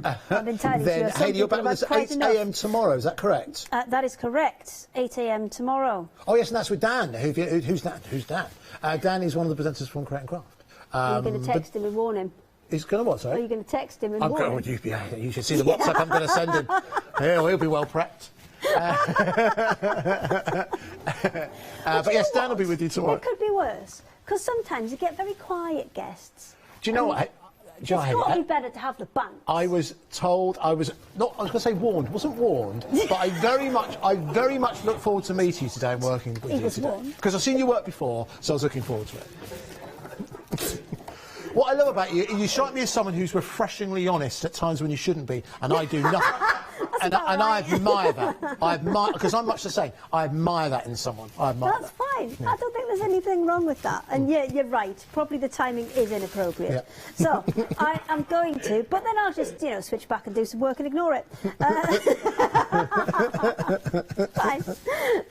I'm entirely then, sure. Hayley, you're back with us at 8 a.m. tomorrow, is that correct? That is correct. 8 a.m. tomorrow. Oh, yes, and that's with Dan. Who's Dan? Who's Dan? Dan is one of the presenters from Create and Craft. Are you going to text him and warn him? He's going to what, sorry? Are you going to text him and warn him? You should see the WhatsApp I'm going to send him. He'll be well prepped. But yes, Dan will be with you tomorrow. It could be worse, because sometimes you get very quiet guests. Do you know what? It's got to be better to have the band. I was told, I was going to say warned, wasn't warned, but I very much look forward to meeting you today and working with you today. Because I've seen you work before, so I was looking forward to it. What I love about you, you strike me as someone who's refreshingly honest at times when you shouldn't be, and I do nothing. and I admire that. I admire, because I'm much the same. I admire that in someone. I admire That's fine. Yeah. I don't think there's anything wrong with that. And yeah, you're right. Probably the timing is inappropriate. Yeah. So I am going to, but then I'll just, switch back and do some work and ignore it. Fine.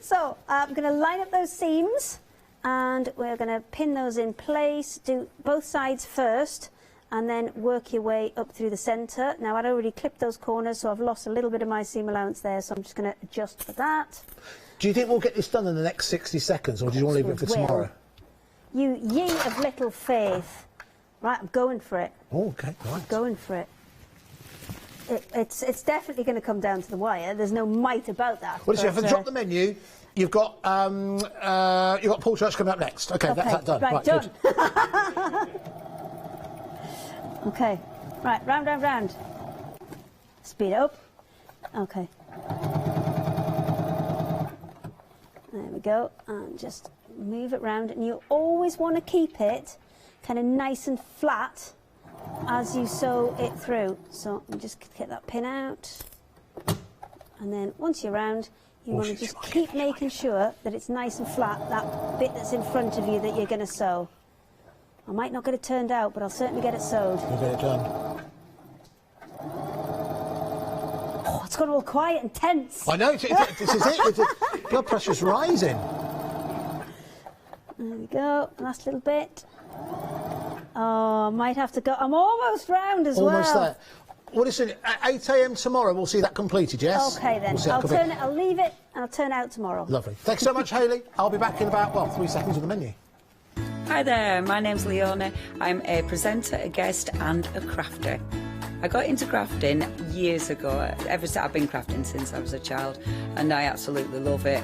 So I'm going to line up those seams, and we're going to pin those in place. Do both sides first, and then work your way up through the centre. Now, I'd already clipped those corners, so I've lost a little bit of my seam allowance there, so I'm just going to adjust for that. Do you think we'll get this done in the next 60 seconds, or do you want to leave it for tomorrow? You ye of little faith. Right, I'm going for it. Oh, OK, right. I'm going for it. It's definitely going to come down to the wire. There's no might about that. Well, listen, if I drop the menu, you've got Paul Church coming up next. OK, that's that done. Right, done. OK, right, round, round, round. Speed up. OK. There we go, and just move it round, and you always want to keep it kind of nice and flat as you sew it through. So you just get that pin out, and then once you're round, you want to just keep making sure that it's nice and flat, that bit that's in front of you that you're going to sew. I might not get it turned out, but I'll certainly get it sewed. You'll get it done. Oh, it's got all quiet and tense. I know, this is it. Blood pressure's rising. There we go, last little bit. Oh, I might have to go. I'm almost round as well. Almost there. Well, listen, at 8 a.m. tomorrow, we'll see that completed, yes? OK, then. I'll leave it, and I'll turn it out tomorrow. Lovely. Thanks so much, Hayley. I'll be back in about, well, 3 seconds with the menu. Hi there, my name's Leona. I'm a presenter, a guest and a crafter. I got into crafting years ago. I've been crafting since I was a child, and I absolutely love it.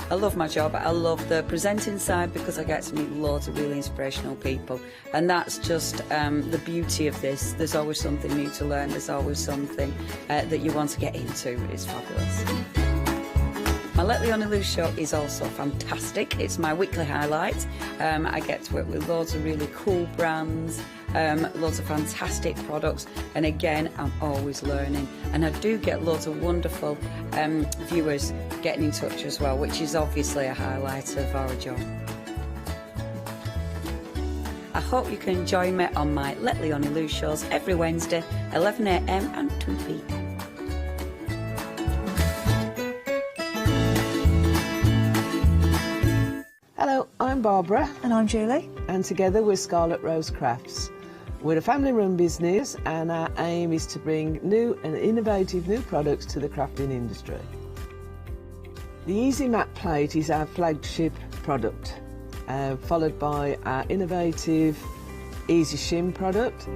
I love my job. I love the presenting side because I get to meet loads of really inspirational people, and that's just the beauty of this. There's always something new to learn. There's always something that you want to get into. It's fabulous. My Let Leona Loose show is also fantastic. It's my weekly highlight. I get to work with loads of really cool brands, loads of fantastic products, and again, I'm always learning. And I do get loads of wonderful viewers getting in touch as well, which is obviously a highlight of our job. I hope you can join me on my Let Leona Loose shows every Wednesday, 11 a.m. and 2 p.m. Hello, I'm Barbara. And I'm Julie. And together we're Scarlet Rose Crafts. We're a family-run business, and our aim is to bring new and innovative new products to the crafting industry. The Easy Mat Plate is our flagship product, followed by our innovative Easy Shim product.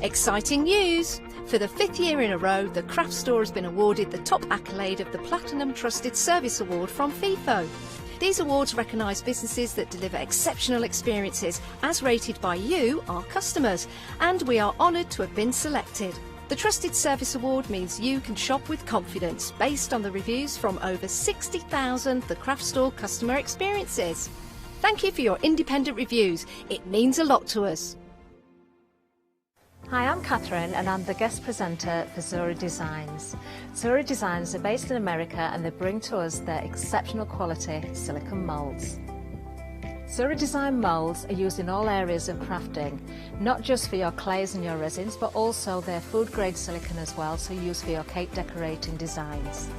Exciting news! For the 5th year in a row, the craft store has been awarded the top accolade of the Platinum Trusted Service Award from FIFO. These awards recognise businesses that deliver exceptional experiences as rated by you, our customers, and we are honoured to have been selected. The Trusted Service Award means you can shop with confidence based on the reviews from over 60,000 The Craft Store customer experiences. Thank you for your independent reviews. It means a lot to us. Hi, I'm Catherine and I'm the guest presenter for Zora Designs. Zora Designs are based in America and they bring to us their exceptional quality silicone moulds. Zora Design moulds are used in all areas of crafting, not just for your clays and your resins, but also their food grade silicone as well, so used for your cake decorating designs.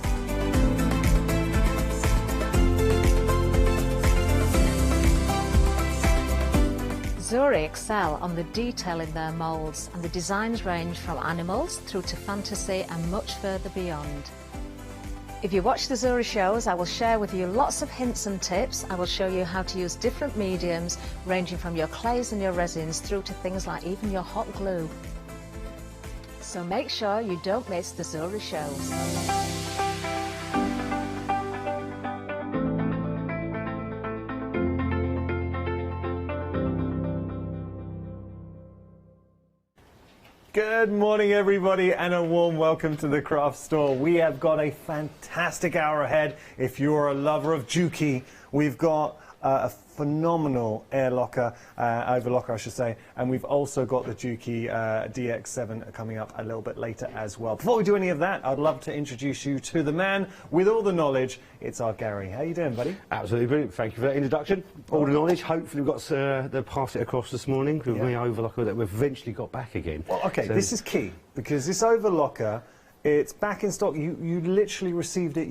Zuri excel on the detail in their moulds, and the designs range from animals through to fantasy and much further beyond. If you watch the Zuri shows, I will share with you lots of hints and tips. I will show you how to use different mediums, ranging from your clays and your resins through to things like even your hot glue. So make sure you don't miss the Zuri shows. Good morning, everybody, and a warm welcome to the craft store. We have got a fantastic hour ahead. If you're a lover of Juki, we've got a phenomenal air locker, overlocker I should say, and we've also got the Juki DX7 coming up a little bit later as well. Before we do any of that, I'd love to introduce you to the man with all the knowledge. It's our Gary. How you doing, buddy? Absolutely brilliant. Thank you for that introduction. All the knowledge. Hopefully we've got the passed it across this morning with my overlocker that we've eventually got back again. Well, okay, so this is key, because this overlocker, it's back in stock. You literally received it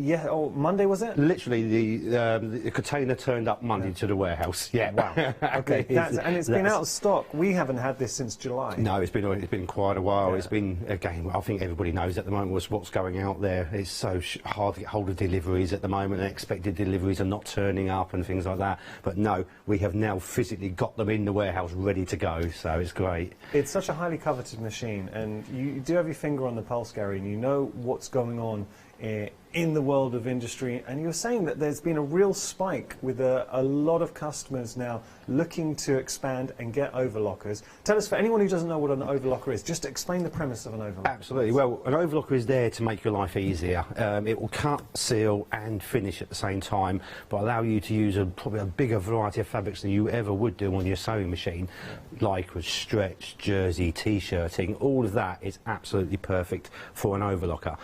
Monday, was it? Literally, the container turned up Monday to the warehouse. Yeah. Wow. Okay. And it's been out of stock. We haven't had this since July. No, it's been quite a while. Yeah. It's been, again, I think everybody knows at the moment what's going out there. It's so hard to get hold of deliveries at the moment. Expected deliveries are not turning up and things like that. But no, we have now physically got them in the warehouse ready to go. So it's great. It's such a highly coveted machine, and you do have your finger on the pulse, Gary, and you know what's going on in the world of industry, and you're saying that there's been a real spike with a lot of customers now looking to expand and get overlockers. Tell us, for anyone who doesn't know what an overlocker is, just explain the premise of an overlocker. Absolutely. Well, an overlocker is there to make your life easier. It will cut, seal and finish at the same time, but allow you to use probably a bigger variety of fabrics than you ever would do on your sewing machine. Lycra, stretch, jersey, t-shirting, all of that is absolutely perfect for an overlocker.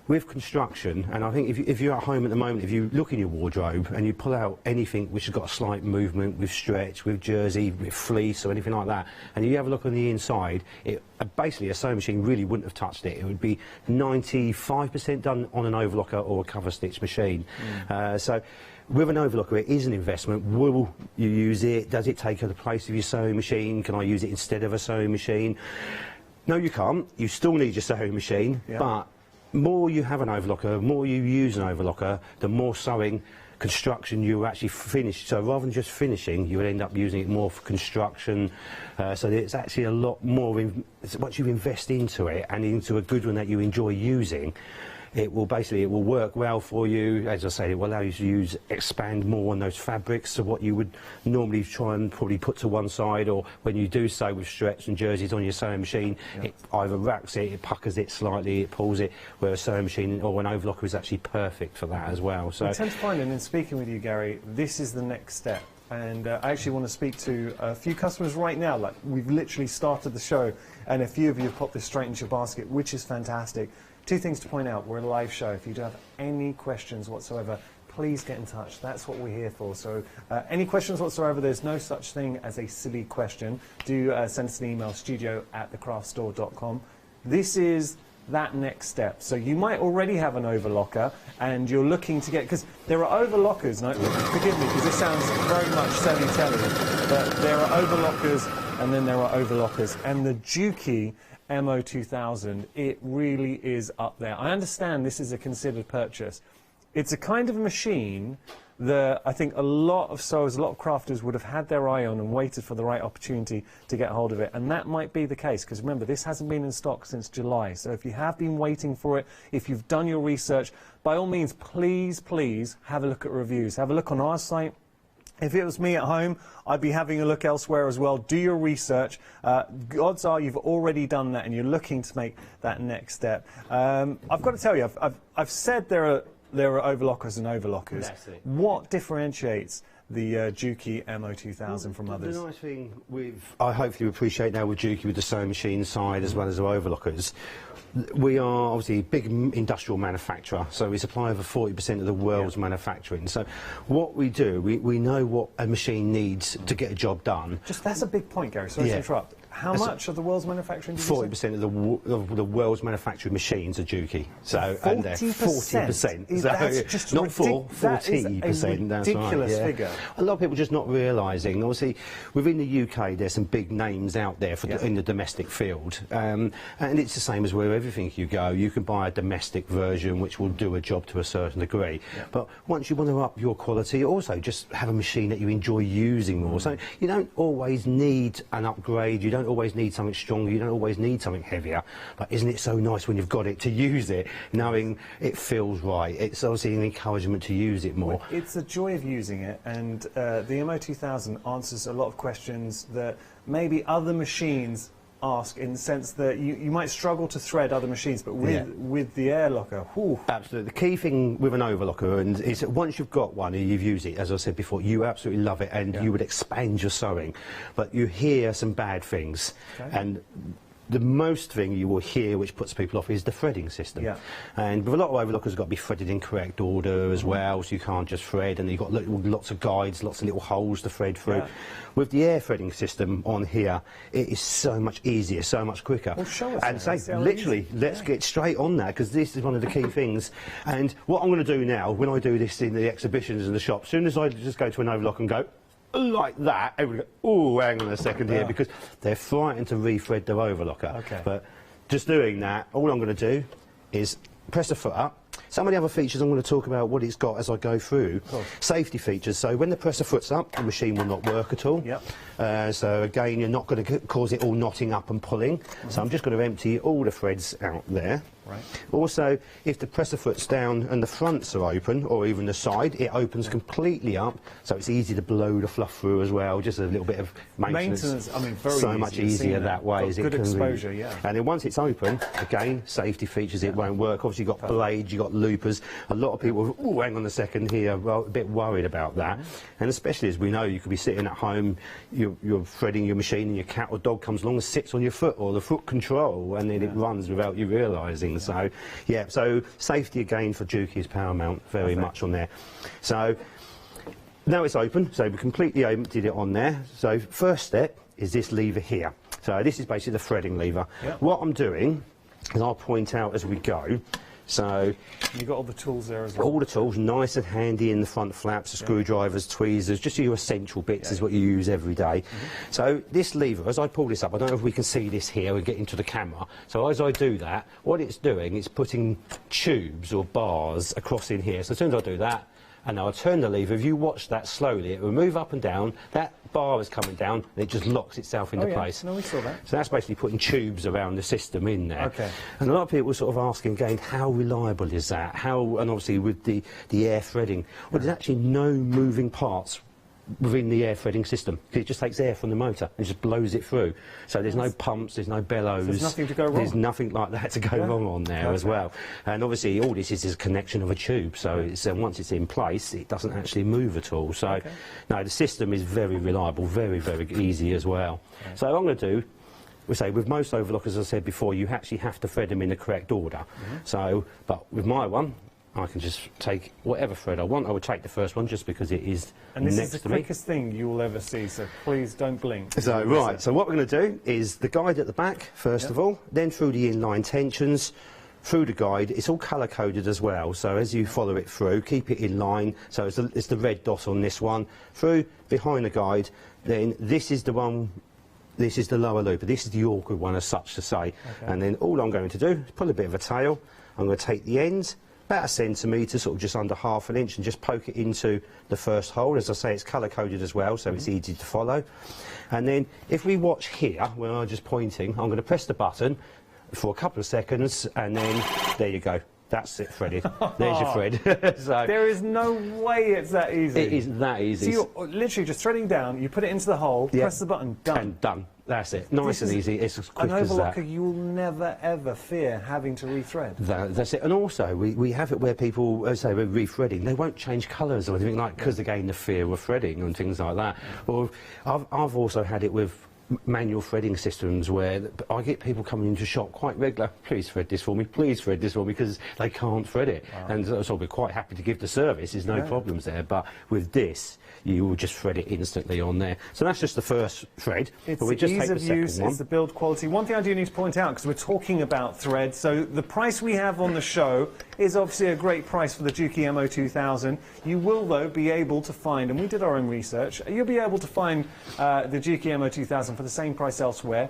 With construction, and I think if you're at home at the moment, if you look in your wardrobe and you pull out anything which has got a slight movement, with stretch, with jersey, with fleece or anything like that, and you have a look on the inside, basically a sewing machine really wouldn't have touched it. It would be 95% done on an overlocker or a cover stitch machine. So with an overlocker, it is an investment. Will you use it? Does it take the place of your sewing machine? Can I use it instead of a sewing machine? No, you can't. You still need your sewing machine, but more you have an overlocker, more you use an overlocker, the more sewing construction you actually finish. So rather than just finishing, you will end up using it more for construction. So it's actually a lot more, once you invest into it and into a good one that you enjoy using, it will work well for you. As I say, it will allow you to expand more on those fabrics. So what you would normally try and probably put to one side, or when you do sew with stretch and jerseys on your sewing machine, it either racks it, it puckers it slightly, it pulls it, where a sewing machine or an overlocker is actually perfect for that as well. So I tend to find, and in speaking with you, Gary, this is the next step. And I actually want to speak to a few customers right now. Like, we've literally started the show, and a few of you have popped this straight into your basket, which is fantastic. Two things to point out. We're a live show. If you do have any questions whatsoever, please get in touch. That's what we're here for. So any questions whatsoever, there's no such thing as a silly question. Do send us an email, studio@thecraftstore.com. This is that next step. So you might already have an overlocker and you're looking to get, because there are overlockers, no, forgive me because this sounds very much selly-telly, but there are overlockers and then there are overlockers. And the Juki MO2000, it really is up there. I understand this is a considered purchase. It's a kind of machine that I think a lot of sewers, a lot of crafters would have had their eye on and waited for the right opportunity to get hold of it. And that might be the case, because remember, this hasn't been in stock since July. So if you have been waiting for it, if you've done your research, by all means, please, please have a look at reviews. Have a look on our site. If it was me at home, I'd be having a look elsewhere as well. Do your research. Odds are you've already done that and you're looking to make that next step. I've got to tell you, I've said there are overlockers and overlockers. That's it. What differentiates the Juki MO2000 from others? The nice thing I hopefully appreciate now with Juki, with the sewing machine side as well as the overlockers, we are obviously a big industrial manufacturer, so we supply over 40% of the world's manufacturing. So what we do, we know what a machine needs to get a job done. That's a big point, Gary. Sorry to interrupt. How much of the world's manufacturing? 40% of the world's manufactured machines are Juki. So 40%. And they're 40%. So That's just not 40%. That is a ridiculous figure. A lot of people just not realising. Obviously, within the UK, there's some big names out there for in the domestic field, and it's the same as where everything you go. You can buy a domestic version which will do a job to a certain degree. But once you want to up your quality, also just have a machine that you enjoy using more. So you don't always need an upgrade. You don't always need something stronger. You don't always need something heavier. But isn't it so nice when you've got it to use it, knowing it feels right? It's obviously an encouragement to use it more. Well, it's a joy of using it, and the MO2000 answers a lot of questions that maybe other machines ask, in the sense that you might struggle to thread other machines, but with the air locker, whew. Absolutely. The key thing with an overlocker is that once you've got one and you've used it, as I said before, you absolutely love it, and you would expand your sewing. But you hear some bad things, and the most thing you will hear which puts people off is the threading system. And with a lot of overlockers, got to be threaded in correct order as well, so you can't just thread, and you've got lots of guides, lots of little holes to thread through. With the air threading system on here, it is so much easier, so much quicker. Well, show us. And say, literally, let's get straight on that, because this is one of the key things. And what I'm going to do now, when I do this in the exhibitions and the shop, as soon as I just go to an overlock and go like that, everybody go, oh, hang on a second here, because they're frightened to re-thread their overlocker. But just doing that, all I'm going to do is press the foot up. Some of the other features I'm going to talk about what it's got as I go through. Safety features. So when the presser foot's up, the machine will not work at all. So again, you're not going to cause it all knotting up and pulling. So I'm just going to empty all the threads out there. Also, if the presser foot's down and the fronts are open, or even the side, it opens completely up, so it's easy to blow the fluff through as well. Just a little bit of maintenance. I mean, very so much easier that way as it can be. Good exposure, And then once it's open, again, safety features, it won't work. Obviously, you've got blades, you've got loopers. A lot of people, oh, hang on a second here, well, a bit worried about that. And especially as we know, you could be sitting at home, you're threading your machine, and your cat or dog comes along and sits on your foot, or the foot control, and then it runs without you realising. So, so safety again for Juki is paramount, very much on there. So now it's open, so we completely emptied it on there. So first step is this lever here. So this is basically the threading lever. What I'm doing is I'll point out as we go. So you've got all the tools there as well. All the tools, nice and handy in the front flaps, the screwdrivers, tweezers, just your essential bits is what you use every day. So this lever, as I pull this up, I don't know if we can see this here and get into the camera. So as I do that, what it's doing is putting tubes or bars across in here. So as soon as I do that, and now I turn the lever, if you watch that slowly, it will move up and down, that bar is coming down, and it just locks itself into place. No, we saw that. So that's basically putting tubes around the system in there. And a lot of people sort of asking again, how reliable is that? How, and obviously with the air threading, well, there's actually no moving parts within the air threading system. It just takes air from the motor and just blows it through. So there's no pumps, there's no bellows. There's nothing to go wrong. There's nothing like that to go wrong on there as well. And obviously all this is a connection of a tube, so it's, once it's in place, it doesn't actually move at all. So no, the system is very reliable, very, very easy as well. So what I'm going to do, we say with most overlockers, as I said before, you actually have to thread them in the correct order. So, but with my one, I can just take whatever thread I want. I would take the first one just because it is next to me. And this is the quickest thing you will ever see, so please don't blink. So, right, so what we're going to do is the guide at the back, first of all, then through the inline tensions, through the guide. It's all colour-coded as well, so as you follow it through, keep it in line. So it's the red dot on this one. Through, behind the guide, then this is the one. This is the lower looper. This is the awkward one, as such to say. And then all I'm going to do is pull a bit of a tail. I'm going to take the ends, about 1 centimetre, sort of just under ½ an inch, and just poke it into the first hole. As I say, it's colour-coded as well, so it's easy to follow. And then if we watch here, where I'm just pointing, I'm going to press the button for a couple of seconds, and then there you go. That's it, threaded. There's your thread. So there is no way it's that easy. It is that easy. So you're literally just threading down, you put it into the hole, press the button, done. And done. That's it. Nice and easy. It's as quick as that. An overlocker you will never, ever fear having to rethread. That's it. And also, we have it where people say we're rethreading. They won't change colours or anything like, because again, the fear of threading and things like that. Or I've also had it with manual threading systems where I get people coming into shop quite regular. Please thread this for me. Please thread this for me, because they can't thread it. And so we're quite happy to give the service. There's no problems there. But with this, you will just thread it instantly on there. So that's just the first thread. It's but we just ease take of the second use, one. it's the build quality. One thing I do need to point out, because we're talking about thread, so the price we have on the show is obviously a great price for the Juki MO2000. You will, though, be able to find, and we did our own research, you'll be able to find the Juki MO2000 for the same price elsewhere.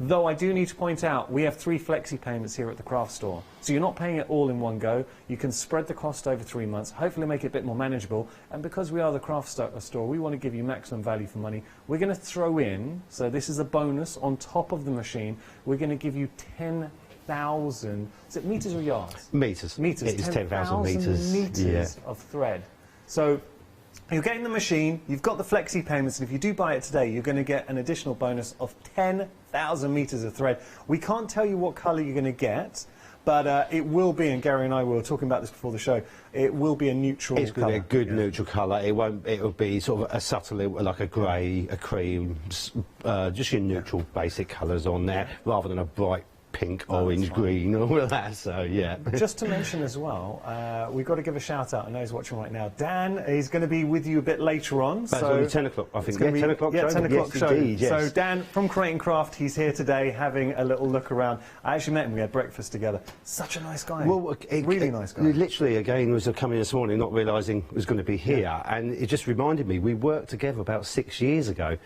Though I do need to point out, we have 3 flexi payments here at the craft store. So you're not paying it all in one go. You can spread the cost over 3 months, hopefully make it a bit more manageable. And because we are the craft store, we want to give you maximum value for money. We're going to throw in, so this is a bonus on top of the machine, we're going to give you 10,000, is it metres or yards? Meters. Meters. It is 10,000 meters. Meters of thread. So you're getting the machine, you've got the flexi payments, and if you do buy it today, you're going to get an additional bonus of 10,000 meters of thread. We can't tell you what colour you're going to get, but it will be, and Gary and I were talking about this before the show, it will be a neutral colour. It's going to be a good neutral colour. It won't. It will be sort of a subtle, like a grey, a cream, just your neutral basic colours on there, rather than a bright pink, orange, green, all of that. So yeah. Just to mention as well, we've got to give a shout out. I know he's watching right now. Dan is going to be with you a bit later on. That's only 10 o'clock, I think. Yeah, 10 o'clock. Yeah, 10 o'clock yes, show. Indeed, yes. So Dan from Create and Craft, he's here today having a little look around. I actually met him. We had breakfast together. Such a nice guy. Well, really nice guy. Literally, again, was coming this morning, not realising it was going to be here, and it just reminded me we worked together about 6 years ago.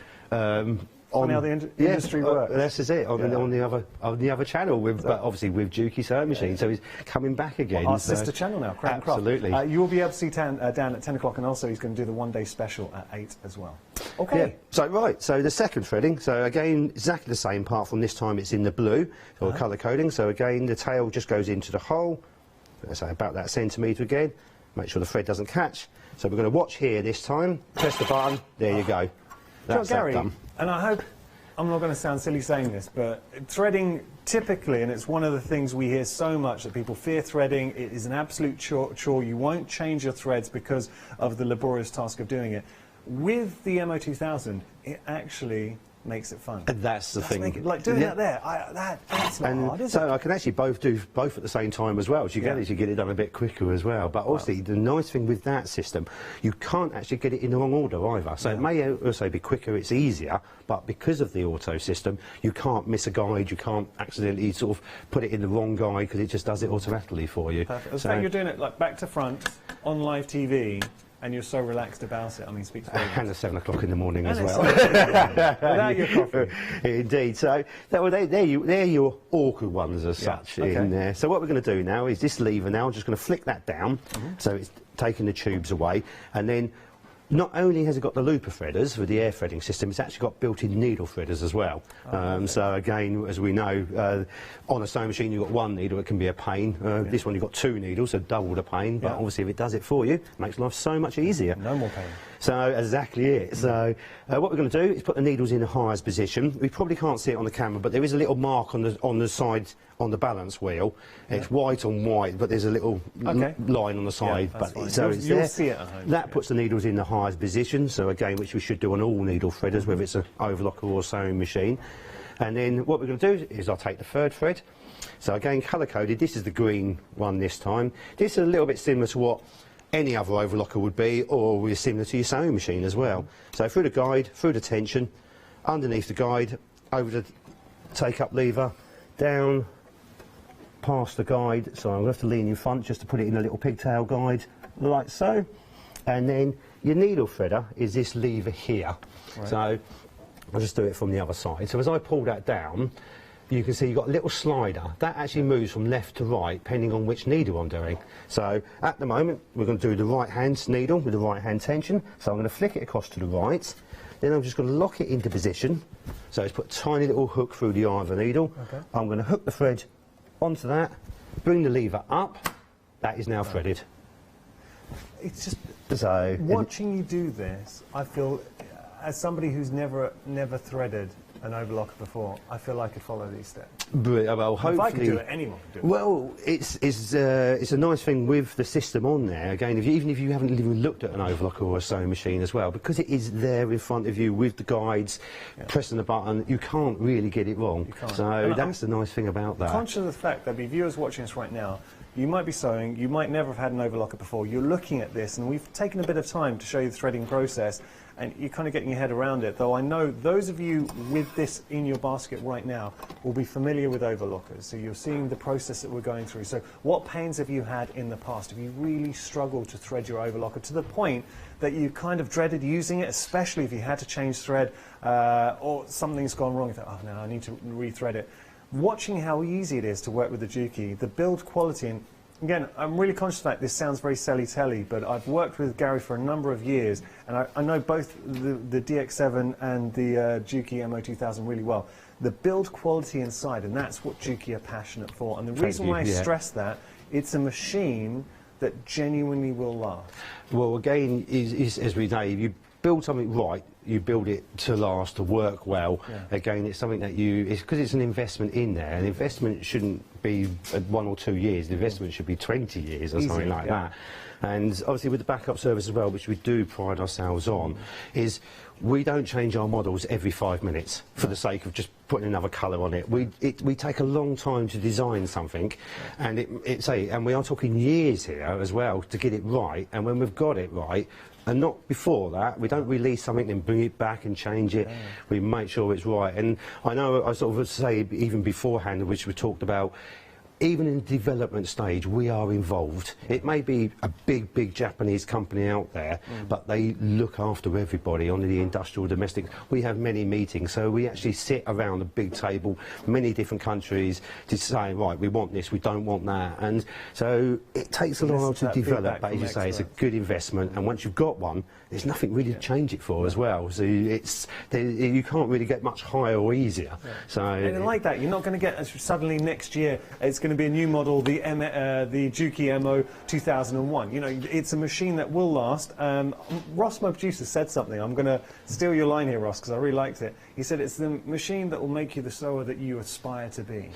On how the industry works. This is it, on the other channel, but obviously with Juki Sewing Machine, so he's coming back again. Our sister channel now, Create and Craft. Absolutely. You will be able to see Dan at 10 o'clock, and also he's going to do the one-day special at 8 as well. Okay. Yeah. So the second threading, so again, exactly the same, apart from this time it's in the blue, or colour coding. So again, the tail just goes into the hole, let's say about that centimetre again, make sure the thread doesn't catch. So we're going to watch here this time, press the button, there you go. That's Gary, that done. and I hope I'm not going to sound silly saying this, but threading typically, and it's one of the things we hear so much, that people fear threading. It is an absolute chore. You won't change your threads because of the laborious task of doing it. With the MO2000, it actually makes it fun. And that's the thing. Like doing that there, that's not hard, is it? So I can actually do both at the same time as well, so you can actually get it done a bit quicker as well. But obviously, the nice thing with that system, you can't actually get it in the wrong order either. So it may also be quicker, it's easier, but because of the auto system, you can't miss a guide, you can't accidentally sort of put it in the wrong guide, because it just does it automatically for you. Perfect. So you're doing it like back to front on live TV, and you're so relaxed about it. I mean, speak to me. And at 7 o'clock in the morning as well. Without your coffee. Indeed. So they're your awkward ones as such in there. So what we're going to do now is this lever now, I'm just going to flick that down, so it's taking the tubes away, and then not only has it got the looper threaders with the air threading system, it's actually got built-in needle threaders as well. So again, as we know, on a sewing machine you've got one needle, it can be a pain. This one you've got 2 needles, so double the pain, but obviously if it does it for you, it makes life so much easier. No more pain. So exactly it. So what we're going to do is put the needles in the highest position. We probably can't see it on the camera, but there is a little mark on the side on the balance wheel. It's white on white, but there's a little line on the side. So you'll see it at home. That puts the needles in the highest position. So again, which we should do on all needle threaders, whether it's an overlocker or a sewing machine. And then what we're going to do is I'll take the third thread. So again, colour coded. This is the green one this time. This is a little bit similar to what any other overlocker would be, or is similar to your sewing machine as well. So through the guide, through the tension, underneath the guide, over the take-up lever, down, past the guide. So I'm going to have to lean in front just to put it in a little pigtail guide, like so. And then your needle threader is this lever here. So I'll just do it from the other side. So as I pull that down, you can see you've got a little slider. That actually moves from left to right, depending on which needle I'm doing. So at the moment, we're going to do the right-hand needle with the right-hand tension. So I'm going to flick it across to the right. Then I'm just going to lock it into position. So it's put a tiny little hook through the eye of the needle. I'm going to hook the thread onto that, bring the lever up. That is now threaded. It's just So watching you do this, I feel, as somebody who's never threaded an overlocker before, I feel I could follow these steps. Well, hopefully, if I could do it, anyone could do it. Well, it's a nice thing with the system on there. Again, even if you haven't even looked at an overlocker or a sewing machine as well, because it is there in front of you with the guides, pressing the button, you can't really get it wrong. So that's the nice thing about that. Conscious of the fact there'll be viewers watching us right now. You might be sewing, you might never have had an overlocker before. You're looking at this, and we've taken a bit of time to show you the threading process, and you're kind of getting your head around it. Though I know those of you with this in your basket right now will be familiar with overlockers. So you're seeing the process that we're going through. So what pains have you had in the past? Have you really struggled to thread your overlocker to the point that you kind of dreaded using it, especially if you had to change thread or something's gone wrong? You thought, oh no, I need to rethread it. Watching how easy it is to work with the Juki, the build quality, and again, I'm really conscious of that. This sounds very selly-telly, but I've worked with Gary for a number of years, and I know both the DX7 and the Juki MO2000 really well. The build quality inside, and that's what Juki are passionate for. And the reason why I stress that, it's a machine that genuinely will last. Well, again, is as we know, you build something right, you build it to last, to work well. Again, it's something that it's because it's an investment in there. An investment shouldn't be 1 or 2 years. The investment should be 20 years or something like that. And obviously with the backup service as well, which we do pride ourselves on, is we don't change our models every 5 minutes for the sake of just putting another colour on it. We take a long time to design something, and and we are talking years here as well to get it right. And when we've got it right, and not before that, we don't release something and bring it back and change it. We make sure it's right. And I know I sort of say even beforehand, which we talked about, even in the development stage, we are involved. It may be a big Japanese company out there, but they look after everybody on the industrial domestic. We have many meetings, so we actually sit around a big table, many different countries, to say, right, we want this, we don't want that. And so it takes a while to develop, but as you say, it's a good investment. And once you've got one, there's nothing really to change it for as well. So you can't really get much higher or easier. So and like that, you're not going to get suddenly next year, it's going to be a new model, the Juki MO2001. You know, it's a machine that will last. Ross, my producer, said something. I'm going to steal your line here, Ross, because I really liked it. He said it's the machine that will make you the sewer that you aspire to be.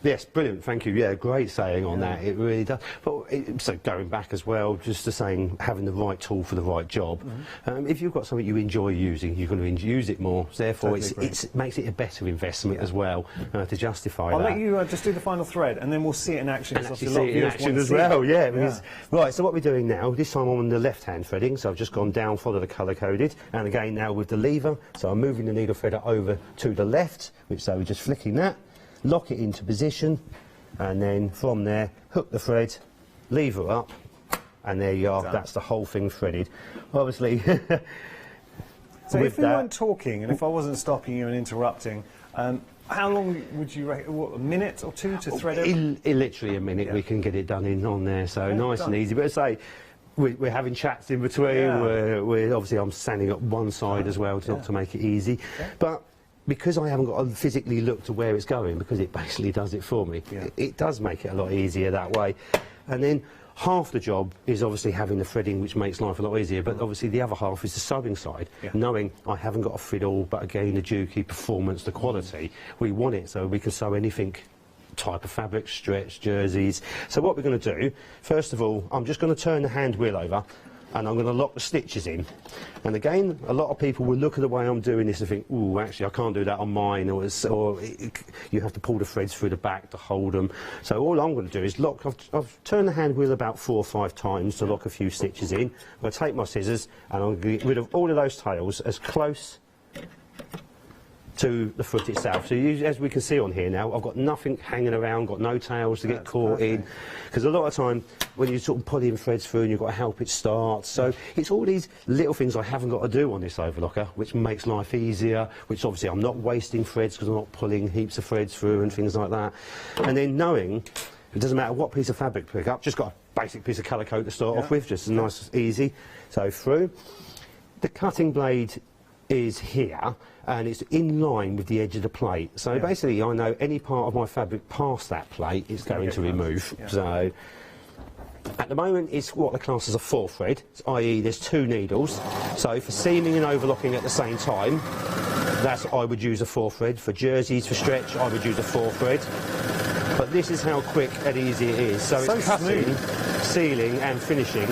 Yes, brilliant, thank you. Yeah, great saying on that, it really does. But so going back as well, just to saying having the right tool for the right job. If you've got something you enjoy using, you're going to use it more. So therefore, it makes it a better investment as well to justify that. I'll let you just do the final thread, and then we'll see it in action. And actually see it in action as well, Right, so what we're doing now, this time I'm on the left-hand threading, so I've just gone down, follow the colour-coded, and again now with the lever, so I'm moving the needle threader over to the left, so we're just flicking that. Lock it into position, and then from there, hook the thread, lever up, and there you are. That's the whole thing threaded. Obviously, so if we weren't talking, and if I wasn't stopping you and interrupting, how long would you reckon? What, a minute or two to thread it? In literally a minute, we can get it done on there. So nice and easy. But say we're having chats in between. We're obviously I'm standing up one side as well to make it easy, but. Because I haven't got to physically look to where it's going, because it basically does it for me, it does make it a lot easier that way. And then half the job is obviously having the threading, which makes life a lot easier, but obviously the other half is the sewing side, knowing I haven't got a fiddle, but again the Juki performance, the quality, we want it so we can sew anything. Type of fabric, stretch, jerseys. So what we're going to do, first of all, I'm just going to turn the hand wheel over, and I'm going to lock the stitches in. And again, a lot of people will look at the way I'm doing this and think, ooh, actually I can't do that on mine, or you have to pull the threads through the back to hold them. So all I'm going to do is lock, I've turned the hand wheel about 4 or 5 times to lock a few stitches in. I'm going to take my scissors and I'm going to get rid of all of those tails as close to the foot itself. So as we can see on here now, I've got nothing hanging around, got no tails to get caught in. Because a lot of time when you sort of pulling threads through and you've got to help it start. So it's all these little things I haven't got to do on this overlocker, which makes life easier, which obviously I'm not wasting threads because I'm not pulling heaps of threads through and things like that. And then knowing it doesn't matter what piece of fabric to pick up, just got a basic piece of colour coat to start off with, just nice, easy. So through. The cutting blade is here, and it's in line with the edge of the plate. So basically I know any part of my fabric past that plate is going to remove. So At the moment, it's what the class is a 4-thread, i.e. there's 2 needles. So for seaming and overlocking at the same time, I would use a 4-thread. For jerseys, for stretch, I would use a 4-thread. But this is how quick and easy it is. So it's cutting, sealing and finishing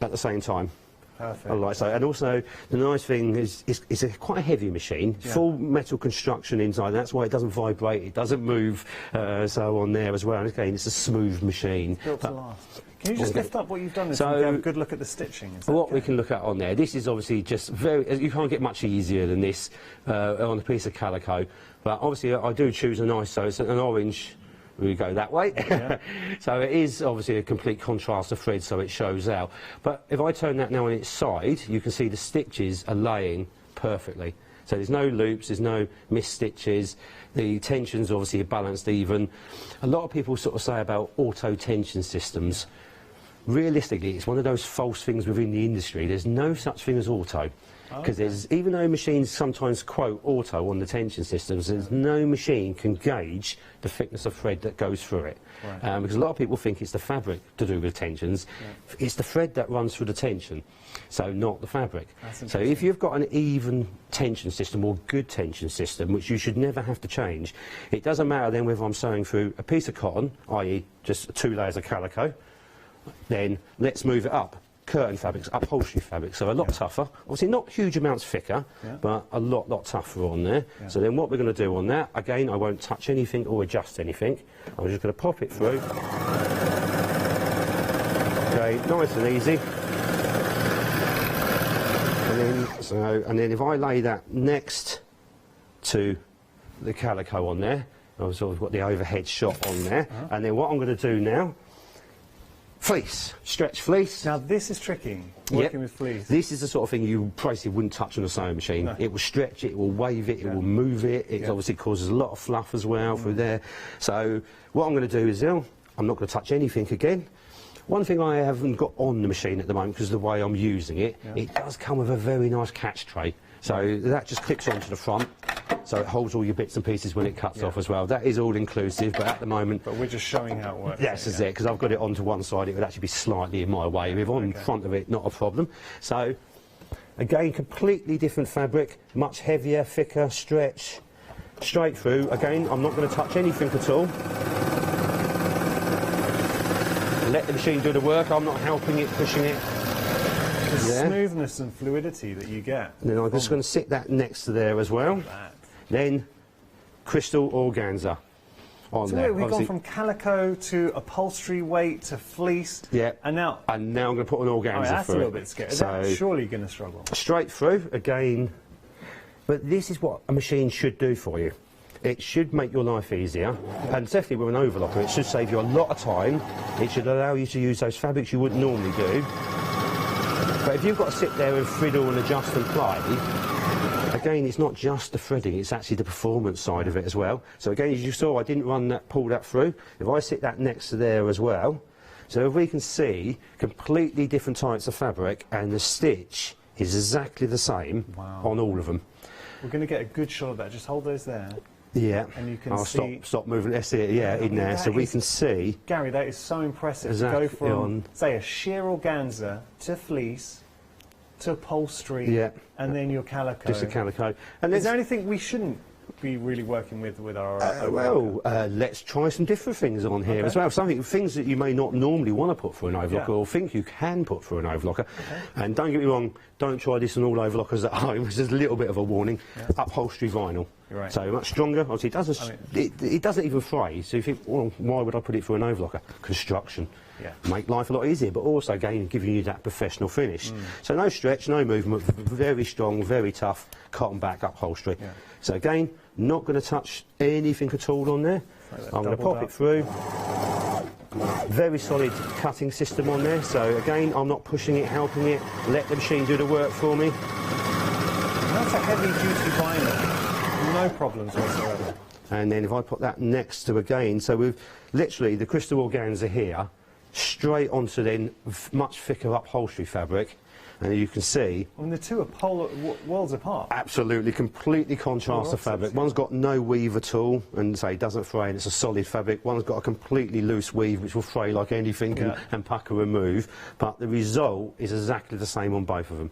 at the same time. Perfect. I like so. And also, the nice thing is it's quite a heavy machine, full metal construction inside. That's why it doesn't vibrate, it doesn't move, so on there as well. And again, it's a smooth machine. Built to last. Can you just lift up what you've done and so, have a good look at the stitching? What we can look at on there, this is obviously just very, you can't get much easier than this on a piece of calico. But obviously I do choose a nice, so it's an orange, we go that way. Yeah. So it is obviously a complete contrast of thread, so it shows out. But if I turn that now on its side, you can see the stitches are laying perfectly. So there's no loops, there's no missed stitches, the tensions obviously are balanced even. A lot of people sort of say about auto tension systems. Realistically, it's one of those false things within the industry. There's no such thing as auto. Because there's, even though machines sometimes quote auto on the tension systems, there's no machine can gauge the thickness of thread that goes through it. Right. Because a lot of people think it's the fabric to do with tensions. Yeah. It's the thread that runs through the tension, so not the fabric. So if you've got an even tension system or good tension system, which you should never have to change, it doesn't matter then whether I'm sewing through a piece of cotton, i.e. just 2 layers of calico, then let's move it up. Curtain fabrics, upholstery fabrics, so a lot tougher. Obviously not huge amounts thicker, but a lot tougher on there. So then what we're going to do on that, again, I won't touch anything or adjust anything. I'm just going to pop it through. Okay, nice and easy. And then if I lay that next to the calico on there, I've sort of got the overhead shot on there, and then what I'm going to do now, fleece, stretch fleece. Now this is tricky, working with fleece. This is the sort of thing you basically wouldn't touch on a sewing machine. No. It will stretch it, it will wave it, it will move it. It obviously causes a lot of fluff as well through there. So what I'm going to do is, I'm not going to touch anything again. One thing I haven't got on the machine at the moment, because of the way I'm using it, it does come with a very nice catch tray. So that just clips onto the front, so it holds all your bits and pieces when it cuts off as well. That is all inclusive, but at the moment... But we're just showing how it works. Yes, that's it, because I've got it onto one side, it would actually be slightly in my way. If I'm in front of it, not a problem. So, again, completely different fabric, much heavier, thicker, stretch, straight through. Again, I'm not going to touch anything at all. Let the machine do the work, I'm not helping it, pushing it. The smoothness and fluidity that you get. And then I'm just going to sit that next to there as well. Then crystal organza on there. So we've gone from calico to upholstery weight to fleece. Yeah. And now I'm going to put an organza that's through a little bit scary. So that's surely going to struggle. Straight through again. But this is what a machine should do for you. It should make your life easier, and definitely with an overlocker, it should save you a lot of time. It should allow you to use those fabrics you wouldn't normally do. But if you've got to sit there and fiddle and adjust and play, again, it's not just the threading, it's actually the performance side of it as well. So again, as you saw, I didn't pull that through. If I sit that next to there as well, so if we can see completely different types of fabric, and the stitch is exactly the same on all of them. We're going to get a good shot of that. Just hold those there. Yeah, and you can I'll see... stop moving. Let's see it, in there, so we can see... Gary, that is so impressive. Exactly to go from, say, a sheer organza to fleece to upholstery, and then your calico. Just a calico. And is there anything we shouldn't be really working with our... let's try some different things on here as well. Things that you may not normally want to put through an overlocker, or think you can put through an overlocker. And don't get me wrong, don't try this on all overlockers at home. This is a little bit of a warning. Upholstery vinyl. So much stronger. Obviously, it doesn't even fray. So you think, well, why would I put it through an overlocker? Construction. Make life a lot easier, but also, again, giving you that professional finish. So no stretch, no movement, very strong, very tough, cotton back upholstery. So again, not going to touch anything at all on there. I'm going to pop it through. Very solid cutting system on there. So again, I'm not pushing it, helping it. Let the machine do the work for me. And that's a heavy-duty vinyl. No problems whatsoever. And then if I put that next to again, so with literally the crystal organza here, straight onto then much thicker upholstery fabric. And you can see... I mean, the two are polar worlds apart. Absolutely, completely contrast the fabric. One's got no weave at all, and say doesn't fray, and it's a solid fabric. One's got a completely loose weave, which will fray like anything and pucker and move. But the result is exactly the same on both of them.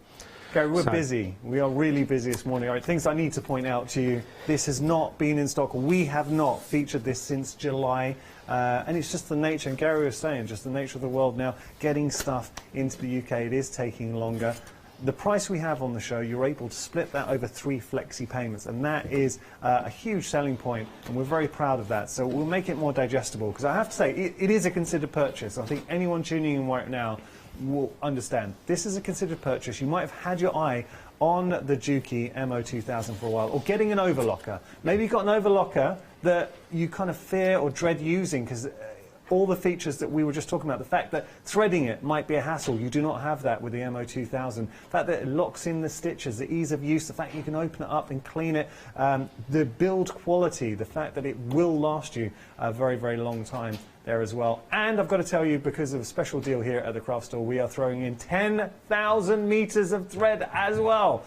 Gary, we're busy. We are really busy this morning. All right, things I need to point out to you. This has not been in stock. We have not featured this since July. And it's just the nature, and Gary was saying, just the nature of the world now, getting stuff into the UK, it is taking longer. The price we have on the show, you're able to split that over 3 flexi payments, and that is a huge selling point, and we're very proud of that. So we'll make it more digestible, because I have to say, it is a considered purchase. I think anyone tuning in right now will understand. This is a considered purchase. You might have had your eye on the Juki MO2000 for a while, or getting an overlocker. Maybe you've got an overlocker that you kind of fear or dread using because all the features that we were just talking about, the fact that threading it might be a hassle, you do not have that with the MO2000. The fact that it locks in the stitches, the ease of use, the fact you can open it up and clean it, the build quality, the fact that it will last you a very, very long time there as well. And I've got to tell you, because of a special deal here at the Craft Store, we are throwing in 10,000 meters of thread as well.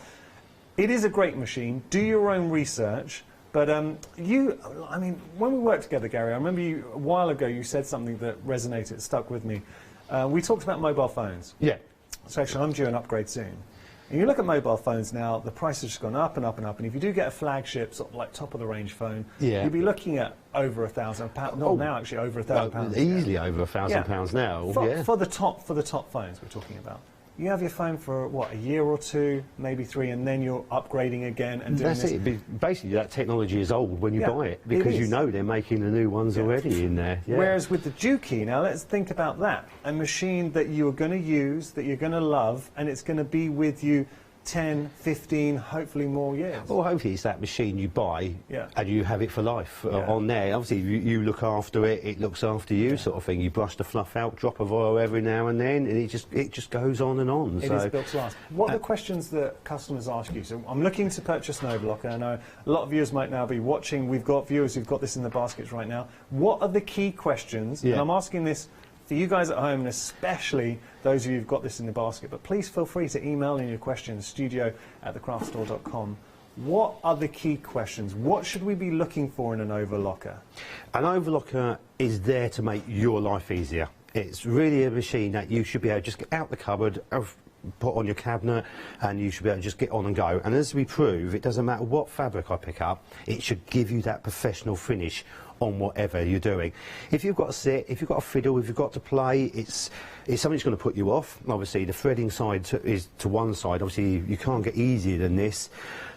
It is a great machine. Do your own research. But I mean, when we worked together, Gary, I remember you, a while ago, you said something that resonated, stuck with me. We talked about mobile phones. Yeah. So actually, I'm due an upgrade soon. And you look at mobile phones now, the price has just gone up and up and up. And if you do get a flagship, sort of like top-of-the-range phone, you'll be looking at over £1,000. Not now, actually, over £1,000. Easily over £1,000 now. For the top phones we're talking about. You have your phone for, what, a year or two, maybe 3, and then you're upgrading again and doing That's it. Basically, that technology is old when you buy it, because you know they're making the new ones already in there. Yeah. Whereas with the Juki, now let's think about that. A machine that you're going to use, that you're going to love, and it's going to be with you 10, 15, hopefully more years. Well, hopefully it's that machine you buy and you have it for life on there. Obviously, you look after it, it looks after you, sort of thing. You brush the fluff out, drop of oil every now and then, and it just goes on and on. It is built to last. What are the questions that customers ask you? So I'm looking to purchase an overlocker. I know a lot of viewers might now be watching. We've got viewers who've got this in the baskets right now. What are the key questions? And I'm asking this for you guys at home, and especially those of you who've got this in the basket, but please feel free to email in your questions, studio@thecraftstore.com. What are the key questions? What should we be looking for in an overlocker? An overlocker is there to make your life easier. It's really a machine that you should be able to just get out the cupboard, put on your cabinet, and you should be able to just get on and go. And as we prove, it doesn't matter what fabric I pick up, it should give you that professional finish on whatever you're doing. If you've got to sit, if you've got to fiddle, if you've got to play, it's something that's going to put you off. Obviously, the threading side is to one side. Obviously, you can't get easier than this,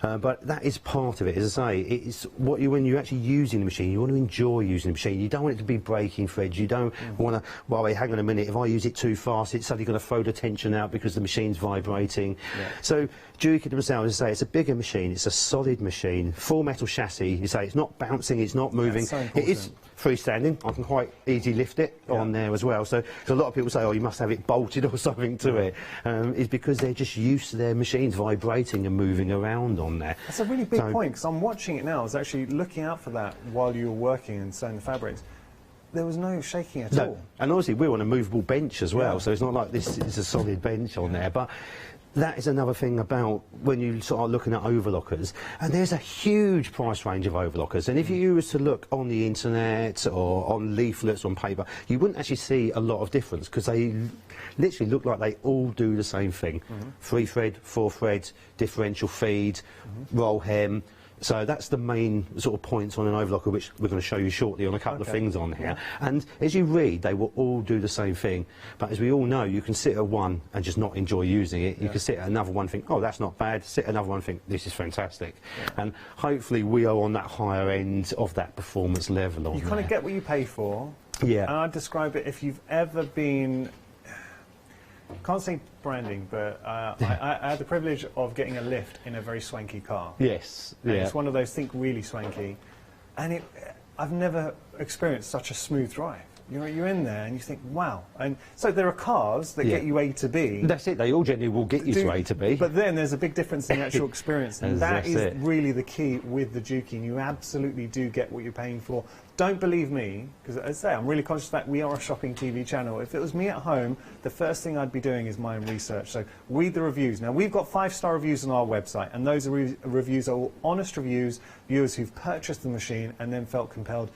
but that is part of it. As I say, it's when you're actually using the machine, you want to enjoy using the machine. You don't want it to be breaking threads. You don't want to, well, wait, hang on a minute, if I use it too fast, it's suddenly going to throw the tension out because the machine's vibrating. So, Juki themselves, as I say, it's a bigger machine, it's a solid machine, full metal chassis. You say it's not bouncing, it's not moving. It is freestanding. I can quite easily lift it on there as well. So a lot of people say, oh, you must have it bolted or something to it. It's because they're just used to their machines vibrating and moving around on there. That's a really big point, because I'm watching it now. I was actually looking out for that while you were working and sewing the fabrics. There was no shaking at all. And obviously we're on a movable bench as well, so it's not like this is a solid bench on there. But that is another thing about when you start looking at overlockers, and there's a huge price range of overlockers, and if you was to look on the internet or on leaflets on paper, you wouldn't actually see a lot of difference, because they literally look like they all do the same thing. 3 thread, 4 thread, differential feed, roll hem. So that's the main sort of points on an overlocker, which we're going to show you shortly on a couple of things on here. And as you read, they will all do the same thing. But as we all know, you can sit at one and just not enjoy using it. You can sit at another one and think, oh, that's not bad. Sit at another one and think, this is fantastic. And hopefully we are on that higher end of that performance level. You kind of get what you pay for. Yeah. And I'd describe it, if you've ever been, can't say branding, but I had the privilege of getting a lift in a very swanky car. Yes. And it's one of those, think really swanky. And I've never experienced such a smooth drive. You're in there and you think, wow. And so there are cars that get you A to B. That's it. They all generally will get you to A to B. But then there's a big difference in the actual experience. And that is really the key with the juking. You absolutely do get what you're paying for. Don't believe me, because as I say, I'm really conscious of the fact we are a shopping TV channel. If it was me at home, the first thing I'd be doing is my own research. So read the reviews. Now, we've got 5-star reviews on our website, and those reviews are all honest reviews, viewers who've purchased the machine and then felt compelled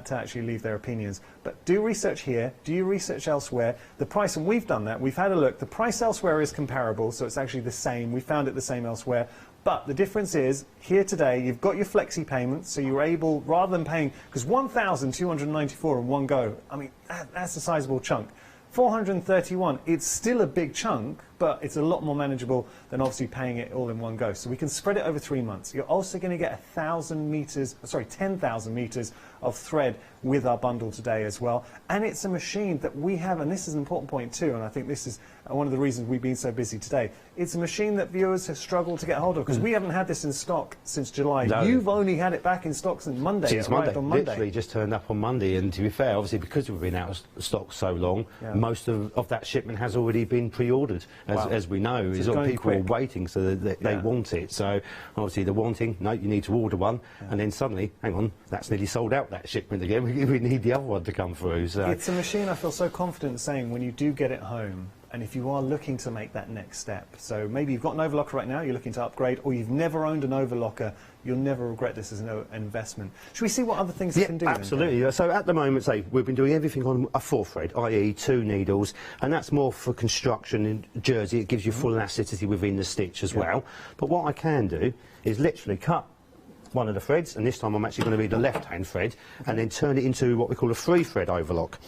to actually leave their opinions. But do research here, do your research elsewhere. The price, and we've done that, we've had a look, the price elsewhere is comparable, so it's actually the same. We found it the same elsewhere. But the difference is, here today, you've got your flexi payments, so you're able, rather than paying, because $1,294 in one go, I mean, that's a sizable chunk. $431, it's still a big chunk, but it's a lot more manageable than obviously paying it all in one go. So we can spread it over 3 months. You're also going to get 10,000 meters of thread with our bundle today as well. And it's a machine that we have, and this is an important point too, and I think this is one of the reasons we've been so busy today. It's a machine that viewers have struggled to get hold of, because we haven't had this in stock since July. No. You've only had it back in stock since Monday. Since Monday. On Monday. Literally just turned up on Monday, and to be fair, obviously because we've been out of stock so long, most of that shipment has already been pre-ordered, as we know. Is all people are waiting, so they want it. So obviously they're wanting, no, you need to order one, and then suddenly, hang on, that's nearly sold out, that shipment again. We need the other one to come through. So it's a machine I feel so confident saying when you do get it home, and if you are looking to make that next step, so maybe you've got an overlocker right now, you're looking to upgrade, or you've never owned an overlocker, you'll never regret this as an investment. Should we see what other things it can do? Absolutely. Then? So at the moment, say, we've been doing everything on a 4-thread, i.e. 2 needles, and that's more for construction in jersey. It gives you full elasticity within the stitch as well. But what I can do is literally cut one of the threads, and this time I'm actually going to be the left-hand thread, and then turn it into what we call a 3-thread overlock.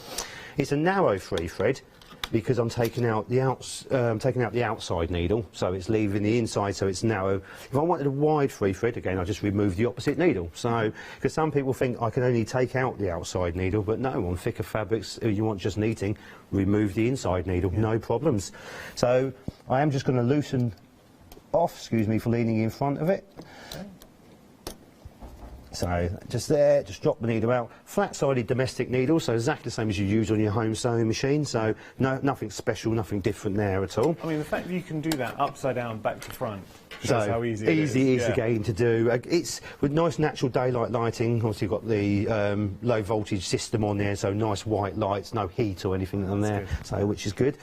It's a narrow 3-thread, because I'm taking out the outside needle, so it's leaving the inside, so it's narrow. If I wanted a wide 3-thread, again, I just remove the opposite needle. So, because some people think I can only take out the outside needle, but no, on thicker fabrics, if you want just neating, remove the inside needle, no problems. So I am just going to loosen off, excuse me for leaning in front of it. So just there, just drop the needle out. Flat-sided domestic needle, so exactly the same as you use on your home sewing machine. So nothing special, nothing different there at all. I mean, the fact that you can do that upside down, back to front, shows how easy it is. Easy it is again to do. It's with nice natural daylight lighting. Obviously, you've got the low voltage system on there, so nice white lights, no heat or anything on there, so which is good.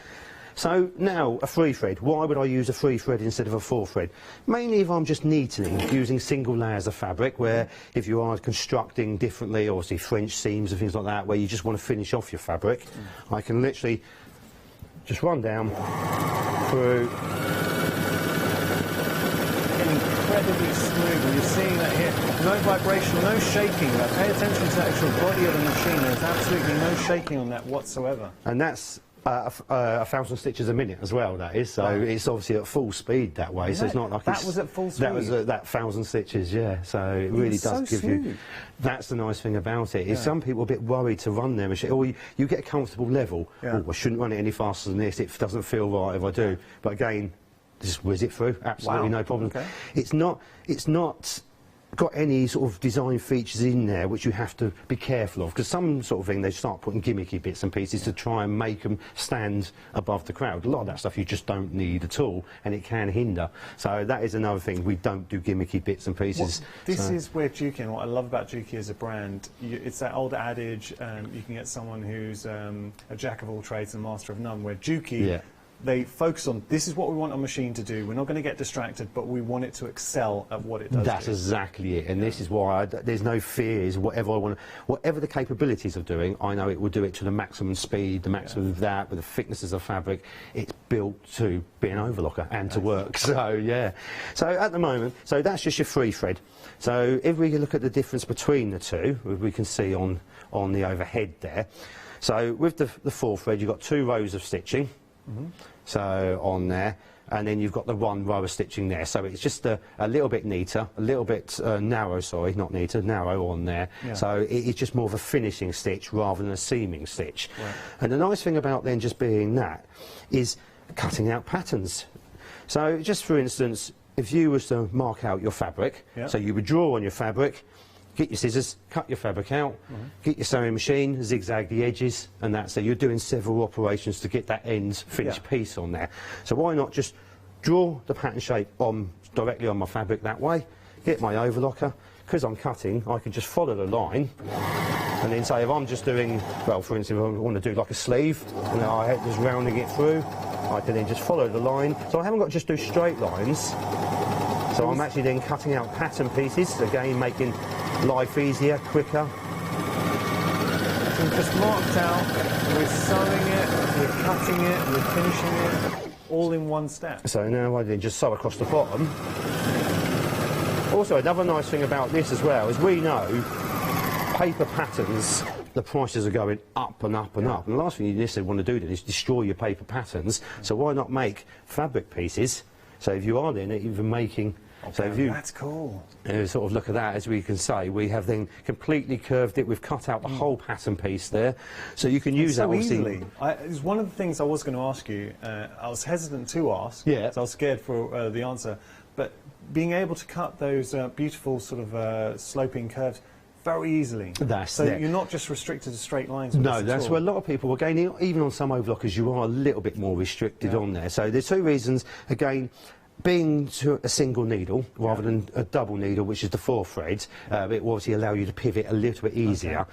So now, a 3-thread. Why would I use a 3-thread instead of a 4-thread? Mainly if I'm just neatening, using single layers of fabric, where if you are constructing differently, or say French seams and things like that, where you just want to finish off your fabric, I can literally just run down through. Incredibly smooth, and you're seeing that here. No vibration, no shaking. Now, pay attention to the actual body of the machine. There's absolutely no shaking on that whatsoever. And that's 1,000 stitches a minute as well, that is, so it's obviously at full speed that way, so it's not like that was at full speed? That was at that 1,000 stitches, yeah, so it really does give you. That's the nice thing about it, is some people are a bit worried to run their machine, or you get a comfortable level, oh, I shouldn't run it any faster than this, it doesn't feel right if I do, but again, just whiz it through, absolutely no problem. It's not got any sort of design features in there which you have to be careful of, because some sort of thing they start putting gimmicky bits and pieces to try and make them stand above the crowd. A lot of that stuff you just don't need at all, and it can hinder. So that is another thing, we don't do gimmicky bits and pieces. This is where Juki, what I love about Juki as a brand, it's that old adage, you can get someone who's a jack of all trades and master of none, where Juki they focus on, this is what we want a machine to do. We're not going to get distracted, but we want it to excel at what it does. That's exactly it, and this is why there's no fears. Whatever the capabilities of doing, I know it will do it to the maximum speed, the maximum of that, with the thicknesses of fabric. It's built to be an overlocker and to work. So yeah. So at the moment, so that's just your 3-thread. So if we look at the difference between the two, we can see on the overhead there. So with the 4-thread, you've got 2 rows of stitching. So on there, and then you've got the 1 row of stitching there, so it's just a little bit neater, a little bit narrow, sorry, not neater, narrow on there, so it's just more of a finishing stitch rather than a seaming stitch. And the nice thing about then just being that is cutting out patterns. So just for instance, if you was to mark out your fabric, so you would draw on your fabric, get your scissors, cut your fabric out, get your sewing machine, zigzag the edges, and that's it. You're doing several operations to get that end finished piece on there. So why not just draw the pattern shape on directly on my fabric that way, get my overlocker. Because I'm cutting, I can just follow the line, and then say if I'm just doing, well, for instance, if I want to do like a sleeve, and I just rounding it through, I can then just follow the line. So I haven't got to just do straight lines. So I'm actually then cutting out pattern pieces, again making life easier, quicker. So just marked out, we're sewing it, we're cutting it, we're finishing it, all in one step. So now I then just sew across the bottom. Also, another nice thing about this as well is we know paper patterns, the prices are going up and up and up. And the last thing you necessarily want to do then is destroy your paper patterns. So why not make fabric pieces? So if you are then even making... Okay, so if you, that's cool. Sort of look at that, as we can say, we have then completely curved it. We've cut out the whole pattern piece there. So you can use that easily. It's one of the things I was going to ask you. I was hesitant to ask, because I was scared for the answer. But being able to cut those beautiful sort of sloping curves very easily. So you're not just restricted to straight lines. No, that's where a lot of people, again, even on some overlockers, you are a little bit more restricted on there. So there's two reasons, again, being to a single needle rather than a double needle, which is the 4 threads, it will obviously allow you to pivot a little bit easier. Okay.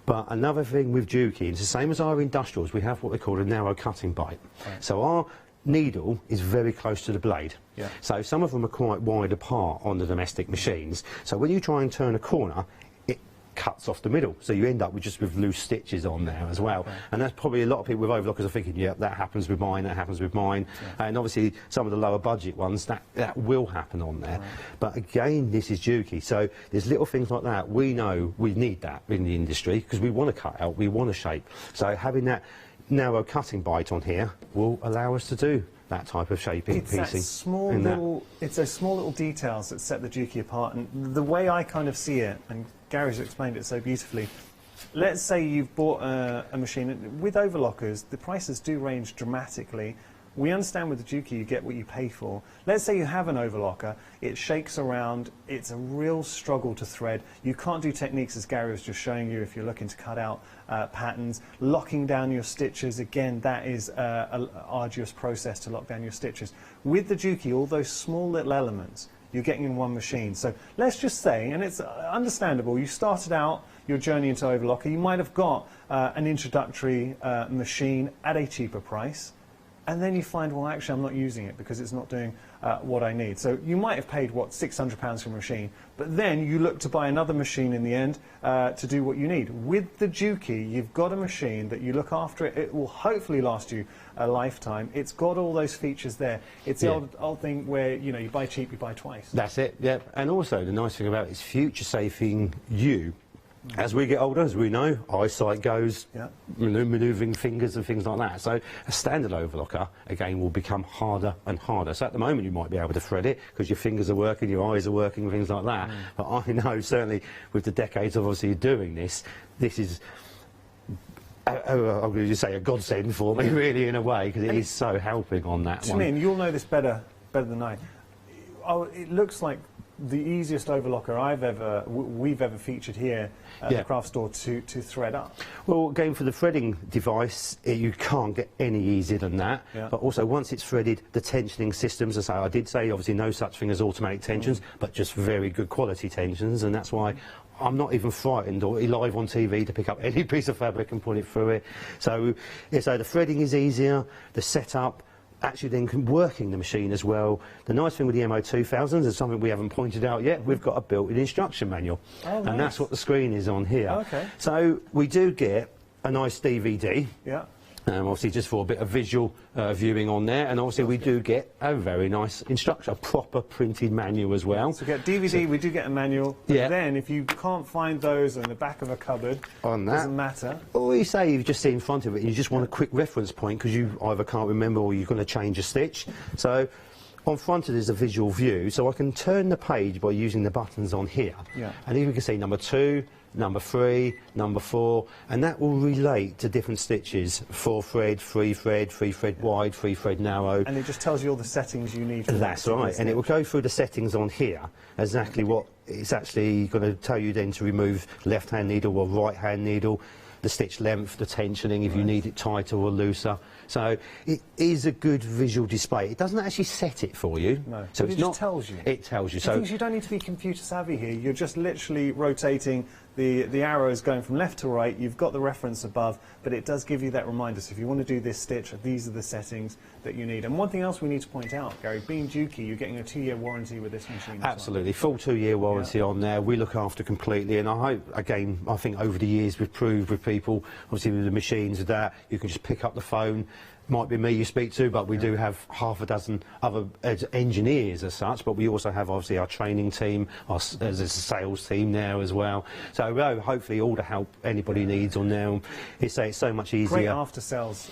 But another thing with Juki, it's the same as our industrials, we have what we call a narrow cutting bite. Right. So our needle is very close to the blade. So some of them are quite wide apart on the domestic machines. So when you try and turn a corner, it cuts off the middle. So you end up with just with loose stitches on there as well. And that's probably a lot of people with overlockers are thinking, yeah, that happens with mine, that happens with mine. And obviously some of the lower budget ones, that will happen on there. But again, this is Juki. So there's little things like that. We know we need that in the industry because we want to cut out, we want to shape. So having that narrow cutting bite on here will allow us to do that type of shaping, piecing. It's those small little details that set the Juki apart, and the way I kind of see it, and Gary's explained it so beautifully, let's say you've bought a machine. With overlockers, the prices do range dramatically. We understand with the Juki you get what you pay for. Let's say you have an overlocker, it shakes around, it's a real struggle to thread. You can't do techniques as Gary was just showing you if you're looking to cut out patterns. Locking down your stitches, again, that is an arduous process to lock down your stitches. With the Juki, all those small little elements you're getting in one machine. So let's just say, and it's understandable, you started out your journey into overlocker, you might have got an introductory machine at a cheaper price. And then you find, well, actually, I'm not using it because it's not doing what I need. So you might have paid, what, £600 for a machine, but then you look to buy another machine in the end to do what you need. With the Juki, you've got a machine that you look after it. It will hopefully last you a lifetime. It's got all those features there. It's the old thing where, you know, you buy cheap, you buy twice. That's it, yeah. And also, the nice thing about it is future-saving you. As we get older, as we know, eyesight goes, manoeuvring fingers and things like that. So a standard overlocker, again, will become harder and harder. So at the moment, you might be able to thread it because your fingers are working, your eyes are working, things like that. But I know, certainly, with the decades of obviously doing this, this is, I'm going to say, a godsend for me, really, in a way, because it is so helping on that one. To me, and you'll know this better than I, it looks like the easiest overlocker we've ever featured here at the craft store to thread up. Well, again, for the threading device, you can't get any easier than that. But also, once it's threaded, the tensioning systems, as I did say, obviously no such thing as automatic tensions, but just very good quality tensions, and that's why I'm not even frightened or live on TV to pick up any piece of fabric and put it through it. So, so the threading is easier, the setup, actually then working the machine as well. The nice thing with the MO2000 is something we haven't pointed out yet. We've got a built-in instruction manual. Oh, nice. And that's what the screen is on here. Okay. So we do get a nice DVD. Yeah. Obviously just for a bit of visual viewing on there, and obviously we do get a very nice instruction, a proper printed manual as well. So we get DVD, we do get a manual, but then if you can't find those in the back of a cupboard, doesn't matter. Or you say you've just seen in front of it and you just want a quick reference point because you either can't remember or you're going to change a stitch. So on front of it is a visual view, so I can turn the page by using the buttons on here. And here we can see number 2, number 3, number 4, and that will relate to different stitches: 4 thread, 3 thread, 3 thread wide, 3 thread narrow. And it just tells you all the settings you need for That's right, and it will go through the settings on here, exactly what it's actually going to tell you then to remove left-hand needle or right-hand needle, the stitch length, the tensioning if you need it tighter or looser. So it is a good visual display. It doesn't actually set it for you. No, so it just tells you. It tells you. So you don't need to be computer savvy here. You're just literally rotating the arrows going from left to right. You've got the reference above, but it does give you that reminder. So if you want to do this stitch, these are the settings that you need. And one thing else we need to point out, Gary, being Juki, you're getting a 2-year warranty with this machine. Absolutely, full 2-year warranty on there. We look after completely, and I hope, again, I think over the years we've proved with people, obviously with the machines that you can just pick up the phone. Might be me you speak to, but we do have half a dozen other engineers as such, but we also have obviously our training team, there's a sales team there as well. So hopefully all the help anybody needs on there. It's so much easier. Great after sales.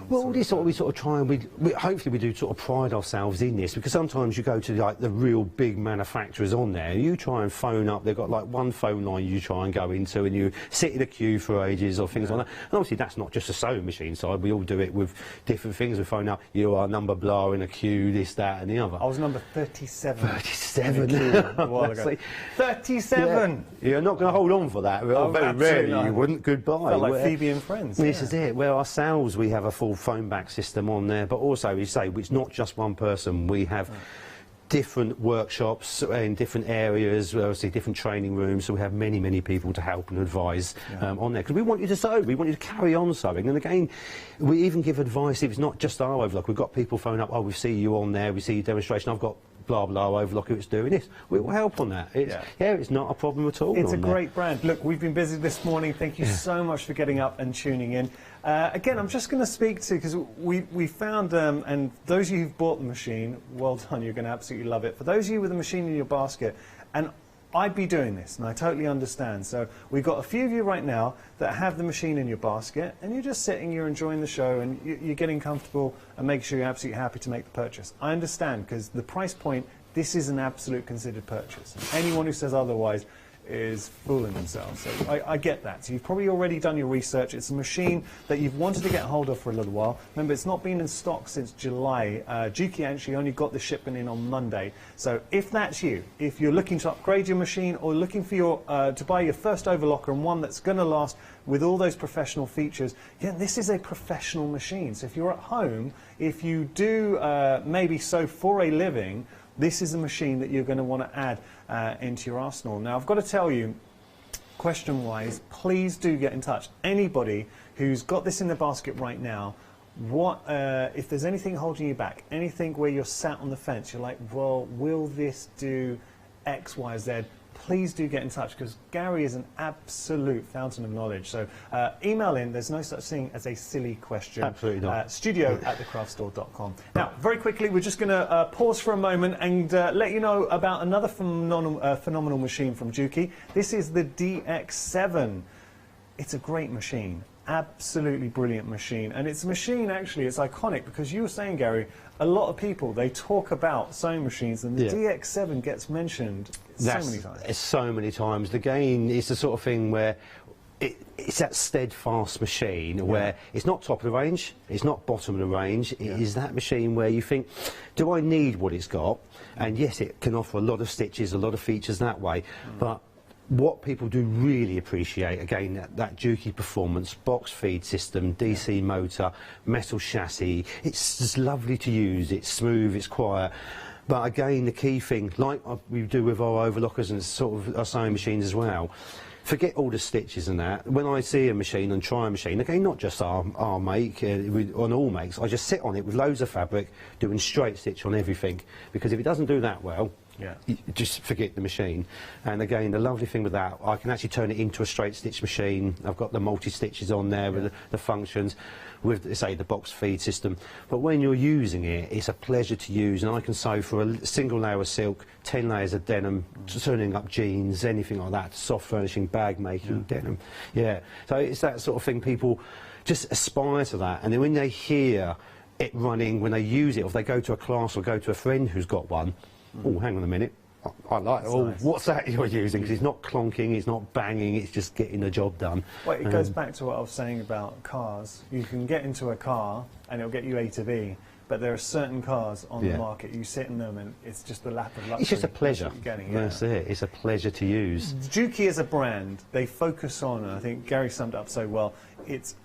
Well, this sort of, we sort of try and hopefully we do sort of pride ourselves in this, because sometimes you go to like the real big manufacturers on there, you try and phone up, they've got like one phone line you try and go into, and you sit in a queue for ages or things like that. And obviously that's not just a sewing machine side, we all do it with different things. We phone up, you are number blah in a queue, this, that and the other. I was number 37. 37. A while ago. 37! Yeah. You're not going to hold on for that. Oh, very rarely you wouldn't. Goodbye. Felt like Phoebe and Friends. This is it. Well, ourselves, we have a full phone back system on there, but also, you say, it's not just one person. We have different workshops in different areas, obviously different training rooms, so we have many, many people to help and advise on there, because we want you to sew, we want you to carry on sewing. And again, we even give advice if it's not just our overlock. We've got people phone up, oh, we see you on there, we see your demonstration, I've got blah blah overlock who's doing this. We will help on that. It's not a problem at all. It's a great brand. Look, we've been busy this morning. Thank you so much for getting up and tuning in. Again, I'm just going to speak to, because we found, and those of you who've bought the machine, well done, you're going to absolutely love it. For those of you with a machine in your basket, and I'd be doing this, and I totally understand. So we've got a few of you right now that have the machine in your basket, and you're just sitting, you're enjoying the show, and you're getting comfortable and making sure you're absolutely happy to make the purchase. I understand, because the price point, this is an absolute considered purchase. Anyone who says otherwise is fooling themselves. So I get that. So you've probably already done your research. It's a machine that you've wanted to get hold of for a little while. Remember, it's not been in stock since July. Juki actually only got the shipment in on Monday. So if that's you, if you're looking to upgrade your machine or looking for your to buy your first overlocker, and one that's going to last with all those professional features, this is a professional machine. So if you're at home, if you do maybe sew for a living, this is a machine that you're going to want to add into your arsenal. Now, I've got to tell you, question-wise, please do get in touch. Anybody who's got this in their basket right now, if there's anything holding you back, anything where you're sat on the fence, you're like, well, will this do X, Y, Z? Please do get in touch, because Gary is an absolute fountain of knowledge. So email in. There's no such thing as a silly question. Absolutely not. studio@thecraftstore.com. Now, very quickly, we're just going to pause for a moment and let you know about another phenomenal machine from Juki. This is the DX7. It's a great machine. Absolutely brilliant machine. And it's a machine, actually, it's iconic, because you were saying, Gary, a lot of people, they talk about sewing machines, and the DX7 gets mentioned so many times. It's so many times. Again, it's the sort of thing where it's that steadfast machine where it's not top of the range, it's not bottom of the range, it is that machine where you think, do I need what it's got? And yes, it can offer a lot of stitches, a lot of features that way, but what people do really appreciate, again, that Juki performance, box feed system, DC motor, metal chassis, it's just lovely to use, it's smooth, it's quiet. But again, the key thing, like we do with our overlockers and sort of our sewing machines as well, forget all the stitches and that. When I see a machine and try a machine, again, not just our make, on all makes, I just sit on it with loads of fabric, doing straight stitch on everything. Because if it doesn't do that well, you just forget the machine. And again, the lovely thing with that, I can actually turn it into a straight stitch machine. I've got the multi-stitches on there with the functions, with, say, the box feed system. But when you're using it, it's a pleasure to use, and I can sew for a single layer of silk, 10 layers of denim, turning up jeans, anything like that, soft furnishing, bag making, denim. So it's that sort of thing, people just aspire to that, and then when they hear it running, when they use it, or if they go to a class or go to a friend who's got one, oh, hang on a minute, I like, oh, nice. What's that you're using? Because it's not clonking, it's not banging, it's just getting the job done. Well, it goes back to what I was saying about cars. You can get into a car and it'll get you A to B, but there are certain cars on the market, you sit in them and it's just the lap of luxury. It's just a pleasure. That's it, it's a pleasure to use. Juki as a brand, they focus on, and I think Gary summed it up so well, it's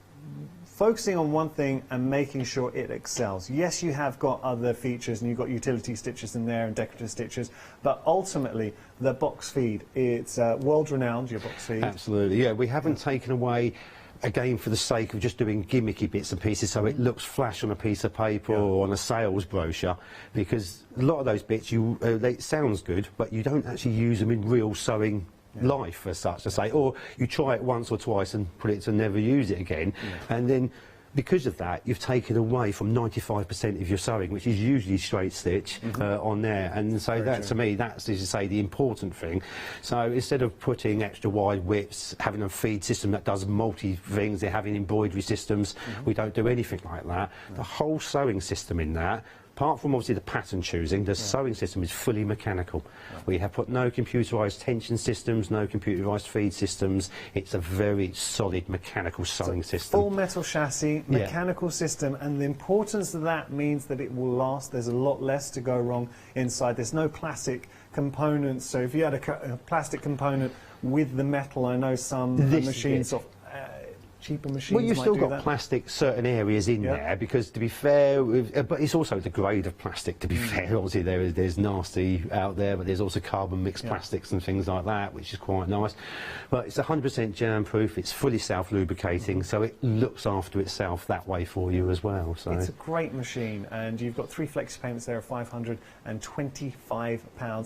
focusing on one thing and making sure it excels. Yes, you have got other features and you've got utility stitches in there and decorative stitches, but ultimately the box feed, it's world-renowned, your box feed. Absolutely, yeah. We haven't taken away, again, for the sake of just doing gimmicky bits and pieces so it looks flash on a piece of paper or on a sales brochure, because a lot of those bits, it sounds good, but you don't actually use them in real sewing life, as such to say, or you try it once or twice and put it to never use it again, and then because of that you've taken away from 95% of your sewing, which is usually straight stitch on there, and so that to me, that's, as you say, the important thing. So instead of putting extra wide widths, having a feed system that does multi things, they're having embroidery systems, we don't do anything like that. The whole sewing system in that, apart from obviously the pattern choosing, the sewing system is fully mechanical. We have put no computerised tension systems, no computerised feed systems. It's a very solid mechanical sewing system. Full metal chassis, mechanical system, and the importance of that means that it will last. There's a lot less to go wrong inside. There's no plastic components, so if you had a plastic component with the metal, I know some machines cheaper machines. Well, you've still got that. Plastic certain areas in there, because to be fair, but it's also the grade of plastic, to be fair. Obviously there's nasty out there, but there's also carbon mixed plastics and things like that, which is quite nice. But it's 100% jam proof, it's fully self-lubricating, so it looks after itself that way for you as well. So it's a great machine, and you've got 3 flexi payments there of £525.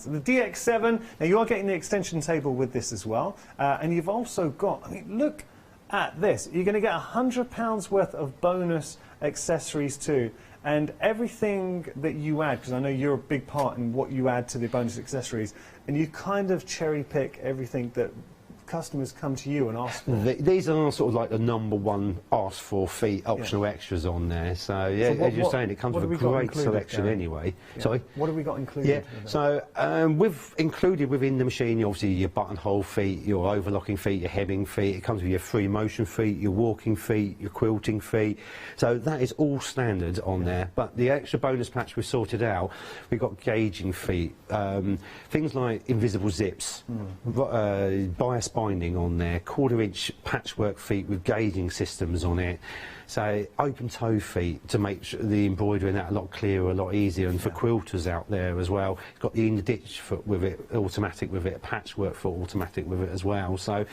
The DX7, now you are getting the extension table with this as well, and you've also got, I mean, look at this, you're going to get £100 worth of bonus accessories too, and everything that you add, because I know you're a big part in what you add to the bonus accessories, and you kind of cherry pick everything that customers come to you and ask for. These are sort of like the #1 asked for optional extras on there. So yeah, so as you're saying, it comes with a great selection anyway. Sorry? What have we got included? So we've included within the machine, obviously your buttonhole feet, your overlocking feet, your hemming feet. It comes with your free motion feet, your walking feet, your quilting feet. So that is all standard on there. But the extra bonus patch we've sorted out, we've got gauging feet, things like invisible zips, bias binding on there, 1/4-inch patchwork feet with gauging systems on it. So open toe feet to make the embroidery in that a lot clearer, a lot easier, and for quilters out there as well. It's got the in-the-ditch foot with it, automatic with it, a patchwork foot automatic with it as well. So,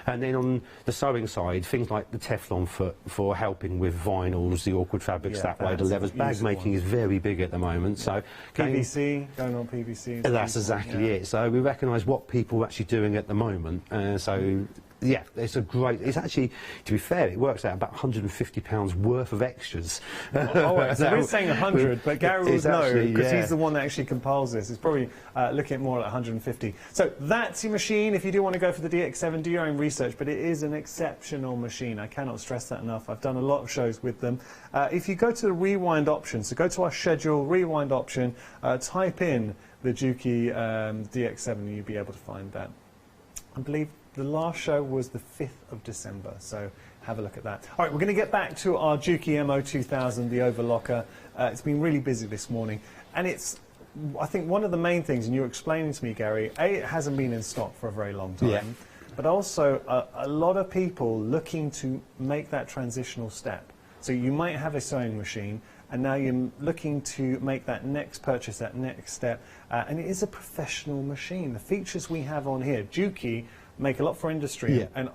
and then on the sewing side, things like the Teflon foot for helping with vinyls, the awkward fabrics that way, the levers. Bag making is very big at the moment. So PVC, going on PVC. That's exactly it. So we recognise what people are actually doing at the moment. So yeah, it's a great. It's actually, to be fair, it works out about £150 worth of extras. So we're saying 100, but Gary would know, because he's the one that actually compiles this. It's probably looking at more like 150. So that's your machine. If you do want to go for the DX7, do your own research, but it is an exceptional machine. I cannot stress that enough. I've done a lot of shows with them. If you go to the rewind option, so go to our schedule, rewind option, type in the Juki DX7, and you'll be able to find that. I believe the last show was the 5th of December, so have a look at that. All right, we're going to get back to our Juki MO2000, the overlocker. It's been really busy this morning, and it's, I think, one of the main things, and you were explaining to me, Gary, it hasn't been in stock for a very long time, but also a lot of people looking to make that transitional step. So you might have a sewing machine, and now you're looking to make that next purchase, that next step, and it is a professional machine. The features we have on here, Juki make a lot for industry, and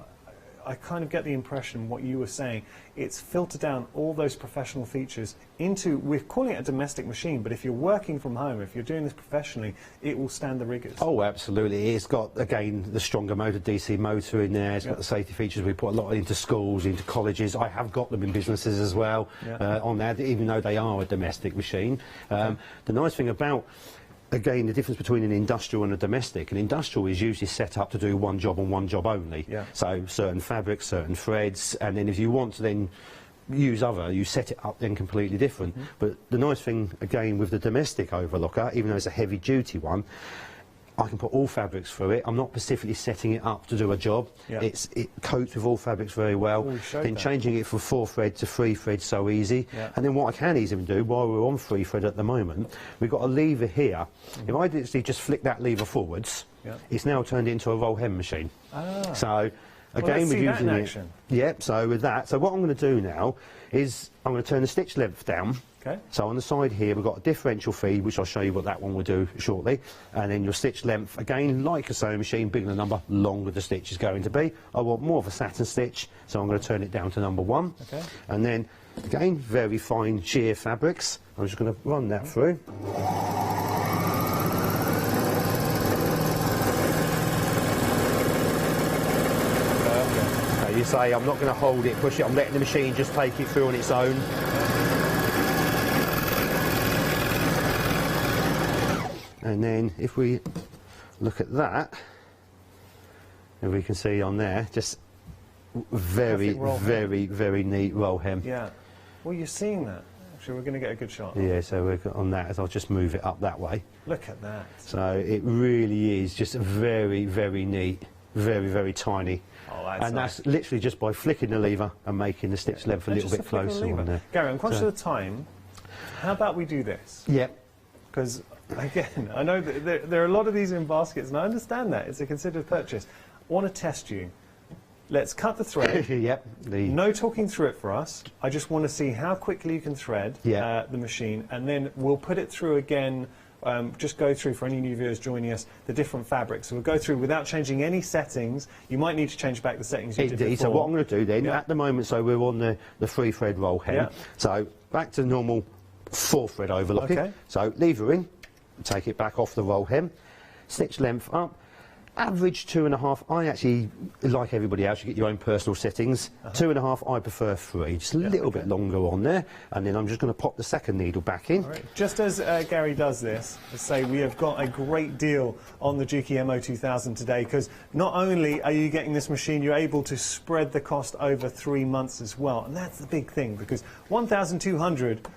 I kind of get the impression what you were saying, it's filtered down all those professional features into, we're calling it a domestic machine, but if you're working from home, if you're doing this professionally, it will stand the rigours. Oh, absolutely. It's got, again, the stronger motor, DC motor in there. It's got the safety features. We put a lot into schools, into colleges. I have got them in businesses as well on there, even though they are a domestic machine. The nice thing about, again, the difference between an industrial and a domestic. An industrial is usually set up to do one job and one job only. So certain fabrics, certain threads, and then if you want to then use other, you set it up then completely different. But the nice thing, again, with the domestic overlocker, even though it's a heavy-duty one, I can put all fabrics through it. I'm not specifically setting it up to do a job. Yeah. It coats with all fabrics very well. Oh, you showed then that. changing it from 4 thread to 3 thread so easy. Yeah. And then what I can easily do, while we're on 3 thread at the moment, we've got a lever here. If I literally just flick that lever forwards, Yeah. it's now turned into a roll hem machine. Ah. So Well, again, let's we're see that using in it. action. Yep. So with that, so what I'm going to do now is I'm going to turn the stitch length down. Okay. So on the side here we've got a differential feed, which I'll show you what that one will do shortly, and then your stitch length, again like a sewing machine, bigger the number, longer the stitch is going to be. I want more of a satin stitch, so I'm going to turn it down to number 1. Okay. And then again, very fine sheer fabrics. I'm just going to run that through. So you say I'm not going to hold it, push it, I'm letting the machine just take it through on its own. And then if we look at that, and we can see on there, just very, Perfect roll hem. very, very neat roll hem. Yeah. Well, you're seeing that. Actually, we're going to get a good shot. Yeah, so we're on that, as I'll just move it up that way. Look at that. So it really is just very, very neat, very, very tiny. Oh, that's and nice. that's literally just by flicking the lever and making the stitch length a And little just bit a flick of the closer lever. on there. Gary, I'm conscious So- of time. How about we do this? Yep. Because, again, I know that there are a lot of these in baskets, and I understand that. It's a considered purchase. I want to test you. Let's cut the thread. Yep. No talking through it for us. I just want to see how quickly you can thread Yeah. the machine, and then we'll put it through again. Just go through, for any new viewers joining us, the different fabrics. So we'll go through without changing any settings. You might need to change back the settings you did Indeed. before. So what I'm going to do then, Yeah. at the moment, so we're on the 3 thread roll hem. Yeah. So back to normal 4 thread overlocking. Okay. So lever in, take it back off the roll hem, stitch length up, average 2.5. I actually, like everybody else, you get your own personal settings. 2.5, I prefer 3, just a little bit longer on there. And then I'm just going to pop the second needle back in. All right. Just as Gary does this, let's say we have got a great deal on the Juki MO2000 today, because not only are you getting this machine, you're able to spread the cost over 3 months as well. And that's the big thing, because 1,200,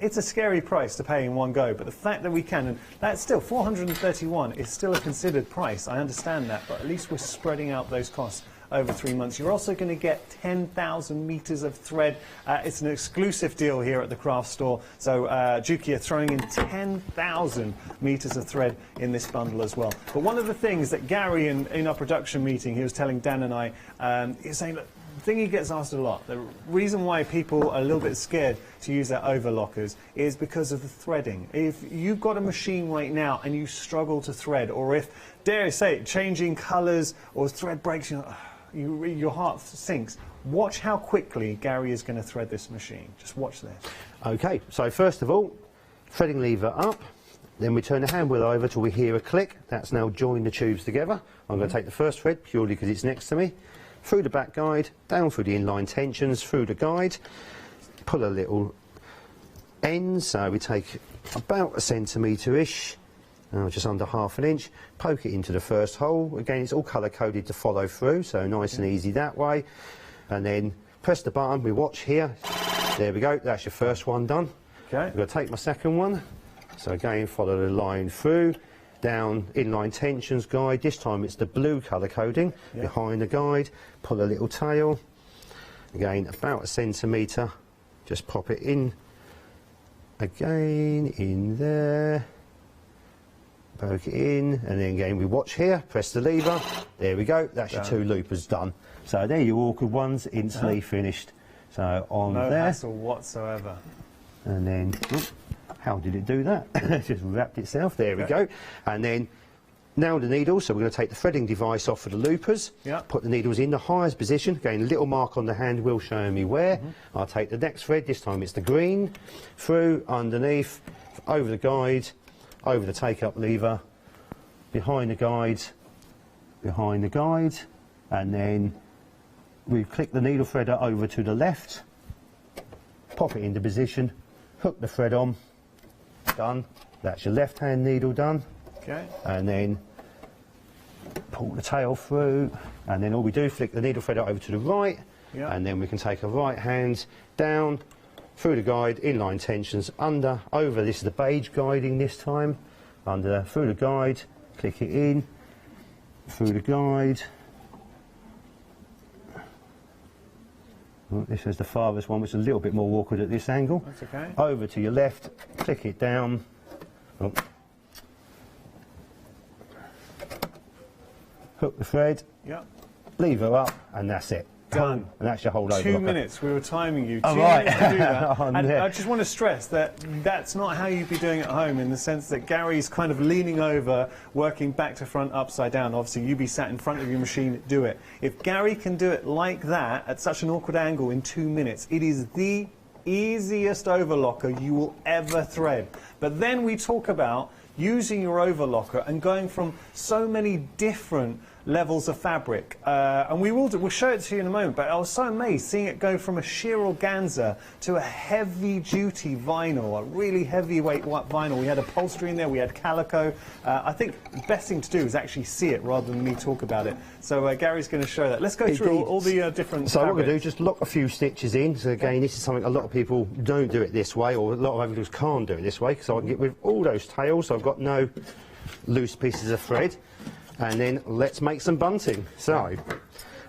it's a scary price to pay in one go, but the fact that we can, and that's still 431 is still a considered price. I understand that, but at least we're spreading out those costs over 3 months. You're also going to get 10,000 metres of thread. It's an exclusive deal here at the craft store. So Juki are throwing in 10,000 metres of thread in this bundle as well. But one of the things that Gary, in our production meeting, he was telling Dan and I, he was saying, look, the thing he gets asked a lot, the reason why people are a little bit scared to use their overlockers is because of the threading. If you've got a machine right now and you struggle to thread, or if, dare I say it, changing colours or thread breaks, your heart sinks. Watch how quickly Gary is going to thread this machine. Just watch this. Okay, so first of all, threading lever up, then we turn the hand wheel over till we hear a click. That's now joined the tubes together. I'm going to take the first thread purely because it's next to me, through the back guide, down through the inline tensions, through the guide, pull a little end, so we take about a centimetre-ish, just under ½ inch, poke it into the first hole. Again, it's all colour-coded to follow through, so nice and easy that way. And then press the button, we watch here. There we go, that's your first one done. Okay. I'm going to take my second one. So again, follow the line through, down inline tensions guide. This time it's the blue colour coding behind the guide. Pull a little tail. Again, about a centimetre. Just pop it in. Again, in there. Poke it in, and then again we watch here, press the lever, there we go, that's your 2 loopers done. So there your awkward ones, instantly finished. So on No there, hassle whatsoever. and then, how did it do that? It just wrapped itself, there we go. And then, now the needles, so we're going to take the threading device off for the loopers, put the needles in the highest position, again a little mark on the hand wheel showing me where. I'll take the next thread, this time it's the green, through, underneath, over the guide, over the take-up lever, behind the guide, and then we click the needle threader over to the left, pop it into position, hook the thread on, done. That's your left-hand needle done. Okay. And then pull the tail through, and then all we do, flick the needle threader over to the right, and then we can take a right hand down, through the guide, inline tensions, under, over, this is the beige guiding this time, under, through the guide, click it in, through the guide. Well, this is the farthest one, which is a little bit more awkward at this angle. That's okay. Over to your left, click it down. Oh. Hook the thread, Yep. lever up, and that's it. Done. And that's your whole overlocker. 2 minutes. We were timing you. Oh, 2 right. minutes to do that. Oh, And yeah. I just want to stress that that's not how you'd be doing it at home, in the sense that Gary's kind of leaning over, working back to front, upside down. Obviously, you'd be sat in front of your machine, do it. If Gary can do it like that, at such an awkward angle in 2 minutes, it is the easiest overlocker you will ever thread. But then we talk about using your overlocker and going from so many different levels of fabric, and we'll show it to you in a moment, but I was so amazed seeing it go from a sheer organza to a heavy duty vinyl, a really heavyweight vinyl. We had upholstery in there, we had calico. I think the best thing to do is actually see it rather than me talk about it. So Gary's going to show that. Let's go through all the different So fabrics. what we're going to do, just lock a few stitches in. So again, this is something a lot of people don't do it this way, or a lot of overlockers can't do it this way, so I can get rid of all those tails, so I've got no loose pieces of thread. And then let's make some bunting. So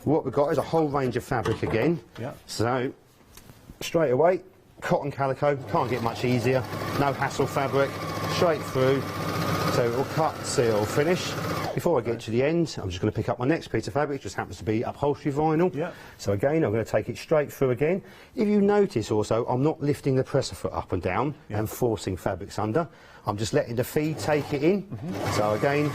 what we've got is a whole range of fabric again. Yeah. So straight away, cotton calico, can't get much easier. No hassle fabric, straight through. So it will cut, seal, finish. Before I get to the end, I'm just going to pick up my next piece of fabric, which just happens to be upholstery vinyl. Yeah. So again, I'm going to take it straight through again. If you notice also, I'm not lifting the presser foot up and down and forcing fabrics under. I'm just letting the feed take it in. So again,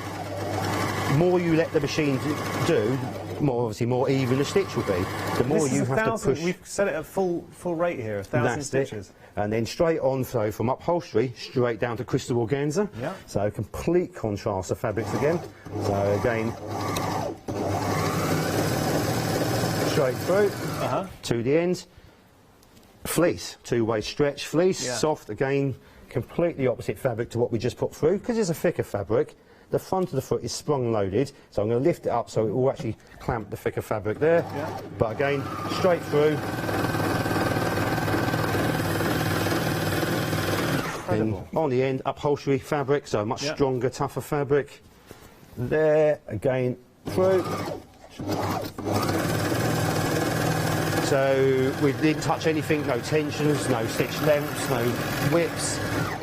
more you let the machine do, obviously more even the stitch will be. The more you have to push. We've set it at full rate here, 1,000 stitches. And then straight on, so from upholstery, straight down to crystal organza. Yeah. So complete contrast of fabrics again. So again, straight through to the end. Fleece, two-way stretch fleece, soft again, completely opposite fabric to what we just put through. Because it's a thicker fabric, the front of the foot is sprung loaded, so I'm going to lift it up so it will actually clamp the thicker fabric there. Yeah. But again, straight through. Incredible. And on the end, upholstery fabric, so much stronger, tougher fabric. There, again, through. So we didn't touch anything, no tensions, no stitch lengths, no whips.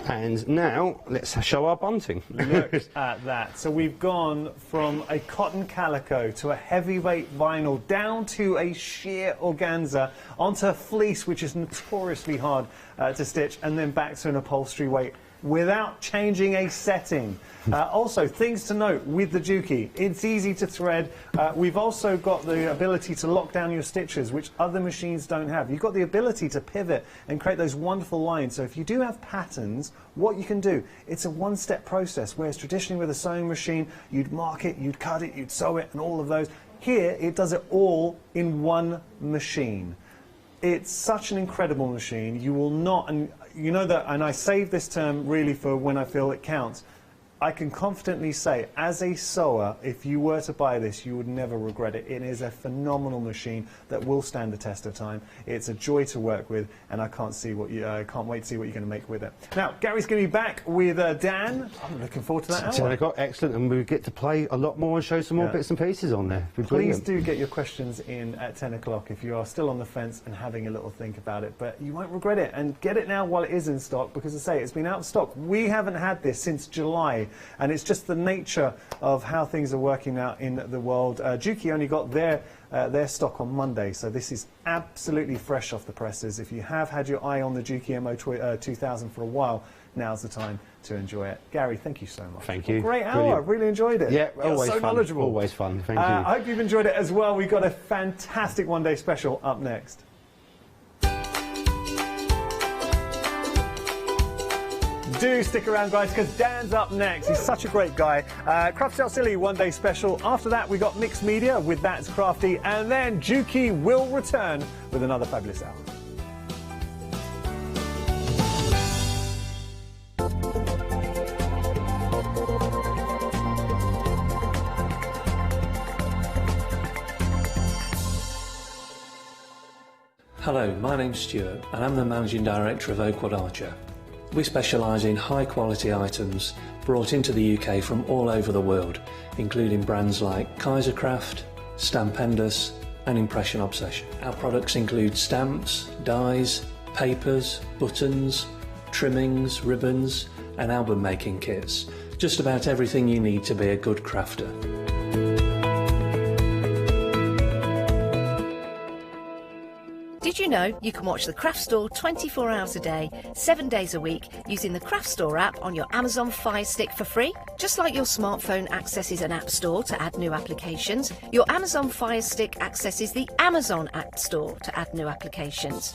And now, let's show our bunting. Look at that. So we've gone from a cotton calico to a heavyweight vinyl, down to a sheer organza, onto a fleece, which is notoriously hard to stitch, and then back to an upholstery weight without changing a setting. Also, things to note with the Juki, it's easy to thread. We've also got the ability to lock down your stitches, which other machines don't have. You've got the ability to pivot and create those wonderful lines. So if you do have patterns, what you can do, it's a one-step process, whereas traditionally with a sewing machine, you'd mark it, you'd cut it, you'd sew it, and all of those. Here, it does it all in one machine. It's such an incredible machine. You will not, and you know that, and I save this term really for when I feel it counts. I can confidently say, as a sewer, if you were to buy this, you would never regret it. It is a phenomenal machine that will stand the test of time. It's a joy to work with, and I can't wait to see what you're going to make with it. Now, Gary's going to be back with Dan. I'm looking forward to that hour. 10 o'clock, excellent, and we get to play a lot more and show some more bits and pieces on there. Please do get your questions in at 10 o'clock if you are still on the fence and having a little think about it, but you won't regret it. And get it now while it is in stock, because as I say, it's been out of stock. We haven't had this since July. And it's just the nature of how things are working out in the world. Juki only got their stock on Monday, so this is absolutely fresh off the presses. If you have had your eye on the Juki MO2000 for a while, now's the time to enjoy it. Gary, thank you so much. Thank you. Great hour. I've really enjoyed it. Yeah, always so fun. knowledgeable. Always fun. Thank you. I hope you've enjoyed it as well. We've got a fantastic one-day special up next. Do stick around, guys, because Dan's up next. He's such a great guy. Craft Sale Silly one-day special. After that, we got Mixed Media with That's Crafty, and then Juki will return with another fabulous hour. Hello, my name's Stuart, and I'm the Managing Director of Oakwood Archer. We specialise in high quality items brought into the UK from all over the world, including brands like Kaisercraft, Stampendous and Impression Obsession. Our products include stamps, dies, papers, buttons, trimmings, ribbons and album making kits. Just about everything you need to be a good crafter. Did you know you can watch the Craft Store 24 hours a day, 7 days a week using the Craft Store app on your Amazon Fire Stick for free? Just like your smartphone accesses an app store to add new applications, your Amazon Fire Stick accesses the Amazon App Store to add new applications.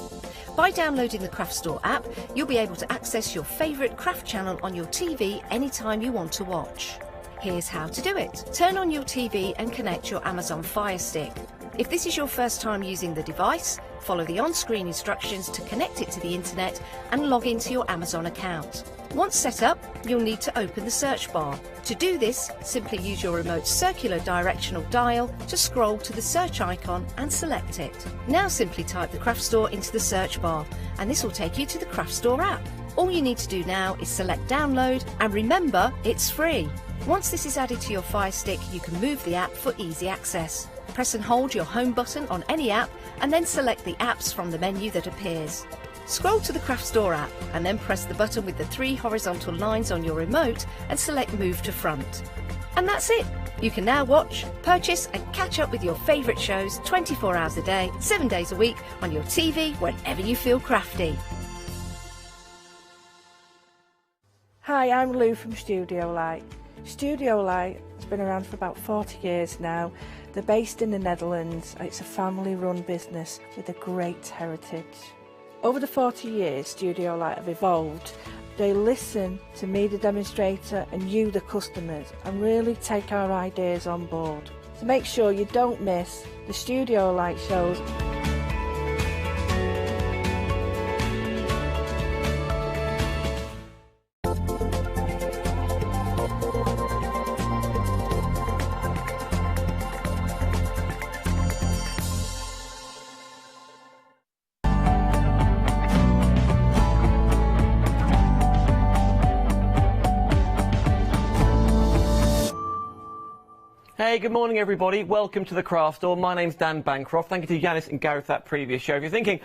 By downloading the Craft Store app, you'll be able to access your favourite craft channel on your TV anytime you want to watch. Here's how to do it. Turn on your TV and connect your Amazon Fire Stick. If this is your first time using the device, follow the on-screen instructions to connect it to the internet and log into your Amazon account. Once set up, you'll need to open the search bar. To do this, simply use your remote circular directional dial to scroll to the search icon and select it. Now simply type the Craft Store into the search bar and this will take you to the Craft Store app. All you need to do now is select download and remember, it's free. Once this is added to your Fire Stick, you can move the app for easy access. Press and hold your home button on any app and then select the apps from the menu that appears. Scroll to the Craft Store app and then press the button with the 3 horizontal lines on your remote and select Move to Front. And that's it! You can now watch, purchase and catch up with your favourite shows 24 hours a day, 7 days a week on your TV whenever you feel crafty. Hi, I'm Lou from Studio Light. Studio Light has been around for about 40 years now. They're based in the Netherlands. It's a family-run business with a great heritage. Over the 40 years Studio Light have evolved. They listen to me, the demonstrator, and you, the customers, and really take our ideas on board. So make sure you don't miss the Studio Light shows. Hey, good morning everybody. Welcome to the Craft Store. My name's Dan Bancroft. Thank you to Yanis and Gareth for that previous show. If you're thinking,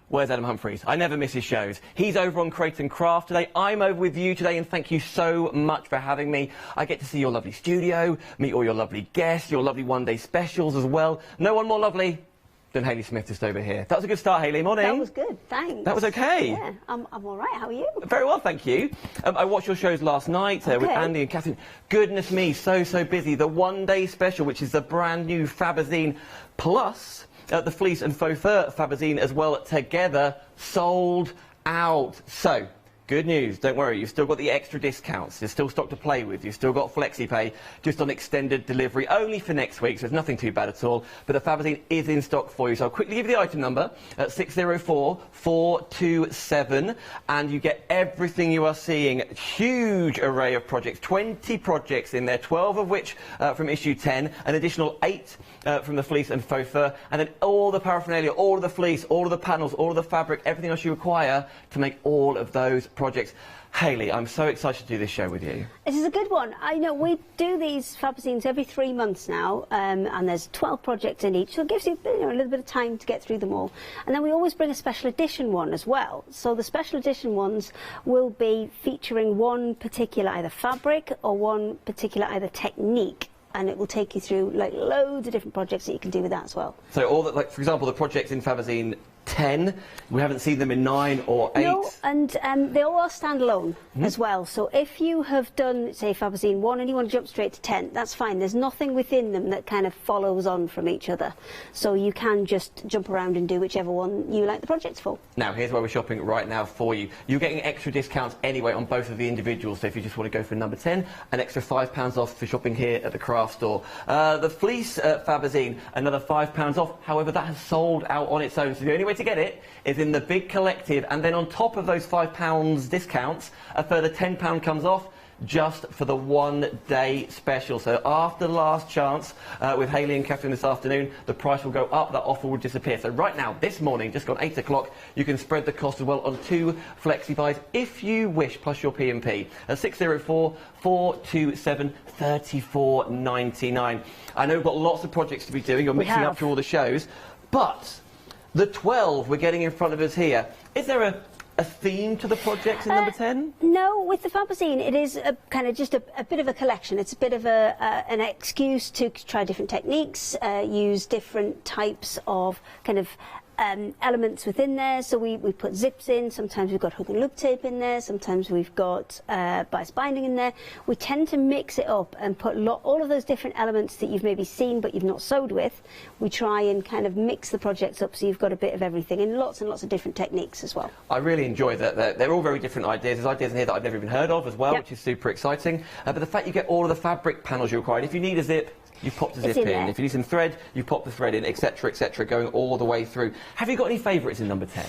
where's Adam Humphreys? I never miss his shows. He's over on Create and Craft today. I'm over with you today and thank you so much for having me. I get to see your lovely studio, meet all your lovely guests, your lovely one-day specials as well. No one more lovely than Hayley Smith just over here. That was a good start, Hayley. Morning. That was good, thanks. That was okay. Yeah, I'm all right. How are you? Very well, thank you. I watched your shows last night with Andy and Catherine. Goodness me, so busy. The one-day special, which is the brand new Fabazine, plus the Fleece and Faux Fur Fabazine as well together, sold out. So, good news, don't worry, you've still got the extra discounts, there's still stock to play with, you've still got FlexiPay, just on extended delivery, only for next week, so there's nothing too bad at all, but the Fabazine is in stock for you. So I'll quickly give you the item number at 604427, and you get everything you are seeing. Huge array of projects, 20 projects in there, 12 of which from issue 10, an additional 8 from the Fleece and Faux Fur, and then all the paraphernalia, all of the fleece, all of the panels, all of the fabric, everything else you require to make all of those projects. Hayley, I'm so excited to do this show with you. This is a good one. I know we do these Fabazines every 3 months now, and there's 12 projects in each, so it gives you, a little bit of time to get through them all. And then we always bring a special edition one as well. So the special edition ones will be featuring one particular either fabric or one particular either technique. And it will take you through like loads of different projects that you can do with that as well. So all that, like for example, the projects in Fabazine 10, we haven't seen them in 9 or 8. No, and they all are standalone as well. So if you have done, say, Fabazine 1 and you want to jump straight to 10, that's fine. There's nothing within them that kind of follows on from each other. So you can just jump around and do whichever one you like the projects for. Now, here's where we're shopping right now for you. You're getting extra discounts anyway on both of the individuals. So if you just want to go for number 10, an extra £5 off for shopping here at the Craft Store. The Fleece Fabazine, another £5 off. However, that has sold out on its own. So the only way to get it is in the big collective, and then on top of those £5 discounts, a further £10 comes off. just for the one-day special. So after the last chance with Hayley and Catherine this afternoon, the price will go up, that offer will disappear. So right now, this morning, just gone 8 o'clock, you can spread the cost as well on 2 flexi buys if you wish, plus your P&P. At 604 427 34.99. I know we've got lots of projects to be doing. You're mixing up through all the shows, but the 12 we're getting in front of us here, is there a theme to the projects in number 10? No, with the Fabazine, it is kind of just a bit of a collection. It's a bit of an excuse to try different techniques, use different types of kind of elements within there. So we put zips in, sometimes we've got hook and loop tape in there, sometimes we've got bias binding in there. We tend to mix it up and put all of those different elements that you've maybe seen but you've not sewed with. We try and kind of mix the projects up so you've got a bit of everything and lots of different techniques as well. I really enjoy that. They're all very different ideas. There's ideas in here that I've never even heard of as well, which is super exciting. But the fact you get all of the fabric panels you require, if you need a zip, you pop the zip in. If you need some thread, you pop the thread in, etc., etc., going all the way through. Have you got any favourites in number 10?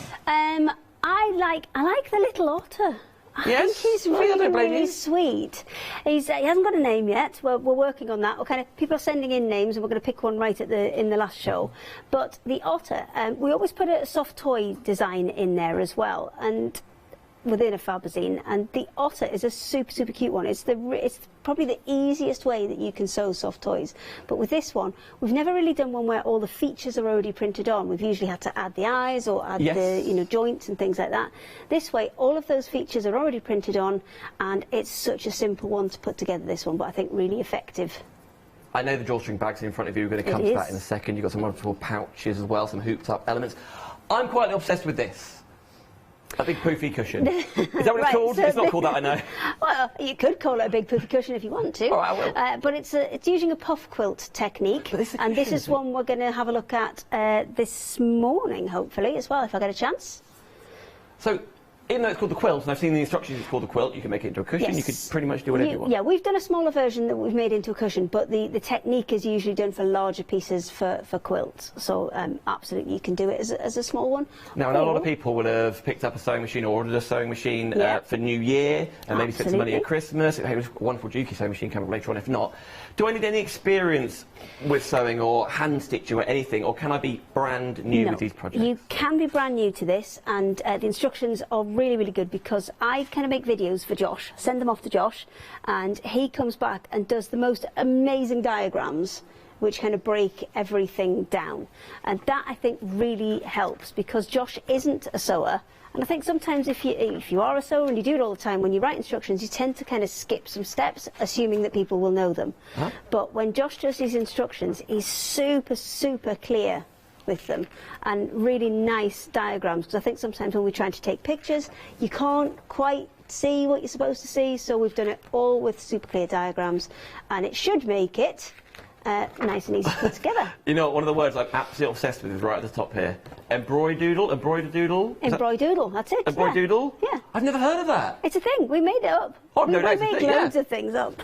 I like the little otter. I think he's really sweet. He hasn't got a name yet. We're working on that. People are sending in names, and we're going to pick one right in the last show. But the otter, we always put a soft toy design in there as well, and within a Fabazine, and the otter is a super cute one. It's probably the easiest way that you can sew soft toys. But with this one, we've never really done one where all the features are already printed on. We've usually had to add the eyes or add the joints and things like that. This way, all of those features are already printed on, and it's such a simple one to put together, this one, but I think really effective. I know the drawstring bags in front of you. We're going to come to that in a second. You've got some wonderful pouches as well, some hooped up elements. I'm quite obsessed with this. A big poofy cushion. Is that what it's called? It's not called that, I know. Well, you could call it a big poofy cushion if you want to. All right, I will. But it's using a puff quilt technique. And this is one we're going to have a look at this morning, hopefully, as well, if I get a chance. So, even though it's called the quilt, and I've seen the instructions it's called the quilt, you can make it into a cushion, you could pretty much do whatever you want. Yeah, we've done a smaller version that we've made into a cushion, but the technique is usually done for larger pieces for quilts. So absolutely, you can do it as a small one. Now, I know a lot of people would have picked up a sewing machine or ordered a sewing machine for New Year, and maybe spent some money at Christmas. It was a wonderful Juki sewing machine coming up later on, if not. Do I need any experience with sewing or hand stitching or anything, or can I be brand new with these projects? You can be brand new to this, and the instructions are really good because I kind of make videos for Josh, send them off to Josh, and he comes back and does the most amazing diagrams which kind of break everything down. And that, I think, really helps because Josh isn't a sewer. And I think sometimes if you are a sewer and you do it all the time, when you write instructions, you tend to kind of skip some steps, assuming that people will know them. But when Josh does these instructions, he's super clear with them and really nice diagrams, because I think sometimes when we're trying to take pictures, you can't quite see what you're supposed to see, so we've done it all with super clear diagrams, and it should make it nice and easy to put together. You know, one of the words I'm absolutely obsessed with is right at the top here. Embroidoodle? Embroidoodle, that's it. Embroidoodle? Yeah. I've never heard of that. It's a thing. We made it up. Oh, no, we make loads of things up.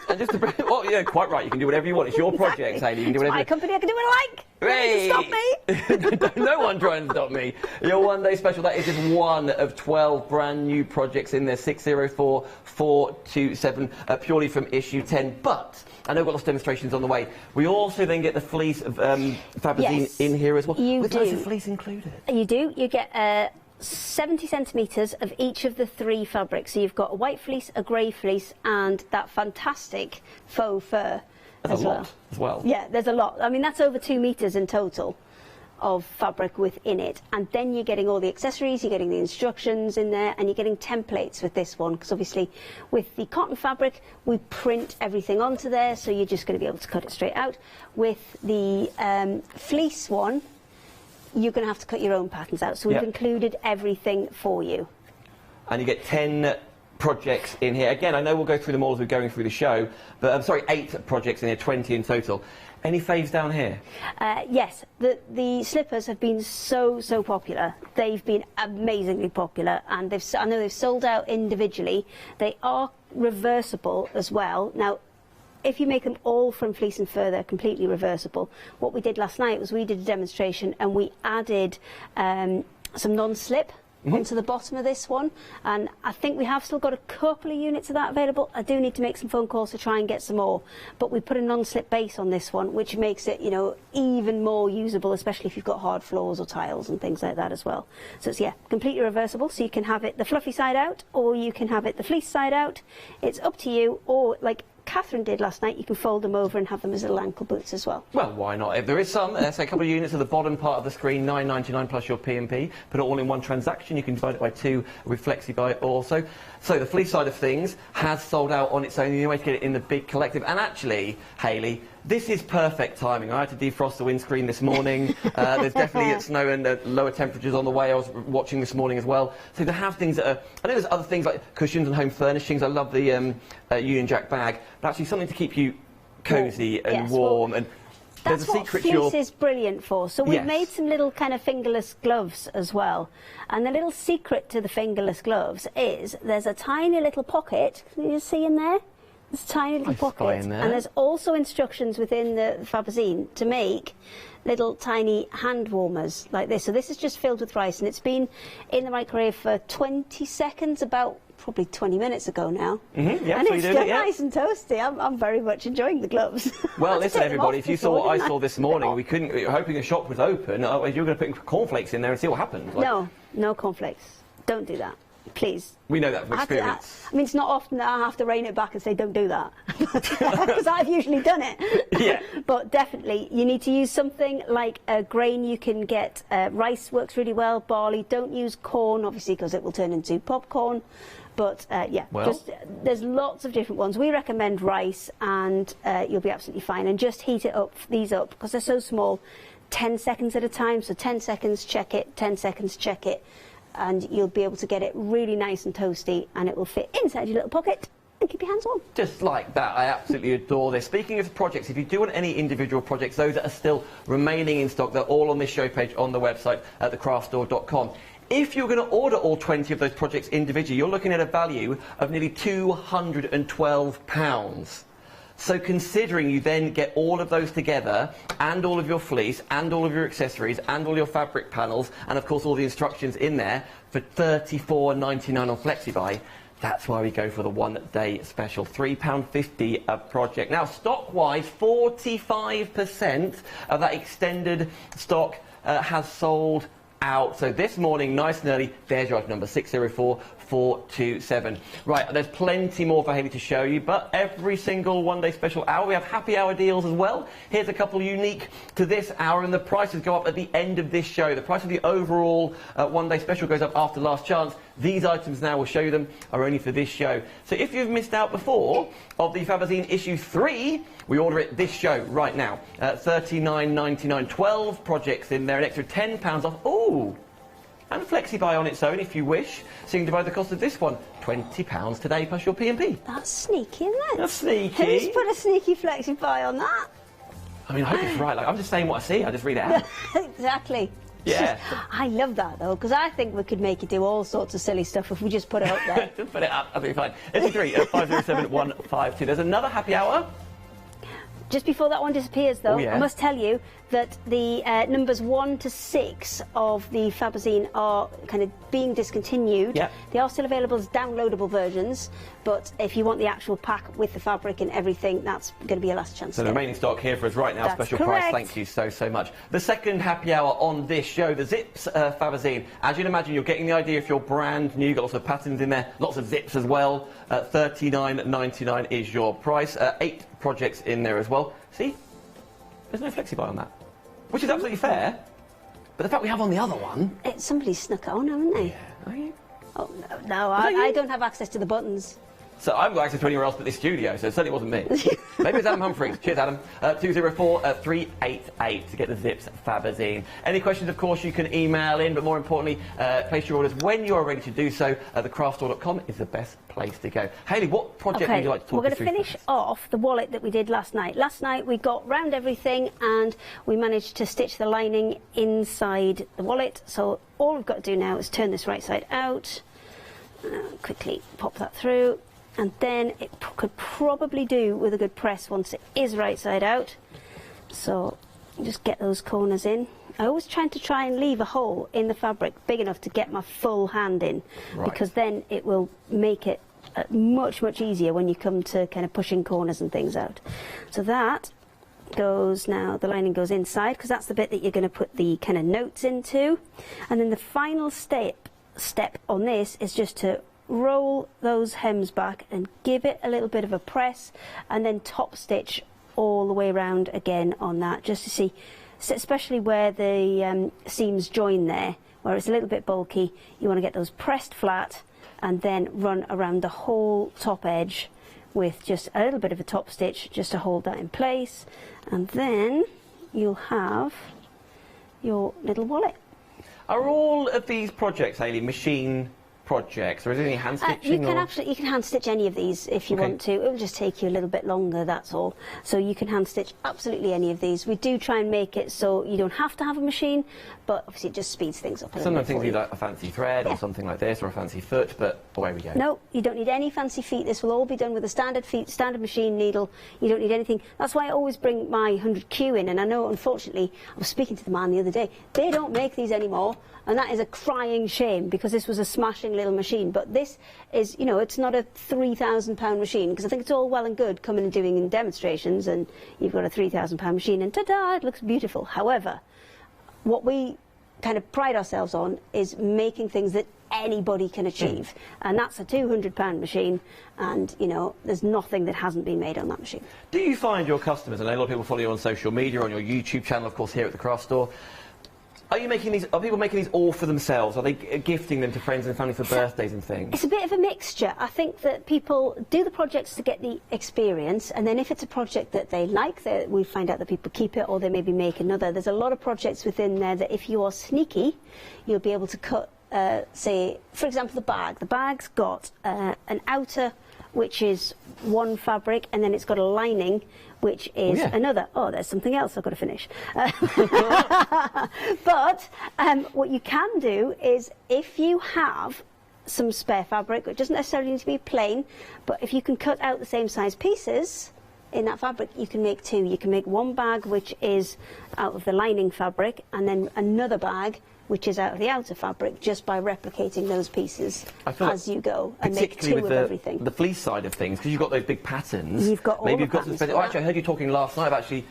And just to bring, well, yeah, quite right. You can do whatever you want. It's your project, Hayley. You can do whatever. It's my company. I can do what I like. Hey! Stop me. No one trying to stop me. Your one-day special. That is just one of 12 brand new projects in there. 604 427, purely from issue 10. But I know we've got lots of demonstrations on the way. We also then get the fleece of Fabazine in here as well. With loads of fleece included. You do. You get 70 centimetres of each of the 3 fabrics. So you've got a white fleece, a grey fleece, and that fantastic faux fur. There's a lot as well. Yeah, there's a lot. I mean, that's over 2 metres in total of fabric within it, and then you're getting all the accessories, you're getting the instructions in there, and you're getting templates with this one, because obviously with the cotton fabric we print everything onto there, so you're just going to be able to cut it straight out. With the fleece one, you're going to have to cut your own patterns out, so we've included everything for you. And you get 10 projects in here. Again, I know we'll go through them all as we're going through the show, but I'm sorry, 8 projects in here, 20 in total. Any faves down here? Yes, the slippers have been so popular. They've been amazingly popular, and I know they've sold out individually. They are reversible as well. Now, if you make them all from fleece and fur, they're completely reversible. What we did last night was we did a demonstration and we added some non-slip onto the bottom of this one, and I think we have still got a couple of units of that available. I do need to make some phone calls to try and get some more, but we put a non-slip base on this one, which makes it, you know, even more usable, especially if you've got hard floors or tiles and things like that as well. So it's, yeah, completely reversible, so you can have it the fluffy side out, or you can have it the fleece side out. It's up to you, or like Catherine did last night, you can fold them over and have them as little ankle boots as well. Well, why not? If there is some, say a couple of units at the bottom part of the screen, £9.99 plus your P&P. Put it all in one transaction. You can divide it by 2 with FlexiBuy also. So the fleece side of things has sold out on its own. The only way to get it in the big collective. And actually, Hayley, this is perfect timing. I had to defrost the windscreen this morning. There's definitely snow and lower temperatures on the way. I was watching this morning as well. So to have things that are... I know there's other things like cushions and home furnishings. I love the Union Jack bag. But actually something to keep you cosy and warm. And that's what fleece is brilliant for. So we've made some little kind of fingerless gloves as well. And the little secret to the fingerless gloves is there's a tiny little pocket. Can you see in there? There's a tiny little pocket. And there's also instructions within the Fabazine to make little tiny hand warmers like this. So this is just filled with rice, and it's been in the microwave for 20 seconds, about probably 20 minutes ago now. Yeah, and it's still nice and toasty. I'm very much enjoying the gloves. Well, listen, everybody, if you saw what I saw this morning, we were hoping the shop was open. You were going to put cornflakes in there and see what happens. Like, no cornflakes. Don't do that, please. We know that from experience. I mean, it's not often that I have to rein it back and say, don't do that, because I've usually done it. Yeah. But definitely, you need to use something like a grain. You can get rice works really well, barley. Don't use corn, obviously, because it will turn into popcorn. But, yeah, there's lots of different ones. We recommend rice, and you'll be absolutely fine. And just heat these up, because they're so small, 10 seconds at a time. So 10 seconds, check it, 10 seconds, check it. And you'll be able to get it really nice and toasty, and it will fit inside your little pocket and keep your hands warm. Just like that. I absolutely adore this. Speaking of projects, if you do want any individual projects, those that are still remaining in stock, they're all on this show page on the website at thecraftstore.com. If you're going to order all 20 of those projects individually, you're looking at a value of nearly £212. So considering you then get all of those together, and all of your fleece, and all of your accessories, and all your fabric panels, and of course all the instructions in there, for $34.99 on FlexiBuy, that's why we go for the one-day special, £3.50 a project. Now, stock-wise, 45% of that extended stock has sold out. So this morning, nice and early, there's your item number, 604427. Right, there's plenty more for Hayley to show you, but every single one-day special hour, we have happy hour deals as well. Here's a couple unique to this hour, and the prices go up at the end of this show. The price of the overall one-day special goes up after last chance. These items now, we'll show you them, are only for this show. So if you've missed out before of the Fabazine issue 3, we order it this show right now. $39.99, 12 projects in there, an extra £10 off. Ooh! And FlexiBuy on its own if you wish. So you can divide the cost of this one, £20 today plus your P&P. That's sneaky, isn't it? That's sneaky. Who's put a sneaky FlexiBuy on that? I mean, I hope it's right. Like, I'm just saying what I see. I just read it out. Exactly. Yeah. I love that, though, because I think we could make you do all sorts of silly stuff if we just put it up there. Just put it up. That'll be fine. It's 507-152. There's another happy hour. Just before that one disappears, though, I must tell you that the numbers 1 to 6 of the Fabazine are kind of being discontinued. Yep. They are still available as downloadable versions, but if you want the actual pack with the fabric and everything, that's going to be your last chance. So the remaining stock here for us right now, That's special correct. price. Thank you so much. The second happy hour on this show, the Zips Fabazine. As you'd imagine, you're getting the idea if you're brand new. You've got lots of patterns in there, lots of zips as well. $39.99 is your price. 8 projects in there as well. See? There's no FlexiBuy on that, which is absolutely fair. But the fact we have on the other one... Somebody's snuck it on, haven't they? Yeah. Are you? Oh, no, I don't have access to the buttons. So I haven't got access to anywhere else but this studio, so it certainly wasn't me. Maybe it's Adam Humphries. Cheers, Adam. 204-388 to get the Zips Fabazine. Any questions, of course, you can email in, but more importantly, place your orders when you're ready to do so. Thecraftstore.com is the best place to go. Hayley, what project would you like to talk us through? We're going to finish off the wallet that we did last night. Last night we got round everything and we managed to stitch the lining inside the wallet. So all we've got to do now is turn this right side out. Quickly pop that through. And then it could probably do with a good press once it is right side out. So just get those corners in I always try and leave a hole in the fabric big enough to get my full hand in, because then it will make it much easier when you come to kind of pushing corners and things out. So that goes now, the lining goes inside, because that's the bit that you're going to put the kind of notes into. And then the final step on this is just to roll those hems back and give it a little bit of a press, and then top stitch all the way around again on that, just to see, especially where the seams join there, where it's a little bit bulky. You want to get those pressed flat and then run around the whole top edge with just a little bit of a top stitch just to hold that in place, and then you'll have your little wallet. Are all of these projects, Hayley, machine projects, or is there any hand stitching? You can hand stitch any of these if you want to. It will just take you a little bit longer, that's all. So you can hand stitch absolutely any of these. We do try and make it so you don't have to have a machine, but obviously it just speeds things up a little bit. Sometimes things need like a fancy thread or something like this, or a fancy foot, but away we go. No, you don't need any fancy feet. This will all be done with a standard machine needle. You don't need anything. That's why I always bring my 100Q in, and I know, unfortunately, I was speaking to the man the other day, they don't make these anymore. And that is a crying shame, because this was a smashing little machine. But this is, you know, it's not a £3,000 machine, because I think it's all well and good coming and doing in demonstrations, and you've got a £3,000 machine, and ta-da, it looks beautiful. However, what we kind of pride ourselves on is making things that anybody can achieve. And that's a £200 machine, and, you know, there's nothing that hasn't been made on that machine. Do you find your customers, and a lot of people follow you on social media, on your YouTube channel, of course, here at the Craft Store, are people making these all for themselves? Are they gifting them to friends and family for birthdays and things? It's a bit of a mixture. I think that people do the projects to get the experience, and then if it's a project that they like, we find out that people keep it, or they maybe make another. There's a lot of projects within there that if you are sneaky, you'll be able to cut, say, for example, the bag. The bag's got an outer, which is one fabric, and then it's got a lining, which is another. Oh, there's something else I've got to finish. But what you can do is, if you have some spare fabric, it doesn't necessarily need to be plain, but if you can cut out the same size pieces in that fabric, you can make two. You can make one bag which is out of the lining fabric, and then another bag which is out of the outer fabric, just by replicating those pieces as you go, and make two of everything. The fleece side of things, because you've got those big patterns. You've got all maybe the you've got some special. Actually, I heard you talking last night about actually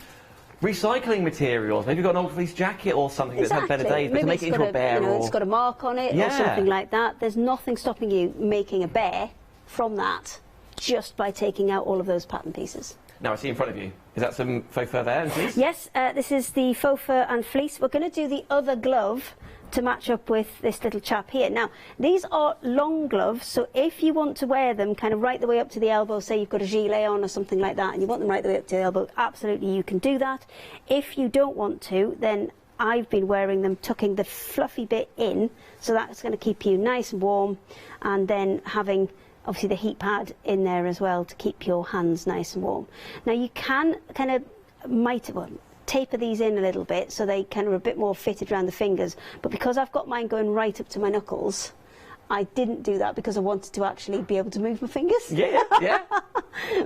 recycling materials. Maybe you've got an old fleece jacket or something that's had better days, but to make it into a bear, or it's got a mark on it, or something like that. There's nothing stopping you making a bear from that, just by taking out all of those pattern pieces. Now I see in front of you. Is that some faux fur there and fleece? Yes, this is the faux fur and fleece. We're going to do the other glove to match up with this little chap here. Now, these are long gloves, so if you want to wear them kind of right the way up to the elbow, say you've got a gilet on or something like that, and you want them right the way up to the elbow, absolutely you can do that. If you don't want to, then I've been wearing them tucking the fluffy bit in, so that's going to keep you nice and warm, and then having obviously the heat pad in there as well to keep your hands nice and warm. Now you can kind of taper these in a little bit so they kind of are a bit more fitted around the fingers, but because I've got mine going right up to my knuckles, I didn't do that because I wanted to actually be able to move my fingers. Yeah.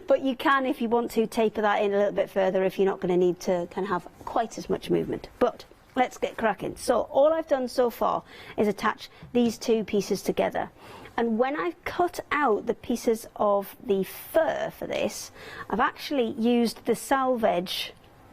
But you can, if you want to, taper that in a little bit further if you're not going to need to kind of have quite as much movement. But let's get cracking. So all I've done so far is attach these two pieces together. And when I've cut out the pieces of the fur for this, I've actually used the selvage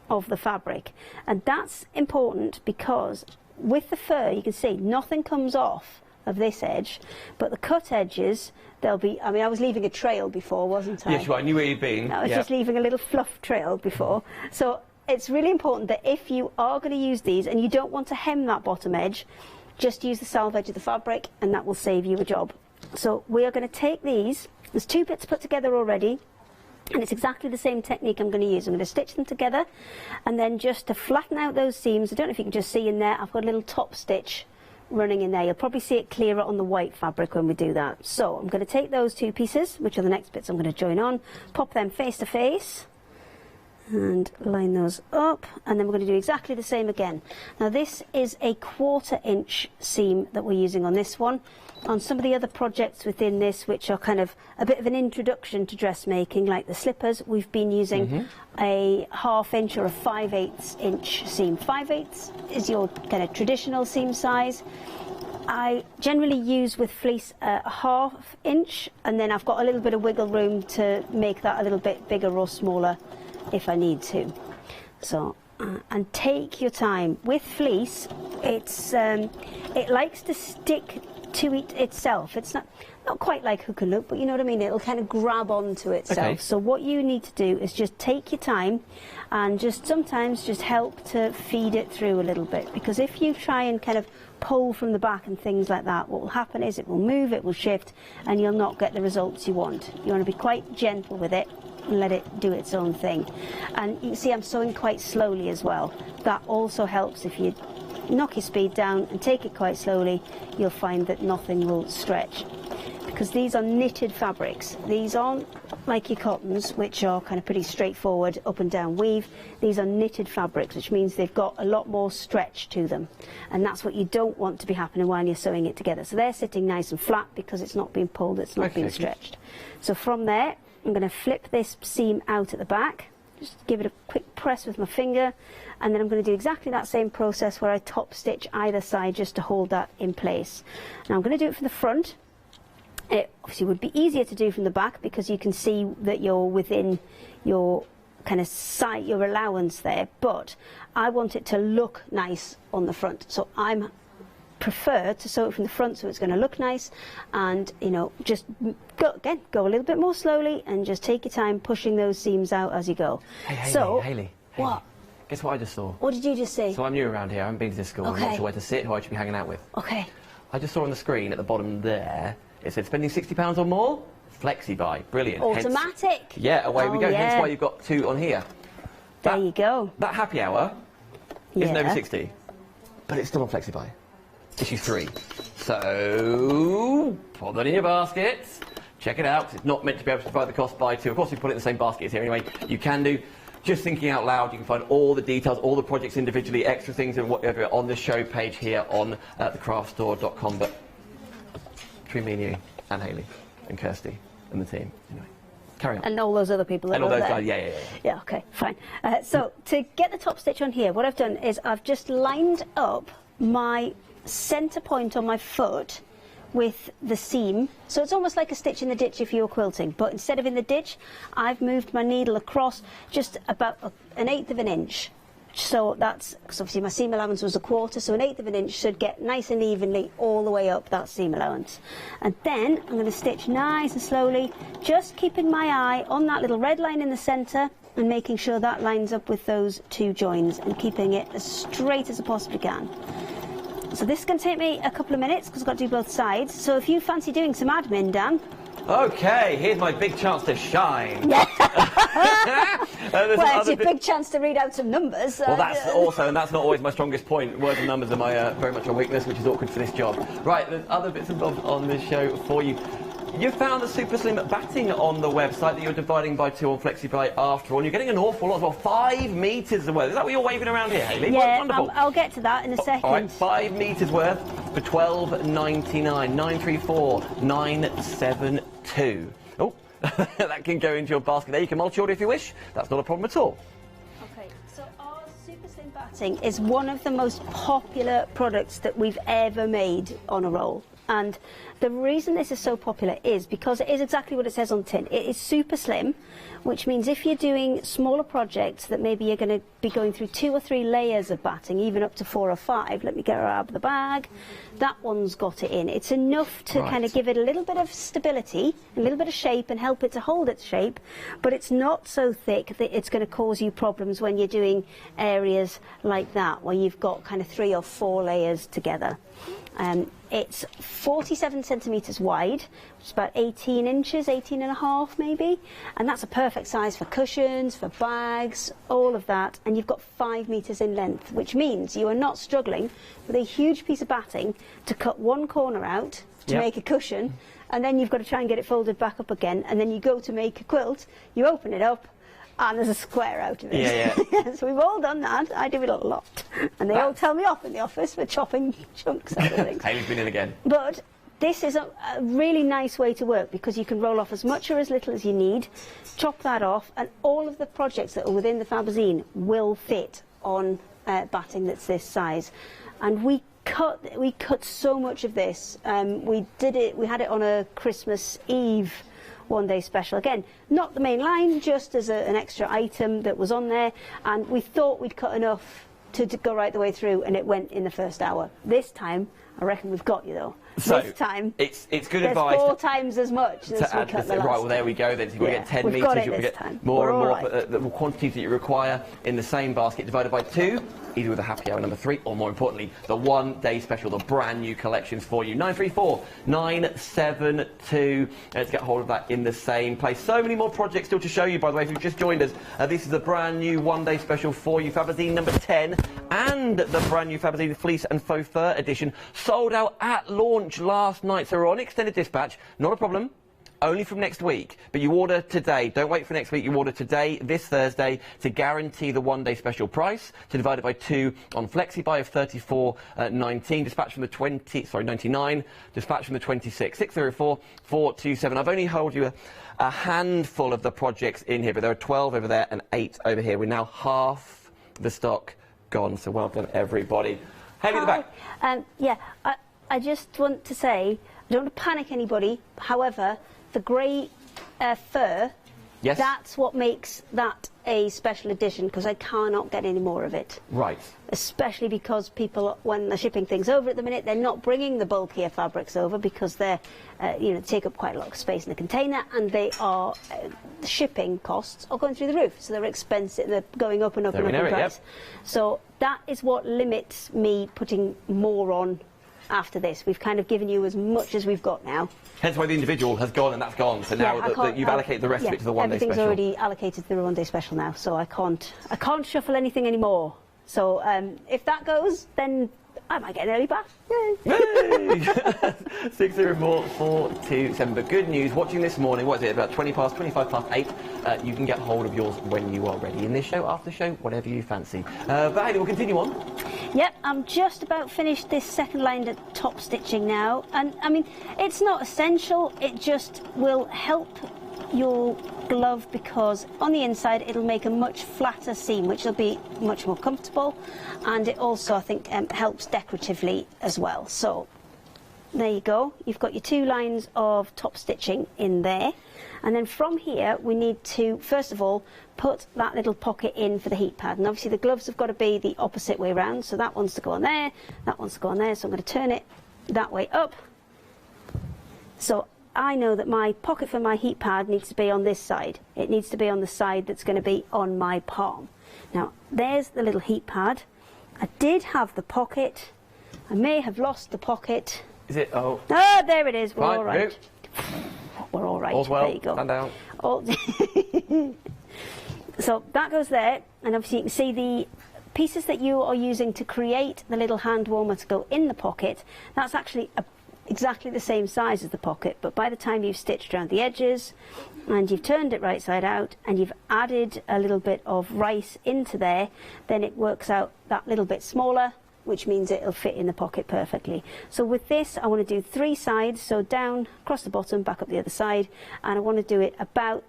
of the fabric. And that's important because with the fur, you can see nothing comes off of this edge, but the cut edges, they'll be, I mean, I was leaving a trail before, wasn't I? Yes, well, I knew where you'd been. I was just leaving a little fluff trail before. So it's really important that if you are going to use these and you don't want to hem that bottom edge, just use the selvage of the fabric and that will save you a job. So we are going to take these, there's two bits put together already, and it's exactly the same technique I'm going to use. I'm going to stitch them together, and then just to flatten out those seams, I don't know if you can just see in there, I've got a little top stitch running in there. You'll probably see it clearer on the white fabric when we do that. So I'm going to take those two pieces, which are the next bits I'm going to join on, pop them face to face, and line those up, and then we're going to do exactly the same again. Now this is a 1/4 inch seam that we're using on this one. On some of the other projects within this, which are kind of a bit of an introduction to dressmaking, like the slippers, we've been using a 1/2 inch or a 5/8 inch seam. 5/8 is your kind of traditional seam size. I generally use with fleece a 1/2 inch, and then I've got a little bit of wiggle room to make that a little bit bigger or smaller if I need to. So, and take your time. With fleece, it likes to stick to it itself. It's not quite like hook and loop, but you know what I mean? It'll kind of grab onto itself. Okay. So what you need to do is just take your time and just sometimes just help to feed it through a little bit, because if you try and kind of pull from the back and things like that, what will happen is it will move, it will shift, and you'll not get the results you want. You want to be quite gentle with it and let it do its own thing. And you can see I'm sewing quite slowly as well. That also helps. If you knock your speed down and take it quite slowly, you'll find that nothing will stretch. Because these are knitted fabrics. These aren't like your cottons, which are kind of pretty straightforward up and down weave. These are knitted fabrics, which means they've got a lot more stretch to them. And that's what you don't want to be happening while you're sewing it together. So they're sitting nice and flat because it's not being pulled, it's not being stretched. So from there, I'm going to flip this seam out at the back. Just give it a quick press with my finger, and then I'm going to do exactly that same process where I top stitch either side just to hold that in place. Now I'm going to do it from the front. It obviously would be easier to do from the back because you can see that you're within your kind of side, your allowance there, but I want it to look nice on the front. So I'm prefer to sew it from the front so it's going to look nice, and you know, just go a little bit more slowly and just take your time pushing those seams out as you go. Hey, so Hayley, what? Guess what I just saw? What did you just see? So I'm new around here, I haven't been to this school, I'm not sure where to sit, who I should be hanging out with. Okay. I just saw on the screen at the bottom there, it said spending £60 or more, Flexi-buy, brilliant. Automatic. Hence, away we go, hence why you've got 2 on here. There you go. That happy hour isn't over 60, but it's still on Flexi-buy. Issue 3. So, put that in your basket. Check it out. It's not meant to be able to divide the cost by 2. Of course, we put it in the same basket as here anyway. You can do. Just thinking out loud, you can find all the details, all the projects individually, extra things and whatever on the show page here on thecraftstore.com. But between me and you, and Hayley, and Kirsty, and the team, anyway. Carry on. And all those other people that and all are those there. guys, Yeah, okay, fine. So to get the top stitch on here, what I've done is I've just lined up my centre point on my foot with the seam, so it's almost like a stitch in the ditch if you're quilting, but instead of in the ditch I've moved my needle across just about 1/8 of an inch. So that's, because obviously my seam allowance was 1/4, so 1/8 of an inch should get nice and evenly all the way up that seam allowance. And then I'm going to stitch nice and slowly, just keeping my eye on that little red line in the centre and making sure that lines up with those 2 joins and keeping it as straight as I possibly can. So this is going to take me a couple of minutes because I've got to do both sides. So if you fancy doing some admin, Dan. Okay, here's my big chance to shine. Yeah. Well, it's your big chance to read out some numbers. Well, that's also, and that's not always my strongest point. Words and numbers are my very much a weakness, which is awkward for this job. Right, there's other bits and bobs on this show for you. You found the super slim batting on the website that you're dividing by 2 on Flexi-buy after all. You're getting an awful lot, well, 5 metres worth. Is that what you're waving around here, Hayley? Yeah, wonderful. I'll get to that in a second. All right, 5 metres worth for £12.99, 934-972. Oh, that can go into your basket there. You can multi-order if you wish. That's not a problem at all. Okay, so our super slim batting is one of the most popular products that we've ever made on a roll. And the reason this is so popular is because it is exactly what it says on the tin. It is super slim, which means if you're doing smaller projects that maybe you're going to be going through 2 or 3 layers of batting, even up to 4 or 5, let me get her out of the bag, that one's got it in. It's enough to kind of give it a little bit of stability, a little bit of shape, and help it to hold its shape, but it's not so thick that it's going to cause you problems when you're doing areas like that, where you've got kind of 3 or 4 layers together. It's 47 centimetres wide, which is about 18 inches, 18 and a half maybe, and that's a perfect size for cushions, for bags, all of that, and you've got 5 metres in length, which means you are not struggling with a huge piece of batting to cut one corner out to make a cushion, and then you've got to try and get it folded back up again, and then you go to make a quilt, you open it up, and there's a square out of it. Yeah. So we've all done that. I do it a lot. And they all tell me off in the office for chopping chunks out of things. Hayley's been in again. But this is a really nice way to work because you can roll off as much or as little as you need, chop that off, and all of the projects that are within the Fabazine will fit on batting that's this size. And we cut so much of this. We had it on a Christmas Eve one-day special. Again, not the main line, just as an extra item that was on there, and we thought we'd cut enough to go right the way through, and it went in the first hour. This time, I reckon we've got you though. So this time, it's good advice. There's 4 times as much as we cut the last. Right, well there we go then. So you've got to get 10 we've got metres, it you'll this get time. more and more right. the quantities that you require in the same basket divided by 2, either with a happy hour number 3 or more importantly the one-day special, the brand new collections for you. 934 972 to get hold of that in the same place. So many more projects still to show you, by the way, if you've just joined us. This is the brand new one-day special for you, Fabazine number 10 and the brand new Fabazine Fleece and Faux Fur edition, sold out at launch last night. So we're on extended dispatch, not a problem. Only from next week, but you order today. Don't wait for next week. You order today, this Thursday, to guarantee the one-day special price. To divide it by 2 on FlexiBuy of 34.19. Dispatch from the 99. Dispatch from the 26. 604 427. I've only held you a handful of the projects in here, but there are 12 over there and 8 over here. We're now half the stock gone. So well done, everybody. Hayley at the back. I just want to say, I don't want to panic anybody. However, the grey fur, yes, that's what makes that a special edition, because I cannot get any more of it. Right. Especially because people, when they're shipping things over at the minute, they're not bringing the bulkier fabrics over because they're, take up quite a lot of space in the container, and they are, the shipping costs are going through the roof, so they're expensive, they're going up and up and up in price. Yep. So that is what limits me putting more on after this. We've kind of given you as much as we've got now. Hence why the individual has gone and that's gone. So now that you've allocated the rest of it to the one-day special. Everything's already allocated to the one-day special now, so I can't shuffle anything anymore. So if that goes, then I might get an early bath. Yay! 604-427. But good news, watching this morning, what is it, about 25 past 8, you can get hold of yours when you are ready. In this show, after the show, whatever you fancy. But Hayley, we'll continue on. Yep, I'm just about finished this second line of top stitching now. And, I mean, it's not essential, it just will help your glove because on the inside it'll make a much flatter seam, which will be much more comfortable, and it also, I think, helps decoratively as well. So there you go, you've got your 2 lines of top stitching in there, and then from here we need to first of all put that little pocket in for the heat pad, and obviously the gloves have got to be the opposite way round, so that one's to go on there, that one's to go on there, so I'm going to turn it that way up. So I know that my pocket for my heat pad needs to be on this side. It needs to be on the side that's going to be on my palm. Now, there's the little heat pad. I did have the pocket. I may have lost the pocket. Is it? Oh. Ah, there it is. We're all right. Go. We're all right. All's well. There you go. Stand down. So that goes there, and obviously you can see the pieces that you are using to create the little hand warmer to go in the pocket. That's actually exactly the same size as the pocket, but by the time you've stitched around the edges and you've turned it right side out and you've added a little bit of rice into there, then it works out that little bit smaller, which means it'll fit in the pocket perfectly. So with this I want to do 3 sides, so down, across the bottom, back up the other side, and I want to do it about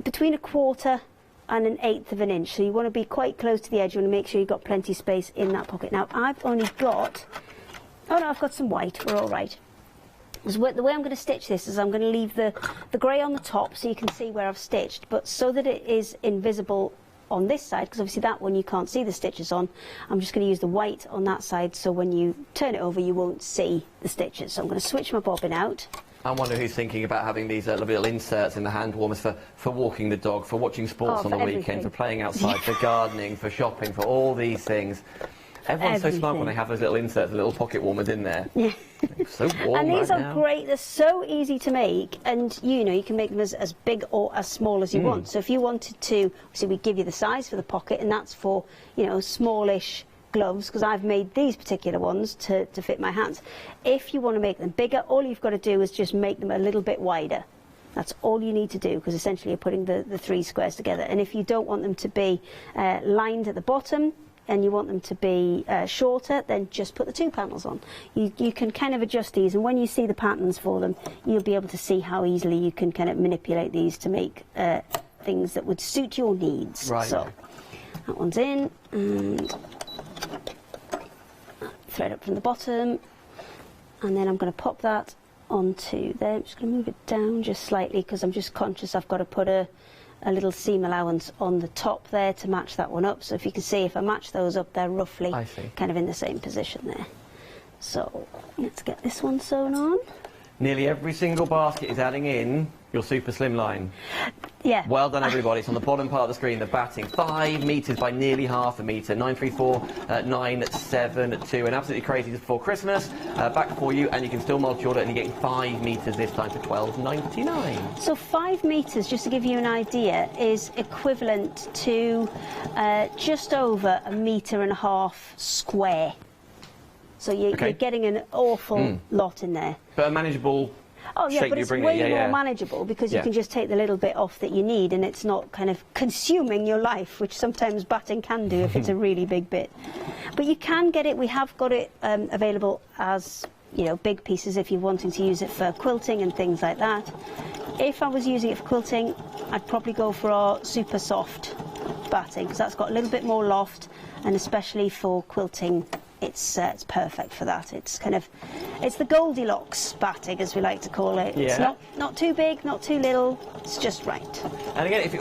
between 1/4 and 1/8 of an inch. So you want to be quite close to the edge. You want to make sure you've got plenty of space in that pocket. Now I've only got, oh no, I've got some white, we're all right. The way I'm going to stitch this is I'm going to leave the grey on the top so you can see where I've stitched, but so that it is invisible on this side, because obviously that one you can't see the stitches on, I'm just going to use the white on that side so when you turn it over you won't see the stitches. So I'm going to switch my bobbin out. I wonder who's thinking about having these little inserts in the hand warmers for walking the dog, for watching sports on the weekend, for playing outside, for gardening, for shopping, for all these things. Everyone's so smart when they have those little inserts, little pocket warmers in there. Yeah. So warm. And these are great, they're so easy to make, and you can make them as big or as small as you want. So if you wanted to, obviously we give you the size for the pocket, and that's for, smallish gloves, because I've made these particular ones to fit my hands. If you want to make them bigger, all you've got to do is just make them a little bit wider. That's all you need to do, because essentially you're putting the 3 squares together. And if you don't want them to be lined at the bottom, and you want them to be shorter, then just put the 2 panels on. You can kind of adjust these, and when you see the patterns for them, you'll be able to see how easily you can kind of manipulate these to make things that would suit your needs. Right. So that one's in, and thread up from the bottom, and then I'm going to pop that onto there. I'm just going to move it down just slightly, because I'm just conscious I've got to put a little seam allowance on the top there to match that one up. So if you can see, if I match those up, they're roughly kind of in the same position there. So let's get this one sewn on. Nearly every single basket is adding in your super slim line. Yeah. Well done, everybody. It's on the bottom part of the screen, the batting. 5 metres by nearly half a metre. 934, 972. And absolutely crazy just before Christmas. Back for you, and you can still multi-order, and you're getting 5 metres this time for $12.99. So 5 metres, just to give you an idea, is equivalent to just over 1.5 metres square. So you're getting an awful lot in there. But a manageable shape, but it's way more manageable, because you can just take the little bit off that you need, and it's not kind of consuming your life, which sometimes batting can do if it's a really big bit. But you can get it, we have got it available as, you know, big pieces if you're wanting to use it for quilting and things like that. If I was using it for quilting, I'd probably go for our super soft batting, because that's got a little bit more loft, and especially for quilting, it's perfect for that. It's kind of, it's the Goldilocks batting, as we like to call it. Yeah. It's not too big, not too little. It's just right. And again, if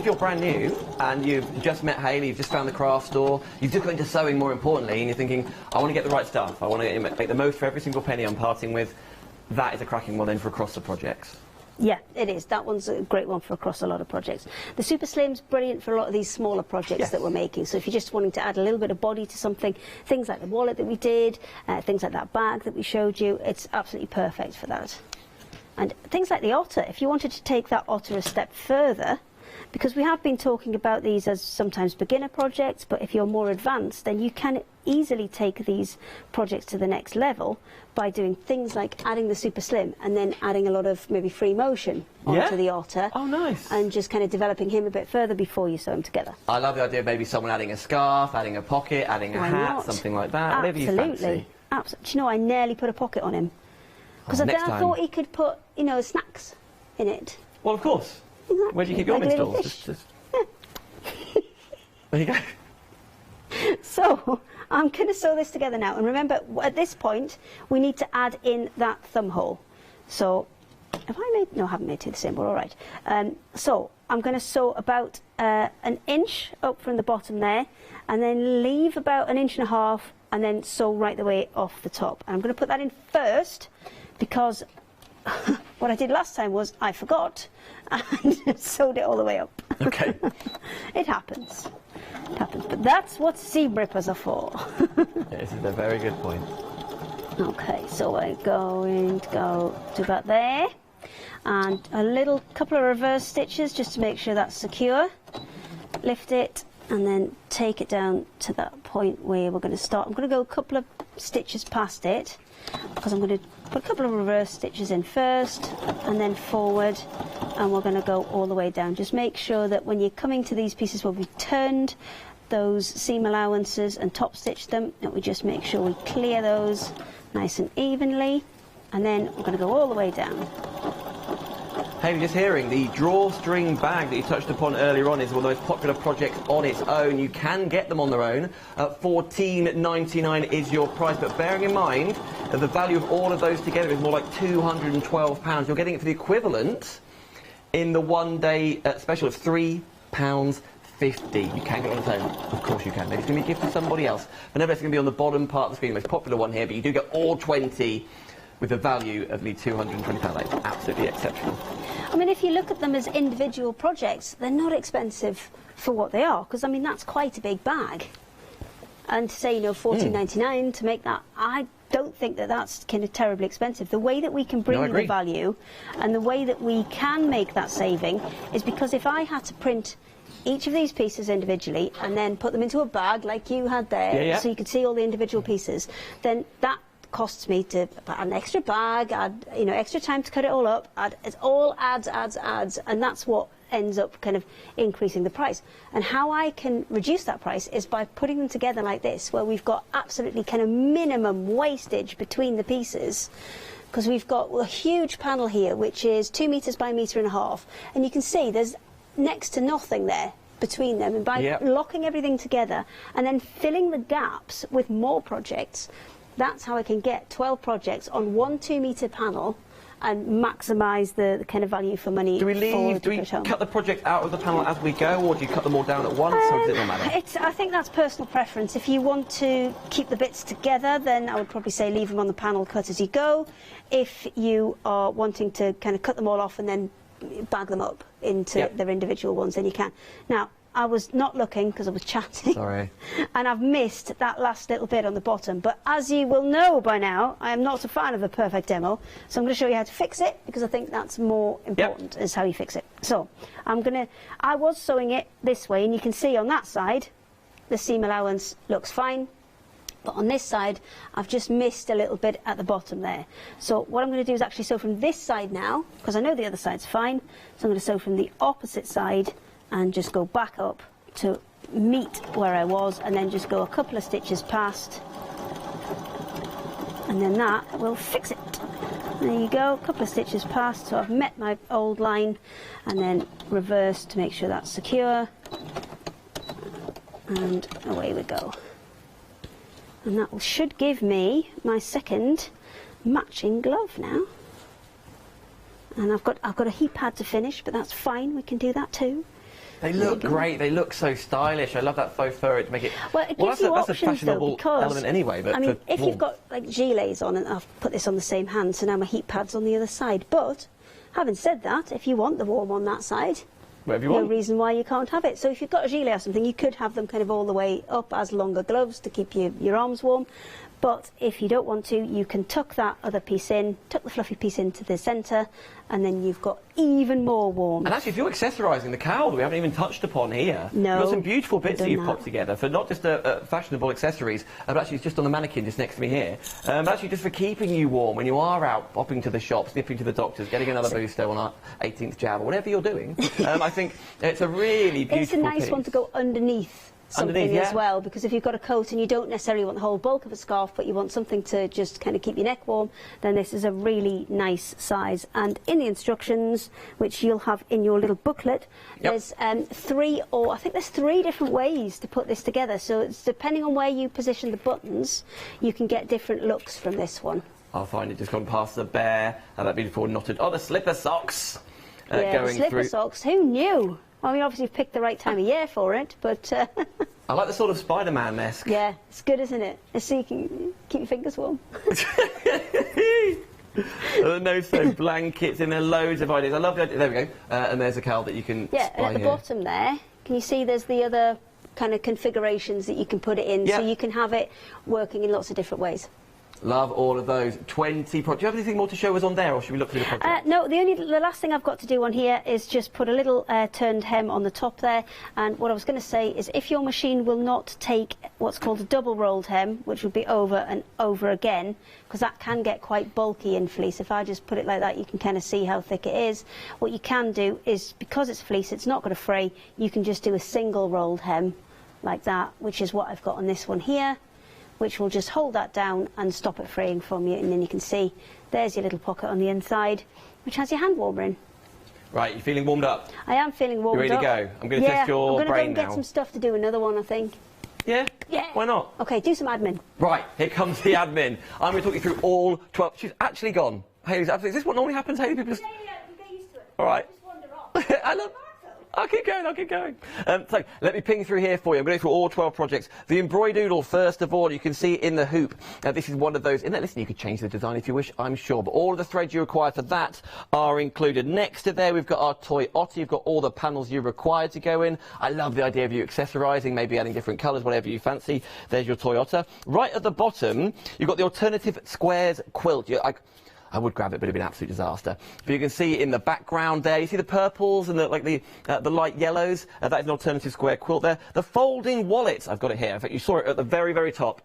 you're brand new and you've just met Hayley, you've just found the craft store, you've just got into sewing more importantly, and you're thinking, I want to get the right stuff. I want to make the most for every single penny I'm parting with. That is a cracking one then for across the projects. Yeah, it is. That one's a great one for across a lot of projects. The Super Slim's brilliant for a lot of these smaller projects that we're making. So if you're just wanting to add a little bit of body to something, things like the wallet that we did, things like that bag that we showed you, it's absolutely perfect for that. And things like the otter, if you wanted to take that otter a step further, because we have been talking about these as sometimes beginner projects, but if you're more advanced, then you can easily take these projects to the next level by doing things like adding the Super Slim and then adding a lot of maybe free motion onto the otter. Oh, nice. And just kind of developing him a bit further before you sew them together. I love the idea of maybe someone adding a scarf, adding a pocket, adding a hat, something like that. Whatever you fancy. Absolutely. Do you know, I nearly put a pocket on him. Because then I thought he could put, you know, snacks in it. Well, of course. Exactly. Where do you keep your minstrels? There you go. So I'm going to sew this together now, and remember at this point we need to add in that thumb hole. So have I made, no, I haven't made two the same, but all right. So I'm going to sew about 1 inch up from the bottom there, and then leave about 1.5 inches, and then sew right the way off the top. And I'm going to put that in first, because what I did last time was I forgot and sewed it all the way up. Okay. It happens. It happens. But that's what seam rippers are for. This is a very good point. Okay, so we're going to go to about there. And a little couple of reverse stitches just to make sure that's secure. Lift it and then take it down to that point where we're going to start. I'm going to go a couple of stitches past it, because I'm going to put a couple of reverse stitches in first and then forward, and we're going to go all the way down. Just make sure that when you're coming to these pieces where we've turned those seam allowances and top stitched them, that we just make sure we clear those nice and evenly, and then we're going to go all the way down. Hayley, just hearing, the drawstring bag that you touched upon earlier on is one of the most popular projects on its own. You can get them on their own. $14.99 is your price, but bearing in mind that the value of all of those together is more like £212. You're getting it for the equivalent in the one-day special of £3.50. You can get it on its own. Of course you can. Maybe it's going to be a gift to somebody else. But nevertheless, it's going to be on the bottom part of the screen, the most popular one here, but you do get all 20 with a value of nearly £220. That's absolutely exceptional. I mean, if you look at them as individual projects, they're not expensive for what they are, because, I mean, that's quite a big bag. And to say, you know, $14.99 to make that, I don't think that that's kind of terribly expensive. The way that we can bring the value and the way that we can make that saving is because if I had to print each of these pieces individually and then put them into a bag like you had there, so you could see all the individual pieces, then that costs me to add an extra bag, add, you know, extra time to cut it all up, it all adds, and that's what ends up kind of increasing the price. And how I can reduce that price is by putting them together like this, where we've got absolutely kind of minimum wastage between the pieces, because we've got a huge panel here which is 2 meters by 1.5 meters, and you can see there's next to nothing there between them, and by locking everything together and then filling the gaps with more projects, that's how I can get 12 projects on one 2 meter panel and maximise the kind of value for money. Do we cut the project out of the panel as we go, or do you cut them all down at once, or does it not matter? I think that's personal preference. If you want to keep the bits together, then I would probably say leave them on the panel, cut as you go. If you are wanting to kind of cut them all off and then bag them up into their individual ones, then you can. Now, I was not looking because I was chatting. Sorry. And I've missed that last little bit on the bottom. But as you will know by now, I am not a fan of the perfect demo. So I'm going to show you how to fix it, because I think that's more important, is how you fix it. So I was sewing it this way, and you can see on that side, the seam allowance looks fine. But on this side, I've just missed a little bit at the bottom there. So what I'm going to do is actually sew from this side now, because I know the other side's fine. So I'm going to sew from the opposite side and just go back up to meet where I was, and then just go a couple of stitches past, and then that will fix it. There you go, a couple of stitches past, so I've met my old line, and then reverse to make sure that's secure, and away we go. And that should give me my second matching glove now. And I've got a heat pad to finish, but that's fine, we can do that too. They look great. They look so stylish. I love that faux fur to make it. Well, it gives you that's options, a fashionable though, because, element anyway. But I mean, if you've got like gilets on, and I've put this on the same hand, so now my heat pad's on the other side. But having said that, if you want the warm on that side, whatever you want, no reason why you can't have it. So if you've got a gilet or something, you could have them kind of all the way up as longer gloves to keep your arms warm. But if you don't want to, you can tuck that other piece in, tuck the fluffy piece into the centre, and then you've got even more warmth. And actually, if you're accessorising the cowl that we haven't even touched upon here, no, you've got some beautiful bits that you've popped together for not just fashionable accessories, but actually it's just on the mannequin just next to me here, but actually just for keeping you warm when you are out popping to the shops, nipping to the doctors, getting another booster on our 18th jab, or whatever you're doing. I think it's a really beautiful It's a nice piece. one to go underneath something as well, because if you've got a coat and you don't necessarily want the whole bulk of a scarf, but you want something to just kind of keep your neck warm, then this is a really nice size. And in the instructions, which you'll have in your little booklet, there's I think there's 3 different ways to put this together. So it's depending on where you position the buttons, you can get different looks from this one. I'll find it just gone past the bear, that beautiful knotted, the slipper socks going the slipper through. socks, who knew? I mean, obviously you've picked the right time of year for it, but... I like the sort of Spider-Man-esque. Yeah, it's good, isn't it? So you can keep your fingers warm. No-sew blankets in there, loads of ideas. I love the idea. There we go. And there's a cowl that you can and at the bottom there, can you see there's the other kind of configurations that you can put it in, so you can have it working in lots of different ways. Love all of those. 20 projects. Do you have anything more to show us on there, or should we look through the project? No, the last thing I've got to do on here is just put a little turned hem on the top there. And what I was going to say is, if your machine will not take what's called a double rolled hem, which would be over and over again, because that can get quite bulky in fleece. If I just put it like that, you can kind of see how thick it is. What you can do is, because it's fleece, it's not going to fray, you can just do a single rolled hem like that, which is what I've got on this one here, which will just hold that down and stop it fraying from you. And then you can see there's your little pocket on the inside, which has your hand warmer in. Right, you feeling warmed up? I am feeling warmed up. You ready to go? I'm going to test your brain now. I'm going to go and get some stuff to do, another one, I think. Yeah? Yeah. Why not? OK, do some admin. Right, here comes the admin. I'm going to talk you through all 12... She's actually gone. Hayley's absolutely... Is this what normally happens, Hayley? People just... Yeah, we get used to it. All right. Just wander off. I love... I'll keep going. So, let me ping through here for you. I'm going to go through all 12 projects. The embroidoodle, first of all, you can see in the hoop. This is one of those. Listen, you could change the design if you wish, I'm sure. But all of the threads you require for that are included. Next to there, we've got our toy otter. You've got all the panels you require to go in. I love the idea of you accessorising, maybe adding different colours, whatever you fancy. There's your toy otter. Right at the bottom, you've got the alternative squares quilt. I would grab it, but it'd be an absolute disaster. But you can see in the background there, you see the purples and the light yellows. That is an alternative square quilt there. The folding wallet, I've got it here. In fact, you saw it at the very, very top.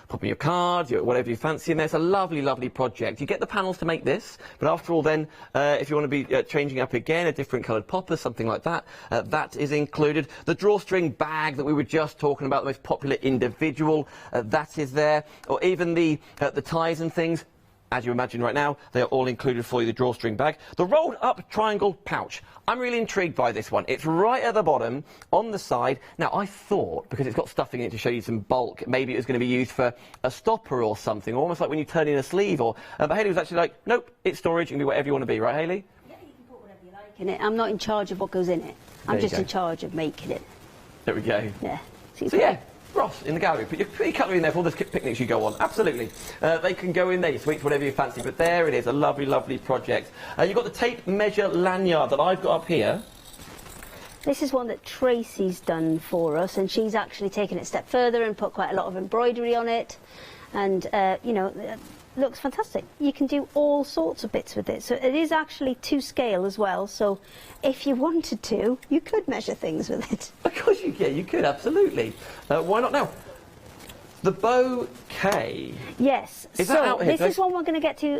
pop in your card, whatever you fancy in there. It's a lovely, lovely project. You get the panels to make this, but after all then, if you want to be changing up again, a different coloured popper, something like that, that is included. The drawstring bag that we were just talking about, the most popular individual, that is there. Or even the ties and things. As you imagine right now, they are all included for you, the drawstring bag. The rolled up triangle pouch. I'm really intrigued by this one. It's right at the bottom, on the side. Now, I thought, because it's got stuffing in it to show you some bulk, maybe it was going to be used for a stopper or something, almost like when you turn in a sleeve. Or, but Hayley was actually like, nope, it's storage, it can be whatever you want to be, right, Hayley? Yeah, you can put whatever you like in it. I'm not in charge of what goes in it. I'm just in charge of making it. There we go. Yeah. So yeah, Ross, in the gallery, put your cutlery in there for all the picnics you go on. Absolutely. They can go in there, your sweets, whatever you fancy. But there it is, a lovely, lovely project. You've got the tape measure lanyard that I've got up here. This is one that Tracy's done for us, and she's actually taken it a step further and put quite a lot of embroidery on it. And, you know, looks fantastic. You can do all sorts of bits with it. So it is actually to scale as well. So if you wanted to, you could measure things with it. Of course you can. You could, absolutely. Why not now? The bouquet. Yes. Is that out here? This is one we're going to get to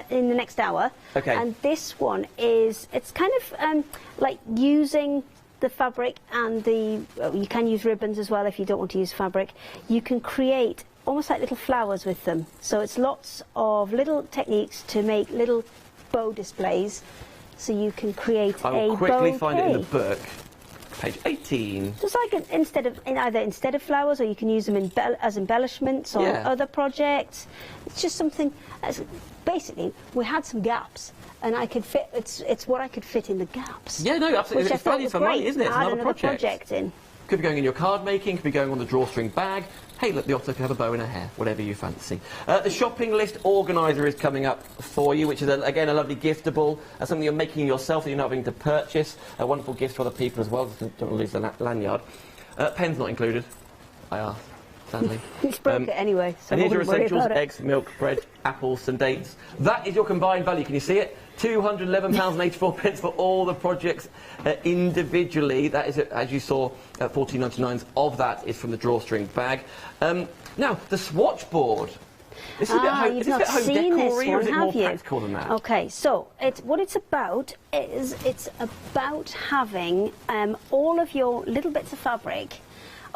in the next hour. Okay. And this one is, it's kind of like using the fabric and the, you can use ribbons as well if you don't want to use fabric. You can create almost like little flowers with them. So it's lots of little techniques to make little bow displays. So you can create a bouquet. I will quickly find it in the book. Page 18. Just like instead of flowers, or you can use them as embellishments on other projects. It's just something. Basically, we had some gaps, and I could fit. It's what I could fit in the gaps. Yeah, no, absolutely. It's value for money, isn't it? It's another project in. Could be going in your card making. Could be going on the drawstring bag. Hey, look, the otter could have a bow in her hair, whatever you fancy. The shopping list organiser is coming up for you, which is, again, a lovely giftable, something you're making yourself that you're not having to purchase. A wonderful gift for other people as well, just don't want to lose the lanyard. Pen's not included, I asked, sadly. It's broke it anyway, so and here's your essentials: eggs, milk, bread, apples and dates. That is your combined value, can you see it? £211.84 for all the projects individually. That is, as you saw, £14.99 of that is from the drawstring bag. Now, the swatch board. This is a bit home, you've not home seen this decor-y, or one, is it have more you? practical than that? Okay, so what it's about is it's about having all of your little bits of fabric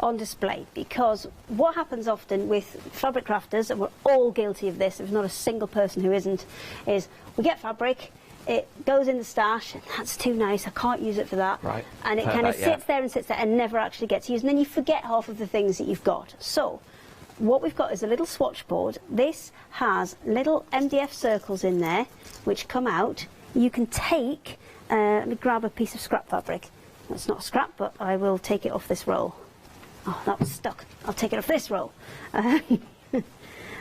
on display, because what happens often with fabric crafters, and we're all guilty of this, there's not a single person who isn't, is we get fabric, it goes in the stash, and that's too nice, I can't use it for that. Right. And it kind of sits there and never actually gets used, and then you forget half of the things that you've got. So what we've got is a little swatch board. This has little MDF circles in there which come out. You can take, let me grab a piece of scrap fabric. It's not scrap, but I will take it off this roll. Oh, that was stuck. I'll take it off this roll.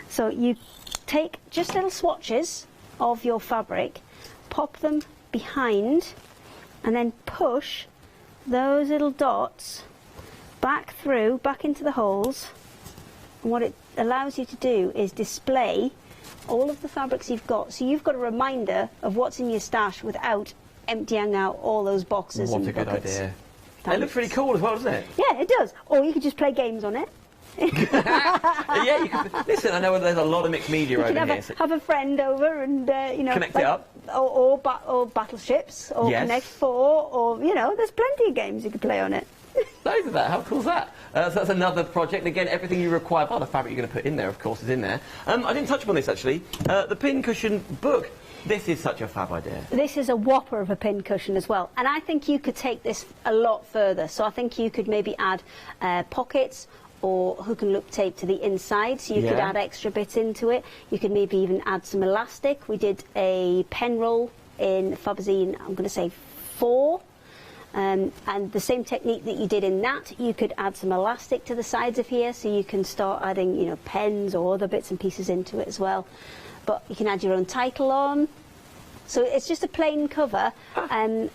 So you take just little swatches of your fabric, pop them behind, and then push those little dots back through, back into the holes. And what it allows you to do is display all of the fabrics you've got. So you've got a reminder of what's in your stash without emptying out all those boxes and buckets. What a good idea. It looks really cool as well, doesn't it? Yeah, it does. Or you could just play games on it. Yeah, you can. Listen, I know there's a lot of mixed media over here. Have a friend over and, you know... Connect it up. Or battleships, or Connect 4, or, you know, there's plenty of games you could play on it. Loads of that. How cool is that? So that's another project. Again, everything you require. Oh, the fabric you're going to put in there, of course, is in there. I didn't touch upon this, actually. The pincushion book. This is such a fab idea. This is a whopper of a pincushion as well. And I think you could take this a lot further. So I think you could maybe add pockets or hook and loop tape to the inside, so you could add extra bits into it. You could maybe even add some elastic. We did a pen roll in Faberzine, I'm going to say 4. And the same technique that you did in that, you could add some elastic to the sides of here, so you can start adding, you know, pens or other bits and pieces into it as well. But you can add your own title on. So it's just a plain cover. A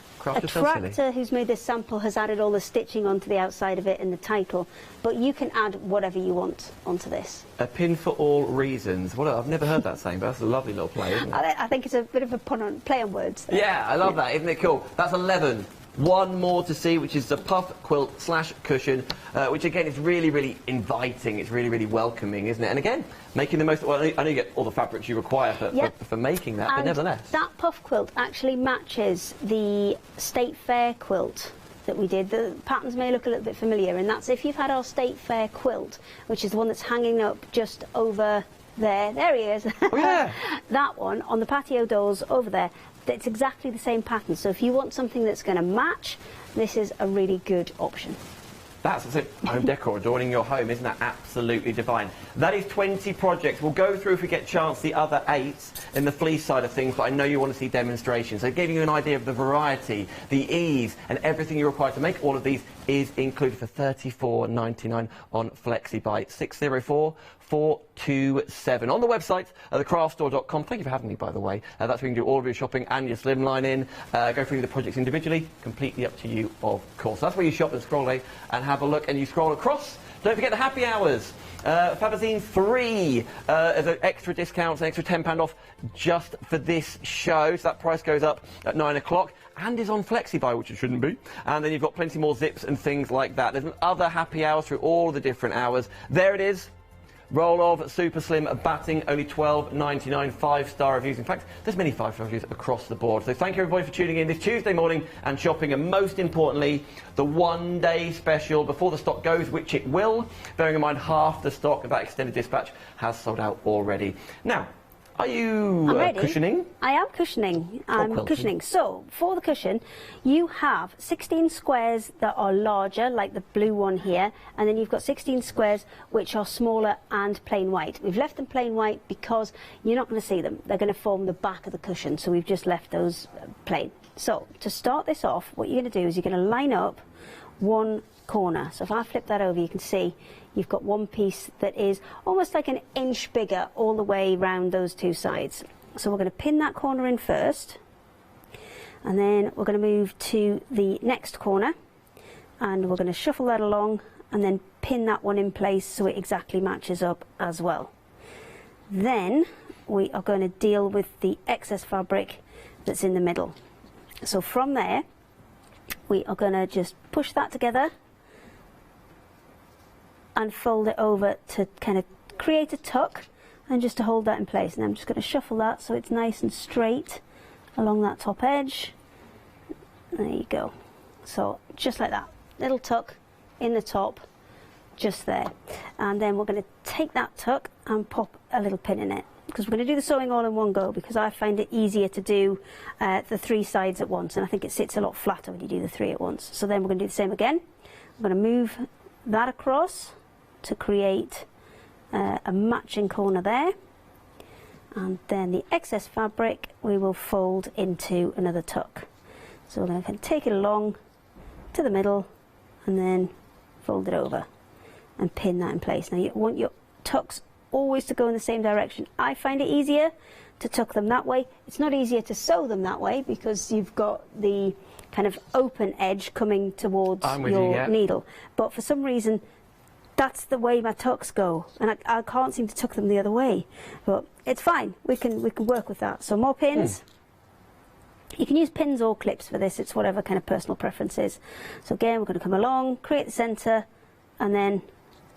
tractor who's made this sample has added all the stitching onto the outside of it and the title. But you can add whatever you want onto this. A pin for all reasons. Well, I've never heard that saying, but that's a lovely little play, isn't it? I think it's a bit of a play on words there. Yeah, I love that. Isn't it cool? That's 11. one more to see, which is the puff quilt slash cushion, which again is really, really inviting. It's really, really welcoming, isn't it? And again, making the most. Well, I know you get all the fabrics you require for making that, but nevertheless, that puff quilt actually matches the State Fair quilt that we did. The patterns may look a little bit familiar, and that's if you've had our State Fair quilt, which is the one that's hanging up just over there. There he is. Oh, yeah. That one on the patio doors over there. It's exactly the same pattern. So if you want something that's going to match, this is a really good option. That's it. Home decor, adorning your home, isn't that absolutely divine? That is 20 projects. We'll go through, if we get a chance, the other 8 in the fleece side of things, but I know you want to see demonstrations. So giving you an idea of the variety, the ease, and everything you require to make all of these is included for $34.99 on FlexiBuy. 604-427. On the website, thecraftstore.com. Thank you for having me, by the way. That's where you can do all of your shopping and your slimline in. Go through the projects individually, completely up to you, of course. That's where you shop and scroll away and have a look, and you scroll across. Don't forget the happy hours. Fabazine 3 as an extra discounts, an extra £10 off just for this show. So that price goes up at 9 o'clock and is on FlexiBuy, which it shouldn't be. And then you've got plenty more zips and things like that. There's other happy hours through all the different hours. There it is. Roll of Super Slim Batting, only $12.99, 5-star reviews. In fact, there's many 5-star reviews across the board. So thank you everybody for tuning in this Tuesday morning and shopping, and most importantly, the one-day special before the stock goes, which it will. Bearing in mind, half the stock of that extended dispatch has sold out already. Now, are you cushioning? I am cushioning. I'm cushioning. So, for the cushion, you have 16 squares that are larger, like the blue one here, and then you've got 16 squares which are smaller and plain white. We've left them plain white because you're not going to see them. They're going to form the back of the cushion, so we've just left those plain. So, to start this off, what you're going to do is you're going to line up one corner. So if I flip that over, you can see you've got one piece that is almost like an inch bigger all the way around those two sides. So we're going to pin that corner in first, and then we're going to move to the next corner, and we're going to shuffle that along and then pin that one in place so it exactly matches up as well. Then we are going to deal with the excess fabric that's in the middle. So from there, we are going to just push that together and fold it over to kind of create a tuck, and just to hold that in place. And I'm just going to shuffle that so it's nice and straight along that top edge. There you go. So just like that, little tuck in the top, just there. And then we're going to take that tuck and pop a little pin in it, because we're going to do the sewing all in one go, because I find it easier to do the 3 sides at once, and I think it sits a lot flatter when you do the 3 at once. So then we're going to do the same again. I'm going to move that across to create a matching corner there, and then the excess fabric we will fold into another tuck. So we're going to kind of take it along to the middle and then fold it over and pin that in place. Now you want your tucks always to go in the same direction. I find it easier to tuck them that way. It's not easier to sew them that way because you've got the kind of open edge coming towards your needle. But for some reason, that's the way my tucks go, and I can't seem to tuck them the other way. But it's fine. We can work with that. So more pins. You can use pins or clips for this. It's whatever kind of personal preference is. So again, we're going to come along, create the centre, and then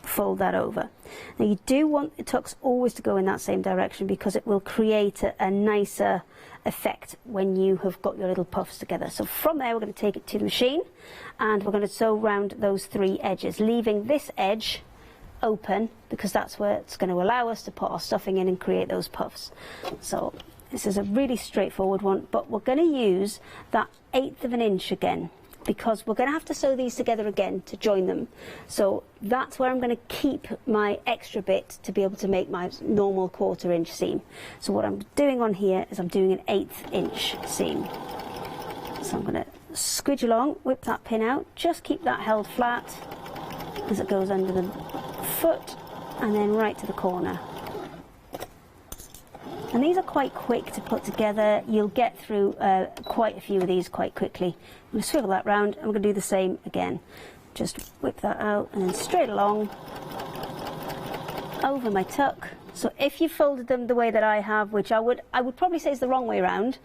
fold that over. Now you do want the tucks always to go in that same direction, because it will create a nicer effect when you have got your little puffs together. So from there, we're going to take it to the machine, and we're going to sew around those 3 edges, leaving this edge open, because that's where it's going to allow us to put our stuffing in and create those puffs. So this is a really straightforward one, but we're going to use that 1/8 of an inch again, because we're going to have to sew these together again to join them. So that's where I'm going to keep my extra bit to be able to make my normal 1/4 inch seam. So what I'm doing on here is I'm doing an 1/8 inch seam. So I'm going to squidge along, whip that pin out, just keep that held flat as it goes under the foot, and then right to the corner. And these are quite quick to put together. You'll get through quite a few of these quite quickly. I'm going to swivel that round, and I'm going to do the same again. Just whip that out and then straight along over my tuck. So if you folded them the way that I have, which I would probably say is the wrong way around,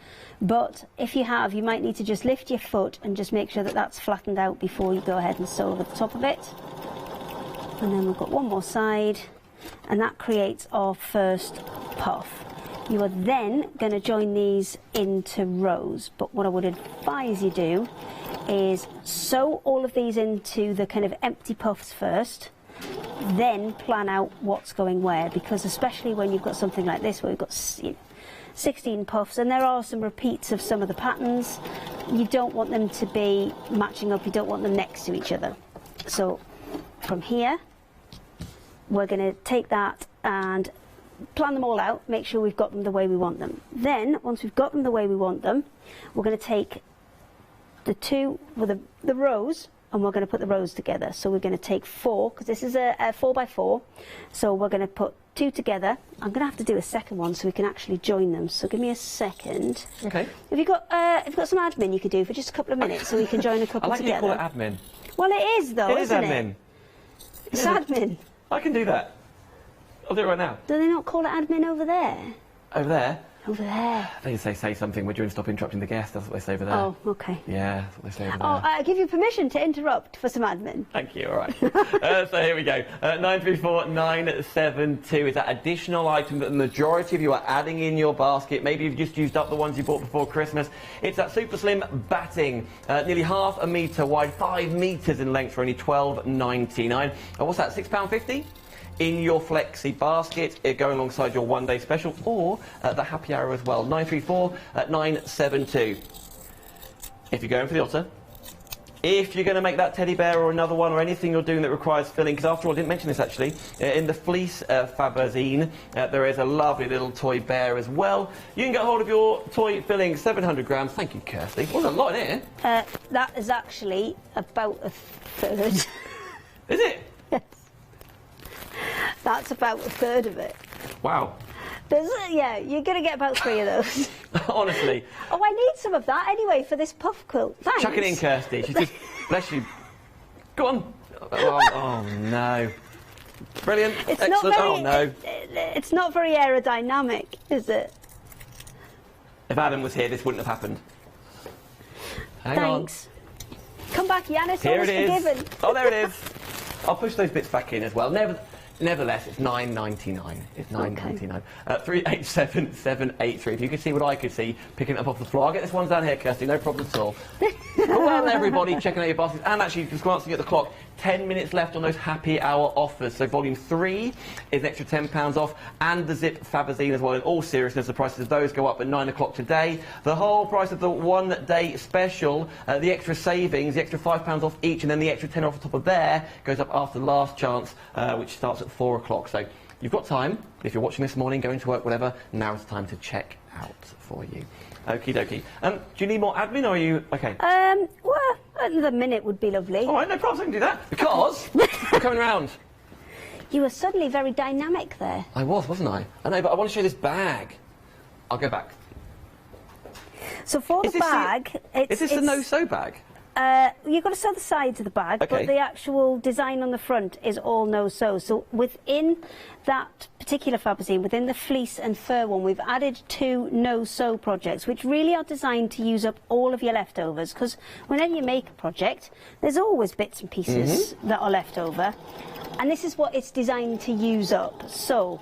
but if you have, you might need to just lift your foot and just make sure that that's flattened out before you go ahead and sew over the top of it. And then we've got one more side, and that creates our first puff. You are then going to join these into rows, but what I would advise you do is sew all of these into the kind of empty puffs first, then plan out what's going where, because especially when you've got something like this where we've got 16 puffs and there are some repeats of some of the patterns, you don't want them to be matching up, you don't want them next to each other. So from here we're going to take that and plan them all out, make sure we've got them the way we want them. Then once we've got them the way we want them, we're going to take the two with the rows, and we're going to put the rows together. So we're going to take 4, because this is a 4x4, so we're going to put 2 together. I'm going to have to do a second one so we can actually join them, so give me a second. Okay. Have you got some admin you could do for just a couple of minutes so we can join a couple I like together? you call it admin. Well, it is though, isn't it? Admin. It's admin. I can do that. I'll do it right now. Do they not call it admin over there? Over there? Over there. They say something. We're doing stop interrupting the guest. That's what they say over there. Oh, okay. Yeah, that's what they say over there. Oh, I give you permission to interrupt for some admin. Thank you, all right. So here we go. 934972 is that additional item that the majority of you are adding in your basket. Maybe you've just used up the ones you bought before Christmas. It's that super slim batting, nearly half a metre wide, 5 metres in length for only $12.99. What's that, £6.50? In your flexi basket, going alongside your one-day special, or the happy hour as well. 934972. If you're going for the otter, if you're going to make that teddy bear or another one or anything you're doing that requires filling, because after all, I didn't mention this actually, in the fleece Fabazine, there is a lovely little toy bear as well. You can get hold of your toy filling, 700 grams. Thank you, Kirsty. Well, there's a lot in here. That is actually about a third. Is it? Yes. That's about a third of it. Wow. Yeah, you're going to get about 3 of those. Honestly. Oh, I need some of that anyway for this puff quilt. Thanks. Chuck it in, Kirsty. She's just... Bless you. Go on. Oh, no. Brilliant. It's excellent. Not very, oh, no. It's not very aerodynamic, is it? If Adam was here, this wouldn't have happened. Hang Thanks. On. Come back, Yanis. Here it is. Forgiven. Oh, there it is. I'll push those bits back in as well. Nevertheless, it's $9.99. It's $9.99. 387783. If you could see what I could see, picking it up off the floor. I'll get this one down here, Kirsty. No problem at all. Well, everybody, checking out your baskets. And actually, just glancing at the clock, 10 minutes left on those happy hour offers. So volume 3 is an extra £10 off, and the Zip Fabazine as well. In all seriousness, the prices of those go up at 9 o'clock today. The whole price of the one-day special, the extra savings, the extra £5 off each, and then the extra 10 off the top of there goes up after last chance, which starts at 4 o'clock. So you've got time. If you're watching this morning, going to work, whatever, now it's time to check out for you. Okie dokie. Do you need more admin, or are you okay? Well, another minute would be lovely. All right, no problem. I can do that because we're coming round. You were suddenly very dynamic there. I was, wasn't I? I know, but I want to show you this bag. I'll go back. So for the bag, is this the no-sew bag? You've got to sew the sides of the bag, okay. But the actual design on the front is all no-sew. So within that particular Fabazine, within the fleece and fur one, we've added 2 no-sew projects, which really are designed to use up all of your leftovers. Because whenever you make a project, there's always bits and pieces that are left over. And this is what it's designed to use up. So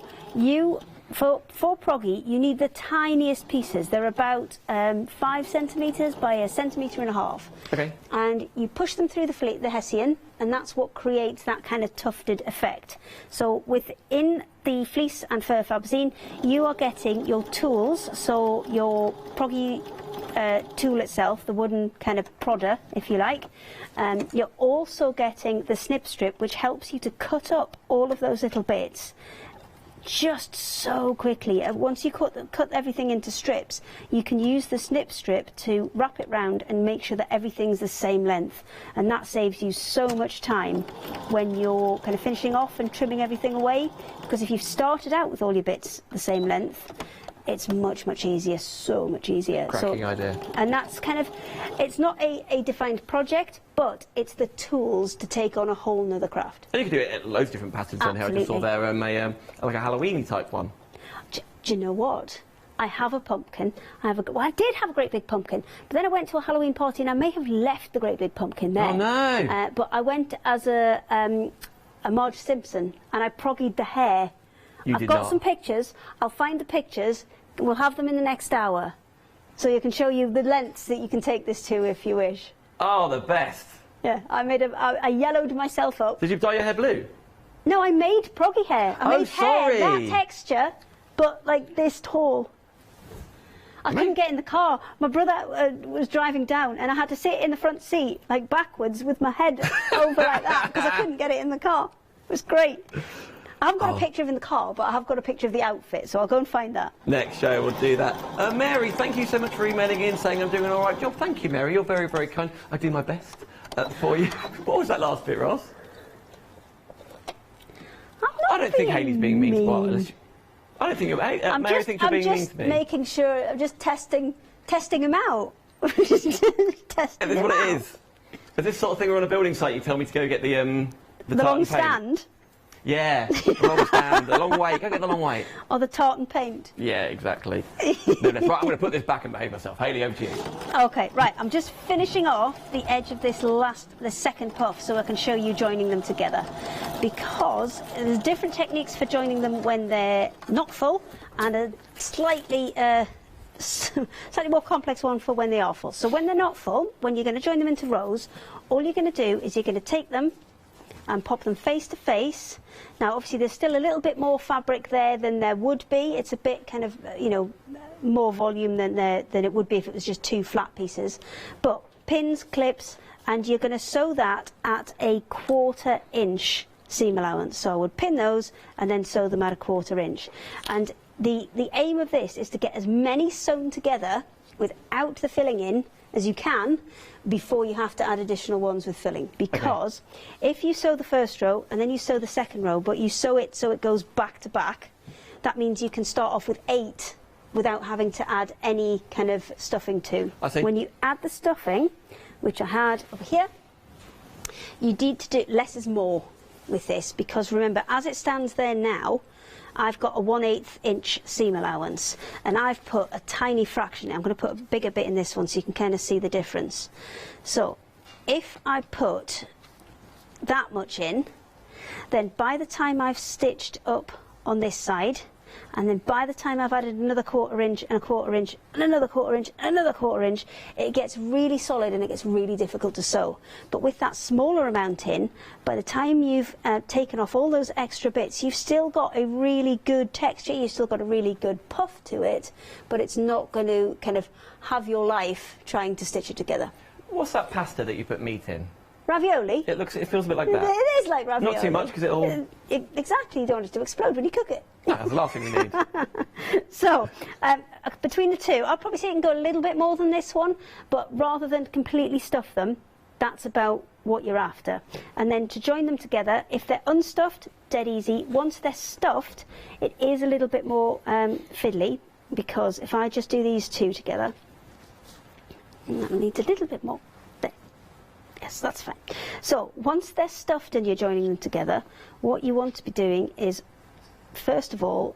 for Proggy, you need the tiniest pieces. They're about 5 centimetres by 1.5 centimetres. Okay. And you push them through the Hessian, and that's what creates that kind of tufted effect. So within the fleece and fur Fabazine, you are getting your tools, so your Proggy tool itself, the wooden kind of prodder, if you like. You're also getting the snip strip, which helps you to cut up all of those little bits just so quickly. Once you cut everything into strips, you can use the snip strip to wrap it round and make sure that everything's the same length, and that saves you so much time when you're kind of finishing off and trimming everything away, because if you've started out with all your bits the same length, it's much, much easier, so much easier. Cracking idea. And that's kind of, it's not a defined project, but it's the tools to take on a whole nother craft. And you can do it at loads of different patterns on here. I just saw there like a Halloween-y type one. Do you know what? I have a pumpkin. Well, I did have a great big pumpkin, but then I went to a Halloween party and I may have left the great big pumpkin there. Oh no! But I went as a Marge Simpson, and I proggied the hair. I've got some pictures. I'll find the pictures. We'll have them in the next hour, so you can show you the lengths that you can take this to if you wish. Oh, the best! Yeah, I yellowed myself up. Did you dye your hair blue? No, I made proggy hair. I made hair that texture, but like this tall. I couldn't get in the car. My brother was driving down and I had to sit in the front seat, like backwards, with my head over like that because I couldn't get it in the car. It was great. I haven't got a picture of in the car, but I have got a picture of the outfit, so I'll go and find that. Next show, we'll do that. Mary, thank you so much for emailing in saying I'm doing an all right job. Thank you, Mary. You're very, very kind. I do my best for you. What was that last bit, Ross? I don't think Hayley's being mean to Bart. I don't think you're... Mary thinks you're being mean to me. I'm just making sure... I'm just testing him out. Testing Is what it is. Is this sort of thing we're on a building site, you tell me to go get the long stand? Yeah, the long stand, the long weight. Go get the long weight. Or the tartan paint. Yeah, exactly. No, right, I'm going to put this back and behave myself. Hayley, over to you. OK, right. I'm just finishing off the edge of this the second puff so I can show you joining them together. Because there's different techniques for joining them when they're not full and a slightly more complex one for when they are full. So when they're not full, when you're going to join them into rows, all you're going to do is you're going to take them and pop them face to face. Now obviously there's still a little bit more fabric there than there would be. It's a bit kind of, you know, more volume than it would be if it was just two flat pieces. But pins, clips, and you're going to sew that at a 1/4 inch seam allowance. So I would pin those and then sew them at a 1/4 inch. And the aim of this is to get as many sewn together without the filling in as you can before you have to add additional ones with filling, because if you sew the first row and then you sew the second row but you sew it so it goes back to back, that means you can start off with 8 without having to add any kind of stuffing to. When you add the stuffing, which I had over here, you need to do less is more with this, because remember, as it stands there now, I've got a 1/8 inch seam allowance and I've put a tiny fraction. I'm going to put a bigger bit in this one so you can kind of see the difference. So if I put that much in, then by the time I've stitched up on this side, and then by the time I've added another 1/4 inch and a 1/4 inch and another 1/4 inch and another 1/4 inch, it gets really solid and it gets really difficult to sew. But with that smaller amount in, by the time you've taken off all those extra bits, you've still got a really good texture, you've still got a really good puff to it, but it's not going to kind of have your life trying to stitch it together. What's that pasta that you put meat in? Ravioli? It feels a bit like that. It is like ravioli. Not too much, because it'll... Exactly, you don't want it to explode when you cook it. No, that's the last thing we need. So, between the two, I'd probably say you can go a little bit more than this one, but rather than completely stuff them, that's about what you're after. And then to join them together, if they're unstuffed, dead easy. Once they're stuffed, it is a little bit more fiddly, because if I just do these two together, that needs a little bit more. There. Yes, that's fine. So, once they're stuffed and you're joining them together, what you want to be doing is, first of all,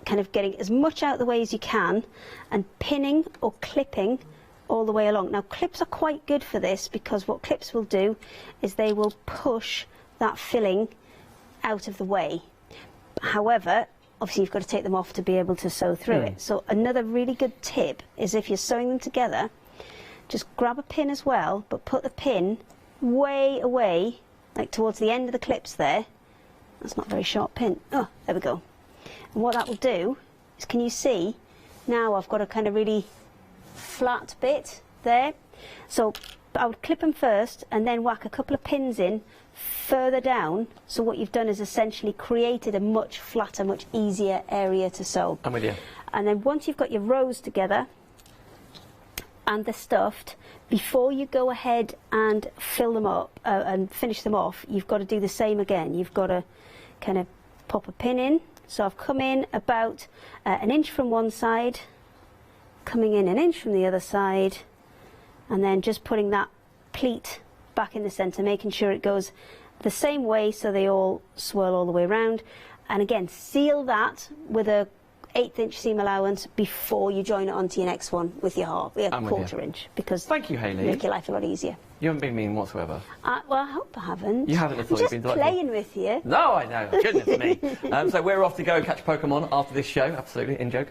kind of getting as much out of the way as you can and pinning or clipping all the way along. Now clips are quite good for this, because what clips will do is they will push that filling out of the way. However, obviously you've got to take them off to be able to sew through it. So another really good tip is, if you're sewing them together, just grab a pin as well, but put the pin way away, like towards the end of the clips there. That's not a very sharp pin. Oh, there we go. And what that will do is, can you see, now I've got a kind of really flat bit there. So I would clip them first and then whack a couple of pins in further down. So what you've done is essentially created a much flatter, much easier area to sew. I'm with you. And then once you've got your rows together and they're stuffed, before you go ahead and fill them up and finish them off, you've got to do the same again. You've got to kind of pop a pin in So I've come in about an inch from one side, coming in an inch from the other side, and then just putting that pleat back in the centre, making sure it goes the same way so they all swirl all the way around. And again, seal that with a 1/8 inch seam allowance before you join it onto your next one with your quarter inch, because thank you, Hayley. Make your life a lot easier. You haven't been mean whatsoever. Well, I hope I haven't. You haven't at all. I'm just You've been delightful. playing with you. No, I know. Goodness me. So we're off to go catch Pokemon after this show. Absolutely, in joke.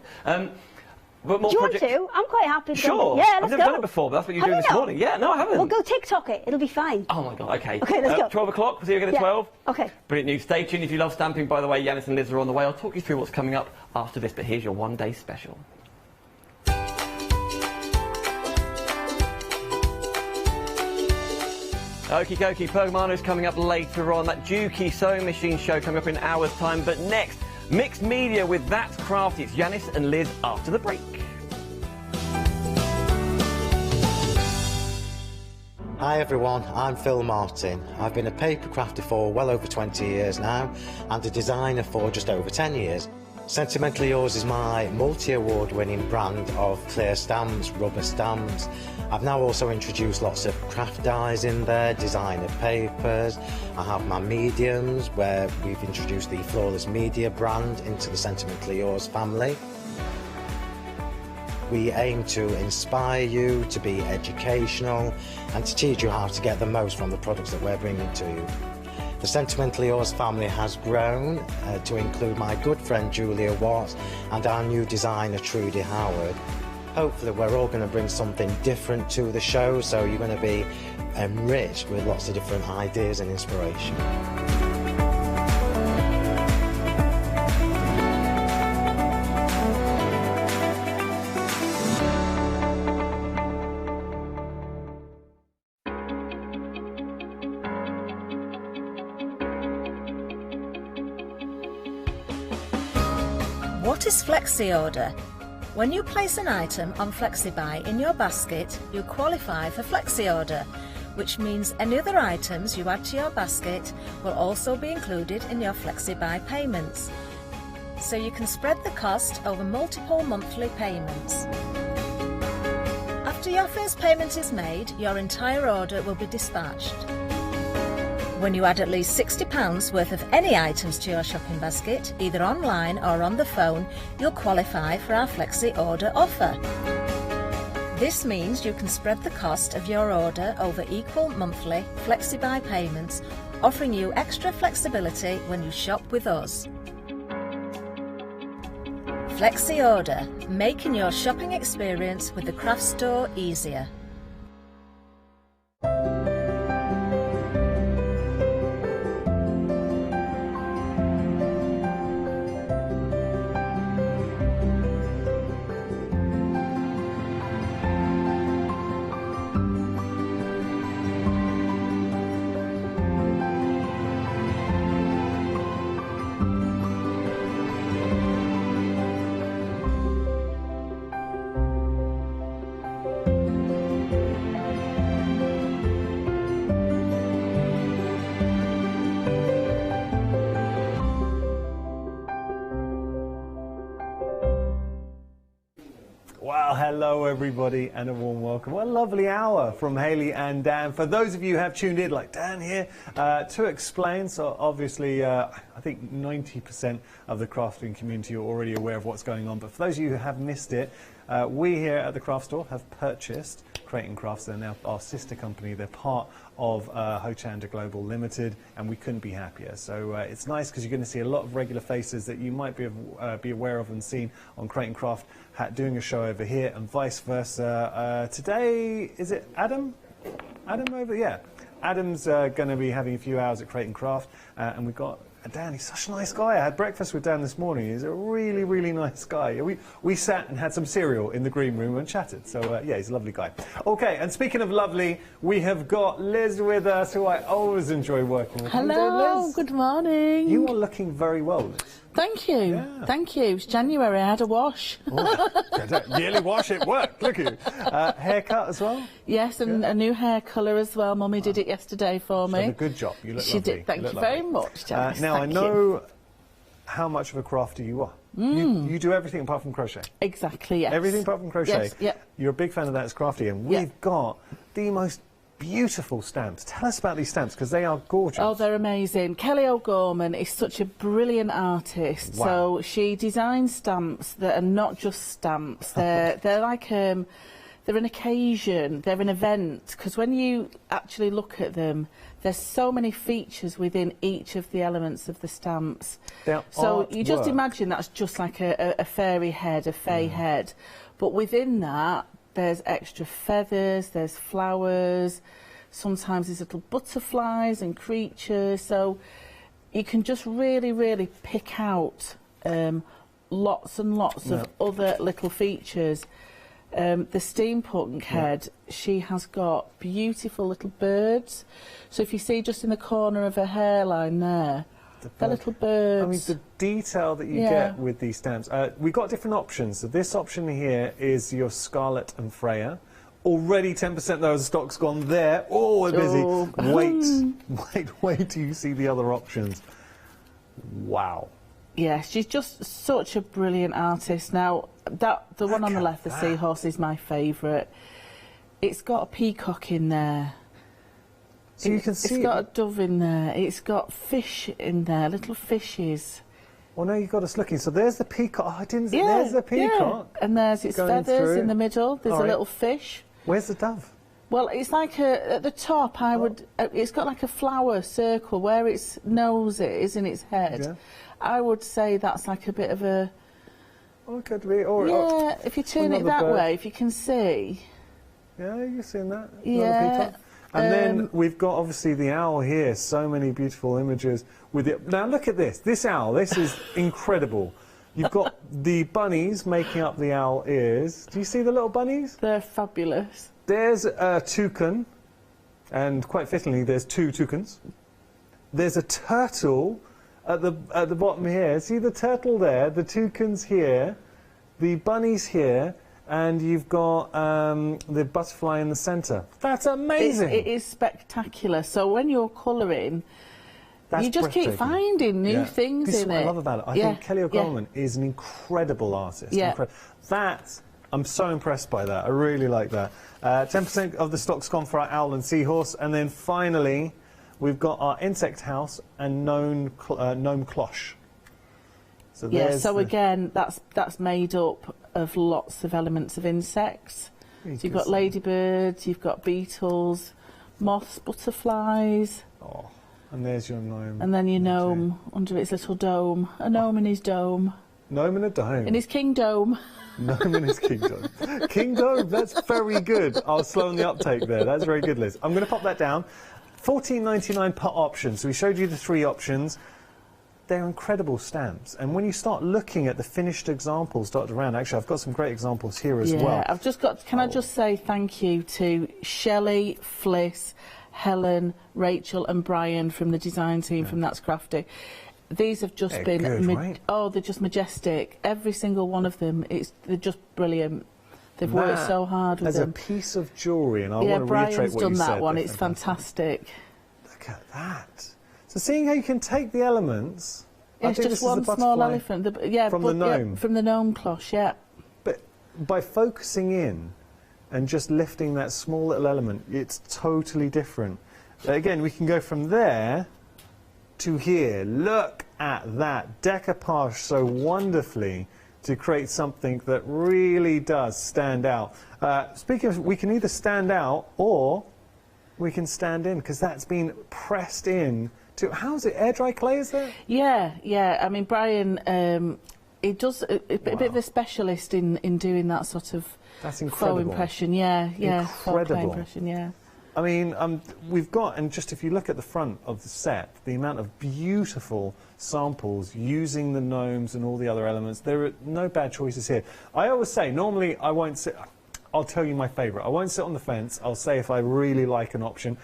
But more Do you projects. want to? I'm quite happy to. Sure. Yeah, let's I've never go. done it before, but that's what you're Have doing you this not? morning. Yeah, no, I haven't. Well, go TikTok it. It'll be fine. Oh my God. Okay. Okay, let's go. 12 o'clock. We'll see you again at Yeah. 12. Okay. Brilliant news. Stay tuned if you love stamping. By the way, Yanis and Liz are on the way. I'll talk you through what's coming up after this. But here's your one-day special. Okie dokie, Pokemon is coming up later on. That Juki sewing machine show coming up in an hour's time. But next, mixed media with That's Crafty. It's Yanis and Liz after the break. Hi everyone, I'm Phil Martin. I've been a paper crafter for well over 20 years now and a designer for just over 10 years. Sentimentally Yours is my multi-award winning brand of clear stamps, rubber stamps. I've now also introduced lots of craft dyes in there, designer papers. I have my mediums where we've introduced the Flawless Media brand into the Sentimentally Yours family. We aim to inspire you, to be educational and to teach you how to get the most from the products that we're bringing to you. The Sentimentally Yours family has grown to include my good friend Julia Watts and our new designer Trudy Howard. Hopefully we're all going to bring something different to the show, so you're going to be enriched with lots of different ideas and inspiration. What is Flexi Order? When you place an item on FlexiBuy in your basket, you qualify for Flexi Order, which means any other items you add to your basket will also be included in your FlexiBuy payments. So you can spread the cost over multiple monthly payments. After your first payment is made, your entire order will be dispatched. When you add at least £60 worth of any items to your shopping basket, either online or on the phone, you'll qualify for our Flexi Order offer. This means you can spread the cost of your order over equal monthly FlexiBuy payments, offering you extra flexibility when you shop with us. Flexi Order, making your shopping experience with the craft store easier. Well, hello everybody and a warm welcome. What a lovely hour from Hayley and Dan. For those of you who have tuned in, like Dan here, to explain, so obviously I think 90% of the crafting community are already aware of what's going on, but for those of you who have missed it, we here at the Craft Store have purchased Create & Crafts. They're now our sister company. They're part of Hochanda Global Limited, and we couldn't be happier. So it's nice because you're going to see a lot of regular faces that you might be aware of and seen on Create & Craft doing a show over here, and vice versa. Today, is it Adam? Adam over? Yeah. Adam's going to be having a few hours at Create & Craft, and we've got Dan. He's such a nice guy. I had breakfast with Dan this morning. He's a really, really nice guy. We sat and had some cereal in the green room and chatted. So, yeah, he's a lovely guy. Okay, and speaking of lovely, we have got Liz with us, who I always enjoy working with. Hello, How you doing, Liz? good morning. You are looking very well, Liz. Thank you. Yeah. Thank you. It's January. I had a wash. Yearly wash, it worked. Look at you. Haircut as well? Yes, and a new hair colour as well. Mummy did it yesterday for me. She did a good job. You look She lovely. did. Thank you look very lovely. much, Janice. Now, Thank I know how much of a crafter you are. You do everything apart from crochet. Exactly, yes. Everything apart from crochet. Yes, yep. You're a big fan of that as crafty, and we've got the most beautiful stamps. Tell us about these stamps, because they are gorgeous. Oh, they're amazing. Kelly O'Gorman is such a brilliant artist. Wow. So she designs stamps that are not just stamps. They're like they're an occasion, they're an event, because when you actually look at them, there's so many features within each of the elements of the stamps. So you just imagine that's just like a fairy head, a fey head, but within that there's extra feathers, there's flowers, sometimes there's little butterflies and creatures, so you can just really, really pick out lots and lots of other little features. The steampunk head, she has got beautiful little birds. So if you see just in the corner of her hairline there, the little birds. I mean, the detail that you get with these stamps. We've got different options. So this option here is your Scarlet and Freya. Already 10% though, the stock's gone there. Oh, we're busy. Wait till you see the other options. Wow. Yeah, she's just such a brilliant artist. Now, the one on the left, the seahorse, is my favourite. It's got a peacock in there. So you can see it's got a dove in there. It's got fish in there, little fishes. Well, now you've got us looking. So there's the peacock. Oh, I didn't see. There's the peacock. Yeah. And there's its feathers in the middle. There's a little fish. Where's the dove? Well, it's like at the top, it's got like a flower circle where its nose is in its head. Yeah. I would say that's like a bit of a... Oh, it could be. Yeah, if you turn it that way, if you can see. Yeah, you've seen that. Yeah. And then we've got, obviously, the owl here. So many beautiful images with it. Now, look at this. This owl, this is incredible. You've got the bunnies making up the owl ears. Do you see the little bunnies? They're fabulous. There's a toucan, and quite fittingly, there's two toucans. There's a turtle at the bottom here. See the turtle there, the toucans here, the bunnies here, and you've got the butterfly in the centre. That's amazing. It is spectacular. So when you're colouring, you just keep finding new things this in is what it. I love about it. I think Kelly O'Gorman is an incredible artist. Yeah. I'm so impressed by that. I really like that. 10% of the stock's gone for our owl and seahorse, and then finally we've got our insect house and gnome cloche. So so again, that's made up of lots of elements of insects. So you've got ladybirds, you've got beetles, moths, butterflies. Oh, and there's your gnome. And then your gnome under its little dome. A gnome in his dome. Gnome in a dome. In his kingdom. Gnome in his kingdom. Kingdom, that's very good. I'll slow on the uptake there. That's very good, Liz. I'm going to pop that down. $14.99 per option. So we showed you the 3 options. They're incredible stamps. And when you start looking at the finished examples dotted around, actually, I've got some great examples here as well. I've just got, can I just say thank you to Shelley, Fliss, Helen, Rachel and Brian from the design team from That's Crafty. These have just been, they're just majestic. Every single one of them, they're just brilliant. They've worked so hard with them. As a piece of jewellery, and I want to reiterate what you said. Brian's done that one, it's fantastic. Look at that. So seeing how you can take the elements... It's just one small elephant. From the gnome. From the gnome cloche, But by focusing in and just lifting that small little element, it's totally different. Again, we can go from there to here. Look at that. Decoupage so wonderfully to create something that really does stand out. Speaking of, we can either stand out or we can stand in, because that's been pressed in to, how's it, air dry clay, is it? Yeah. I mean, Brian, he does a bit of a specialist in doing that sort of faux impression. Incredible. Faux clay impression, I mean, we've got, and just if you look at the front of the set, the amount of beautiful samples using the gnomes and all the other elements, there are no bad choices here. I always say, normally I won't sit, I'll tell you my favourite. I won't sit on the fence. I'll say if I really like an option.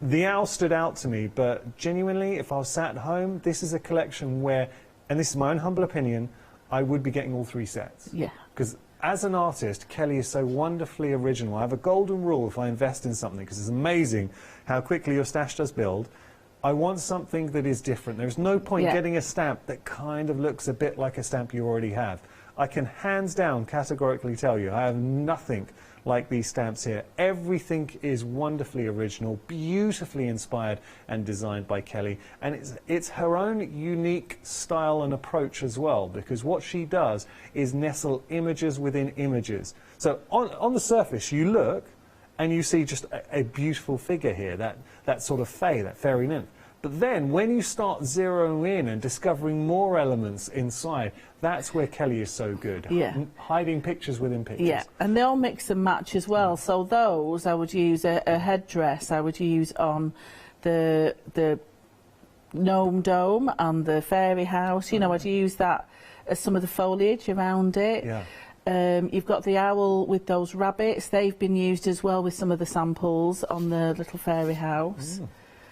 The owl stood out to me, but genuinely, if I was sat at home, this is a collection where, and this is my own humble opinion, I would be getting all 3 sets. Yeah. Because as an artist, Kelly is so wonderfully original. I have a golden rule if I invest in something, because it's amazing how quickly your stash does build. I want something that is different. There's no point getting a stamp that kind of looks a bit like a stamp you already have. I can hands down categorically tell you I have nothing like these stamps here. Everything is wonderfully original, beautifully inspired and designed by Kelly, and it's her own unique style and approach as well, because what she does is nestle images within images. So on the surface you look and you see just a beautiful figure here, that sort of fae, that fairy nymph. But then when you start zeroing in and discovering more elements inside, that's where Kelly is so good. Hiding pictures within pictures. Yeah, and they all mix and match as well. So those I would use a headdress, I would use on the gnome dome and the fairy house. You know, I'd use that as some of the foliage around it. You've got the owl with those rabbits. They've been used as well with some of the samples on the little fairy house.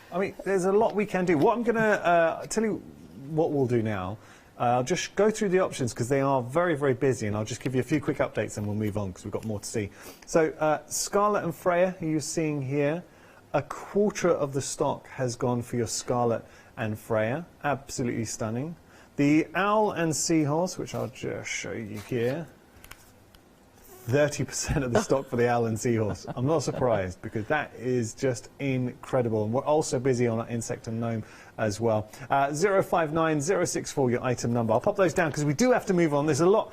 I mean, there's a lot we can do. What I'm going to tell you what we'll do now. I'll just go through the options because they are very, very busy, and I'll just give you a few quick updates and we'll move on because we've got more to see. So Scarlet and Freya, who you're seeing here, a quarter of the stock has gone for your Scarlet and Freya. Absolutely stunning. The Owl and Seahorse, which I'll just show you here. 30% of the stock for the Owl and Seahorse. I'm not surprised because that is just incredible. And we're also busy on our Insect and Gnome as well. 059064, your item number. I'll pop those down because we do have to move on. There's a lot.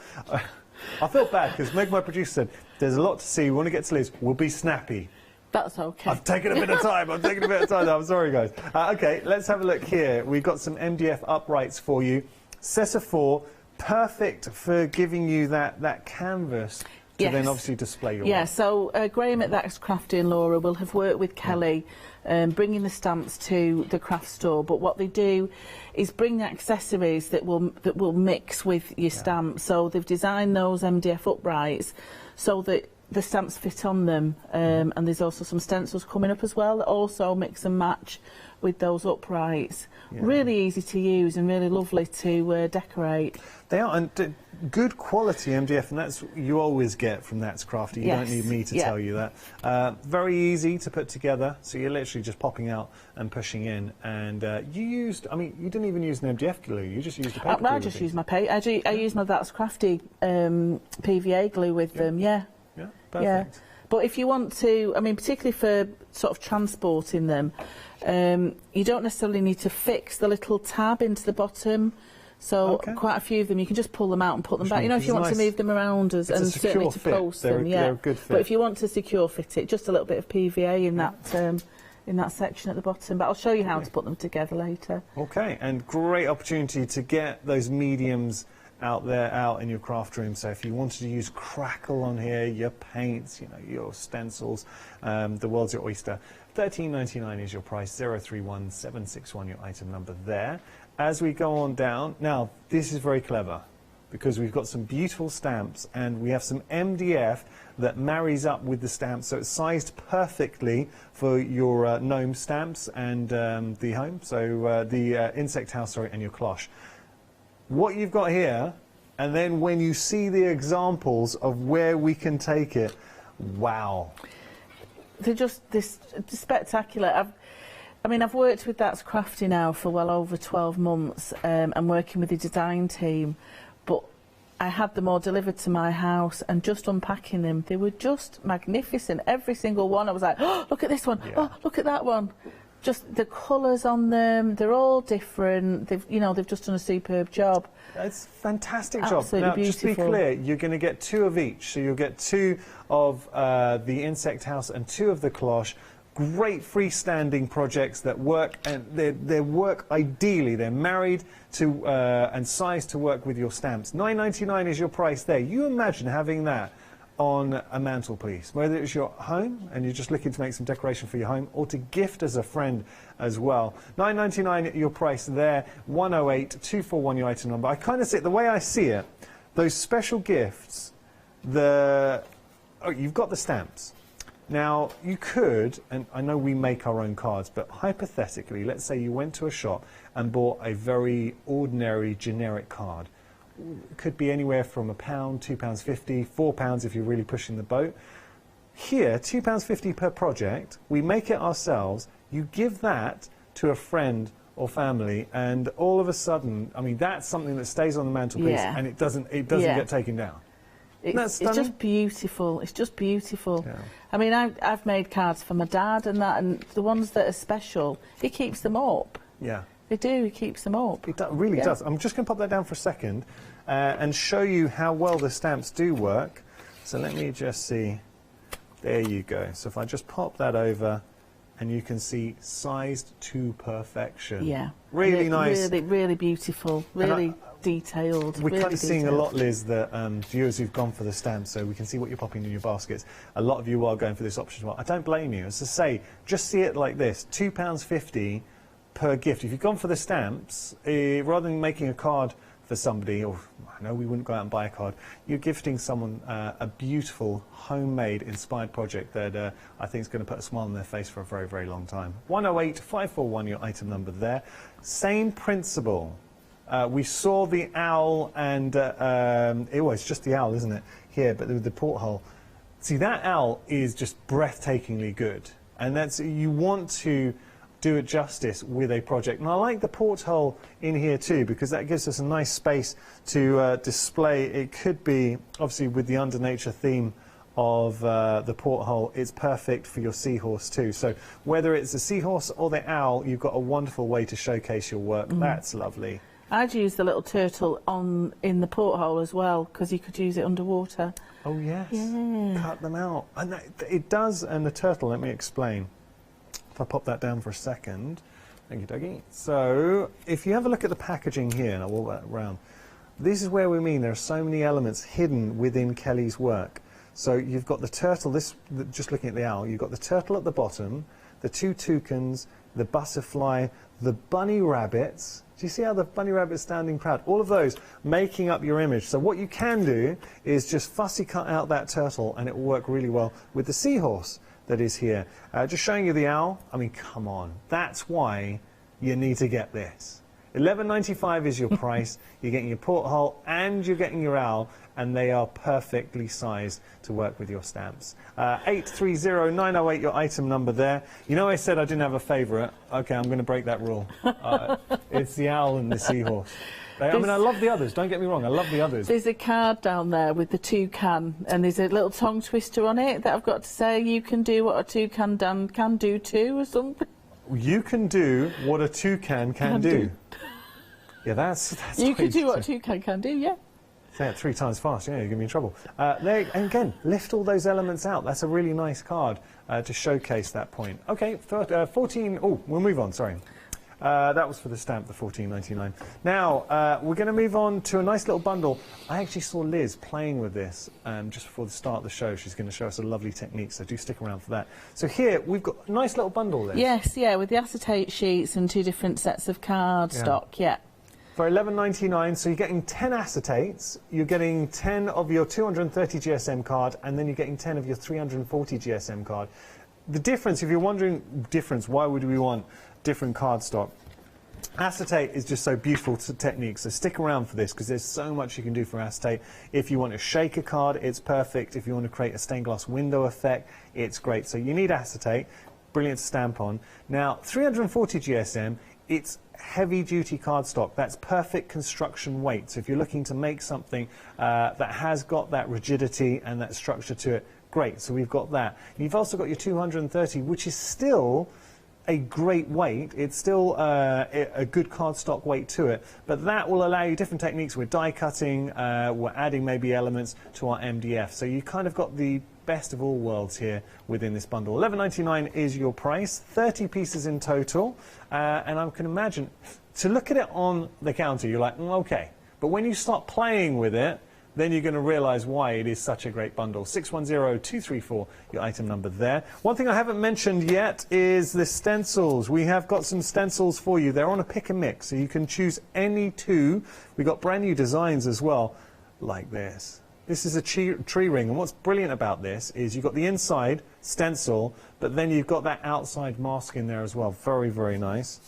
I feel bad because Meg, my producer, said there's a lot to see. We want to get to Liz. We'll be snappy. That's okay. I've taken a bit of time. I'm taking a bit of time. I'm sorry, guys. Okay, let's have a look here. We've got some MDF uprights for you. Set of 4, perfect for giving you that canvas to then obviously display your work. So Graham at That's Crafty and Laura will have worked with Kelly bringing the stamps to the craft store, but what they do is bring the accessories that will mix with your stamp. So they've designed those MDF uprights so that the stamps fit on them, and there's also some stencils coming up as well that also mix and match with those uprights. Really easy to use and really lovely to decorate. They are, and good quality MDF, and that's you always get from That's Crafty. You don't need me to tell you that. Very easy to put together, so you're literally just popping out and pushing in. And you used, I mean, you didn't even use an MDF glue, you just used a paper glue. I just used my paper. I use my That's Crafty PVA glue with them, Perfect. But if you want to, I mean, particularly for sort of transporting them, you don't necessarily need to fix the little tab into the bottom. So quite a few of them, you can just pull them out and put them back. You know, if you want to move them around and certainly to post them, they're a good fit. But if you want to secure fit it, just a little bit of PVA in that section at the bottom. But I'll show you how to put them together later. Okay, and great opportunity to get those mediums out in your craft room. So if you wanted to use crackle on here, your paints, you know, your stencils, the world's your oyster. $13.99 is your price. 031761 your item number there. As we go on down, now this is very clever because we've got some beautiful stamps and we have some MDF that marries up with the stamps, so it's sized perfectly for your gnome stamps and the home, so the insect house, and your cloche. What you've got here, and then when you see the examples of where we can take it, wow. They're just spectacular. I've worked with That's Crafty now for well over 12 months and working with the design team, but I had them all delivered to my house and just unpacking them, they were just magnificent. Every single one, I was like, oh, look at this one, oh, look at that one. Just the colours on them, they're all different. They've just done a superb job. It's a fantastic job. Now, beautiful. just to be clear, you're going to get 2 of each. So you'll get 2 of the insect house and 2 of the cloche. Great freestanding projects that work, and they work ideally. They're married to and sized to work with your stamps. $9.99 is your price there. You imagine having that on a mantelpiece, whether it's your home and you're just looking to make some decoration for your home, or to gift as a friend as well. $9.99 your price there. 108241 your item number. I kind of see it the way I see it. Those special gifts. You've got the stamps. Now you could, and I know we make our own cards, but hypothetically, let's say you went to a shop and bought a very ordinary generic card. It could be anywhere from £1, £2.50, £4 if you're really pushing the boat. Here, £2.50 per project, we make it ourselves, you give that to a friend or family, and all of a sudden, I mean, that's something that stays on the mantelpiece, and it doesn't get taken down. It's just beautiful. It's just beautiful. Yeah. I mean, I've made cards for my dad and that, and the ones that are special, he keeps them up. Yeah. They do, he keeps them up. It really does. I'm just going to pop that down for a second and show you how well the stamps do work. So let me just see. There you go. So if I just pop that over, and you can see sized to perfection. Yeah. Really nice. Really beautiful. Really detailed. We're kind of seeing a detailed. lot, Liz, that viewers who've gone for the stamps, so we can see what you're popping in your baskets. A lot of you are going for this option as well. I don't blame you. As I say, just see it like this, £2.50 per gift. If you've gone for the stamps, rather than making a card for somebody, or I know we wouldn't go out and buy a card, you're gifting someone a beautiful, homemade, inspired project that I think is going to put a smile on their face for a very, very long time. 108541, your item number there. Same principle. We saw the owl, and it's just the owl, isn't it? Here, but the porthole. See, that owl is just breathtakingly good, and that's, you want to do it justice with a project. And I like the porthole in here too, because that gives us a nice space to display. It could be, obviously with the under nature theme of the porthole, it's perfect for your seahorse too. So whether it's the seahorse or the owl, you've got a wonderful way to showcase your work. That's lovely. I'd use the little turtle in the porthole as well, because you could use it underwater. Oh yes, yeah. Cut them out. And it does, and the turtle, let me explain. If I pop that down for a second, thank you, Dougie. So, if you have a look at the packaging here, and I'll walk that around, this is where we mean there are so many elements hidden within Kelly's work. So you've got the turtle, just looking at the owl, you've got the turtle at the bottom, the two toucans, the butterfly, the bunny rabbits. Do you see how the bunny rabbit's standing proud? All of those making up your image. So what you can do is just fussy cut out that turtle, and it will work really well with the seahorse that is here. Just showing you the owl. I mean, come on. That's why you need to get this. $11.95 is your price. You're getting your porthole and you're getting your owl, and they are perfectly sized to work with your stamps. 830908, your item number there. You know, I said I didn't have a favourite. Okay, I'm going to break that rule. It's the owl and the seahorse. I mean, I love the others, don't get me wrong, I love the others. There's a card down there with the toucan, and there's a little tongue twister on it that I've got to say, you can do what a toucan can do too, or something. You can do what a toucan can do. Yeah, that's you can do what a toucan can do, yeah. Say it 3 times fast, yeah, you're going to be in trouble. There, and again, lift all those elements out. That's a really nice card to showcase that point. Okay, 14, oh, we'll move on, sorry. That was for the stamp, the $14.99. Now, we're going to move on to a nice little bundle. I actually saw Liz playing with this just before the start of the show. She's going to show us a lovely technique, so do stick around for that. So here, we've got a nice little bundle there. Yes, yeah, with the acetate sheets and 2 different sets of card stock, yeah. For $11.99, so you're getting 10 acetates, you're getting 10 of your 230 GSM card, and then you're getting 10 of your 340 GSM card. The difference, if you're wondering, why would we want different cardstock? Acetate is just so beautiful technique, so stick around for this, because there's so much you can do for acetate. If you want to shake a card, it's perfect. If you want to create a stained glass window effect, it's great. So you need acetate, brilliant to stamp on. Now, 340 GSM, it's heavy-duty cardstock. That's perfect construction weight. So if you're looking to make something that has got that rigidity and that structure to it, great. So we've got that. You've also got your 230, which is still a great weight. It's still a good cardstock weight to it, but that will allow you different techniques. We're die cutting, we're adding maybe elements to our MDF. So you kind of got the best of all worlds here within this bundle. $11.99 is your price, 30 pieces in total, and I can imagine, to look at it on the counter, you're like, okay, but when you start playing with it, then you're going to realise why it is such a great bundle. 610234, your item number there. One thing I haven't mentioned yet is the stencils. We have got some stencils for you. They're on a pick and mix, so you can choose any 2. We've got brand new designs as well, like this. This is a tree ring, and what's brilliant about this is you've got the inside stencil, but then you've got that outside mask in there as well. Very, very nice.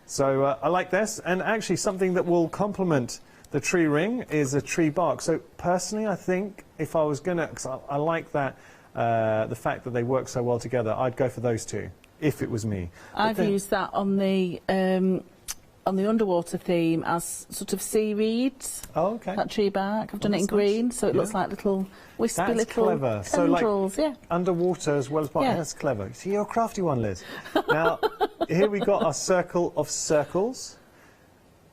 So I like this, and actually something that will complement the tree ring is a tree bark. So personally, I think if I was going to, because I like that, the fact that they work so well together, I'd go for those 2. if it was me. I've used that on the underwater theme as sort of seaweeds. Oh, okay. That tree bark. I've done it in green, so it looks like little wispy that's little clever. tendrils. So like underwater as well as bottom. Yeah. That's clever. See, you're a crafty one, Liz. Now, here we got our circle of circles.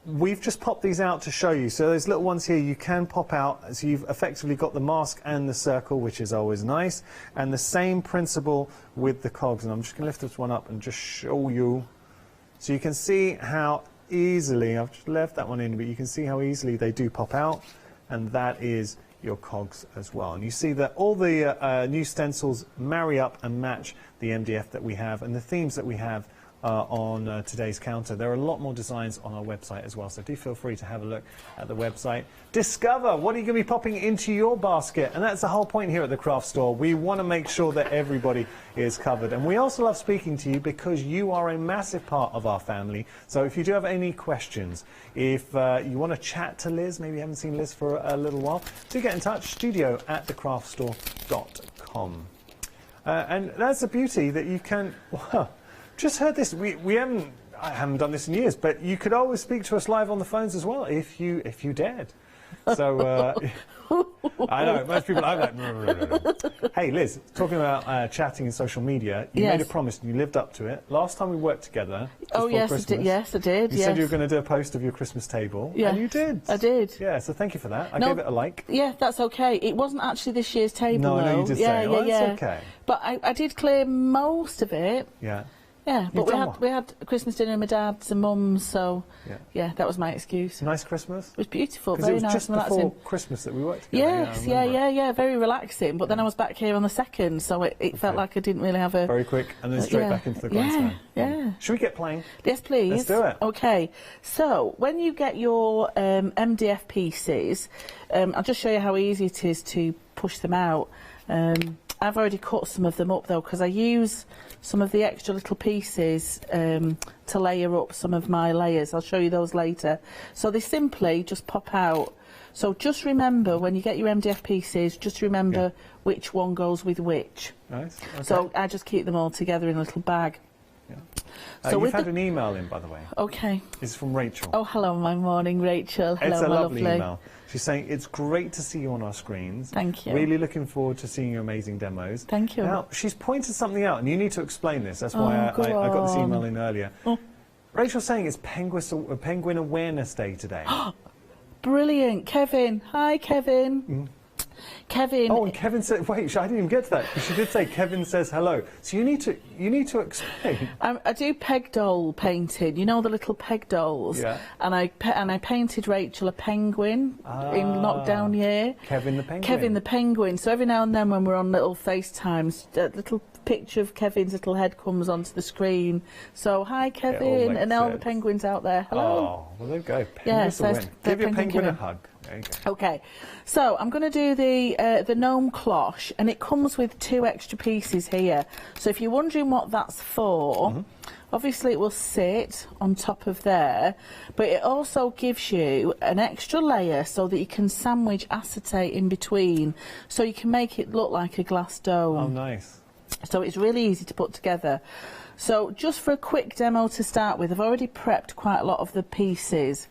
We've just popped these out to show you. So those little ones here you can pop out. So you've effectively got the mask and the circle, which is always nice. And the same principle with the cogs. And I'm just going to lift this one up and just show you. So you can see how easily, I've just left that one in, but you can see how easily they do pop out. And that is your cogs as well. And you see that all the new stencils marry up and match the MDF that we have and the themes that we have on today's counter. There are a lot more designs on our website as well, so do feel free to have a look at the website. Discover what are you going to be popping into your basket, and that's the whole point here at the craft store. We want to make sure that everybody is covered, and we also love speaking to you because you are a massive part of our family. So if you do have any questions, if you want to chat to Liz, maybe you haven't seen Liz for a little while, do get in touch, studio@thecraftstore.com. And that's the beauty that you can... Well, just heard this. I haven't done this in years, but you could always speak to us live on the phones as well if you dared. So I know most people. I'm like, no. Hey, Liz, talking about chatting in social media, you made a promise and you lived up to it. Last time we worked together. Oh yes, Christmas, yes, I did. You said you were going to do a post of your Christmas table, and you did. I did. Yeah, so thank you for that. I gave it a like. Yeah, that's okay. It wasn't actually this year's table. No, though. I know you did say. Well, that's okay. But I did clear most of it. Yeah. Yeah, but we had Christmas dinner with my dad's and mum's, so yeah, that was my excuse. Nice Christmas? It was beautiful, very nice and relaxing. It was just before Christmas that we worked together. Yes, yeah, very relaxing. But then I was back here on the 2nd, so it felt like I didn't really have a... Very quick, and then straight back into the grindstone. Yeah. Should we get playing? Yes, please. Let's do it. Okay, so when you get your MDF pieces, I'll just show you how easy it is to push them out. I've already cut some of them up though, because I use some of the extra little pieces to layer up some of my layers. I'll show you those later. So they simply just pop out. So just remember, when you get your MDF pieces, just remember which one goes with which. Nice. Okay. So I just keep them all together in a little bag. Yeah. So you've had an email in, by the way. Okay. It's from Rachel. Oh, hello, my morning, Rachel. Hello, it's a my lovely email. She's saying, it's great to see you on our screens. Thank you. Really looking forward to seeing your amazing demos. Thank you. Now, she's pointed something out, and you need to explain this. That's why I got this email in earlier. Oh. Rachel's saying it's Penguin Awareness Day today. Brilliant. Kevin. Hi, Kevin. Kevin. Oh, and Kevin said, wait, I didn't even get to that. She did say Kevin says hello. So you need to explain. I do peg doll painting. You know the little peg dolls. Yeah. And I painted Rachel a penguin in lockdown year. Kevin the penguin. Kevin the penguin. So every now and then when we're on little FaceTimes, a little picture of Kevin's little head comes onto the screen. So hi, Kevin, and all the penguins out there. Hello. Oh, well there you go. Yes, give your penguin a hug. Okay, so I'm going to do the gnome cloche, and it comes with 2 extra pieces here. So if you're wondering what that's for, obviously it will sit on top of there, but it also gives you an extra layer so that you can sandwich acetate in between, so you can make it look like a glass dome. Oh, nice. So it's really easy to put together. So just for a quick demo to start with, I've already prepped quite a lot of the pieces.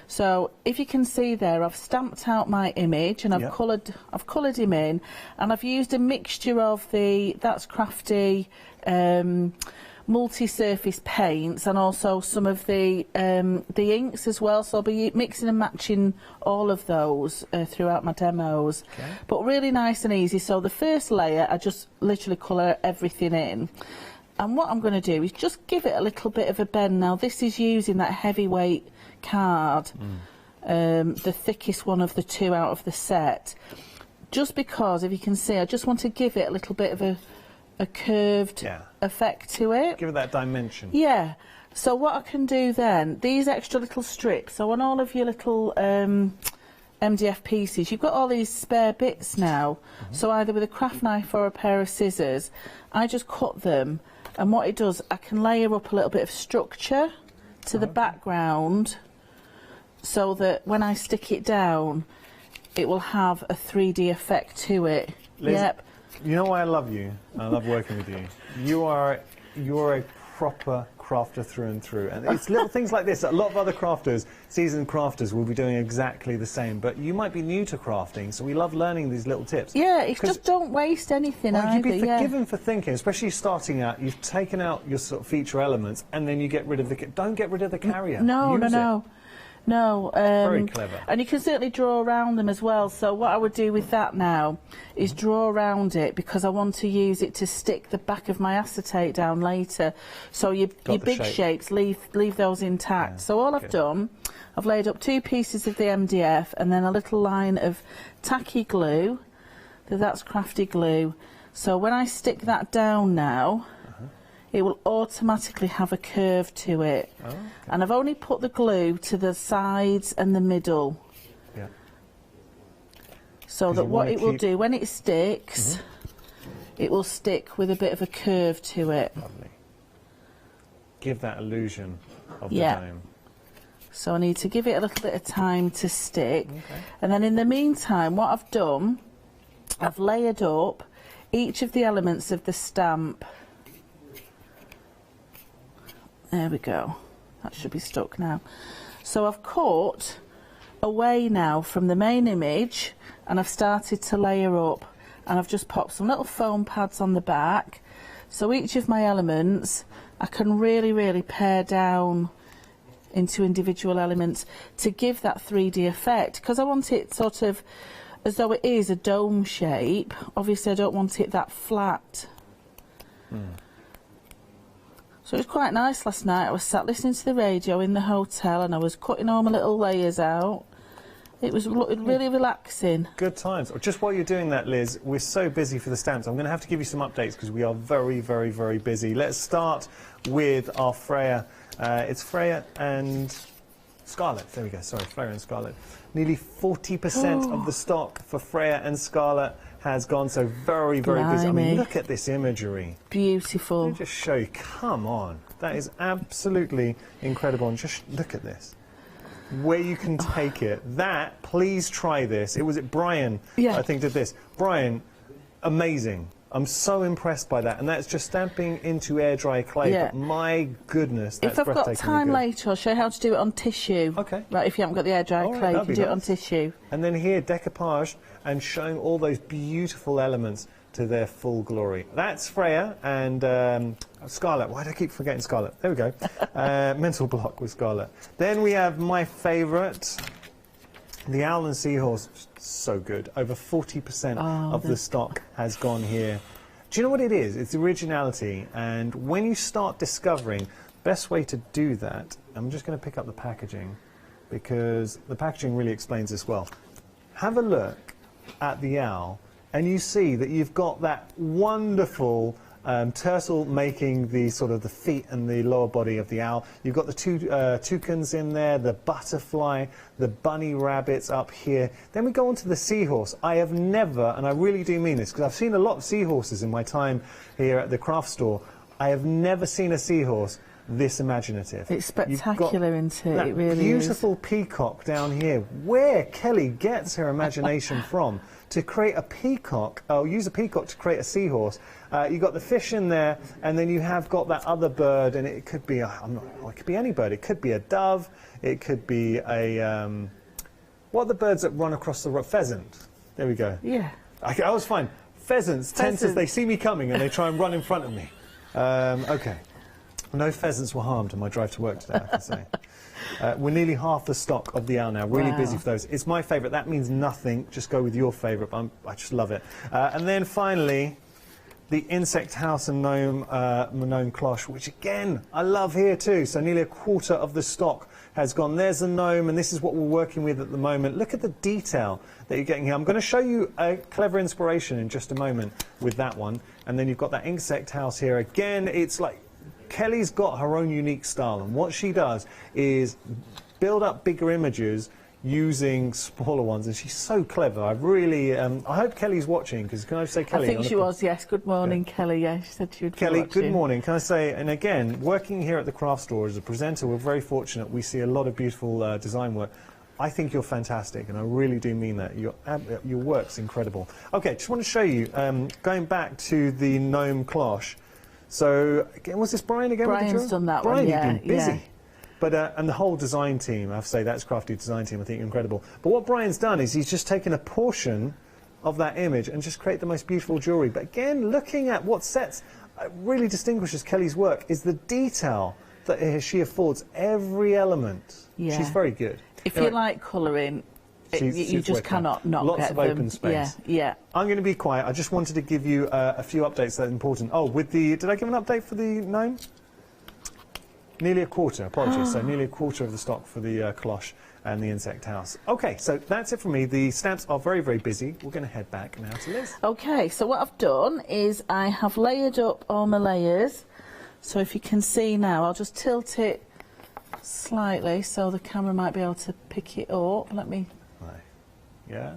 So if you can see there, I've stamped out my image and I've coloured him in, and I've used a mixture of the That's Crafty multi-surface paints and also some of the inks as well. So I'll be mixing and matching all of those throughout my demos. Okay. But really nice and easy. So the first layer, I just literally colour everything in. And what I'm going to do is just give it a little bit of a bend. Now this is using that heavyweight card, the thickest one of the 2 out of the set, just because, if you can see, I just want to give it a little bit of a curved effect to it. Give it that dimension. Yeah. So what I can do then, these extra little strips, so on all of your little MDF pieces, you've got all these spare bits now, so either with a craft knife or a pair of scissors, I just cut them, and what it does, I can layer up a little bit of structure to the background, so that when I stick it down, it will have a 3D effect to it. Liz, you know why I love you? I love working with you. You are you're a proper crafter through and through, and it's little things like this. A lot of other crafters, seasoned crafters, will be doing exactly the same, but you might be new to crafting, so we love learning these little tips. Yeah, it's just don't waste anything either. You'd be forgiven for thinking, especially starting out, you've taken out your sort of feature elements and then you get rid of the... Don't get rid of the carrier. No. Very clever. And you can certainly draw around them as well. So what I would do with that now is draw around it, because I want to use it to stick the back of my acetate down later. So your big shapes, leave those intact. Yeah, so all I've done, I've laid up 2 pieces of the MDF and then a little line of tacky glue. That's crafty glue. So when I stick that down now, it will automatically have a curve to it. Oh, okay. And I've only put the glue to the sides and the middle. Yeah. So that what it will do, when it sticks, it will stick with a bit of a curve to it. Lovely. Give that illusion of the dome. So I need to give it a little bit of time to stick. Okay. And then in the meantime, what I've done, I've layered up each of the elements of the stamp. There we go. That should be stuck now. So I've cut away now from the main image and I've started to layer up, and I've just popped some little foam pads on the back. So each of my elements I can really pare down into individual elements to give that 3D effect, because I want it sort of as though it is a dome shape. Obviously I don't want it that flat. So it was quite nice last night. I was sat listening to the radio in the hotel and I was cutting all my little layers out. It was really relaxing. Good times. Just while you're doing that, Liz, we're so busy for the stamps. I'm going to have to give you some updates because we are very busy. Let's start with our Freya. It's Freya and Scarlet. There we go. Sorry, Freya and Scarlet. Nearly 40% of the stock for Freya and Scarlet has gone, so very busy. I mean, look at this imagery. Beautiful. Let me just show you. Come on. That is absolutely incredible. And just look at this. Where you can take it. That, please try this. It was Brian, I think, did this. Brian, amazing. I'm so impressed by that. And that's just stamping into air dry clay. Yeah. But my goodness, that's breathtakingly good. If I've got time later, I'll show you how to do it on tissue. Okay. Right, if you haven't got the air dry clay, you can do it on tissue. And then here, decoupage and showing all those beautiful elements to their full glory. That's Freya and Scarlet. Why do I keep forgetting Scarlet? There we go. Mental block with Scarlet. Then we have my favourite, the Owl and Seahorse. So good. Over 40% of the stock has gone here. Do you know what it is? It's originality. And when you start discovering, best way to do that, I'm just going to pick up the packaging because the packaging really explains this well. Have a look at the owl and you see that you've got that wonderful turtle making the sort of the feet and the lower body of the owl. You've got the two toucans in there, the butterfly, the bunny rabbits up here. Then we go on to the seahorse. I have never, and I really do mean this, because I've seen a lot of seahorses in my time here at the craft store. I have never seen a seahorse this imaginative. It's spectacular, isn't it? It really beautiful peacock down here. Where Kelly gets her imagination from to create a peacock, use a peacock to create a seahorse. You've got the fish in there, and then you have got that other bird, and it could be, it could be any bird. It could be a dove, it could be a, what are the birds that run across the road? Pheasant. There we go. Yeah. I was fine. Pheasants tend to, they see me coming and they try and run in front of me. Okay. No pheasants were harmed on my drive to work today, I can say. We're nearly half the stock of the owl now. Really busy for those. It's my favourite. That means nothing. Just go with your favourite. I just love it. And then finally, the insect house and gnome cloche, which again I love here too. So nearly a quarter of the stock has gone. There's the gnome, and this is what we're working with at the moment. Look at the detail that you're getting here. I'm going to show you a clever inspiration in just a moment with that one. And then you've got that insect house here. Again, it's like Kelly's got her own unique style, and what she does is build up bigger images using smaller ones, and she's so clever. I really, I hope Kelly's watching, because can I say Kelly? I think she was, yes. Good morning, Kelly. Yeah, she said she would be Kelly, watching. good morning. Can I say, and again, working here at the craft store as a presenter, we're very fortunate. We see a lot of beautiful design work. I think you're fantastic, and I really do mean that. Your work's incredible. Okay, just want to show you, going back to the gnome cloche, So, again, was this Brian again? Brian's with the done that Brian, one, yeah. you've been busy. Yeah. But, and the whole design team, I have to say, that's Crafty Design Team, I think incredible. But what Brian's done is he's just taken a portion of that image and just create the most beautiful jewellery. But again, looking at what really distinguishes Kelly's work is the detail that she affords every element. Yeah. She's very good. If you like colouring, you just cannot not Lots get of them. open space. Yeah. I'm going to be quiet. I just wanted to give you a few updates that are important. Oh, did I give an update for the gnome? Nearly a quarter, apologies. So nearly a quarter of the stock for the cloche and the insect house. Okay, so that's it from me. The stamps are very, very busy. We're going to head back now to Liz. Okay, so what I've done is I have layered up all my layers. So if you can see now, I'll just tilt it slightly so the camera might be able to pick it up. Let me... Right. Yeah?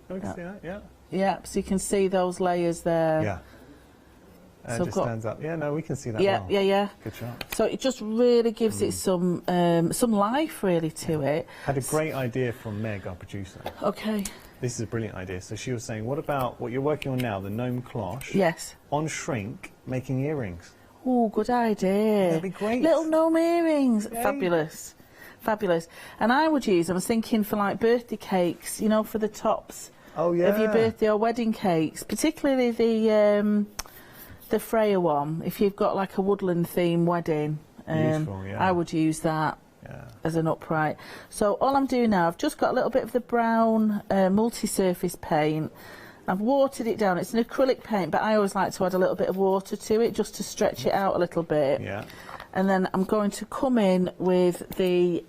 Oh, we can see that, yeah? Yeah, so you can see those layers there. Yeah. So it just stands up. Yeah, no, we can see that well. Yeah. Good shot. So it just really gives it some life, really, to it. Had a great idea from Meg, our producer. Okay. This is a brilliant idea. So she was saying, what about what you're working on now, the gnome cloche? Yes. On shrink, making earrings. Oh, good idea. That'd be great. Little gnome earrings. Yay. Fabulous. Fabulous. And I would use, I was thinking for like birthday cakes, you know, for the tops of your birthday or wedding cakes, particularly the Freya one, if you've got like a woodland theme wedding. Useful, yeah. I would use that as an upright. So all I'm doing now, I've just got a little bit of the brown multi-surface paint. I've watered it down. It's an acrylic paint, but I always like to add a little bit of water to it just to stretch it out a little bit. Yeah. And then I'm going to come in with the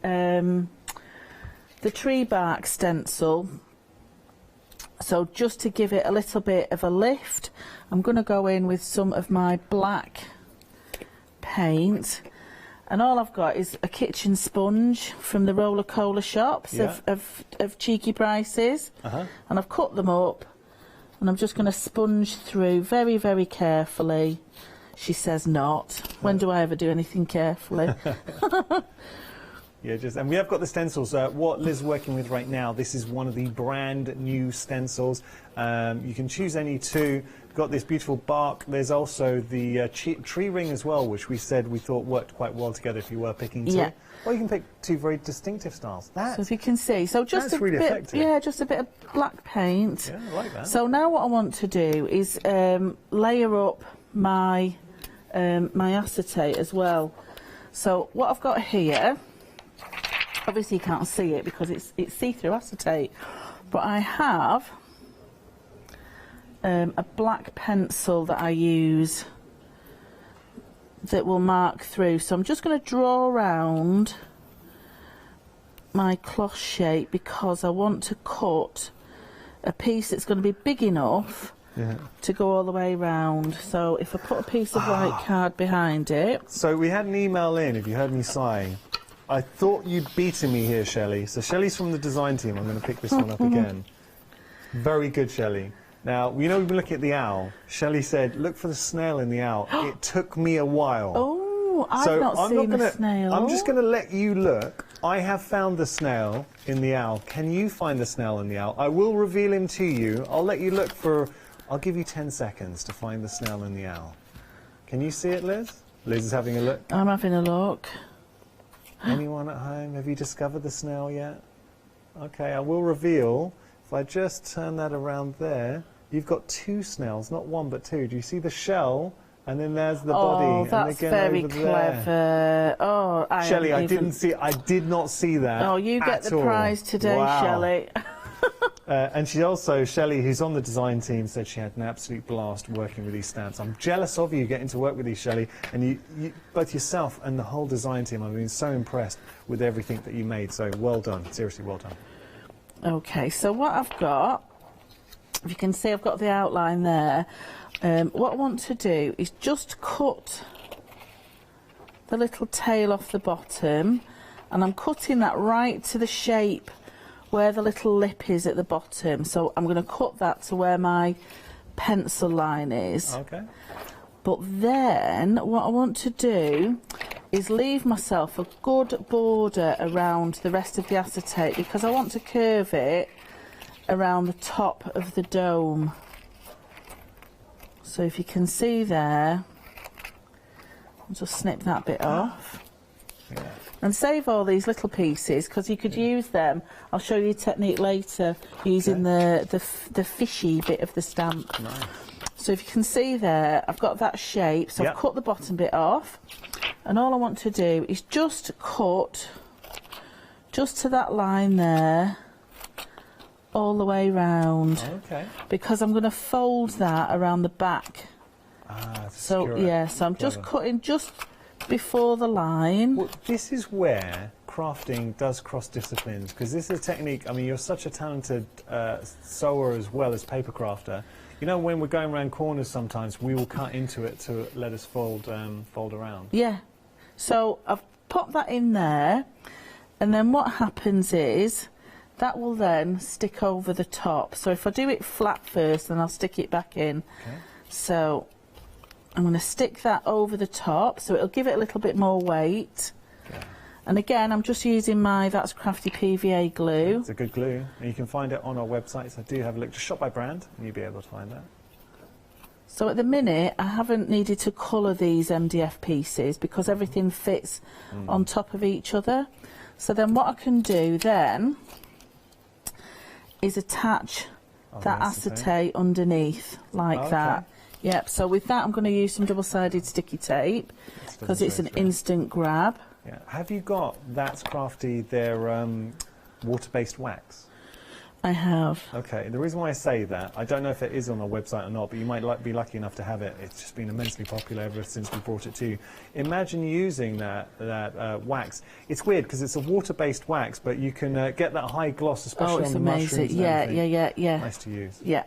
tree bark stencil. So just to give it a little bit of a lift, I'm going to go in with some of my black paint. And all I've got is a kitchen sponge from the Roller Cola shops of cheeky prices. And I've cut them up. And I'm just going to sponge through very, very carefully. She says not. When do I ever do anything carefully? Yeah, and we have got the stencils. What Liz is working with right now, this is one of the brand new stencils. You can choose any two. Got this beautiful bark. There's also the tree ring as well, which we said we thought worked quite well together if you were picking two. Yeah. Or you can pick two very distinctive styles. So if you can see, so just a really bit, effective. just a bit of black paint. Yeah, I like that. So now what I want to do is layer up my my acetate as well. So what I've got here, obviously you can't see it because it's see-through acetate, but I have a black pencil that I use that will mark through. So I'm just going to draw around my cloth shape because I want to cut a piece that's going to be big enough to go all the way round. So if I put a piece of white card behind it. So we had an email in, if you heard me sighing. I thought you'd beaten me here, Shelley. So Shelley's from the design team. I'm going to pick this one up again. Very good, Shelley. Now, you know we've been looking at the owl. Shelley said, look for the snail in the owl. It took me a while. Oh, I've not seen the snail. I'm just going to let you look. I have found the snail in the owl. Can you find the snail in the owl? I will reveal him to you. I'll let you look for... I'll give you 10 seconds to find the snail in the owl. Can you see it, Liz? Liz is having a look. I'm having a look. Anyone at home? Have you discovered the snail yet? Okay, I will reveal. If I just turn that around there, you've got two snails, not one but two. Do you see the shell? And then there's the body. Oh, that's and again very over clever. There. Oh, Shelley, I did not see that. Oh, you get the prize today, wow. Shelley. And she also, Shelley, who's on the design team, said she had an absolute blast working with these stamps. I'm jealous of you getting to work with these, Shelley, and you both yourself and the whole design team. I've been so impressed with everything that you made. So well done, seriously, well done. Okay, so what I've got, if you can see, I've got the outline there. What I want to do is just cut the little tail off the bottom, and I'm cutting that right to the shape where the little lip is at the bottom. So I'm going to cut that to where my pencil line is. Okay. But then what I want to do is leave myself a good border around the rest of the acetate because I want to curve it around the top of the dome. So if you can see there, I'll just snip that bit off. Yeah. And save all these little pieces, because you could use them. I'll show you a technique later using the fishy bit of the stamp. Nice. So if you can see there, I've got that shape, so I've cut the bottom bit off, and all I want to do is just cut just to that line there, all the way round. Okay. Because I'm going to fold that around the back. So yeah, so I'm just cutting just before the line. Well, this is where crafting does cross disciplines, because this is a technique. I mean, you're such a talented sewer as well as paper crafter. You know, when we're going around corners, sometimes we will cut into it to let us fold around. Yeah. So I've popped that in there, and then what happens is that will then stick over the top. So if I do it flat first, then I'll stick it back in. Okay. So I'm going to stick that over the top, so it'll give it a little bit more weight. Okay. And again, I'm just using my That's Crafty PVA glue. It's a good glue, and you can find it on our website, so do have a look. Just shop by brand, and you'll be able to find that. So at the minute, I haven't needed to colour these MDF pieces because everything fits on top of each other. So then what I can do then is attach that acetate underneath like that. Yep, so with that I'm going to use some double-sided sticky tape because it's an instant grab. Yeah. Have you got That's Crafty, their water-based wax? I have. Okay, the reason why I say that, I don't know if it is on our website or not, but you might be lucky enough to have it. It's just been immensely popular ever since we brought it to you. Imagine using that wax. It's weird because it's a water-based wax, but you can get that high gloss, especially on the mushrooms. Yeah. Nice to use. Yeah.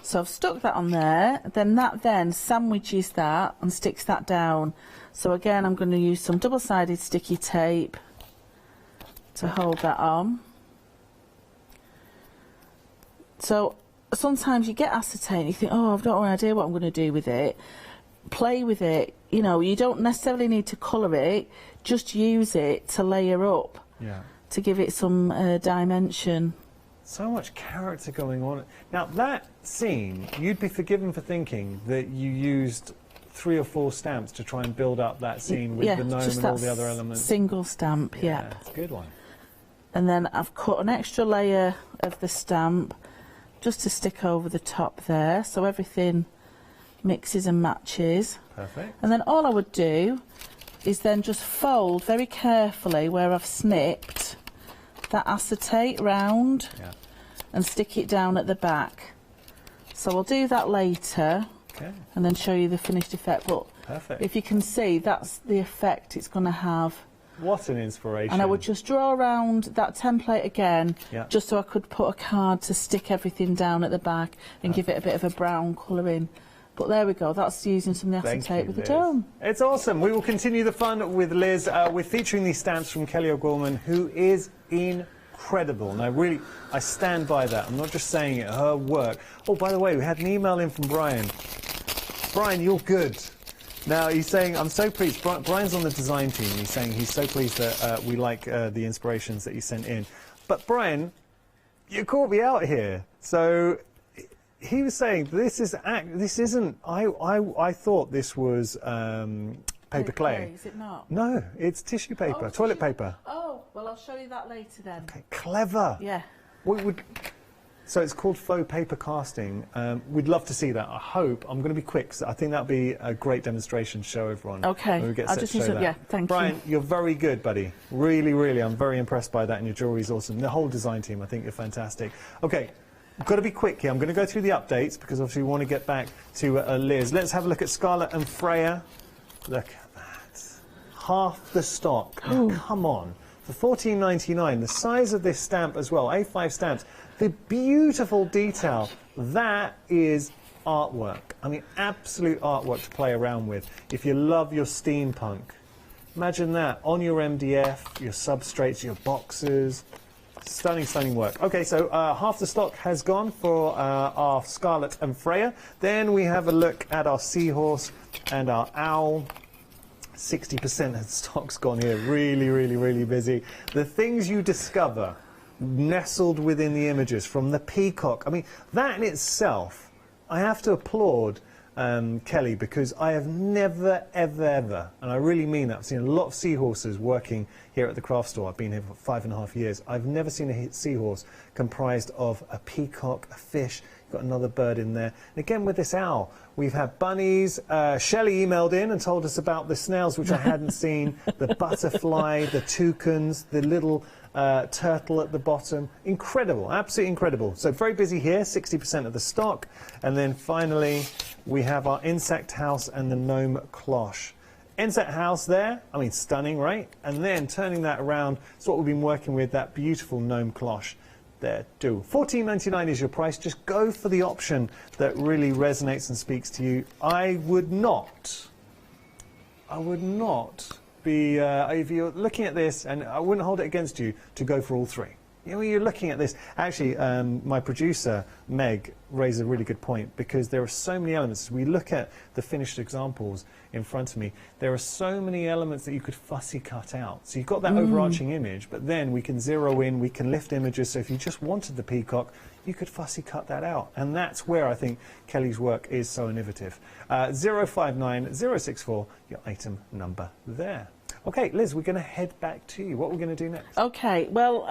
So I've stuck that on there, then that sandwiches that and sticks that down. So again, I'm going to use some double-sided sticky tape to hold that on. So sometimes you get acetate and you think, oh, I've got no idea what I'm going to do with it. Play with it. You know, you don't necessarily need to colour it, just use it to layer up, to give it some dimension. So much character going on. Now, that scene, you'd be forgiven for thinking that you used 3 or 4 stamps to try and build up that scene with the gnome and all the other elements. Single stamp, yeah. It's a good one. And then I've cut an extra layer of the stamp just to stick over the top there, so everything mixes and matches. Perfect. And then all I would do is then just fold very carefully where I've snipped that acetate round and stick it down at the back. So I'll do that later and then show you the finished effect. But if you can see, that's the effect it's going to have. What an inspiration. And I would just draw around that template again, just so I could put a card to stick everything down at the back and give it a bit of a brown colouring. But there we go, that's using some of the acetate with the dome. It's awesome. We will continue the fun with Liz. We're featuring these stamps from Kelly O'Gorman, who is incredible. Now, really, I stand by that. I'm not just saying it, her work. Oh, by the way, we had an email in from Brian. Brian, you're good. Now, he's saying, I'm so pleased. Brian's on the design team. He's saying he's so pleased that we like the inspirations that you sent in. But, Brian, you caught me out here. So, he was saying, this isn't... I thought this was paper clay. Is it not? No, it's tissue paper, toilet paper. Oh, well, I'll show you that later then. Okay, clever. Yeah. So it's called faux paper casting. We'd love to see that. I hope. I'm going to be quick, so I think that'll be a great demonstration to show everyone. Okay. When we get set to show that. Yeah, thank you. Brian, you're very good, buddy. Really, really, I'm very impressed by that, and your jewellery is awesome. The whole design team, I think you're fantastic. Okay, I've got to be quick here. I'm going to go through the updates, because obviously we want to get back to Liz. Let's have a look at Scarlett and Freya. Look at that. Half the stock. Now, come on. For $14.99, the size of this stamp as well, A5 stamps, the beautiful detail, that is artwork. I mean, absolute artwork to play around with. If you love your steampunk, imagine that on your MDF, your substrates, your boxes. Stunning, stunning work. Okay, so half the stock has gone for our Scarlett and Freya. Then we have a look at our seahorse and our owl. 60% of stock's gone here. Really, really, really busy. The things you discover nestled within the images from the peacock. I mean, that in itself, I have to applaud Kelly, because I have never, ever, and I really mean that, I've seen a lot of seahorses working here at the craft store. I've been here for 5.5 years. I've never seen a seahorse comprised of a peacock, a fish, got another bird in there. And again with this owl, we've had bunnies. Shelley emailed in and told us about the snails, which I hadn't seen, the butterfly, the toucans, the little turtle at the bottom. Incredible, absolutely incredible. So very busy here, 60% of the stock. And then finally, we have our insect house and the gnome cloche. Insect house there, I mean, stunning, right? And then turning that around, it's what we've been working with, that beautiful gnome cloche there too. $14.99 is your price. Just go for the option that really resonates and speaks to you. I would not be, if you're looking at this, and I wouldn't hold it against you, to go for all three. You know, when you're looking at this, actually, my producer, Meg, raised a really good point, because there are so many elements. As we look at the finished examples in front of me, there are so many elements that you could fussy cut out. So you've got that overarching image, but then we can zero in, we can lift images, so if you just wanted the peacock, you could fussy cut that out. And that's where I think Kelly's work is so innovative. 059064, your item number there. Okay, Liz, we're going to head back to you. What are we going to do next? Okay, well,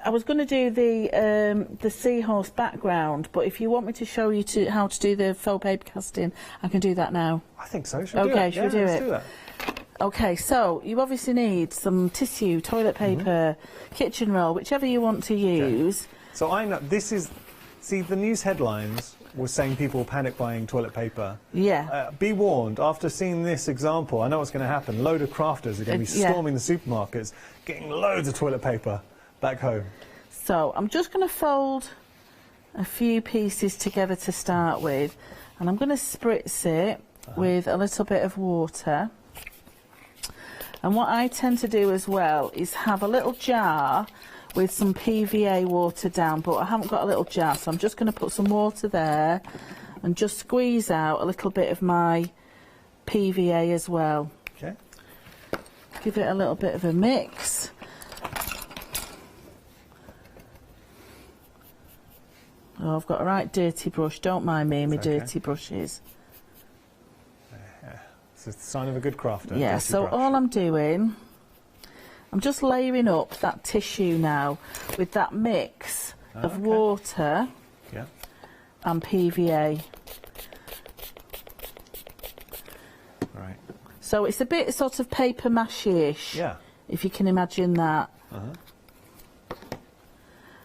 I was going to do the seahorse background, but if you want me to show you how to do the faux paper casting, I can do that now. I think so. Should we do it? Should we do it? Do that. Okay, so you obviously need some tissue, toilet paper, kitchen roll, whichever you want to use. Okay. So I know this is, see, the news headlines was saying people panic buying toilet paper. Yeah. Be warned, after seeing this example, I know what's going to happen. A load of crafters are going to be storming the supermarkets, getting loads of toilet paper back home. So I'm just going to fold a few pieces together to start with, and I'm going to spritz it with a little bit of water. And what I tend to do as well is have a little jar with some PVA water down, but I haven't got a little jar, so I'm just going to put some water there and just squeeze out a little bit of my PVA as well. Okay. Give it a little bit of a mix. Oh, I've got a right dirty brush, don't mind me and my dirty brushes. It's a sign of a good crafter. Yeah, so all I'm doing, I'm just layering up that tissue now with that mix of water and PVA. Right. So it's a bit sort of paper mache-ish, if you can imagine that.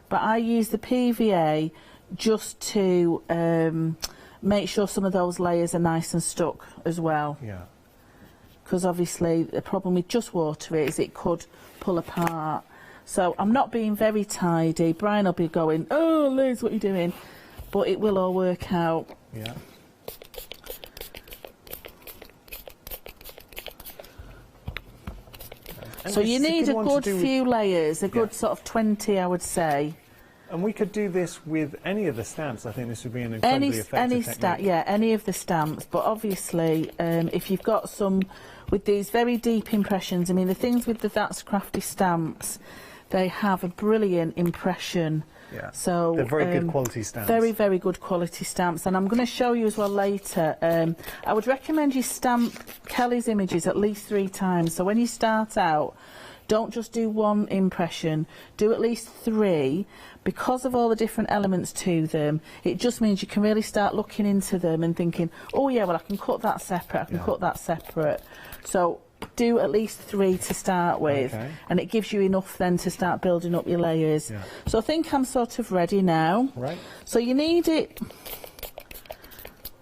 But I use the PVA just to make sure some of those layers are nice and stuck as well. Yeah. Because obviously the problem with just water is it could pull apart. So I'm not being very tidy. Brian will be going, "Oh, Liz, what are you doing?" But it will all work out. Yeah. So you need a good few layers, a good sort of 20, I would say. And we could do this with any of the stamps. I think this would be an incredibly effective technique. Yeah, any of the stamps. But obviously, if you've got some with these very deep impressions, I mean, the things with the That's Crafty stamps, they have a brilliant impression. Yeah. So they're very good quality stamps. Very, very good quality stamps. And I'm going to show you as well later. I would recommend you stamp Kelly's images at least 3 times. So when you start out, don't just do one impression, do at least 3. Because of all the different elements to them, it just means you can really start looking into them and thinking, oh yeah, well I can cut that separate, I can cut that separate. So do at least 3 to start with, and it gives you enough then to start building up your layers. Yeah. So I think I'm sort of ready now. Right. So you need it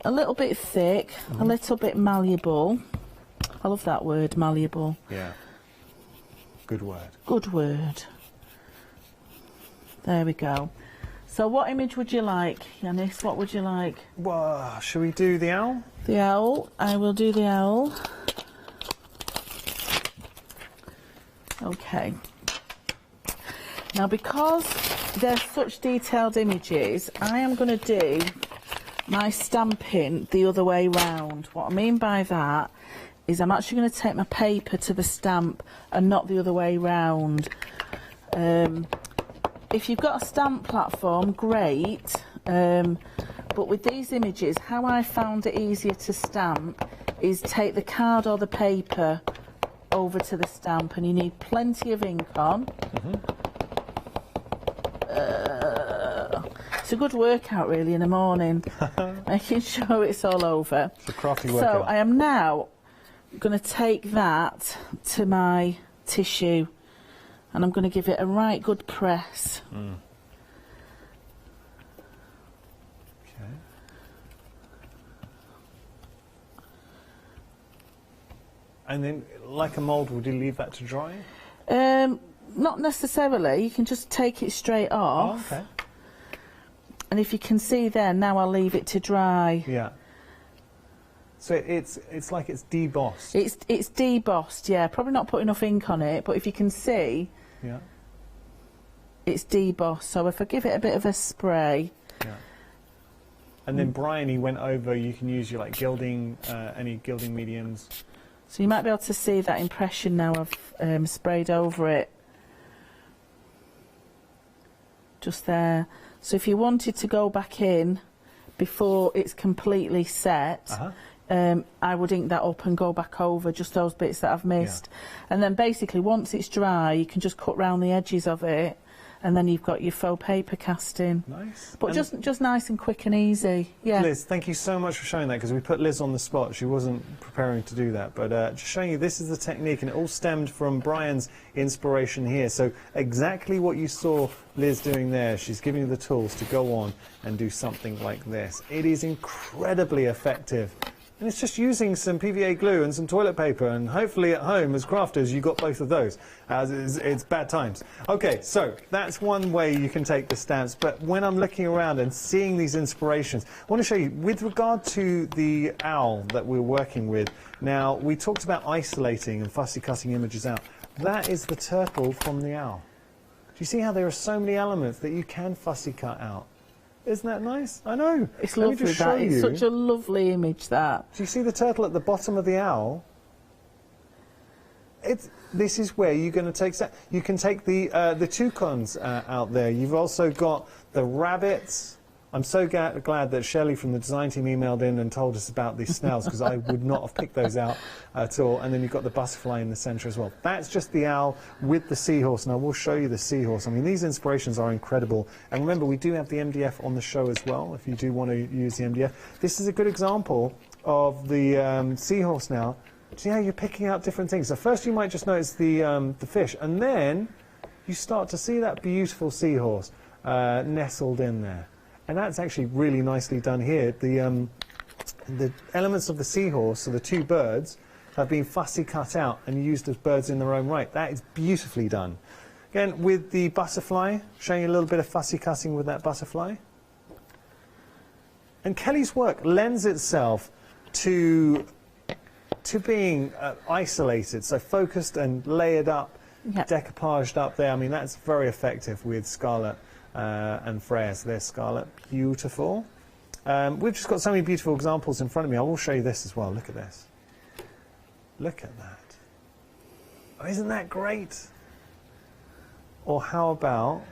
a little bit thick, a little bit malleable. I love that word, malleable. Yeah. Good word. Good word. There we go. So what image would you like, Yanis? What would you like? Well, shall we do the owl? The owl. I will do the owl. Okay. Now, because they're such detailed images, I am going to do my stamping the other way round. What I mean by that is I'm actually going to take my paper to the stamp and not the other way round. If you've got a stamp platform, great, But with these images, how I found it easier to stamp is take the card or the paper over to the stamp, and you need plenty of ink on. It's a good workout really in the morning, making sure it's all over. It's a crafty workout. So I am now going to take that to my tissue, and I'm going to give it a right good press. And then, like a mould, would you leave that to dry? Not necessarily. You can just take it straight off. Oh, okay. And if you can see there, now I'll leave it to dry. Yeah. So it's like it's debossed. It's debossed, yeah. Probably not put enough ink on it, but if you can see, yeah, it's debossed. So if I give it a bit of a spray. Yeah. And then Brian, he went over. You can use your gilding, any gilding mediums. So you might be able to see that impression now I've sprayed over it. Just there. So if you wanted to go back in before it's completely set, I would ink that up and go back over just those bits that I've missed. Yeah. And then basically once it's dry, you can just cut round the edges of it, and then you've got your faux paper casting. Nice. But just nice and quick and easy. Yeah. Liz, thank you so much for showing that, because we put Liz on the spot. She wasn't preparing to do that. But just showing you, this is the technique, and it all stemmed from Brian's inspiration here. So exactly what you saw Liz doing there, she's giving you the tools to go on and do something like this. It is incredibly effective. And it's just using some PVA glue and some toilet paper, and hopefully at home as crafters you got both of those, as it's bad times. Okay, so that's one way you can take the stamps, but when I'm looking around and seeing these inspirations, I want to show you, with regard to the owl that we're working with, now we talked about isolating and fussy cutting images out. That is the turtle from the owl. Do you see how there are so many elements that you can fussy cut out? Isn't that nice? I know. It's lovely, that. It's such a lovely image, that. Do you see the turtle at the bottom of the owl? This is where you're going to take... You can take the toucans out there. You've also got the rabbits. I'm so glad that Shelley from the design team emailed in and told us about these snails, because I would not have picked those out at all. And then you've got the butterfly in the centre as well. That's just the owl with the seahorse, and I will show you the seahorse. I mean, these inspirations are incredible. And remember, we do have the MDF on the show as well, if you do want to use the MDF. This is a good example of the seahorse now. See how you're picking out different things. So first you might just notice the fish, and then you start to see that beautiful seahorse nestled in there. And that's actually really nicely done here. The elements of the seahorse, so the two birds, have been fussy cut out and used as birds in their own right. That is beautifully done. Again, with the butterfly, showing you a little bit of fussy cutting with that butterfly. And Kelly's work lends itself to being isolated, so focused and layered up, decoupaged up there. I mean, that's very effective with Scarlett and Freya. So there's Scarlett, beautiful. We've just got so many beautiful examples in front of me. I will show you this as well. Look at this. Look at that. Oh, isn't that great? Or how about...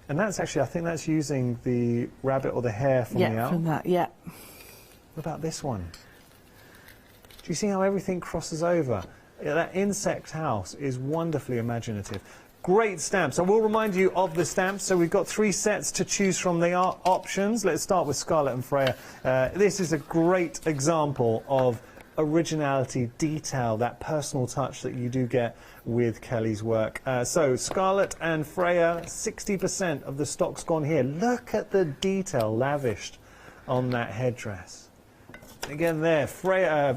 And that's actually, I think that's using the rabbit or the hare from the owl. Yeah, from that, yeah. What about this one? Do you see how everything crosses over? Yeah, that insect house is wonderfully imaginative. Great stamps. I will remind you of the stamps. So we've got 3 sets to choose from. They are options. Let's start with Scarlett and Freya. This is a great example of originality, detail, that personal touch that you do get with Kelly's work. So Scarlett and Freya, 60% of the stock's gone here. Look at the detail lavished on that headdress. Again there, Freya,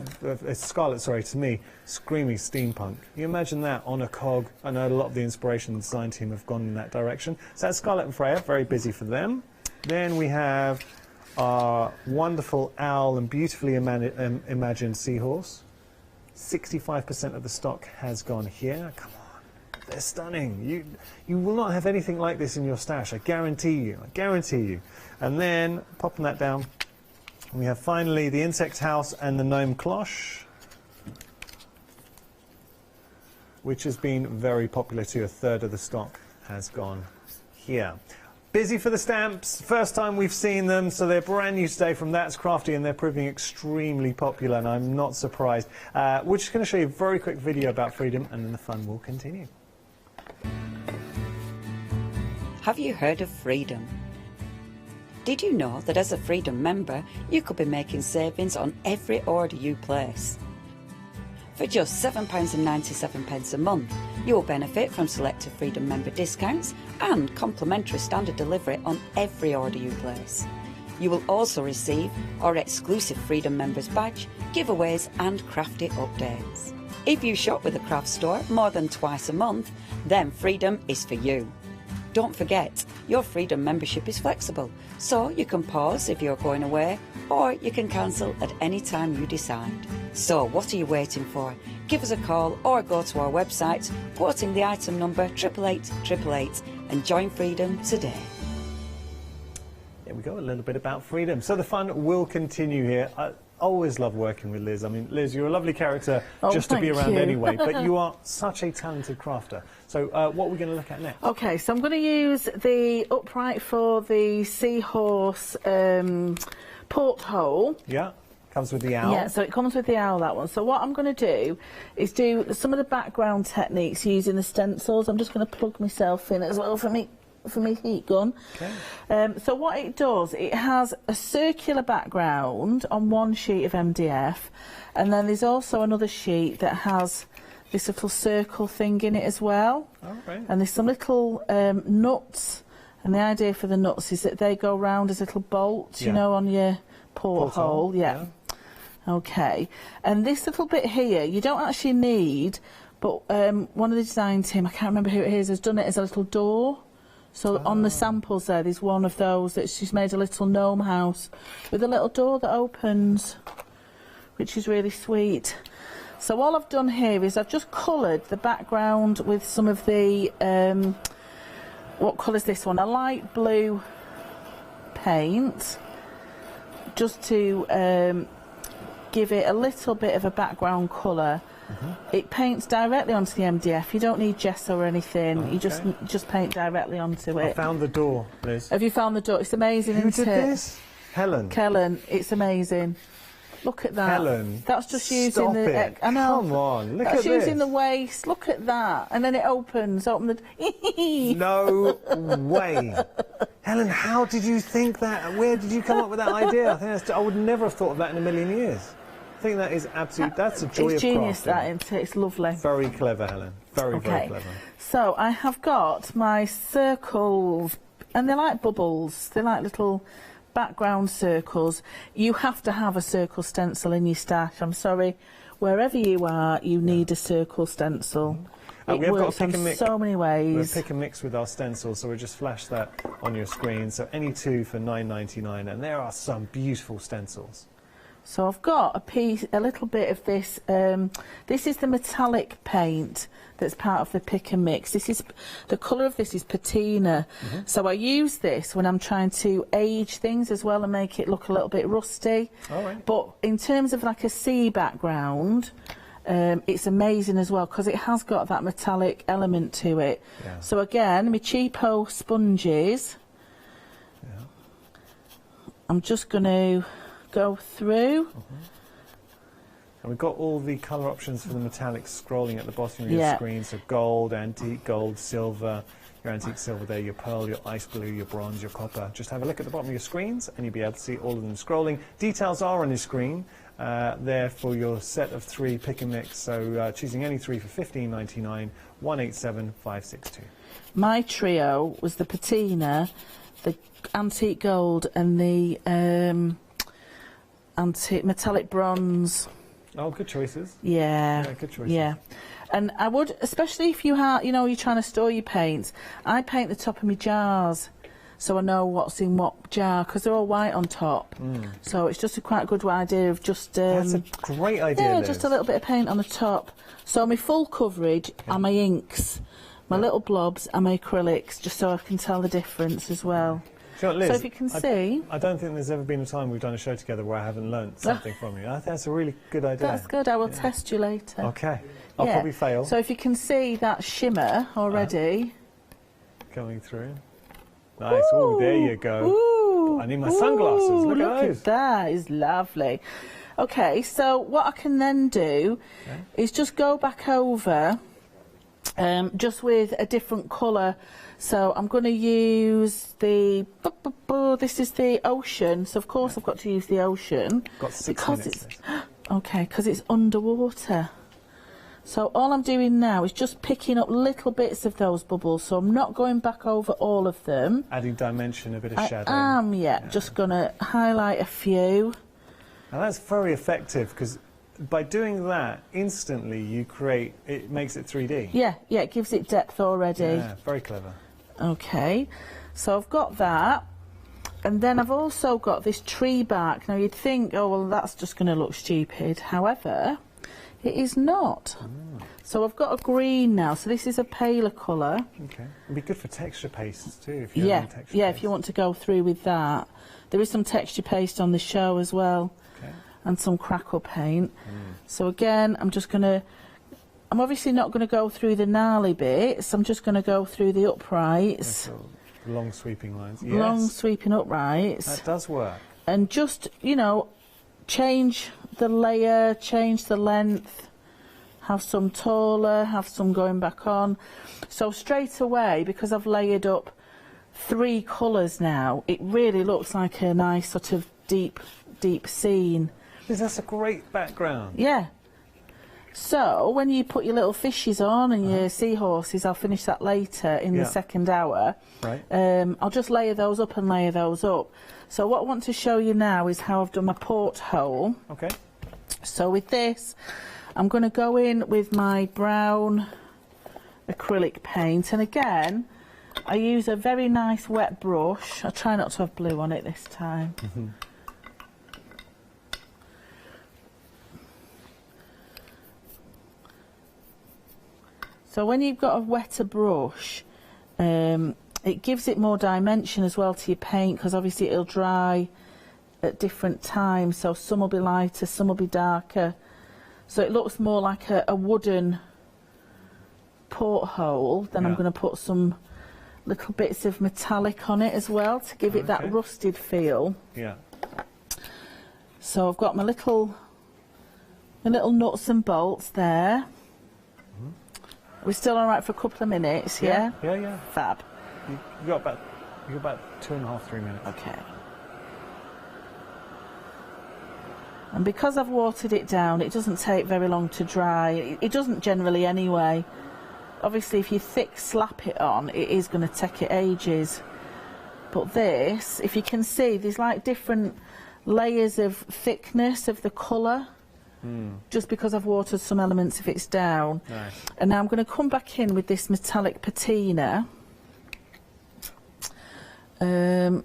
Scarlett, sorry, to me, screaming steampunk. You imagine that on a cog. I know a lot of the inspiration and design team have gone in that direction. So that's Scarlett and Freya, very busy for them. Then we have our wonderful owl and beautifully imagined seahorse. 65% of the stock has gone here. Come on, they're stunning. You will not have anything like this in your stash, I guarantee you. I guarantee you. And then, popping that down, we have finally the insect house and the gnome cloche, which has been very popular too. 1/3 of the stock has gone here. busy for the stamps. First time we've seen them, so they're brand new today from That's Crafty, and they're proving extremely popular, and I'm not surprised. We're just going to show you a very quick video about freedom, and then the fun will continue. Have you heard of freedom? Did you know that as a Freedom member, you could be making savings on every order you place? For just £7.97 a month, you will benefit from selected Freedom member discounts and complimentary standard delivery on every order you place. You will also receive our exclusive Freedom members badge, giveaways and crafty updates. If you shop with a craft store more than twice a month, then Freedom is for you. Don't forget, your Freedom membership is flexible, so you can pause if you're going away, or you can cancel at any time you decide. So what are you waiting for? Give us a call or go to our website, quoting the item number 88888, and join Freedom today. There we go, a little bit about freedom. So the fun will continue here. I always love working with Liz. I mean, Liz, you're a lovely character just to be around anyway, but you are such a talented crafter. So what are we going to look at next? Okay, so I'm going to use the upright for the seahorse porthole. Yeah, comes with the owl. Yeah, so it comes with the owl, that one. So what I'm going to do is do some of the background techniques using the stencils. I'm just going to plug myself in as well for me heat gun. Okay. So what it does, it has a circular background on one sheet of MDF, and then there's also another sheet that has this little circle thing in it as well. Right. And there's some little nuts, and the idea for the nuts is that they go round as little bolts, you know, on your porthole. Yeah. Okay. And this little bit here, you don't actually need, but one of the design team, I can't remember who it is, has done it as a little door. So on the samples there's one of those that she's made a little gnome house with a little door that opens, which is really sweet. So all I've done here is I've just coloured the background with some of the, what colour is this one? A light blue paint, just to give it a little bit of a background colour. It paints directly onto the MDF. You don't need gesso or anything. Okay. You just paint directly onto it. I found the door, Liz. Have you found the door? It's amazing, Who isn't did it? this? Helen. Kellen. It's amazing. Look at that. Helen. That's just using stop the. It. I know. Come on, look at this. this. That's using the waist. Look at that. And then it opens. Open the. No way. Helen, how did you think that? Where did you come up with that idea? I think I would never have thought of that in a million years. I think that is absolute. That's a joy it's of crafting. Genius, that, isn't it? It's lovely. Very clever, Helen. Very clever. So I have got my circles, and they're like bubbles. They're like little background circles. You have to have a circle stencil in your stash. I'm sorry, wherever you are, you need a circle stencil. It works in so many ways. We'll pick and mix with our stencils, so we'll just flash that on your screen. So any two for $9.99, and there are some beautiful stencils. So I've got a little bit of this. This is the metallic paint that's part of the pick and mix. This is the colour of this is patina. So I use this when I'm trying to age things as well and make it look a little bit rusty. But in terms of like a sea background, it's amazing as well because it has got that metallic element to it. So again, my cheapo sponges. I'm just going to go through. And we've got all the colour options for the metallic scrolling at the bottom of your screen. So gold, antique gold, silver, your antique silver there, your pearl, your ice blue, your bronze, your copper. Just have a look at the bottom of your screens and you'll be able to see all of them scrolling. Details are on your screen there for your set of 3 pick and mix. So choosing any 3 for $15.99, 187562. My trio was the patina, the antique gold and the antique metallic bronze. Oh, good choices. Yeah. Good choices. Yeah. And I would, especially if you have, you know, you're trying to store your paints, I paint the top of my jars so I know what's in what jar because they're all white on top. So it's just a quite good idea of just... That's a great idea, yeah, Liz. just a little bit of paint on the top. So my full coverage are my inks, my little blobs and my acrylics, just so I can tell the difference as well. Do you know what, Liz, so if you can see... I don't think there's ever been a time we've done a show together where I haven't learnt something from you. I think that's a really good idea. That's good. I will test you later. Okay. I'll probably fail. So if you can see that shimmer already... Going through. Nice. Oh, there you go. Ooh. I need my sunglasses. Look at those. That is lovely. Okay, so what I can then do is just go back over just with a different colour. So I'm going to use the, this is the ocean, so of course I've got to use the ocean. Got 6 because minutes. Okay, because it's underwater. So all I'm doing now is just picking up little bits of those bubbles, so I'm not going back over all of them. Adding dimension, a bit of shadow. I am, just going to highlight a few. And that's very effective, because by doing that, instantly you create, it makes it 3D. Yeah, it gives it depth already. Yeah, very clever. Okay, so I've got that, and then I've also got this tree bark. Now you'd think, oh well, that's just going to look stupid. However, it is not. So I've got a green now, so this is a paler colour. Okay, it'd be good for texture pastes too, if you have any texture yeah, paste. if you want to go through with that. There is some texture paste on the show as well, and some crackle paint. So again, I'm obviously not going to go through the gnarly bits, I'm just going to go through the uprights. Long sweeping lines. Yes. Long sweeping uprights. That does work. And just, you know, change the layer, change the length, have some taller, have some going back on. So straight away, because I've layered up 3 colours now, it really looks like a nice sort of deep scene. That's a great background. Yeah. So when you put your little fishes on and your seahorses, I'll finish that later in the second hour. Right. I'll just layer those up and layer those up. So what I want to show you now is how I've done my porthole. Okay. So with this, I'm going to go in with my brown acrylic paint, and again, I use a very nice wet brush. I try not to have blue on it this time. So when you've got a wetter brush, it gives it more dimension as well to your paint, because obviously it'll dry at different times. So some will be lighter, some will be darker. So it looks more like a wooden porthole. Then I'm going to put some little bits of metallic on it as well to give it that rusted feel. Yeah. So I've got my little nuts and bolts there. We're still all right for a couple of minutes, yeah? Yeah. Fab. You got about 2.5, 3 minutes. Okay. And because I've watered it down, it doesn't take very long to dry. It doesn't generally anyway. Obviously, if you thick slap it on, it is going to take it ages. But this, if you can see, there's like different layers of thickness of the colour. Just because I've watered some elements of it's down. Nice. And now I'm going to come back in with this metallic patina. I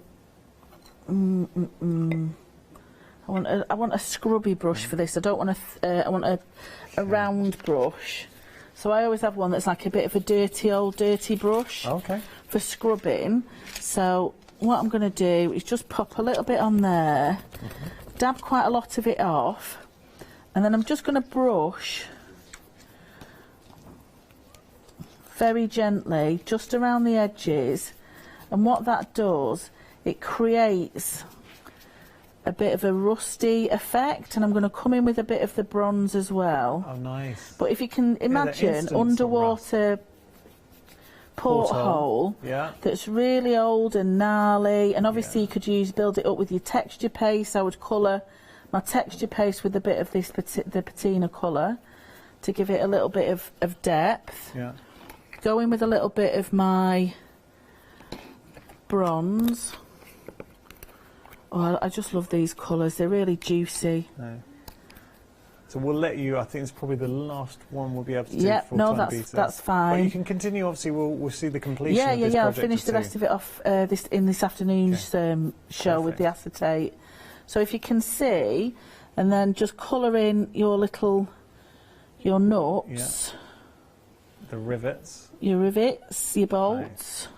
want a scrubby brush for this. I don't want I want a round brush. So I always have one that's like a bit of a dirty brush for scrubbing. So what I'm going to do is just pop a little bit on there, dab quite a lot of it off, and then I'm just going to brush very gently just around the edges. And what that does, it creates a bit of a rusty effect, and I'm going to come in with a bit of the bronze as well. Oh, nice. But if you can imagine underwater porthole that's really old and gnarly, and obviously you could build it up with your texture paste. I would colour my texture paste with a bit of this the patina colour to give it a little bit of depth. Yeah. Go in with a little bit of my bronze. Oh, I just love these colours, they're really juicy. No. So we'll let you, I think it's probably the last one we'll be able to do. Yep, no, that's fine. But you can continue, obviously we'll see the completion of this I'll project finish the rest of it off in this afternoon's show with the acetate. So if you can see, and then just colour in your nuts. Yeah. The rivets. Your rivets, your bolts.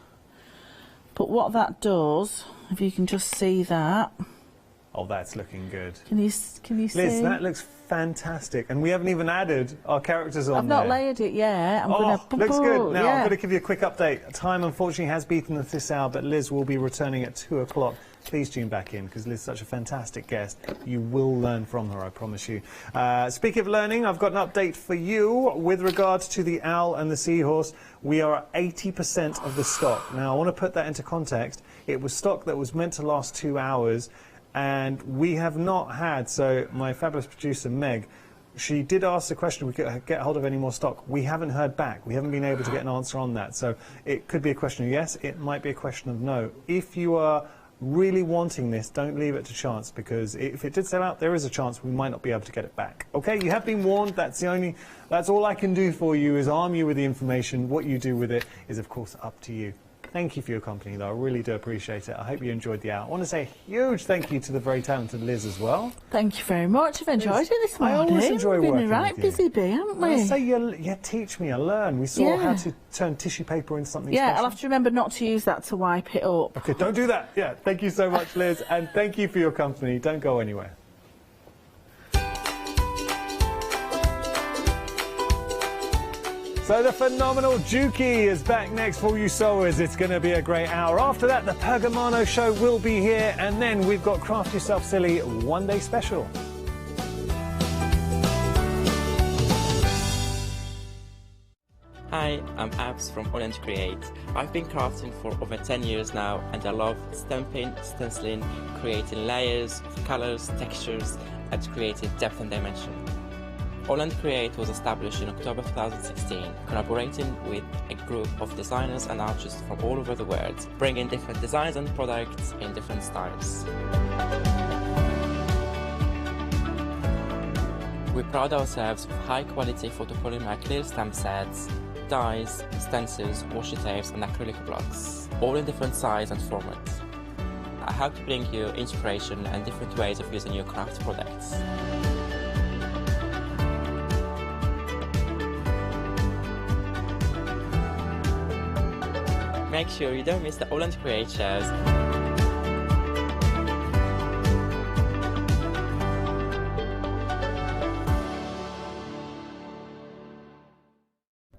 But what that does, if you can just see that. Oh, that's looking good. Can you see? Liz, that looks fantastic. And we haven't even added our characters on there. I've not layered it yet. Looks good. Now, I'm going to give you a quick update. Time, unfortunately, has beaten us this hour, but Liz will be returning at 2 o'clock. Please tune back in, because Liz is such a fantastic guest. You will learn from her, I promise you. Speaking of learning, I've got an update for you with regards to the owl and the seahorse. We are at 80% of the stock. Now, I want to put that into context. It was stock that was meant to last 2 hours, and we have not had, so my fabulous producer, Meg, she did ask the question, we could get hold of any more stock. We haven't heard back. We haven't been able to get an answer on that. So it could be a question of yes, it might be a question of no. If you are really wanting this, don't leave it to chance, because if it did sell out, there is a chance we might not be able to get it back. Okay, you have been warned. That's all I can do for you, is arm you with the information. What you do with it is, of course, up to you. Thank you for your company, though. I really do appreciate it. I hope you enjoyed the hour. I want to say a huge thank you to the very talented Liz as well. Thank you very much. I've enjoyed it this morning. I always enjoy working with you. We've been a right busy bee, haven't we? I say you teach me, I learn. We saw how to turn tissue paper into something special. I'll have to remember not to use that to wipe it up. Okay, don't do that. Yeah, thank you so much, Liz, and thank you for your company. Don't go anywhere. So the phenomenal Juki is back next for you sewers. It's going to be a great hour. After that, the Pergamano show will be here, and then we've got Craft Yourself Silly One Day Special. Hi, I'm Abs from AALL Create. I've been crafting for over 10 years now, and I love stamping, stenciling, creating layers, colours, textures, and creating depth and dimension. AALL Create was established in October 2016, collaborating with a group of designers and artists from all over the world, bringing different designs and products in different styles. We pride ourselves with high-quality photopolymer clear stamp sets, dies, stencils, washi tapes and acrylic blocks, all in different size and format. I hope to bring you inspiration and different ways of using your craft products. Make sure you don't miss the AALL Create shows.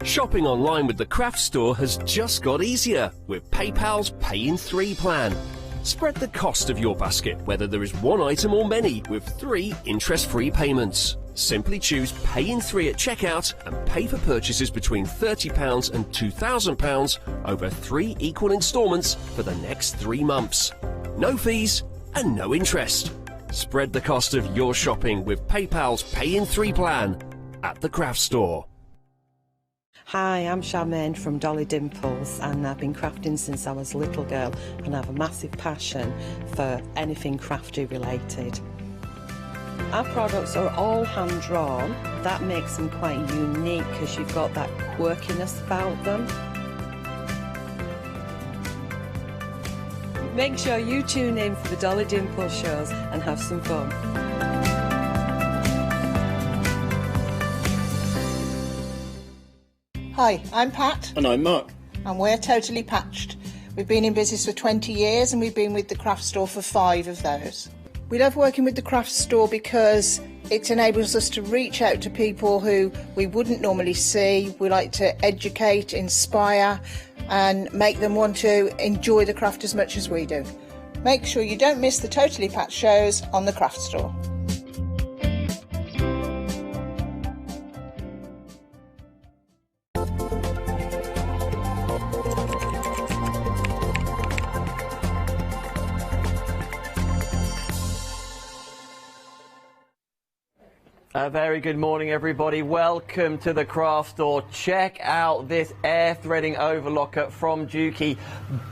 Shopping online with the Craft Store has just got easier with PayPal's Pay in 3 plan. Spread the cost of your basket, whether there is one item or many, with 3 interest-free payments. Simply choose Pay in 3 at checkout and pay for purchases between £30 and £2,000 over 3 equal instalments for the next 3 months. No fees and no interest. Spread the cost of your shopping with PayPal's Pay in 3 plan at the Craft Store. Hi, I'm Charmaine from Dolly Dimples, and I've been crafting since I was a little girl, and I have a massive passion for anything crafty related. Our products are all hand drawn. That makes them quite unique because you've got that quirkiness about them. Make sure you tune in for the Dolly Dimples shows and have some fun. Hi, I'm Pat. And I'm Mark. And we're Totally Patched. We've been in business for 20 years and we've been with the Craft Store for 5 of those. We love working with the Craft Store because it enables us to reach out to people who we wouldn't normally see. We like to educate, inspire and make them want to enjoy the craft as much as we do. Make sure you don't miss the Totally Patched shows on the Craft Store. A very good morning, everybody. Welcome to the Craft Store. Check out this air threading overlocker from Juki.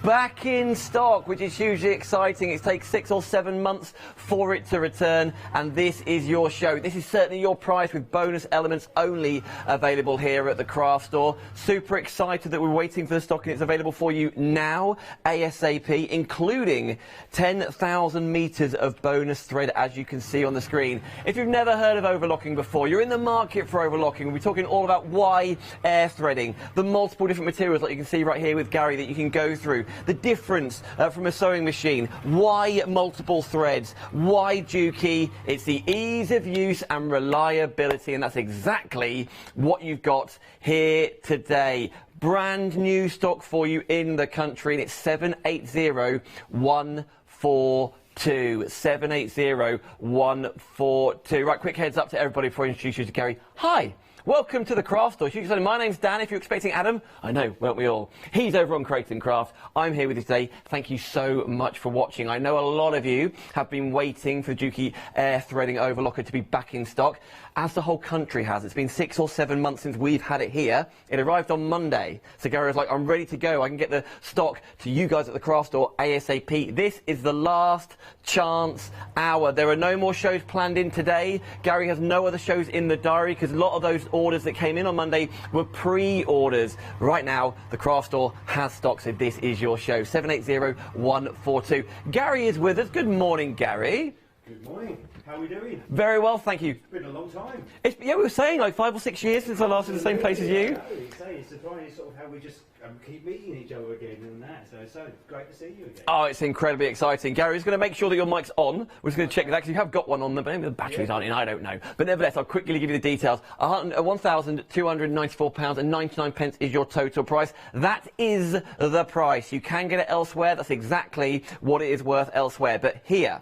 Back in stock, which is hugely exciting. It takes 6 or 7 months for it to return, and this is your show. This is certainly your price with bonus elements only available here at the Craft Store. Super excited that we're waiting for the stock and it's available for you now, ASAP, including 10,000 meters of bonus thread, as you can see on the screen. If you've never heard of overlockers overlocking before, you're in the market for overlocking, we're talking all about why air threading, the multiple different materials like you can see right here with Gary that you can go through, the difference from a sewing machine, why multiple threads, why Juki, it's the ease of use and reliability, and that's exactly what you've got here today. Brand new stock for you in the country, and it's 780142. 780142. Right, quick heads up to everybody before I introduce you to Gary. Hi. Welcome to the Craft Store. My name's Dan. If you're expecting Adam, I know, weren't we all? He's over on Create and Craft. I'm here with you today. Thank you so much for watching. I know a lot of you have been waiting for the Juki air threading overlocker to be back in stock, as the whole country has. It's been 6 or 7 months since we've had it here. It arrived on Monday. So Gary was like, I'm ready to go. I can get the stock to you guys at the Craft Store ASAP. This is the last chance hour. There are no more shows planned in today. Gary has no other shows in the diary because a lot of those orders that came in on Monday were pre-orders. Right now, the Craft Store has stock, so this is your show. 780142. Gary is with us. Good morning, Gary. Good morning. How are we doing? Very well, thank you. It's been a long time. Yeah, we were saying like 5 or 6 years since I last in the same place as you. It's surprising sort of how we just keep meeting each other again and that. So it's great to see you again. Oh, it's incredibly exciting. Gary's going to make sure that your mic's on. We're just going to check that because you have got one on, but maybe the batteries aren't in, I don't know. But nevertheless, I'll quickly give you the details. £1,294.99 is your total price. That is the price. You can get it elsewhere. That's exactly what it is worth elsewhere. But here,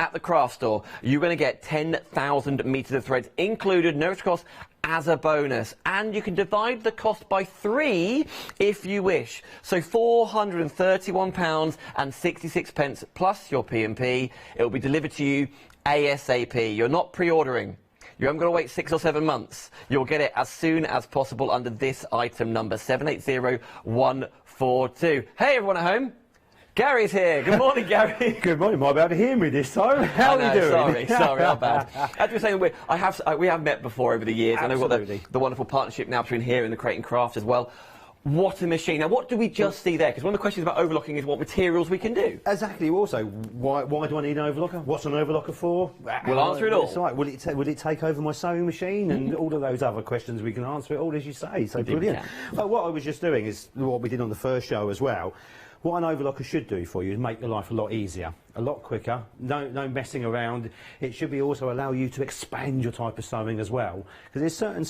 at the Craft Store, you're going to get 10,000 metres of threads included, no extra cost, as a bonus. And you can divide the cost by 3 if you wish. So £431.66 plus your P&P. It will be delivered to you ASAP. You're not pre-ordering. You haven't got to wait 6 or 7 months. You'll get it as soon as possible under this item number, 780142. Hey, everyone at home. Gary's here. Good morning, Gary. Good morning. Might be able to hear me this time. How are you doing? Sorry, how bad. As we were saying, we have met before over the years. Absolutely. And I've got the wonderful partnership now between here and the Create and Craft as well. What a machine. Now, what do we just see there? Because one of the questions about overlocking is what materials we can do. Exactly. Also, why do I need an overlocker? What's an overlocker for? We'll answer it all. Right. Will it take over my sewing machine? And all of those other questions, we can answer it all as you say. So brilliant. But what I was just doing is what we did on the first show as well. What an overlocker should do for you is make your life a lot easier, a lot quicker, no messing around. It should be also allow you to expand your type of sewing as well. Because there's certain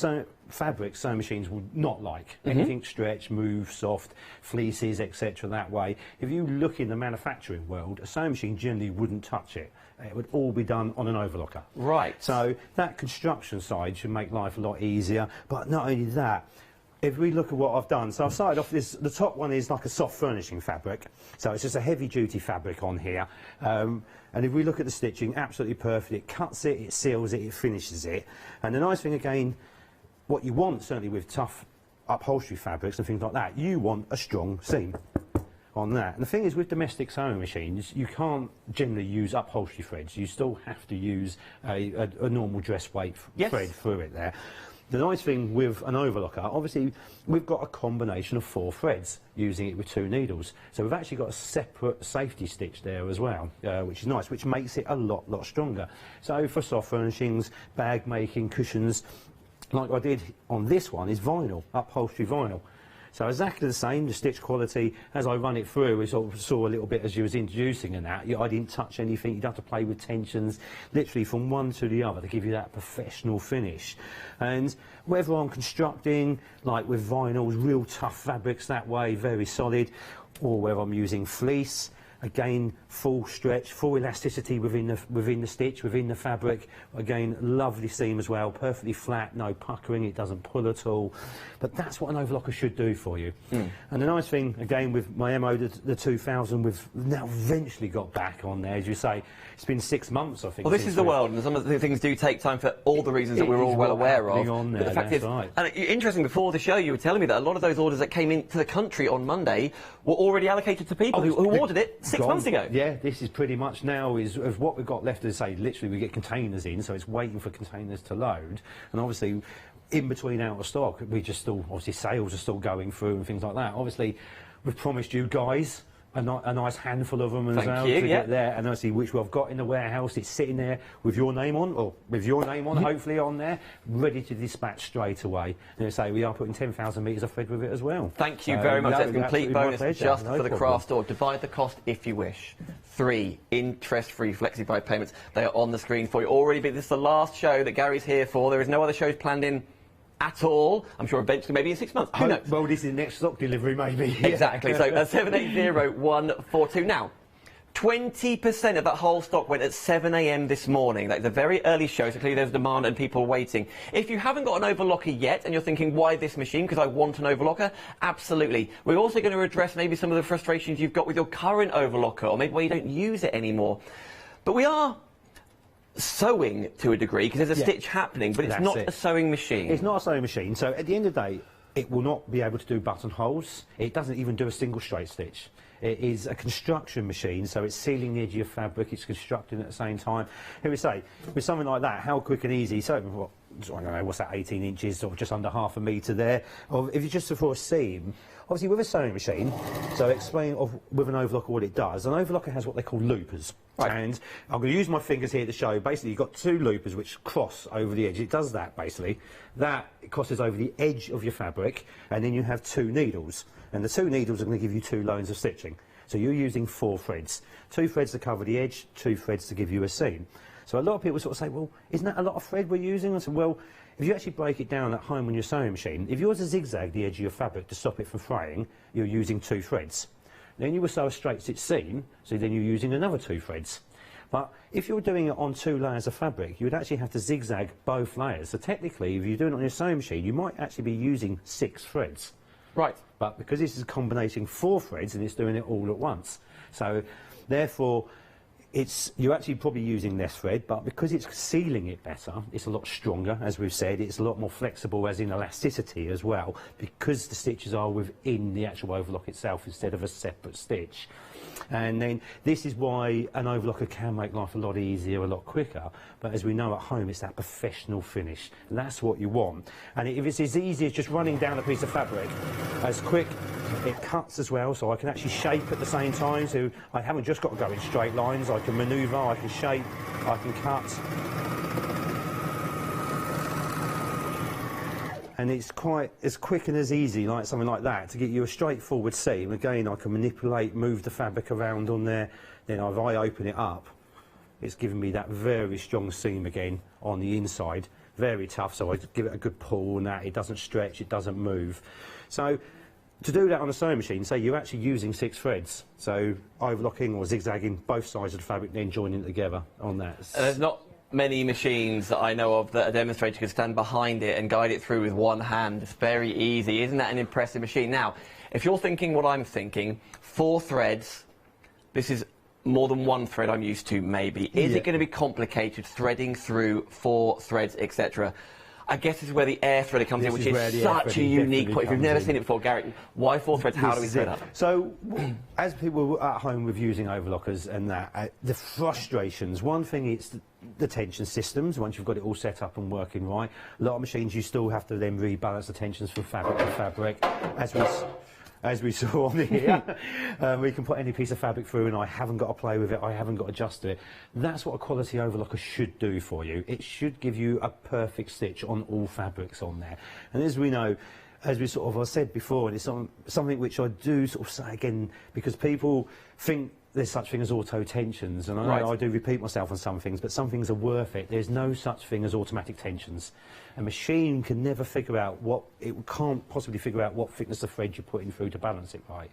fabrics sewing machines will not like. Anything stretch, move, soft, fleeces, etc. that way. If you look in the manufacturing world, a sewing machine generally wouldn't touch it. It would all be done on an overlocker. Right. So that construction side should make life a lot easier. But not only that, if we look at what I've done, so I've started off this, the top one is like a soft furnishing fabric, so it's just a heavy duty fabric on here, and if we look at the stitching, absolutely perfect, it cuts it, it seals it, it finishes it, and the nice thing again, what you want certainly with tough upholstery fabrics and things like that, you want a strong seam on that. And the thing is with domestic sewing machines, you can't generally use upholstery threads, you still have to use a normal dress weight thread through it there. The nice thing with an overlocker, obviously we've got a combination of 4 threads using it with 2 needles. So we've actually got a separate safety stitch there as well, which is nice, which makes it a lot stronger. So for soft furnishings, bag making, cushions, like I did on this one, is vinyl, upholstery vinyl. So exactly the same, the stitch quality, as I run it through, we sort of saw a little bit as you was introducing and that, I didn't touch anything, you'd have to play with tensions, literally from one to the other to give you that professional finish. And whether I'm constructing, like with vinyls, real tough fabrics that way, very solid, or whether I'm using fleece, again, full stretch, full elasticity within the stitch, within the fabric. Again, lovely seam as well, perfectly flat, no puckering, it doesn't pull at all. But that's what an overlocker should do for you. And the nice thing, again, with my MO, the 2000, we've now eventually got back on there, as you say. It's been 6 months, I think. Well, this is the world, and some of the things do take time for all the reasons that we're all well aware of. On there, but the fact is, and interesting, before the show, you were telling me that a lot of those orders that came into the country on Monday were already allocated to people who ordered it 6 months ago. Yeah, this is pretty much now is what we've got left to say. Literally, we get containers in, so it's waiting for containers to load, and obviously, in between out of stock, we just still, obviously, sales are still going through and things like that. Obviously, we've promised you guys a nice handful of them as Thank well you, to yeah. get there, and obviously which I've got in the warehouse. It's sitting there with your name on, or with your name on, hopefully on there, ready to dispatch straight away. And they say we are putting 10,000 metres of thread with it as well. Thank you very much. That's a complete bonus just no for the problem. craft store. Divide the cost if you wish. 3 interest-free FlexiBuy payments. They are on the screen for you already. But this is the last show that Gary's here for. There is no other shows planned in at all. I'm sure eventually, maybe in 6 months. Who knows? Well, this is the next stock delivery, maybe. Exactly. So 780142. Now, 20% of that whole stock went at 7 a.m. this morning. That's a very early show, so clearly there's demand and people waiting. If you haven't got an overlocker yet and you're thinking, why this machine? Because I want an overlocker. Absolutely. We're also going to address maybe some of the frustrations you've got with your current overlocker, or maybe why you don't use it anymore. But we are sewing to a degree because there's a stitch happening, but it's not a sewing machine. It's not a sewing machine. So at the end of the day, it will not be able to do buttonholes. It doesn't even do a single straight stitch. It is a construction machine, so it's sealing the edge of your fabric, it's constructing at the same time. Here we say, with something like that, how quick and easy, so what, I don't know, what's that, 18 inches, or just under half a metre there, or if you just for a seam, obviously with a sewing machine, so explain with an overlocker what it does. An overlocker has what they call loopers. Right. And I'm going to use my fingers here to show. Basically, you've got 2 loopers which cross over the edge. It does that, basically. That crosses over the edge of your fabric, and then you have 2 needles. And the 2 needles are going to give you 2 lines of stitching. So you're using 4 threads. 2 threads to cover the edge, 2 threads to give you a seam. So a lot of people sort of say, well, isn't that a lot of thread we're using? I said, well, if you actually break it down at home on your sewing machine, if you were to zigzag the edge of your fabric to stop it from fraying, you're using 2 threads. Then you will sew a straight stitch seam, so then you're using another 2 threads. But if you're doing it on 2 layers of fabric, you would actually have to zigzag both layers. So technically, if you're doing it on your sewing machine, you might actually be using 6 threads. Right. But because this is combinating 4 threads and it's doing it all at once. So therefore, you're actually probably using less thread, but because it's sealing it better, it's a lot stronger, as we've said. It's a lot more flexible, as in elasticity as well, because the stitches are within the actual overlock itself instead of a separate stitch. And then this is why an overlocker can make life a lot easier, a lot quicker. But as we know at home, it's that professional finish. And that's what you want. And if it's as easy as just running down a piece of fabric, as quick, it cuts as well, so I can actually shape at the same time. So I haven't just got to go in straight lines. I can manoeuvre, I can shape, I can cut. And it's quite as quick and as easy, like something like that, to get you a straightforward seam. Again, I can manipulate, move the fabric around on there. Then if I open it up, it's giving me that very strong seam again on the inside. Very tough, so I give it a good pull and that. It doesn't stretch, it doesn't move. So to do that on a sewing machine, say you're actually using 6 threads. So overlocking or zigzagging both sides of the fabric, then joining it together on that. There's not many machines that I know of that a demonstrator can stand behind it and guide it through with one hand. It's very easy. Isn't that an impressive machine? Now, if you're thinking what I'm thinking, 4 threads, this is more than 1 thread I'm used to, maybe. Is it going to be complicated threading through 4 threads, etc.? I guess this is where the air threader comes in, which is such a unique point. If you've never seen it before, Gary, why 4 threads? How do we thread up? So, as people at home with using overlockers and that, the frustrations, one thing is the tension systems, once you've got it all set up and working right. A lot of machines, you still have to then rebalance the tensions from fabric to fabric. As we saw on here, we can put any piece of fabric through and I haven't got to play with it, I haven't got to adjust it. That's what a quality overlocker should do for you. It should give you a perfect stitch on all fabrics on there. And as we know, as we sort of said before, and it's something which I do sort of say again, because people think there's such thing as auto tensions, and I know I do repeat myself on some things, but some things are worth it. There's no such thing as automatic tensions. A machine can never figure out it can't possibly figure out what thickness of thread you're putting through to balance it right.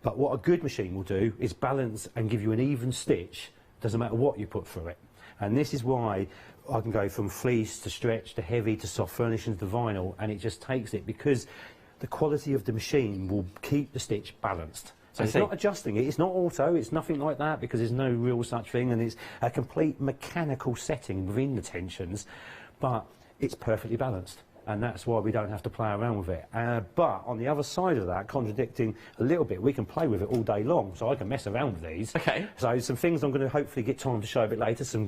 But what a good machine will do is balance and give you an even stitch, doesn't matter what you put through it. And this is why I can go from fleece to stretch to heavy to soft furnishings to vinyl, and it just takes it, because the quality of the machine will keep the stitch balanced. So it's not adjusting it, it's not auto, it's nothing like that, because there's no real such thing, and it's a complete mechanical setting within the tensions, but it's perfectly balanced. and that's why we don't have to play around with it. But on the other side of that, contradicting a little bit, we can play with it all day long, so I can mess around with these. Okay. So some things I'm going to hopefully get time to show a bit later, some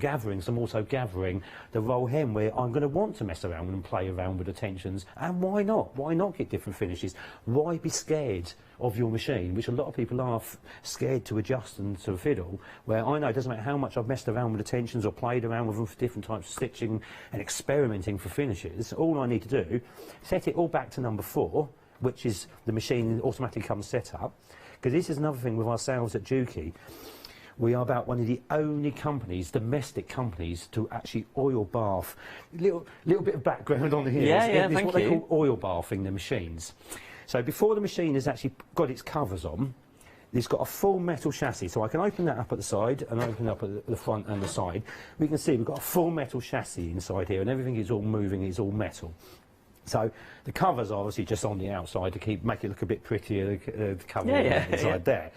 auto gathering, the roll hem where I'm going to want to mess around and play around with the tensions, and why not? Why not get different finishes? Why be scared of your machine, which a lot of people are scared to adjust and to fiddle, where I know it doesn't matter how much I've messed around with the tensions or played around with them for different types of stitching and experimenting for finishes, all I need to do, set it all back to number 4, which is the machine automatically comes set up, because this is another thing with ourselves at Juki. We are about one of the only companies, domestic companies, to actually oil bath. Little bit of background on here. It's what they call oil bathing the machines. So before the machine has actually got its covers on, it's got a full metal chassis. So I can open that up at the side and open it up at the front and the side. We can see we've got a full metal chassis inside here, and everything is all moving, it's all metal. So the covers are obviously just on the outside to make it look a bit prettier, the cover inside there.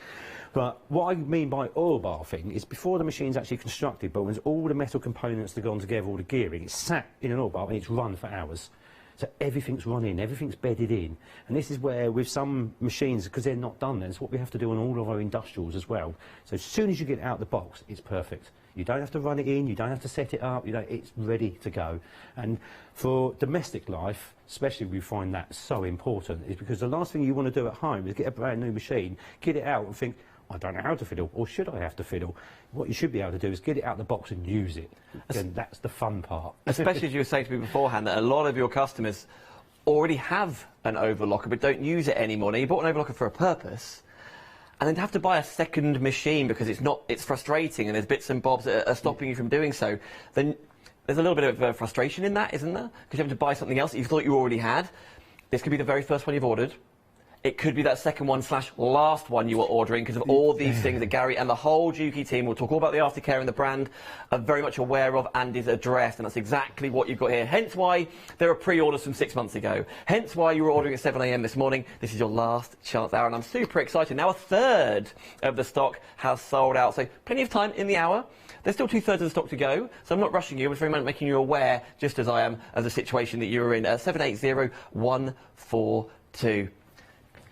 But what I mean by oil bathing is before the machine's actually constructed, but when all the metal components have gone together, all the gearing, it's sat in an oil bath and it's run for hours. So everything's run in, everything's bedded in. And this is where, with some machines, because they're not done then, it's what we have to do on all of our industrials as well. So as soon as you get it out of the box, it's perfect. You don't have to run it in, you don't have to set it up, it's ready to go. And for domestic life, especially, we find that so important, is because the last thing you want to do at home is get a brand new machine, get it out and think, I don't know how to fiddle, or should I have to fiddle? What you should be able to do is get it out of the box and use it, and that's the fun part. Especially as you were saying to me beforehand, that a lot of your customers already have an overlocker but don't use it anymore. Now, you bought an overlocker for a purpose, and then to have to buy a second machine because it's frustrating and there's bits and bobs that are stopping you from doing so, then there's a little bit of frustration in that, isn't there? Because you have to buy something else that you thought you already had. This could be the very first one you've ordered. It could be that second one / last one you were ordering, because of all these things that Gary and the whole Juki team will talk all about the aftercare and the brand are very much aware of and is addressed, and that's exactly what you've got here. Hence why there are pre-orders from 6 months ago. Hence why you were ordering at 7 AM this morning. This is your last chance hour, and I'm super excited. Now 1/3 of the stock has sold out, so plenty of time in the hour. There's still 2/3 of the stock to go, so I'm not rushing you. I was very much making you aware, just as I am, of the situation that you're in. 780-142.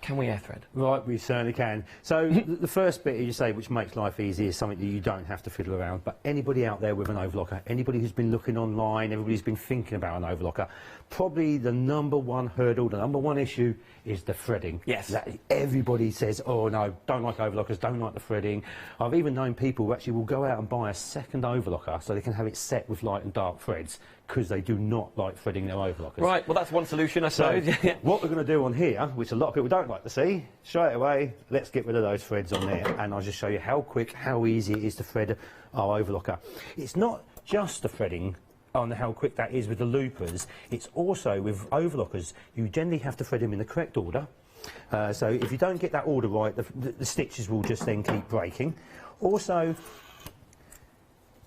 Can we air thread? Right, we certainly can. So the first bit, you say, which makes life easy, is something that you don't have to fiddle around. But anybody out there with an overlocker, anybody who's been looking online, everybody who's been thinking about an overlocker, probably the #1 hurdle, the #1 issue is the threading. Yes. Everybody says, oh no, don't like overlockers, don't like the threading. I've even known people who actually will go out and buy a second overlocker so they can have it set with light and dark threads, because they do not like threading their overlockers. Right, well that's one solution, I suppose. So what we're going to do on here, which a lot of people don't like to see, straight away, let's get rid of those threads on there, and I'll just show you how quick, how easy it is to thread our overlocker. It's not just the threading on how quick that is with the loopers, it's also with overlockers, you generally have to thread them in the correct order. So if you don't get that order right, the stitches will just then keep breaking. Also,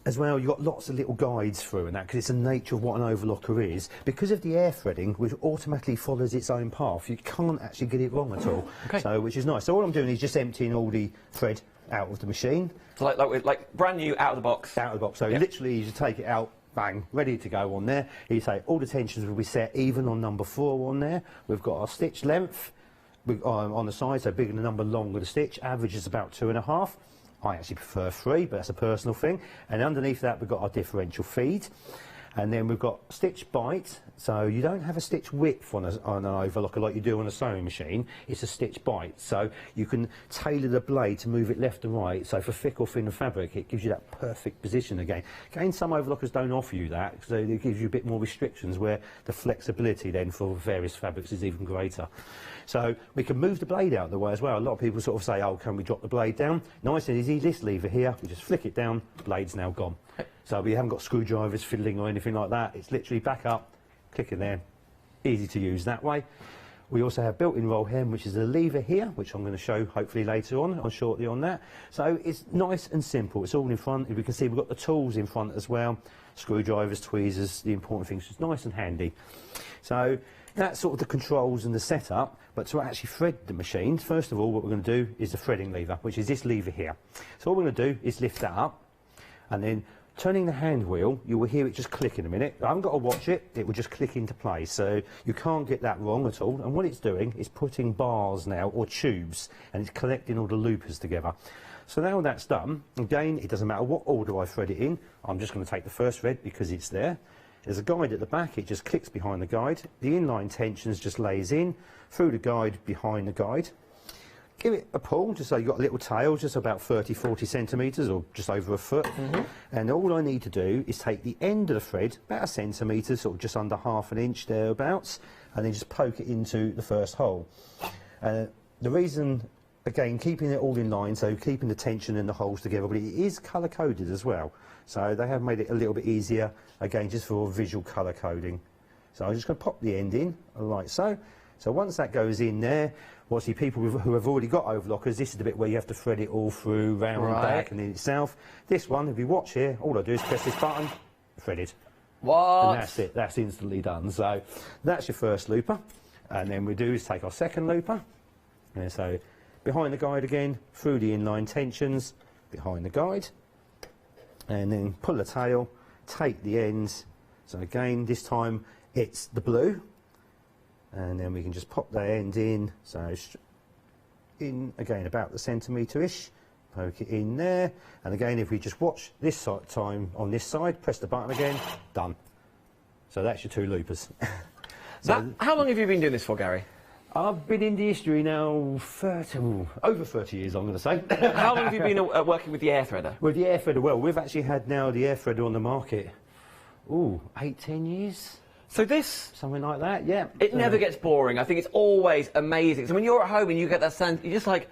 as well, you've got lots of little guides through and that, because it's the nature of what an overlocker is. Because of the air threading, which automatically follows its own path, you can't actually get it wrong at all. Okay. So, which is nice. So all I'm doing is just emptying all the thread out of the machine. So like brand new, out of the box? Out of the box. So literally you just take it out, bang, ready to go on there. You say all the tensions will be set even on #4 on there. We've got our stitch length on the side, so bigger the number, longer the stitch. Average is about 2.5. I actually prefer 3, but that's a personal thing. And underneath that we've got our differential feed. And then we've got stitch bite, so you don't have a stitch width on an overlocker like you do on a sewing machine. It's a stitch bite, so you can tailor the blade to move it left and right. So for thick or thin fabric, it gives you that perfect position again. Again, some overlockers don't offer you that, so it gives you a bit more restrictions, where the flexibility then for various fabrics is even greater. So we can move the blade out of the way as well. A lot of people sort of say, oh, can we drop the blade down? Nice and easy, this lever here, we just flick it down, blade's now gone. So we haven't got screwdrivers fiddling or anything like that. It's literally back up, click in there, easy to use that way. We also have built-in roll hem, which is a lever here, which I'm going to show hopefully later on, shortly on that. So it's nice and simple. It's all in front. As we can see, we've got the tools in front as well. Screwdrivers, tweezers, the important things. It's nice and handy. So that's sort of the controls and the setup. But to actually thread the machine, first of all, what we're going to do is the threading lever, which is this lever here. So all we're going to do is lift that up, and then Turning the hand wheel, you will hear it just click in a minute. I haven't got to watch it, it will just click into place. So you can't get that wrong at all. And what it's doing is putting bars now, or tubes, and it's collecting all the loopers together. So now that's done, again, it doesn't matter what order I thread it in. I'm just going to take the first thread because it's there. There's a guide at the back, it just clicks behind the guide. The inline tensions just lays in, through the guide, behind the guide. Give it a pull, just so you've got a little tail, just about 30-40 centimetres, or just over a foot. And all I need to do is take the end of the thread, about a centimetre, sort of just under ½ an inch thereabouts, and then just poke it into the first hole. The reason, again, keeping it all in line, so keeping the tension and the holes together, but it is colour coded as well. So they have made it a little bit easier, again, just for visual colour coding. So I'm just going to pop the end in, like so. So once that goes in there, obviously people who have already got overlockers, this is the bit where you have to thread it all through, round and back and in itself. This one, if you watch here, all I do is press this button, threaded. What? And that's it, that's instantly done. So that's your first looper. And then we do is take our second looper. And so behind the guide again, through the inline tensions, behind the guide. And then pull the tail, take the ends. So again, this time it's the blue. And then we can just pop that end in, so in again about the centimetre-ish, poke it in there, and again if we just watch this side time on this side, press the button again, done. So that's your 2 loopers. How long have you been doing this for, Gary? I've been in the industry now over 30 years, I'm going to say. How long have you been working with the air threader? With the air threader, well, we've actually had now the air threader on the market, 8-10 years. So this... Something like that, yeah. It never gets boring. I think it's always amazing. So when you're at home and you get that sound, you're just like,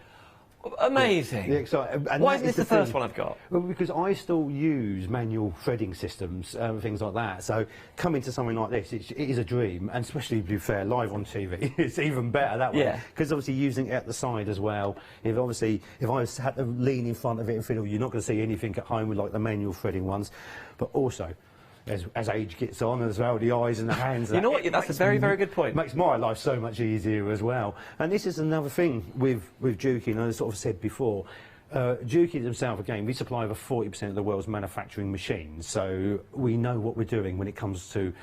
amazing. Yeah, why isn't this the first one I've got? Well, because I still use manual threading systems, things like that. So coming to something like this, it is a dream, and especially, to be fair, live on TV, it's even better that way. Yeah. Because obviously using it at the side as well, if I had to lean in front of it and fiddle, you're not going to see anything at home with like the manual threading ones. But also, as age gets on as well, the eyes and the hands. You know what? That's a very, very good point. Makes my life so much easier as well. And this is another thing with Juki, and I sort of said before, Juki themselves, again, we supply over 40% of the world's manufacturing machines, so we know what we're doing when it comes to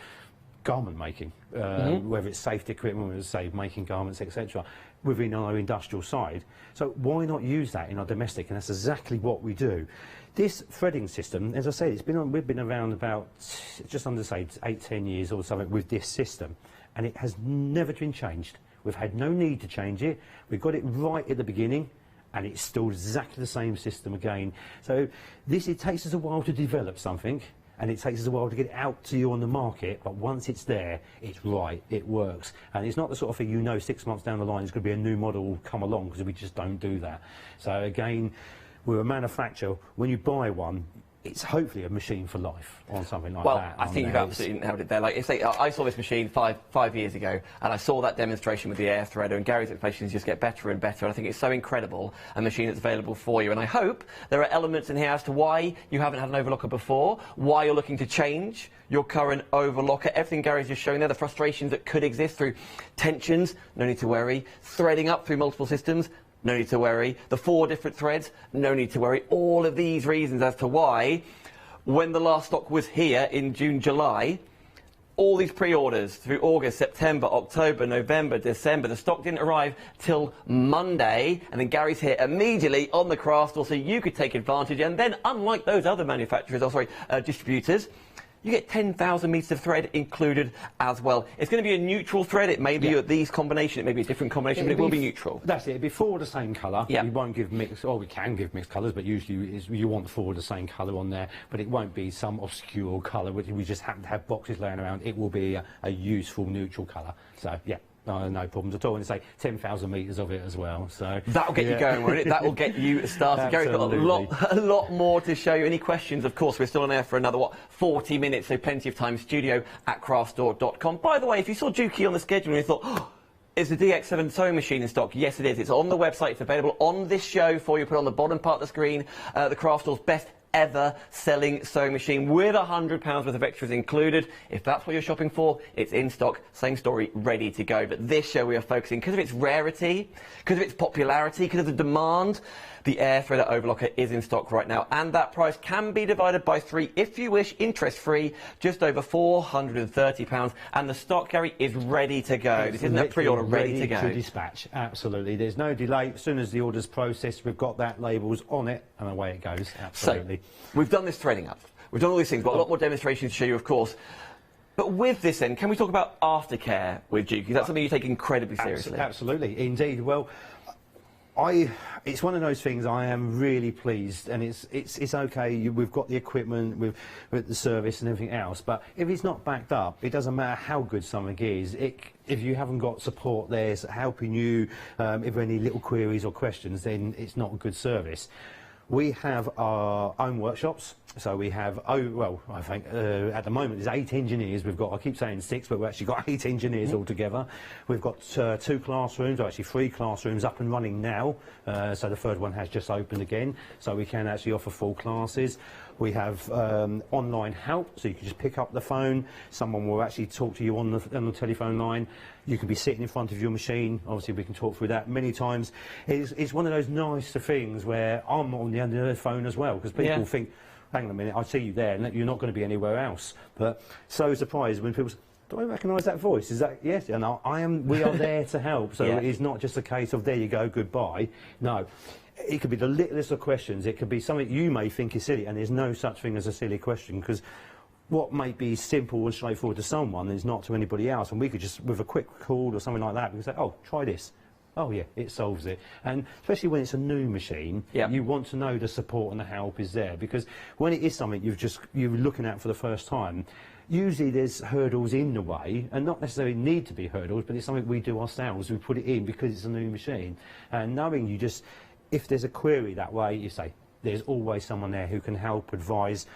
garment making, whether it's safety equipment, whether it's, say, making garments, etc., within our industrial side. So why not use that in our domestic? And that's exactly what we do. This threading system, as I said, we've been around about just under, say, 8-10 years or something with this system, and it has never been changed. We've had no need to change it. We've got it right at the beginning, and it's still exactly the same system again. So it takes us a while to develop something, and it takes us a while to get it out to you on the market, but once it's there, it's right, it works. And it's not the sort of thing 6 months down the line there's going to be a new model come along, because we just don't do that. So again, we're a manufacturer. When you buy one, it's hopefully a machine for life on something like that. Well, I think you've absolutely nailed it there. Like, I saw this machine five years ago, and I saw that demonstration with the air threader, and Gary's explanations just get better and better. And I think it's so incredible, a machine that's available for you. And I hope there are elements in here as to why you haven't had an overlocker before, why you're looking to change your current overlocker. Everything Gary's just showing there, the frustrations that could exist through tensions, no need to worry. Threading up through multiple systems, no need to worry. The 4 different threads, no need to worry. All of these reasons as to why, when the last stock was here in June, July, all these pre-orders through August, September, October, November, December, the stock didn't arrive till Monday, and then Gary's here immediately on the craft store so you could take advantage. And then, unlike those other manufacturers, distributors, you get 10,000 metres of thread included as well. It's going to be a neutral thread. It may be this combination, it may be a different combination, but it will be neutral. That's it. It'll be 4 the same colour. Yeah. We won't give mixed, or we can give mixed colours, but usually you want 4 the same colour on there. But it won't be some obscure colour which we just happen to have boxes laying around. It will be a useful neutral colour. So yeah. No problems at all, and say 10,000 metres of it as well. So that'll get you going, won't it? That will get you started. Gary's got a lot more to show you. Any questions? Of course, we're still on air for another 40 minutes, so plenty of time. Studio@craftstore.com. By the way, if you saw Juki on the schedule and you thought, is the DX7 sewing machine in stock? Yes, it is. It's on the website. It's available on this show for you. Put it on the bottom part of the screen. The Craft Store's best ever selling sewing machine with £100 worth of extras included. If that's what you're shopping for, it's in stock, same story, ready to go. But this show we are focusing, because of its rarity, because of its popularity, because of the demand, the air threader overlocker is in stock right now, and that price can be divided by 3 if you wish, interest-free, just over £430, and the stock, Gary, is ready to go. This isn't a pre-order, ready to go. To dispatch, absolutely. There's no delay. As soon as the order's processed, we've got that labels on it, and away it goes. Absolutely. So, we've done this threading up. We've done all these things. Got a lot more demonstrations to show you, of course. But with this, then, can we talk about aftercare with Duke? Is that something you take incredibly seriously? Absolutely, indeed. Well, it's one of those things. I am really pleased, and it's okay. We've got the equipment, with the service and everything else. But if it's not backed up, it doesn't matter how good something is. If you haven't got support there helping you, if there are any little queries or questions, then it's not a good service. We have our own workshops, so we have, I think at the moment there's 8 engineers. We've got, I keep saying 6, but we've actually got 8 engineers altogether. We've got 2 classrooms, or actually 3 classrooms up and running now, so the third one has just opened again, so we can actually offer full classes. We have online help, so you can just pick up the phone. Someone will actually talk to you on the telephone line. You can be sitting in front of your machine. Obviously, we can talk through that many times. It's one of those nicer things where I'm on the other phone as well, because people think, hang on a minute, I see you there, and you're not going to be anywhere else. But so surprised when people say, do I recognise that voice? Is that, yes, and I am. We are there to help. So it's not just a case of, there you go, goodbye. No. It could be the littlest of questions. It could be something you may think is silly, and there's no such thing as a silly question, because what may be simple and straightforward to someone is not to anybody else. And we could just, with a quick call or something like that, we could say, oh, try this. Oh yeah, it solves it. And especially when it's a new machine, you want to know the support and the help is there, because when it is something you're looking at for the first time, usually there's hurdles in the way, and not necessarily need to be hurdles, but it's something we do ourselves. We put it in because it's a new machine. And knowing if there's a query that way, you say, there's always someone there who can help advise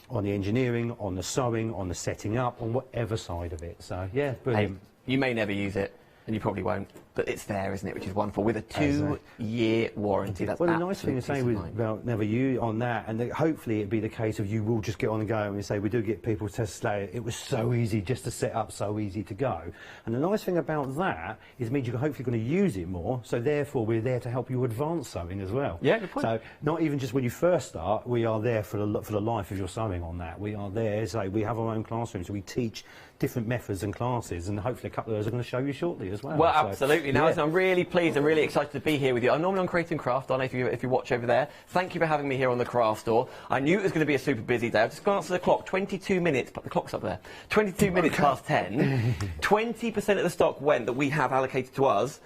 on the engineering, on the sewing, on the setting up, on whatever side of it. So, yeah, brilliant. Hey, you may never use it, and you probably won't, but it's there, isn't it, which is wonderful, with a 2-year warranty. That's well, the nice thing to say about never you on that, and hopefully it'd be the case of you will just get on and go, and we say we do get people to say it was so easy just to set up, so easy to go. And the nice thing about that is it means you're hopefully going to use it more, so therefore we're there to help you advance sewing as well. Yeah, good point. So not even just when you first start, we are there for the life of your sewing on that. We are there, so we have our own classroom, so we teach different methods and classes, and hopefully a couple of those are going to show you shortly as well. Well, so, absolutely. Now, I'm really pleased and really excited to be here with you. I'm normally on Create and Craft, Donna, if you watch over there. Thank you for having me here on the craft store. I knew it was going to be a super busy day. I've just glanced at the clock, 22 minutes, but the clock's up there, 22 minutes past 10. 20% of the stock went that we have allocated to us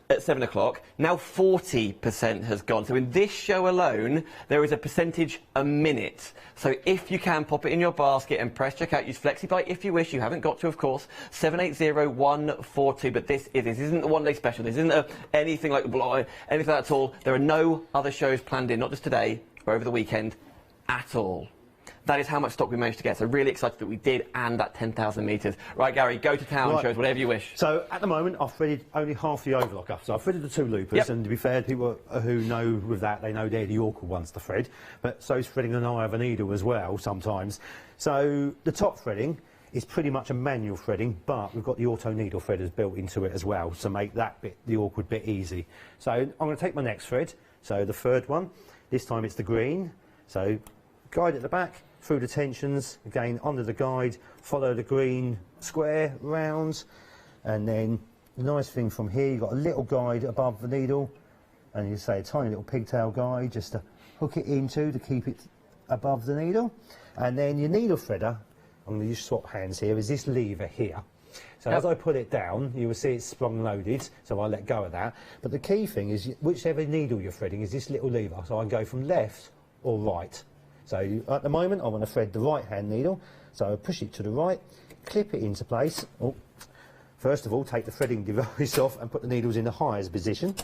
at 7 o'clock. Now 40% has gone. So in this show alone, there is a percentage a minute. So if you can, pop it in your basket and press checkout. Use FlexiBuy if you wish. You haven't got to, of course. 780142. But this isn't a one-day special. This isn't anything like anything like that at all. There are no other shows planned in, not just today or over the weekend, at all. That is how much stock we managed to get. So really excited that we did, and that 10,000 metres. Right, Gary, go to town and show us whatever you wish. So at the moment, I've threaded only half the overlocker. So I've threaded the 2 loopers, and to be fair, people who know with that, they know they're the awkward ones to thread. But so is threading an eye of a needle as well sometimes. So the top threading is pretty much a manual threading, but we've got the auto needle threaders built into it as well to make that bit, the awkward bit, easy. So I'm going to take my next thread. So the third one, this time it's the green. So guide at the back, through the tensions, again under the guide, follow the green square rounds, and then the nice thing from here, you've got a little guide above the needle, and you say a tiny little pigtail guide just to hook it into to keep it above the needle. And then your needle threader, I'm going to use swap hands here, is this lever here. So as I put it down, you will see it's sprung loaded, so I'll let go of that. But the key thing is, whichever needle you're threading is this little lever, so I can go from left or right. So at the moment I want to thread the right hand needle, so I push it to the right, clip it into place. Oh, first of all, take the threading device off and put the needles in the highest position,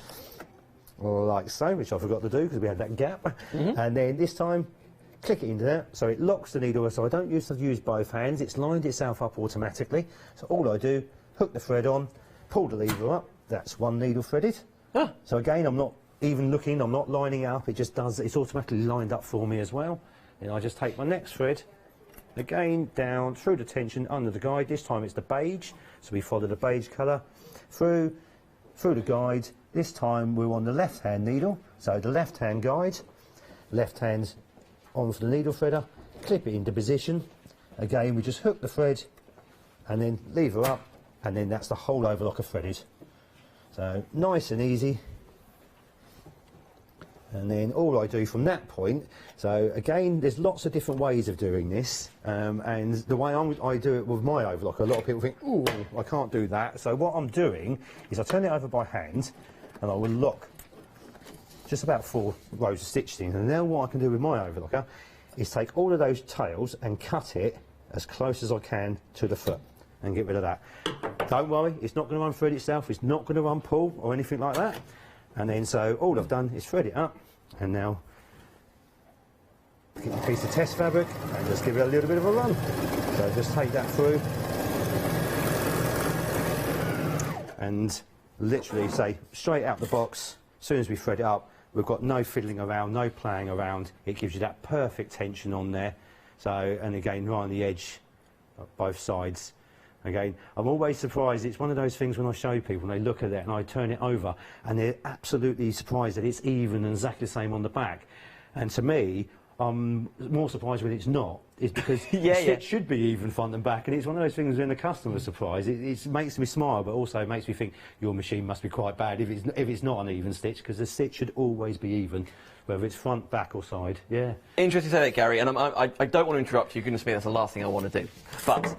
like so, which I forgot to do because we had that gap. And then this time, click it into there, so it locks the needle, so I don't use both hands, it's lined itself up automatically. So all I do, hook the thread on, pull the lever up, that's one needle threaded. So again, I'm not even looking, I'm not lining it up, it just does, it's automatically lined up for me as well. Then I just take my next thread, again down through the tension under the guide. This time it's the beige, so we follow the beige colour through the guide. This time we're on the left hand needle, so the left hand guide, left hand's onto the needle threader, clip it into position. Again we just hook the thread and then lever up, and then that's the whole overlocker threaded. So nice and easy. And then all I do from that point, so again there's lots of different ways of doing this, and the way I do it with my overlocker, a lot of people think, ooh, I can't do that. So what I'm doing is I turn it over by hand and I will lock just about 4 rows of stitches in. And now what I can do with my overlocker is take all of those tails and cut it as close as I can to the foot and get rid of that. Don't worry, it's not going to unthread itself, it's not going to unpull or anything like that. And then so all I've done is thread it up, and now get a piece of test fabric and just give it a little bit of a run. So just take that through and literally say straight out the box, as soon as we thread it up, we've got no fiddling around, no playing around. It gives you that perfect tension on there. So, and again right on the edge, both sides. Again, I'm always surprised. It's one of those things when I show people, and they look at it and I turn it over and they're absolutely surprised that it's even and exactly the same on the back. And to me, I'm more surprised when it's not. It's because the stitch should be even front and back, and it's one of those things when the customer's surprised. It makes me smile, but also makes me think your machine must be quite bad if it's not an even stitch, because the stitch should always be even, whether it's front, back or side. Yeah. Interesting to say that, Gary, and I don't want to interrupt you. Goodness me, that's the last thing I want to do. But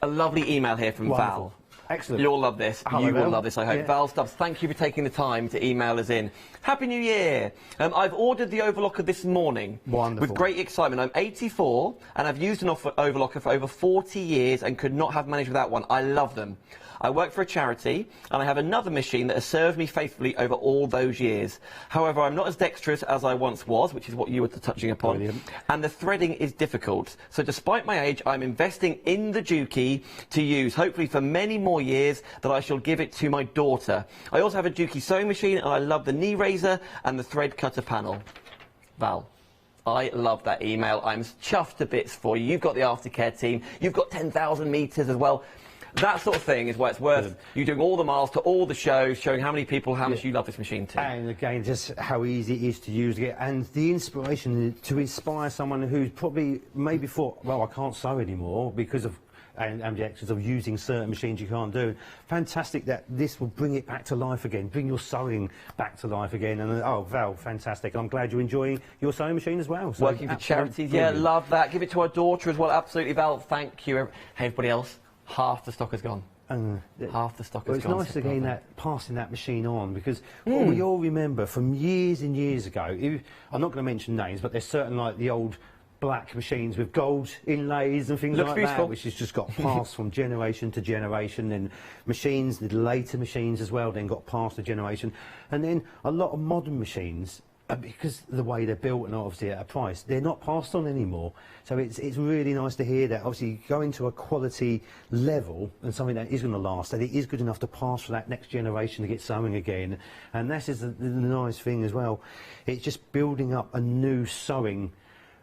a lovely email here from Val. Excellent. You'll love this. Hello, you will Val. love this, I hope. Yeah. Val Stubbs, thank you for taking the time to email us in. Happy New Year. I've ordered the overlocker this morning. Wonderful. With great excitement. I'm 84 and I've used an overlocker for over 40 years and could not have managed without one. I love them. I work for a charity and I have another machine that has served me faithfully over all those years. However, I'm not as dexterous as I once was, which is what you were touching upon. Brilliant. And the threading is difficult. So despite my age, I'm investing in the Juki to use, hopefully for many more years, that I shall give it to my daughter. I also have a Juki sewing machine and I love the knee raiser and the thread cutter panel. Val, I love that email. I'm chuffed to bits for you. You've got the aftercare team. You've got 10,000 metres as well. That sort of thing is why it's worth you doing all the miles to all the shows, showing how many people, how much you love this machine too. And again, just how easy it is to use it, and the inspiration to inspire someone who's probably maybe thought, well, I can't sew anymore because of objections of using certain machines you can't do. Fantastic that this will bring it back to life again, bring your sewing back to life again. And oh, Val, fantastic. I'm glad you're enjoying your sewing machine as well. So working for charities, yeah, love that. Give it to our daughter as well, absolutely, Val. Thank you. Hey, everybody else. Half the stock has gone. Half the stock has gone. It's nice again that passing that machine on, because what we all remember from years and years ago, I'm not going to mention names, but there's certain like the old black machines with gold inlays and things like that, which has just got passed from generation to generation, and machines, the later machines as well, then got passed to generation. And then a lot of modern machines, because of the way they're built and obviously at a price, they're not passed on anymore. So it's really nice to hear that obviously going to a quality level and something that is going to last, that it is good enough to pass for that next generation to get sewing again. And that is the nice thing as well. It's just building up a new sewing,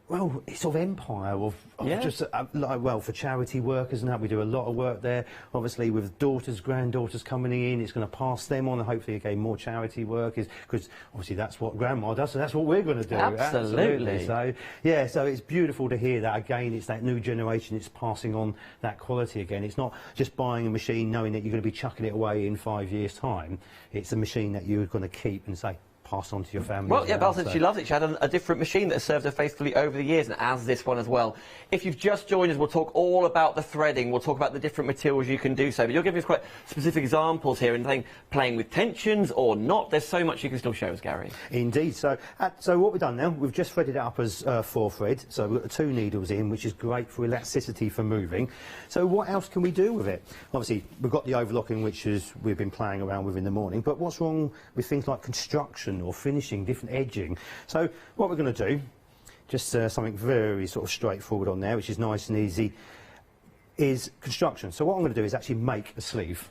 well, it's sort of empire of just, like, well, for charity workers and that, we do a lot of work there. Obviously, with daughters, granddaughters coming in, it's going to pass them on, and hopefully, again, more charity work, because obviously that's what Grandma does, so that's what we're going to do. Absolutely. So, yeah, so it's beautiful to hear that, again, it's that new generation, it's passing on that quality again. It's not just buying a machine knowing that you're going to be chucking it away in 5 years' time. It's a machine that you're going to keep and say, pass on to your family. Well, yeah, Val said she loves it. She had a different machine that has served her faithfully over the years, and as this one as well. If you've just joined us, we'll talk all about the threading. We'll talk about the different materials you can do so. But you're giving us quite specific examples here, and playing with tensions or not. There's so much you can still show us, Gary. Indeed. So what we've done now, we've just threaded it up as 4 thread. So we've got the 2 needles in, which is great for elasticity for moving. So what else can we do with it? Obviously, we've got the overlocking, which we've been playing around with in the morning. But what's wrong with things like construction or finishing, different edging? So what we're going to do, just something very sort of straightforward on there, which is nice and easy, is construction. So what I'm going to do is actually make a sleeve.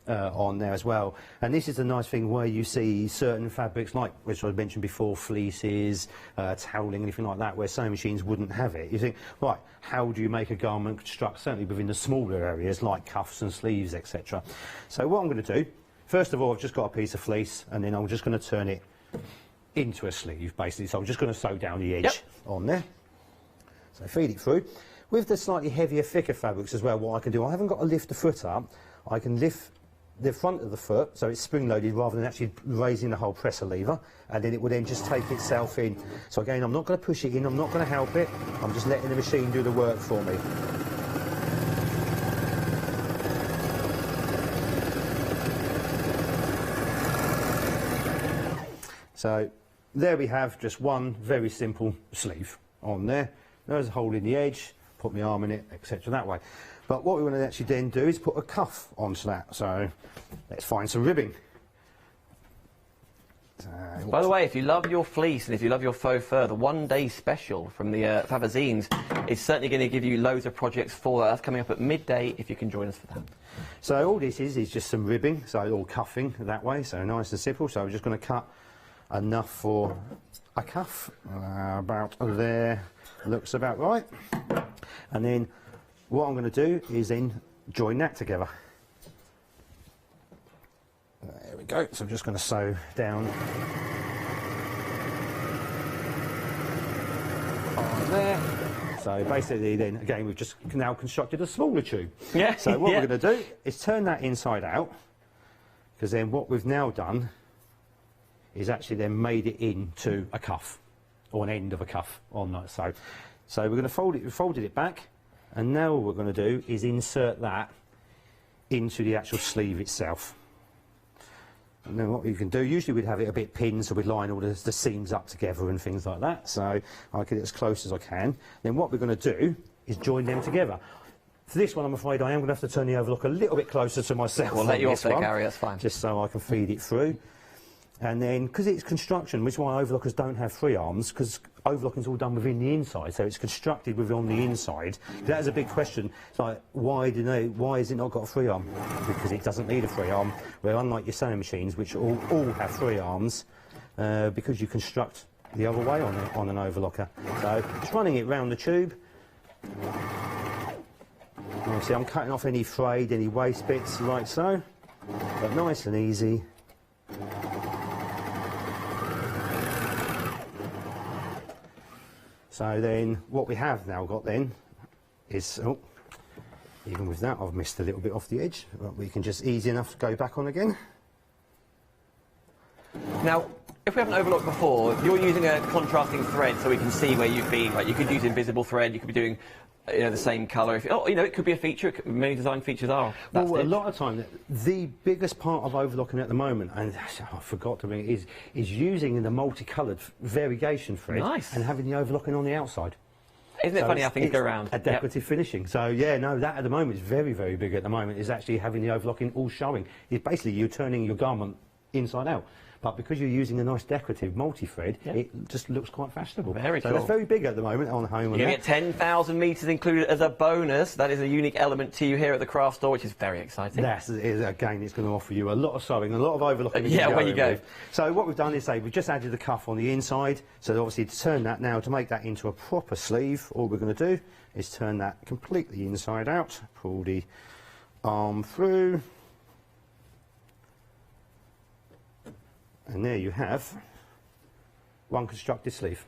on there as well. And this is the nice thing where you see certain fabrics, like which I mentioned before, fleeces, toweling, anything like that, where sewing machines wouldn't have it. You think, right, how do you make a garment construct, certainly within the smaller areas like cuffs and sleeves, etc. So what I'm going to do, first of all, I've just got a piece of fleece, and then I'm just going to turn it into a sleeve, basically. So I'm just going to sew down the edge on there. So feed it through. With the slightly heavier, thicker fabrics as well, what I can do, I haven't got to lift the foot up, I can lift the front of the foot, so it's spring-loaded rather than actually raising the whole presser lever, and then it will then just take itself in. So again, I'm not going to push it in, I'm not going to help it, I'm just letting the machine do the work for me. So there we have just one very simple sleeve on there. There's a hole in the edge, put my arm in it, etc. that way. But what we want to actually then do is put a cuff onto that. So let's find some ribbing. By the way, if you love your fleece and if you love your faux fur, the one-day special from the Fabazines is certainly going to give you loads of projects for that. That's coming up at midday if you can join us for that. So all this is just some ribbing, so all cuffing that way, so nice and simple. So we're just going to cut enough for a cuff, about there, looks about right. And then what I'm going to do is then join that together. There we go, so I'm just going to sew down on there. So basically then, again, we've just now constructed a smaller tube. Yeah. So what we're going to do is turn that inside out, because then what we've now done is actually then made it into a cuff, or an end of a cuff on that. So we're going to folded it back, and now what we're going to do is insert that into the actual sleeve itself. And then what you can do, usually we'd have it a bit pinned, so we'd line all the seams up together and things like that. So I get it as close as I can. Then what we're going to do is join them together. For this one, I'm afraid I am going to have to turn the overlock a little bit closer to myself. We'll let you off there, Gary, that's fine. Just so I can feed it through. And then, because it's construction, which is why overlockers don't have free arms, because overlocking is all done within the inside, so it's constructed on the inside. That is a big question. It's like, why has it not got a free arm? Because it doesn't need a free arm. Where unlike your sewing machines, which all have free arms, because you construct the other way on an overlocker. So just running it round the tube. You see, I'm cutting off any frayed, any waste bits like so, but nice and easy. So then what we have now got then is, oh, even with that I've missed a little bit off the edge, but we can just easy enough go back on again. Now, if we haven't overlooked before, you're using a contrasting thread so we can see where you've been. Like, you could use invisible thread, you could be doing the same colour. It could be a feature. Many design features are. Well, a lot of time, the biggest part of overlocking at the moment, and I forgot to bring it, is using the multicoloured variegation thread and having the overlocking on the outside. Isn't it funny how things go around? A decorative finishing. So yeah, no, that at the moment is very, very big at the moment, is actually having the overlocking all showing. It's basically you're turning your garment inside out. But because you're using a nice decorative multi-thread, it just looks quite fashionable. Very cool. So it's very big at the moment on home. You get 10,000 metres included as a bonus. That is a unique element to you here at the craft store, which is very exciting. Again, it's going to offer you a lot of sewing, a lot of overlocking. Where you go. So what we've done is we've just added the cuff on the inside. So obviously to turn that now, to make that into a proper sleeve, all we're going to do is turn that completely inside out, pull the arm through. And there you have one constructed sleeve.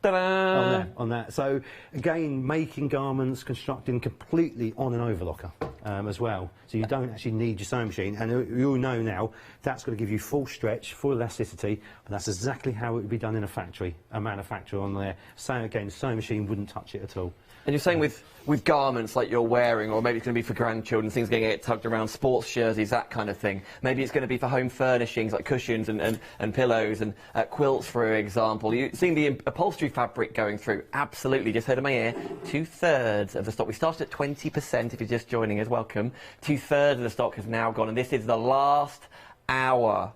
Ta-da! On that. So again, making garments, constructing completely on an overlocker as well. So you don't actually need your sewing machine. And you all know now that's going to give you full stretch, full elasticity. And that's exactly how it would be done in a factory, a manufacturer on there. So again, the sewing machine wouldn't touch it at all. And you're saying with garments like you're wearing, or maybe it's going to be for grandchildren, things going to get tucked around, sports jerseys, that kind of thing. Maybe it's going to be for home furnishings like cushions and pillows and quilts, for example. You've seen the upholstery fabric going through. Absolutely, just heard in my ear, 2/3 of the stock. We started at 20% if you're just joining us, welcome. 2/3 of the stock has now gone, and this is the last hour.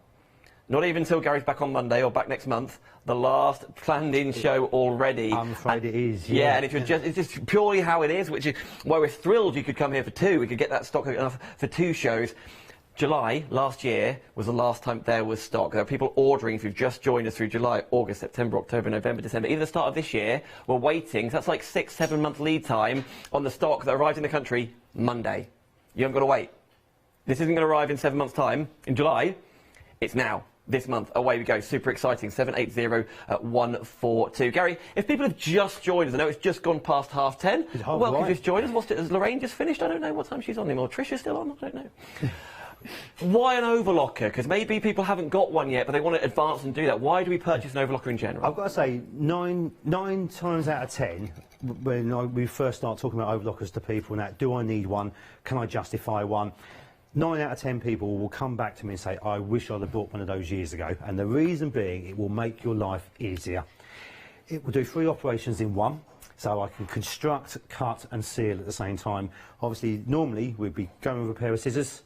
Not even until Gary's back on Monday or back next month. The last planned-in show already. I'm afraid it is. Yeah, and if you're it's just purely how it is, which is why we're thrilled you could come here for two. We could get that stock enough for 2 shows. July last year was the last time there was stock. There are people ordering if you've just joined us through July, August, September, October, November, December. Even the start of this year, we're waiting. So that's like 6-7 month lead time on the stock that arrived in the country Monday. You haven't got to wait. This isn't going to arrive in 7 months' time. In July, it's now. This month, away we go. Super exciting. 780-142. Gary, if people have just joined us, I know it's just gone past 10:30. Welcome, just joined us. Has Lorraine just finished? I don't know what time she's on anymore. Tricia's still on? I don't know. Why an overlocker? Because maybe people haven't got one yet, but they want to advance and do that. Why do we purchase an overlocker in general? I've got to say, nine times out of 10, when we first start talking about overlockers to people and that, do I need one? Can I justify one? 9 out of 10 people will come back to me and say, I wish I'd have bought one of those years ago. And the reason being, it will make your life easier. It will do 3 operations in one. So I can construct, cut and seal at the same time. Obviously, normally we'd be going with a pair of scissors,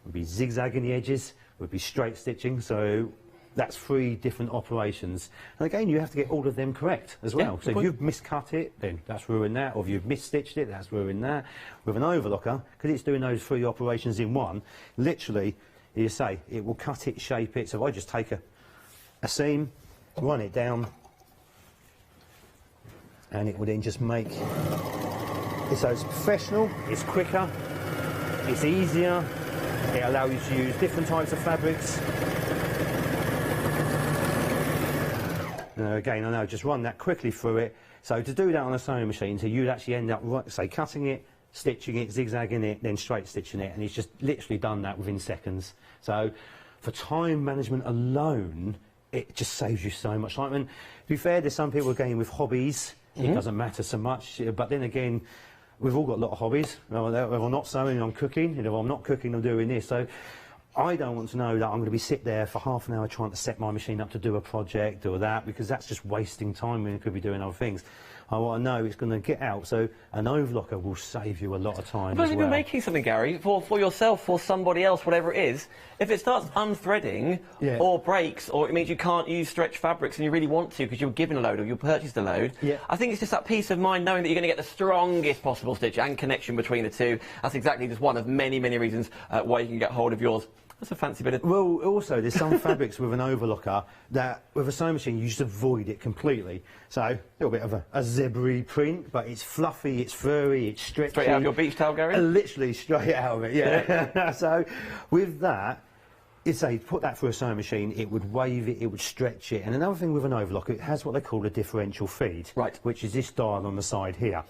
we'd be zigzagging the edges, we'd be straight stitching. So that's 3 different operations. And again, you have to get all of them correct as well. So if you've miscut it, then that's ruined that. Or if you've misstitched it, that's ruined that. With an overlocker, because it's doing those 3 operations in one, literally, you say, it will cut it, shape it. So if I just take a seam, run it down, and it will then just make it so it's professional, it's quicker, it's easier, it allows you to use different types of fabrics. Again, I know, just run that quickly through it. So to do that on a sewing machine, so you'd actually end up, say, cutting it, stitching it, zigzagging it, then straight stitching it, and it's just literally done that within seconds. So for time management alone, it just saves you so much time. And to be fair, there's some people again with hobbies, it doesn't matter so much, but then again, we've all got a lot of hobbies. If I'm not sewing, I'm cooking, and if I'm not cooking, I'm doing this. So I don't want to know that I'm going to be sit there for half an hour trying to set my machine up to do a project or that, because that's just wasting time when you could be doing other things. I want to know it's going to get out, so an overlocker will save you a lot of time. But if you're making something, Gary, for yourself, for somebody else, whatever it is, if it starts unthreading or breaks, or it means you can't use stretch fabrics and you really want to because you're given a load or you purchased a load, I think it's just that peace of mind knowing that you're going to get the strongest possible stitch and connection between the two. That's exactly just one of many, many reasons why you can get hold of yours. That's a fancy bit of... Well, also, there's some fabrics with an overlocker that, with a sewing machine, you just avoid it completely. So, a little bit of a zebra print, but it's fluffy, it's furry, it's stretchy. Straight out of your beach towel, Gary? Literally straight out of it, yeah. So, with that, it's put that through a sewing machine, it would wave it, it would stretch it. And another thing with an overlocker, it has what they call a differential feed, which is this dial on the side here.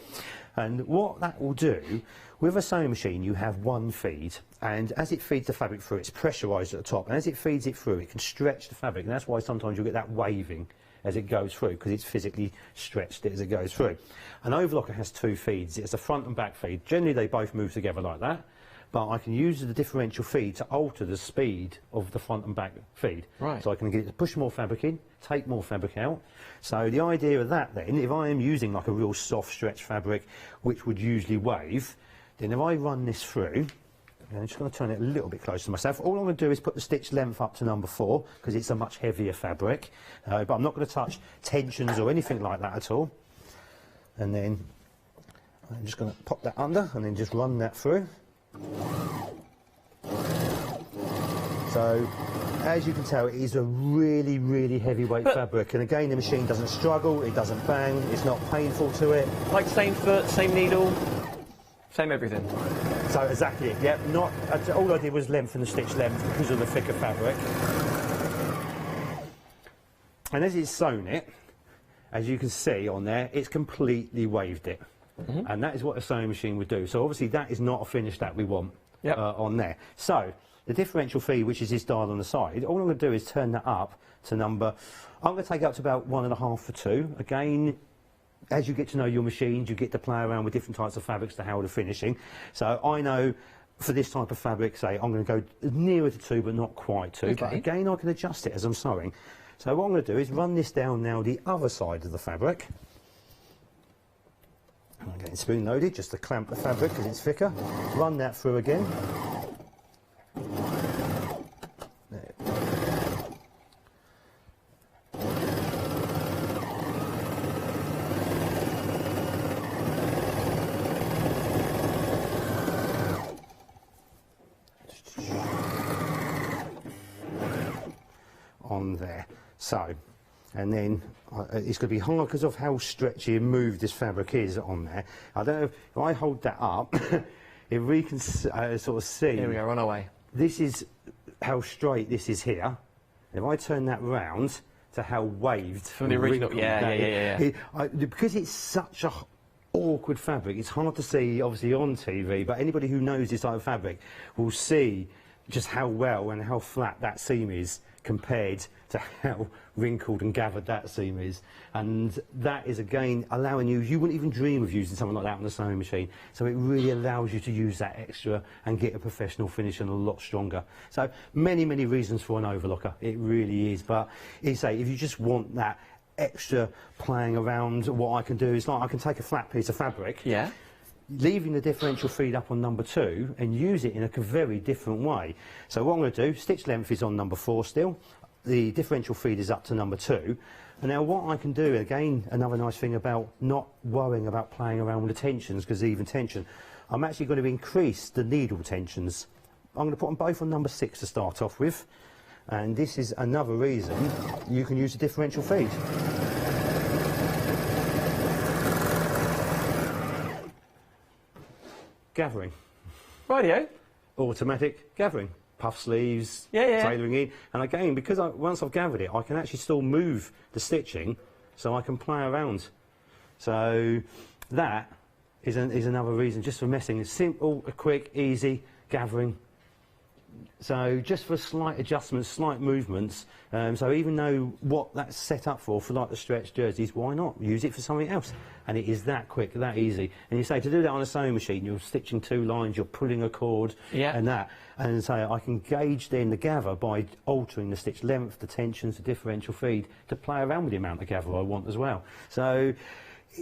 And what that will do, with a sewing machine, you have one feed, and as it feeds the fabric through, it's pressurised at the top, and as it feeds it through, it can stretch the fabric, and that's why sometimes you'll get that waving as it goes through, because it's physically stretched as it goes through. An overlocker has 2 feeds. It's a front and back feed. Generally, they both move together like that, but I can use the differential feed to alter the speed of the front and back feed. So I can get it to push more fabric in, take more fabric out. So the idea of that then, if I am using like a real soft stretch fabric, which would usually wave, then if I run this through, and I'm just going to turn it a little bit closer to myself, all I'm going to do is put the stitch length up to number 4, because it's a much heavier fabric, but I'm not going to touch tensions or anything like that at all. And then I'm just going to pop that under and then just run that through. So, as you can tell, it is a really, really heavyweight fabric, and again, the machine doesn't struggle, it doesn't bang, it's not painful to it. Like same foot, same needle, same everything. So exactly it, yep. All I did was lengthen the stitch length because of the thicker fabric. And as it's sewn it, as you can see on there, it's completely waved it. And that is what a sewing machine would do. So obviously that is not a finish that we want on there. So the differential feed, which is this dial on the side, all I'm going to do is turn that up to number, I'm going to take it up to about 1.5 for 2. Again, as you get to know your machines, you get to play around with different types of fabrics to how they're finishing. So I know for this type of fabric, say, I'm going to go nearer to 2, but not quite 2. But again, I can adjust it as I'm sewing. So what I'm going to do is run this down now the other side of the fabric. I'm getting spoon loaded just to clamp the fabric because it's thicker. Run that through again. There. on there. So, and then it's going to be hard because of how stretchy and moved this fabric is on there. I don't know if I hold that up, if we can sort of see. Here we go, run away. This is how straight this is here. If I turn that round to how waved from the original, yeah. Because it's such a awkward fabric, it's hard to see obviously on TV, but anybody who knows this type of fabric will see just how well and how flat that seam is compared to how wrinkled and gathered that seam is. And that is again allowing you wouldn't even dream of using something like that on a sewing machine. So it really allows you to use that extra and get a professional finish and a lot stronger. So many, many reasons for an overlocker, it really is. But if you just want that extra playing around, what I can do is like I can take a flat piece of fabric, leaving the differential feed up on number 2 and use it in a very different way. So what I'm going to do, stitch length is on number 4 still, the differential feed is up to number 2, and now what I can do, again, another nice thing about not worrying about playing around with the tensions, because even tension, I'm actually going to increase the needle tensions. I'm going to put them both on number 6 to start off with, and this is another reason you can use a differential feed. Gathering. Rightio. Automatic gathering. Puff sleeves, yeah. tailoring in. And again, because once I've gathered it, I can actually still move the stitching so I can play around. So that is another reason just for messing. It's simple, quick, easy gathering. So just for slight adjustments, slight movements, so even though what that's set up for like the stretch jerseys, why not use it for something else? And it is that quick, that easy. And you say to do that on a sewing machine, you're stitching 2 lines, you're pulling a cord, and that. And so I can gauge then the gather by altering the stitch length, the tensions, the differential feed to play around with the amount of gather I want as well. So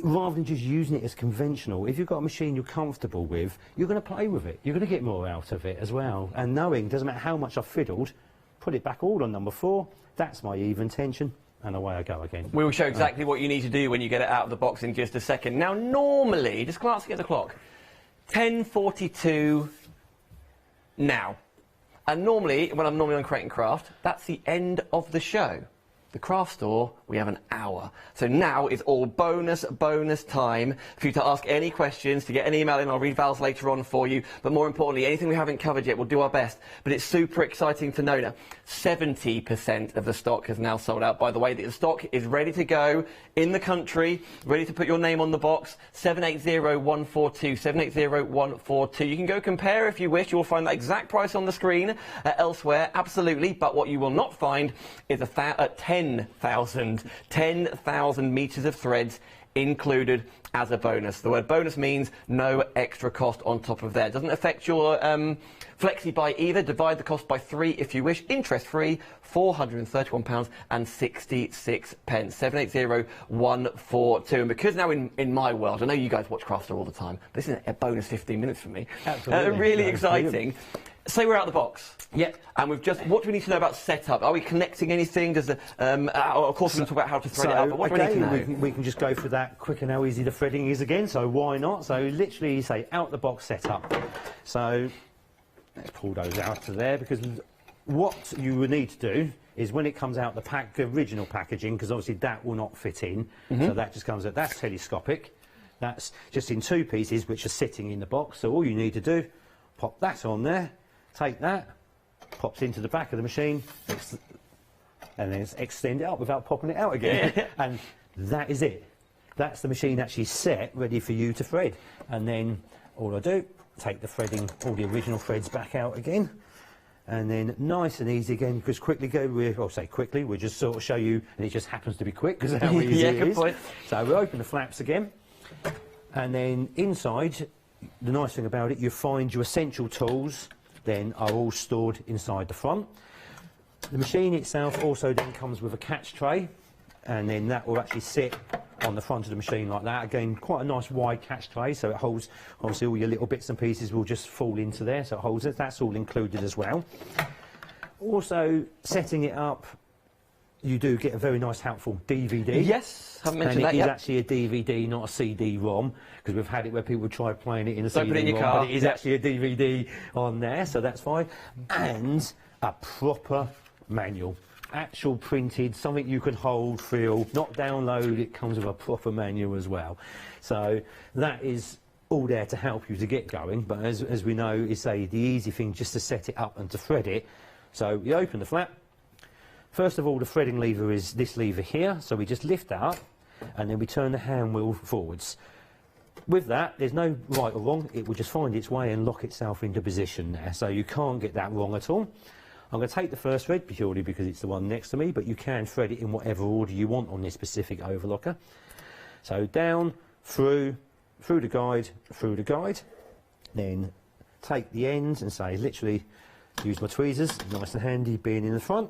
rather than just using it as conventional, if you've got a machine you're comfortable with, you're going to play with it. You're going to get more out of it as well. And knowing, doesn't matter how much I've fiddled, put it back all on number 4, that's my even tension, and away I go again. We will show exactly what you need to do when you get it out of the box in just a second. Now, normally, just glancing at the clock, 10:42 now. And normally, when I'm normally on Create and Craft, that's the end of the show. The craft store, we have an hour. So now is all bonus time for you to ask any questions, to get an email in. I'll read Val's later on for you. But more importantly, anything we haven't covered yet, we'll do our best. But it's super exciting to know now. 70% of the stock has now sold out. By the way, the stock is ready to go in the country, ready to put your name on the box. 780142, 780142. You can go compare if you wish. You'll find that exact price on the screen elsewhere, absolutely. But what you will not find is 10,000 metres of threads included as a bonus. The word bonus means no extra cost on top of there. It doesn't affect your flexi buy either. Divide the cost by 3 if you wish. Interest free, £431.66. 780142. And because now in my world, I know you guys watch Craft Store all the time, but this is a bonus 15 minutes for me. Absolutely. Really exciting. Say we're out of the box. Yeah. And we've just, what do we need to know about setup? Are we connecting anything? Does the, of course, we're going to talk about how to thread it up, but what do we need to know? We can just go for that quick and how easy the threading is again, so why not? So literally, say, out the box setup. So let's pull those out of there, because what you would need to do is when it comes out the original packaging, because obviously that will not fit in, so that just comes out, that's telescopic. That's just in 2 pieces which are sitting in the box, so all you need to do, pop that on there, take that, pops into the back of the machine, and then extend it up without popping it out again. And that is it. That's the machine actually set, ready for you to thread. And then all I do, take the threading, all the original threads back out again, and then nice and easy again, because quickly go with, or say quickly, we'll just sort of show you, and it just happens to be quick, because how easy it is. Point. So we open the flaps again, and then inside, the nice thing about it, you find your essential tools then are all stored inside the front. The machine itself also then comes with a catch tray, and then that will actually sit on the front of the machine like that. Again, quite a nice wide catch tray, so it holds, obviously all your little bits and pieces will just fall into there, so it holds it. That's all included as well. Also, setting it up, you do get a very nice, helpful DVD. Yes, haven't mentioned that yet. And it is actually a DVD, not a CD-ROM, because we've had it where people try playing it in a Don't put it in your CD-ROM, car. but it is actually a DVD on there, so that's fine. And a proper manual. actual printed, something you can hold, feel, not download. It comes with a proper manual as well. So that is all there to help you to get going, but as we know, it's the easy thing just to set it up and to thread it. So you open the flap. First of all, the threading lever is this lever here, so we just lift that up and then we turn the hand wheel forwards. With that, there's no right or wrong, it will just find its way and lock itself into position there, so you can't get that wrong at all. I'm going to take the first thread purely because it's the one next to me, but you can thread it in whatever order you want on this specific overlocker. So down, through the guide, then take the ends and say literally use my tweezers, nice and handy being in the front,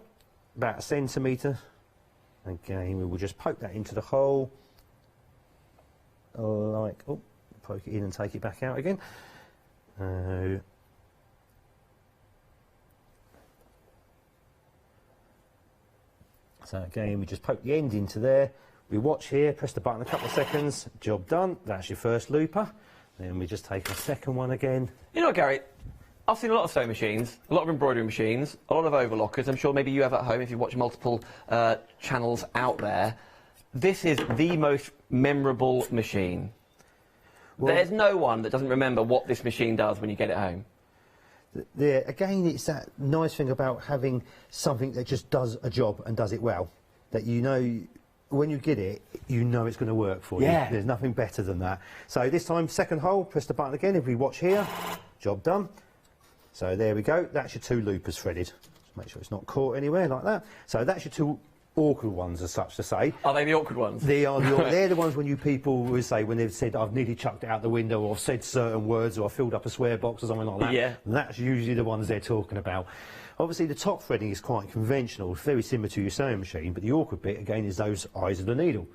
about 1 centimetre. Again, we will just poke that into the hole, like, oh, poke it in and take it back out again. So again, we just poke the end into there. We watch here, press the button a couple of seconds, job done. That's your first looper. Then we just take a second one again. You know, Gary, I've seen a lot of sewing machines, a lot of embroidery machines, a lot of overlockers. I'm sure maybe you have at home if you watch multiple channels out there. This is the most memorable machine. Well, there's no one that doesn't remember what this machine does when you get it home. Again, it's that nice thing about having something that just does a job and does it well. That you know, when you get it, you know it's going to work for you. There's nothing better than that. So this time, second hole, press the button again. If we watch here, job done. So there we go. That's your 2 loopers threaded. Just make sure it's not caught anywhere like that. So that's your 2 awkward ones, as such to say. Are they the awkward ones? They are the they're the ones when you people will say, when they've said, I've nearly chucked it out the window, or I've said certain words, or I filled up a swear box or something like that. Yeah. That's usually the ones they're talking about. Obviously, the top threading is quite conventional, very similar to your sewing machine, but the awkward bit, again, is those eyes of the needle.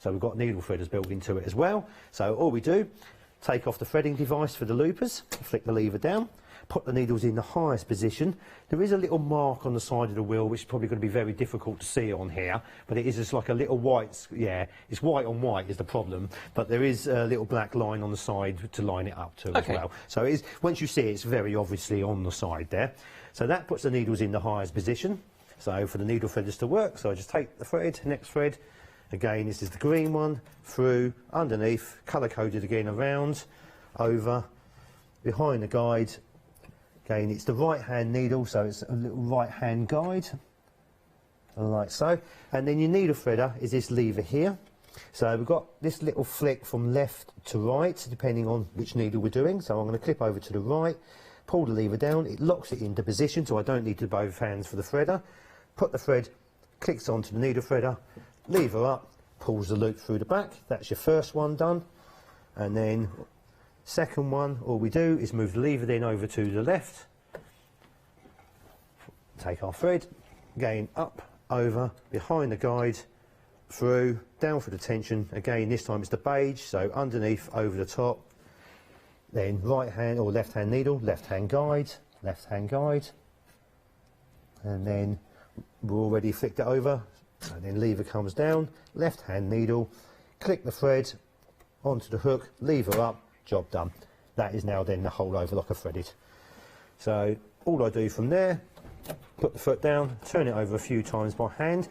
So we've got needle threaders built into it as well. So all we do, take off the threading device for the loopers, flick the lever down, put the needles in the highest position. There is a little mark on the side of the wheel, which is probably going to be very difficult to see on here, but it is just like a little white, it's white on white is the problem, but there is a little black line on the side to line it up to as well. So it is, once you see it, it's very obviously on the side there. So that puts the needles in the highest position, so for the needle threaders to work. So I just take the thread, next thread, again this is the green one, through, underneath, colour-coded again around, over, behind the guide. Again, it's the right-hand needle, so it's a little right-hand guide, like so. And then your needle threader is this lever here. So we've got this little flick from left to right, depending on which needle we're doing. So I'm going to clip over to the right, pull the lever down, it locks it into position, so I don't need to both hands for the threader. Put the thread, clicks onto the needle threader, lever up, pulls the loop through the back. That's your first one done. And then second one, all we do is move the lever then over to the left, take our thread, again up, over, behind the guide, through, down for the tension, again this time it's the beige, so underneath, over the top, then right hand or left hand needle, left hand guide, and then we've already flicked it over, and then lever comes down, left hand needle, click the thread onto the hook, lever up, job done. That is now then the whole overlocker threaded. So all I do from there, put the foot down, turn it over a few times by hand.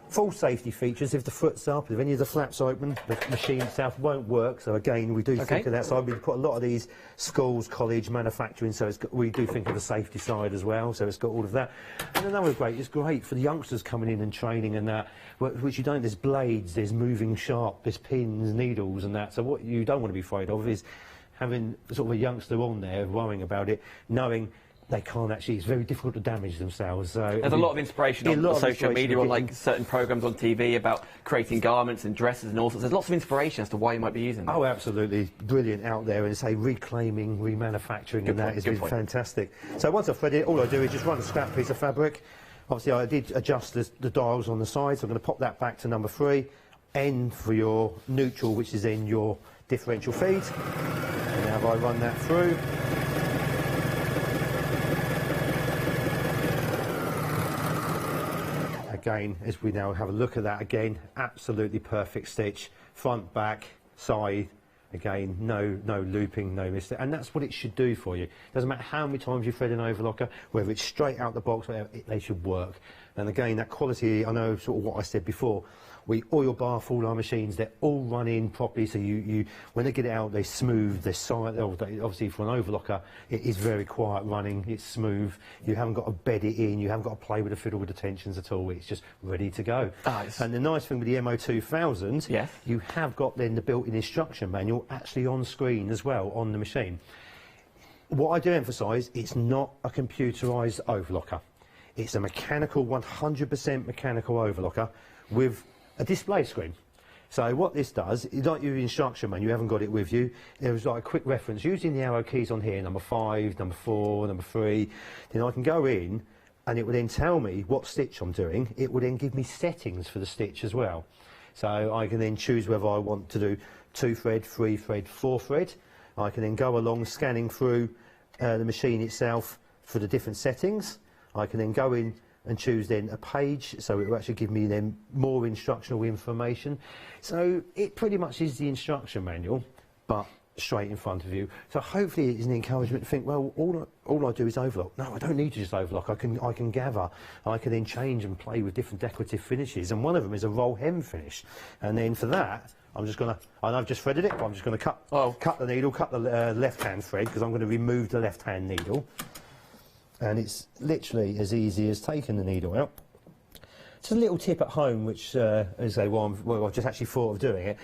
Full safety features, if the foot's up, if any of the flaps open, the machine itself won't work. So again, we do think of that side. We put a lot of these schools, college, manufacturing, so we do think of the safety side as well. So it's got all of that. And another it's great for the youngsters coming in and training and that, which you don't, there's blades, there's moving sharp, there's pins, needles and that. So what you don't want to be afraid of is having sort of a youngster on there worrying about it, knowing they can't actually, it's very difficult to damage themselves. So there's a lot of inspiration on social media, on like certain programmes on TV about creating garments and dresses and all sorts. There's lots of inspiration as to why you might be using them. Oh, absolutely. Brilliant out there, and say reclaiming, remanufacturing and that is really fantastic. So once I've threaded it, all I do is just run a scrap piece of fabric. Obviously I did adjust the dials on the side, so I'm going to pop that back to number 3. N for your neutral, which is in your differential feed. And now if I run that through, again, as we now have a look at that again, absolutely perfect stitch, front, back, side, again, no looping, no mistake, and that's what it should do for you. Doesn't matter how many times you thread an overlocker, whether it's straight out the box, whatever, they should work. And again, that quality, I know sort of what I said before, we oil bath all our machines, they're all running properly, so when they get it out, they're smooth, they're silent. Obviously for an overlocker, it is very quiet running, it's smooth, you haven't got to bed it in, you haven't got to play with the fiddle with the tensions at all, it's just ready to go. And the nice thing with the MO2000, you have got then the built-in instruction manual actually on screen as well, on the machine. What I do emphasise, it's not a computerised overlocker. It's a mechanical, 100% mechanical overlocker with a display screen. So what this does, is like your instruction manual, you haven't got it with you, there's like a quick reference using the arrow keys on here, number 5, number 4, number 3, then I can go in and it will then tell me what stitch I'm doing. It will then give me settings for the stitch as well. So I can then choose whether I want to do 2 thread, 3 thread, 4 thread. I can then go along scanning through the machine itself for the different settings. I can then go in and choose then a page, so it will actually give me then more instructional information. So it pretty much is the instruction manual, but straight in front of you. So hopefully it is an encouragement to think, well, all I do is overlock. No, I don't need to just overlock. I can gather. I can then change and play with different decorative finishes, and one of them is a roll hem finish. And then for that, I'm just going to, and I've just threaded it, but I'm just going to cut the needle, cut the left-hand thread, because I'm going to remove the left-hand needle. And it's literally as easy as taking the needle out. Just a little tip at home, which, as I say, well, I've just actually thought of doing it.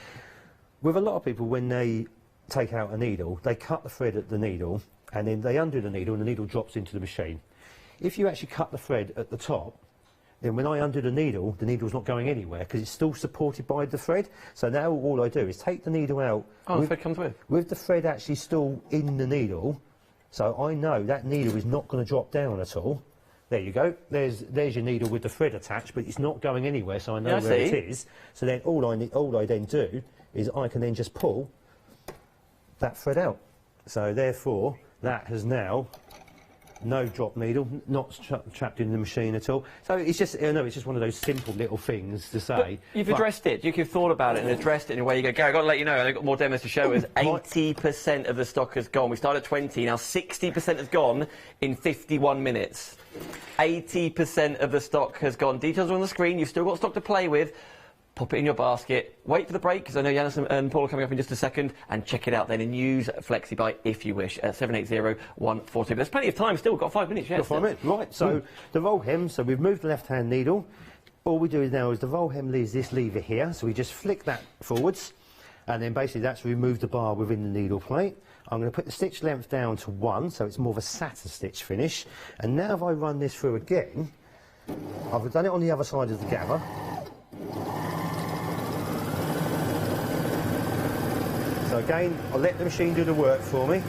With a lot of people, when they take out a needle, they cut the thread at the needle, and then they undo the needle, and the needle drops into the machine. If you actually cut the thread at the top, then when I undo the needle's not going anywhere, because it's still supported by the thread. So now all I do is take the needle out. Oh, the thread comes with the thread actually still in the needle. So I know that needle is not going to drop down at all. There you go. There's your needle with the thread attached, but it's not going anywhere, so I know where it is. So then all I then do is I can then just pull that thread out. So therefore, that has now no drop needle, not trapped in the machine at all. So it's just, I know it's just one of those simple little things to say. But you've addressed it. You've thought about it and addressed it in a way you go, Gary, I've got to let you know, I've got more demos to show us. 80% of the stock has gone. We started at 20, now 60% has gone in 51 minutes. 80% of the stock has gone. Details are on the screen. You've still got stock to play with. Pop it in your basket, wait for the break, because I know Yanis and Paul are coming up in just a second, and check it out then and use FlexiBuy if you wish at 780-142. But there's plenty of time still, we've got 5 minutes yet. Got 5 minutes, right. So the roll hem, so we've moved the left-hand needle. All we do now is the roll hem leaves this lever here, so we just flick that forwards, and then basically that's removed the bar within the needle plate. I'm going to put the stitch length down to 1, so it's more of a satin stitch finish. And now if I run this through again, I've done it on the other side of the gather. So again, I'll let the machine do the work for me.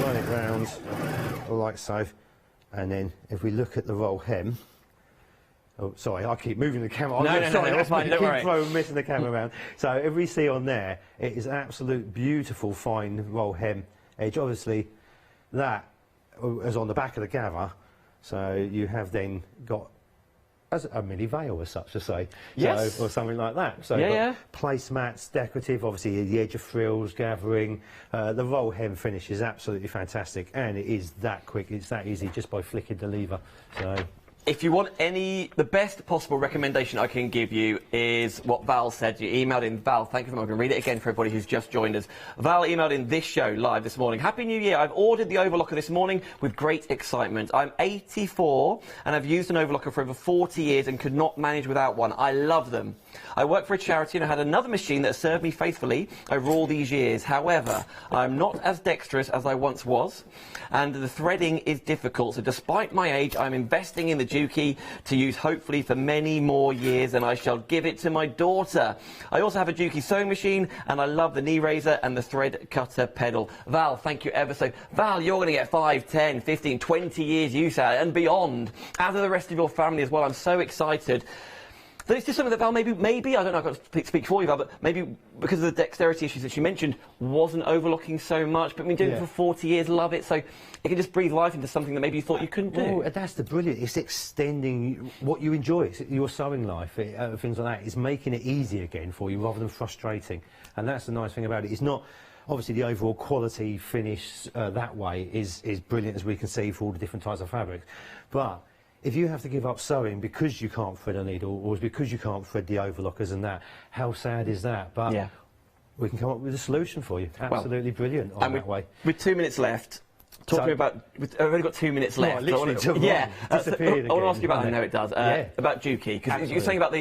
Run it round, like so. And then if we look at the roll hem, oh, sorry, I keep moving the camera. No, that's fine, don't worry. Missing the camera around. So if we see on there, it is absolute beautiful fine roll hem edge. Obviously, that is on the back of the gather. So you have then got as a mini veil, as such to say, yes, so, or something like that. So placemats, decorative, obviously the edge of frills, gathering. The roll hem finish is absolutely fantastic, and it is that quick. It's that easy just by flicking the lever. So. If you want the best possible recommendation I can give you is what Val said. You emailed in, Val, thank you very much. I'm going to read it again for everybody who's just joined us. Val emailed in this show live this morning. Happy New Year. I've ordered the overlocker this morning with great excitement. I'm 84 and I've used an overlocker for over 40 years and could not manage without one. I love them. I work for a charity and I had another machine that served me faithfully over all these years. However, I'm not as dexterous as I once was, and the threading is difficult. So despite my age, I'm investing in the Juki to use hopefully for many more years, and I shall give it to my daughter. I also have a Juki sewing machine, and I love the knee raiser and the thread cutter pedal. Val, thank you ever so. Val, you're going to get 5, 10, 15, 20 years use out and beyond, as are the rest of your family as well. I'm so excited. But it's just something that Val, maybe I don't know, I've got to speak for you, Val, but maybe because of the dexterity issues that she mentioned, wasn't overlocking so much, but been doing it for 40 years, love it, so it can just breathe life into something that maybe you thought you couldn't do. Oh, that's the brilliant. It's extending what you enjoy. It's your sewing life, things like that. It's making it easy again for you rather than frustrating. And that's the nice thing about it. It's not, obviously the overall quality finish that way is brilliant, as we can see, for all the different types of fabrics. But if you have to give up sewing because you can't thread a needle or because you can't thread the overlockers and that, how sad is that? But we can come up with a solution for you. Absolutely brilliant on that way. With 2 minutes left, talking about, I've only got 2 minutes left. I want to ask you about, I know it does, about Juki, because you're saying about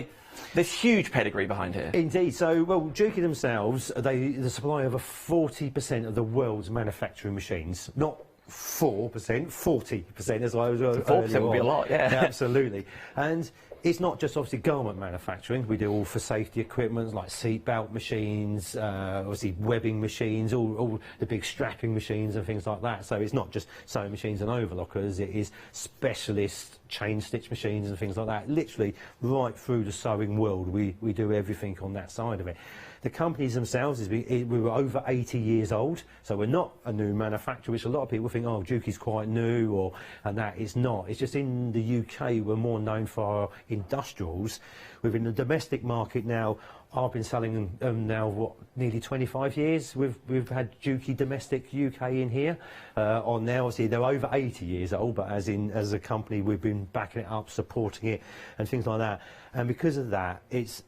this huge pedigree behind here. Indeed. So, well, Juki themselves, the supply over 40% of the world's manufacturing machines, not 4%, 40%, as I was earlier. 4% would be a lot, Absolutely. And it's not just obviously garment manufacturing. We do all for safety equipment like seat belt machines, obviously webbing machines, all the big strapping machines and things like that. So it's not just sewing machines and overlockers, it is specialist chain stitch machines and things like that. Literally right through the sewing world, we do everything on that side of it. The companies themselves, we were over 80 years old, so we're not a new manufacturer, which a lot of people think, oh, Juki's quite new, and that is not. It's just in the UK we're more known for our industrials. Within the domestic market now, I've been selling now, nearly 25 years. We've had Juki Domestic UK in here. On now, obviously, they're over 80 years old, but as a company, we've been backing it up, supporting it, and things like that. And because of that, it's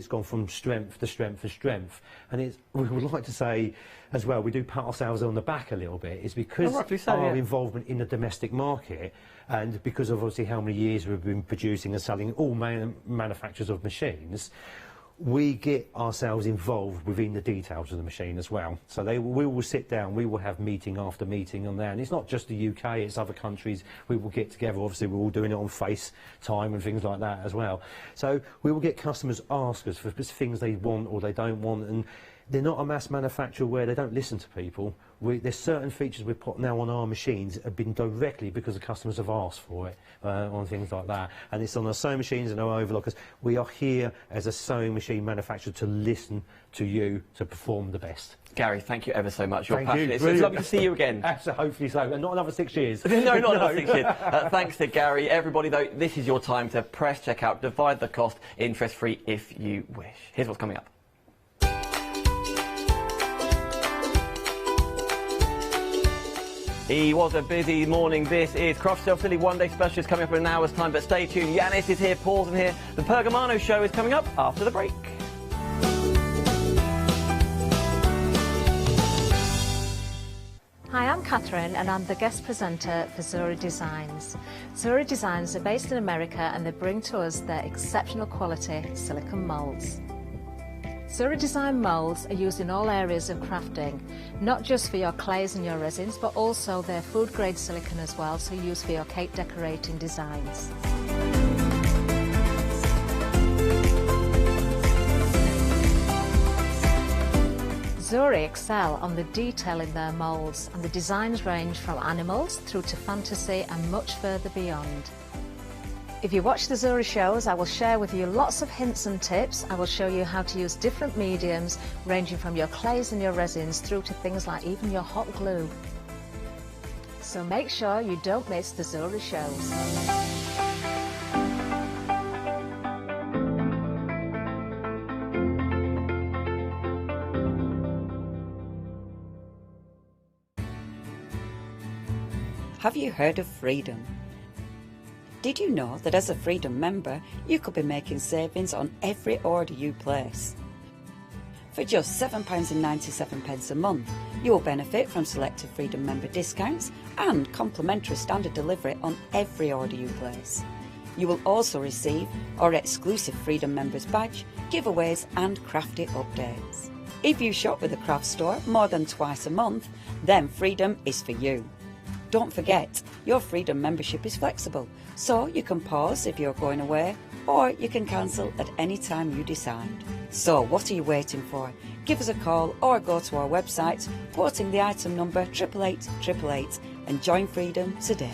gone from strength to strength to strength. And we would like to say, as well, we do pat ourselves on the back a little bit. It's because our involvement in the domestic market, and because of obviously how many years we've been producing and selling all manufacturers of machines, we get ourselves involved within the details of the machine as well. So we will sit down, we will have meeting after meeting on there. And it's not just the UK, it's other countries. We will get together, obviously we're all doing it on FaceTime and things like that as well. So we will get customers ask us for things they want or they don't want, and they're not a mass manufacturer where they don't listen to people. There's certain features we've put now on our machines have been directly because the customers have asked for it, on things like that. And it's on our sewing machines and our overlockers. We are here as a sewing machine manufacturer to listen to you to perform the best. Gary, thank you ever so much. You're passionate. Passionate. It's lovely to see you again. Hopefully so. And not another 6 years. No, not another 6 years. Thanks to Gary. Everybody, though, this is your time to press checkout, divide the cost, interest-free if you wish. Here's what's coming up. It was a busy morning. This is Craft Store Silly One Day Special is coming up in an hour's time, but stay tuned. Yanis is here, Paul's in here. The Pergamano show is coming up after the break. Hi, I'm Catherine and I'm the guest presenter for Zora Designs. Zora Designs are based in America and they bring to us their exceptional quality silicone moulds. Zora Design moulds are used in all areas of crafting, not just for your clays and your resins, but also their food grade silicone as well, so used for your cake decorating designs. Zora excel on the detail in their moulds, and the designs range from animals through to fantasy and much further beyond. If you watch the Zora shows, I will share with you lots of hints and tips. I will show you how to use different mediums, ranging from your clays and your resins through to things like even your hot glue. So make sure you don't miss the Zora shows. Have you heard of Freedom? Did you know that as a Freedom member, you could be making savings on every order you place? For just £7.97 a month, you will benefit from selected Freedom member discounts and complimentary standard delivery on every order you place. You will also receive our exclusive Freedom members badge, giveaways and crafty updates. If you shop with the craft store more than twice a month, then Freedom is for you. Don't forget, your Freedom membership is flexible, so you can pause if you're going away, or you can cancel at any time you decide. So what are you waiting for? Give us a call or go to our website, quoting the item number 88888, and join Freedom today.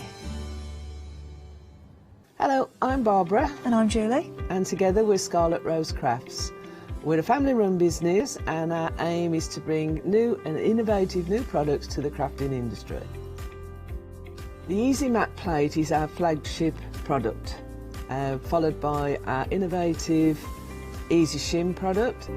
Hello, I'm Barbara. And I'm Julie. And together we're Scarlet Rose Crafts. We're a family-run business and our aim is to bring new and innovative new products to the crafting industry. The Easy Mat Plate is our flagship product, followed by our innovative Easy Shim product.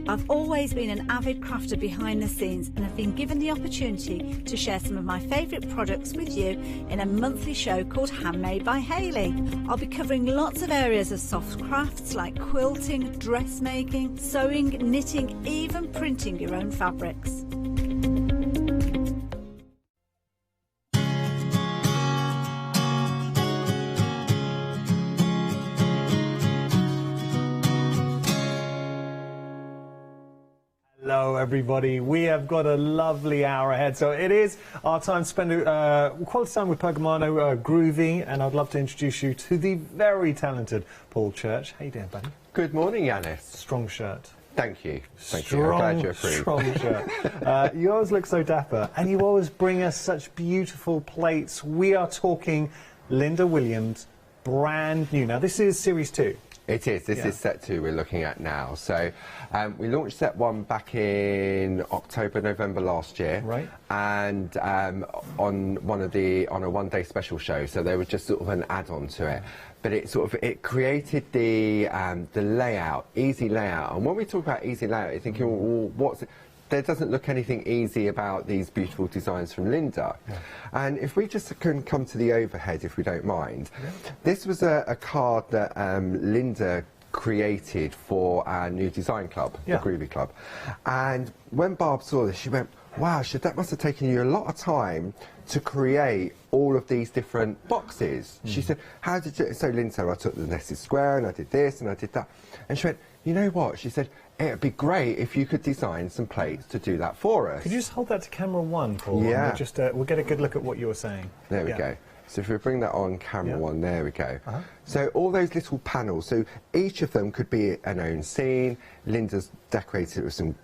I've always been an avid crafter behind the scenes and have been given the opportunity to share some of my favourite products with you in a monthly show called Handmade by Hayley. I'll be covering lots of areas of soft crafts like quilting, dressmaking, sewing, knitting, even printing your own fabrics. Hello everybody, we have got a lovely hour ahead, so it is our time to spend quality time with Pergamano Groovy, and I'd love to introduce you to the very talented Paul Church. How you doing, buddy? Good morning, Yanis. Strong shirt. Thank you. Thank you. I'm glad you approve. Strong shirt. You always look so dapper, and you always bring us such beautiful plates. We are talking Linda Williams, brand new. Now this is Series 2. It is. This is set 2 we're looking at now. So we launched set 1 back in October, November last year. Right. And on a one-day special show. So they were just sort of an add-on to it. But it created the layout, easy layout. And when we talk about easy layout, you're thinking, well, what's it? There doesn't look anything easy about these beautiful designs from Linda. Yeah. And if we just can come to the overhead, if we don't mind. Yeah. This was a card that Linda created for our new design club, the Groovy Club. And when Barb saw this, she went, wow, that must have taken you a lot of time to create all of these different boxes. She said, how did you... So Linda said, I took the nested square and I did this and I did that. And she went, you know what? She said, it'd be great if you could design some plates to do that for us. Could you just hold that to camera 1, Paul? Yeah. We'll get a good look at what you were saying. There we go. So if we bring that on camera 1, there we go. So all those little panels, so each of them could be an own scene. Linda's decorated it with some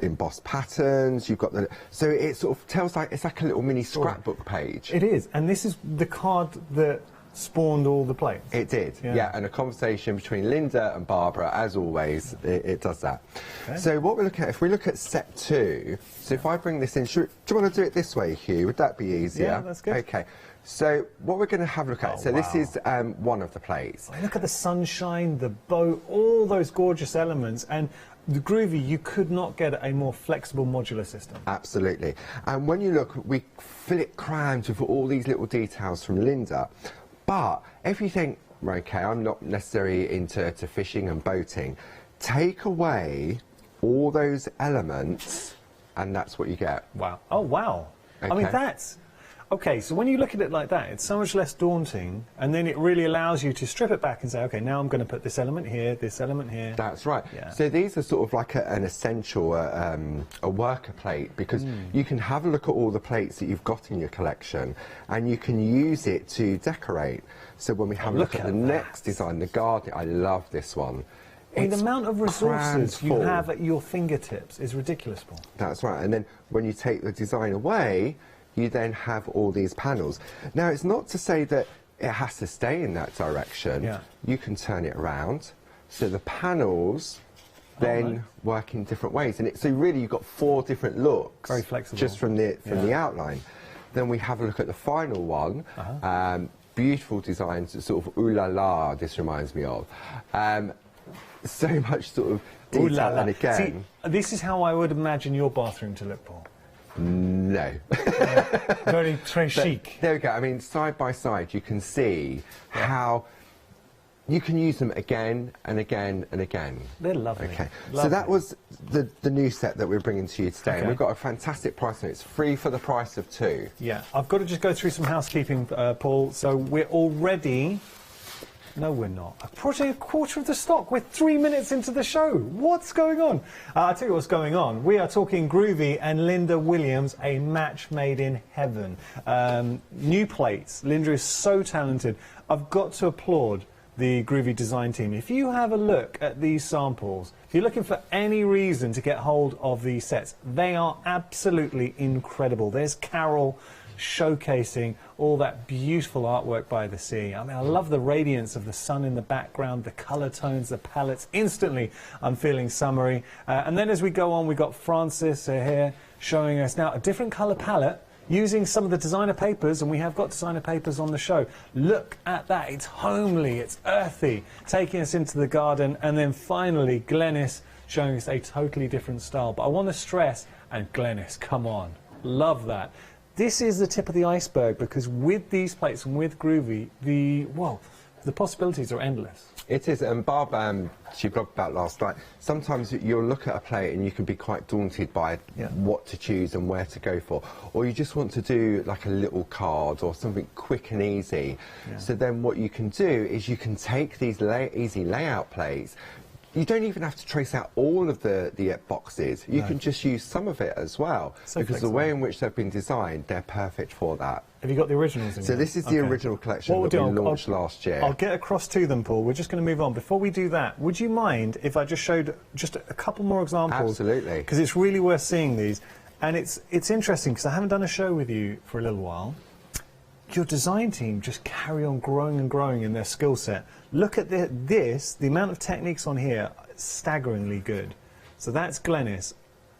embossed patterns. You've got so it sort of tells it's like a little mini scrapbook page. It is, and this is the card that spawned all the plates. It did, yeah, and a conversation between Linda and Barbara, as always, it does that. Okay. So what we're looking at, if we look at set 2, so if I bring this in, do you want to do it this way, Hugh? Would that be easier? Yeah, that's good. Okay, so what we're going to have a look at, this is one of the plates. Look at the sunshine, the boat, all those gorgeous elements, and the Groovy, you could not get a more flexible modular system. Absolutely, and when you look, we fill it crammed with all these little details from Linda. But if you think, okay, I'm not necessarily into fishing and boating, take away all those elements and that's what you get. Wow. Oh, wow. Okay. I mean, that's... Okay, so when you look at it like that, it's so much less daunting, and then it really allows you to strip it back and say, okay, now I'm going to put this element here, this element here. That's right. Yeah. So these are sort of like an essential, a worker plate, because you can have a look at all the plates that you've got in your collection, and you can use it to decorate. So when we have a look at the next design, the garden, I love this one. I mean, the amount of resources you have at your fingertips is ridiculous, Paul. That's right. And then when you take the design away, you then have all these panels. Now, it's not to say that it has to stay in that direction. Yeah. You can turn it around. So the panels then work in different ways. And so really, you've got 4 different looks. Very flexible. Just from the outline. Then we have a look at the final one. Beautiful designs, sort of ooh la la, this reminds me of. So much sort of detail. Ooh la la. And again... See, this is how I would imagine your bathroom to look, Paul. No. Very chic. There we go. I mean, side by side, you can see how you can use them again and again and again. They're lovely. Okay. Lovely. So that was the new set that we're bringing to you today. Okay. And we've got a fantastic price on it. It's free for the price of 2. Yeah. I've got to just go through some housekeeping, Paul. So we're already... No, we're not. Approaching a quarter of the stock. We're 3 minutes into the show. What's going on? I'll tell you what's going on. We are talking Groovy and Linda Williams, a match made in heaven. New plates. Linda is so talented. I've got to applaud the Groovy Design team. If you have a look at these samples, if you're looking for any reason to get hold of these sets, they are absolutely incredible. There's Carol showcasing all that beautiful artwork by the sea. I mean, I love the radiance of the sun in the background, the colour tones, the palettes. Instantly, I'm feeling summery. And then as we go on, we've got Francis here showing us now a different colour palette, using some of the designer papers, and we have got designer papers on the show. Look at that, it's homely, it's earthy, taking us into the garden. And then finally, Glenys showing us a totally different style. But I want to stress, and Glenys, come on, love that. This is the tip of the iceberg, because with these plates and with Groovy, the possibilities are endless. It is, and Barb, she blogged about last night, sometimes you'll look at a plate and you can be quite daunted by what to choose and where to go for. Or you just want to do like a little card or something quick and easy. Yeah. So then what you can do is you can take these easy layout plates. You don't even have to trace out all of the boxes. You can just use some of it as well, so because flexible. The way in which they've been designed, they're perfect for that. Have you got the originals in So this is the original collection that we launched last year. I'll get across to them, Paul. We're just going to move on. Before we do that, would you mind if I just showed just a couple more examples? Absolutely. Because it's really worth seeing these. And it's interesting, because I haven't done a show with you for a little while. Your design team just carry on growing and growing in their skill set. Look at the amount of techniques on here, staggeringly good. So that's Glenys.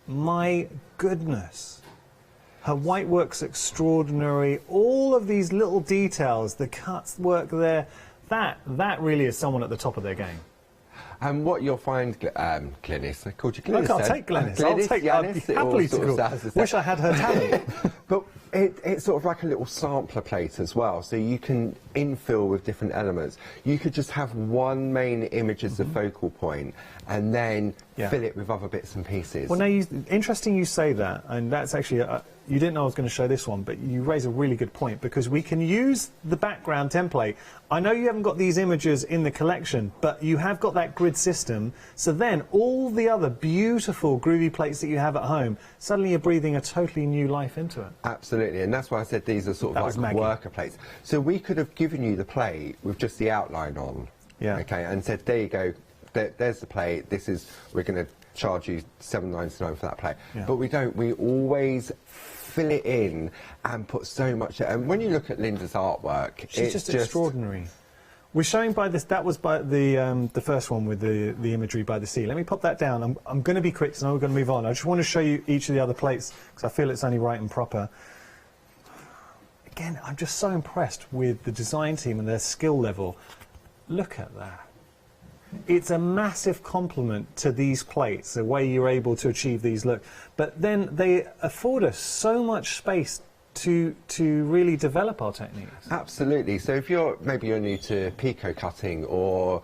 My goodness. Her white work's extraordinary. All of these little details, the cuts work there, that really is someone at the top of their game. And what you'll find, Glenys, I called you Glenys. Look, I'll take Glenys. I'll take Glenys. Happily to go. Wish I had her talent. But it's sort of like a little sampler plate as well, so you can infill with different elements. You could just have one main image as the focal point, and then fill it with other bits and pieces. Well, now, interesting you say that, and that's actually, you didn't know I was going to show this one, but you raise a really good point, because we can use the background template. I know you haven't got these images in the collection, but you have got that grid system, so then all the other beautiful Groovy plates that you have at home, suddenly you're breathing a totally new life into it. Absolutely, and that's why I said these are sort of like worker plates. So we could have given you the plate with just the outline on, okay, and said, there you go, there's the plate, we're going to charge you $7.99 for that plate. But we don't, we always fill it in and put so much, and when you look at Linda's artwork, it's just extraordinary. We're showing by this, that was by the first one with the imagery by the sea. Let me pop that down. I'm going to be quick, so now we're going to move on. I just want to show you each of the other plates, because I feel it's only right and proper. Again, I'm just so impressed with the design team and their skill level. Look at that. It's a massive compliment to these plates, the way you're able to achieve these looks. But then they afford us so much space to really develop our techniques. Absolutely. So if you're new to picot cutting or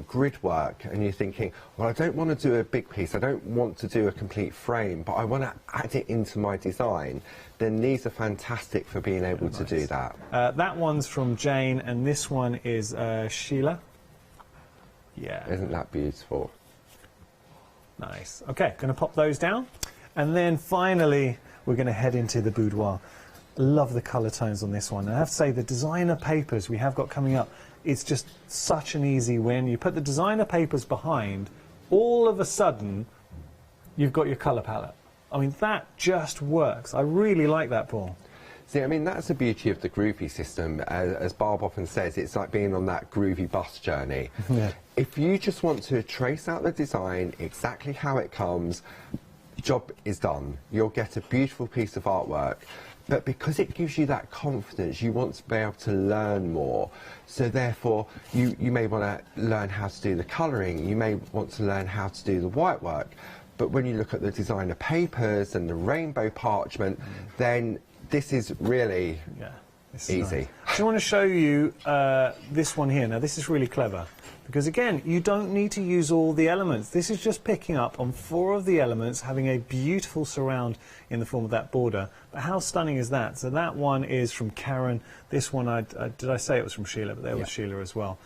grid work, and you're thinking, well, I don't want to do a big piece, I don't want to do a complete frame, but I want to add it into my design, then these are fantastic for being able to do that. That one's from Jane, and this one is Sheila. Yeah. Isn't that beautiful? Nice. Okay, going to pop those down. And then finally, we're going to head into the boudoir. Love the colour tones on this one. And I have to say, the designer papers we have got coming up, it's just such an easy win. You put the designer papers behind, all of a sudden, you've got your colour palette. I mean, that just works. I really like that, Paul. See, I mean, that's the beauty of the Groovy system. As Barb often says, it's like being on that Groovy bus journey. If you just want to trace out the design, exactly how it comes, job is done. You'll get a beautiful piece of artwork. But because it gives you that confidence, you want to be able to learn more. So therefore, you may want to learn how to do the colouring. You may want to learn how to do the white work. But when you look at the designer papers and the rainbow parchment, then this is really easy. Nice. I want to show you this one here. Now, this is really clever, because again, you don't need to use all the elements. This is just picking up on 4 of the elements, having a beautiful surround in the form of that border. But how stunning is that? So that one is from Karen. This one, did I say it was from Sheila? But there was Sheila as well.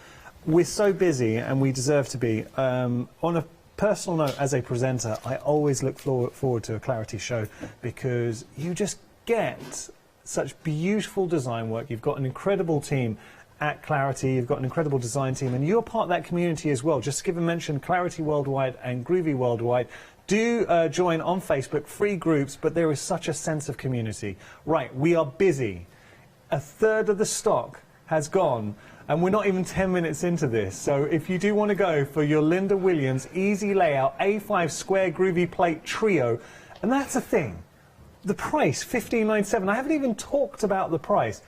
We're so busy, and we deserve to be. On a personal note, as a presenter, I always look forward to a Clarity show, because you just get such beautiful design work. You've got an incredible team, at Clarity. You've got an incredible design team, and you're part of that community as well. Just to give a mention, Clarity Worldwide and Groovy Worldwide. Do join on Facebook, free groups, but there is such a sense of community. Right, we are busy. A third of the stock has gone, and we're not even 10 minutes into this. So if you do want to go for your Linda Williams Easy Layout A5 Square Groovy Plate Trio, and that's a thing. The price, $15.97. I haven't even talked about the price.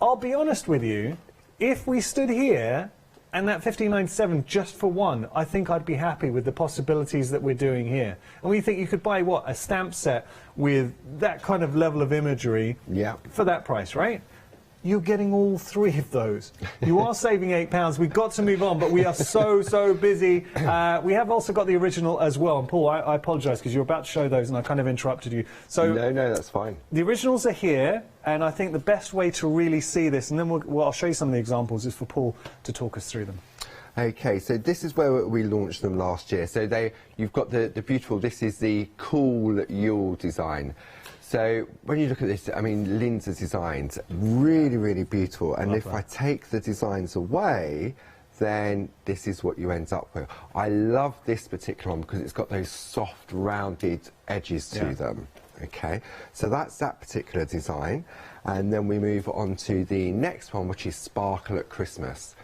I'll be honest with you, if we stood here and that $15.97 just for one, I think I'd be happy with the possibilities that we're doing here. And we think you could buy, what, a stamp set with that kind of level of imagery for that price, right? You're getting all three of those. You are saving £8. We've got to move on, but we are so busy. We have also got the original as well. And Paul, I apologise because you're about to show those and I kind of interrupted you. So no, that's fine. The originals are here, and I think the best way to really see this, and then I'll show you some of the examples, is for Paul to talk us through them. Okay, so this is where we launched them last year. So you've got the beautiful, this is the cool Yule design. So when you look at this, I mean, Linda's designs, really beautiful. And if I take the designs away, then this is what you end up with. I love this particular one because it's got those soft, rounded edges to them. Okay, so that's that particular design. And then we move on to the next one, which is Sparkle at Christmas.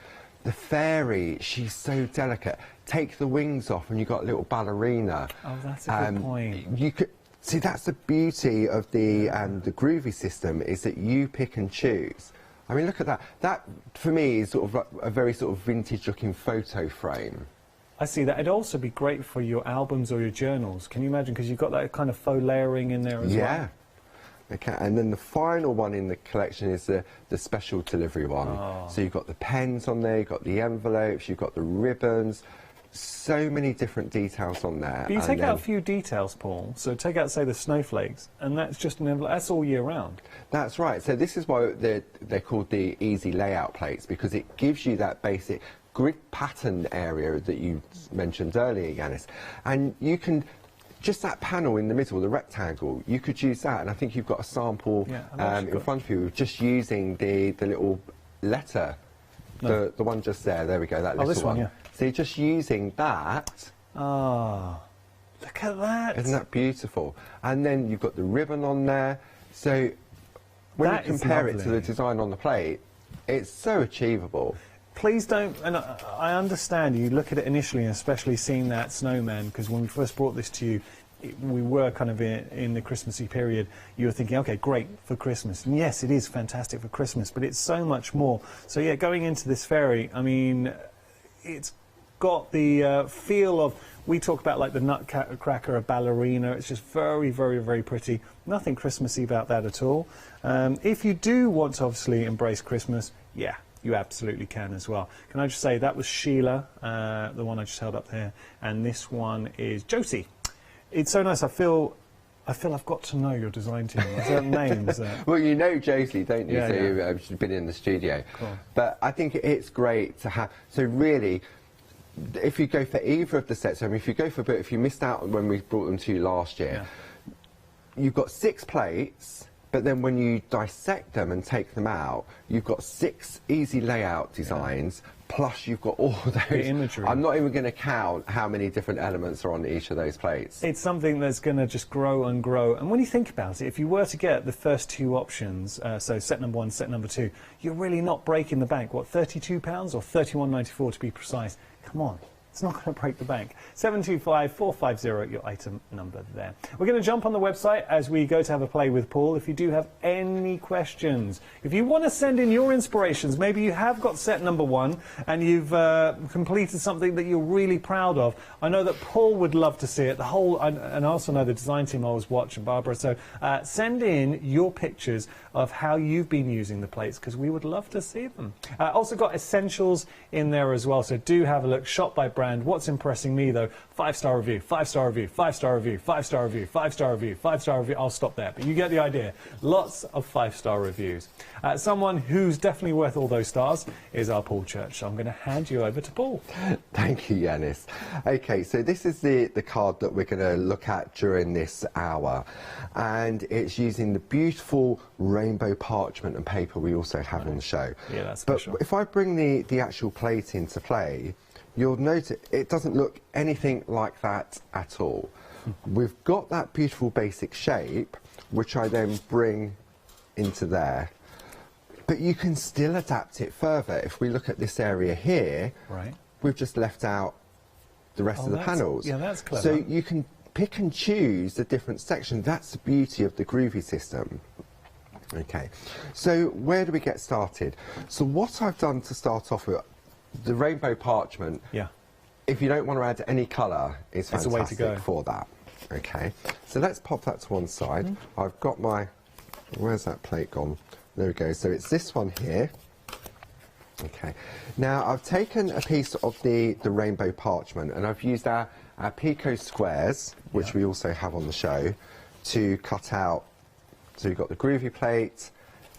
The fairy, she's so delicate. Take the wings off and you've got a little ballerina. Oh, that's a good point. You could... See, that's the beauty of the Groovy system, is that you pick and choose. I mean, look at that. That, for me, is sort of a very sort of vintage-looking photo frame. I see that. It'd also be great for your albums or your journals. Can you imagine? Because you've got that kind of faux layering in there as well. Yeah. Okay, and then the final one in the collection is the special delivery one. Oh. So you've got the pens on there, you've got the envelopes, you've got the ribbons. So many different details on there. But you take out a few details, Paul. So take out, say, the snowflakes, and that's just an envelope. That's all year round. That's right. So this is why they're called the easy layout plates, because it gives you that basic grid pattern area that you mentioned earlier, Yanis. And you can, just that panel in the middle, the rectangle, you could use that. And I think you've got a sample in front of you, just using the little letter, the one just there. There we go, that little this one, yeah. So you're just using that. Ah, look at that. Isn't that beautiful? And then you've got the ribbon on there. So when you compare it to the design on the plate, it's so achievable. Please don't, and I understand you look at it initially, and especially seeing that snowman, because when we first brought this to you, we were kind of in the Christmassy period. You were thinking, okay, great for Christmas. And yes, it is fantastic for Christmas, but it's so much more. So yeah, going into this fairy, I mean, it's got the feel of, we talk about like the nutcracker, a ballerina. It's just very pretty. Nothing Christmassy about that at all. If you do want to obviously embrace Christmas, yeah, you absolutely can as well. Can I just say that was Sheila, the one I just held up there, and this one is Josie. It's so nice. I feel I've got to know your design team. Is there names there? Well, you know Josie, don't you? Yeah, so yeah. You've been in the studio. Cool. But I think it's great to have. So really, if you go for either of the sets, I mean, if you missed out when we brought them to you last year, you've got 6 plates. But then when you dissect them and take them out, you've got 6 easy layout designs, plus you've got all those... The imagery. I'm not even going to count how many different elements are on each of those plates. It's something that's going to just grow and grow. And when you think about it, if you were to get the first 2 options, so set number 1, set number 2, you're really not breaking the bank. What, £32 or £31.94 to be precise? Come on. It's not going to break the bank. 725-450, your item number there. We're going to jump on the website as we go to have a play with Paul. If you do have any questions, if you want to send in your inspirations, maybe you have got set number 1 and you've completed something that you're really proud of. I know that Paul would love to see it. And I also know the design team always watch, and Barbara. So send in your pictures of how you've been using the plates, because we would love to see them. Also got essentials in there as well. So do have a look. Shop by brand. What's impressing me though, 5-star review, 5-star review, 5-star review, 5-star review, 5-star review, 5-star review. I'll stop there, but you get the idea. Lots of 5-star reviews. Someone who's definitely worth all those stars is our Paul Church. So I'm going to hand you over to Paul. Thank you, Yanis. Okay, so this is the card that we're going to look at during this hour, and it's using the beautiful rainbow parchment and paper we also have on the show. Yeah, that's but special. if I bring the actual plate into play, you'll notice it doesn't look anything like that at all. We've got that beautiful basic shape, which I then bring into there. But you can still adapt it further. If we look at this area here, right, we've just left out the rest of the panels. Yeah, that's clever. So you can pick and choose the different sections. That's the beauty of the Groovy system. Okay, so where do we get started? So what I've done to start off with, the rainbow parchment, yeah, if you don't want to add any colour, is that's the way to go for that. Okay, so let's pop that to one side. I've got my, where's that plate gone? There we go, so it's this one here. Okay, now I've taken a piece of the rainbow parchment and I've used our Pico squares, which we also have on the show, to cut out. So you've got the Groovy plate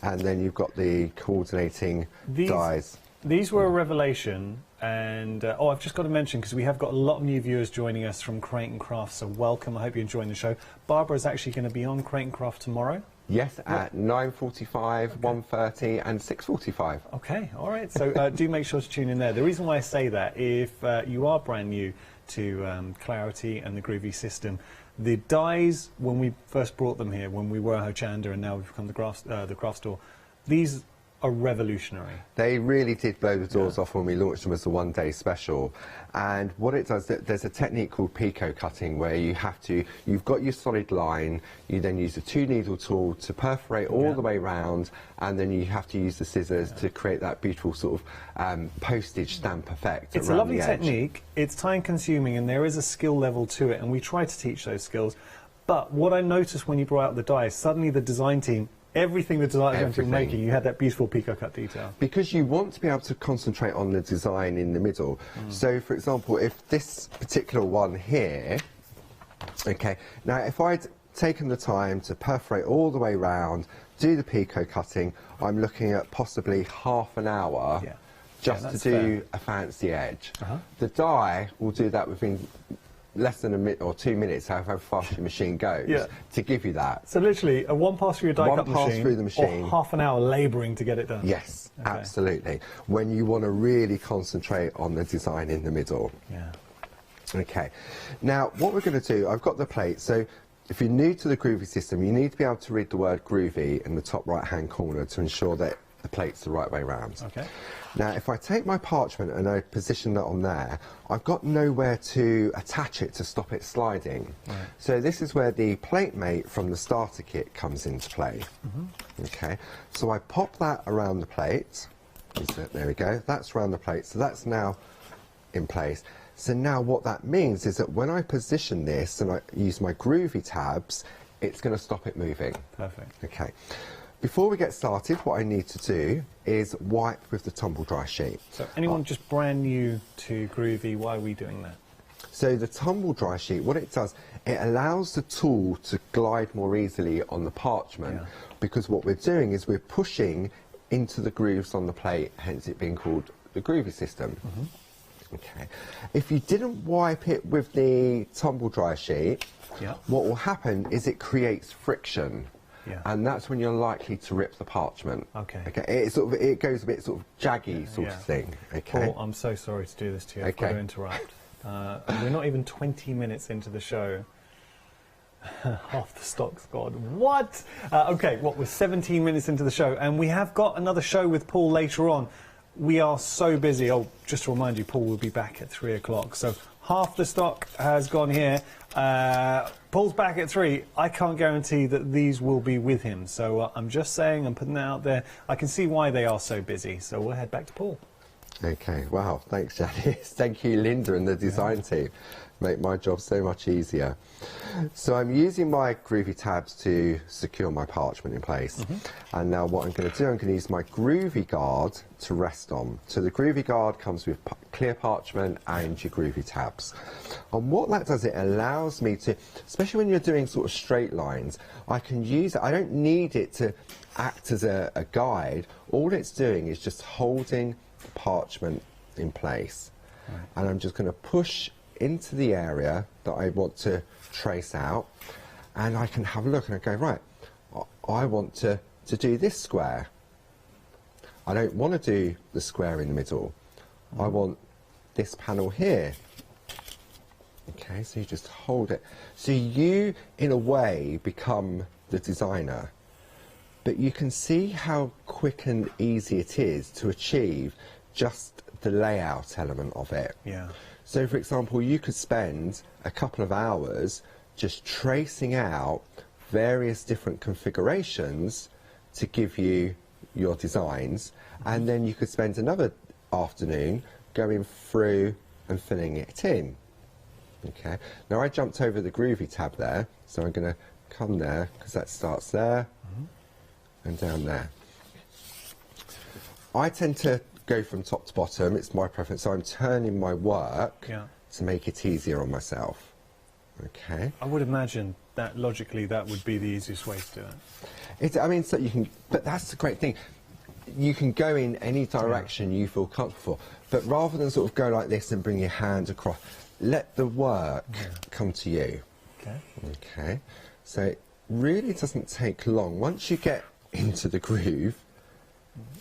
and then you've got the coordinating dies. These were a revelation, and oh, I've just got to mention, because we have got a lot of new viewers joining us from Create and Craft, so welcome. I hope you're enjoying the show. Barbara is actually going to be on Create and Craft tomorrow. Yes, at 9:45, 1:30 and 6:45. Okay, all right, so do make sure to tune in there. The reason why I say that, if you are brand new to Clarity and the Groovy system, the dies, when we first brought them here, when we were Hochanda and now we've become the craft store, these are revolutionary. They really did blow the doors off when we launched them as the one-day special. And what it does, there's a technique called Pico cutting where you've got your solid line, you then use the 2-needle tool to perforate all the way round, and then you have to use the scissors to create that beautiful sort of postage stamp effect. It's a lovely technique, it's time consuming, and there is a skill level to it, and we try to teach those skills. But what I noticed when you brought out the dies, suddenly the design team, everything the designer was making, you had that beautiful Pico cut detail. Because you want to be able to concentrate on the design in the middle. So, for example, if this particular one here, okay, now if I'd taken the time to perforate all the way round, do the Pico cutting, I'm looking at possibly half an hour just to do a fancy edge. The die will do that within less than a minute or 2 minutes, however fast your machine goes, to give you that. So literally, a one pass through your die cut machine, pass through the machine, or half an hour labouring to get it done. Yes, absolutely. When you want to really concentrate on the design in the middle. Yeah. Okay. Now, what we're going to do, I've got the plate. So, if you're new to the Groovy system, you need to be able to read the word Groovy in the top right-hand corner to ensure that the plate's the right way round. Okay. Now, if I take my parchment and I position that on there, I've got nowhere to attach it to stop it sliding. Right. So this is where the plate mate from the starter kit comes into play. Okay. So I pop that around the plate. There we go. That's around the plate. So that's now in place. So now what that means is that when I position this and I use my Groovy tabs, it's going to stop it moving. Perfect. Okay. Before we get started, what I need to do is wipe with the tumble dry sheet. So anyone just brand new to Groovy, why are we doing that? So the tumble dry sheet, what it does, it allows the tool to glide more easily on the parchment, because what we're doing is we're pushing into the grooves on the plate, hence it being called the Groovy system. Okay. If you didn't wipe it with the tumble dry sheet, what will happen is it creates friction. And that's when you're likely to rip the parchment. Okay. It goes a bit sort of jaggy sort of thing. Okay. Paul, I'm so sorry to do this to you. I've got to interrupt. We're not even 20 minutes into the show. Half the stock's gone. What? Okay, we're 17 minutes into the show, and we have got another show with Paul later on. We are so busy. Oh, just to remind you, Paul will be back at 3 o'clock. So half the stock has gone here. Paul's back at 3. I can't guarantee that these will be with him. So I'm just saying, I'm putting that out there. I can see why they are so busy. So we'll head back to Paul. Okay, wow, thanks Janice. Thank you Linda and the design team. Make my job so much easier. So I'm using my groovy tabs to secure my parchment in place. And now what I'm going to do, I'm going to use my groovy guard to rest on. So the groovy guard comes with clear parchment and your groovy tabs. And what that does, it allows me to, especially when you're doing sort of straight lines, I can use it. I don't need it to act as a guide. All it's doing is just holding the parchment in place. And I'm just going to push into the area that I want to trace out, and I can have a look and I go, right, I want to do this square. I don't want to do the square in the middle. I want this panel here. Okay, so you just hold it. So you, in a way, become the designer, but you can see how quick and easy it is to achieve just the layout element of it. Yeah. So, for example, you could spend a couple of hours just tracing out various different configurations to give you your designs, and then you could spend another afternoon going through and filling it in. Okay. Now, I jumped over the groovy tab there, so I'm going to come there, because that starts there and down there. I tend to go from top to bottom, it's my preference, so I'm turning my work to make it easier on myself. Okay. I would imagine that logically that would be the easiest way to do it. I mean, so you can, but that's the great thing. You can go in any direction you feel comfortable, but rather than sort of go like this and bring your hand across, let the work come to you. Okay. Okay. So it really doesn't take long. Once you get into the groove,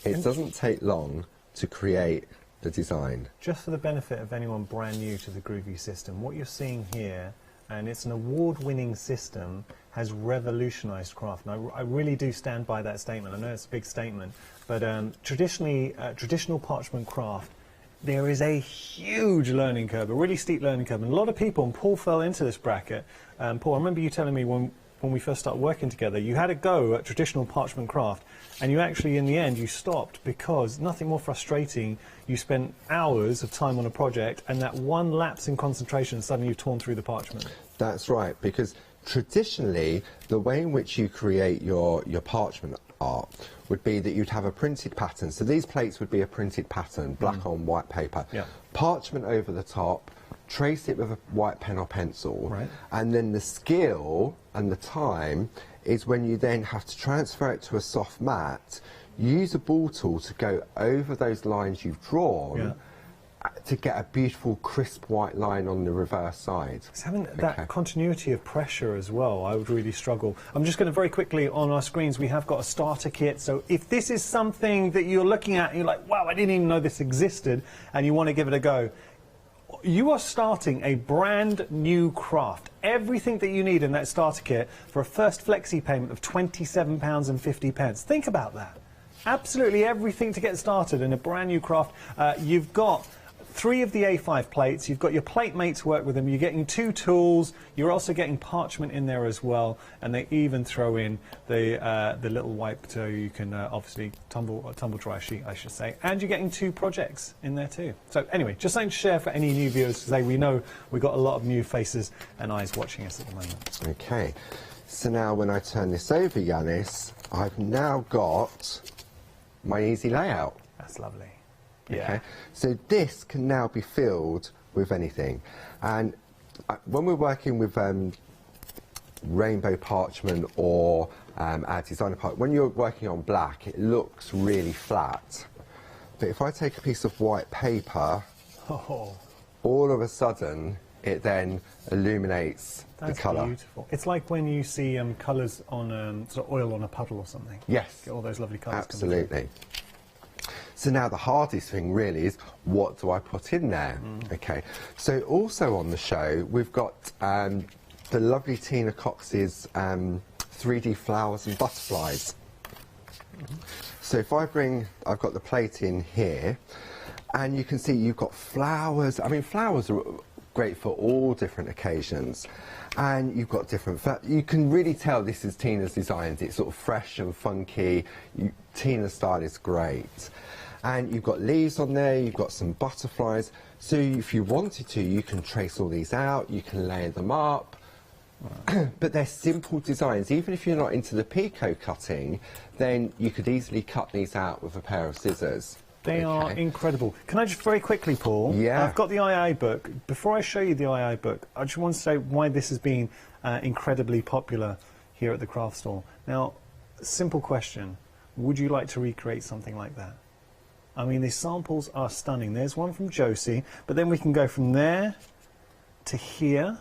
it doesn't take long to create the design. Just for the benefit of anyone brand new to the groovy system, what you're seeing here, and it's an award-winning system, has revolutionized craft. And I really do stand by that statement. I know it's a big statement, but traditional parchment craft, there is a huge learning curve, a really steep learning curve, and a lot of people, and Paul fell into this bracket. Paul, I remember you telling me when we first started working together, you had a go at traditional parchment craft, and you actually, in the end, you stopped because nothing more frustrating. You spent hours of time on a project, and that one lapse in concentration, suddenly you've torn through the parchment. That's right, because traditionally, the way in which you create your parchment art would be that you'd have a printed pattern. So these plates would be a printed pattern, black on white paper. Parchment over the top, trace it with a white pen or pencil, and then the skill and the time is when you then have to transfer it to a soft mat, use a ball tool to go over those lines you've drawn to get a beautiful crisp white line on the reverse side. It's having that continuity of pressure as well, I would really struggle. I'm just going to very quickly, on our screens, we have got a starter kit, so if this is something that you're looking at and you're like, wow, I didn't even know this existed, and you want to give it a go, you are starting a brand new craft. Everything that you need in that starter kit for a first flexi payment of £27.50. Think about that. Absolutely everything to get started in a brand new craft. You've got 3 of the A5 plates, you've got your plate mates work with them, you're getting 2 tools, you're also getting parchment in there as well, and they even throw in the little wipe so you can obviously tumble dry sheet, I should say, and you're getting 2 projects in there too. So anyway, just something to share for any new viewers today. We know we've got a lot of new faces and eyes watching us at the moment. Okay, so now when I turn this over, Yanis, I've now got my easy layout. That's lovely. Okay, so this can now be filled with anything, and when we're working with rainbow parchment or our designer parchment, when you're working on black, it looks really flat. But if I take a piece of white paper, all of a sudden it then illuminates the colour. That's beautiful. It's like when you see colours on sort of oil on a puddle or something. Yes. Get all those lovely colours. Absolutely. So now the hardest thing really is, what do I put in there? Okay, so also on the show we've got the lovely Tina Cox's 3D flowers and butterflies. So if I've got the plate in here, and you can see you've got flowers. I mean, flowers are great for all different occasions, and you've got different, you can really tell this is Tina's designs. It's sort of fresh and funky. Tina's style is great. And you've got leaves on there, you've got some butterflies. So if you wanted to, you can trace all these out, you can layer them up. But they're simple designs. Even if you're not into the picot cutting, then you could easily cut these out with a pair of scissors. They are incredible. Can I just very quickly, Paul? Yeah. I've got the II book. Before I show you the II book, I just want to say why this has been incredibly popular here at the craft store. Now, simple question. Would you like to recreate something like that? I mean, these samples are stunning. There's one from Josie, but then we can go from there to here.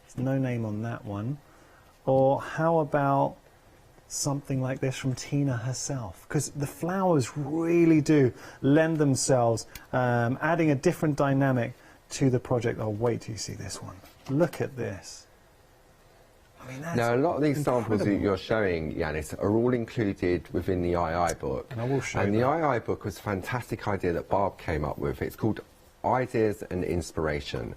There's no name on that one. Or how about something like this from Tina herself? Because the flowers really do lend themselves, adding a different dynamic to the project. Oh, wait till you see this one. Look at this. I mean, now, a lot of these samples that incredible. you're showing, Yanis, are all included within the II book. And I will show and you the that. II book was a fantastic idea that Barb came up with. It's called Ideas and Inspiration.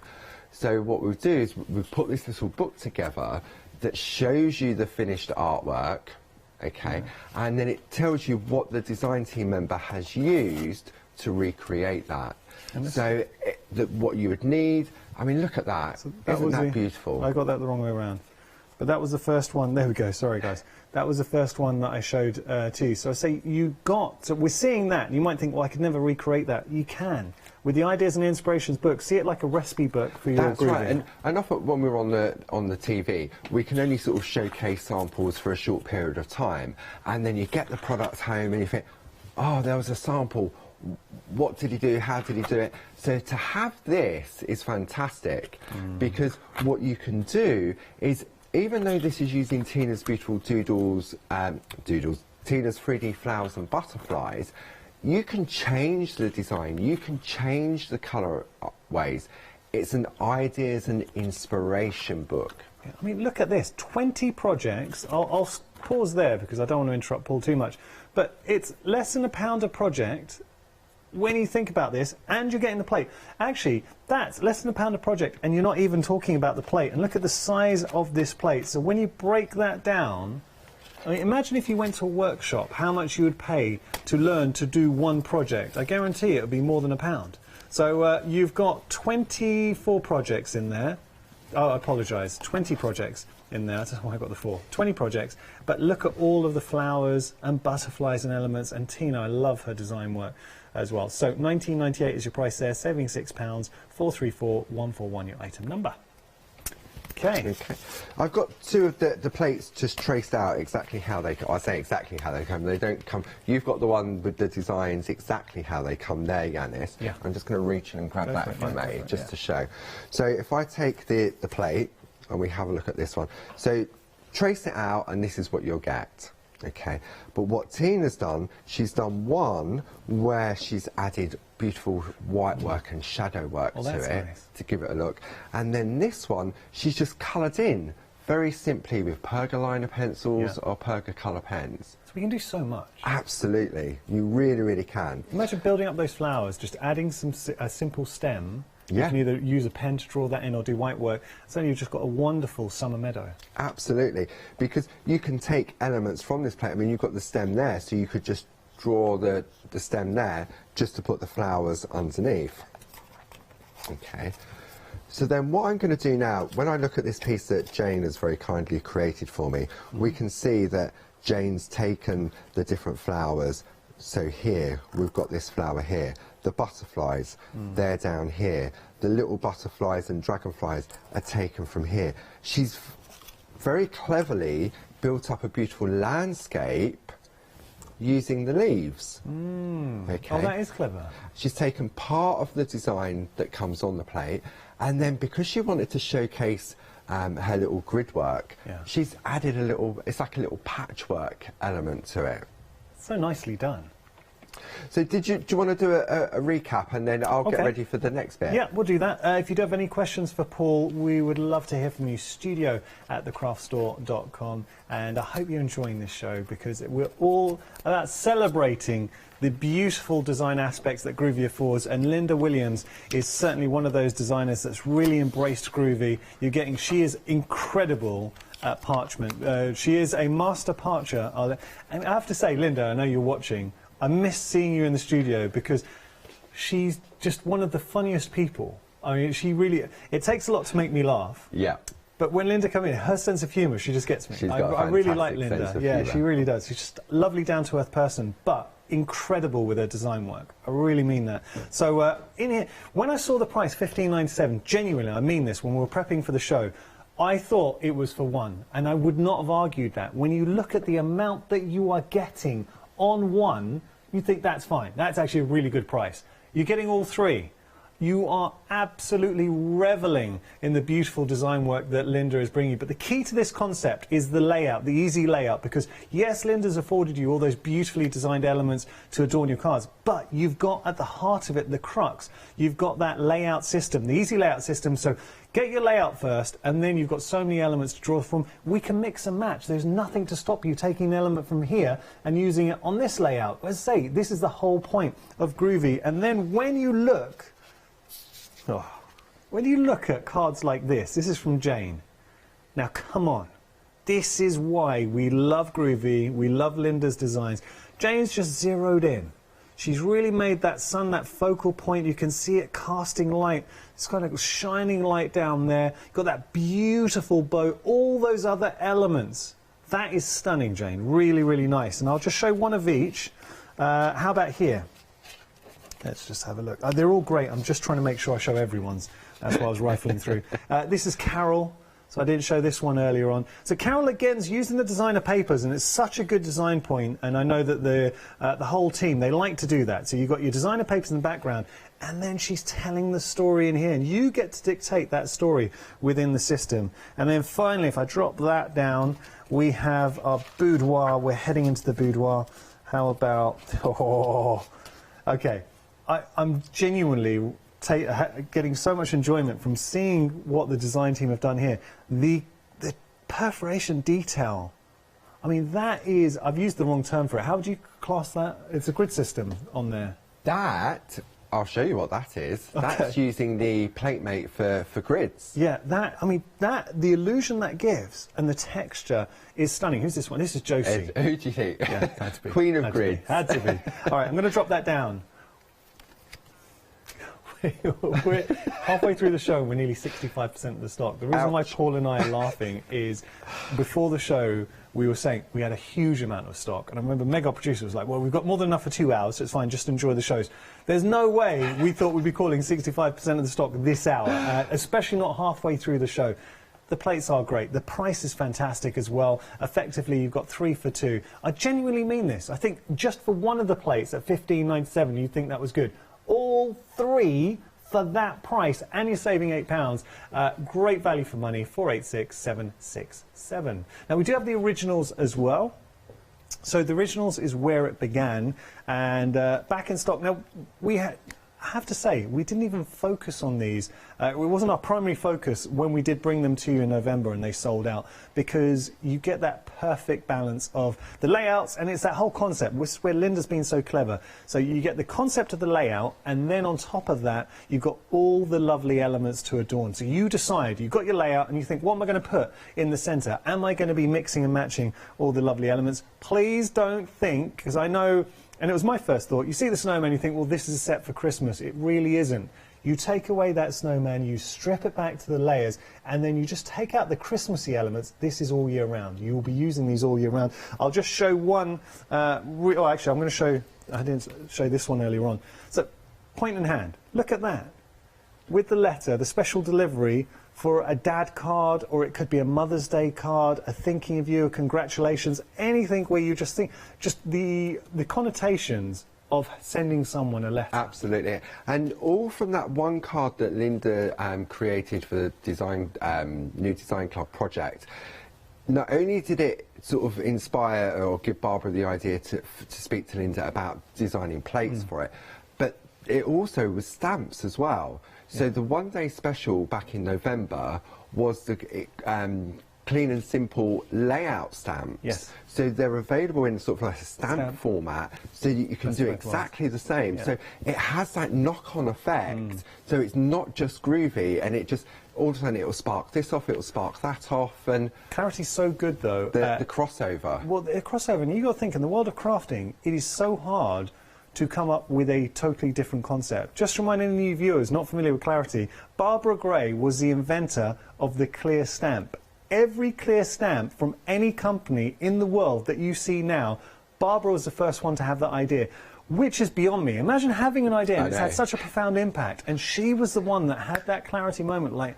So what we'll do is we've put this little book together that shows you the finished artwork, okay, and then it tells you what the design team member has used to recreate that. So what you would need, I mean, look at that. So Isn't that beautiful? I got that the wrong way around. But that was the first one. There we go. Sorry, guys. That was the first one that I showed to you. So I say you got. So we're seeing that. And you might think, well, I could never recreate that. You can. With the Ideas and Inspirations book, see it like a recipe book for your That's right. grooving. And often when we're on the TV, we can only sort of showcase samples for a short period of time. And then you get the product home and you think, oh, there was a sample. What did he do? How did he do it? So to have this is fantastic because what you can do is, even though this is using Tina's beautiful Tina's 3D flowers and butterflies, you can change the design, you can change the colour ways. It's an ideas and inspiration book. I mean, look at this, 20 projects. I'll pause there because I don't want to interrupt Paul too much. But it's less than £1 a project when you think about this, and you're getting the plate. Actually, that's less than £1 a project, and you're not even talking about the plate. And look at the size of this plate. So when you break that down, I mean, imagine if you went to a workshop, how much you would pay to learn to do one project. I guarantee it would be more than £1. So you've got 24 projects in there. Oh, I apologise, 20 projects in there. That's why I got the 4. 20 projects. But look at all of the flowers and butterflies and elements. And Tina, I love her design work as well. So £19.98 is your price there, saving £6, 434141 your item number. Okay. I've got 2 of the plates just traced out exactly how they come. I say exactly how they come. They don't come. You've got the one with the designs exactly how they come there, Yanis. Yeah. I'm just going to reach in and grab that if I may, just to show. So if I take the plate and we have a look at this one. So trace it out and this is what you'll get. Okay, but what Tina's done, she's done one where she's added beautiful white work and shadow work to it to give it a look. And then this one, she's just coloured in very simply with Pergaliner pencils or Pergacolour pens. So we can do so much. Absolutely, you really, really can. Imagine building up those flowers, just adding a simple stem. You can either use a pen to draw that in or do white work. So you've just got a wonderful summer meadow. Absolutely, because you can take elements from this plate. I mean, you've got the stem there, so you could just draw the stem there just to put the flowers underneath. Okay, so then what I'm going to do now, when I look at this piece that Jane has very kindly created for me, we can see that Jane's taken the different flowers. So here, we've got this flower here. The butterflies, they're down here. The little butterflies and dragonflies are taken from here. She's very cleverly built up a beautiful landscape using the leaves. Okay. Oh, that is clever. She's taken part of the design that comes on the plate, and then because she wanted to showcase her little grid work, she's added a little, it's like a little patchwork element to it. So nicely done. So do you want to do a recap and then I'll get ready for the next bit? Yeah, we'll do that. If you do have any questions for Paul, we would love to hear from you. studio@thecraftstore.com. And I hope you're enjoying this show because we're all about celebrating the beautiful design aspects that Groovy affords, and Linda Williams is certainly one of those designers that's really embraced Groovy. She is incredible at parchment. She is a master parcher. And I have to say, Linda, I know you're watching, I miss seeing you in the studio because she's just one of the funniest people. I mean, she really, it takes a lot to make me laugh. Yeah. But when Linda comes in, her sense of humour, she just gets me. She's got a I really like fantastic Linda. sense of Yeah, humour. she really does. She's just a lovely, down-to-earth person, but incredible with her design work. I really mean that. So in here, when I saw the price, $15.97, genuinely, I mean this, when we were prepping for the show, I thought it was for one, and I would not have argued that. When you look at the amount that you are getting on one, you think that's fine. That's actually a really good price. You're getting all three. You are absolutely reveling in the beautiful design work that Linda is bringing you. But the key to this concept is the layout, the easy layout, because yes, Linda's afforded you all those beautifully designed elements to adorn your cards, but you've got at the heart of it the crux. You've got that layout system, the easy layout system. So get your layout first, and then you've got so many elements to draw from. We can mix and match. There's nothing to stop you taking an element from here and using it on this layout. As I say, this is the whole point of Groovy. And then when you look, when you look at cards like this is from Jane. Now, come on. This is why we love Groovy, we love Linda's designs. Jane's just zeroed in. She's really made that sun, that focal point. You can see it casting light. It's kind of shining light down there. You've got that beautiful bow, all those other elements. That is stunning, Jane. Really, really nice. And I'll just show one of each. How about here? Let's just have a look. They're all great. I'm just trying to make sure I show everyone's. That's why I was rifling through. This is Carol. So I didn't show this one earlier on. So Carol, again, is using the designer papers, and it's such a good design point, and I know that the whole team, they like to do that. So you've got your designer papers in the background, and then she's telling the story in here, and you get to dictate that story within the system. And then finally, if I drop that down, we have our boudoir. We're heading into the boudoir. How about... Oh, okay. I'm genuinely getting so much enjoyment from seeing what the design team have done here. The perforation detail, I mean, that is, I've used the wrong term for it. How would you class that? It's a grid system on there. That, I'll show you what that is. Okay. That's using the PlateMate for grids. Yeah, that, I mean, the illusion that gives and the texture is stunning. Who's this one? This is Josie. Who do you think? Yeah, had to be. Queen of grids. Had to be. All right, I'm going to drop that down. We're halfway through the show and we're nearly 65% of the stock. The reason why Paul and I are laughing is before the show we were saying we had a huge amount of stock, and I remember Meg, producer, was like, well, we've got more than enough for 2 hours, so it's fine, just enjoy the shows. There's no way we thought we'd be calling 65% of the stock this hour, especially not halfway through the show. The plates are great. The price is fantastic as well. Effectively, you've got 3 for 2. I genuinely mean this. I think just for one of the plates at $15.97, you'd think that was good. All 3 for that price, and you're saving £8. Great value for money, 486,767. Now, we do have the originals as well. So the originals is where it began, and back in stock. Now, I have to say, we didn't even focus on these. It wasn't our primary focus when we did bring them to you in November and they sold out, because you get that perfect balance of the layouts, and it's that whole concept, which is where Linda's been so clever. So you get the concept of the layout, and then on top of that, you've got all the lovely elements to adorn. So you decide, you've got your layout, and you think, what am I going to put in the centre? Am I going to be mixing and matching all the lovely elements? Please don't think, because I know... And it was my first thought. You see the snowman, you think, well, this is a set for Christmas. It really isn't. You take away that snowman, you strip it back to the layers, and then you just take out the Christmassy elements. This is all year round. You will be using these all year round. I'll just show one. Actually, I'm going to show... I didn't show this one earlier on. So, point in hand. Look at that. With the letter, the special delivery for a dad card, or it could be a Mother's Day card, a thinking of you, a congratulations, anything where you just think, just the connotations of sending someone a letter. Absolutely. And all from that one card that Linda created for the New Design Club project. Not only did it sort of inspire or give Barbara the idea to speak to Linda about designing plates for it, but it also was stamps as well. So the one-day special back in November was the clean and simple layout stamps. Yes. So they're available in sort of like a stamp format, so you can do exactly the same. Yeah. So it has that knock-on effect. So it's not just groovy, and it just, all of a sudden it'll spark this off, it'll spark that off, and Clarity's so good though. The crossover. Well, the crossover, and you got to think, in the world of crafting, it is so hard to come up with a totally different concept. Just reminding new viewers not familiar with Clarity, Barbara Gray was the inventor of the clear stamp. Every clear stamp from any company in the world that you see now, Barbara was the first one to have that idea, which is beyond me. Imagine having an idea and it's had such a profound impact, and she was the one that had that Clarity moment. Like,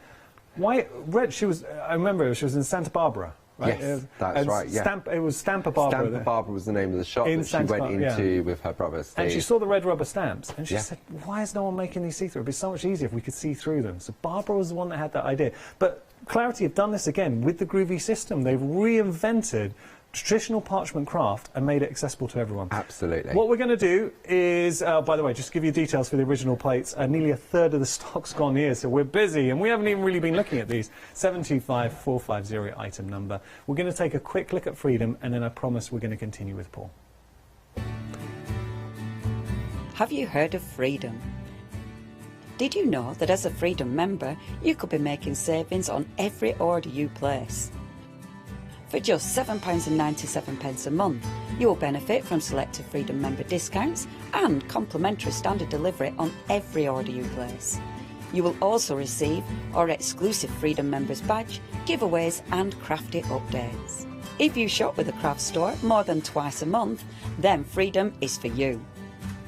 why? She was. I remember she was in Santa Barbara. Right? Yes, that's right. Yeah. It was Stamper Barbara. Stamper Barbara was the name of the shop that she went into with her brother Steve. And she saw the red rubber stamps, and she said, "Why is no one making these see-through? It'd be so much easier if we could see through them." So Barbara was the one that had that idea. But Clarity have done this again with the Groovy system. They've reinvented traditional parchment craft and made it accessible to everyone. Absolutely. What we're going to do is, by the way, just to give you details for the original plates, nearly a third of the stock's gone here, so we're busy, and we haven't even really been looking at these. 725450 item number. We're going to take a quick look at Freedom, and then I promise we're going to continue with Paul. Have you heard of Freedom? Did you know that as a Freedom member, you could be making savings on every order you place? For just £7.97 a month, you will benefit from selected Freedom member discounts and complimentary standard delivery on every order you place. You will also receive our exclusive Freedom members badge, giveaways and crafty updates. If you shop with the craft store more than twice a month, then Freedom is for you.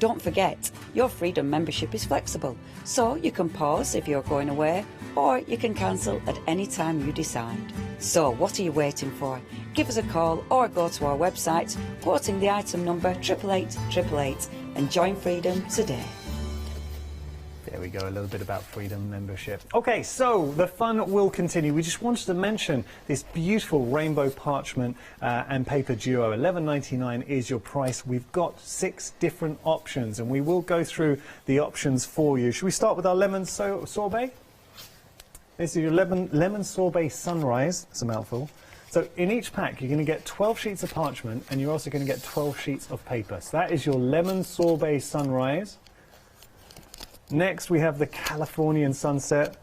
Don't forget, your Freedom membership is flexible, so you can pause if you're going away, or you can cancel at any time you decide. So what are you waiting for? Give us a call or go to our website, quoting the item number 88888 and join Freedom today. There we go, a little bit about Freedom membership. Okay, so the fun will continue. We just wanted to mention this beautiful rainbow parchment and paper duo. $11.99 is your price. We've got 6 different options, and we will go through the options for you. Should we start with our lemon sorbet? This is your lemon sorbet sunrise. It's a mouthful. So in each pack, you're going to get 12 sheets of parchment, and you're also going to get 12 sheets of paper. So that is your lemon sorbet sunrise. Next, we have the Californian sunset.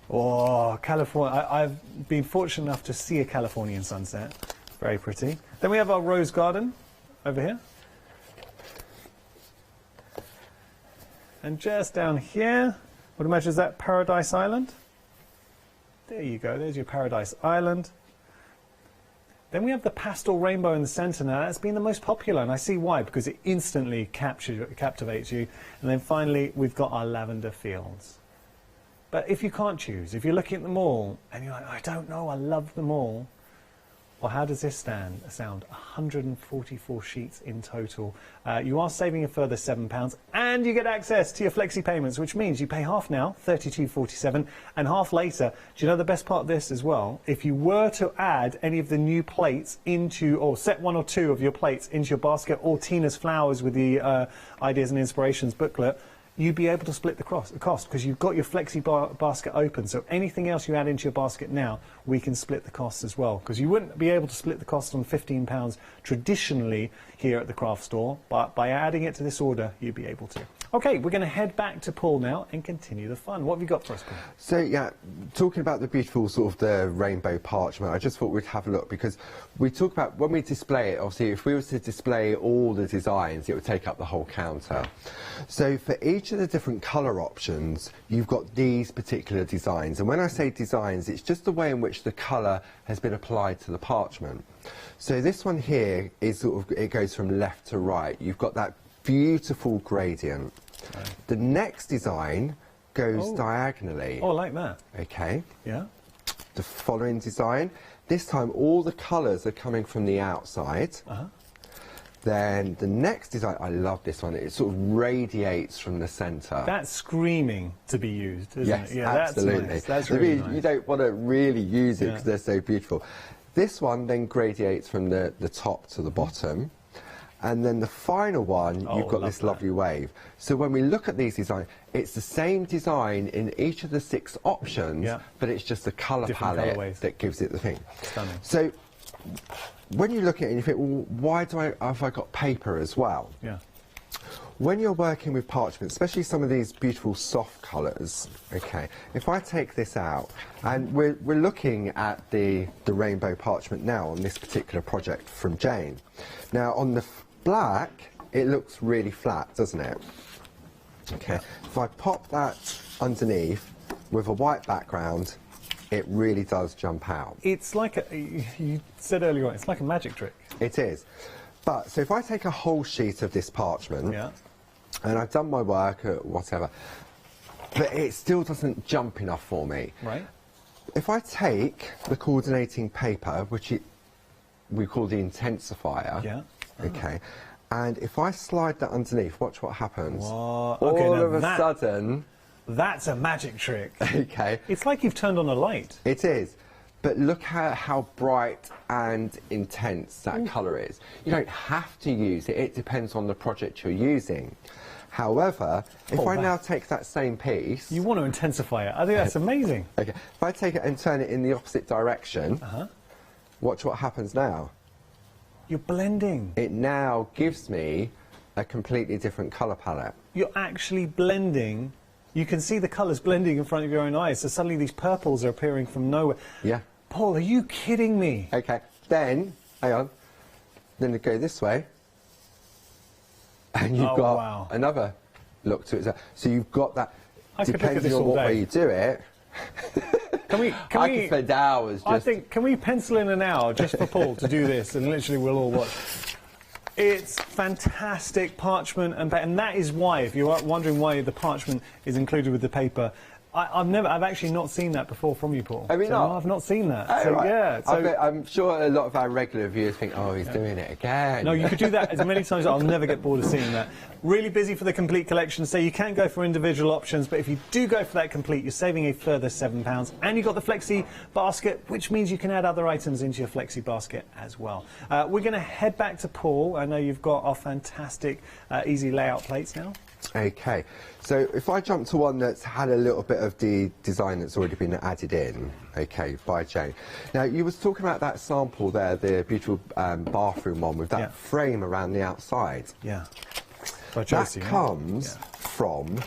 Oh, California. I've been fortunate enough to see a Californian sunset. Very pretty. Then we have our rose garden over here. And just down here, what imagine is that Paradise Island? There you go, there's your Paradise Island. Then we have the pastel rainbow in the centre. Now that's been the most popular, and I see why, because it instantly captivates you. And then finally, we've got our lavender fields. But if you can't choose, if you're looking at them all, and you're like, I don't know, I love them all, well, how does this sound? 144 sheets in total. You are saving a further £7, and you get access to your flexi payments, which means you pay half now, £32.47, and half later. Do you know the best part of this as well? If you were to add any of the new plates into, or set 1 or 2 of your plates into your basket, or Tina's flowers with the Ideas and Inspirations booklet, you'd be able to split the cost because you've got your flexi basket open. So anything else you add into your basket now, we can split the costs as well, because you wouldn't be able to split the cost on £15 traditionally here at the craft store, but by adding it to this order, you'd be able to. Okay, we're going to head back to Paul now and continue the fun. What have you got for us, Paul? So, yeah, talking about the beautiful sort of the rainbow parchment, I just thought we'd have a look, because we talk about, when we display it, obviously, if we were to display all the designs, it would take up the whole counter. So for each of the different colour options, you've got these particular designs. And when I say designs, it's just the way in which the colour has been applied to the parchment. So this one here is sort of, it goes from left to right. You've got that beautiful gradient. Right. The next design goes diagonally. Oh, I like that. Okay. Yeah. The following design, this time all the colours are coming from the outside. Then the next design, I love this one, it sort of radiates from the centre. That's screaming to be used, isn't it? Yeah, absolutely. That's nice. That's really nice. You don't want to really use it because they're so beautiful. This one then gradiates from the top to the bottom. And then the final one, you've got this lovely wave. So when we look at these designs, it's the same design in each of the 6 options, but it's just the colour palette that gives it the thing. Stunning. So when you look at it and you think, well, why have I got paper as well? Yeah. When you're working with parchment, especially some of these beautiful soft colours, okay, if I take this out, and we're looking at the rainbow parchment now on this particular project from Jane. Now on the black, it looks really flat, doesn't it? Okay, if I pop that underneath with a white background, it really does jump out. It's like you said earlier on, it's like a magic trick. It is. But, so if I take a whole sheet of this parchment, and I've done my work or whatever, but it still doesn't jump enough for me. Right. If I take the coordinating paper, which we call the intensifier, okay, and if I slide that underneath, watch what happens. What? All of a sudden... That's a magic trick. Okay. It's like you've turned on a light. It is. But look at how bright and intense that colour is. You don't have to use it. It depends on the project you're using. However, if I now take that same piece... You want to intensify it. I think that's amazing. Okay. If I take it and turn it in the opposite direction, watch what happens now. You're blending. It now gives me a completely different colour palette. You're actually blending. You can see the colours blending in front of your own eyes. So suddenly these purples are appearing from nowhere. Yeah. Paul, are you kidding me? Okay. Then, hang on. Then it go this way. And you've got another look to it. So you've got that, depending on what way you do it. I can spend hours just... can we pencil in an hour just for Paul to do this, and literally we'll all watch. It's fantastic parchment, and that is why, if you're wondering why the parchment is included with the paper, I've actually not seen that before from you, Paul. I mean, no, I've not seen that. Oh, so, right. yeah. So, I'm sure a lot of our regular viewers think, oh, he's doing it again. No, you could do that as many times. I'll never get bored of seeing that. Really busy for the complete collection, so you can go for individual options, but if you do go for that complete, you're saving a further £7, and you've got the Flexi basket, which means you can add other items into your Flexi basket as well. We're going to head back to Paul. I know you've got our fantastic easy layout plates now. Okay, so if I jump to one that's had a little bit of the design that's already been added in, okay, by Jane. Now, you was talking about that sample there, the beautiful bathroom one with that frame around the outside. Yeah. By Josie, that comes from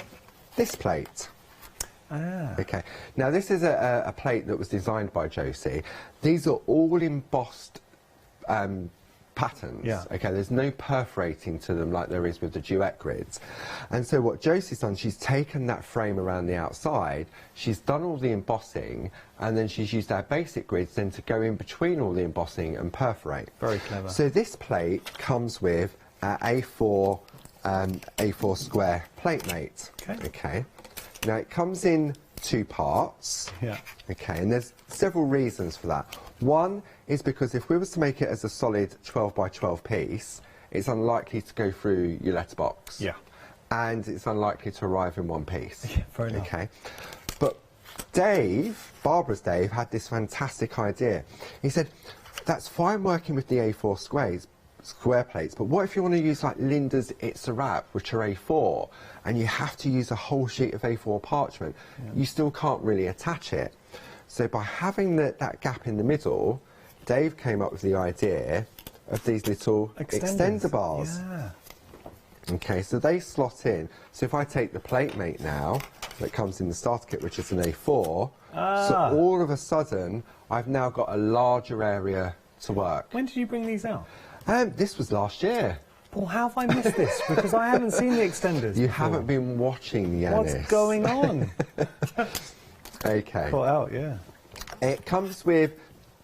this plate. Ah. Okay, now this is a plate that was designed by Josie. These are all embossed patterns. Yeah. Okay, there's no perforating to them like there is with the duet grids. And so what Josie's done, she's taken that frame around the outside, she's done all the embossing, and then she's used our basic grids then to go in between all the embossing and perforate. Very clever. So this plate comes with our A4 square plate mate. Okay. Now it comes in 2 parts. Yeah. Okay, and there's several reasons for that. One is because if we was to make it as a solid 12 by 12 piece, it's unlikely to go through your letterbox. Yeah. And it's unlikely to arrive in one piece. Yeah, fair enough. Okay. But Barbara's Dave, had this fantastic idea. He said, that's fine working with the A4 square plates, but what if you want to use like Linda's It's a Wrap, which are A4, and you have to use a whole sheet of A4 parchment? You still can't really attach it. So by having that gap in the middle, Dave came up with the idea of these little extender bars. Yeah. Okay, so they slot in. So if I take the plate mate now, that comes in the starter kit, which is an A4, so all of a sudden, I've now got a larger area to work. When did you bring these out? This was last year. Well, how have I missed this? Because I haven't seen the extenders. You haven't been watching, Yanis. What's going on? Okay. Caught out, yeah. It comes with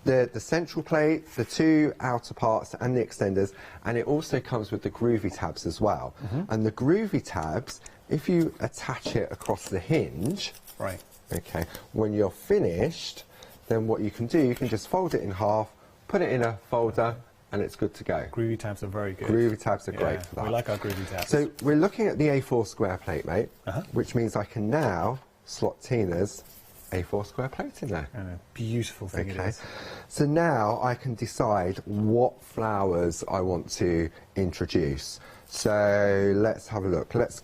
the central plate, the 2 outer parts and the extenders, and it also comes with the groovy tabs as well. And the groovy tabs, if you attach it across the hinge, right? Okay, when you're finished, then what you can do, you can just fold it in half, put it in a folder, and it's good to go. Groovy tabs are very good. Groovy tabs are great for that. We like our groovy tabs. So we're looking at the A4 square plate, mate, which means I can now slot Tina's A4 square plate in there. And a beautiful thing it is. So now I can decide what flowers I want to introduce. So let's have a look. Let's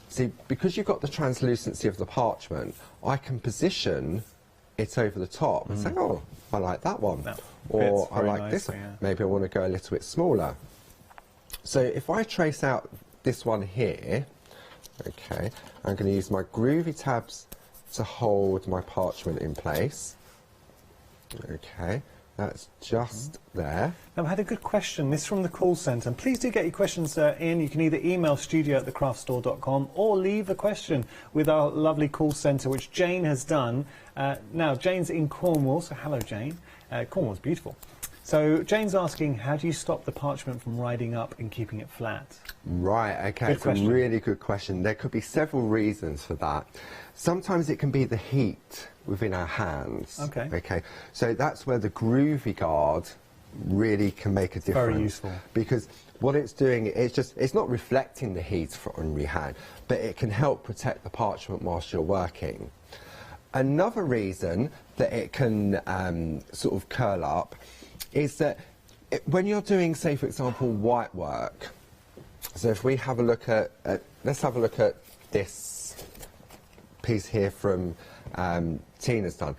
see, because you've got the translucency of the parchment, I can position it over the top and say, oh, I like that one. Or I like this one. Maybe I want to go a little bit smaller. So if I trace out this one here, okay, I'm going to use my groovy tabs to hold my parchment in place. Okay, that's just there. Now, I had a good question. This is from the call centre. And please do get your questions in. You can either email studio@thecraftstore.com or leave a question with our lovely call centre, which Jane has done. Now, Jane's in Cornwall, so hello, Jane. Cornwall's beautiful. So Jane's asking, how do you stop the parchment from riding up and keeping it flat? Right, okay, it's a really good question. There could be several reasons for that. Sometimes it can be the heat within our hands. Okay. Okay, so that's where the groovy guard really can make a difference. Very useful. Because what it's doing, it's not reflecting the heat on your hand, but it can help protect the parchment whilst you're working. Another reason that it can sort of curl up is that when you're doing, say, for example, white work, so if we have a look at let's have a look at this piece here from Tina's done.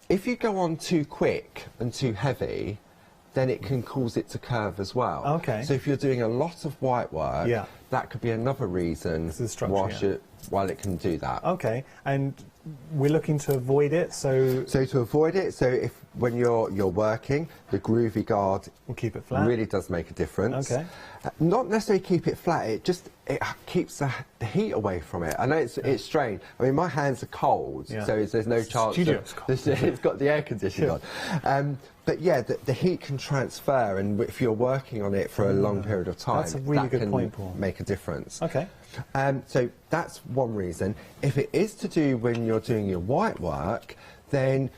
If you go on too quick and too heavy, then it can cause it to curve as well. Okay. So if you're doing a lot of white work, that could be another reason while it can do that. Okay, and we're looking to avoid it, so to avoid it, so if when you're working, the groovy guard will keep it flat. Really does make a difference. Okay. Not necessarily keep it flat, it keeps the heat away from it. I know it's strange. I mean, my hands are cold, so there's no chance. It's got the air conditioning on. But yeah, the heat can transfer, and if you're working on it for a long period of time, that's a really good point, Paul. Make a difference. Okay. So that's one reason. If it is to do when you're doing your white work, then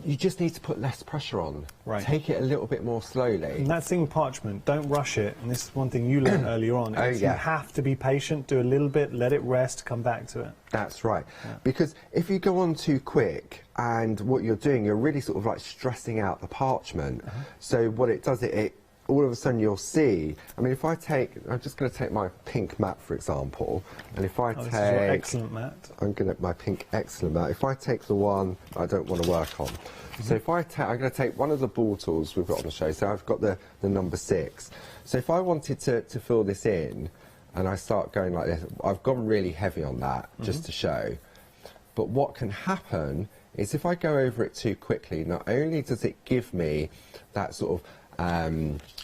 you just need to put less pressure on. Right. Take it a little bit more slowly. And that thing with parchment, don't rush it. And this is one thing you learned earlier on. You have to be patient, do a little bit, let it rest, come back to it. That's right. Because if you go on too quick and what you're doing, you're really sort of like stressing out the parchment. So what it does, it all of a sudden you'll see, I mean, if I take, I'm just going to take my pink mat, for example, and if I this take... is your excellent mat. I'm going to, my pink excellent mat, if I take the one I don't want to work on, so if I'm going to take one of the ball tools we've got on the show, so I've got the number 6, so if I wanted to fill this in, and I start going like this, I've gone really heavy on that, just to show, but what can happen is if I go over it too quickly, not only does it give me that sort of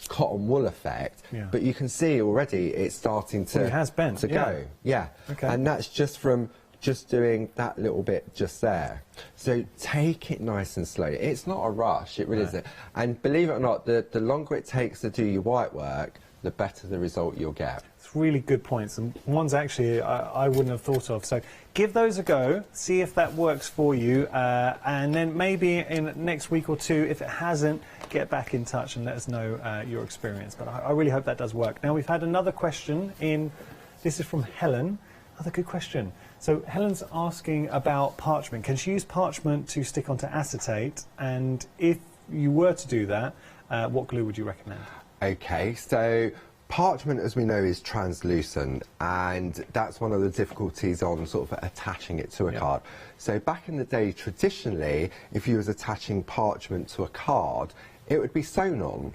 cotton wool effect, but you can see already it's starting to, it has bent, to go. Yeah. Okay. And that's just from just doing that little bit just there. So take it nice and slow. It's not a rush, it really isn't. And believe it or not, the longer it takes to do your white work, the better the result you'll get. It's really good points, and ones actually I wouldn't have thought of. So give those a go, see if that works for you, and then maybe in next week or two, if it hasn't, get back in touch and let us know your experience. But I really hope that does work. Now, we've had another question in, this is from Helen. Another good question. So Helen's asking about parchment. Can she use parchment to stick onto acetate? And if you were to do that, what glue would you recommend? Okay, so parchment, as we know, is translucent, and that's one of the difficulties on sort of attaching it to a card. So back in the day, traditionally, if you was attaching parchment to a card, it would be sewn on.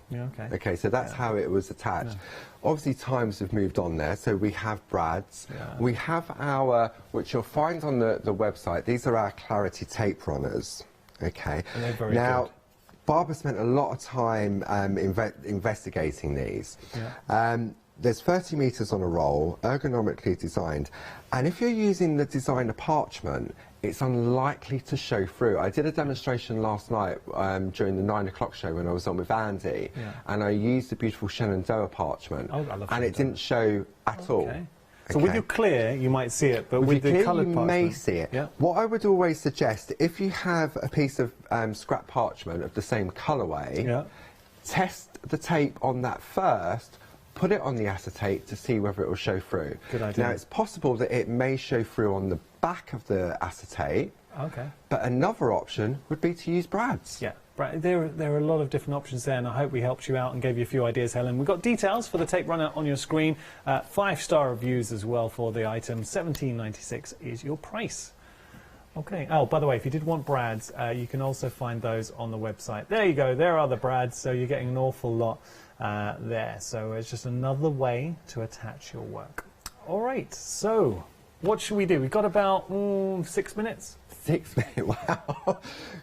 Okay, so that's how it was attached. Obviously, times have moved on there, so we have brads. We have our, which you'll find on the website, these are our clarity tape runners. Okay, and they're very good. Barbara spent a lot of time investigating these. There's 30 metres on a roll, ergonomically designed, and if you're using the designer parchment, it's unlikely to show through. I did a demonstration last night during the 9 o'clock show when I was on with Andy, and I used the beautiful Shenandoah parchment, and it didn't show at all. So with your clear, you might see it, but with the coloured parchment, you may see it. What I would always suggest, if you have a piece of scrap parchment of the same colourway, test the tape on that first put it on the acetate to see whether it will show through. Good idea. Now, it's possible that it may show through on the back of the acetate, Okay. but another option would be to use brads. Yeah. There are a lot of different options there, and I hope we helped you out and gave you a few ideas, Helen. We've got details for the tape runner on your screen. 5-star reviews as well for the item. $17.96 is your price. Okay. Oh, by the way, if you did want brads, you can also find those on the website. There you go. There are the brads, so you're getting an awful lot there. So it's just another way to attach your work. All right. So what should we do? We've got about 6 minutes. 6 minutes, wow.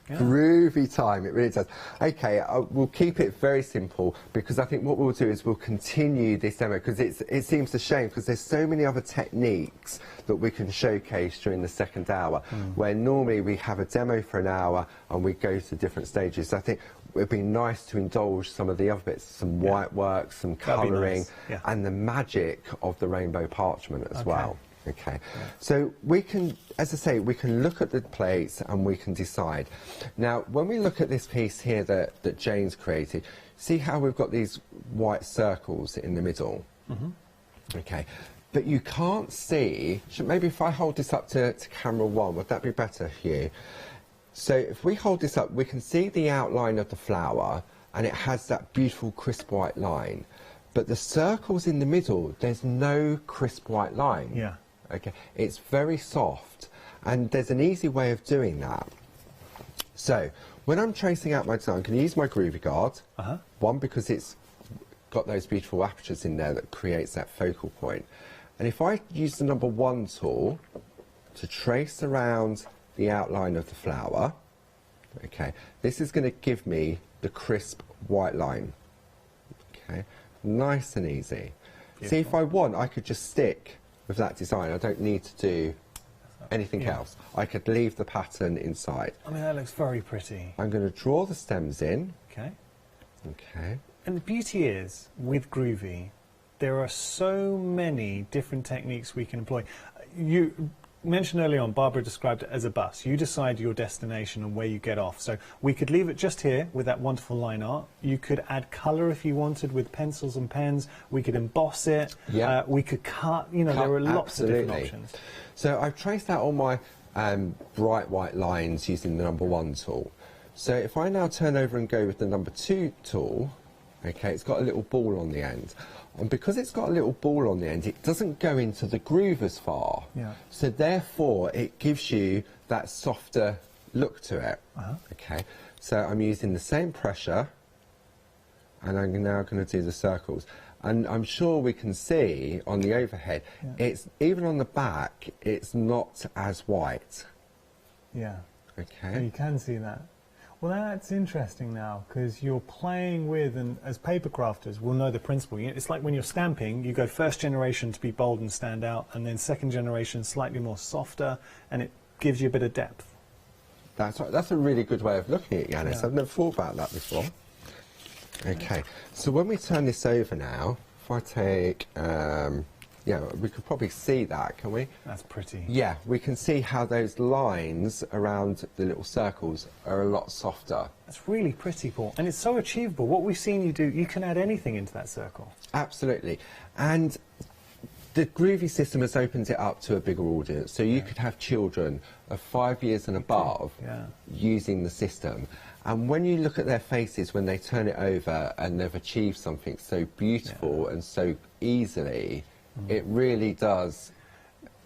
Yeah. Groovy time, it really does. Okay, we'll keep it very simple, because I think what we'll do is we'll continue this demo, because it seems a shame, because there's so many other techniques that we can showcase during the second hour, where normally we have a demo for an hour and we go to different stages. So I think it would be nice to indulge some of the other bits, some white work, some colouring, and the magic of the rainbow parchment as well. Okay, so we can, as I say, we can look at the plates and we can decide. Now, when we look at this piece here that Jane's created, see how we've got these white circles in the middle? Okay, but you can't see, maybe if I hold this up to camera 1, would that be better for you? So if we hold this up, we can see the outline of the flower, and it has that beautiful crisp white line. But the circles in the middle, there's no crisp white line. Yeah. Okay, it's very soft, and there's an easy way of doing that. So when I'm tracing out my design, I'm going to use my Groovy Guard. One, because it's got those beautiful apertures in there that creates that focal point. And if I use the number 1 tool to trace around the outline of the flower, okay, this is going to give me the crisp white line. Okay, nice and easy. Beautiful. See, if I want, I could just stick with that design. I don't need to do anything else. I could leave the pattern inside. I mean, that looks very pretty. I'm going to draw the stems in. Okay. Okay. And the beauty is, with Groovy, there are so many different techniques we can employ. You mentioned earlier on, Barbara described it as a bus. You decide your destination and where you get off. So we could leave it just here with that wonderful line art. You could add colour if you wanted with pencils and pens. We could emboss it. Yeah. We could cut. You know, there are lots of different options. So I've traced out all my bright white lines using the number 1 tool. So if I now turn over and go with the number 2 tool, okay, it's got a little ball on the end. And because it's got a little ball on the end, it doesn't go into the groove as far. Yeah. So therefore, it gives you that softer look to it. Okay. So I'm using the same pressure, and I'm now going to do the circles. And I'm sure we can see on the overhead, it's even on the back, it's not as white. Yeah. Okay. You can see that. Well, that's interesting now, because you're playing with, and as paper crafters, we'll know the principle. It's like when you're stamping, you go first generation to be bold and stand out, and then second generation slightly more softer, and it gives you a bit of depth. That's right. That's a really good way of looking at it, Yanis. I've never thought about that before. Okay, so when we turn this over now, if I take, yeah, we could probably see that, can we? That's pretty. Yeah, we can see how those lines around the little circles are a lot softer. That's really pretty, Paul. And it's so achievable. What we've seen you do, you can add anything into that circle. Absolutely. And the Groovy system has opened it up to a bigger audience. So you could have children of 5 years and above using the system. And when you look at their faces when they turn it over and they've achieved something so beautiful and so easily, it really does.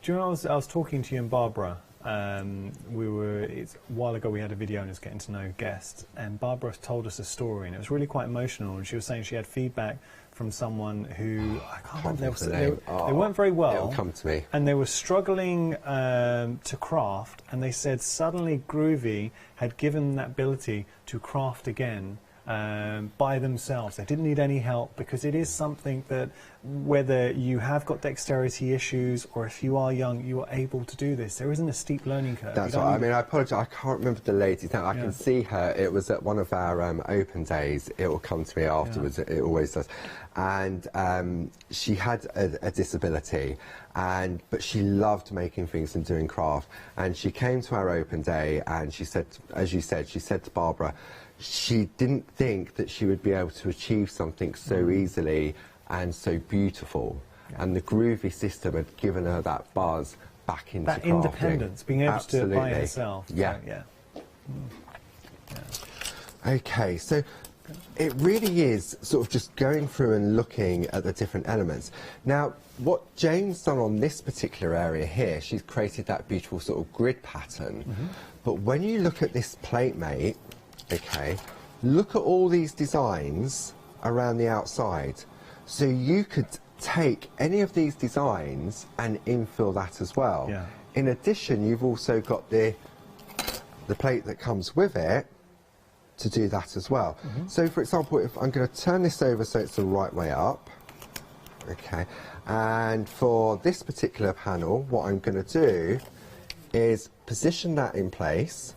Do you know, I was talking to you and Barbara. It's a while ago we had a video and it's getting to know guests, and Barbara told us a story and it was really quite emotional, and she was saying she had feedback from someone who, I can't remember, they weren't very well. It'll come to me. And they were struggling to craft, and they said suddenly Groovy had given them that ability to craft again by themselves. They didn't need any help, because it is something that, whether you have got dexterity issues or if you are young, you are able to do this. There isn't a steep learning curve. That's right. I mean, I apologise, I can't remember the lady's name. I can see her. It was at one of our open days. It will come to me afterwards. It always does. And she had a disability, but she loved making things and doing craft. And she came to our open day, and she said, as you said, she said to Barbara, she didn't think that she would be able to achieve something so easily and so beautiful. And the groovy system had given her that buzz back into that crafting. Independence, being able Absolutely. to do it by herself. Yeah. So, yeah. Okay, so it really is sort of just going through and looking at the different elements. Now, what Jane's done on this particular area here, she's created that beautiful sort of grid pattern. But when you look at this plate mate, okay, look at all these designs around the outside. So you could take any of these designs and infill that as well. Yeah. In addition, you've also got the plate that comes with it to do that as well. So for example, if I'm going to turn this over so it's the right way up, okay, and for this particular panel, what I'm going to do is position that in place,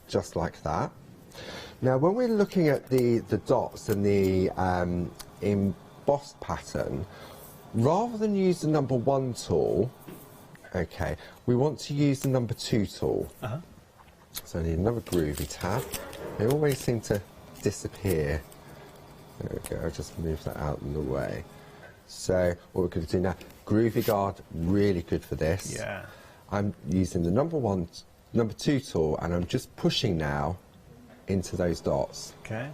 just like that. Now when we're looking at the dots and the embossed pattern, rather than use the number 1 tool, okay, we want to use the number 2 tool. So I need another groovy tab. They always seem to disappear. There we go, I'll just move that out in the way. So what we're going to do now, Groovy Guard, really good for this. Yeah. I'm using the number 2 tool, and I'm just pushing now into those dots. Okay.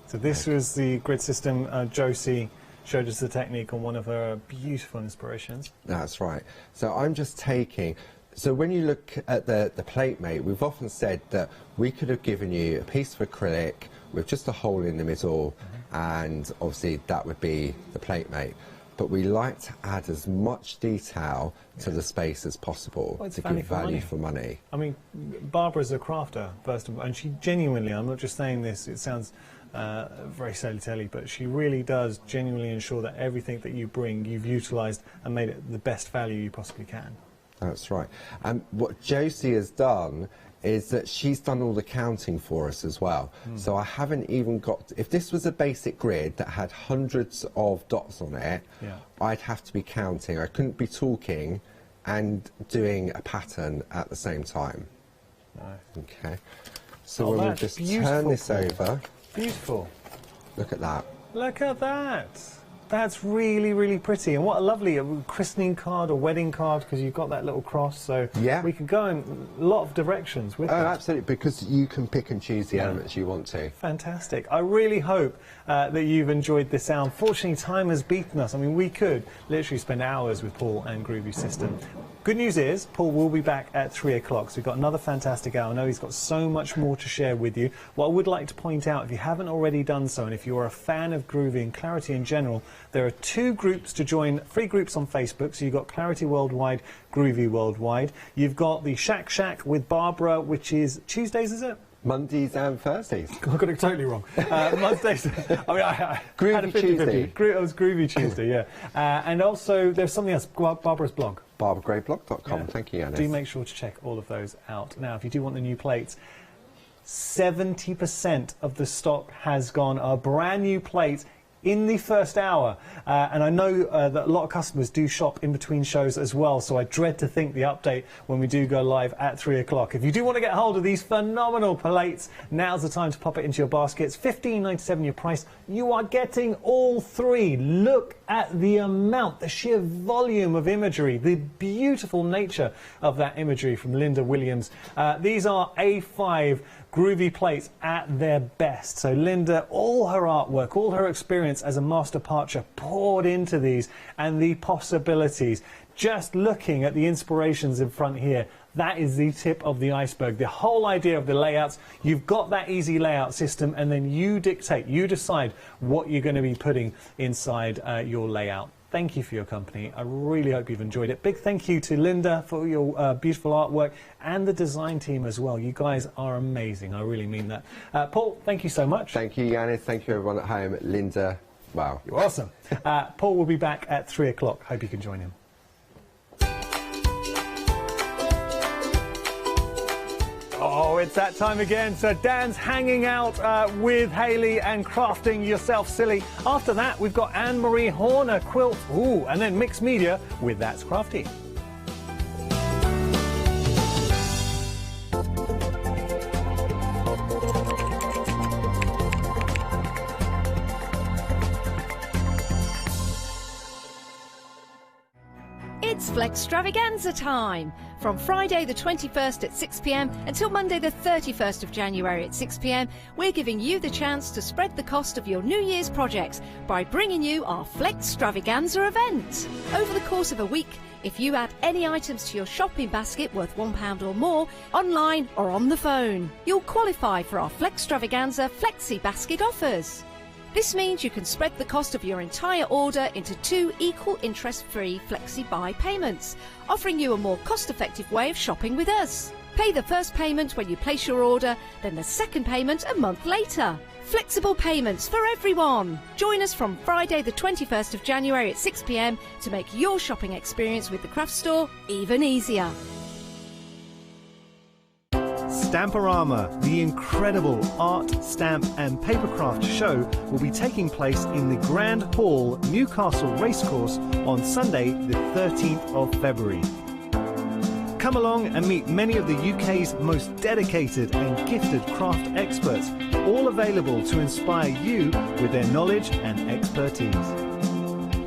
So this was the grid system. Josie showed us the technique on one of her beautiful inspirations. That's right. So I'm just taking... So when you look at the plate mate, we've often said that we could have given you a piece of acrylic with just a hole in the middle, and obviously that would be the plate mate. But we like to add as much detail to the space as possible to give value for money. I mean, Barbara's a crafter, first of all, and she genuinely, I'm not just saying this, it sounds very silly, but she really does genuinely ensure that everything that you bring, you've utilised and made it the best value you possibly can. That's right. And what Josie has done is that she's done all the counting for us as well. So I haven't even got... If this was a basic grid that had hundreds of dots on it, I'd have to be counting. I couldn't be talking and doing a pattern at the same time. Okay. So when we just turn this over... Beautiful. Look at that. Look at that. That's really, really pretty. And what a lovely christening card or wedding card, because you've got that little cross. So we could go in a lot of directions with that. Absolutely, because you can pick and choose the elements you want to. Fantastic. I really hope that you've enjoyed this hour. Unfortunately, time has beaten us. I mean, we could literally spend hours with Paul and Groovy System. Good news is, Paul will be back at 3 o'clock, so we've got another fantastic hour. I know he's got so much more to share with you. What I would like to point out, if you haven't already done so, and if you're a fan of Groovy and Clarity in general, there are 2 groups to join, 3 groups on Facebook. So you've got Clarity Worldwide, Groovy Worldwide. You've got the Shack with Barbara, which is Tuesdays, is it? Mondays and Thursdays. I got it totally wrong. Mondays. I mean, I Groovy had a 50-50. Tuesday. It was Groovy Tuesday, yeah. And also, there's something else. Barbara's blog. BarbaraGrayBlog.com. Thank you, Yanis. Do make sure to check all of those out. Now, if you do want the new plates, 70% of the stock has gone. A brand new plate in the first hour, and I know that a lot of customers do shop in between shows as well, so I dread to think the update when we do go live at 3 o'clock. If you do want to get hold of these phenomenal plates, now's the time to pop it into your baskets. $15.97 your price. You are getting all 3. Look at the amount, the sheer volume of imagery, the beautiful nature of that imagery from Linda Williams. These are A5 Groovy plates at their best. So Linda, all her artwork, all her experience as a master patcher poured into these, and the possibilities. Just looking at the inspirations in front here, that is the tip of the iceberg. The whole idea of the layouts, you've got that easy layout system, and then you dictate, you decide what you're going to be putting inside your layout. Thank you for your company. I really hope you've enjoyed it. Big thank you to Linda for your beautiful artwork, and the design team as well. You guys are amazing. I really mean that. Paul, thank you so much. Thank you, Yanis. Thank you, everyone at home. Linda, wow. You're awesome. Paul will be back at 3 o'clock. Hope you can join him. Oh, it's that time again. So Dan's hanging out with Hayley and crafting yourself silly. After that, we've got Anne-Marie Horner quilt. Ooh, and then mixed media with That's Crafty. Flextravaganza time! From Friday the 21st at 6 p.m. until Monday the 31st of January at 6 p.m, we're giving you the chance to spread the cost of your New Year's projects by bringing you our Flextravaganza event. Over the course of a week, if you add any items to your shopping basket worth £1 or more, online or on the phone, you'll qualify for our Flextravaganza Flexi Basket offers. This means you can spread the cost of your entire order into 2 equal interest-free flexi-buy payments, offering you a more cost-effective way of shopping with us. Pay the first payment when you place your order, then the second payment a month later. Flexible payments for everyone. Join us from Friday the 21st of January at 6 p.m. to make your shopping experience with the craft store even easier. Stamporama, the incredible art, stamp and papercraft show, will be taking place in the Grand Hall, Newcastle Racecourse on Sunday the 13th of February. Come along and meet many of the UK's most dedicated and gifted craft experts, all available to inspire you with their knowledge and expertise.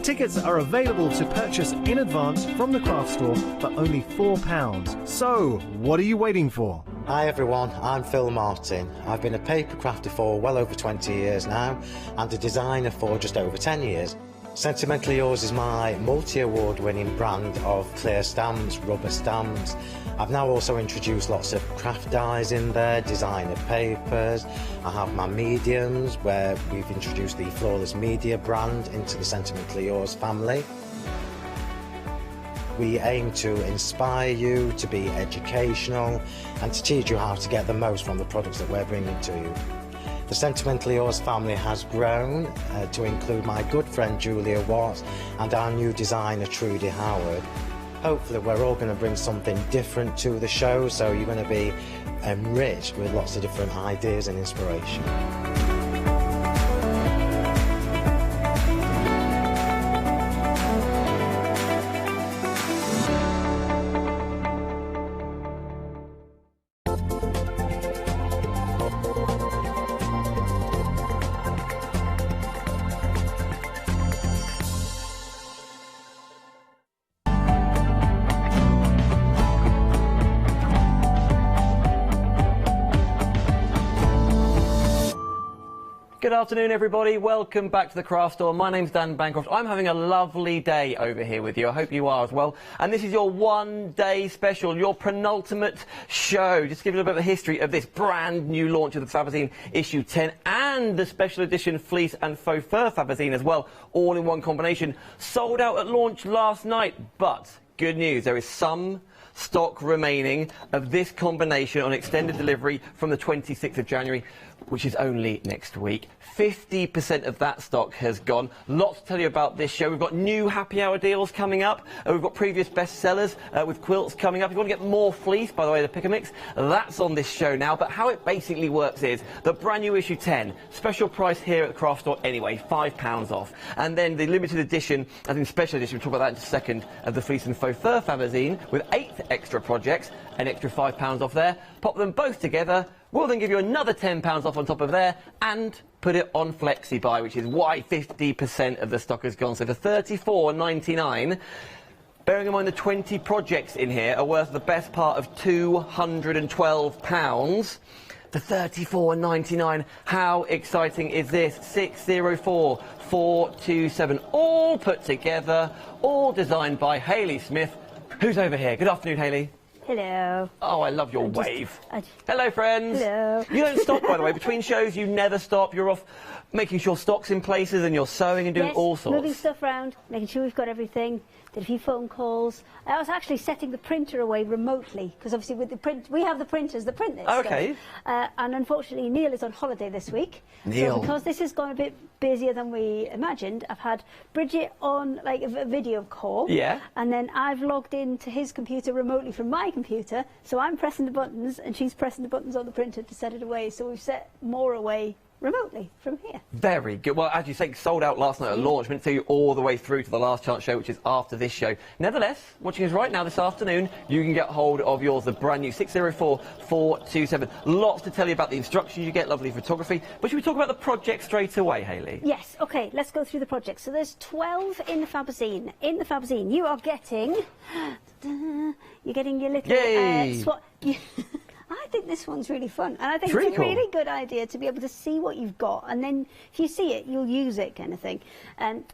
Tickets are available to purchase in advance from the craft store for only £4. So, what are you waiting for? Hi everyone, I'm Phil Martin. I've been a paper crafter for well over 20 years now and a designer for just over 10 years. Sentimentally Yours is my multi-award winning brand of clear stamps, rubber stamps. I've now also introduced lots of craft dyes in there, designer papers. I have my mediums where we've introduced the Flawless Media brand into the Sentimentally Yours family. We aim to inspire you, to be educational and to teach you how to get the most from the products that we're bringing to you. The Sentimentally Yours family has grown to include my good friend Julia Watt and our new designer Trudy Howard. Hopefully we're all going to bring something different to the show, so you're going to be enriched with lots of different ideas and inspiration. Good afternoon, everybody. Welcome back to the Craft Store. My name's Dan Bancroft. I'm having a lovely day over here with you. I hope you are as well. And this is your one-day special, your penultimate show. Just to give you a little bit of a history of this brand new launch of the Fabazine issue 10 and the special edition fleece and faux fur Fabazine as well, all in one combination. Sold out at launch last night, but good news, there is some stock remaining of this combination on extended delivery from the 26th of January, which is only next week. 50% of that stock has gone. Lots to tell you about this show. We've got new happy hour deals coming up. We've got previous bestsellers with quilts coming up. If you want to get more fleece, by the way, the pick and mix, that's on this show now. But how it basically works is the brand new issue 10, special price here at the Craft Store anyway, £5 off. And then the limited edition, I think special edition, we'll talk about that in a second, of the fleece and faux fur Fabazine with 8 extra projects, an extra £5 off there. Pop them both together. We'll then give you another £10 off on top of there and put it on Flexi Buy, which is why 50% of the stock has gone. So for $34.99, bearing in mind the 20 projects in here are worth the best part of £212. For $34.99, how exciting is this? 604427, all put together, all designed by Hayley Smith, who's over here. Good afternoon, Hayley. Hello. Oh, I love your wave. Hello, friends. Hello. You don't stop, by the way. Between shows, you never stop. You're off making sure stock's in places and you're sewing and doing all sorts. Moving stuff around, making sure we've got everything. Did a few phone calls. I was actually setting the printer away remotely because obviously with the print, we have the printers that print this Okay. stuff. And unfortunately, Neil is on holiday this week. Neil. So because this has gone a bit busier than we imagined, I've had Bridget on like a video call. Yeah. And then I've logged into his computer remotely from my computer. So I'm pressing the buttons and she's pressing the buttons on the printer to set it away. So we've set more away remotely from here. Very good. Well, as you say, sold out last night at launch. Meant to see you all the way through to the last chance show, which is after this show. Nevertheless, watching us right now this afternoon, you can get hold of yours, the brand new 604-427. Lots to tell you about the instructions you get, lovely photography. But should we talk about the project straight away, Hayley? Yes, OK, let's go through the project. So there's 12 in the Fabazine. In the Fabazine, you are getting... You're getting your little... swat. I think this one's really fun, and I think it's a really good idea to be able to see what you've got, and then if you see it, you'll use it, kind of thing.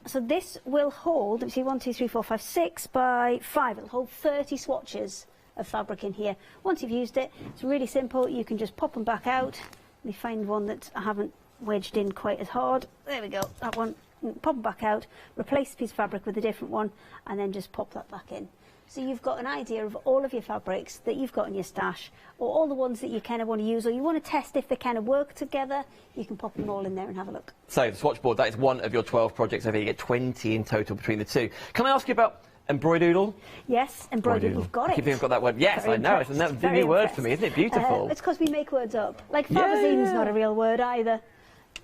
So this will hold, let me see, 1, 2, 3, 4, 5, 6 by 5. It'll hold 30 swatches of fabric in here. Once you've used it, it's really simple. You can just pop them back out. Let me find one that I haven't wedged in quite as hard. There we go, that one. Pop them back out, replace the piece of fabric with a different one, and then just pop that back in. So you've got an idea of all of your fabrics that you've got in your stash, or all the ones that you kind of want to use, or you want to test if they kind of work together. You can pop them all in there and have a look. So the swatchboard, that is one of your 12 projects over here. You get 20 in total between the two. Can I ask you about embroidoodle? Yes, embroidoodle. You've got it. I keep thinking I've got that word. Yes, I know. It's a new word for me, isn't it? Beautiful. It's because we make words up. Like Fabazine's not a real word either.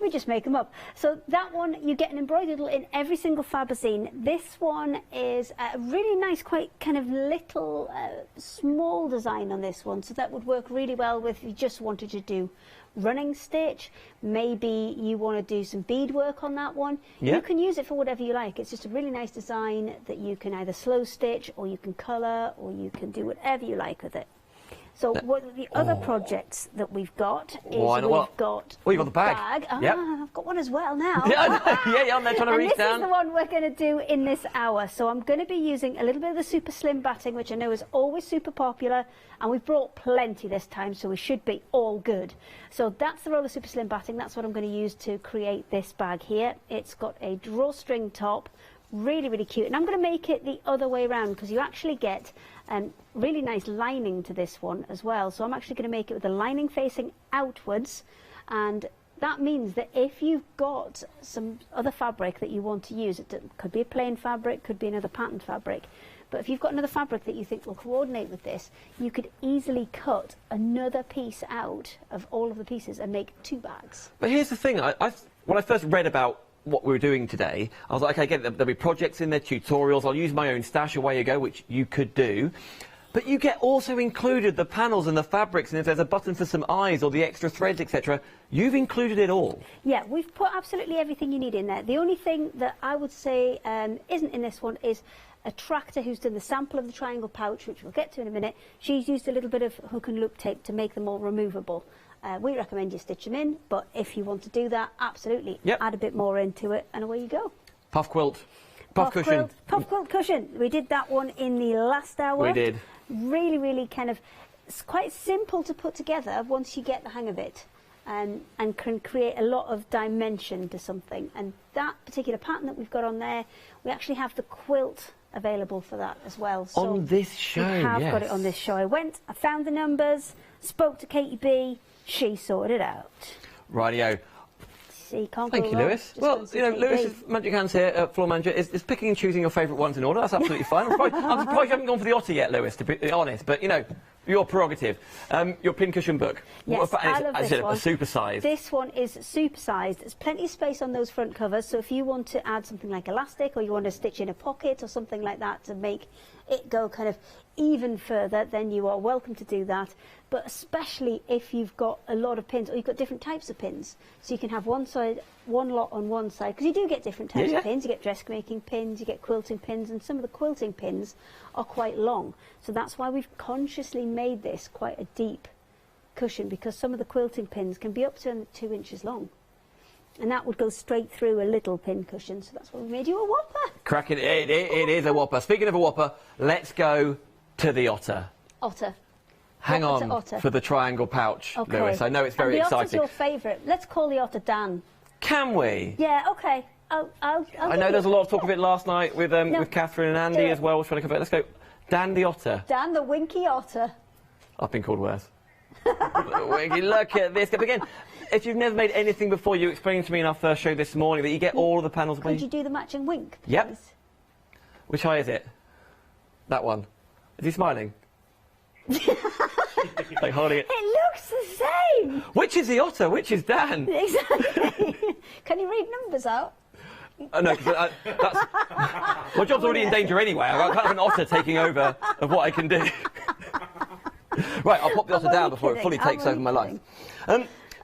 We just make them up. So that one, you get an embroidoodle in every single Fabazine. This one is a really nice, quite kind of little, small design on this one. So that would work really well with if you just wanted to do running stitch. Maybe you want to do some bead work on that one. Yeah. You can use it for whatever you like. It's just a really nice design that you can either slow stitch, or you can colour, or you can do whatever you like with it. So what the other projects that we've got is we've got you've got the bag. Yep. I've got one as well now. yeah, I'm there trying to reach down. This is the one we're going to do in this hour. So I'm going to be using a little bit of the super slim batting, which I know is always super popular, and we've brought plenty this time, so we should be all good. So that's the roller super slim batting. That's what I'm going to use to create this bag here. It's got a drawstring top. Really, really cute. And I'm going to make it the other way around, because you actually get really nice lining to this one as well. So I'm actually going to make it with the lining facing outwards, and that means that if you've got some other fabric that you want to use, it could be a plain fabric, could be another patterned fabric, but if you've got another fabric that you think will coordinate with this, you could easily cut another piece out of all of the pieces and make 2 bags. But here's the thing, when I first read about what we were doing today, I was like, okay, there'll be projects in there, tutorials, I'll use my own stash, away you go, which you could do. But you get also included the panels and the fabrics, and if there's a button for some eyes or the extra threads, etc., you've included it all. Yeah, we've put absolutely everything you need in there. The only thing that I would say isn't in this one is a tractor who's done the sample of the triangle pouch, which we'll get to in a minute. She's used a little bit of hook and loop tape to make them all removable. We recommend you stitch them in, but if you want to do that, absolutely, add a bit more into it, and away you go. Puff quilt, puff cushion. Puff quilt cushion. We did that one in the last hour. We did. Really, really kind of, it's quite simple to put together once you get the hang of it, and can create a lot of dimension to something. And that particular pattern that we've got on there, we actually have the quilt available for that as well. So on this show, we have got it on this show. I found the numbers, spoke to Katie B, she sorted it out. Rightio. See, can't Thank go you, wrong. Lewis. Well, you know, Lewis's magic hands here, floor manager, is picking and choosing your favourite ones in order. That's absolutely fine. I'm surprised you haven't gone for the otter yet, Lewis, to be honest. But, you know, your prerogative. Your pincushion book. Yes, I love this one. A super-sized. This one is super-sized. There's plenty of space on those front covers, so if you want to add something like elastic, or you want to stitch in a pocket or something like that to make it go kind of even further, then you are welcome to do that. But especially if you've got a lot of pins, or you've got different types of pins, so you can have one lot on one side, because you do get different types of pins. You get dressmaking pins, you get quilting pins, and some of the quilting pins are quite long. So that's why we've consciously made this quite a deep cushion, because some of the quilting pins can be up to 2 inches long. And that would go straight through a little pin cushion, so that's why we made you a whopper. Cracking, it is a whopper. Speaking of a whopper, let's go to the otter. Otter. Hang Whopper on to otter. for the triangle pouch, Okay. Lewis. I know it's very and the exciting. Otter's your favourite. Let's call the otter Dan. Can we? Yeah, okay. I know there's a lot of talk of it last night with Catherine and Andy as well. Trying to cover it. Let's go. Dan the otter. Dan the winky otter. I've been called worse. Winky, look at this. But again, if you've never made anything before, you explained to me in our first show this morning that you get all of the panels. Could you do the matching wink, please? Yep. Which eye is it? That one. Is he smiling? like holding it. It looks the same! Which is the otter? Which is Dan? Exactly. Can you read numbers out? No, because my job's already in danger anyway. I can't have an otter taking over of what I can do. Right, I'll pop the otter down before it fully takes over my life.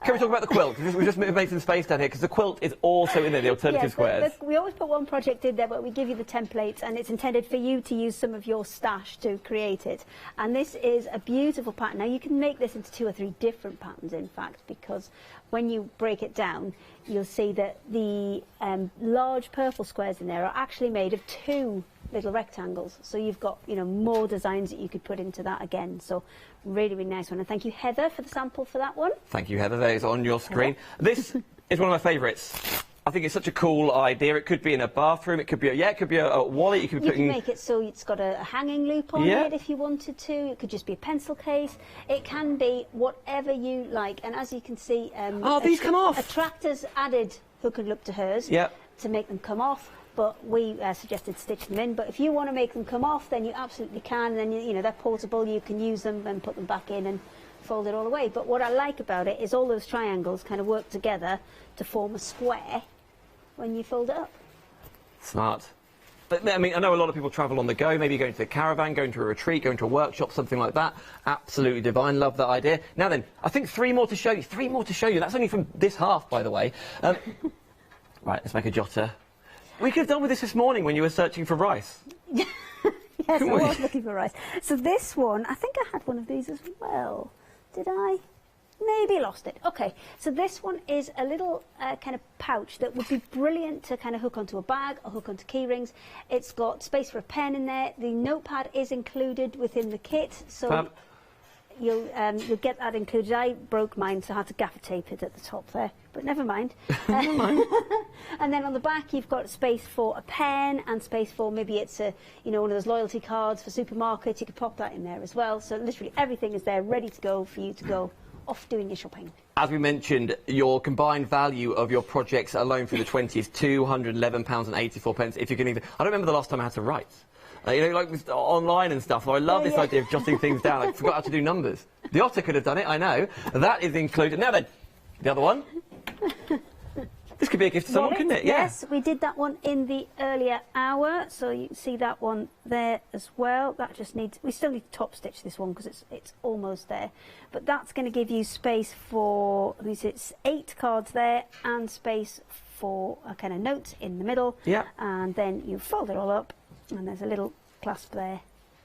Can we talk about the quilt? We've just made some space down here, because the quilt is also in there, the alternative squares. We always put one project in there, but we give you the templates, and it's intended for you to use some of your stash to create it. And this is a beautiful pattern. Now, you can make this into 2 or 3 different patterns, in fact, because when you break it down, you'll see that the large purple squares in there are actually made of 2 little rectangles. So you've got, you know, more designs that you could put into that again. So really, really nice one. And thank you, Heather, for the sample for that one. Thank you, Heather. There is on your screen. This is one of my favourites. I think it's such a cool idea. It could be in a bathroom. It could be a wallet. You could be can make it so it's got a hanging loop on it if you wanted to. It could just be a pencil case. It can be whatever you like. And as you can see, these come off. Attractors added hook and loop to hers to make them come off. But we suggested stitch them in. But if you want to make them come off, then you absolutely can. And then you know they're portable. You can use them and put them back in and fold it all away. But what I like about it is all those triangles kind of work together to form a square when you fold it up. Smart. But I mean, I know a lot of people travel on the go, maybe going to a caravan, going to a retreat, going to a workshop, something like that. Absolutely divine, love that idea. Now then, I think 3 more to show you. 3 more to show you. That's only from this half, by the way. Right, let's make a jotter. We could have done with this morning when you were searching for rice. Yes, I was looking for rice. So this one, I think I had one of these as well. Did I? Maybe lost it. Okay, so this one is a little kind of pouch that would be brilliant to kind of hook onto a bag or hook onto key rings. It's got space for a pen in there. The notepad is included within the kit, so you'll get that included. I broke mine, so I had to gaffer tape it at the top there, but never mind. Never mind. And then on the back, you've got space for a pen and space for maybe it's a one of those loyalty cards for supermarkets. You could pop that in there as well. So literally everything is there, ready to go for you to go off doing your shopping. As we mentioned, your combined value of your projects alone through the 20 is £211.84. If you're getting, I don't remember the last time I had to write. Like with online and stuff. So I love this idea of jotting things down. I forgot how to do numbers. The otter could have done it, I know. That is included. Now then, the other one. This could be a gift to someone, couldn't it? Yes, we did that one in the earlier hour, so you can see that one there as well. That just needs, we still need to top stitch this one because it's almost there. But that's going to give you space for, it's 8 cards there and space for a kind of note in the middle. Yeah. And then you fold it all up and there's a little clasp there.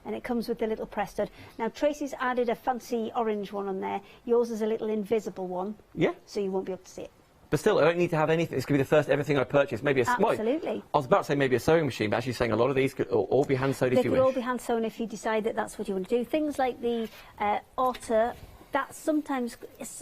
And it comes with the little press stud. Now, Tracy's added a fancy orange one on there. Yours is a little invisible one. Yeah. So you won't be able to see it. But still, I don't need to have anything. This could be the first everything I purchase. Maybe a absolutely. I was about to say maybe a sewing machine, but actually saying a lot of these could all be hand sewn if you wish. They could all be hand sewn if you decide that that's what you want to do. Things like the otter, that's sometimes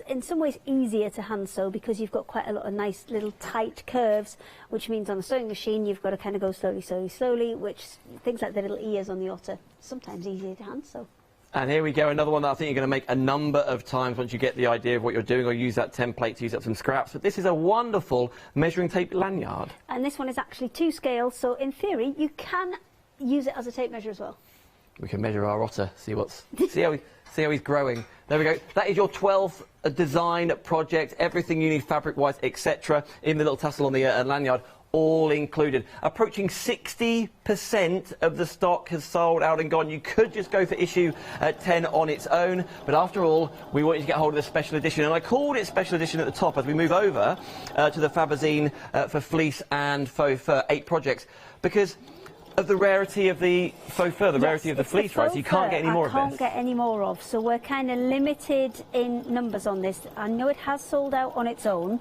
in some ways easier to hand sew because you've got quite a lot of nice little tight curves, which means on a sewing machine you've got to kind of go slowly, slowly, slowly. Which things like the little ears on the otter sometimes easier to hand sew. And here we go, another one that I think you're going to make a number of times once you get the idea of what you're doing, or use that template to use up some scraps. But this is a wonderful measuring tape lanyard. And this one is actually 2 scale, so in theory you can use it as a tape measure as well. We can measure our otter, see how he's growing. There we go. That is your 12th design project, everything you need fabric-wise, etc. In the little tassel on the lanyard. All included. Approaching 60% of the stock has sold out and gone. You could just go for issue 10 on its own, but after all, we want you to get hold of the special edition. And I called it special edition at the top as we move over to the Fabazine for fleece and faux fur, 8 projects, because of the rarity of the faux fur, the rarity of the fleece, right? So you can't get any more of this. I can't get any more of, so we're kind of limited in numbers on this. I know it has sold out on its own.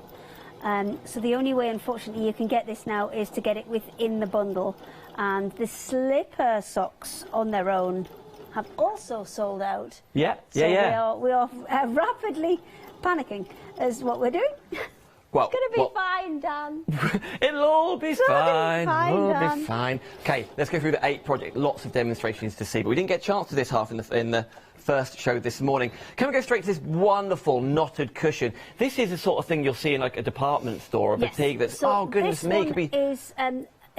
So the only way, unfortunately, you can get this now is to get it within the bundle. And the slipper socks on their own have also sold out. Yeah, so we are rapidly panicking is what we're doing. Well, it's going to be fine, Dan. It'll all be fine. It'll be fine. OK, let's go through the 8 projects. Lots of demonstrations to see, but we didn't get a chance to this half in the first show this morning. Can we go straight to this wonderful knotted cushion? This is the sort of thing you'll see in like a department store or a boutique that's, oh goodness me, could be... Is,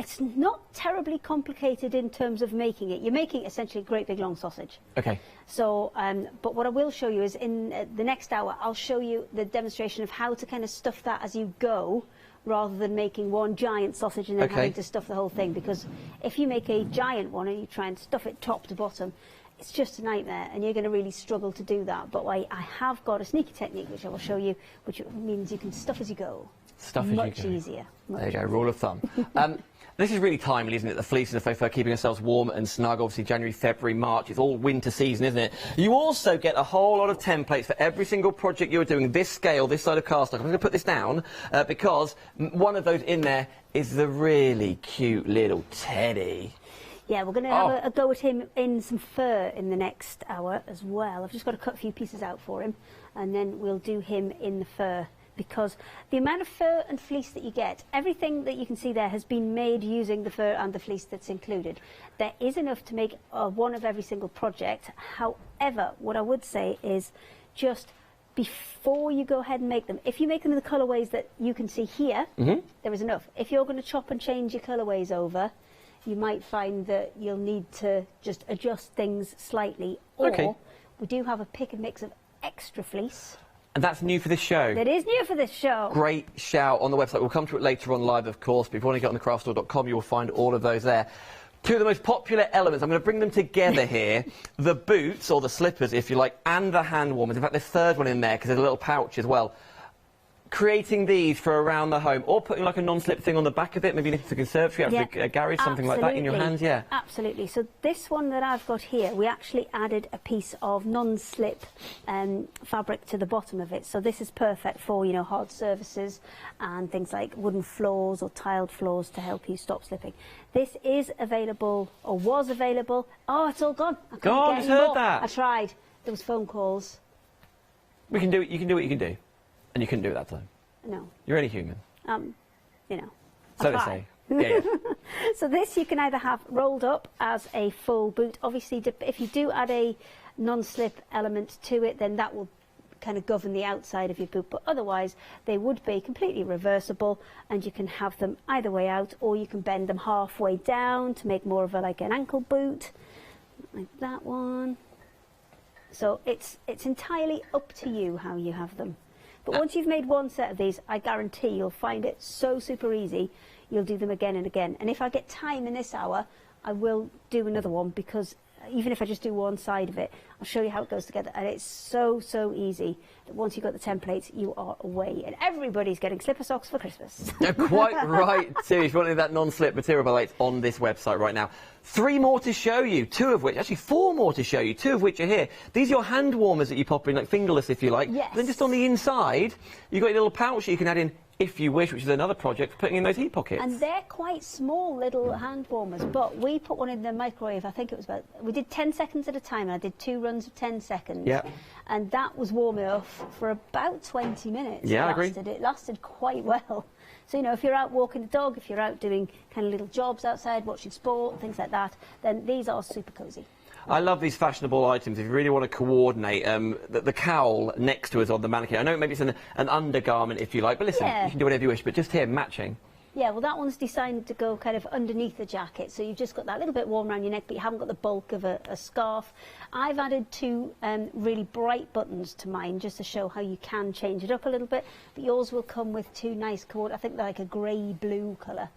It's not terribly complicated in terms of making it. You're making essentially a great big long sausage. Okay. So, but what I will show you is in the next hour, I'll show you the demonstration of how to kind of stuff that as you go, rather than making one giant sausage and then having to stuff the whole thing. Because if you make a giant one and you try and stuff it top to bottom, it's just a nightmare, and you're going to really struggle to do that. But I have got a sneaky technique which I will show you, which means you can stuff as you go. Stuff as you go. Much easier. There you go, rule of thumb. This is really timely, isn't it? The fleece and the faux fur, keeping ourselves warm and snug. Obviously, January, February, March, it's all winter season, isn't it? You also get a whole lot of templates for every single project you're doing. This scale, this side of cast iron. I'm going to put this down because one of those in there is the really cute little teddy. Yeah, we're going to have a go at him in some fur in the next hour as well. I've just got to cut a few pieces out for him, and then we'll do him in the fur. Because the amount of fur and fleece that you get, everything that you can see there has been made using the fur and the fleece that's included. There is enough to make one of every single project. However, what I would say is just before you go ahead and make them, if you make them in the colourways that you can see here, there is enough. If you're going to chop and change your colourways over, you might find that you'll need to just adjust things slightly. Or we do have a pick and mix of extra fleece. And that's new for this show. That is new for this show. Great shout on the website. We'll come to it later on live, of course, but if you want to get on the craftstore.com, you will find all of those there. Two of the most popular elements, I'm going to bring them together here. The boots, or the slippers, if you like, and the hand warmers. In fact, there's a third one in there, because there's a little pouch as well. Creating these for around the home, or putting like a non-slip thing on the back of it, maybe into the conservatory, out of the garage, something like that in your hands, yeah. Absolutely. So this one that I've got here, we actually added a piece of non-slip fabric to the bottom of it. So this is perfect for, you know, hard surfaces and things like wooden floors or tiled floors to help you stop slipping. This is available, or was available. Oh, it's all gone. I God, I heard that. I tried. There was phone calls. We can do it. You can do what you can do. And you couldn't do it that time. No. You're only human. You know. So they say. Yeah. So this you can either have rolled up as a full boot. Obviously, if you do add a non-slip element to it, then that will kind of govern the outside of your boot. But otherwise, they would be completely reversible, and you can have them either way out, or you can bend them halfway down to make more of a, like an ankle boot, like that one. So it's entirely up to you how you have them. But once you've made one set of these, I guarantee you'll find it so super easy, you'll do them again and again. And if I get time in this hour, I will do another one, because even if I just do one side of it, I'll show you how it goes together. And it's so easy that once you've got the templates, you are away. And everybody's getting slipper socks for Christmas. You're quite right, too. If you want that non-slip material, by the way, it's on this website right now. 3 more to show you, 2 of which, actually 4 more to show you, 2 of which are here. These are your hand warmers that you pop in, like fingerless if you like. Yes. Then just on the inside, you've got your little pouch that you can add in if you wish, which is another project for putting in those heat pockets. And they're quite small little hand warmers, but we put one in the microwave, I think it was we did 10 seconds at a time, and I did 2 runs of 10 seconds. Yeah. And that was warm enough for about 20 minutes. Yeah, I agree. It lasted quite well. So, you know, if you're out walking the dog, if you're out doing kind of little jobs outside, watching sport, things like that, then these are super cosy. I love these fashionable items. If you really want to coordinate, the cowl next to us on the mannequin, I know maybe it's an undergarment if you like, but listen, you can do whatever you wish, but just here, matching. Yeah, well, that one's designed to go kind of underneath the jacket, so you've just got that little bit warm around your neck, but you haven't got the bulk of a scarf. I've added 2 really bright buttons to mine, just to show how you can change it up a little bit, but yours will come with 2 nice I think they're like a grey-blue colour.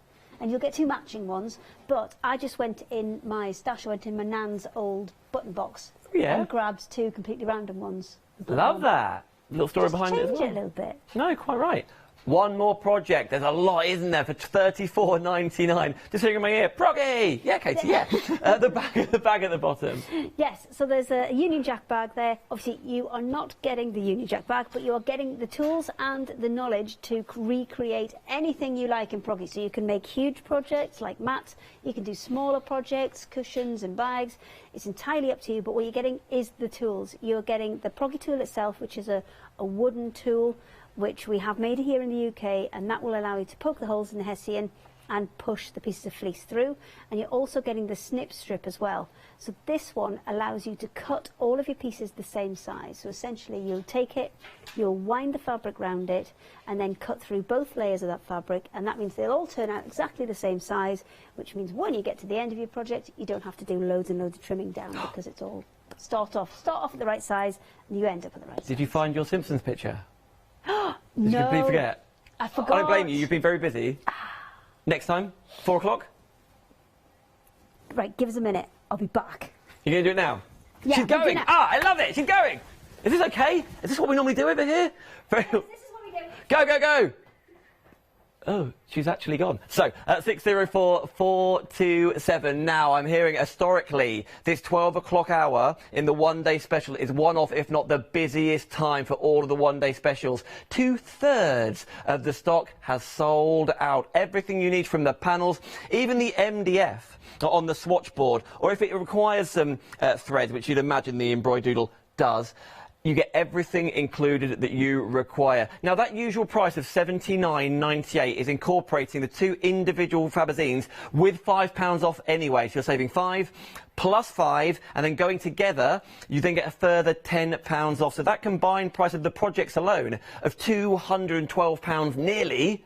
And you'll get 2 matching ones, but I just went in my stash, I went in my nan's old button box and grabbed 2 completely random ones. Love that. Little story behind it as well. Change it a little bit. No, quite right. One more project. There's a lot, isn't there, for $34.99. Just hearing in my ear, Proggy! Yeah, Katie, yeah. The bag at the bottom. Yes, so there's a Union Jack bag there. Obviously, you are not getting the Union Jack bag, but you are getting the tools and the knowledge to recreate anything you like in Proggy. So you can make huge projects like mats. You can do smaller projects, cushions and bags. It's entirely up to you, but what you're getting is the tools. You're getting the Proggy tool itself, which is a wooden tool, which we have made here in the UK, and that will allow you to poke the holes in the hessian and push the pieces of fleece through, and you're also getting the snip strip as well. So this one allows you to cut all of your pieces the same size. So essentially you'll take it, you'll wind the fabric round it, and then cut through both layers of that fabric, and that means they'll all turn out exactly the same size, which means when you get to the end of your project, you don't have to do loads and loads of trimming down because it's all start off at the right size, and you end up at the right size. Did you find your Simpsons picture? No. Did you completely forget? I forgot. I don't blame you, you've been very busy. Next time, 4 o'clock? Right, give us a minute. I'll be back. You're going to do it now? Yeah, She's going! Ah, I love it! She's going! Is this okay? Is this what we normally do over here? Yes, this is what we do. Go, go, go! Oh, she's actually gone. So, 604427. Now, I'm hearing historically, this 12 o'clock hour in the one-day special is one of, if not the busiest time for all of the one-day specials. 2/3 of the stock has sold out. Everything you need from the panels, even the MDF on the swatch board, or if it requires some thread, which you'd imagine the Embroidoodle does, you get everything included that you require. Now, that usual price of £79.98 is incorporating the 2 individual Fabazines with £5 off anyway. So you're saving £5 plus £5, and then going together, you then get a further £10 off. So that combined price of the projects alone of £212 nearly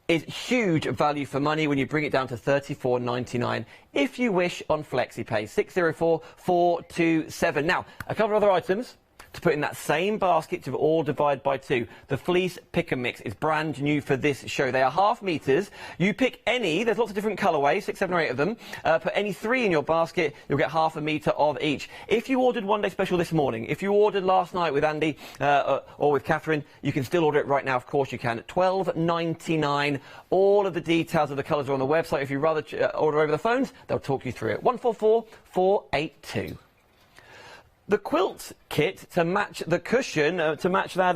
is huge value for money when you bring it down to £34.99 if you wish on FlexiPay. 604427. Now, a couple of other items to put in that same basket to all divide by 2. The fleece pick and mix is brand new for this show. They are ½ meters. You pick any, there's lots of different colourways, 6, 7 or 8 of them. Put any 3 in your basket, you'll get ½ meter of each. If you ordered one day special this morning, if you ordered last night with Andy or with Catherine, you can still order it right now, of course you can. £12.99. All of the details of the colours are on the website. If you'd rather order over the phones, they'll talk you through it. 144482. The quilt kit to match the cushion, to match that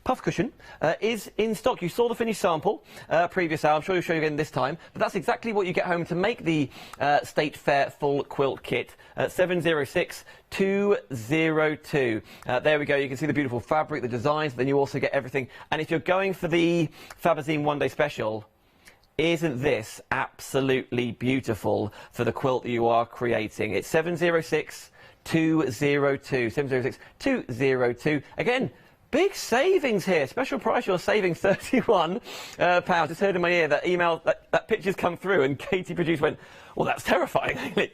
puff cushion, is in stock. You saw the finished sample previous hour. I'm sure you'll show you again this time. But that's exactly what you get home to make the State Fair full quilt kit. 706202. There we go. You can see the beautiful fabric, the designs. Then you also get everything. And if you're going for the Fabazine one-day special, isn't this absolutely beautiful for the quilt that you are creating? It's 706. 202 706 202. Again, big savings here. Special price, you're saving £31. Just heard in my ear that email, that picture's come through, and Katie Produce went, well, that's terrifying. The thing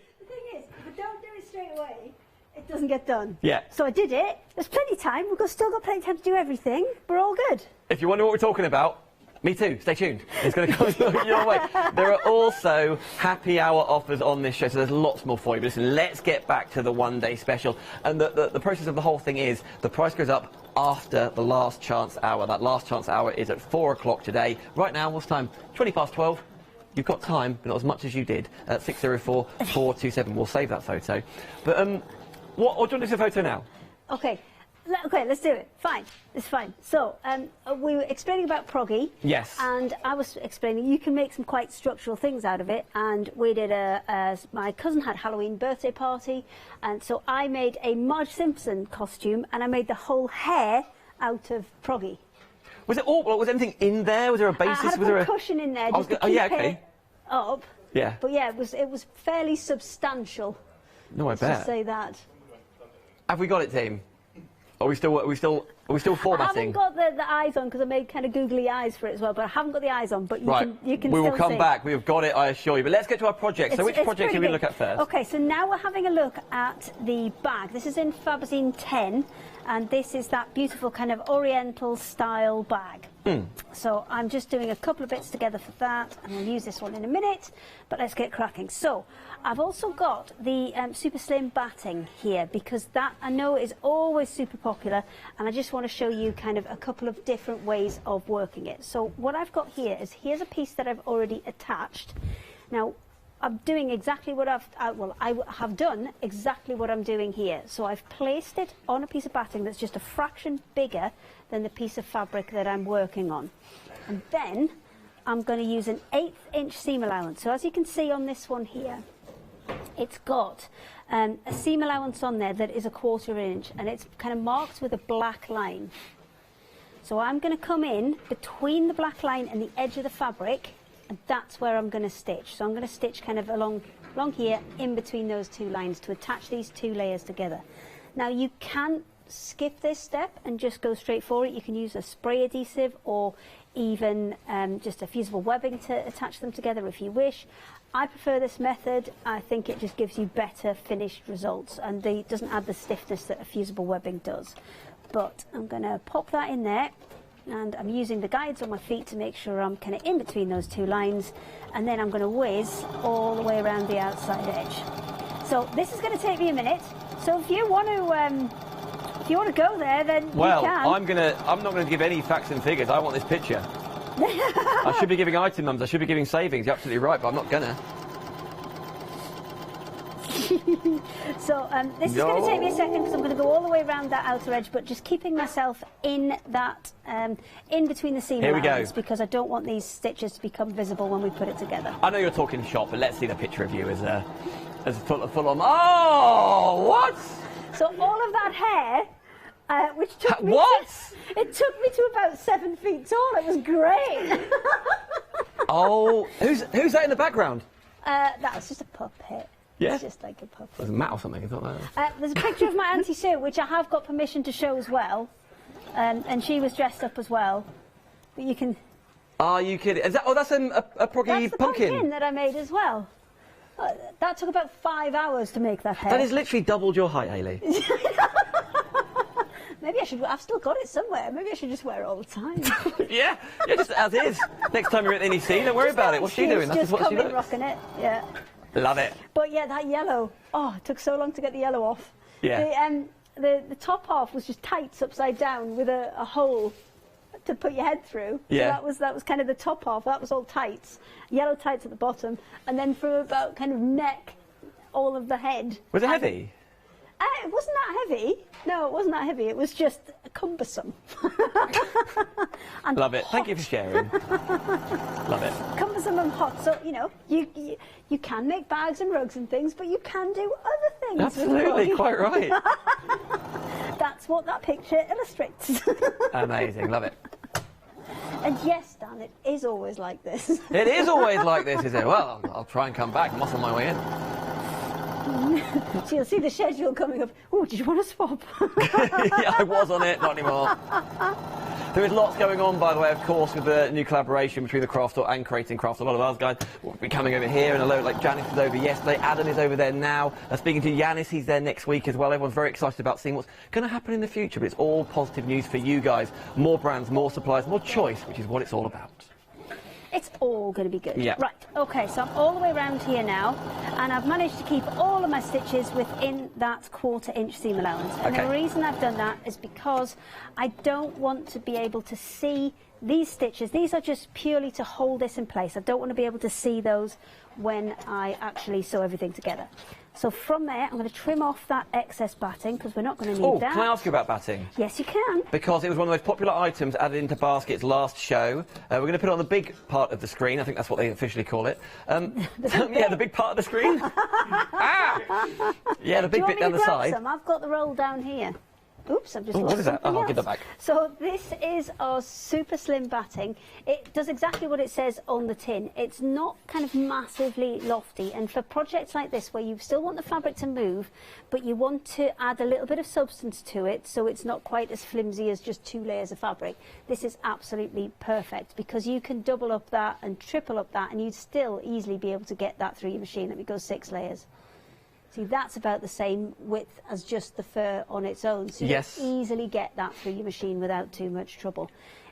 is, if I don't do it straight away, it doesn't get done. Yeah. So I did it. There's plenty of time. Still got plenty of time to do everything. We're all good. If you wonder what we're talking about, me too. Stay tuned. It's going to come your way. There are also happy hour offers on this show, so there's lots more for you. But listen, let's get back to the one-day special. And the process of the whole thing is the price goes up after the last chance hour. That last chance hour is at 4 o'clock today. Right now, what's time? 12:20. You've got time, but not as much as you did. At 604427. We'll save that photo. But what do you want to do the photo now? Okay. Okay, let's do it. Fine. It's fine. So, we were explaining about proggy. Yes. And I was explaining you can make some quite structural things out of it. And we did my cousin had a Halloween birthday party. And so I made a Marge Simpson costume, and I made the whole hair out of proggy. Was it all? Was anything in there? Was there a basis? I had was there a cushion in there just to keep it up. Yeah. But yeah, it was fairly substantial. No, I bet. Let's just say that. Have we got it, team? Are we still formatting? I haven't got the eyes on because I made kind of googly eyes for it as well, but I haven't got the eyes on. But you can we still will come see. back. We've got it, I assure you. But let's get to our project. So which project are we going to look at first? Okay, so now we're having a look at the bag. This is in Fabazine 10, and this is that beautiful kind of Oriental style bag. So I'm just doing a couple of bits together for that, and I'll use this one in a minute, but let's get cracking. So I've also got the super slim batting here, because that I know is always super popular, and I just want to show you kind of a couple of different ways of working it. So what I've got here is, here's a piece that I've already attached. Now I'm doing exactly what I have done exactly what I'm doing here. So I've placed it on a piece of batting that's just a fraction bigger than the piece of fabric that I'm working on. And then I'm going to use an 1/8 inch seam allowance. So as you can see on this one here, it's got a seam allowance on there that is a 1/4 inch, and it's kind of marked with a black line. So I'm going to come in between the black line and the edge of the fabric and that's where I'm going to stitch. So I'm going to stitch kind of along here in between those two lines to attach these two layers together. Now you can skip this step and just go straight for it. You can use a spray adhesive or even just a fusible webbing to attach them together if you wish. I prefer this method. I think it just gives you better finished results, and it doesn't add the stiffness that a fusible webbing does. But I'm going to pop that in there, and I'm using the guides on my feet to make sure I'm kind of in between those two lines, and then I'm going to whiz all the way around the outside edge. So this is going to take me a minute, so if you want to go there, then well, you can. I'm not going to give any facts and figures. I want this picture. I should be giving item numbers. I should be giving savings. You're absolutely right, but I'm not gonna. So this is going to take me a second because I'm going to go all the way around that outer edge, but just keeping myself in that in between the seam lines, because I don't want these stitches to become visible when we put it together. I know you're talking shop, but let's see the picture of you as full on. Oh, what? So all of that hair. Which took me it took me to about 7 feet tall. It was great. Oh, who's that in the background? That was just a puppet. Yeah? It's just like a puppet. There's a mat or something, I thought that. There's a picture of my Auntie Sue, which I have got permission to show as well. And she was dressed up as well. But you can... Are you kidding? Is that, that's a proggy That's the pumpkin. pumpkin that I made as well. That took about 5 hours to make that hair. That is literally doubled your height, Hayley. Maybe I should... I've still got it somewhere. Maybe I should just wear it all the time. yeah, just as is. Next time you're at NEC, don't worry about it. What's she doing? That's what she looks. rocking it, yeah. Love it. But yeah, that yellow. Oh, it took so long to get the yellow off. Yeah. The top half was just tights upside down with a hole to put your head through. Yeah. So that was kind of the top half. That was all tights. Yellow tights at the bottom. And then from about kind of neck, all of the head. Was it heavy? It wasn't that heavy. No, it wasn't that heavy. It was just cumbersome. Love it. Thank you for sharing. Love it. Cumbersome and hot. So, you know, you can make bags and rugs and things, but you can do other things. Absolutely, quite right. That's what that picture illustrates. Amazing. Love it. And yes, Dan, it is always like this. It is always like this, is it? Well, I'll try and come back. I'm off on my way in. So you'll see the schedule coming up. Oh, did you want to swap? Yeah, I was on it, not anymore. There is lots going on, by the way, of course, with the new collaboration between the Craft Store and Creating Craft. A lot of us guys will be coming over here, and a load like Janice was over yesterday. Adam is over there now. Speaking to Yanis, he's there next week as well. Everyone's very excited about seeing what's going to happen in the future, but it's all positive news for you guys. More brands, more suppliers, more choice, which is what it's all about. It's all going to be good. Yeah. Right, okay, so I'm all the way around here now, and I've managed to keep all of my stitches within that 1/4 inch seam allowance. And the reason I've done that is because I don't want to be able to see these stitches. These are just purely to hold this in place. I don't want to be able to see those when I actually sew everything together. So from there, I'm going to trim off that excess batting because we're not going to need that. Can I ask you about batting? Yes, you can. Because it was one of the most popular items added into baskets last show. We're going to put it on the big part of the screen. I think that's what they officially call it. Yeah, the big part of the screen. Yeah, the big bit down the side. Some? I've got the roll down here. Oops, I've just lost what is that? something I'll give that else. back. So this is our super slim batting. It does exactly what it says on the tin. It's not kind of massively lofty, and for projects like this where you still want the fabric to move, but you want to add a little bit of substance to it so it's not quite as flimsy as just 2 layers of fabric, this is absolutely perfect because you can double up that and triple up that and you'd still easily be able to get that through your machine. Let me go 6 layers. See, that's about the same width as just the fur on its own, so you can easily get that through your machine without too much trouble.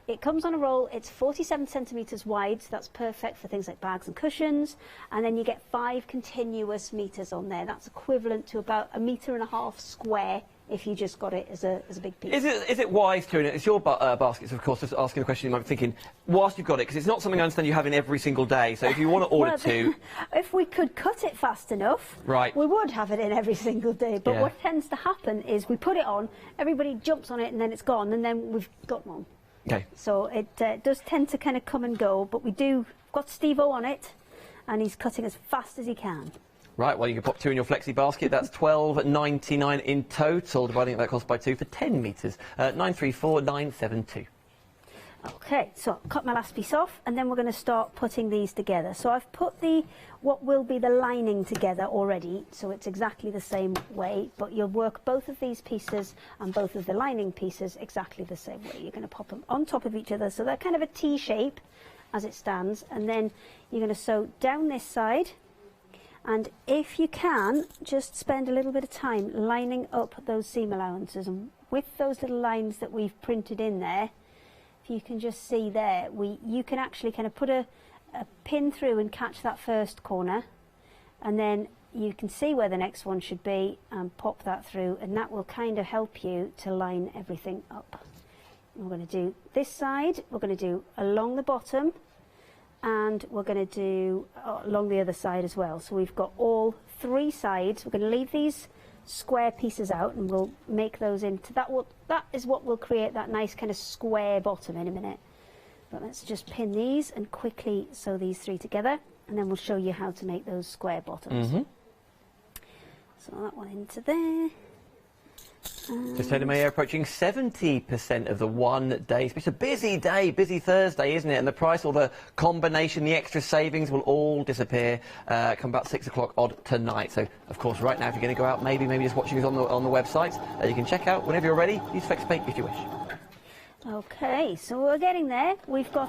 It comes on a roll, it's 47 centimetres wide, so that's perfect for things like bags and cushions, and then you get 5 continuous metres on there. That's equivalent to about 1.5 metres square if you just got it as a big piece. Is it wise to, and it's your baskets, of course, just asking the question, you might be thinking, whilst you've got it, because it's not something I understand you have in every single day, so if you want to order two... If we could cut it fast enough, we would have it in every single day, but what tends to happen is we put it on, everybody jumps on it, and then it's gone, and then we've got one. Okay. So it does tend to kind of come and go, but we've got Steve-O on it, and he's cutting as fast as he can. Right, well, you can pop 2 in your flexi basket. That's £12.99 in total, dividing that cost by 2 for 10 metres. 934972. Okay, so I'll cut my last piece off, and then we're going to start putting these together. So I've put what will be the lining together already, so it's exactly the same way, but you'll work both of these pieces and both of the lining pieces exactly the same way. You're going to pop them on top of each other, so they're kind of a T shape as it stands, and then you're going to sew down this side, and if you can, just spend a little bit of time lining up those seam allowances, and with those little lines that we've printed in there, if you can just see there, you can actually kind of put a pin through and catch that first corner, and then you can see where the next one should be and pop that through, and that will kind of help you to line everything up. We're going to do this side, we're going to do along the bottom, and we're going to do along the other side as well. So we've got all three sides. We're going to leave these square pieces out, and we'll make those into that is what will create that nice kind of square bottom in a minute. But let's just pin these and quickly sew these three together, and then we'll show you how to make those square bottoms. So that one into there. Just telling me, approaching 70% of the 1 day. It's a busy day, busy Thursday, isn't it? And the price or the combination, the extra savings will all disappear come about 6 o'clock odd tonight. So, of course, right now, if you're going to go out, maybe just watching us on the website, you can check out whenever you're ready. Use FlexPay if you wish. Okay, so we're getting there. We've got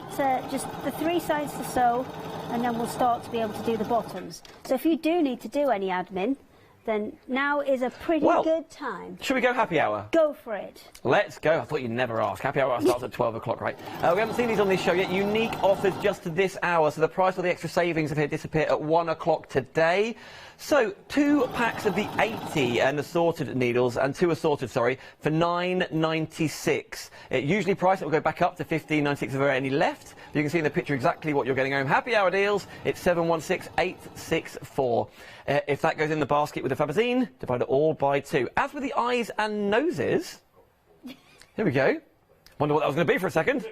just the three sides to sew, and then we'll start to be able to do the bottoms. So if you do need to do any admin, then now is a pretty good time. Should we go happy hour? Go for it. Let's go. I thought you'd never ask. Happy hour starts at 12 o'clock, right? We haven't seen these on this show yet. Unique offers just to this hour. So the price or the extra savings of here disappear at 1 o'clock today. So 2 packs of the 80 and assorted needles, and 2 assorted, sorry, for $9.96. Usually priced, it will go back up to $15.96 if there are any left. You can see in the picture exactly what you're getting home. Happy hour deals, it's 716864. If that goes in the basket with the Fabazine, divide it all by 2. As with the eyes and noses, here we go. Wonder what that was going to be for a second.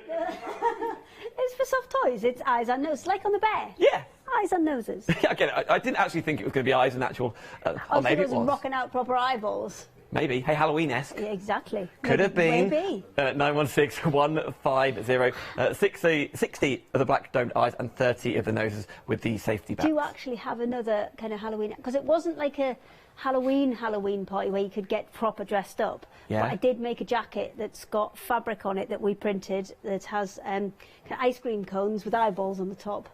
It's for soft toys. It's eyes and noses, like on the bear. Yeah. Eyes and noses. Again, I didn't actually think it was going to be eyes and actual. Or maybe it was. Rocking out proper eyeballs. Maybe. Hey, Halloween-esque. Yeah, exactly. Could have been. Maybe. 916150. 60 of the black domed eyes and 30 of the noses with the safety back. Do you actually have another kind of Halloween? Because it wasn't like a Halloween party where you could get proper dressed up. Yeah. But I did make a jacket that's got fabric on it that we printed that has kind of ice cream cones with eyeballs on the top.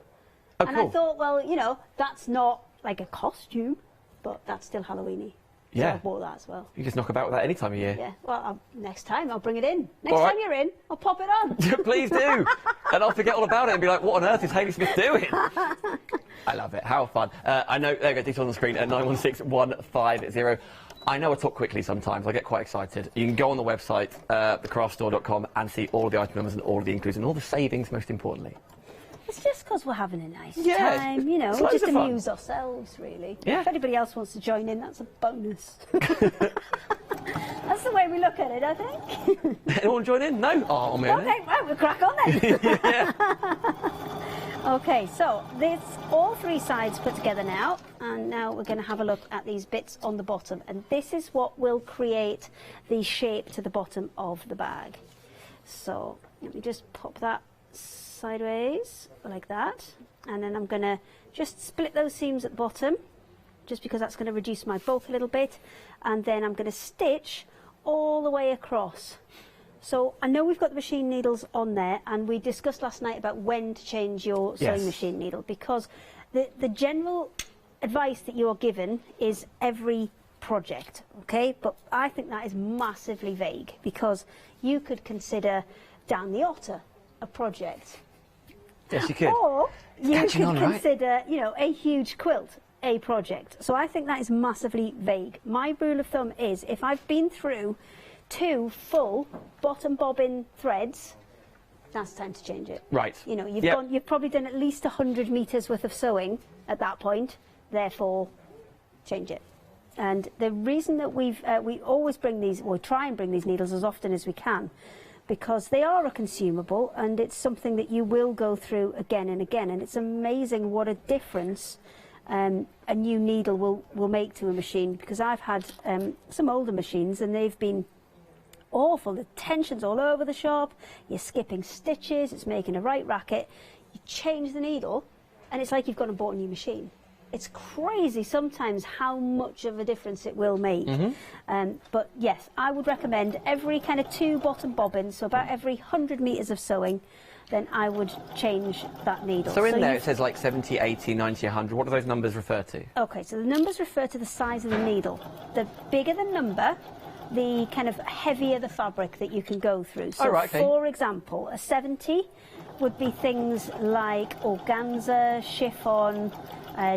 Oh, and cool. I thought, well, you know, that's not like a costume, but that's still Halloween-y. So Yeah. I bought that as well. You just knock about with that any time of year. Yeah. Well, next time I'll bring it in. Next All right. time you're in, I'll pop it on. Please do. And I'll forget all about it and be like, what on earth is Hayley Smith doing? I love it. How fun. I know, there you go, details on the screen at 916150. I know I talk quickly sometimes. I get quite excited. You can go on the website, thecraftstore.com, and see all of the item numbers and all of the includes and all the savings, most importantly. It's just because we're having a nice Yeah, time, you know, it's we loads just of fun. amuse ourselves, really. Yeah. If anybody else wants to join in, that's a bonus. That's the way we look at it, I think. Anyone join in? No? Oh, man. Okay, right, we'll crack on then. Okay, so there's all three sides put together now, and now we're going to have a look at these bits on the bottom, and this is what will create the shape to the bottom of the bag. So let me just pop that sideways like that, and then I'm going to just split those seams at the bottom just because that's going to reduce my bulk a little bit, and then I'm going to stitch all the way across. So I know we've got the machine needles on there, and we discussed last night about when to change your sewing machine needle, because the general advice that you're given is every project, okay? But I think that is massively vague, because you could consider down the otter a project. Yes, you could. Or you Catching could on, right? consider, you know, a huge quilt a project. So I think that is massively vague. My rule of thumb is if I've been through 2 full bottom bobbin threads, that's time to change it. Right. You know, Yep. you've probably done at least 100 metres worth of sewing at that point, therefore change it. And the reason that we always bring these, or try and bring these needles as often as we can, because they are a consumable, and it's something that you will go through again and again, and it's amazing what a difference a new needle will make to a machine, because I've had some older machines and they've been awful. The tension's all over the shop, you're skipping stitches, it's making a right racket. You change the needle and it's like you've gone and bought a new machine. It's crazy sometimes how much of a difference it will make. But yes, I would recommend every kind of 2 bottom bobbins, so about every 100 metres of sewing, then I would change that needle. So in there it says like 70, 80, 90, 100. What do those numbers refer to? Okay, so the numbers refer to the size of the needle. The bigger the number, the kind of heavier the fabric that you can go through. So for example, a 70 would be things like organza, chiffon,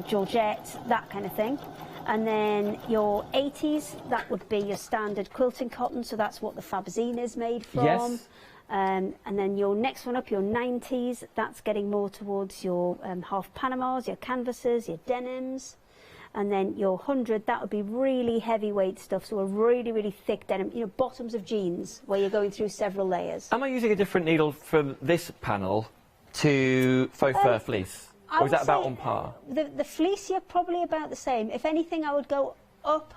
georgette, that kind of thing. And then your 80s, that would be your standard quilting cotton, so that's what the Faberzine is made from. Yes. And then your next one up, your 90s, that's getting more towards your half Panamas, your canvases, your denims. And then your 100, that would be really heavyweight stuff, so a really, really thick denim, you know, bottoms of jeans, where you're going through several layers. Am I using a different needle from this panel to faux fur fleece? Or is that about on par? The fleece, you're probably about the same. If anything, I would go up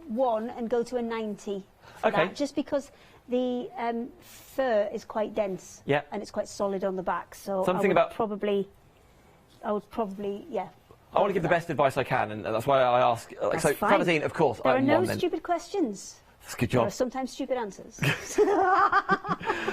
1 and go to a 90 for that, just because the fur is quite dense and it's quite solid on the back. So I would probably, yeah. I want to give the best advice I can, and that's why I ask. So, Faberzine, of course, there are I'm no one then. stupid questions. That's a good job. There are sometimes stupid answers.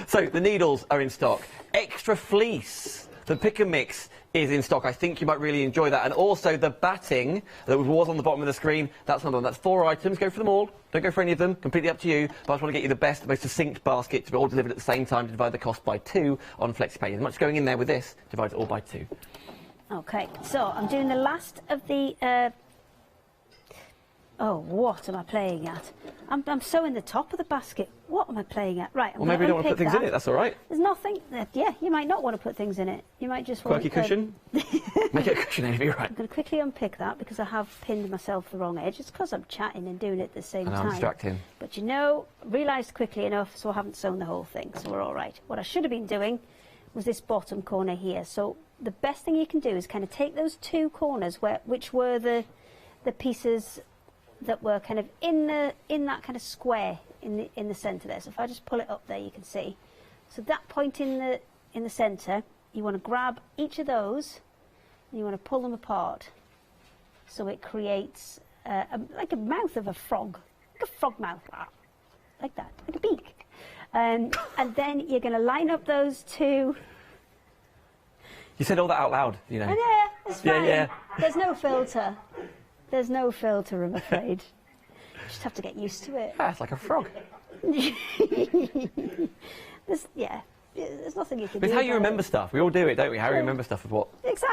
So, the needles are in stock. Extra fleece. The pick and mix is in stock. I think you might really enjoy that. And also the batting that was on the bottom of the screen, that's another one. That's 4 items. Go for them all. Don't go for any of them. Completely up to you. But I just want to get you the best, most succinct basket to be all delivered at the same time to divide the cost by 2 on FlexiPay. As much going in there with this, divide it all by 2. Okay, so I'm doing the last of the... oh, what am I playing at? I'm sewing the top of the basket. What am I playing at? Right, I'm well, maybe you don't want to put things in it, that's all right. There's nothing... yeah, you might not want to put things in it. You might just want... Quirky cushion? Make it a cushion, Amy, right. I'm going to quickly unpick that because I have pinned myself the wrong edge. It's because I'm chatting and doing it at the same time. I'm distracting. But you know, realised quickly enough, so I haven't sewn the whole thing, so we're all right. What I should have been doing was this bottom corner here. So the best thing you can do is kind of take those 2 corners which were the pieces that were kind of in that kind of square in the centre there. So if I just pull it up there, you can see. So that point in the centre, you want to grab each of those and you want to pull them apart. So it creates like a mouth of a frog, like a frog mouth, like that, like a beak. And then you're going to line up those 2. You said all that out loud, you know. Yeah, it's fine. Yeah. There's no filter. There's no filter, I'm afraid. You just have to get used to it. Ah, it's like a frog. there's nothing you can do. It's how you remember stuff. We all do it, don't we? How you remember stuff of what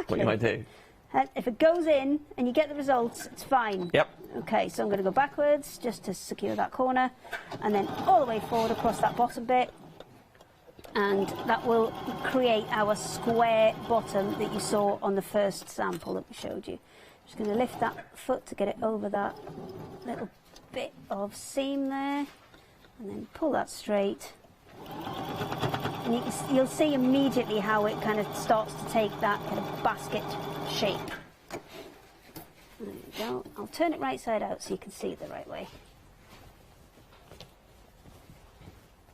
you might do. And if it goes in and you get the results, it's fine. Yep. Okay, so I'm going to go backwards just to secure that corner, and then all the way forward across that bottom bit. And that will create our square bottom that you saw on the first sample that we showed you. Just going to lift that foot to get it over that little bit of seam there, and then pull that straight. And you'll see immediately how it kind of starts to take that kind of basket shape. There you go. I'll turn it right side out so you can see it the right way.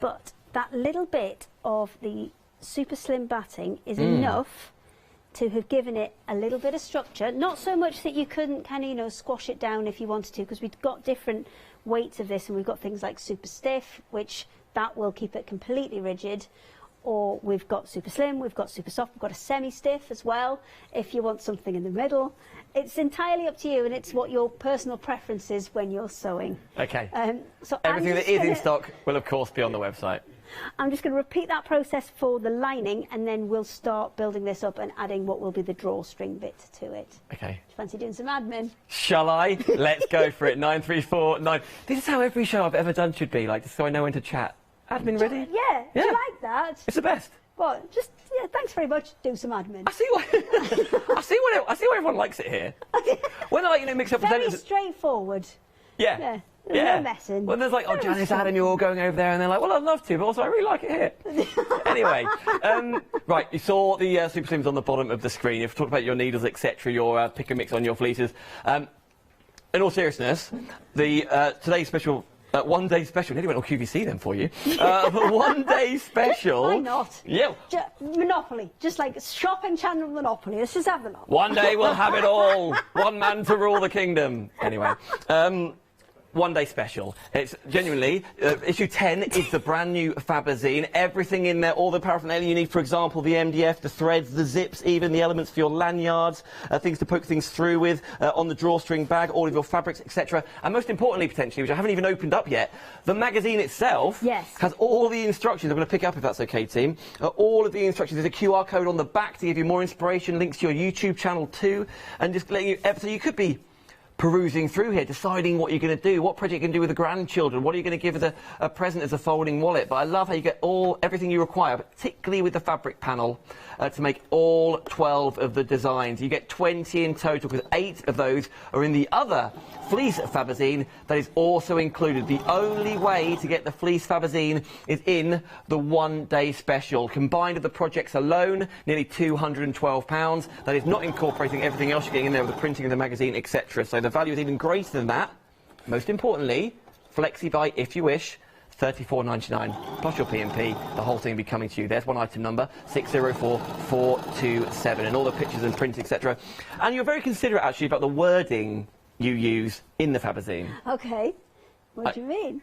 But that little bit of the super slim batting is enough to have given it a little bit of structure. Not so much that you couldn't kind of, you know, squash it down if you wanted to, because we've got different weights of this, and we've got things like super stiff, which that will keep it completely rigid, or we've got super slim, we've got super soft, we've got a semi-stiff as well, if you want something in the middle. It's entirely up to you, and it's what your personal preference is when you're sewing. Okay. So everything that is in stock will, of course, be on the website. I'm just going to repeat that process for the lining, and then we'll start building this up and adding what will be the drawstring bit to it. Okay. Do you fancy doing some admin? Shall I? Let's go for it. 9349. This is how every show I've ever done should be, like, just so I know when to chat. Admin ready? Yeah. Do you like that? It's the best. What? Just, yeah, thanks very much. Do some admin. I see why everyone likes it here. When I, mix up Very presenters. straightforward. Yeah. There's no messing. When there's like, oh, Janice, Adam, you're all going over there, and they're like, well, I'd love to, but also I really like it here. Anyway, right, you saw the super slims on the bottom of the screen. You've talked about your needles, etc., your pick and mix on your fleeces. In all seriousness, the today's special One day special. Nearly went all QVC then for you. One day special. Why not? Yeah. Monopoly. Just like shopping channel Monopoly. Let's just have the lot. One day we'll have it all. One man to rule the kingdom. Anyway. One day special. It's genuinely, issue 10 is the brand new Fabazine. Everything in there, all the paraphernalia you need, for example, the MDF, the threads, the zips, even the elements for your lanyards, things to poke things through with, on the drawstring bag, all of your fabrics, etc. And most importantly, potentially, which I haven't even opened up yet, the magazine itself has all the instructions. I'm going to pick it up if that's okay, team. All of the instructions. There's a QR code on the back to give you more inspiration, links to your YouTube channel too, and just letting you, so you could be perusing through here, deciding what you're going to do, what project you can do with the grandchildren, what are you going to give as a present as a folding wallet. But I love how you get everything you require, particularly with the fabric panel, to make all 12 of the designs. You get 20 in total, because 8 of those are in the other fleece Fabazine that is also included. The only way to get the fleece Fabazine is in the one day special. Combined with the projects alone, nearly £212. That is not incorporating everything else you're getting in there with the printing of the magazine, etc. So the value is even greater than that. Most importantly, flexi-buy if you wish, £34.99 plus your P&P. The whole thing will be coming to you. There's one item number, 604427, and all the pictures and prints, etc. And you're very considerate actually about the wording you use in the Fabazine. Okay. What do you mean?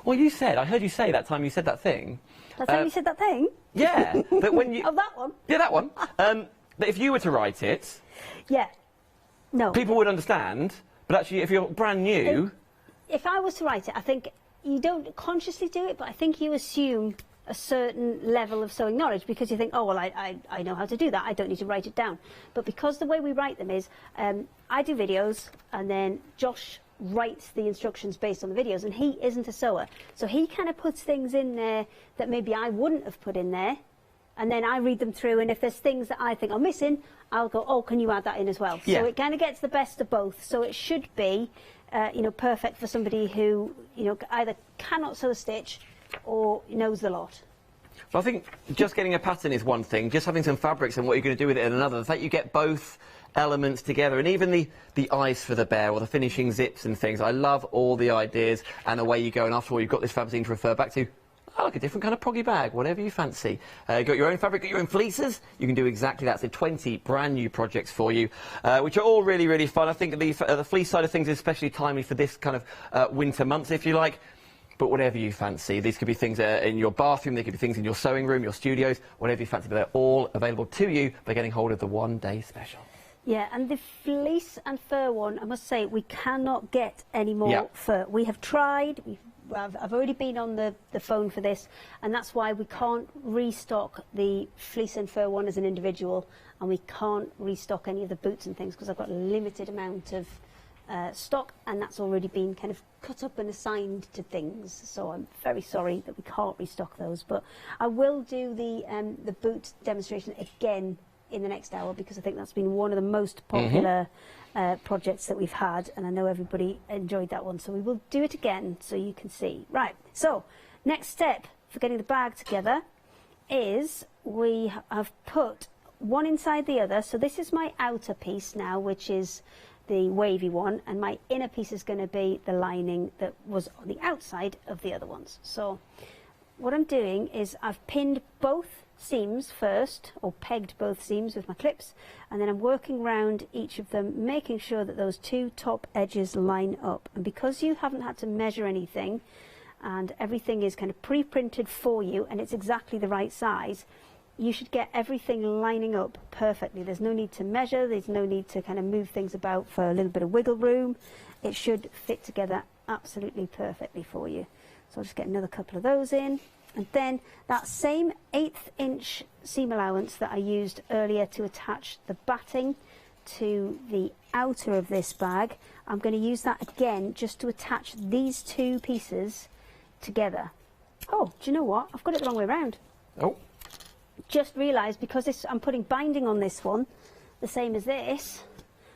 Well, you said, I heard you say that time you said that thing. That time you said that thing? Yeah. That when you... Oh, that one? Yeah, that one. That if you were to write it... Yeah. No. People would understand, but actually if you're brand new... If I was to write it, I think you don't consciously do it, but I think you assume a certain level of sewing knowledge because you think, oh, well, I know how to do that. I don't need to write it down. But because the way we write them is, I do videos and then Josh writes the instructions based on the videos, and he isn't a sewer. So he kind of puts things in there that maybe I wouldn't have put in there. And then I read them through, and if there's things that I think are missing, I'll go, oh, can you add that in as well? Yeah. So it kind of gets the best of both. So it should be, you know, perfect for somebody who, you know, either cannot sew a stitch or knows the lot. So I think just getting a pattern is one thing, just having some fabrics and what you're going to do with it is another. The fact you get both elements together, and even the eyes for the bear or the finishing zips and things. I love all the ideas, and away you go, and after all you've got this Fabazine to refer back to. I like a different kind of proggy bag, whatever you fancy. You've got your own fabric, got your own fleeces, you can do exactly that. So 20 brand new projects for you, which are all really, really fun. I think the fleece side of things is especially timely for this kind of winter months, if you like. But whatever you fancy, these could be things in your bathroom, they could be things in your sewing room, your studios, whatever you fancy, but they're all available to you by getting hold of the one day special. Yeah, and the fleece and fur one, I must say, we cannot get any more fur. We have tried, I've already been on the phone for this, and that's why we can't restock the fleece and fur one as an individual, and we can't restock any of the boots and things because I've got a limited amount of stock, and that's already been kind of cut up and assigned to things. So I'm very sorry that we can't restock those, but I will do the boot demonstration again in the next hour because I think that's been one of the most popular projects that we've had, and I know everybody enjoyed that one, so we will do it again so you can see. Right, so next step for getting the bag together is we have put one inside the other. So this is my outer piece now, which is the wavy one, and my inner piece is going to be the lining that was on the outside of the other ones. So what I'm doing is I've pinned both seams first, or pegged both seams with my clips, and then I'm working around each of them, making sure that those two top edges line up. And because you haven't had to measure anything and everything is kind of pre-printed for you and it's exactly the right size, you should get everything lining up perfectly. There's no need to measure, there's no need to kind of move things about for a little bit of wiggle room. It should fit together absolutely perfectly for you. So I'll just get another couple of those in. And then that same 1/8 inch seam allowance that I used earlier to attach the batting to the outer of this bag, I'm going to use that again just to attach these two pieces together. Oh, do you know what? I've got it the wrong way around. Oh. Just realised because I'm putting binding on this one, the same as this,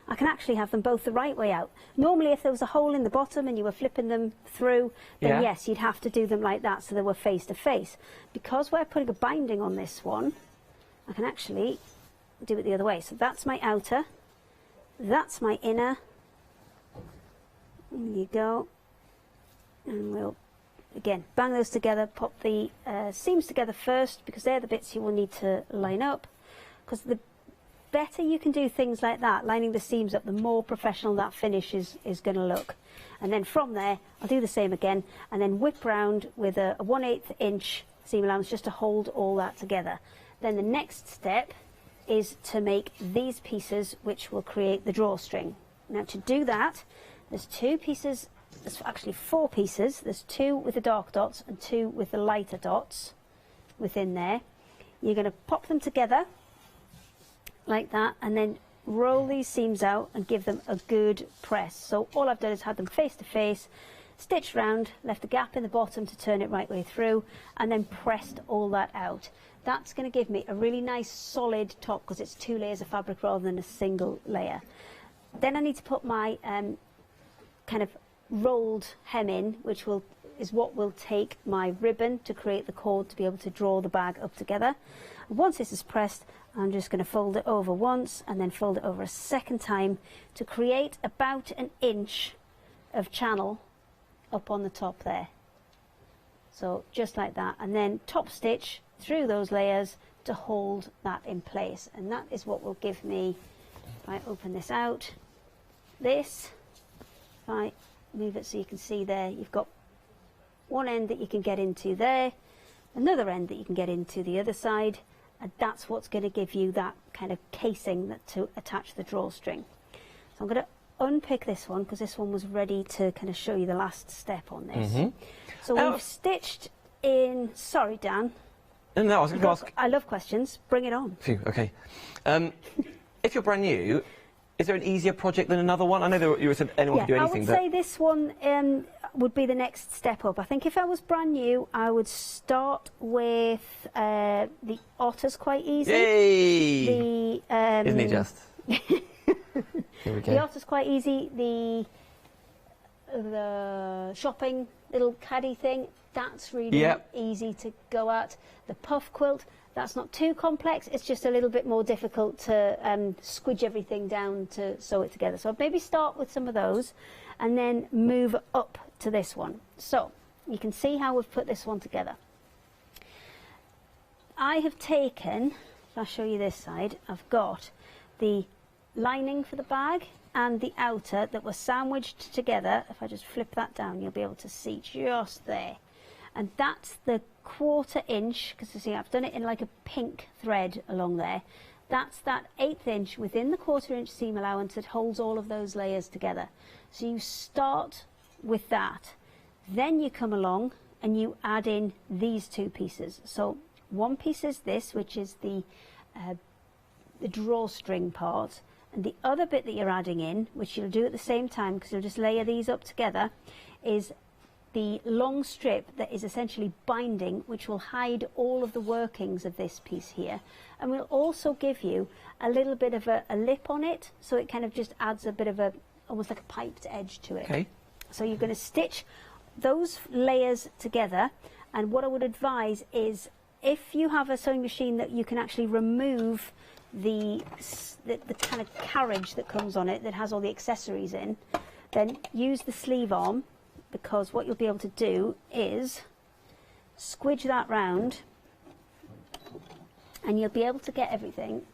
I can actually have them both the right way out. Normally if there was a hole in the bottom and you were flipping them through, then yes, you'd have to do them like that so they were face to face. Because we're putting a binding on this one, I can actually do it the other way. So that's my outer, that's my inner, there you go, And we'll, again, bang those together, pop the seams together first, because they're the bits you will need to line up. Because the better you can do things like that, lining the seams up, the more professional that finish is going to look. And then from there, I'll do the same again, and then whip round with a 1/8 inch seam allowance just to hold all that together. Then the next step is to make these pieces which will create the drawstring. Now to do that, there's 2 pieces, there's actually 4 pieces. There's 2 with the dark dots and 2 with the lighter dots within there. You're going to pop them together like that, and then roll these seams out and give them a good press. So all I've done is had them face to face, stitched round, left a gap in the bottom to turn it right way through, and then pressed all that out. That's going to give me a really nice solid top, because it's 2 layers of fabric rather than a single layer. Then I need to put my kind of rolled hem in, which is what will take my ribbon to create the cord to be able to draw the bag up together. Once this is pressed, I'm just going to fold it over once and then fold it over a second time to create about 1 inch of channel up on the top there. So just like that, and then top stitch through those layers to hold that in place. And that is what will give me, if I open this out, this, if I move it so you can see there, you've got one end that you can get into there, another end that you can get into the other side, and that's what's going to give you that kind of casing to attach the drawstring. So I'm going to unpick this one, because this one was ready to kind of show you the last step on this. So we've stitched in, sorry Dan. No, I was going to ask. I love questions, bring it on. Phew, okay. If you're brand new, is there an easier project than another one? I know you said anyone can do anything. I would say this one would be the next step up. I think if I was brand new, I would start with the otter's quite easy. Yay! Isn't it just? Here we go. The otter's quite easy. The shopping little caddy thing, that's really easy to go at. The puff quilt, that's not too complex, it's just a little bit more difficult to squidge everything down to sew it together. So maybe start with some of those and then move up to this one. So you can see how we've put this one together. I have taken, if I show you this side, I've got the lining for the bag and the outer that were sandwiched together. If I just flip that down, you'll be able to see just there. And that's the 1/4 inch, because you see I've done it in like a pink thread along there. That's that 1/8 inch within the 1/4 inch seam allowance that holds all of those layers together. So you start with that. Then you come along and you add in these 2 pieces. So one piece is this, which is the drawstring part. And the other bit that you're adding in, which you'll do at the same time, because you'll just layer these up together, is the long strip that is essentially binding, which will hide all of the workings of this piece here, and will also give you a little bit of a lip on it, so it kind of just adds a bit of almost like a piped edge to it. Okay. So you're going to stitch those layers together, and what I would advise is, if you have a sewing machine that you can actually remove the kind of carriage that comes on it that has all the accessories in, then use the sleeve arm, because what you'll be able to do is squidge that round and you'll be able to get everything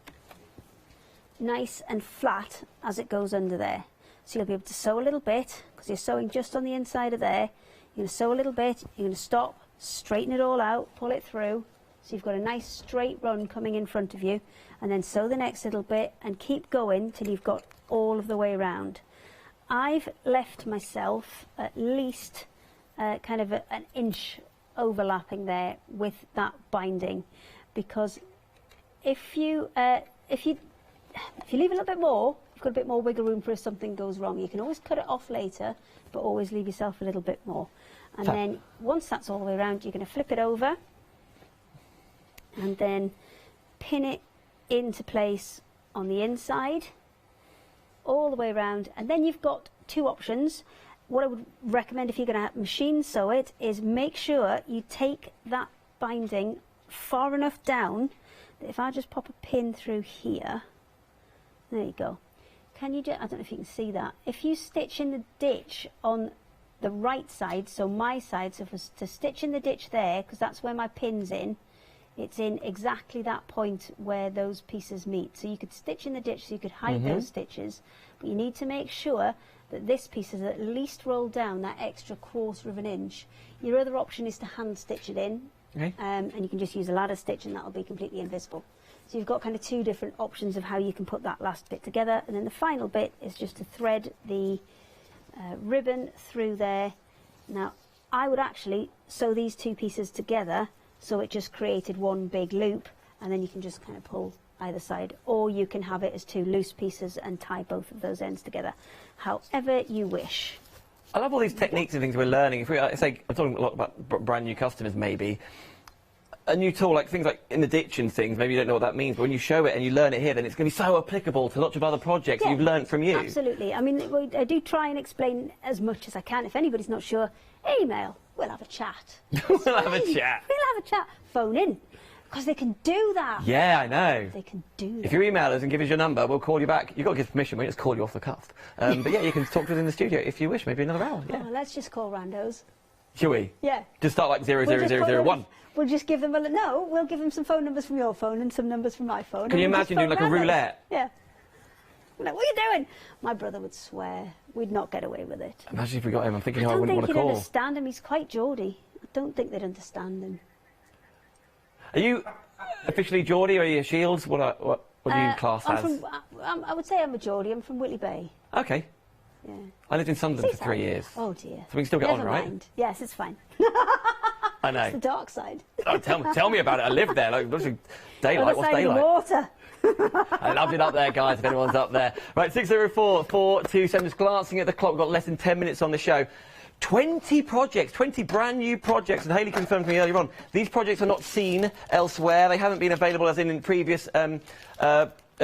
nice and flat as it goes under there. So you'll be able to sew a little bit, because you're sewing just on the inside of there. You're going to sew a little bit, you're going to stop, straighten it all out, pull it through, so you've got a nice straight run coming in front of you, and then sew the next little bit and keep going till you've got all of the way around. I've left myself at least kind of an inch overlapping there with that binding, because if you leave a little bit more, you've got a bit more wiggle room for if something goes wrong. You can always cut it off later, but always leave yourself a little bit more. And then once that's all the way around, you're going to flip it over and then pin it into place on the inside all the way around. And then you've got 2 options. What I would recommend if you're going to machine sew it is make sure you take that binding far enough down that if I just pop a pin through here, there you go. Can you I don't know if you can see that. If you stitch in the ditch on the right side, so my side, so if I was to stitch in the ditch there, because that's where my pin's in, it's in exactly that point where those pieces meet. So you could stitch in the ditch, so you could hide those stitches, but you need to make sure that this piece is at least rolled down that extra 1/4 of an inch. Your other option is to hand stitch it in, and you can just use a ladder stitch and that'll be completely invisible. So you've got kind of 2 different options of how you can put that last bit together, and then the final bit is just to thread the ribbon through there. Now I would actually sew these 2 pieces together so it just created one big loop, and then you can just kind of pull either side, or you can have it as 2 loose pieces and tie both of those ends together, however you wish. I love all these techniques and things we're learning. If we, say, I'm talking a lot about brand new customers, maybe. A new tool, like things like in the ditch and things, maybe you don't know what that means, but when you show it and you learn it here, then it's going to be so applicable to lots of other projects that you've learned from you. Absolutely. I mean, I do try and explain as much as I can. If anybody's not sure, email. We'll have a chat. We'll have a chat. We'll have a chat. Phone in. Because they can do that. Yeah, I know. They can do that. If you email us and give us your number, we'll call you back. You've got to give permission, we just call you off the cuff. But yeah, you can talk to us in the studio if you wish, maybe another hour. Yeah. Oh, let's just call randos. Shall we? Yeah. Just start like 00001. We'll just give them no, we'll give them some phone numbers from your phone and some numbers from my phone. Can you imagine doing like a roulette? Yeah. Like, what are you doing? My brother would swear. We'd not get away with it. Imagine if we got him. I'm thinking, I I wouldn't don't want think to he'd call. understand him. He's quite Geordie. I don't think they'd understand him. Are you officially Geordie or are you Shields? What do you class as? I would say I'm a Geordie. I'm from Whitley Bay. Okay. Yeah. I lived in Sunderland for 3 years. Oh dear. So we can still get Never on, right? mind. Yes, it's fine. I know. It's the dark side. Oh, tell me about it. I lived there. Like, what's daylight? What's daylight? The water. I loved it up there, guys, if anyone's up there. Right, 604 427. Just glancing at the clock, we've got less than 10 minutes on the show. 20 projects, 20 brand new projects, and Hayley confirmed to me earlier on, these projects are not seen elsewhere. They haven't been available as in previous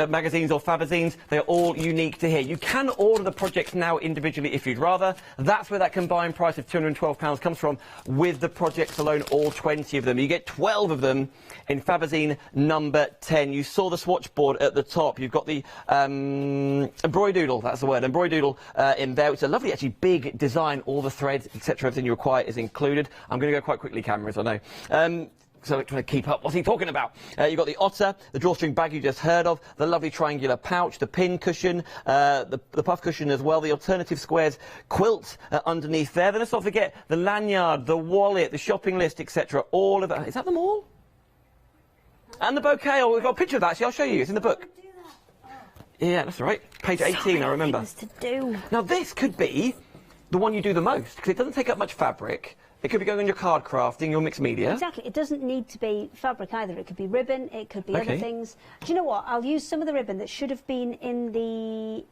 magazines or fabazines. They are all unique to here. You can order the projects now individually if you'd rather. That's where that combined price of £212 comes from, with the projects alone, all 20 of them. You get 12 of them in fabazine number 10. You saw the swatchboard at the top. You've got the embroidoodle, that's the word, embroidoodle in there. It's a lovely, actually big design. All the threads, etc., everything you require is included. I'm going to go quite quickly, cameras, I know. So I'm trying to keep up. What's he talking about? You've got the otter, the drawstring bag you just heard of, the lovely triangular pouch, the pin cushion, the puff cushion as well, the alternative squares quilt underneath there. Then let's not forget the lanyard, the wallet, the shopping list, etc. All of that. Is that them all? And the bouquet. Oh, we've got a picture of that. Actually, I'll show you. It's in the book. Yeah, that's right. Page 18, I remember. To do. Now, this could be the one you do the most, because it doesn't take up much fabric. It could be going on your card crafting, your mixed media. Exactly. It doesn't need to be fabric either. It could be ribbon. It could be other things. Do you know what? I'll use some of the ribbon that should have been in the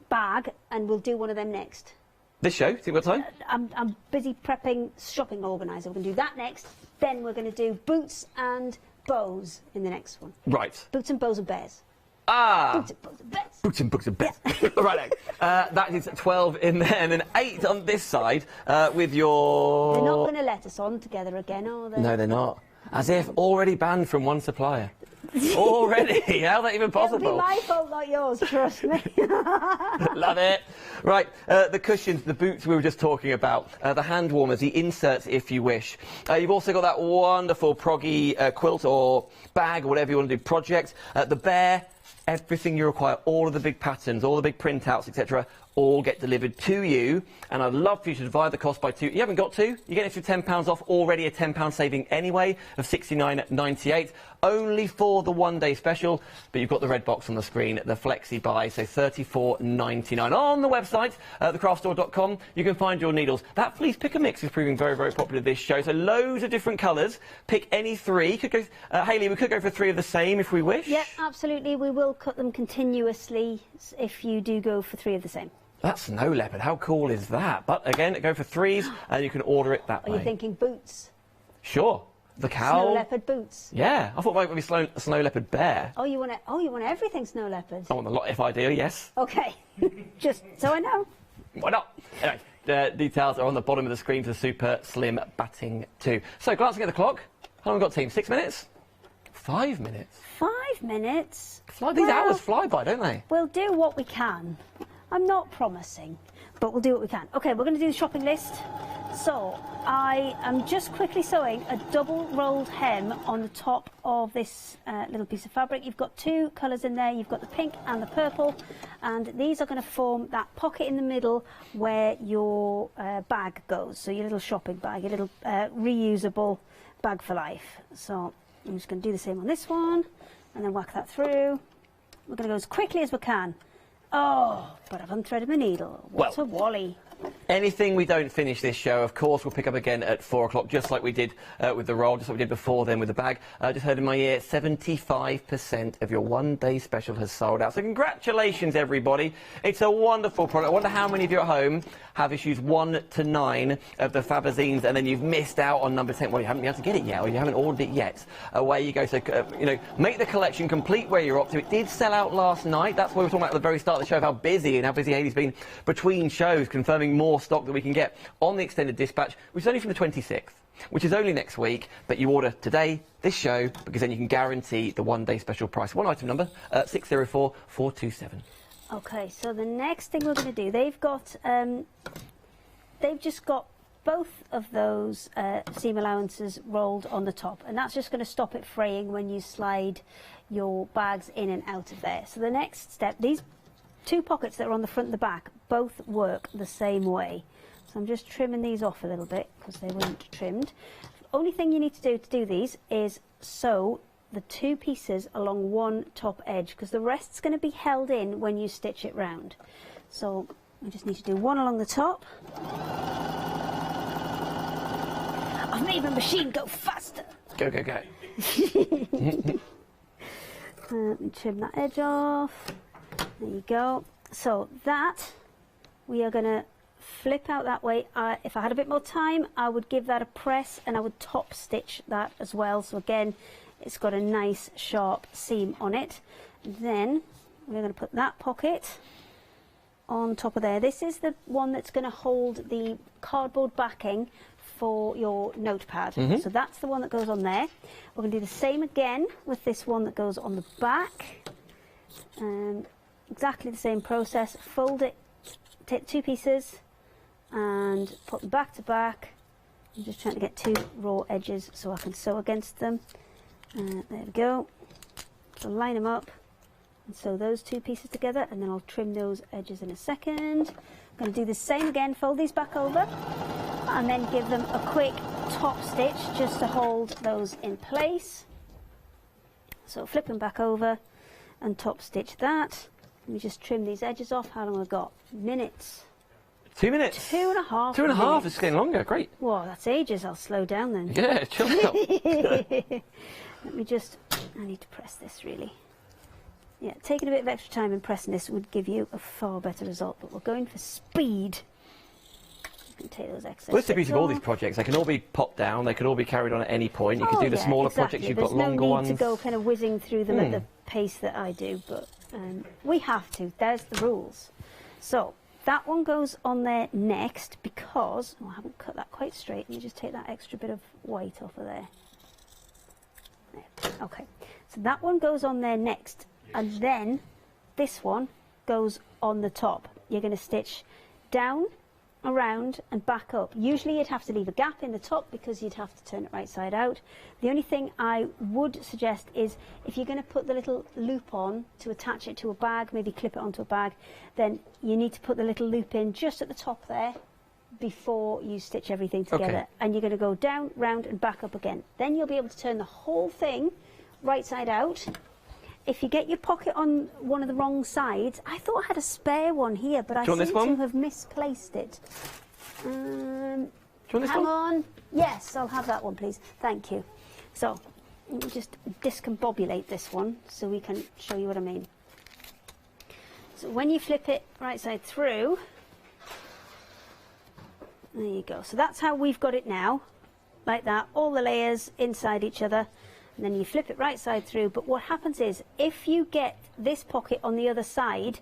bag, and we'll do one of them next. This show? Think what time? I'm busy prepping shopping organiser. We're going to do that next. Then we're going to do boots and bows in the next one. Right. Boots and bows and bears. Ah! Boots and bows and bears. Boots and books and bears. Right, that is 12 in there, and then 8 on this side with your... They're not going to let us on together again, are they? No, they're not. As if already banned from one supplier. Already? How's that even possible? It'll be my fault, not yours, trust me. Love it. Right, the cushions, the boots we were just talking about, the hand warmers, the inserts if you wish. You've also got that wonderful proggy quilt or bag or whatever you want to do project. The bear, everything you require, all of the big patterns, all the big printouts, etc., all get delivered to you, and I'd love for you to divide the cost by 2. You haven't got to. You get an extra £10 off, already a £10 saving anyway of £69.98, only for the one-day special, but you've got the red box on the screen, the flexi buy, so £34.99. On the website, thecraftstore.com, you can find your needles. That fleece pick and mix is proving very, very popular this show, so loads of different colours. Pick any 3. Could go, Hayley, we could go for 3 of the same if we wish. Yeah, absolutely. We will cut them continuously if you do go for 3 of the same. That's snow leopard. How cool is that? But again, go for 3s, and you can order it that way. Are you thinking boots? Sure. The cow. Snow leopard boots. Yeah, I thought it might be snow leopard bear. Oh, you want everything snow leopard? I want the lot if idea, yes. Okay, just so I know. Why not? Anyway, the details are on the bottom of the screen for the super slim batting 2. So, glancing at the clock, how long have we got, team? 6 minutes? 5 minutes? 5 minutes? These hours fly by, don't they? We'll do what we can. I'm not promising. but we'll do what we can. Okay, we're going to do the shopping list. So I am just quickly sewing a double rolled hem on the top of this little piece of fabric. You've got two colours in there. You've got the pink and the purple, and these are going to form that pocket in the middle where your bag goes. So your little shopping bag, your little reusable bag for life. So I'm just going to do the same on this one and then whack that through. We're going to go as quickly as we can. Oh, but I've unthreaded my needle. What a wally. Anything we don't finish this show, of course, we'll pick up again at 4 o'clock, just like we did with the roll, just like we did before then with the bag. Just heard in my ear, 75% of your one-day special has sold out. So congratulations, everybody. It's a wonderful product. I wonder how many of you at home have issues 1 to 9 of the Fabazines, and then you've missed out on number 10. Well, you haven't been able to get it yet, or you haven't ordered it yet. Away you go. So, you know, make the collection complete where you're up to. It did sell out last night. That's why we were talking about at the very start of the show, of how busy Hayley's been between shows, confirming more stock that we can get on the extended dispatch, which is only from the 26th, which is only next week. But you order today, this show, because then you can guarantee the one-day special price. One item number, 604427. Okay, so the next thing we're going to do, they've just got both of those seam allowances rolled on the top, and that's just going to stop it fraying when you slide your bags in and out of there. So the next step, these two pockets that are on the front and the back both work the same way. So I'm just trimming these off a little bit because they weren't trimmed. The only thing you need to do these is sew the two pieces along one top edge, because the rest's going to be held in when you stitch it round. So I just need to do one along the top. I've made my machine go faster. Go, go, go. Let me trim that edge off. There you go. So that we are going to flip out that way. If I had a bit more time, I would give that a press and I would top stitch that as well. So again, it's got a nice sharp seam on it. Then we're going to put that pocket on top of there. This is the one that's going to hold the cardboard backing for your notepad. So that's the one that goes on there. We're going to do the same again with this one that goes on the back. Exactly the same process. Fold it, take two pieces and put them back to back. I'm just trying to get two raw edges so I can sew against them. There we go. So line them up and sew those two pieces together, and then I'll trim those edges in a second. I'm going to do the same again, fold these back over and then give them a quick top stitch just to hold those in place. So flip them back over and top stitch that. Let me just trim these edges off. How long have I got? Minutes. 2 minutes. 2.5 2.5, minutes. it's getting longer, great. Whoa, that's ages. I'll slow down then. Yeah, chill out. Let me just, I need to press this really. Yeah, taking a bit of extra time and pressing this would give you a far better result, but we're going for speed. You can take those excess Well, that's the beauty of all off. these projects. They can all be popped down, they can all be carried on at any point. You can do the smaller projects, you've got longer ones. There's no need to go kind of whizzing through them at the pace that I do, but we have to. There's the rules. So that one goes on there next because, I haven't cut that quite straight. Let me just take that extra bit of white off of there. Okay, so that one goes on there next, and then this one goes on the top. You're going to stitch down, around and back up. Usually you'd have to leave a gap in the top because you'd have to turn it right side out. The only thing I would suggest is if you're going to put the little loop on to attach it to a bag, maybe clip it onto a bag, then you need to put the little loop in just at the top there before you stitch everything together. Okay. And you're going to go down, round and back up again. Then you'll be able to turn the whole thing right side out. If you get your pocket on one of the wrong sides, I thought I had a spare one here, but I seem to have misplaced it. Do you want this hang one? on. Yes, I'll have that one, please. Thank you. So, let me just discombobulate this one so we can show you what I mean. So when you flip it right side through, there you go. So that's how we've got it now, like that, all the layers inside each other. And then you flip it right side through. But what happens is, if you get this pocket on the other side,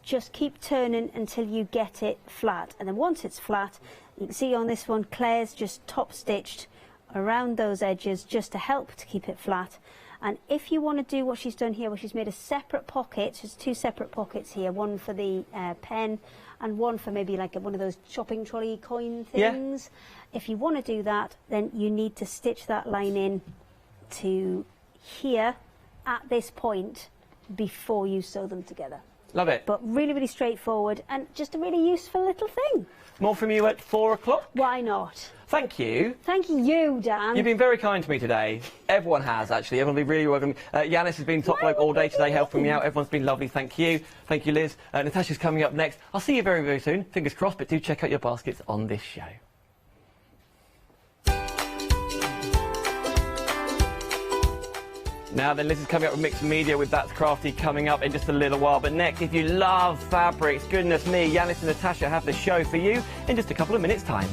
just keep turning until you get it flat. And then once it's flat, you can see on this one, Claire's just top stitched around those edges just to help to keep it flat. And if you want to do what she's done here, where she's made a separate pocket, there's 2 separate pockets here, one for the pen and one for maybe like one of those shopping trolley coin things. Yeah. If you want to do that, then you need to stitch that line in to here at this point before you sew them together. Love it. But really, really straightforward and just a really useful little thing. More from you at 4 o'clock? Why not? Thank you. Thank you, Dan. You've been very kind to me today. Everyone has, actually. Everyone's been really welcome. Yanis has been top bloke all day today, helping me out. Everyone's been lovely. Thank you. Thank you, Liz. Natasha's coming up next. I'll see you very, very soon. Fingers crossed, but do check out your baskets on this show. Now then, Liz is coming up with Mixed Media with That's Crafty coming up in just a little while. But next, if you love fabrics, goodness me, Yanis and Natasha have the show for you in just a couple of minutes' time.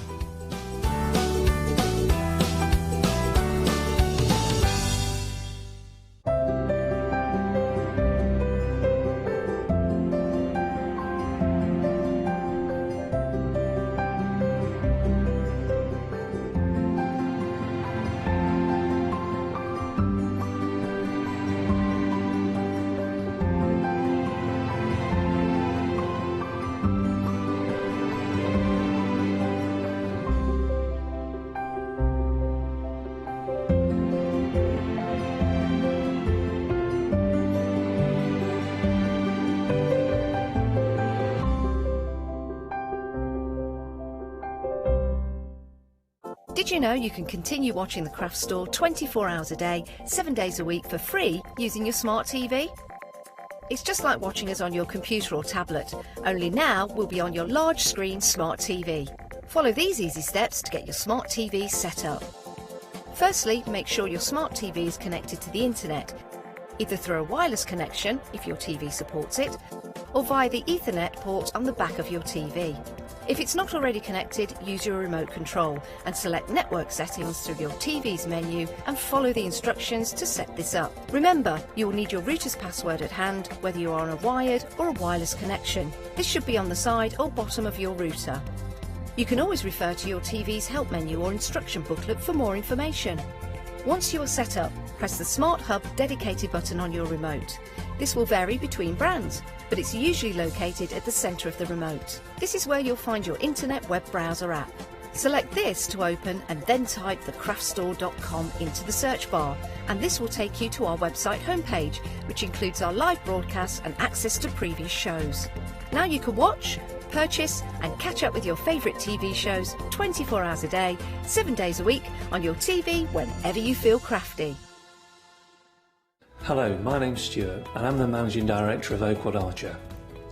Did you know you can continue watching the Craft Store 24 hours a day, 7 days a week for free using your smart TV? It's just like watching us on your computer or tablet, only now we'll be on your large screen smart TV. Follow these easy steps to get your smart TV set up. Firstly, make sure your smart TV is connected to the internet, either through a wireless connection if your TV supports it, or via the Ethernet port on the back of your TV. If it's not already connected, use your remote control and select network settings through your TV's menu and follow the instructions to set this up. Remember, you will need your router's password at hand, whether you are on a wired or a wireless connection. This should be on the side or bottom of your router. You can always refer to your TV's help menu or instruction booklet for more information. Once you are set up, press the Smart Hub dedicated button on your remote. This will vary between brands, but it's usually located at the centre of the remote. This is where you'll find your internet web browser app. Select this to open and then type thecraftstore.com into the search bar, and this will take you to our website homepage, which includes our live broadcasts and access to previous shows. Now you can watch, purchase and catch up with your favourite TV shows 24 hours a day, 7 days a week on your TV whenever you feel crafty. Hello, my name's Stuart and I'm the Managing Director of Oakwood Archer.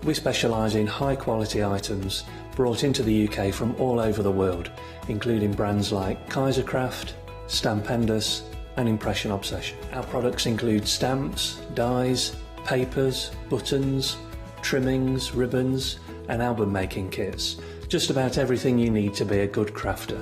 We specialise in high quality items brought into the UK from all over the world, including brands like Kaisercraft, Stampendous and Impression Obsession. Our products include stamps, dies, papers, buttons, trimmings, ribbons and album making kits. Just about everything you need to be a good crafter.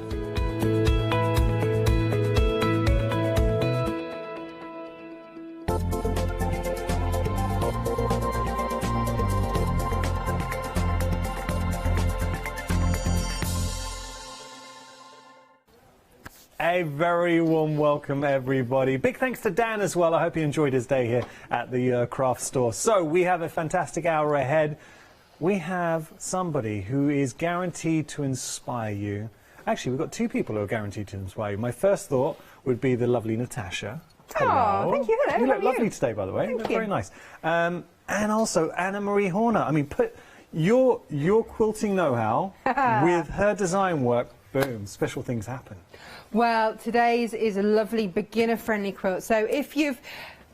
A very warm welcome, everybody. Big thanks to Dan as well. I hope you enjoyed his day here at the craft store. So we have a fantastic hour ahead. We have somebody who is guaranteed to inspire you. Actually, we've got 2 people who are guaranteed to inspire you. My first thought would be the lovely Natasha. Hello. Oh, thank you. Hello. You look lovely today, by the way. Thank you look you. very nice. And also Anna Marie Horner. I mean, put your quilting know-how with her design work. Boom, special things happen. Well, today's is a lovely beginner-friendly quilt. So if you've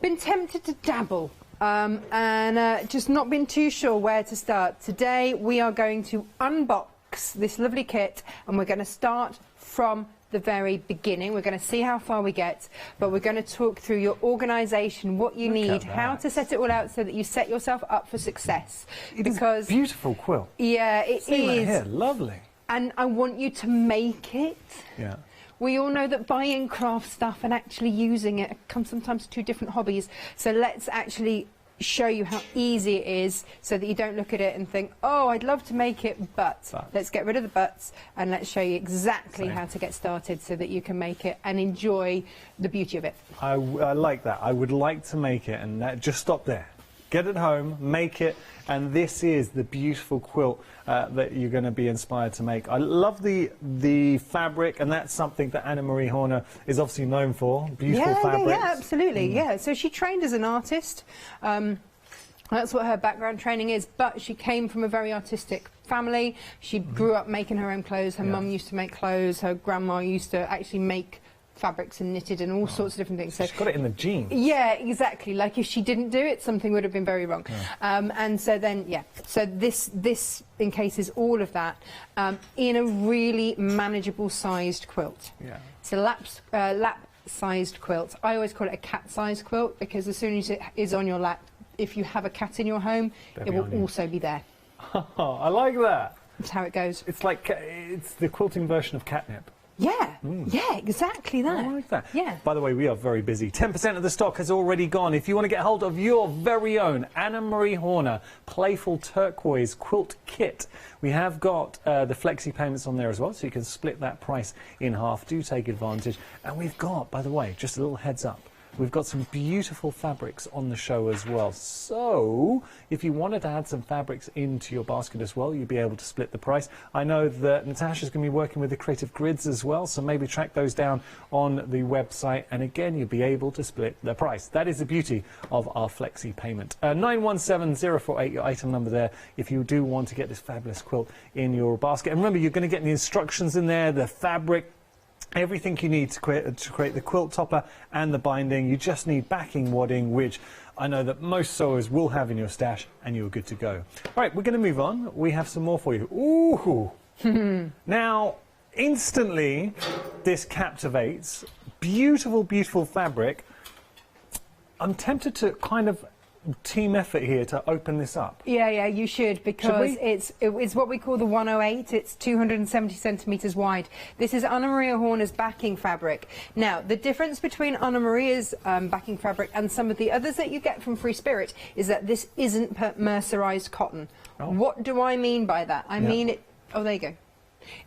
been tempted to dabble and just not been too sure where to start, today we are going to unbox this lovely kit and we're going to start from the very beginning. We're going to see how far we get, but we're going to talk through your organisation, what you need, how to set it all out so that you set yourself up for success. Because a beautiful quilt. Yeah, it See is. that here, lovely. And I want you to make it. Yeah. We all know that buying craft stuff and actually using it come sometimes 2 different hobbies. So let's actually show you how easy it is so that you don't look at it and think, oh, I'd love to make it, but let's get rid of the buts and let's show you exactly how to get started so that you can make it and enjoy the beauty of it. I like that. I would like to make it, and just stop there. Get it home, make it, and this is the beautiful quilt that you're going to be inspired to make. I love the fabric, and that's something that Anna Marie Horner is obviously known for. Beautiful fabrics. Yeah, absolutely. Yeah, so she trained as an artist. That's what her background training is, but she came from a very artistic family. She grew up making her own clothes. Her mum used to make clothes. Her grandma used to actually make fabrics and knitted and all sorts of different things. So she's got it in the genes. Yeah, exactly. Like if she didn't do it, something would have been very wrong. And so then, so this encases all of that in a really manageable sized quilt. Yeah. It's a lap sized quilt. I always call it a cat sized quilt because as soon as it is on your lap, if you have a cat in your home, it will also be there. I like that. That's how it goes. It's like it's the quilting version of catnip. Yeah, yeah, exactly that. I like that. Yeah. By the way, we are very busy. 10% of the stock has already gone. If you want to get hold of your very own Anna Marie Horner Playful Turquoise Quilt Kit, we have got the flexi payments on there as well, so you can split that price in half. Do take advantage. And we've got, by the way, just a little heads up, we've got some beautiful fabrics on the show as well. So if you wanted to add some fabrics into your basket as well, you'd be able to split the price. I know that Natasha's going to be working with the creative grids as well, so maybe track those down on the website. And again, you'll be able to split the price. That is the beauty of our flexi payment. 917048, your item number there, if you do want to get this fabulous quilt in your basket. And remember, you're going to get the instructions in there, the fabric, everything you need to create the quilt topper and the binding. You just need backing wadding, which I know that most sewers will have in your stash, and you're good to go. All right, we're going to move on. We have some more for you. Ooh! Now, instantly, this captivates. Beautiful, beautiful fabric. I'm tempted to kind of team effort here to open this up. Yeah, you should, because it's what we call the 108. It's 270 centimetres wide. This is Anna Maria Horner's backing fabric. Now, the difference between Anna Maria's backing fabric and some of the others that you get from Free Spirit is that this isn't mercerised cotton. What do I mean by that? I mean it... Oh, there you go.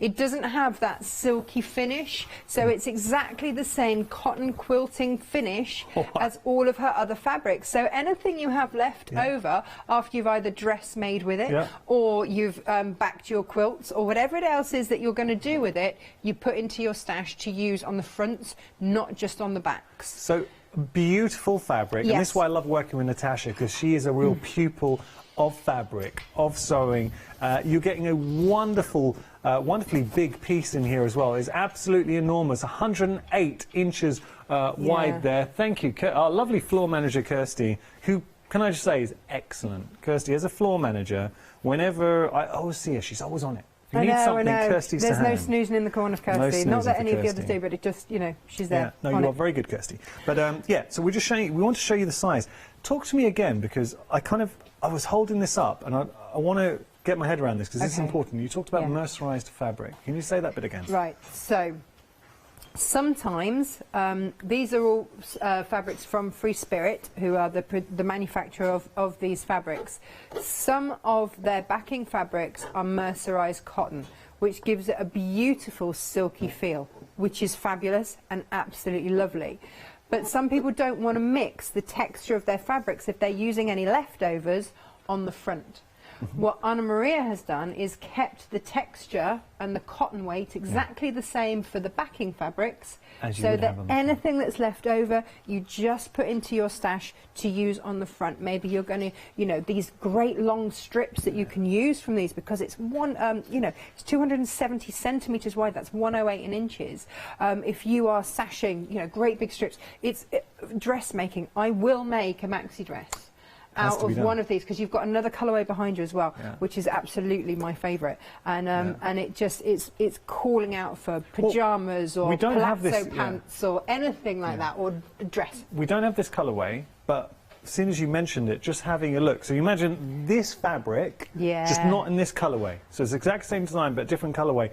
It doesn't have that silky finish, so it's exactly the same cotton quilting finish as all of her other fabrics. So anything you have left over after you've either dress made with it or you've backed your quilts or whatever it else is that you're going to do with it, you put into your stash to use on the fronts, not just on the backs. So beautiful fabric, and this is why I love working with Natasha, because she is a real pupil of fabric, of sewing. You're getting a wonderful, wonderfully big piece in here as well. It's absolutely enormous, 108 inches wide there. Thank you, our lovely floor manager, Kirsty, who, can I just say, is excellent. Kirsty, as a floor manager, whenever I always see her, she's always on it. If you need something, Kirsty's There's to no hand. snoozing in the corner of Kirsty. Not that any of the others do, but it just, you know, she's there. No, you are very good, Kirsty. But yeah, so we're just showing you, we want to show you the size. Talk to me again, because I was holding this up, and I want to get my head around this, because this is important. You talked about mercerised fabric. Can you say that bit again? Right, so sometimes these are all fabrics from Free Spirit, who are the manufacturer of these fabrics. Some of their backing fabrics are mercerised cotton, which gives it a beautiful silky feel, which is fabulous and absolutely lovely. But some people don't want to mix the texture of their fabrics if they're using any leftovers on the front. What Anna Maria has done is kept the texture and the cotton weight exactly the same for the backing fabrics, so that anything that's left over you just put into your stash to use on the front. Maybe you're going to, you know, these great long strips that you can use from these, because it's it's 270 centimetres wide. That's 108 in inches. If you are sashing, you know, great big strips, it's dressmaking. I will make a maxi dress out of one of these, because you've got another colourway behind you as well, which is absolutely my favourite, and it just it's calling out for pyjamas or palazzo pants or anything like that, or dress. We don't have this colourway, but as soon as you mentioned it, just having a look, so you imagine this fabric, just not in this colourway, so it's the exact same design but different colourway.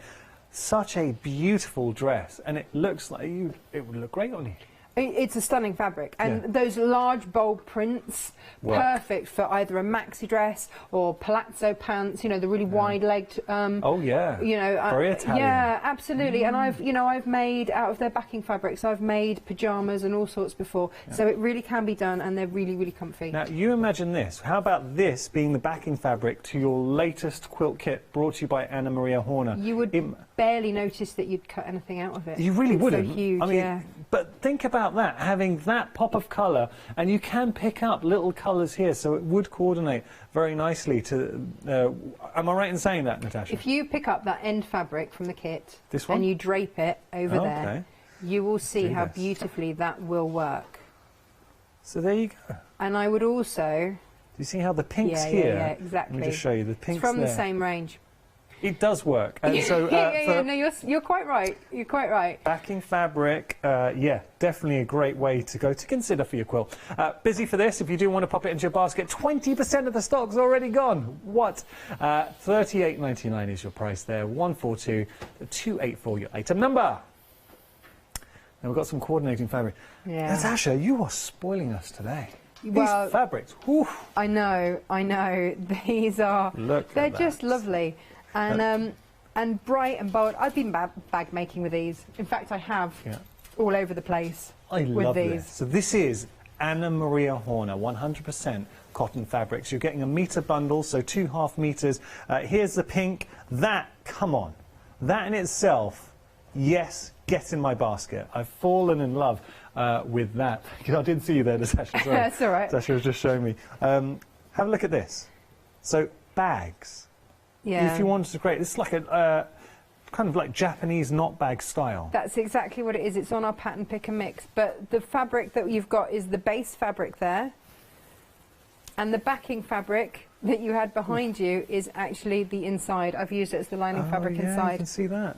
Such a beautiful dress, and it looks like it would look great on you. It's a stunning fabric, and those large, bold prints, perfect for either a maxi dress or palazzo pants. You know, the really wide-legged. Oh yeah. You know, very Italian. Yeah, absolutely. And I've made out of their backing fabrics. I've made pajamas and all sorts before, so it really can be done, and they're really, really comfy. Now you imagine this. How about this being the backing fabric to your latest quilt kit, brought to you by Anna Maria Horner? You would barely notice that you'd cut anything out of it. You really wouldn't. So huge. I mean, but think about that, having that pop of colour, and you can pick up little colours here, so it would coordinate very nicely to... am I right in saying that, Natasha? If you pick up that end fabric from the kit this one? and you drape it over there, you will see how beautifully that will work. So there you go. And I would also... Do you see how the pink's here? Yeah, exactly. Let me just show you. The pink's It's from there. the same range. It does work. And so, no, you're quite right. You're quite right. Backing fabric, yeah, definitely a great way to go to consider for your quilt. Busy for this, if you do want to pop it into your basket, 20% of the stock's already gone. What? $38.99 is your price there. 142,284 your item number. Now we've got some coordinating fabric. Yeah. Natasha, you are spoiling us today. Well, these fabrics, whew. I know. These are, they're just lovely. And bright and bold. I've been bag making with these. In fact, I have all over the place with these. This. So this is Anna Maria Horner, 100% cotton fabrics. You're getting a metre bundle, so 2 half meters. Here's the pink. That, come on, that in itself, yes, get in my basket. I've fallen in love with that. I didn't see you there, Natasha. Sorry. That's all right. Natasha was just showing me. Have a look at this. So bags. Yeah. If you wanted to create, it's like a kind of like Japanese knot bag style. That's exactly what it is. It's on our pattern pick and mix. But the fabric that you've got is the base fabric there, and the backing fabric that you had behind you is actually the inside. I've used it as the lining fabric inside. You can see that.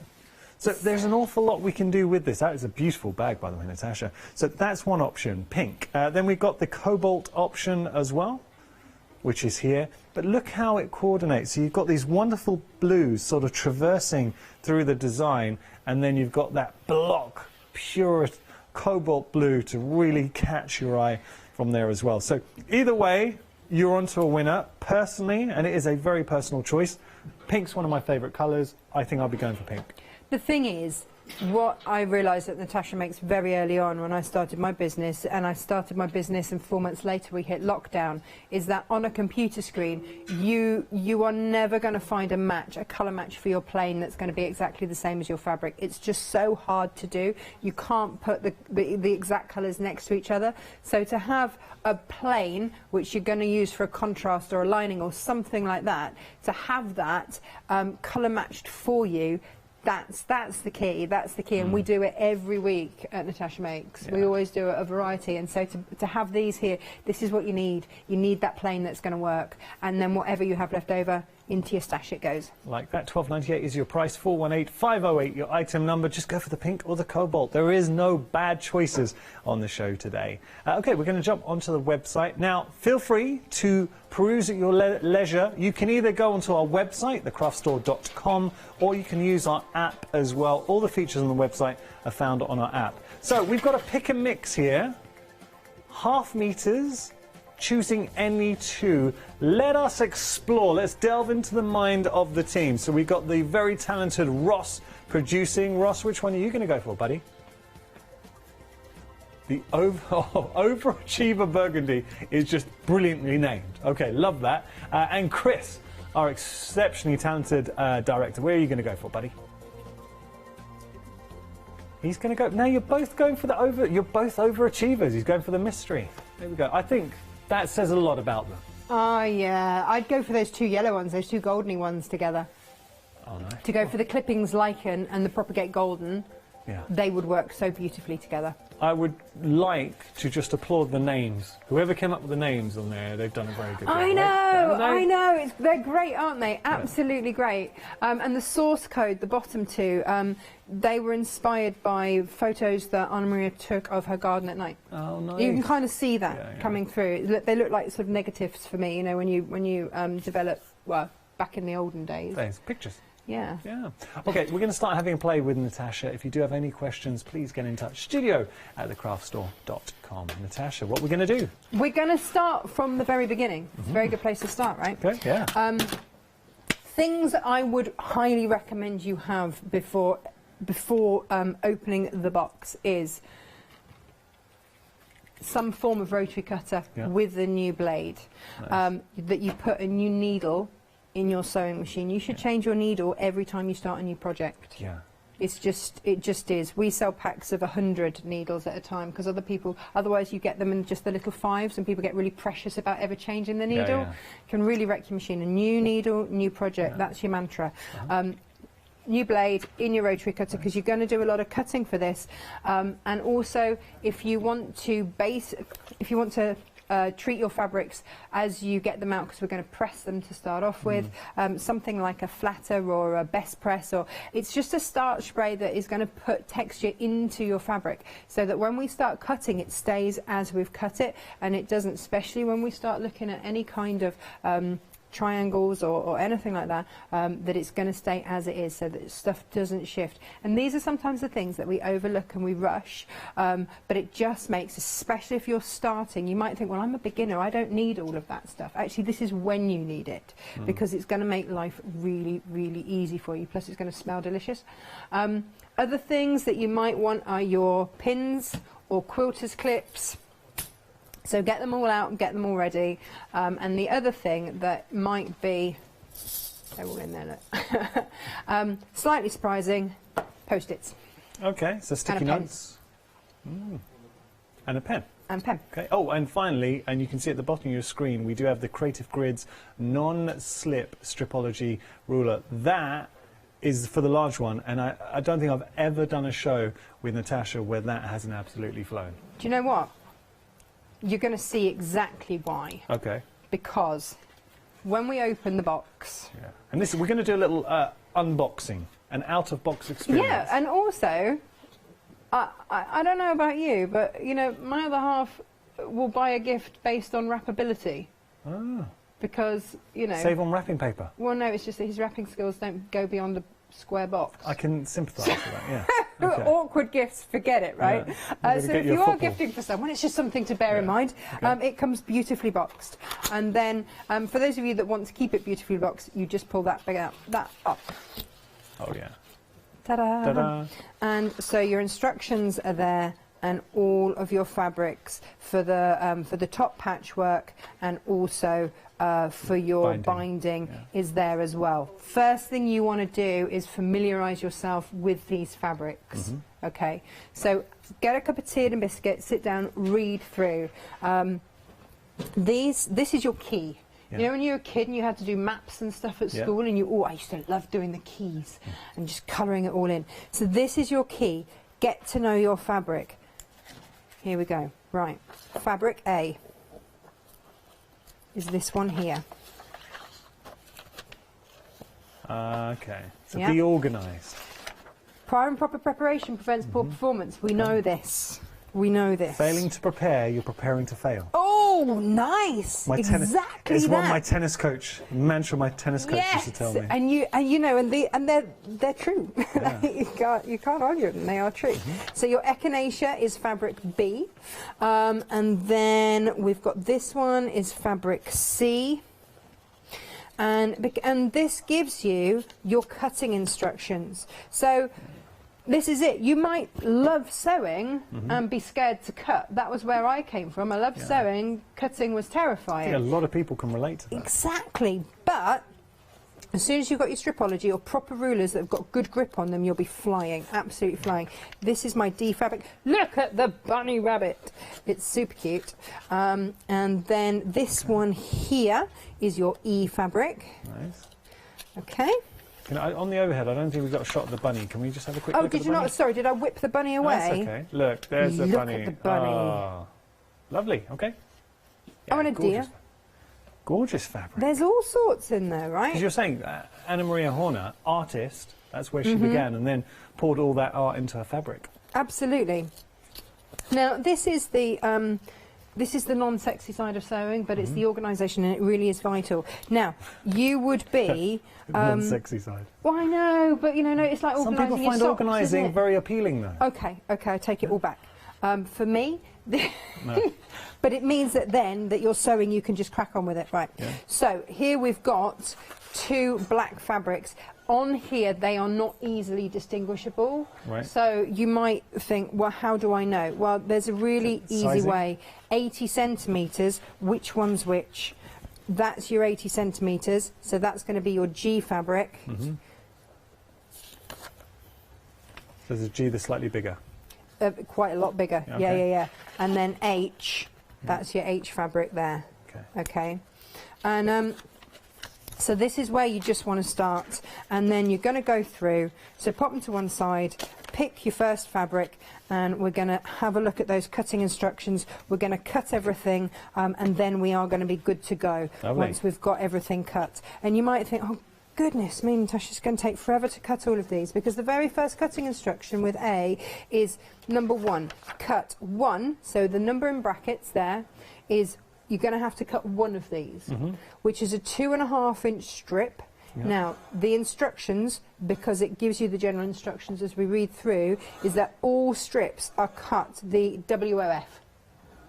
So there's an awful lot we can do with this. That is a beautiful bag, by the way, Natasha. So that's one option, pink. Then we've got the cobalt option as well, which is here. But look how it coordinates. So you've got these wonderful blues sort of traversing through the design, and then you've got that block, pure cobalt blue to really catch your eye from there as well. So either way, you're onto a winner. Personally, and it is a very personal choice, pink's one of my favourite colours. I think I'll be going for pink. The thing is, what I realised that Natasha makes very early on when I started my business, and I started my business and 4 months later we hit lockdown, is that on a computer screen you are never going to find a match, a colour match for your plain that's going to be exactly the same as your fabric. It's just so hard to do. You can't put the exact colours next to each other. So to have a plain which you're going to use for a contrast or a lining or something like that, to have that colour matched for you, that's the key. That's the key, and we do it every week at Natasha Makes. We always do a variety, and so to have these here, this is what you need. You need that plain that's going to work, and then whatever you have left over, into your stash it goes. Like that, $12.98 is your price, 418-508 your item number. Just go for the pink or the cobalt. There is no bad choices on the show today. OK, we're going to jump onto the website. Now, feel free to peruse at your leisure. You can either go onto our website, thecraftstore.com, or you can use our app as well. All the features on the website are found on our app. So we've got a pick and mix here. Half meters, choosing any two. Let us explore. Let's delve into the mind of the team. So we've got the very talented Ross producing. Ross, which one are you going to go for, buddy? The Overachiever Burgundy is just brilliantly named. Okay, love that. And Chris, our exceptionally talented director, where are you going to go for, buddy? He's going to go. Now you're both going for the You're both overachievers. He's going for the mystery. There we go. I think that says a lot about them. Oh yeah, I'd go for those two yellow ones, those two goldeny ones together. Oh nice. To go for the clippings lichen and the propagate golden. Yeah. They would work so beautifully together. I would like to just applaud the names. Whoever came up with the names on there, they've done a very good job. I know. They're great, aren't they? Absolutely great. And the source code, the bottom two, they were inspired by photos that Anna Maria took of her garden at night. Oh, nice. You can kind of see that coming through. They look like sort of negatives for me, you know, when you develop, well, back in the olden days. There's pictures. Yeah. Yeah. Okay, we're going to start having a play with Natasha. If you do have any questions, please get in touch. studio@thecraftstore.com. Natasha, what we're going to do? We're going to start from the very beginning. It's a very good place to start, right? Okay, yeah. Things that I would highly recommend you have before opening the box is some form of rotary cutter with a new blade. Nice. That you put a new needle in your sewing machine. You should change your needle every time you start a new project. Yeah. It just is. We sell packs of 100 needles at a time because otherwise you get them in just the little 5s and people get really precious about ever changing the needle. Can really wreck your machine. A new needle, new project, that's your mantra. New blade in your rotary cutter because you're going to do a lot of cutting for this. And also if you want to treat your fabrics as you get them out, because we're going to press them to start off with, something like a flatter or a best press, or it's just a starch spray that is going to put texture into your fabric so that when we start cutting it stays as we've cut it, and it doesn't, especially when we start looking at any kind of triangles or anything like that, that it's going to stay as it is so that stuff doesn't shift. And these are sometimes the things that we overlook and we rush, but it just makes, especially if you're starting, you might think, well, I'm a beginner, I don't need all of that stuff. Actually, this is when you need it, because it's going to make life really, really easy for you, plus it's going to smell delicious. Other things that you might want are your pins or quilter's clips. So get them all out and get them all ready. And the other thing that might be, they're all in there, look. Slightly surprising, Post-its. Okay, so sticky notes. And a pen. And pen. Okay. Oh, and finally, and you can see at the bottom of your screen, we do have the Creative Grids non-slip stripology ruler. That is for the large one, and I don't think I've ever done a show with Natasha where that hasn't absolutely flown. Do you know what? You're going to see exactly why. Okay. Because when we open the box... Yeah. And this, we're going to do a little unboxing, an out-of-box experience. Yeah, and also, I don't know about you, but, you know, my other half will buy a gift based on wrappability. Ah. Because, you know... Save on wrapping paper. Well, no, it's just that his wrapping skills don't go beyond a square box. I can sympathise with that, yeah. Okay. Awkward gifts, forget it, right? Yeah. So if you are gifting for someone, it's just something to bear in mind. Okay. It comes beautifully boxed. And then, for those of you that want to keep it beautifully boxed, you just pull that bag out, that up. Oh, yeah. Ta-da! Ta-da! And so your instructions are there, and all of your fabrics for the top patchwork, and also for your binding is there as well. First thing you want to do is familiarise yourself with these fabrics. Okay, so get a cup of tea and a biscuit, sit down, read through. This is your key. You know, when you were a kid and you had to do maps and stuff at school, and I used to love doing the keys and just colouring it all in. So this is your key. Get to know your fabric. Here we go. Right, fabric A is this one here. Okay, so be organised. Prior and proper preparation prevents poor performance. We know this. We know this. Failing to prepare, you're preparing to fail. Oh, nice! Exactly it's that. what my tennis coach, mantra my tennis coach used to tell me. And you know, and they're true. Yeah. you can't argue them. They are true. So your echinacea is fabric B, and then we've got this one is fabric C. And this gives you your cutting instructions. So this is it. You might love sewing and be scared to cut. That was where I came from. I loved sewing. Cutting was terrifying. Yeah, a lot of people can relate to that. Exactly. But as soon as you've got your stripology or proper rulers that have got good grip on them, you'll be flying, absolutely flying. This is my D fabric. Look at the bunny rabbit. It's super cute. And then this one here is your E fabric. Nice. Okay. On the overhead, I don't think we've got a shot of the bunny. Can we just have a quick look at the bunny? Oh, did you not? Sorry, did I whip the bunny away? That's okay. Look, there's the bunny. Look at the bunny. Oh, lovely, okay. Yeah, And a deer. Gorgeous fabric. There's all sorts in there, right? Because you're saying Anna Maria Horner, artist, that's where she began, and then poured all that art into her fabric. Absolutely. Now, this is the this is the non-sexy side of sewing, but it's the organisation, and it really is vital. Now, you would be... non-sexy side. Well, I know, but, you know, it's like Some organising people find organising very appealing, though. Okay, I take it all back. For me... No. But it means that then that you're sewing, you can just crack on with it, right? Yeah. So here we've got 2 black fabrics. On here, they are not easily distinguishable. Right. So you might think, well, how do I know? Well, there's a really easy way. 80 centimetres, which one's which? That's your 80 centimetres, so that's going to be your G fabric. So there's a G that's slightly bigger. Quite a lot bigger, Okay. yeah. And then H, that's your H fabric there. Okay. And so this is where you just want to start, and then you're going to go through. So pop them to one side, pick your first fabric, and we're going to have a look at those cutting instructions. We're going to cut everything, and then we are going to be good to go once we've got everything cut. And you might think, oh, goodness me, Natasha, it's going to take forever to cut all of these, because the very first cutting instruction with A is number 1, cut 1, so the number in brackets there is you're going to have to cut 1 of these, which is a 2.5-inch strip. Now, the instructions, because it gives you the general instructions as we read through, is that all strips are cut the WOF.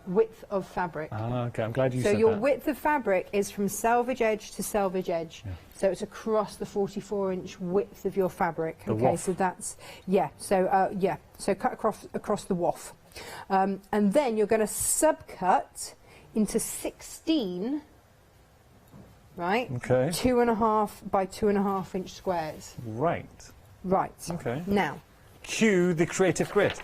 Width of fabric. Okay, I'm glad you said that. So your width of fabric is from selvage edge to selvage edge. So it's across the 44-inch width of your fabric. Okay, so that's, so cut across the WOF. And then you're going to subcut into 16, right? Okay. 2.5 by 2.5 inch squares. Right. Okay. Now. Cue the creative grid.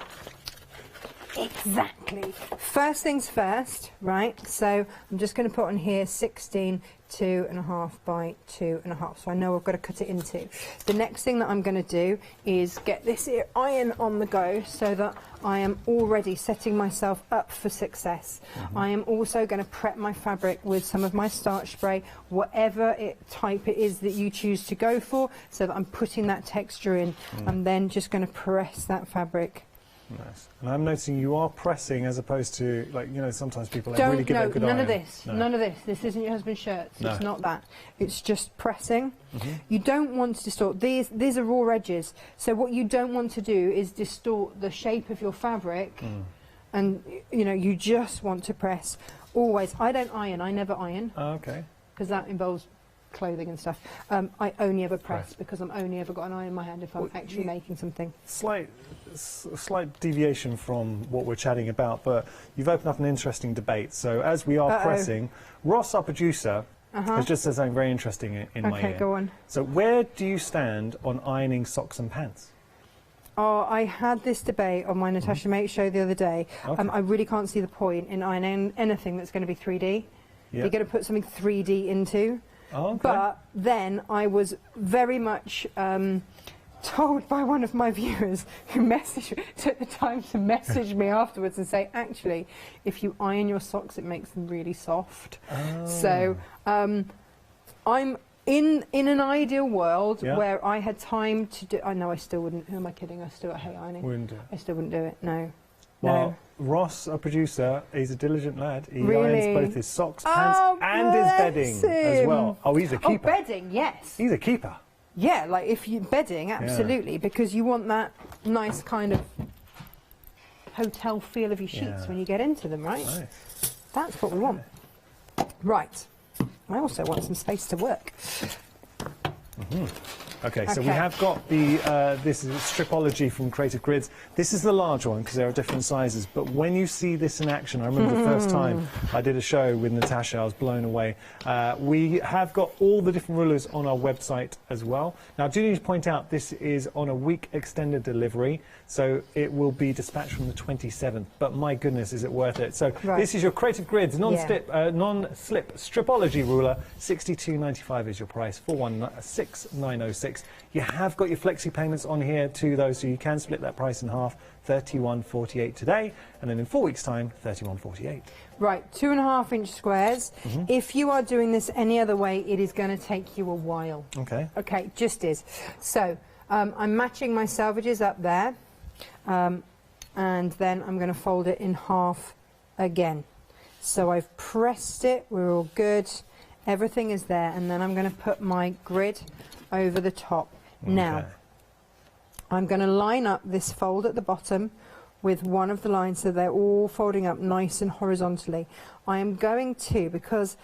Exactly. First things first, right? So I'm just going to put on here 16, 2.5 by 2.5. So I know I've got to cut it into. The next thing that I'm going to do is get this here iron on the go, so that I am already setting myself up for success. I am also going to prep my fabric with some of my starch spray, whatever type it is that you choose to go for, so that I'm putting that texture in. I'm then just going to press that fabric. Nice. And I'm noticing you are pressing, as opposed to, like, you know, sometimes people really give it a good none iron. of this. None of this. This isn't your husband's shirts. No. It's not that. It's just pressing. You don't want to distort. These are raw edges. So what you don't want to do is distort the shape of your fabric. And, you know, you just want to press always. I don't iron. I never iron. Okay. Because that involves clothing and stuff. I only ever press, because I'm only ever got an iron in my hand if I'm actually making something. Slight deviation from what we're chatting about, but you've opened up an interesting debate. So as we are pressing, Ross, our producer, has just said something very interesting in my ear. Okay, go on. So where do you stand on ironing socks and pants? Oh, I had this debate on my Natasha Mate show the other day. I really can't see the point in ironing anything that's going to be 3D. You're going to put something 3D into. But then I was very much told by one of my viewers who took the time to message me afterwards and say, actually, if you iron your socks, it makes them really soft. So I'm in an ideal world where I had time to do... I know I still wouldn't... Who am I kidding? I still hate ironing. Wouldn't do it. I still wouldn't do it, no. Well, Ross, our producer, he's a diligent lad. He Really? irons both his socks, pants, and his bedding as well. Oh, he's a keeper. Oh, bedding, yes. He's a keeper. Yeah, like if you bedding, absolutely, because you want that nice kind of hotel feel of your sheets when you get into them, right? Nice. That's what we want. Right. I also want some space to work. Okay, so we have got the, this is Stripology from Creative Grids. This is the large one because there are different sizes, but when you see this in action, I remember the first time I did a show with Natasha, I was blown away. We have got all the different rulers on our website as well. Now, I do need to point out this is on a week extended delivery, so it will be dispatched from the 27th, but my goodness, is it worth it. So this is your Creative Grids non-slip Stripology ruler. £62.95 is your price, 416,906. You have got your flexi payments on here too, though, so you can split that price in half. £31.48 today, and then in 4 weeks' time, £31.48. Right, 2.5-inch squares. If you are doing this any other way, it is going to take you a while. Okay. Okay, just is. So I'm matching my selvages up there, and then I'm going to fold it in half again. So I've pressed it, we're all good, everything is there, and then I'm going to put my grid over the top. Okay. Now, I'm going to line up this fold at the bottom with one of the lines so they're all folding up nice and horizontally. I am going to, because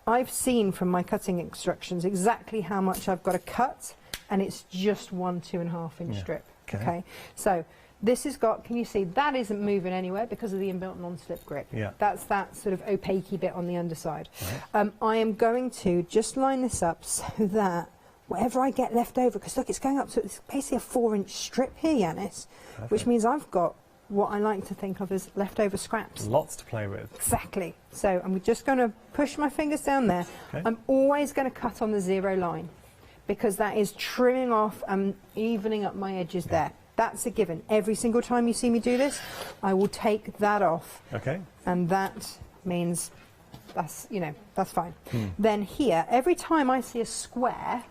I've seen from my cutting instructions exactly how much I've got to cut, and it's just 1 2.5-inch strip. Okay. So this has got, can you see, that isn't moving anywhere because of the inbuilt non-slip grip. Yeah. That's that sort of opaque bit on the underside. Right. I am going to just line this up so that whatever I get left over, because look, it's going up, so it's basically a 4-inch strip here, Yanis, which means I've got what I like to think of as leftover scraps. Lots to play with. Exactly. So I'm just going to push my fingers down there. Okay. I'm always going to cut on the 0 line, because that is trimming off and evening up my edges there. That's a given. Every single time you see me do this, I will take that off. Okay. And that means that's, you know, that's fine. Then here, every time I see a square,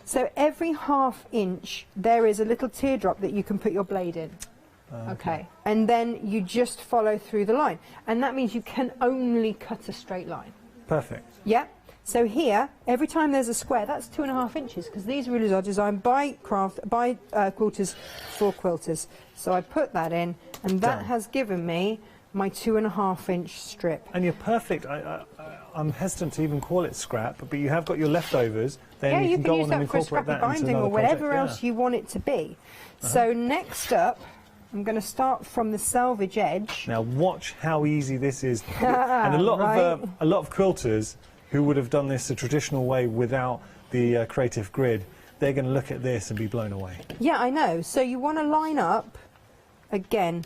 so every 1/2 inch, there is a little teardrop that you can put your blade in. Okay. And then you just follow through the line. And that means you can only cut a straight line. Perfect. Yeah. So here, every time there's a square, that's 2.5 inches, because these rulers are designed by quilters for quilters. So I put that in, and that has given me my 2.5-inch strip. And you're perfect. I'm hesitant to even call it scrap, but you have got your leftovers. Then you can go use on that and for a incorporate scrappy that into binding another or whatever project. else you want it to be. So next up, I'm going to start from the selvage edge. Now watch how easy this is. And a lot of quilters who would have done this a traditional way without the creative grid, they're going to look at this and be blown away. Yeah, I know. So you want to line up, again,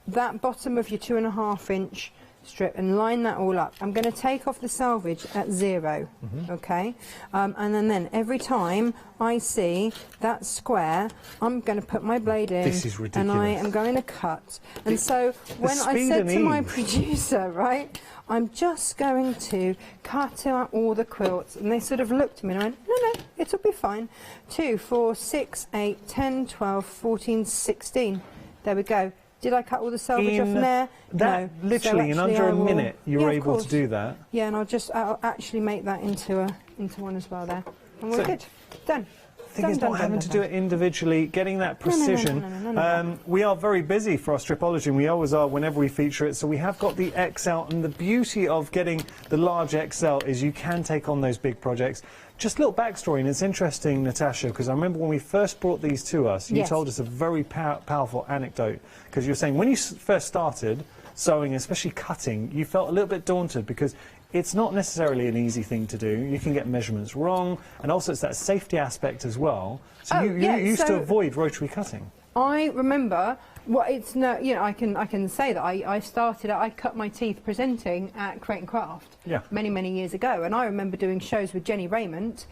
that bottom of your 2.5-inch strip and line that all up. I'm going to take off the selvage at 0, okay? And then every time I see that square, I'm going to put my blade in. This is ridiculous. And I am going to cut. And so when I said to my producer, right, I'm just going to cut out all the quilts, and they sort of looked at me and I went, no, it'll be fine. 2, 4, 6, 8, 10, 12, 14, 16. There we go. Did I cut all the selvage off there? No. Literally, in under a minute, you were able to do that. Yeah, and I'll actually make that into one as well there. And we're good. Done. The thing is not having to do it individually, getting that precision. No. We are very busy for our stripology, and we always are whenever we feature it. So we have got the XL, and the beauty of getting the large XL is you can take on those big projects. Just a little backstory, and it's interesting, Natasha, because I remember when we first brought these to us, you told us a very powerful anecdote, because you were saying when you first started sewing, especially cutting, you felt a little bit daunted because it's not necessarily an easy thing to do. You can get measurements wrong, and also it's that safety aspect as well. So you used to avoid rotary cutting. I remember, well, it's no, you know, I can say that I cut my teeth presenting at Create and Craft many years ago, and I remember doing shows with Jenny Raymond,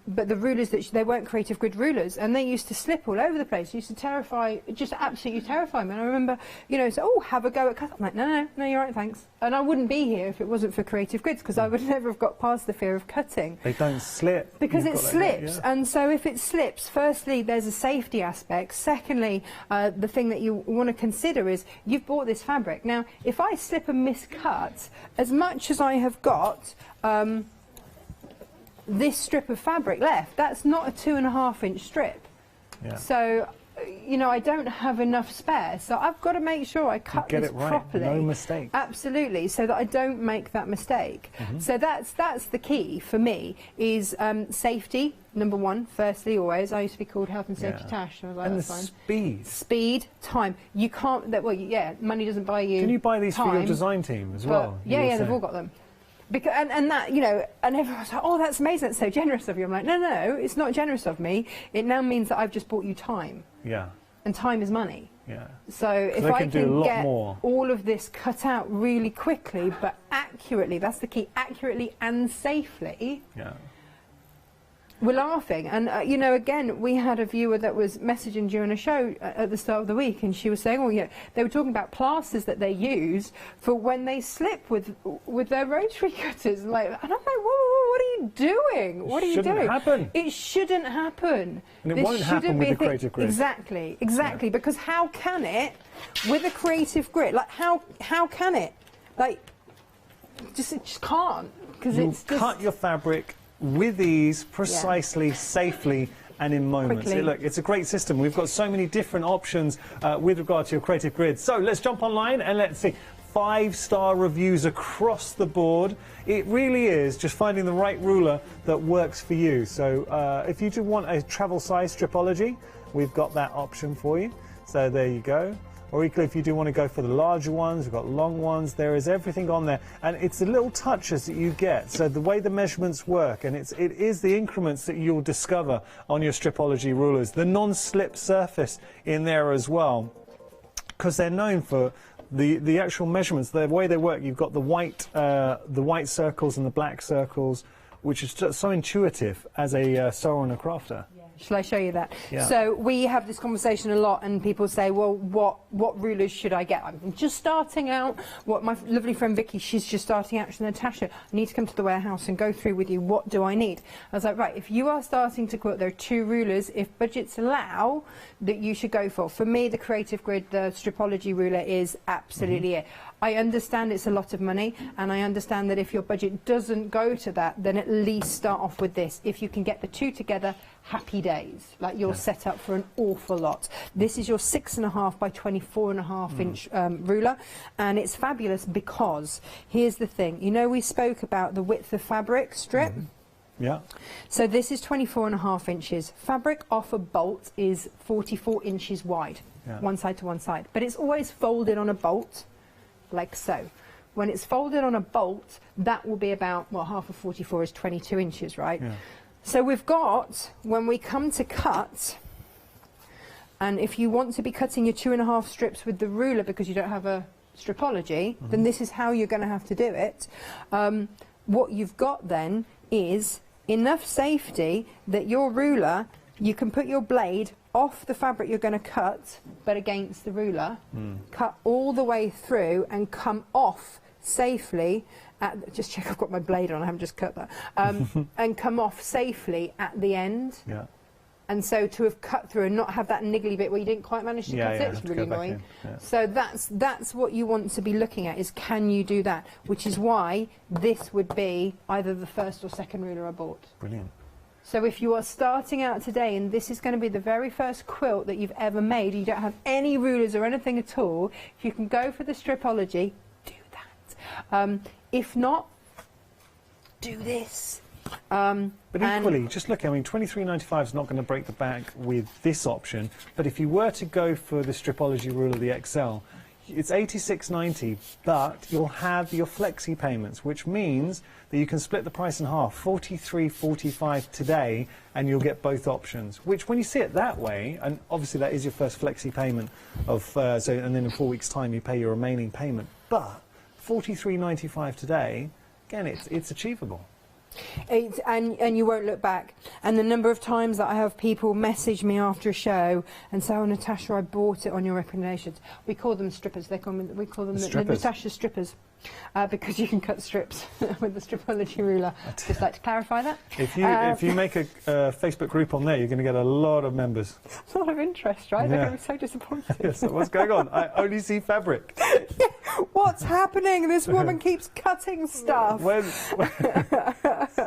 but the rulers they weren't creative grid rulers, and they used to slip all over the place. It used to just absolutely terrify me. And I remember, you know, so, have a go at cut. I'm like, no, you're right, thanks. And I wouldn't be here if it wasn't for creative grids, because I would never have got past the fear of cutting. They don't slip. Because it slips, and so if it slips, firstly, there's a safety aspect. Secondly, the thing that you want to consider is you've bought this fabric. Now, if I slip and miscut, as much as I have got this strip of fabric left, that's not a 2.5-inch strip. So, you know, I don't have enough spare, so I've got to make sure I cut this properly. No mistake. Absolutely, so that I don't make that mistake. So that's the key for me, is safety, number one, firstly, always. I used to be called Health and Safety Tash. I was like, and that's the fine. speed. Speed, time. You can't, money doesn't buy you. Can you buy these time, for your design team as well? Yeah, they've all got them. Because, and that, you know, and everyone's like, oh, that's amazing, that's so generous of you. I'm like, no, it's not generous of me. It now means that I've just bought you time. Yeah. And time is money. Yeah. So if I can get all of this cut out really quickly, but accurately, that's the key, accurately and safely. Yeah. We're laughing, and you know, again, we had a viewer that was messaging during a show at the start of the week, and she was saying, "Oh, yeah, they were talking about plasters that they use for when they slip with their rotary cutters." And I'm like, "Whoa, what are you you doing? What are you doing? Shouldn't happen. It shouldn't happen. And it This won't happen shouldn't with be the Creative Grid. Exactly, exactly. Because how can it, with a Creative Grid, like how can it? Like, it just can't. Because it's just... cut your fabric with ease, precisely, safely, and in moments. Look, it's a great system. We've got so many different options with regard to your Creative Grid. So let's jump online and let's see. 5-star reviews across the board. It really is just finding the right ruler that works for you. So if you do want a travel size stripology, we've got that option for you. So there you go. Or equally, if you do want to go for the larger ones, we've got long ones, there is everything on there. And it's the little touches that you get. So the way the measurements work, and it is the increments that you'll discover on your stripology rulers. The non-slip surface in there as well, because they're known for the actual measurements. The way they work, you've got the white circles and the black circles, which is just so intuitive as a sewer and a crafter. Shall I show you that? Yeah. So we have this conversation a lot, and people say, well, what rulers should I get? I'm just starting out. What my lovely friend Vicky, she's just starting out. She's Natasha, I need to come to the warehouse and go through with you. What do I need? I was like, right, if you are starting to quilt, there are 2 rulers, if budgets allow, that you should go for. For me, the Creative Grid, the stripology ruler is absolutely it. I understand it's a lot of money, and I understand that if your budget doesn't go to that, then at least start off with this. If you can get the 2 together, happy days. Like, you're set up for an awful lot. This is your 6.5 by 24.5 inch ruler, and it's fabulous because here's the thing. You know, we spoke about the width of fabric strip. Yeah. So this is 24.5 inches. Fabric off a bolt is 44 inches wide, one side to one side, but it's always folded on a bolt, like so. When it's folded on a bolt, that will be about, well, half of 44 is 22 inches, right? Yeah. So we've got, when we come to cut, and if you want to be cutting your 2.5 strips with the ruler because you don't have a stripology, then this is how you're going to have to do it. What you've got then is enough safety that your ruler, you can put your blade off the fabric you're going to cut, but against the ruler, cut all the way through and come off safely at, just check I've got my blade on, I haven't just cut that, and come off safely at the end. Yeah. And so to have cut through and not have that niggly bit where you didn't quite manage to cut it, it's really annoying. So that's what you want to be looking at, is can you do that? Which is why this would be either the first or second ruler I bought. Brilliant. So if you are starting out today and this is going to be the very first quilt that you've ever made, you don't have any rulers or anything at all, if you can go for the stripology, do that. If not, do this. But equally, just look, I mean, £23.95 is not going to break the bank with this option, but if you were to go for the stripology ruler, the XL, it's £86.90, but you'll have your flexi payments, which means that you can split the price in half, £43.45 today, and you'll get both options. Which, when you see it that way, and obviously that is your first flexi payment of, and then in 4 weeks' time you pay your remaining payment, but £43.95 today, again, it's achievable. And you won't look back. And the number of times that I have people message me after a show and say, oh, Natasha, I bought it on your recommendations. We call them strippers. We call them the Natasha strippers. Because you can cut strips with the stripology ruler. Just like to clarify that. If you make a Facebook group on there, you're going to get a lot of members. A lot of interest, right? They're going to be so disappointed. Yes, what's going on? I only see fabric. What's happening? This woman keeps cutting stuff.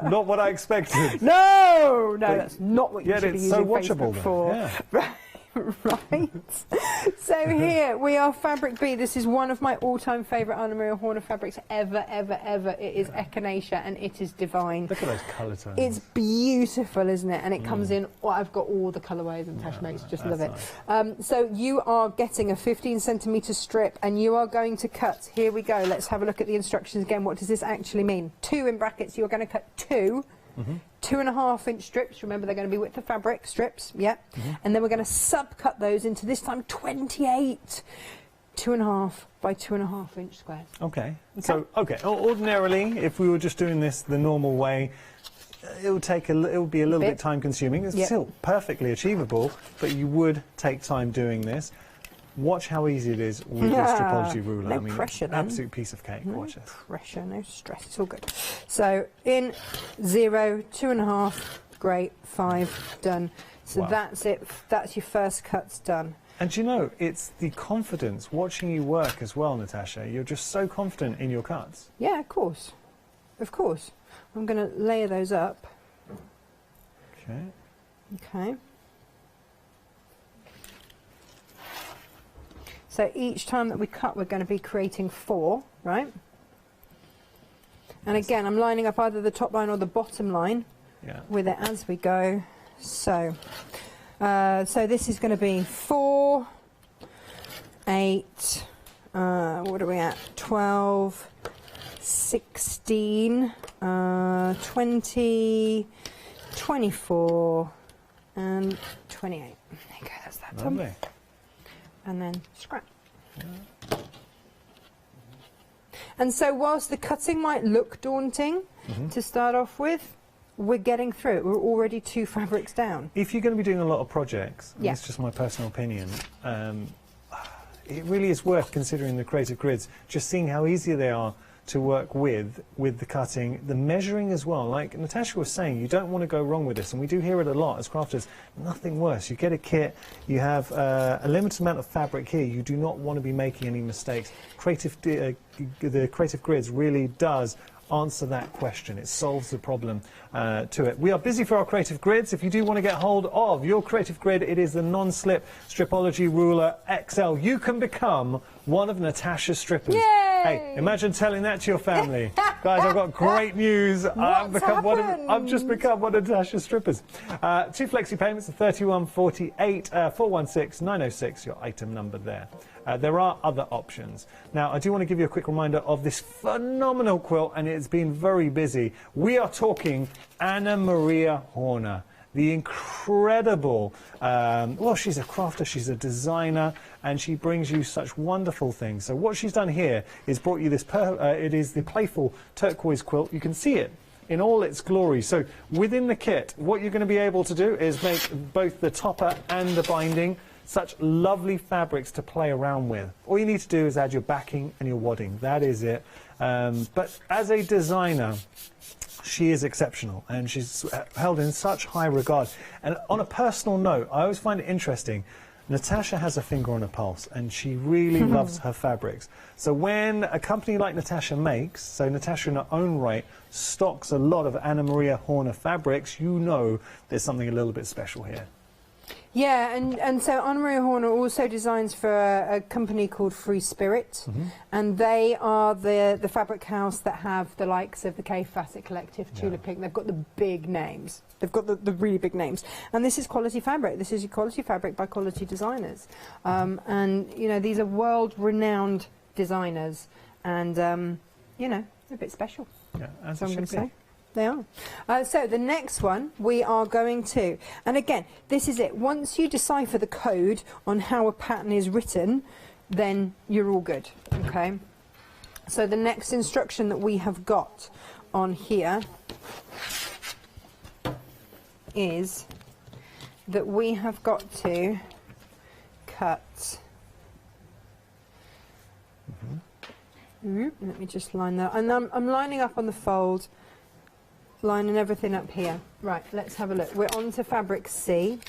Not what I expected. No, that's not what you should be using so watchable Facebook for. Yeah. Right. So here we are, Fabric B. This is one of my all-time favourite Anna Maria Horner fabrics ever. It is Echinacea, and it is divine. Look at those colour tones. It's beautiful, isn't it? And it comes in, I've got all the colourways, and Tash makes, just love it. Nice. So you are getting a 15cm strip, and you are going to cut. Here we go. Let's have a look at the instructions again. What does this actually mean? 2 in brackets. You're going to cut 2. 2.5 inch strips. Remember, they're going to be width of fabric strips, and then we're going to subcut those into, this time, 28 2.5 by 2.5 inch squares. Okay. So ordinarily, if we were just doing this the normal way, it would be a little bit time consuming. It's still perfectly achievable, but you would take time doing this. Watch how easy it is with the stripology ruler. No I mean, pressure then. absolute piece of cake. No Watch this. pressure, no stress. It's all good. So in 0, 2.5, great, 5, done. So Wow. that's it. That's your first cuts done. And you know, it's the confidence watching you work as well, Natasha. You're just so confident in your cuts. Yeah, of course. Of course. I'm going to layer those up. Okay. Okay. So each time that we cut, we're going to be creating 4, right? And again, I'm lining up either the top line or the bottom line with it as we go. So, so this is going to be 4, 8, what are we at? 12, 16, 20, 24, and 28. There you go, that's that done. Lovely. And then scrap. And so whilst the cutting might look daunting to start off with, we're getting through it. We're already 2 fabrics down. If you're going to be doing a lot of projects, Yeah. it's just my personal opinion, it really is worth considering the creative grids, just seeing how easy they are to work with the cutting, the measuring as well. Like Natasha was saying, you don't want to go wrong with this, and we do hear it a lot as crafters. Nothing worse. You get a kit, you have a limited amount of fabric here, you do not want to be making any mistakes. The creative grids really does answer that question. It solves the problem to it. We are busy for our creative grids. If you do want to get hold of your creative grid, it is the non-slip Stripology Ruler XL. You can become one of Natasha's strippers. Yay! Hey, imagine telling that to your family. Guys, I've got great news. I've just become one of Natasha's strippers. 2 flexi payments of £31.48, 416 906, your item number there. There are other options. Now, I do want to give you a quick reminder of this phenomenal quilt, and it's been very busy. We are talking Anna Maria Horner, the incredible, well, she's a crafter, she's a designer, and she brings you such wonderful things. So what she's done here is brought you this, it is the playful turquoise quilt. You can see it in all its glory. So within the kit, what you're going to be able to do is make both the topper and the binding such lovely fabrics to play around with. All you need to do is add your backing and your wadding. That is it. But as a designer, she is exceptional, and she's held in such high regard. And on a personal note, I always find it interesting. Natasha has a finger on a pulse, and she really loves her fabrics. So when a company like Natasha makes, so Natasha in her own right stocks a lot of Anna Maria Horner fabrics, you know there's something a little bit special here. Yeah, and so Anna Maria Horner also designs for a company called Free Spirit, and they are the fabric house that have the likes of the K Facet Collective, Tulip Pink. They've got the big names. They've got the really big names. And this is quality fabric. This is your quality fabric by quality designers. And, you know, these are world-renowned designers, and, you know, they're a bit special. Yeah, as so I'm it going to should be. say. They are. So the next one we are going to, and again, this is it. Once you decipher the code on how a pattern is written, then you're all good, okay? So the next instruction that we have got on here is that we have got to cut. Let me just line that, and I'm lining up on the fold, lining everything up here. Right, let's have a look. We're on to fabric C.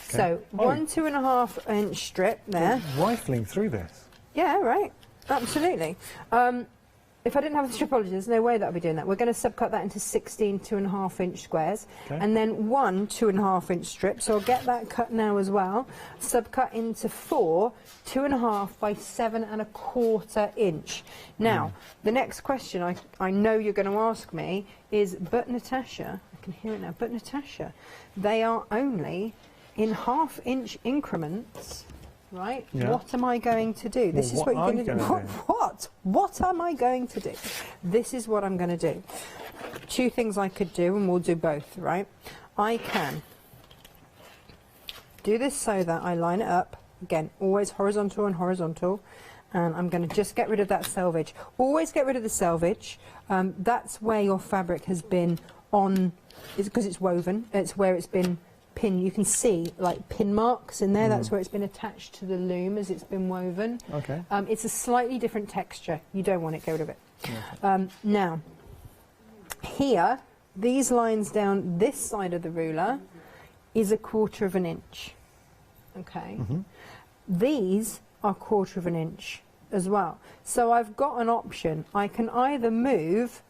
Okay. So 1 2.5 inch strip there. You're rifling through this. Yeah, right. Absolutely. If I didn't have the stripology, there's no way that I'd be doing that. We're going to subcut that into 16 2.5 inch squares, and then 1 2.5 inch strip. So I'll get that cut now as well. Subcut into 4 2.5 by 7.25 inch. Now, the next question I know you're going to ask me is, but Natasha, I can hear it now, but Natasha, they are only in 1/2 inch increments. Right? Yeah. What am I going to do? This is what you're going to do. What am I going to do? This is what I'm going to do. 2 things I could do, and we'll do both, right? I can do this so that I line it up. Again, always horizontal and horizontal. And I'm going to just get rid of that selvage. Always get rid of the selvage. That's where your fabric has been on, because it's woven. It's where it's been pin, you can see like pin marks in there. That's where it's been attached to the loom as it's been woven. Okay. It's a slightly different texture. You don't want it, get rid of it. Now, here, these lines down this side of the ruler is 1/4 of an inch. Okay. These are 1/4 of an inch as well. So I've got an option. I can either move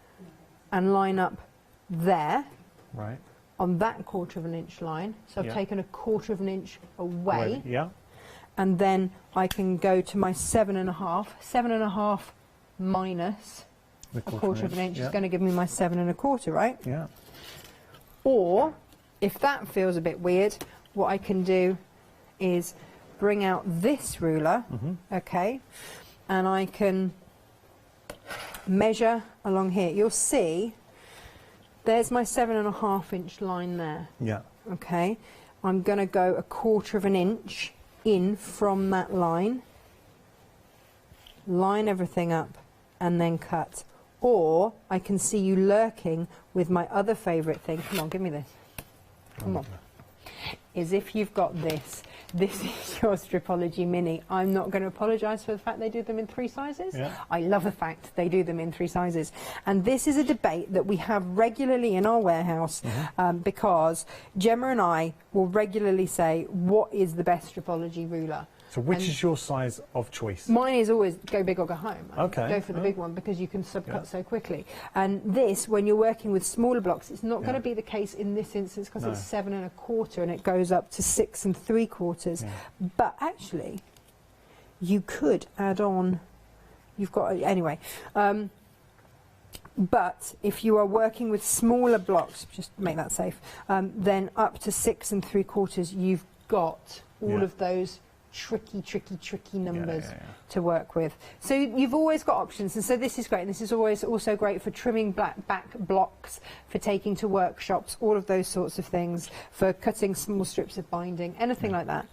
and line up there. Right. On that 1/4 of an inch line, so I've taken 1/4 of an inch away, and then I can go to my 7.5. 7.5 minus 1/4 of an inch is going to give me my 7 1/4, right? Yeah. Or if that feels a bit weird, what I can do is bring out this ruler, okay, and I can measure along here. You'll see. There's my 7.5 inch line there. Yeah. Okay. I'm going to go 1/4 of an inch in from that line, line everything up, and then cut. Or I can see you lurking with my other favourite thing. Come on, give me this. Come on. Is if you've got this. This is your Stripology Mini. I'm not going to apologise for the fact they do them in 3 sizes. Yeah. I love the fact they do them in 3 sizes. And this is a debate that we have regularly in our warehouse because Gemma and I will regularly say, what is the best Stripology ruler? So which is your size of choice? Mine is always go big or go home. Okay. Go for the big one because you can subcut so quickly. And this, when you're working with smaller blocks, it's not going to be the case in this instance because it's 7 1/4 and it goes up to 6 3/4. But actually, you could add on. You've got anyway. But if you are working with smaller blocks, just make that safe. Then up to 6 3/4, you've got all of those tricky numbers to work with. So you've always got options, and so this is great. And this is always also great for trimming back blocks, for taking to workshops, all of those sorts of things, for cutting small strips of binding, anything like that.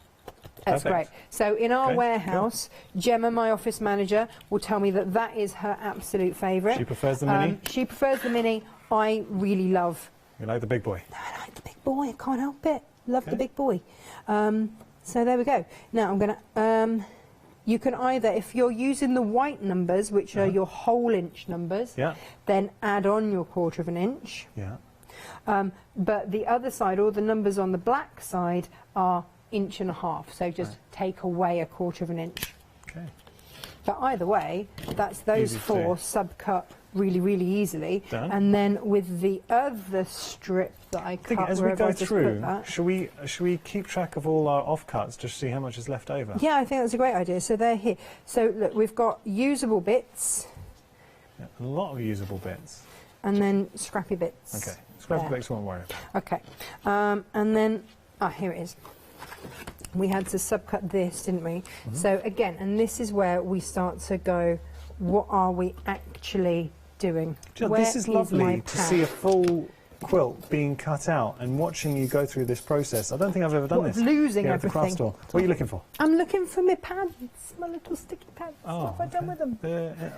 That's great. So in our warehouse, Gemma, my office manager, will tell me that that is her absolute favourite. She prefers the Mini? She prefers the Mini. I really love... You like the big boy? I like the big boy. I can't help it. Love the big boy. So there we go. Now I'm going to, you can either, if you're using the white numbers, which are your whole inch numbers, then add on your 1/4 of an inch. But the other side, all the numbers on the black side are 1.5 inches, so just take away 1/4 of an inch. Okay. But either way, that's those Easy 4 subcut really easily. Done. And then with the other strip that I cut, as we go through, that, should we keep track of all our offcuts just to see how much is left over? yeah, I think that's a great idea. So they're here. So look, we've got usable bits. Yeah, a lot of usable bits. And then scrappy bits. Okay, scrappy bits won't worry about. Okay. And then, here it is. We had to subcut this, didn't we? So again, and this is where we start to go, what are we actually doing? This is lovely to see a full quilt being cut out and watching you go through this process. I don't think I've ever done this. Losing at the craft everything. store. What are you looking for? I'm looking for my pads, my little sticky pads. Oh, what have I done with them?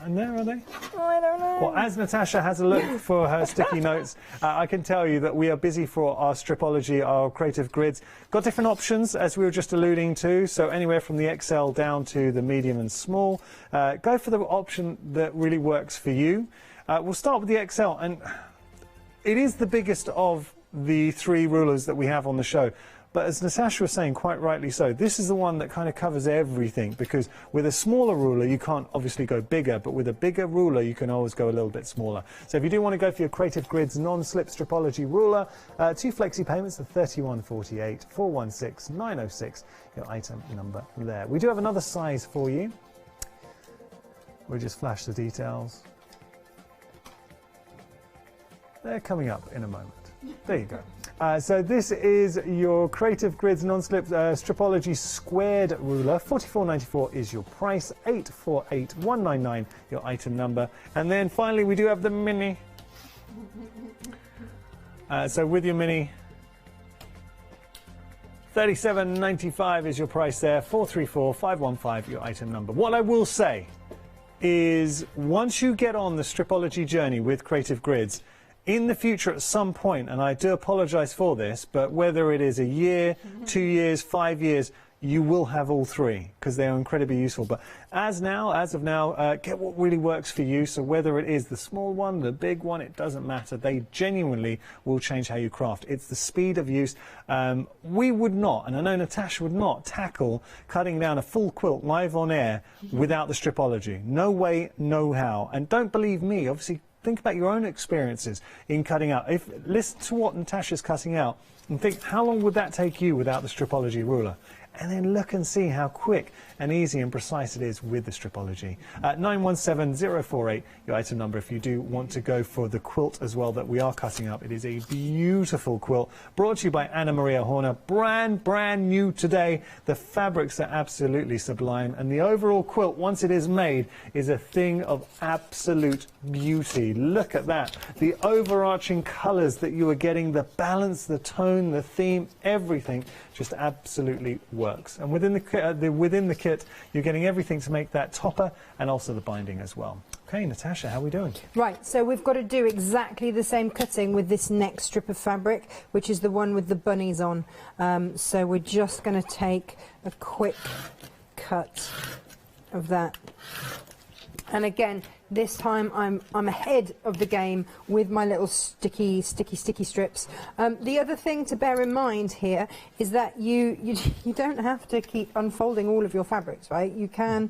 And there are they? Oh, I don't know. Well, as Natasha has a look for her sticky notes, I can tell you that we are busy for our Stripology, our creative grids. Got different options, as we were just alluding to, so anywhere from the XL down to the medium and small. Go for the option that really works for you. We'll start with the XL, and it is the biggest of the 3 rulers that we have on the show. But as Natasha was saying, quite rightly so, this is the one that kind of covers everything, because with a smaller ruler, you can't obviously go bigger, but with a bigger ruler, you can always go a little bit smaller. So if you do want to go for your Creative Grids non-slip Stripology ruler, 2 flexi payments of £31.48, 416 906, your item number there. We do have another size for you. We'll just flash the details. They're coming up in a moment. There you go. So this is your Creative Grids non-slip Stripology squared ruler. £44.94 is your price. 848199 your item number. And then finally we do have the Mini. So with your Mini, £37.95 is your price there. 434515 your item number. What I will say is, once you get on the Stripology journey with Creative Grids, in the future at some point, and I do apologise for this, but whether it is a year, 2 years, 5 years, you will have all three because they are incredibly useful. But as of now, get what really works for you. So whether it is the small one, the big one, it doesn't matter. They genuinely will change how you craft. It's the speed of use. We would not, and I know Natasha would not, tackle cutting down a full quilt live on air without the stripology. No way, no how. And don't believe me, obviously. Think about your own experiences in cutting out. Listen to what Natasha's cutting out and think, how long would that take you without the stripology ruler? And then look and see how quick and easy and precise it is with the stripology. 917048, your item number, if you do want to go for the quilt as well that we are cutting up. It is a beautiful quilt brought to you by Anna Maria Horner, brand new today. The fabrics are absolutely sublime, and the overall quilt, once it is made, is a thing of absolute beauty. Look at that, the overarching colours that you are getting, the balance, the tone, the theme, everything just absolutely works. And within the kit, you're getting everything to make that topper and also the binding as well. Okay, Natasha, how are we doing? Right, so we've got to do exactly the same cutting with this next strip of fabric, which is the one with the bunnies on. So we're just going to take a quick cut of that. And again, this time I'm ahead of the game with my little sticky strips. The other thing to bear in mind here is that you don't have to keep unfolding all of your fabrics, right? You can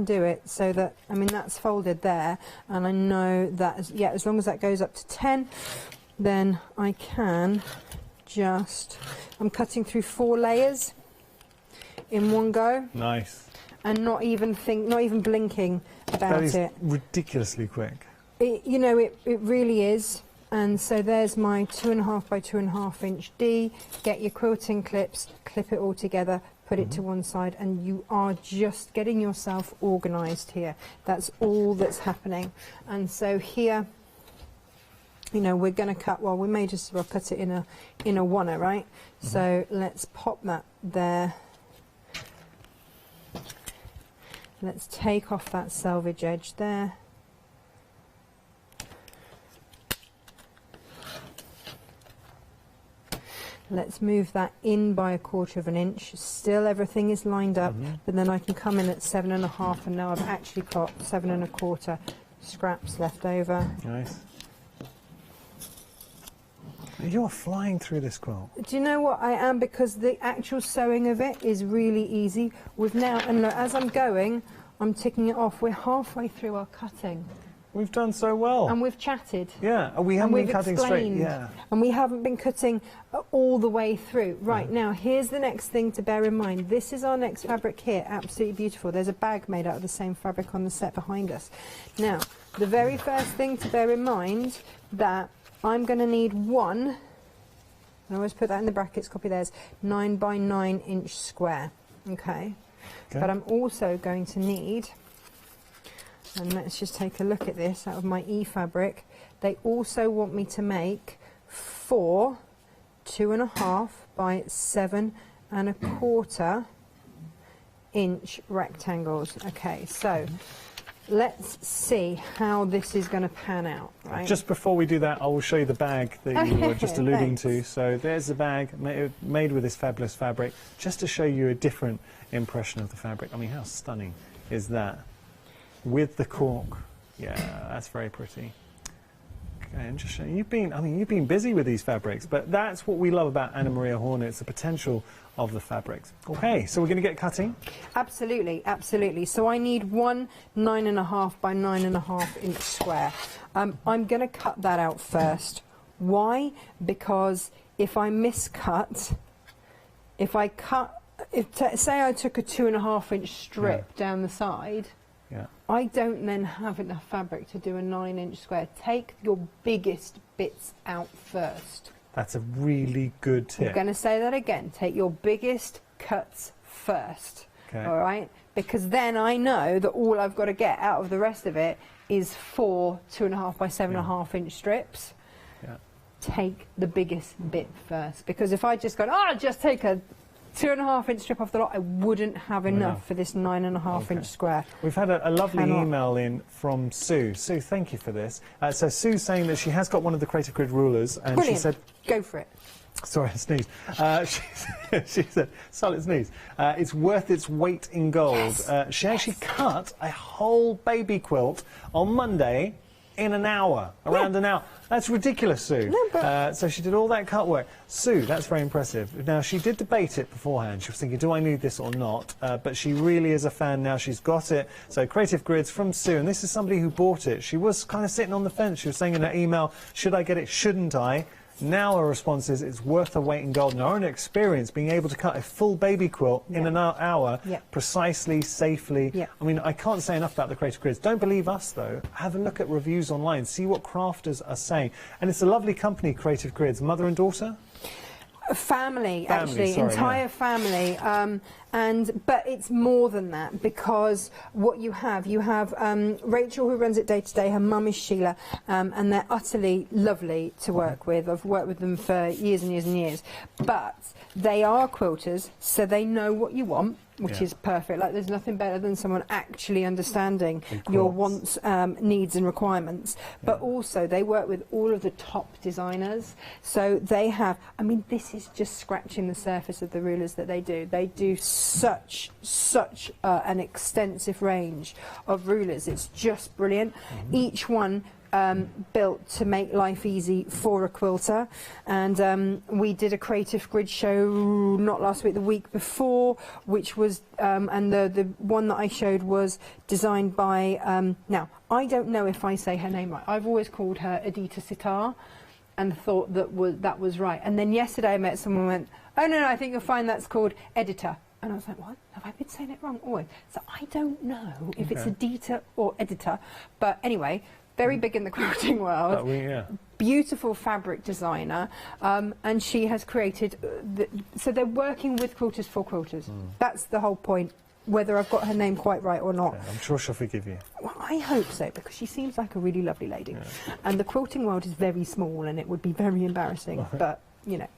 do it so that, I mean, that's folded there, and I know that as long as that goes up to 10, then I can just, I'm cutting through 4 layers in one go. Nice. And not even blinking about it. That is ridiculously quick. It really is. And so there's my 2.5 by 2.5 inch D. Get your quilting clips, clip it all together, put it to one side, and you are just getting yourself organised here. That's all that's happening. And so here, we're going to cut. Well, we may just cut it in a oneer, right? So let's pop that there. Let's take off that selvage edge there. Let's move that in by 1/4 of an inch. Still everything is lined up, but then I can come in at 7.5, and now I've actually got 7 1/4 scraps left over. Nice. You're flying through this quilt. Do you know what I am? Because the actual sewing of it is really easy. We've now, and look, as I'm going, I'm ticking it off. We're halfway through our cutting. We've done so well. And we've chatted. Yeah, we haven't been cutting straight. Yeah. And we haven't been cutting all the way through. Right, now, here's the next thing to bear in mind. This is our next fabric here. Absolutely beautiful. There's a bag made out of the same fabric on the set behind us. Now, the very first thing to bear in mind that I'm going to need one, I always put that in the brackets, copy theirs, 9 by 9 inch square. Okay. But I'm also going to need, and let's just take a look at this out of my e-fabric, they also want me to make 4 2.5 by 7 1/4 inch rectangles. Okay, so let's see how this is going to pan out. Right? Just before we do that, I will show you the bag that you were just alluding to. So there's the bag made with this fabulous fabric, just to show you a different impression of the fabric. I mean, how stunning is that? With the cork. Yeah, that's very pretty. Okay, and just showing you've been busy with these fabrics, but that's what we love about Anna Maria Horner. It's the potential of the fabrics. Okay, so we're going to get cutting? Absolutely, absolutely. So I need one 9.5 by 9.5 inch square. I'm going to cut that out first. Why? Because if I miscut, say I took a 2.5 inch strip down the side, I don't then have enough fabric to do a 9 inch square. Take your biggest bits out first. That's a really good tip. I'm going to say that again. Take your biggest cuts first. Okay. All right? Because then I know that all I've got to get out of the rest of it is 4 2.5 by 7.5 inch strips. Yeah. Take the biggest bit first. Because if I just go, just take a 2.5 inch strip off the lot, I wouldn't have enough for this 9.5 inch square. We've had a lovely email in from Sue. Sue, thank you for this. So Sue's saying that she has got one of the Creative Grid rulers, and Brilliant. she said, go for it. Sorry, I sneezed. She said, solid sneeze. It's worth its weight in gold. Yes. She actually cut a whole baby quilt on Monday in an hour, around an hour. That's ridiculous, Sue. No, so she did all that cut work. Sue, that's very impressive. Now, she did debate it beforehand. She was thinking, do I need this or not? But she really is a fan now. She's got it. So Creative Grids from Sue, and this is somebody who bought it. She was kind of sitting on the fence. She was saying in her email, should I get it, shouldn't I? Now her response is, it's worth the weight in gold. And her own experience, being able to cut a full baby quilt in an hour, precisely, safely. I mean, I can't say enough about the Creative Grids. Don't believe us, though. Have a look at reviews online. See what crafters are saying. And it's a lovely company, Creative Grids. Mother and daughter? Family, actually, sorry, entire family, but it's more than that, because what you have Rachel, who runs it day to day. Her mum is Sheila, and they're utterly lovely to work with. I've worked with them for years and years and years, but they are quilters, so they know what you want, which is perfect. Like, there's nothing better than someone actually understanding your wants, needs and requirements. But also, they work with all of the top designers. So they have, I mean, this is just scratching the surface of the rulers that they do. They do such an extensive range of rulers. It's just brilliant. Each one built to make life easy for a quilter, and we did a Creative Grid show not last week, the week before, which was and the one that I showed was designed by now I don't know if I say her name right. I've always called her Edita Sitar and thought that was right, and then yesterday I met someone who went, oh no, I think you'll find that's called Editor. And I was like, what? Have I been saying it wrong always? So I don't know if it's Edita or Editor, but anyway, very big in the quilting world. Beautiful fabric designer, and she has created. So they're working with quilters for quilters. That's the whole point. Whether I've got her name quite right or not, I'm sure she'll forgive you. Well, I hope so, because she seems like a really lovely lady. And the quilting world is very small, and it would be very embarrassing. But you know,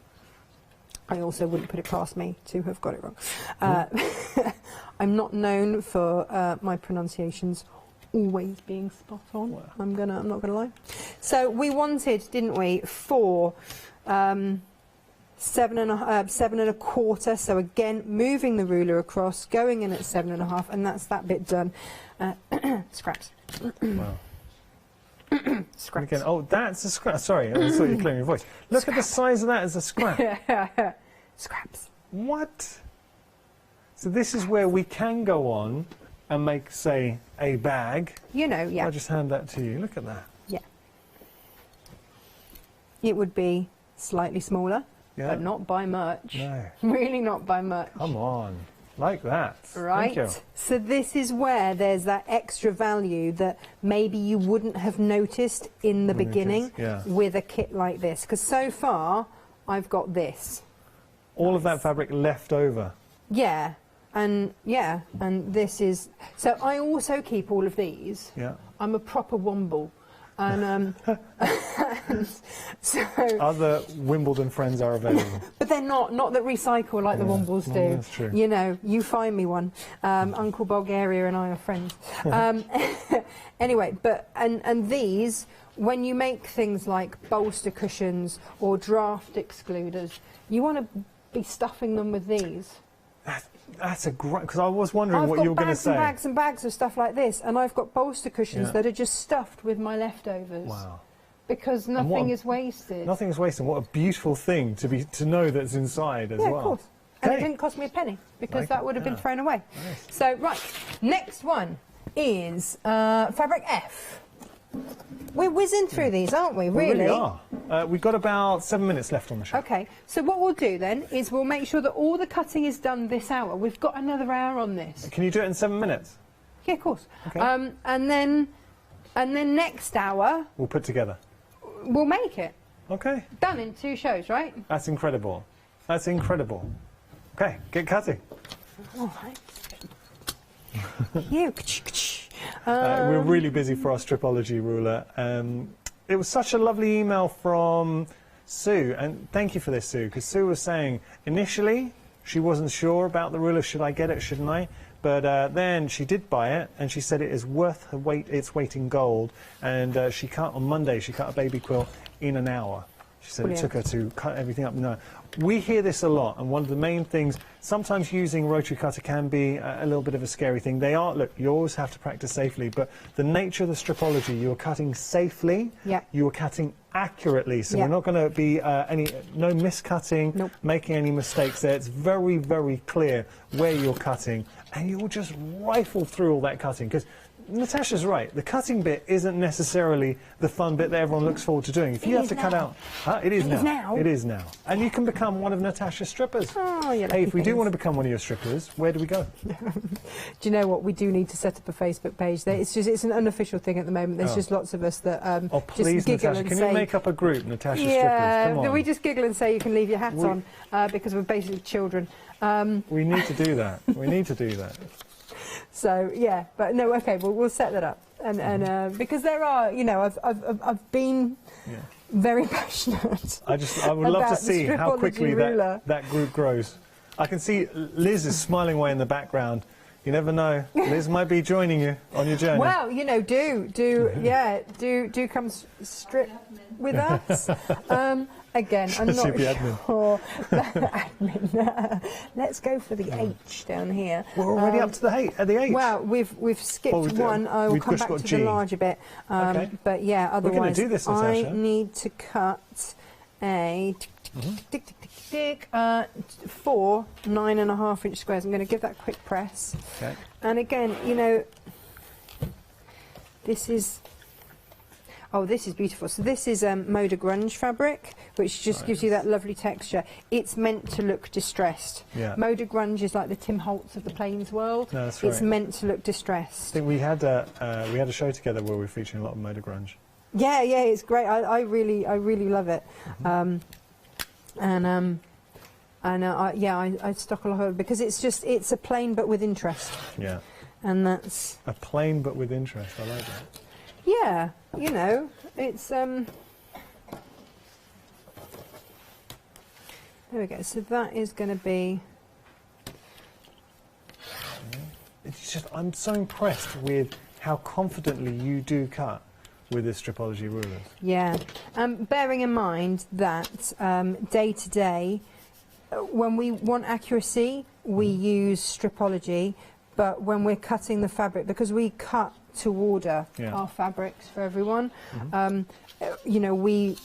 I also wouldn't put it past me to have got it wrong. I'm not known for my pronunciations always being spot on. Wow. I'm not gonna lie. So we wanted, didn't we, for 7.25. So again, moving the ruler across, going in at 7.5, and that's that bit done. Scraps. Wow. Scraps. Again, oh, that's a scrap. Sorry, I thought you were clearing your voice. Look at the size of that as a scrap. Scraps. What? So this is where we can go on and make, say, a bag. You know, I'll just hand that to you. Look at that. Yeah. It would be slightly smaller, but not by much. No. Really not by much. Come on. Like that. Right. Thank you. So this is where there's that extra value that maybe you wouldn't have noticed in the beginning with a kit like this. Because so far, I've got this. All of that fabric left over. Yeah. And this is, so I also keep all of these. Yeah. I'm a proper womble. And, so other Wimbledon friends are available. But they're not that recycle like the Wombles do. That's true. You know, you find me one. Uncle Bulgaria and I are friends. Anyway, but and these, when you make things like bolster cushions or draft excluders, you want to be stuffing them with these. That's a great, because I was wondering what you were going to say. I've got bags and bags of stuff like this, and I've got bolster cushions that are just stuffed with my leftovers. Wow. Because nothing is wasted. Nothing is wasted. What a beautiful thing to know that's inside as well. Yeah, of course. And it didn't cost me a penny, because that would have been thrown away. Nice. So, right, next one is fabric F. We're whizzing through these, aren't we? We really are. We've got about 7 minutes left on the show. Okay, so what we'll do then is we'll make sure that all the cutting is done this hour. We've got another hour on this. Can you do it in 7 minutes? Yeah, of course. Okay. And then next hour we'll put together. We'll make it. Okay. Done in 2 shows, right? That's incredible. That's incredible. Okay, get cutting. All right. You. We're really busy for our stripology ruler. It was such a lovely email from Sue, and thank you for this, Sue, because Sue was saying initially She wasn't sure about the ruler. Should I get it? Shouldn't I? But then she did buy it, and she said it is worth its weight in gold. And she cut on Monday. She cut a baby quilt in an hour. She said it took her to cut everything up. No, we hear this a lot, and one of the main things, sometimes using rotary cutter can be a little bit of a scary thing. They are, look, you always have to practice safely, but the nature of the stripology, you're cutting safely, you're cutting accurately, so we're not going to be no miscutting, making any mistakes there. It's very, very clear where you're cutting, and you'll just rifle through all that cutting, because Natasha's right. The cutting bit isn't necessarily the fun bit that everyone looks forward to doing. If you have to cut out, it is now. It is now. And you can become one of Natasha's strippers. Oh, yeah. Hey, if we do want to become one of your strippers, where do we go? Do you know what? We do need to set up a Facebook page. It's an unofficial thing at the moment. There's just lots of us that please, just giggle Natasha, and can say, you make up a group, Natasha Strippers? Come on. We just giggle and say you can leave your hats on because we're basically children. We need to do that. We need to do that. So yeah, but no, okay, we'll set that up, and because there are, you know, I've been very passionate. I would love to see how quickly that group grows. I can see Liz is smiling away in the background. You never know, Liz might be joining you on your journey. Well, you know, do come strip with us. Again, I'm not sure. Admin. Let's go for the H down here. We're already up to the H. Well, we've skipped one. I will come back to the larger bit. But yeah, otherwise, we're going to do this, Natasha. I need to cut a 4 9.5-inch squares. I'm going to give that a quick press. Okay. And again, you know, this is. Oh, this is beautiful. So this is Moda Grunge fabric, which just gives you that lovely texture. It's meant to look distressed. Yeah. Moda Grunge is like the Tim Holtz of the plains world. No, that's right. It's meant to look distressed. I think we had a show together where we were featuring a lot of Moda Grunge. Yeah, it's great. I really love it. I stock a lot of it because it's a plain but with interest. Yeah. And that's a plain but with interest. I like that. Yeah, you know, it's there we go. So that is going to be. It's just I'm so impressed with how confidently you do cut with the stripology rulers. Yeah, bearing in mind that day to day, when we want accuracy, we use stripology, but when we're cutting the fabric, because we cut to order our fabrics for everyone, you know, we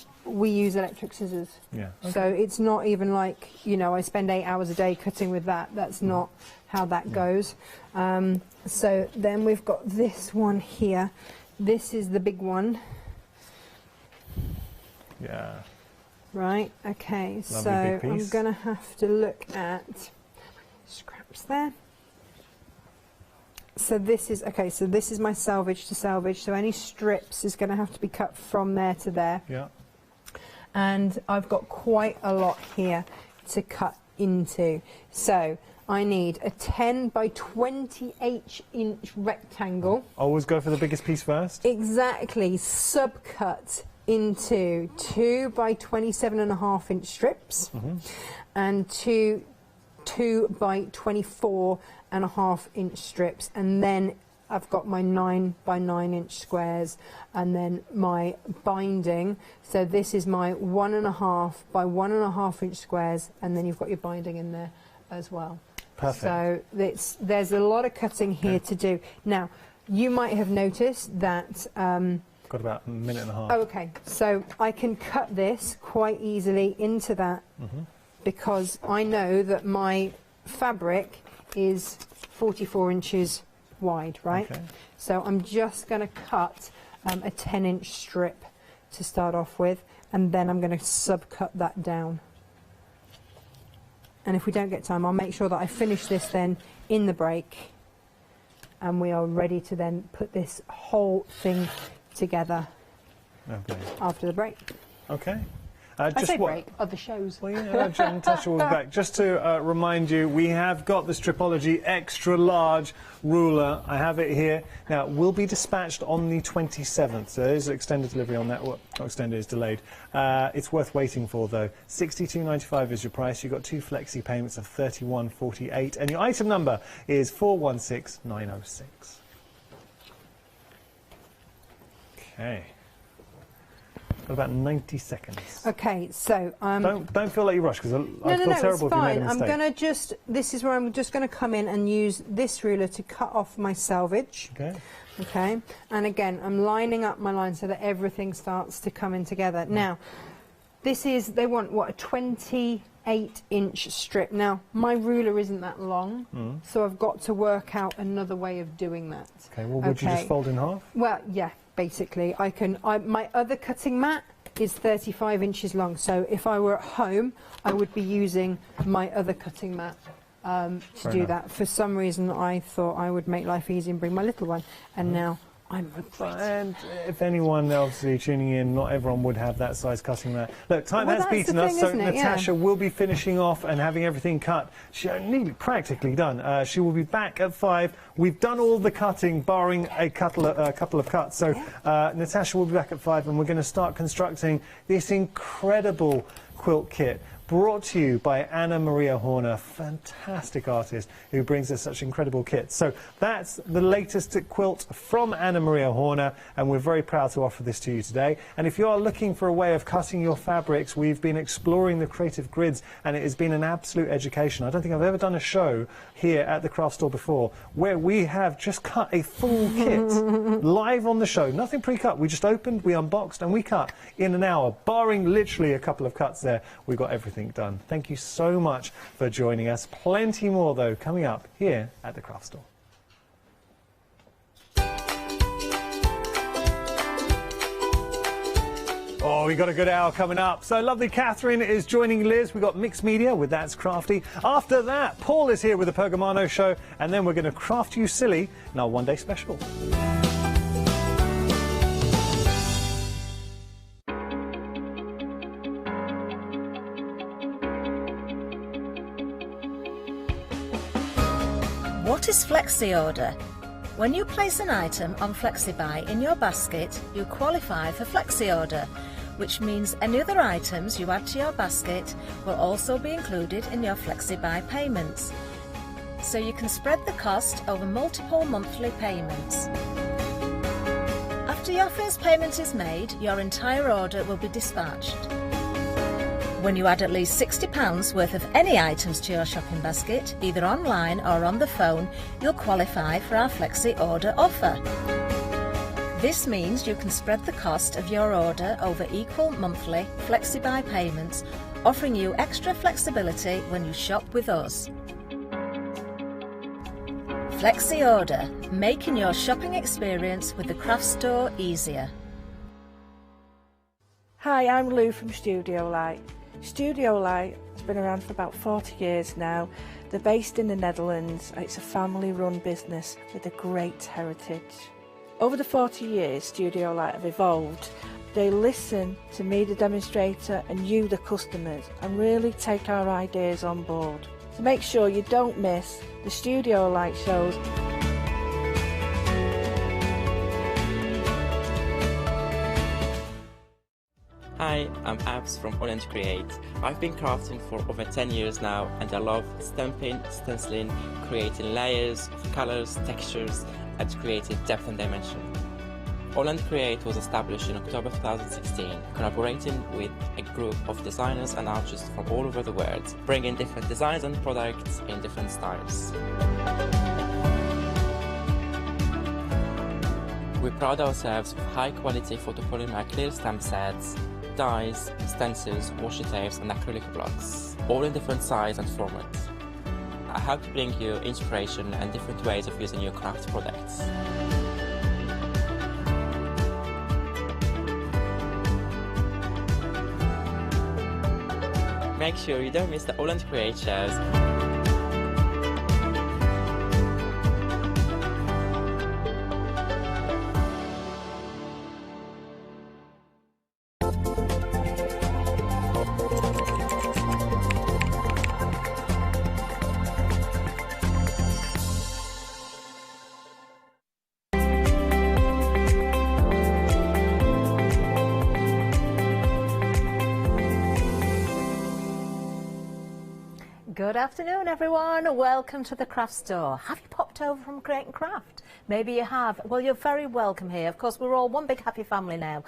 use electric scissors. Yeah. Okay. So it's not even like, you know, I spend 8 hours a day cutting with that. That's not how that goes. So then we've got this one here. This is the big one. Yeah. Right, okay, Lovely so I'm going to have to look at scraps there. So this is, okay, so this is my selvage to selvage, so any strips is going to have to be cut from there to there. Yeah. And I've got quite a lot here to cut into. So I need a 10 by 28-inch rectangle. Always go for the biggest piece first. Exactly, subcut into 2 by 27.5-inch strips and 2 by 24.5-inch strips, and then I've got my 9 by 9-inch squares, and then my binding. So this is my 1.5 by 1.5-inch squares, and then you've got your binding in there as well. Perfect. So there's a lot of cutting here to do. Now, you might have noticed that got about a minute and a half. Oh, okay, so I can cut this quite easily into that because I know that my fabric is 44 inches wide, right? Okay. So I'm just going to cut a 10-inch strip to start off with, and then I'm going to subcut that down. And if we don't get time, I'll make sure that I finish this then in the break, and we are ready to then put this whole thing together after the break. Okay. I say break, other shows. Well, yeah, Natasha will be back. Just to remind you, we have got the Stripology extra large ruler. I have it here. Now, it will be dispatched on the 27th, so there's extended delivery on that. Well, not extended, it's delayed. It's worth waiting for, though. £62.95 is your price. You've got 2 flexi payments of £31.48, and your item number is 416906. Okay. Got about 90 seconds. Okay, so don't feel like you rush, because I feel terrible if you made a mistake. I'm going to just, this is where I'm just going to come in and use this ruler to cut off my selvage. Okay. Okay, and again, I'm lining up my line so that everything starts to come in together. Now, this is, they want, what, a 28-inch strip. Now, my ruler isn't that long, so I've got to work out another way of doing that. Okay, well, would you just fold in half? Well, yeah, basically. My other cutting mat is 35 inches long, so if I were at home, I would be using my other cutting mat to do that. For some reason, I thought I would make life easy and bring my little one, and now I'm regretting. And if anyone obviously tuning in, not everyone would have that size cutting mat. Look, time has beaten us, so Natasha will be finishing off and having everything cut. She's nearly practically done. She will be back at 5. We've done all the cutting, barring a couple of cuts. So Natasha will be back at 5, and we're going to start constructing this incredible quilt kit, brought to you by Anna Maria Horner, fantastic artist who brings us such incredible kits. So that's the latest quilt from Anna Maria Horner, and we're very proud to offer this to you today. And if you are looking for a way of cutting your fabrics, we've been exploring the creative grids, and it has been an absolute education. I don't think I've ever done a show here at the craft store before where we have just cut a full kit live on the show. Nothing pre-cut. We just opened, we unboxed, and we cut in an hour, barring literally a couple of cuts there. We got everything done. Thank you so much for joining us. Plenty more, though, coming up here at the craft store. Oh, we got a good hour coming up. So lovely Catherine is joining Liz. We've got Mixed Media with That's Crafty. After that, Paul is here with the Pergamano Show, and then we're going to craft you silly in our one-day special. What is Flexi Order? When you place an item on FlexiBuy in your basket, you qualify for Flexi Order, which means any other items you add to your basket will also be included in your FlexiBuy payments. So you can spread the cost over multiple monthly payments. After your first payment is made, your entire order will be dispatched. When you add at least £60 worth of any items to your shopping basket, either online or on the phone, you'll qualify for our Flexi Order offer. This means you can spread the cost of your order over equal monthly FlexiBuy payments, offering you extra flexibility when you shop with us. Flexi Order, making your shopping experience with the craft store easier. Hi, I'm Lou from Studio Light. Studio Light has been around for about 40 years now. They're based in the Netherlands. It's a family-run business with a great heritage. Over the 40 years, Studio Light have evolved. They listen to me, the demonstrator, and you, the customers, and really take our ideas on board. So make sure you don't miss the Studio Light shows. Hi, I'm Abs from AALL Create. I've been crafting for over 10 years now, and I love stamping, stenciling, creating layers, colours, textures, and creating depth and dimension. AALL Create was established in October 2016, collaborating with a group of designers and artists from all over the world, bringing different designs and products in different styles. We pride ourselves with high-quality photopolymer clear stamp sets, dies, stencils, washi tapes and acrylic blocks, all in different size and format. I hope to bring you inspiration and different ways of using your craft products. Make sure you don't miss the AALL Create shows. Good afternoon, everyone. Welcome to the craft store. Have you popped over from Create and Craft? Maybe you have. Well, you're very welcome here. Of course, we're all one big happy family now.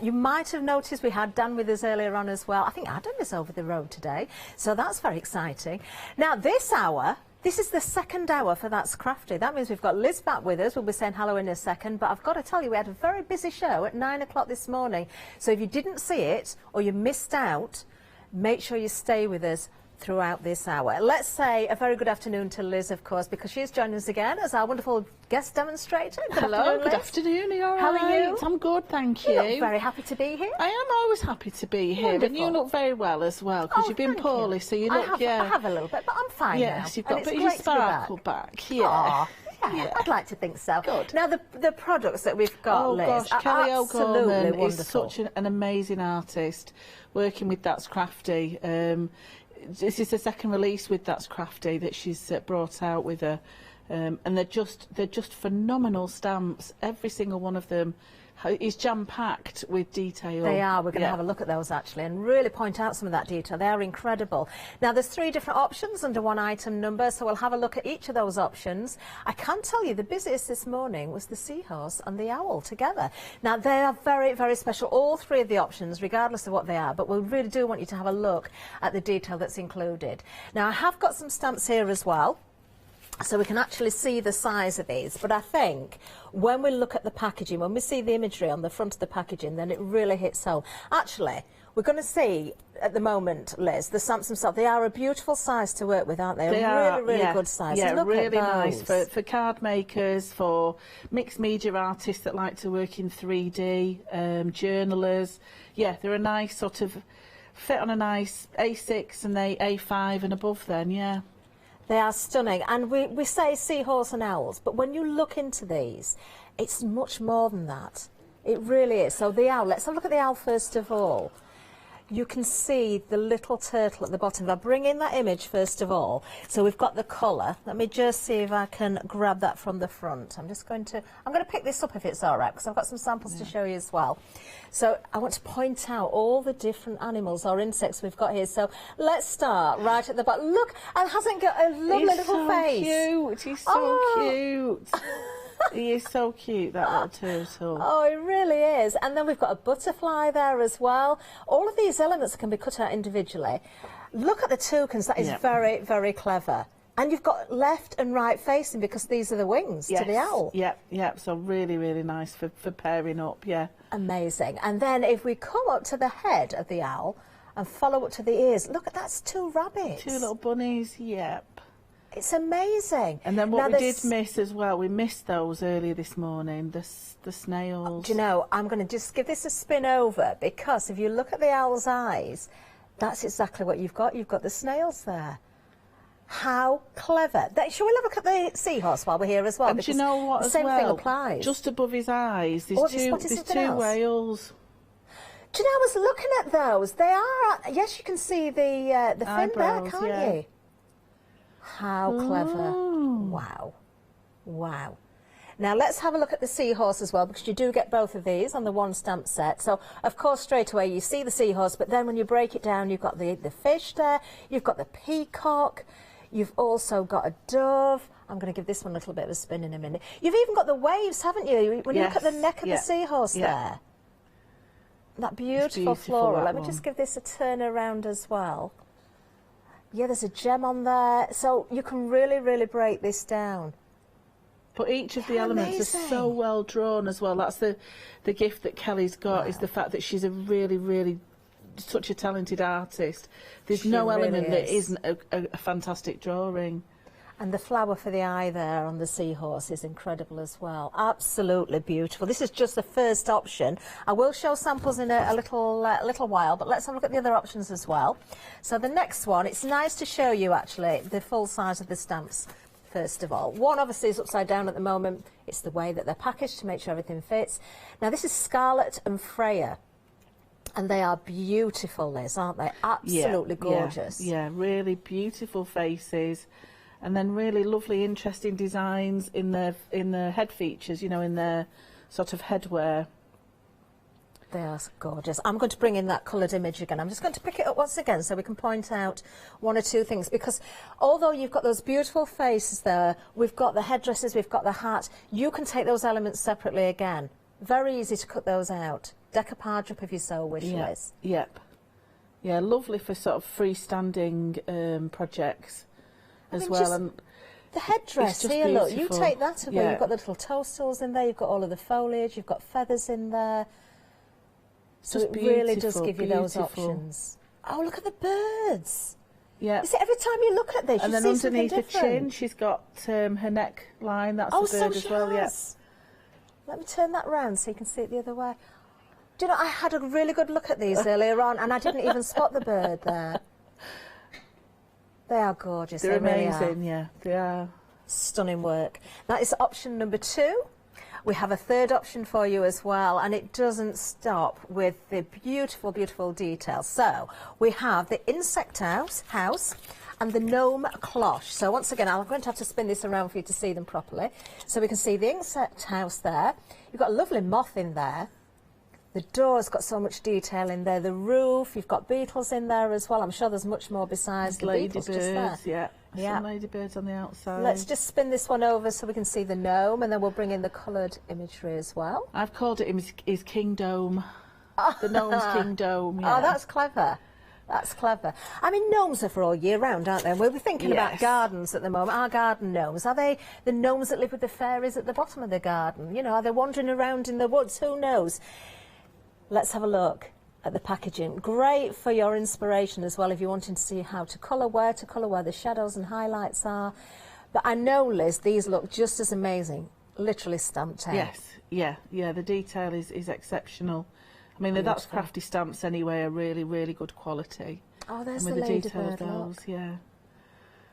You might have noticed we had Dan with us earlier on as well. I think Adam is over the road today, so that's very exciting. Now, this hour, this is the second hour for That's Crafty. That means we've got Liz back with us. We'll be saying hello in a second, but I've got to tell you, we had a very busy show at 9 o'clock this morning. So if you didn't see it or you missed out, make sure you stay with us throughout this hour. Let's say a very good afternoon to Liz, of course, because she's joining us again as our wonderful guest demonstrator. Hello, good afternoon. Are you all right? How are you? I'm good, thank you. You look very happy to be here. I am always happy to be here, Wonderful. and you look very well as well, because you've been poorly, so you look, I have a little bit, but I'm fine now. Yes, you've got and a bit it's of great to be sparkle back. Yeah. Yeah, I'd like to think so. Good. Now, the products that we've got, Liz, gosh, are Kelly absolutely O'Gorman wonderful. is such an amazing artist, working with That's Crafty. This is the second release with That's Crafty that she's brought out with her, and they're just phenomenal stamps. Every single one of them is jam-packed with detail. They are. We're going to have a look at those actually and really point out some of that detail. They are incredible. Now, there's 3 different options under one item number, so we'll have a look at each of those options. I can tell you the busiest this morning was the seahorse and the owl together. Now, they are very, very special, all 3 of the options, regardless of what they are, but we really do want you to have a look at the detail that's included. Now, I have got some stamps here as well, so we can actually see the size of these, but I think when we look at the packaging, when we see the imagery on the front of the packaging, then it really hits home. Actually, we're going to see at the moment, Liz, the stamps themselves, they are a beautiful size to work with, aren't they? They are really good size. Yeah, Look really at nice those. for card makers, for mixed media artists that like to work in 3D, journalers. Yeah, they're a nice sort of fit on a nice A6 and A5 and above then, yeah. They are stunning, and we say seahorse and owls, but when you look into these, it's much more than that. It really is. So the owl, let's have a look at the owl first of all. You can see the little turtle at the bottom. I'll bring in that image first of all. So we've got the colour. Let me just see if I can grab that from the front. I'm going to pick this up if it's all right, because I've got some samples to show you as well. So I want to point out all the different animals or insects we've got here. So let's start right at the bottom. Look, and hasn't got a lovely little face. Cute. He's so cute. He is so cute, that little turtle. Oh, it really is. And then we've got a butterfly there as well. All of these elements can be cut out individually. Look at the toucans. That is very, very clever. And you've got left and right facing because these are the wings to the owl. Yep. So really, really nice for pairing up, yeah. Amazing. And then if we come up to the head of the owl and follow up to the ears, look, that's 2 rabbits. 2 little bunnies, yep. It's amazing. And then what we did miss as well, we missed those earlier this morning, the snails. Do you know, I'm going to just give this a spin over, because if you look at the owl's eyes, that's exactly what you've got. You've got the snails there. How clever. Shall we have a look at the seahorse while we're here as well? And do you know what, the as same well, thing applies. Just above his eyes, there's two whales. Do you know, I was looking at those. They are, yes, you can see the fin there, can't you? How clever. Wow. Wow. Now let's have a look at the seahorse as well, because you do get both of these on the one stamp set. So of course straight away you see the seahorse, but then when you break it down you've got the fish there, you've got the peacock, you've also got a dove. I'm going to give this one a little bit of a spin in a minute. You've even got the waves, haven't you? When you look at the neck of the seahorse there. That beautiful floral. Let me just give this a turn around as well. Yeah, there's a gem on there. So you can really, really break this down. But each of the elements are so well drawn as well. That's the gift that Kelly's got, is the fact that she's a really, really such a talented artist. There's no element that isn't a fantastic drawing. And the flower for the eye there on the seahorse is incredible as well. Absolutely beautiful. This is just the first option. I will show samples in a little while, but let's have a look at the other options as well. So the next one, it's nice to show you actually the full size of the stamps first of all. One obviously is upside down at the moment. It's the way that they're packaged to make sure everything fits. Now this is Scarlet and Freya. And they are beautiful, Liz, aren't they? Absolutely gorgeous. Yeah, really beautiful faces. And then really lovely, interesting designs in the head features, you know, in their sort of headwear. They are gorgeous. I'm going to bring in that coloured image again. I'm just going to pick it up once again so we can point out one or two things, because although you've got those beautiful faces there, we've got the headdresses, we've got the hat, you can take those elements separately again. Very easy to cut those out. Decoupage up if you so wish, Liz. Yep. Yeah, lovely for sort of freestanding projects as well. And the headdress here, look, you take that away. You've got the little toadstools in there, you've got all of the foliage, you've got feathers in there. So it really does give you those options. Oh, look at the birds. Yeah. You see, every time you look at this, and you then see underneath the something different. chin, she's got her neck line. That's Oh, the bird so as well. yes. Let me turn that round so you can see it the other way. Do you know, I had a really good look at these earlier on, and I didn't even spot the bird there. They are gorgeous. They're they amazing. Really are. Yeah, they are. Stunning work. That is option number 2. We have a third option for you as well, and it doesn't stop with the beautiful, beautiful details. So we have the insect house and the gnome cloche. So once again, I'm going to have to spin this around for you to see them properly. So we can see the insect house there. You've got a lovely moth in there. The door's got so much detail in there. The roof, you've got beetles in there as well. I'm sure there's much more besides the beetles just there. Yeah. Some ladybirds on the outside. Let's just spin this one over so we can see the gnome, and then we'll bring in the coloured imagery as well. I've called it his kingdom. The gnome's kingdom. Oh, that's clever. That's clever. I mean, gnomes are for all year round, aren't they? And we'll be thinking about gardens at the moment. Our garden gnomes, are they the gnomes that live with the fairies at the bottom of the garden? You know, are they wandering around in the woods? Who knows? Let's have a look at the packaging. Great for your inspiration as well if you're wanting to see how to colour, where the shadows and highlights are. But I know, Liz, these look just as amazing. Literally stamped out. Yes, yeah, the detail is exceptional. I mean, that's crafty stamps anyway, are really, really good quality. Oh, there's and the with the detail ladybird, of those, look. yeah.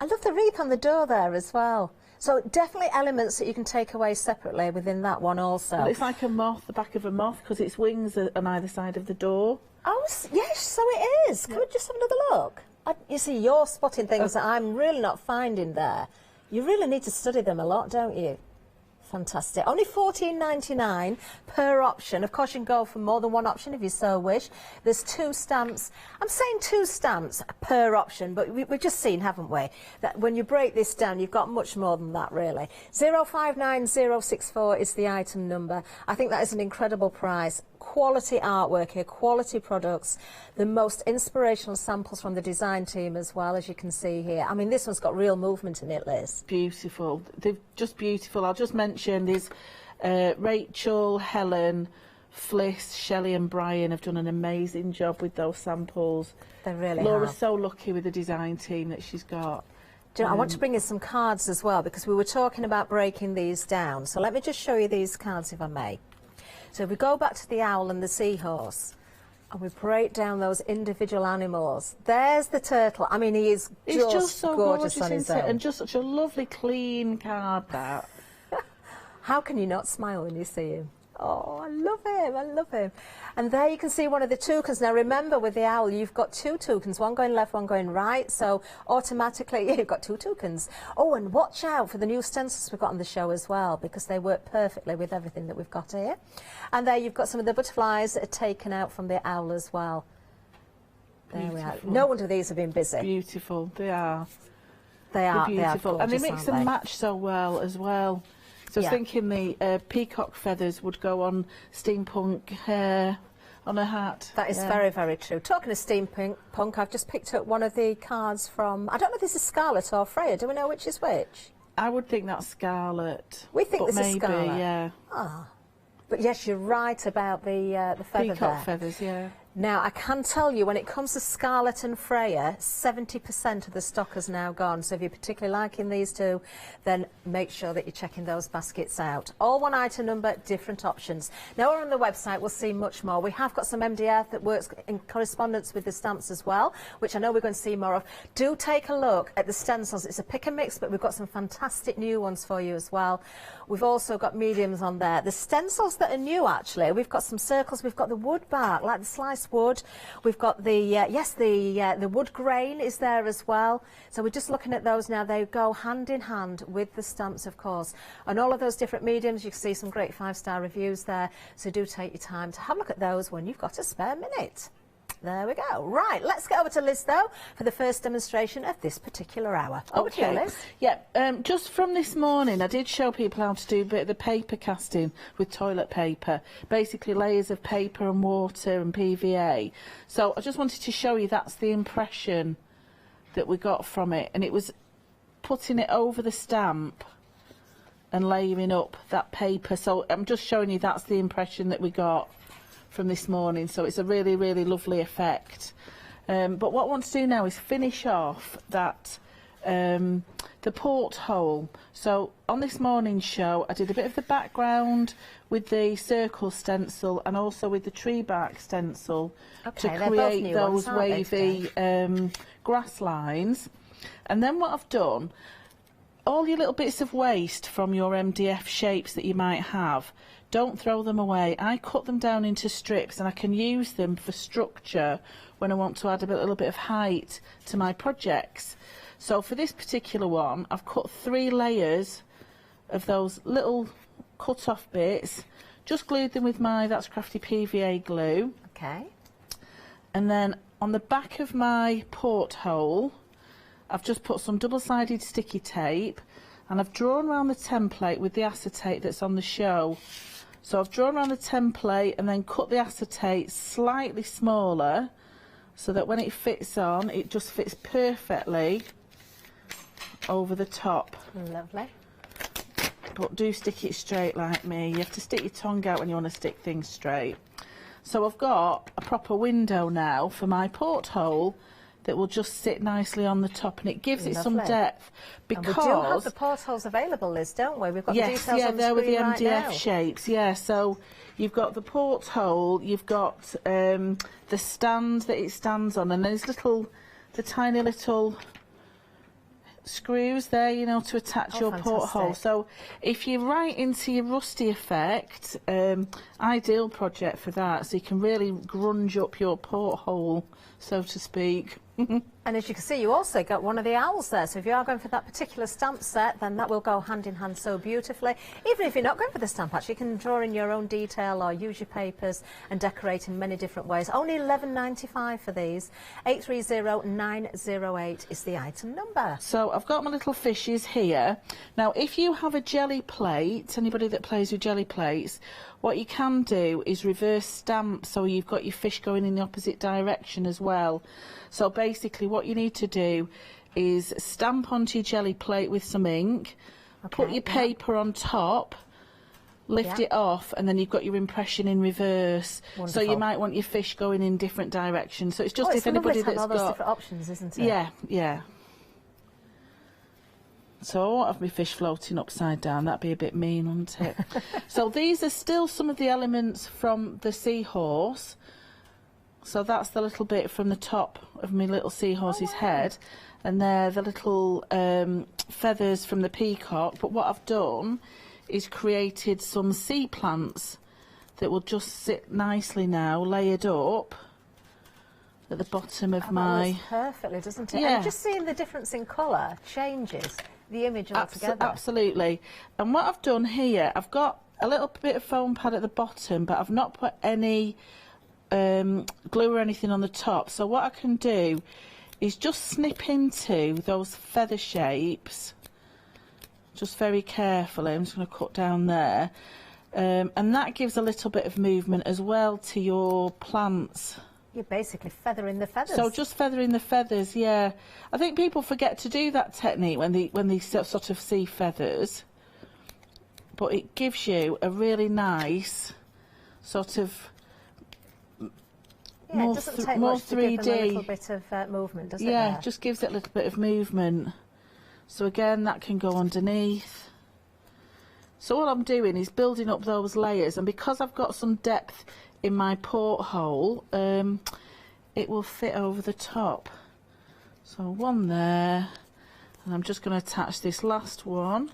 I love the wreath on the door there as well. So definitely elements that you can take away separately within that one also. Well, it's like a moth, the back of a moth, because its wings are on either side of the door. Oh, yes, so it is. Can we just have another look? You see, you're spotting things that I'm really not finding there. You really need to study them a lot, don't you? Fantastic. Only $14.99 per option. Of course, you can go for more than one option if you so wish. There's 2 stamps. I'm saying 2 stamps per option, but we've just seen, haven't we, that when you break this down, you've got much more than that, really. 059064 is the item number. I think that is an incredible price. Quality artwork here, quality products, the most inspirational samples from the design team as well, as you can see here. I mean, this one's got real movement in it, Liz. Beautiful. They're just beautiful. I'll just mention there's Rachel, Helen, Fliss, Shelley and Brian have done an amazing job with those samples. They really Laura's have. So lucky with the design team that she's got. Do you know, I want to bring in some cards as well, because we were talking about breaking these down. So let me just show you these cards, if I may. So if we go back to the owl and the seahorse, and we break down those individual animals, there's the turtle. I mean, he's just so gorgeous on his own. And just such a lovely, clean card, that. How can you not smile when you see him? Oh, I love him, I love him. And there you can see one of the toucans. Now remember, with the owl, you've got 2 toucans, one going left, one going right, so automatically you've got 2 toucans. Oh, and watch out for the new stencils we've got on the show as well, because they work perfectly with everything that we've got here. And there you've got some of the butterflies that are taken out from the owl as well. There we are. No wonder these have been busy. Beautiful, they are. They are beautiful. They are gorgeous, and they mix and match so well as well. So I was thinking the peacock feathers would go on steampunk hair, on a hat. That is very, very true. Talking of steampunk, I've just picked up one of the cards from, I don't know if this is Scarlet or Freya. Do we know which is which? I would think that's Scarlet. We think this maybe, is Scarlet. Yeah. Ah. But yes, you're right about the feather peacock feathers, yeah. Now, I can tell you, when it comes to Scarlet and Freya, 70% of the stock has now gone. So if you're particularly liking these two, then make sure that you're checking those baskets out. All one item number, different options. Now, we're on the website, we'll see much more. We have got some MDF that works in correspondence with the stamps as well, which I know we're going to see more of. Do take a look at the stencils. It's a pick and mix, but we've got some fantastic new ones for you as well. We've also got mediums on there. The stencils that are new, actually, we've got some circles, we've got the wood bark, like the slice processed wood. We've got the wood grain is there as well. So we're just looking at those now. They go hand in hand with the stamps, of course. And all of those different mediums, you can see some great 5-star reviews there. So do take your time to have a look at those when you've got a spare minute. There we go. Right, let's get over to Liz, though, for the first demonstration of this particular hour. Over to you, Liz. Yeah, just from this morning, I did show people how to do a bit of the paper casting with toilet paper, basically layers of paper and water and PVA. So I just wanted to show you that's the impression that we got from it, and it was putting it over the stamp and layering up that paper. So I'm just showing you that's the impression that we got from this morning, so it's a really, really lovely effect. But what I want to do now is finish off that the porthole. So on this morning's show, I did a bit of the background with the circle stencil and also with the tree bark stencil to create those wavy grass lines. And then what I've done, all your little bits of waste from your MDF shapes that you might have, don't throw them away. I cut them down into strips and I can use them for structure when I want to add a little bit of height to my projects. So for this particular one, I've cut 3 layers of those little cut off bits, just glued them with my That's Crafty PVA glue. Okay. And then on the back of my porthole, I've just put some double-sided sticky tape and I've drawn around the template with the acetate that's on the show. So I've drawn around the template and then cut the acetate slightly smaller so that when it fits on, it just fits perfectly over the top. Lovely. But do stick it straight like me. You have to stick your tongue out when you want to stick things straight. So I've got a proper window now for my porthole that will just sit nicely on the top, and it gives it some depth. Because and we do have the portholes available, Liz, don't we? We've got the details on the screen there with the right MDF now. shapes. Yeah, so you've got the porthole, you've got the stand that it stands on, and there's the tiny little screws there, you know, to attach your porthole. So if you're right into your rusty effect, ideal project for that, so you can really grunge up your porthole, so to speak. And as you can see, you also got one of the owls there, so if you are going for that particular stamp set, then that will go hand in hand so beautifully. Even if you're not going for the stamp, actually, you can draw in your own detail or use your papers and decorate in many different ways. Only $11.95 for these. 830908 is the item number. So I've got my little fishes here. Now, if you have a jelly plate, anybody that plays with jelly plates, what you can do is reverse stamp, so you've got your fish going in the opposite direction as well. So basically what you need to do is stamp onto your jelly plate with some ink, put your paper on top, lift it off, and then you've got your impression in reverse. Wonderful. So you might want your fish going in different directions. So it's just if anybody that's all those got different options, isn't it? Yeah, yeah. So I won't have my fish floating upside down, that'd be a bit mean, wouldn't it? So these are still some of the elements from the seahorse. So that's the little bit from the top of my little seahorse's head, and they're the little feathers from the peacock. But what I've done is created some sea plants that will just sit nicely now, layered up at the bottom of my... That works perfectly, doesn't it? Yeah. And just seeing the difference in colour changes the image altogether. Absolutely. And what I've done here, I've got a little bit of foam pad at the bottom, but I've not put any glue or anything on the top. So what I can do is just snip into those feather shapes, just very carefully. I'm just going to cut down there, and that gives a little bit of movement as well to your plants. You're basically feathering the feathers. So just feathering the feathers, yeah. I think people forget to do that technique when they sort of see feathers, but it gives you a really nice sort of it doesn't take more much to 3D. give them a little bit of movement, does it? Yeah, there? just gives it a little bit of movement. So again, that can go underneath. So all I'm doing is building up those layers, and because I've got some depth in my porthole, it will fit over the top. So one there, and I'm just going to attach this last one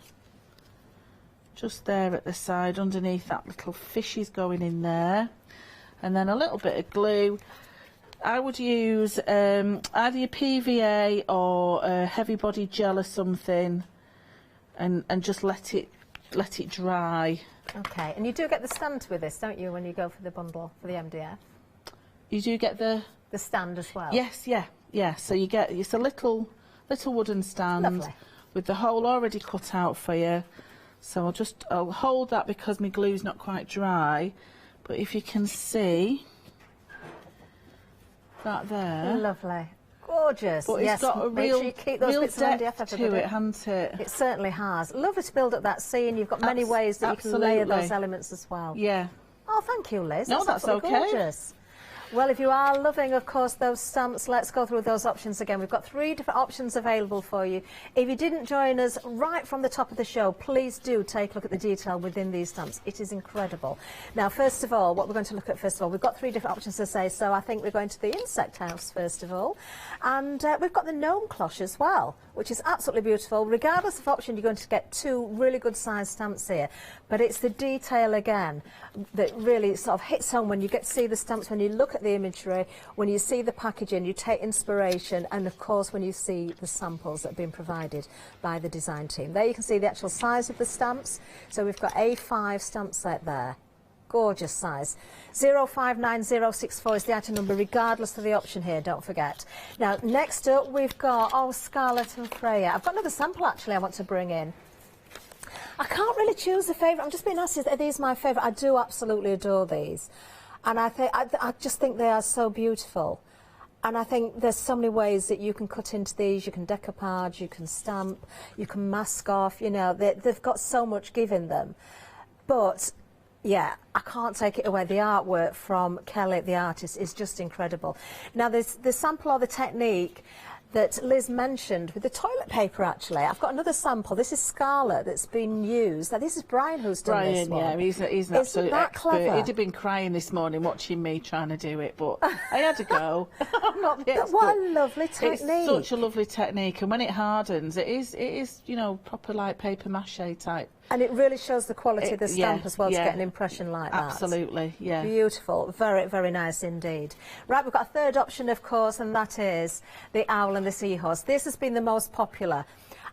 just there at the side underneath that little fish is going in there. and then a little bit of glue. I would use either your PVA or a heavy body gel or something, and just let it dry. Okay, and you do get the stand with this, don't you, when you go for the bundle for the MDF? You do get the stand as well. Yes, yeah. So you get it's a little wooden stand. Lovely. With the hole already cut out for you. So I'll hold that because my glue's not quite dry. But if you can see that there. Lovely. Gorgeous. But yes, it's got a make real, sure you keep those real bits of MDF, depth to everybody. it, hasn't it? It certainly has. Lovely to build up that scene. You've got many ways that you can layer those elements as well. Yeah. Oh, thank you, Liz. No, that's absolutely okay. Gorgeous. Well, if you are loving, of course, those stamps, let's go through those options again. We've got 3 different options available for you. If you didn't join us right from the top of the show, please do take a look at the detail within these stamps. It is incredible. Now, first of all, what we're going to look at first of all, we've got 3 different options to say, so I think we're going to the insect house first of all. And we've got the gnome cloche as well, which is absolutely beautiful. Regardless of option, you're going to get 2 really good sized stamps here. But it's the detail again that really sort of hits home when you get to see the stamps, when you look at the imagery, when you see the packaging, you take inspiration, and of course when you see the samples that have been provided by the design team. There you can see the actual size of the stamps. So we've got A5 stamp set there. Gorgeous size. 059064 is the item number, regardless of the option here, don't forget. Now, next up we've got, Scarlett and Freya. I've got another sample actually I want to bring in. I can't really choose a favourite. I'm just being asked, are these my favourite? I do absolutely adore these. And I just think they are so beautiful. And I think there's so many ways that you can cut into these. You can decoupage, you can stamp, you can mask off, you know, they've got so much give in them. But yeah, I can't take it away. The artwork from Kelly, the artist, is just incredible. Now, there's the sample or the technique that Liz mentioned with the toilet paper, actually. I've got another sample. This is Scarlett that's been used. Now, this is Brian who's done this one. Yeah, he's an absolute expert. Clever? He'd have been crying this morning watching me trying to do it, but I had to go. I'm not the expert. But what a lovely technique. It's such a lovely technique, and when it hardens, it is, you know, proper like paper mache type. And it really shows the quality of the stamp as well to get an impression like that. Absolutely, yeah. Beautiful. Very, very nice indeed. Right, we've got a third option, of course, and that is the owl and the seahorse. This has been the most popular.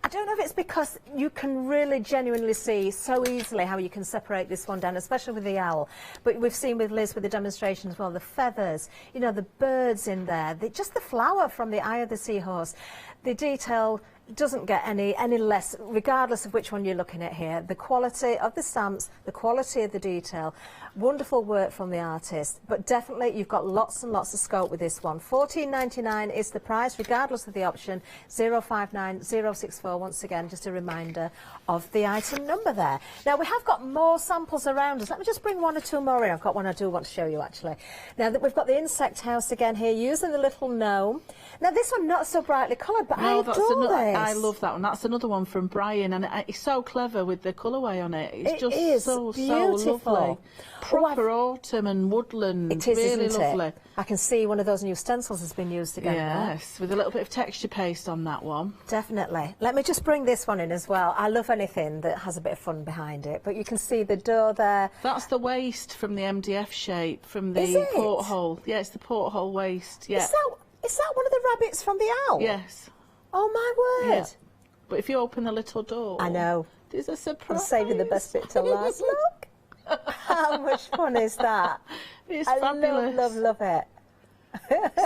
I don't know if it's because you can really genuinely see so easily how you can separate this one down, especially with the owl. But we've seen with Liz with the demonstration as well, the feathers, you know, the birds in there, just the flower from the eye of the seahorse. The detail doesn't get any less, regardless of which one you're looking at here. The quality of the stamps, the quality of the detail, wonderful work from the artist. But definitely you've got lots and lots of scope with this one. $14.99 is the price, regardless of the option. 059064, once again, just a reminder of the item number there. Now, we have got more samples around us. Let me just bring 1 or 2 more in. I've got one I do want to show you, actually. Now, that we've got the insect house again here, using the little gnome. Now, this one not so brightly coloured, but I adore this. I love that one. That's another one from Brian, and it's so clever with the colourway on it. It's just so lovely. Proper autumn and woodland. It is, really isn't lovely. It? I can see one of those new stencils has been used again. Yes, with a little bit of texture paste on that one. Definitely. Let me just bring this one in as well. I love anything that has a bit of fun behind it. But you can see the door there. That's the waist from the MDF shape, from the porthole. Yeah, it's the porthole waist. Yeah. Is that one of the rabbits from the owl? Yes. Oh, my word. Yeah. But if you open the little door... I know. There's a surprise. I'm saving the best bit till last. Look. How much fun is that? It's fabulous. I love it.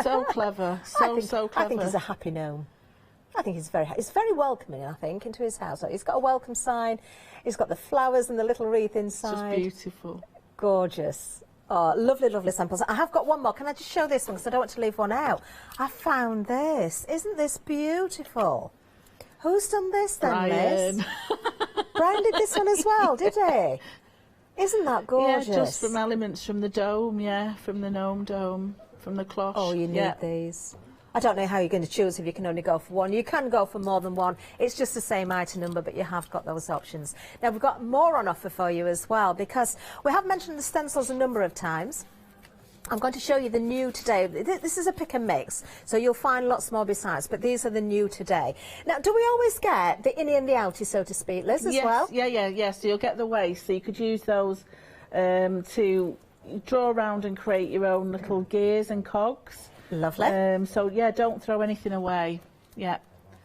So clever. So clever. I think he's a happy gnome. I think he's very welcoming, I think, into his house. He's got a welcome sign. He's got the flowers and the little wreath inside. It's just beautiful. Gorgeous. Oh, lovely, lovely samples. I have got one more. Can I just show this one? Because I don't want to leave one out. I found this. Isn't this beautiful? Who's done this then, Brian. Liz? Brian did this one as well, did he? Isn't that gorgeous? Yeah, just from elements from the dome, from the gnome dome, from the cloche. Oh, you need these. I don't know how you're going to choose if you can only go for one. You can go for more than one. It's just the same item number, but you have got those options. Now, we've got more on offer for you as well, because we have mentioned the stencils a number of times. I'm going to show you the new today. This is a pick and mix, so you'll find lots more besides, but these are the new today. Now, do we always get the innie and the outie, so to speak, Liz, as well? Yeah. So you'll get the waist, so you could use those to draw around and create your own little gears and cogs. Lovely. So yeah, don't throw anything away. Yeah.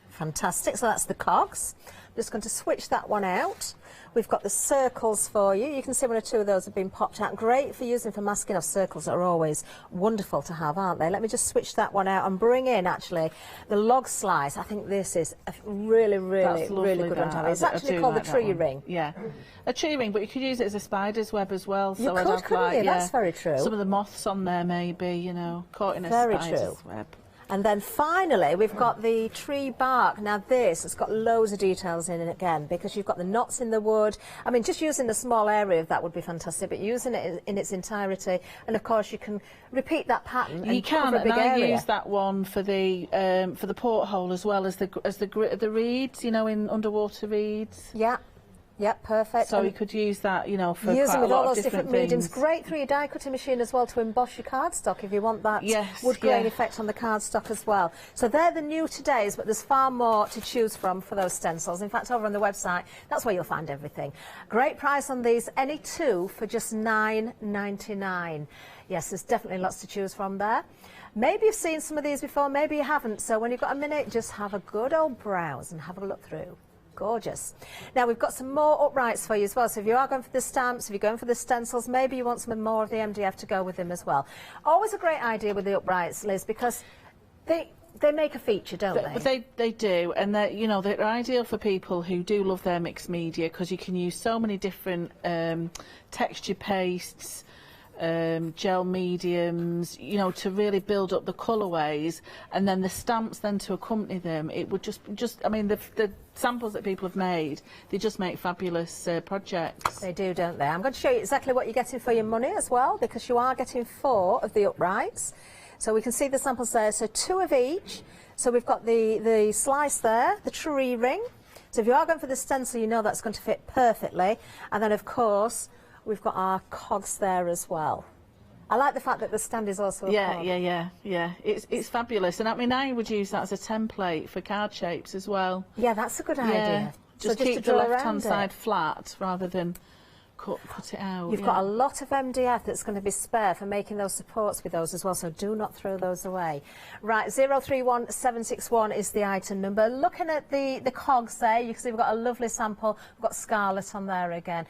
Fantastic. So that's the cogs. I'm just going to switch that one out. We've got the circles for you. You can see one or two of those have been popped out. Great for using for masking off. Circles are always wonderful to have, aren't they? Let me just switch that one out and bring in actually the log slice. I think this is a really good one to have. It's actually called the tree ring. Yeah, a tree ring, but you could use it as a spider's web as well. You could, couldn't you? That's very true. Some of the moths on there, maybe, you know, caught in a spider's web. And then finally, we've got the tree bark. Now this has got loads of details in it again, because you've got the knots in the wood. I mean, just using a small area of that would be fantastic, but using it in its entirety, and of course you can repeat that pattern. You can, and I use that one for the porthole as well as the reeds, you know, in underwater reeds. Yeah. Yep, perfect. So you could use that, you know, for use quite them with a lot all of those different things. mediums. Great through your die cutting machine as well to emboss your cardstock if you want that wood grain effect on the cardstock as well. So they're the new todays, but there's far more to choose from for those stencils. In fact, over on the website, that's where you'll find everything. Great price on these, any two for just $9.99. Yes, there's definitely lots to choose from there. Maybe you've seen some of these before, maybe you haven't. So when you've got a minute, just have a good old browse and have a look through. Gorgeous. Now we've got some more uprights for you as well. So if you are going for the stamps, if you're going for the stencils, maybe you want some more of the MDF to go with them as well. Always a great idea with the uprights, Liz, because they make a feature, don't they? They do, and they're ideal for people who do love their mixed media, because you can use so many different texture pastes, gel mediums, you know, to really build up the colourways, and then the stamps then to accompany them. It would just I mean, the samples that people have made, they just make fabulous projects. They do, don't they? I'm going to show you exactly what you're getting for your money as well, because you are getting 4 of the uprights. So we can see the samples there, so 2 of each. So we've got the slice there, the tree ring. So if you are going for the stencil, you know that's going to fit perfectly. And then of course, we've got our cogs there as well. I like the fact that the stand is also a cog. Yeah. It's fabulous, and I mean, I would use that as a template for card shapes as well. Yeah, that's a good idea. Just so keep the left-hand side flat rather than cut it out. You've got a lot of MDF that's going to be spare for making those supports with those as well, so do not throw those away. Right, 031761 is the item number. Looking at the cogs there, you can see we've got a lovely sample. We've got scarlet on there again.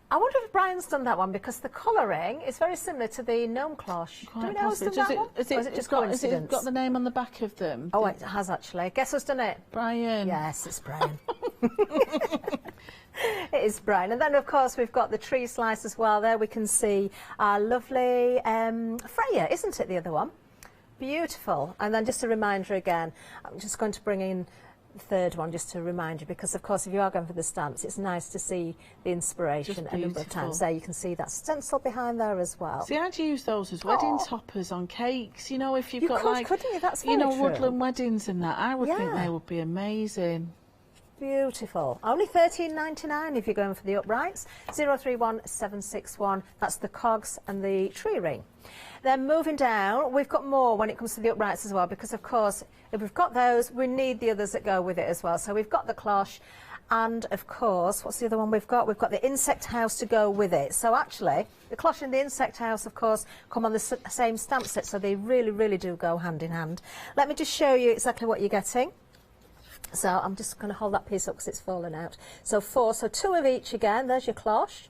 I wonder if Brian's done that one, because the colouring is very similar to the gnome cloche. Do we know who's done that one? Is it just coincidence? Has it got the name on the back of them? Oh, it has actually. Guess who's done it? Brian. Yes, it's Brian. It is Brian. And then, of course, we've got the tree slice as well. There we can see our lovely Freya, isn't it, the other one? Beautiful. And then just a reminder again, I'm just going to bring in third one just to remind you, because of course if you are going for the stamps, it's nice to see the inspiration a number of times. There you can see that stencil behind there as well. See, I'd use those as wedding toppers on cakes, you know, if you've got like, couldn't you? That's you know, true. woodland weddings and that. I would think they would be amazing. Beautiful. Only $13.99 if you're going for the uprights. 031761, that's the cogs and the tree ring. Then moving down, we've got more when it comes to the uprights as well, because of course if we've got those, we need the others that go with it as well. So we've got the cloche, and of course, what's the other one we've got? We've got the insect house to go with it. So actually, the cloche and the insect house, of course, come on the same stamp set, so they really do go hand in hand. Let me just show you exactly what you're getting. So I'm just going to hold that piece up because it's fallen out. So 4, so 2 of each again. There's your cloche.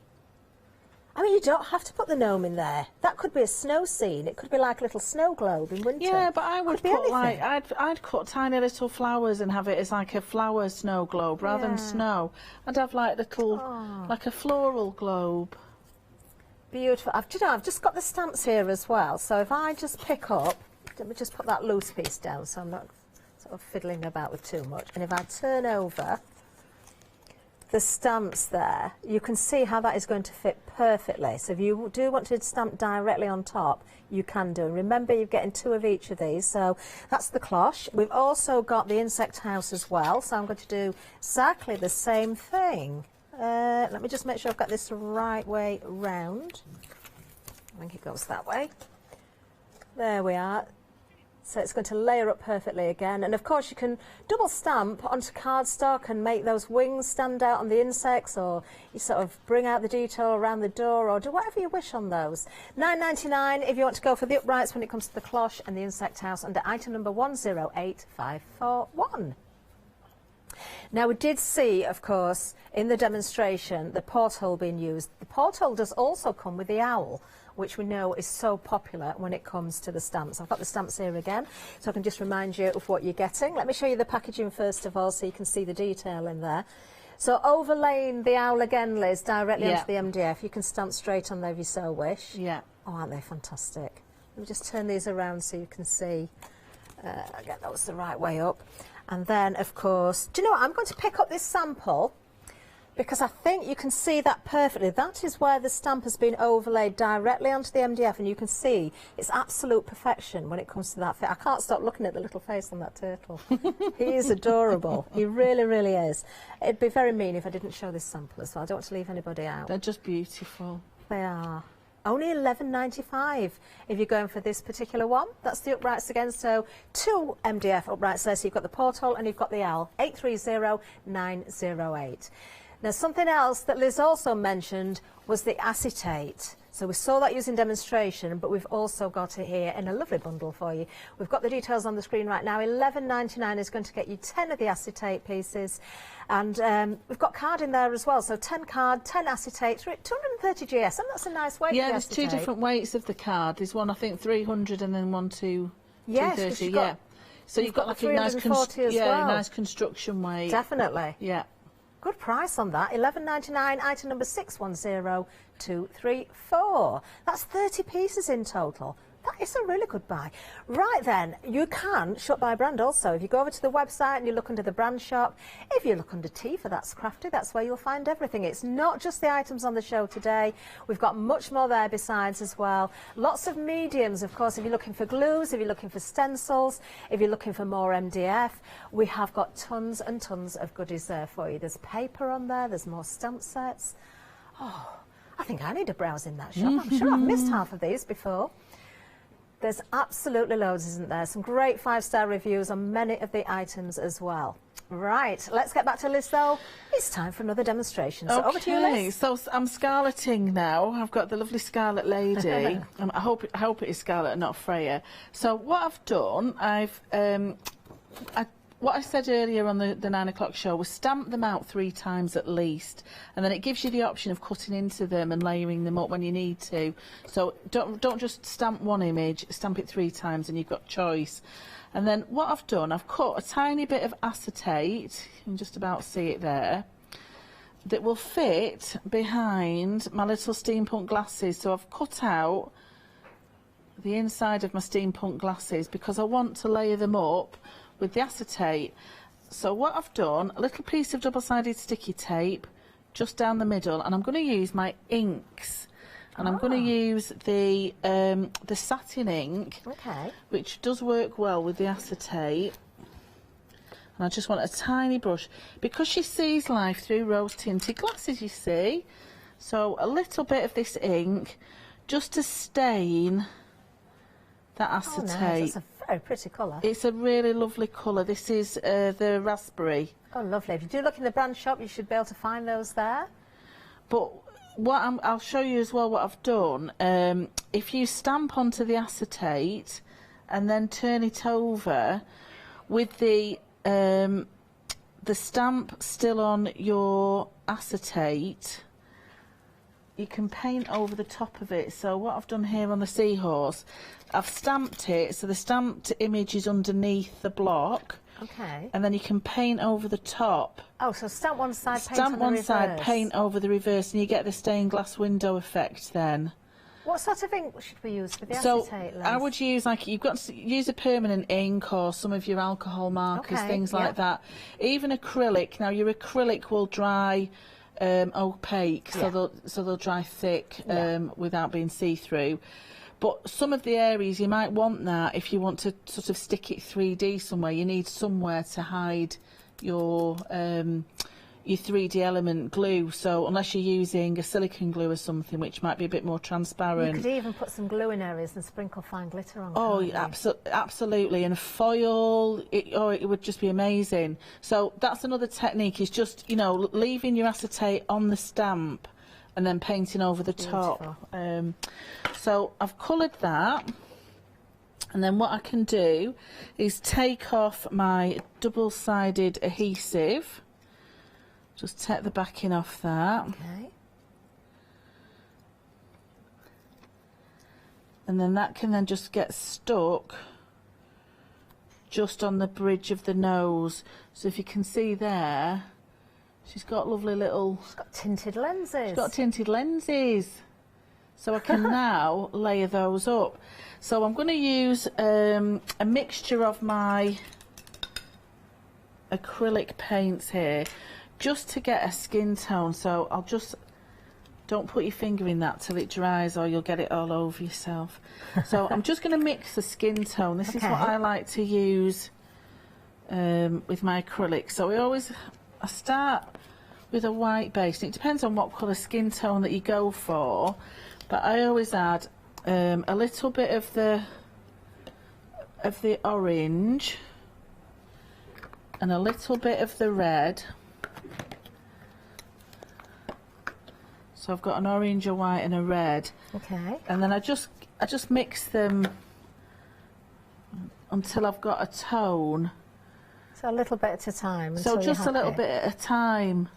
I mean, you don't have to put the gnome in there. That could be a snow scene. It could be like a little snow globe in winter. Yeah, but I would put like, I'd cut tiny little flowers and have it as like a flower snow globe rather than snow. I'd have like little, like a floral globe. Beautiful. I've just got the stamps here as well. So if I just pick up, let me just put that loose piece down so I'm not sort of fiddling about with too much. And if I turn over the stamps there, you can see how that is going to fit perfectly. So if you do want to stamp directly on top, you can do. Remember, you're getting 2 of each of these. So that's the cloche. We've also got the insect house as well. So I'm going to do exactly the same thing. Let me just make sure I've got this the right way round. I think it goes that way. There we are. So it's going to layer up perfectly again. And of course you can double stamp onto cardstock and make those wings stand out on the insects, or you sort of bring out the detail around the door, or do whatever you wish on those. £9.99 if you want to go for the uprights when it comes to the cloche and the insect house, under item number 108541. Now we did see, of course, in the demonstration, the porthole being used. The porthole does also come with the owl, which we know is so popular when it comes to the stamps. I've got the stamps here again, so I can just remind you of what you're getting. Let me show you the packaging first of all, so you can see the detail in there. So overlaying the owl again, Liz, directly onto the MDF. You can stamp straight on there if you so wish. Yeah. Oh, aren't they fantastic? Let me just turn these around so you can see. Get those the right way up. And then, of course, do you know what? I'm going to pick up this sample, because I think you can see that perfectly. That is where the stamp has been overlaid directly onto the MDF, and you can see it's absolute perfection when it comes to that fit. I can't stop looking at the little face on that turtle. He is adorable. He really, really is. It'd be very mean if I didn't show this sample as well. I don't want to leave anybody out. They're just beautiful. They are. Only $11.95 if you're going for this particular one. That's the uprights again, so 2 MDF uprights there. So you've got the porthole and you've got the owl. 830908. Now, something else that Liz also mentioned was the acetate. So we saw that using demonstration, but we've also got it here in a lovely bundle for you. We've got the details on the screen right now. $11.99 is going to get you 10 of the acetate pieces. And we've got card in there as well. So 10 card, 10 acetate, 230 GS. And that's a nice weight. Yeah, there's 2 different weights of the card. There's one, I think, 300 and then one, 230. Yeah. So you've got like a nice, nice construction weight. Definitely. Yeah. Good price on that. $11.99, item number 610234. That's 30 pieces in total. That is a really good buy. Right then, you can shop by brand also. If you go over to the website and you look under the brand shop, if you look under T for That's Crafty, that's where you'll find everything. It's not just the items on the show today. We've got much more there besides as well. Lots of mediums, of course. If you're looking for glues, if you're looking for stencils, if you're looking for more MDF, we have got tons and tons of goodies there for you. There's paper on there. There's more stamp sets. Oh, I think I need a browse in that shop. I'm sure I've missed half of these before. There's absolutely loads, isn't there? Some great 5-star reviews on many of the items as well. Right, let's get back to Liz though. It's time for another demonstration. So over to you, Liz. So I'm scarleting now. I've got the lovely Scarlet Lady. I hope it is Scarlet and not Freya. So what I've done, what I said earlier on the 9 o'clock show was stamp them out 3 times at least, and then it gives you the option of cutting into them and layering them up when you need to. So don't just stamp one image, stamp it 3 times and you've got choice. And then what I've done, I've cut a tiny bit of acetate, you can just about see it there, that will fit behind my little steampunk glasses. So I've cut out the inside of my steampunk glasses because I want to layer them up with the acetate. So what I've done, a little piece of double-sided sticky tape just down the middle, and I'm going to use my inks, and I'm going to use the satin ink, which does work well with the acetate. And I just want a tiny brush because she sees life through rose-tinted glasses, you see. So a little bit of this ink just to stain that acetate. Oh, nice. That's a very pretty colour. It's a really lovely colour. This is the raspberry. Oh, lovely. If you do look in the brand shop, you should be able to find those there. But what I'll show you as well what I've done. If you stamp onto the acetate and then turn it over with the stamp still on your acetate, you can paint over the top of it. So what I've done here on the seahorse, I've stamped it, so the stamped image is underneath the block. Okay. And then you can paint over the top. Oh, so stamp one side, paint stamp on the one reverse. side, paint over the reverse, and you get the stained glass window effect then. What sort of ink should we use for the So acetate, Liz? I would use, like, you've got to use a permanent ink or some of your alcohol markers, things like that. Even acrylic. Now your acrylic will dry opaque, so they'll dry thick without being see-through. But some of the areas you might want that if you want to sort of stick it 3D somewhere. You need somewhere to hide your your 3D element glue, so unless you're using a silicone glue or something which might be a bit more transparent. You could even put some glue in areas and sprinkle fine glitter on. Oh, absolutely, and foil, it would just be amazing. So that's another technique, is just, you know, leaving your acetate on the stamp and then painting over the top. So I've coloured that, and then what I can do is take off my double-sided adhesive. Just take the backing off that. Okay. And then that can then just get stuck just on the bridge of the nose. So if you can see there, she's got lovely little... She's got tinted lenses. She's got tinted lenses. So I can now layer those up. So I'm going to use a mixture of my acrylic paints here, just to get a skin tone. So I'll just, don't put your finger in that till it dries or you'll get it all over yourself. So I'm just going to mix the skin tone. This is what I like to use with my acrylic. So I start with a white base. It depends on what colour skin tone that you go for, but I always add a little bit of the orange and a little bit of the red. So I've got an orange, a white and a red. Okay. And then I just mix them until I've got a tone. So a little bit at a time. So just a little bit at a time.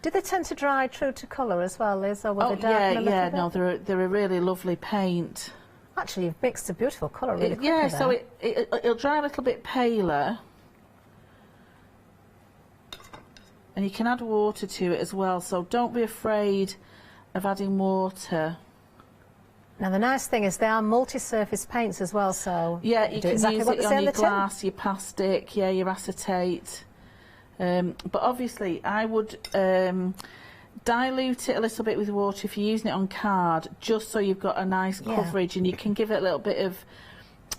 Do they tend to dry true to colour as well, Liz, or will they darken a little bit? No, they're a really lovely paint. Actually, you've mixed a beautiful colour really quickly Yeah, there. so it'll dry a little bit paler. And you can add water to it as well, so don't be afraid of adding water. Now the nice thing is they are multi-surface paints as well, so yeah, you can exactly use what it they say on your the tin. glass, your plastic, yeah, your acetate. But obviously I would dilute it a little bit with water if you're using it on card, just so you've got a nice coverage, and you can give it a little bit of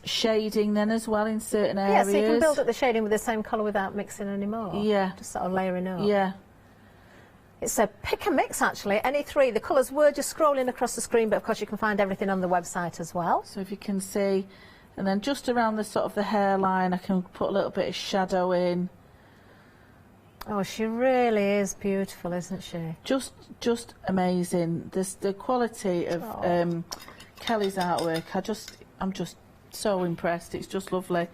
shading then as well in certain areas. Yeah, so you can build up the shading with the same colour without mixing any more. Yeah. Just sort of layering up. Yeah. It's a pick and mix actually, any three. The colours were just scrolling across the screen, but of course you can find everything on the website as well. So if you can see, and then just around the sort of the hairline I can put a little bit of shadow in. Oh, she really is beautiful, isn't she? Just amazing. The quality of Kelly's artwork, I'm just so impressed. It's just lovely.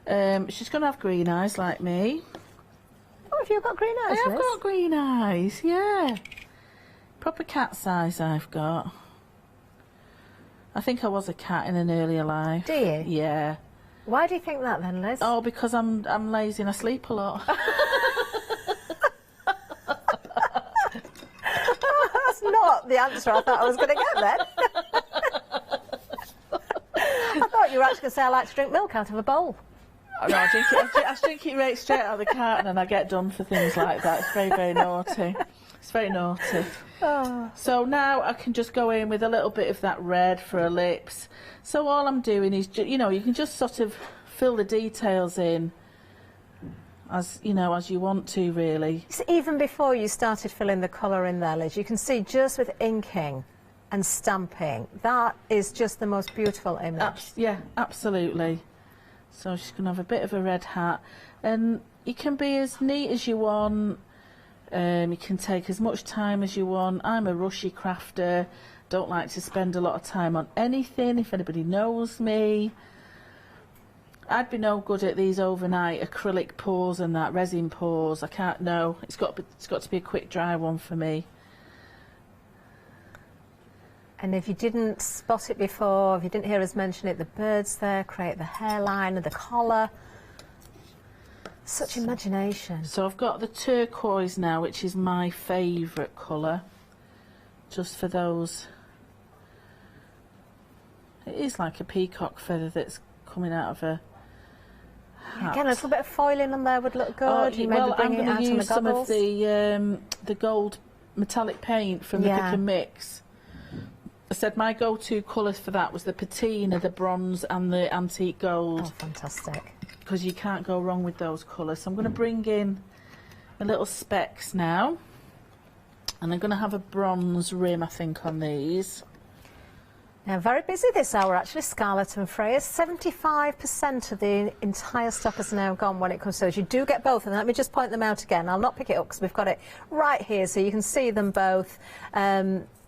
She's going to have green eyes like me. Oh, have you got green eyes, I have Liz? got green eyes, yeah. Proper cat size I've got. I think I was a cat in an earlier life. Do you? Yeah. Why do you think that then, Liz? Oh, because I'm lazy and I sleep a lot. That's not the answer I thought I was going to get then. I thought you were actually going to say I like to drink milk out of a bowl. Oh, no, I drink it right straight out of the carton and I get done for things like that. It's very, very naughty. It's very naughty. Oh. So now I can just go in with a little bit of that red for her lips. So all I'm doing is, you know, you can just sort of fill the details in as, you know, as you want to, really. So even before you started filling the colour in there, Liz, you can see just with inking and stamping, that is just the most beautiful image. Yeah, absolutely. So she's going to have a bit of a red hat, and you can be as neat as you want. You can take as much time as you want. I'm a rushy crafter, don't like to spend a lot of time on anything, if anybody knows me. I'd be no good at these overnight acrylic pours and that, resin pours. I can't, no. It's got to be a quick dry one for me. And if you didn't spot it before, if you didn't hear us mention it, the birds there create the hairline and the collar. Such imagination. So I've got the turquoise now, which is my favourite colour, just for those. It is like a peacock feather that's coming out of a hat. Again, a little bit of foiling on there would look good. You maybe well, I'm bring it going out to on the use some of goggles. the gold metallic paint from the Pick and Mix. I said my go-to colours for that was the patina, the bronze and the antique gold. Oh, fantastic. Because you can't go wrong with those colours. So I'm going to bring in my little specks now. And I'm going to have a bronze rim, I think, on these. Now, very busy this hour, actually, Scarlett and Freya. 75% of the entire stock has now gone when it comes to those. You do get both, and let me just point them out again. I'll not pick it up because we've got it right here, so you can see them both.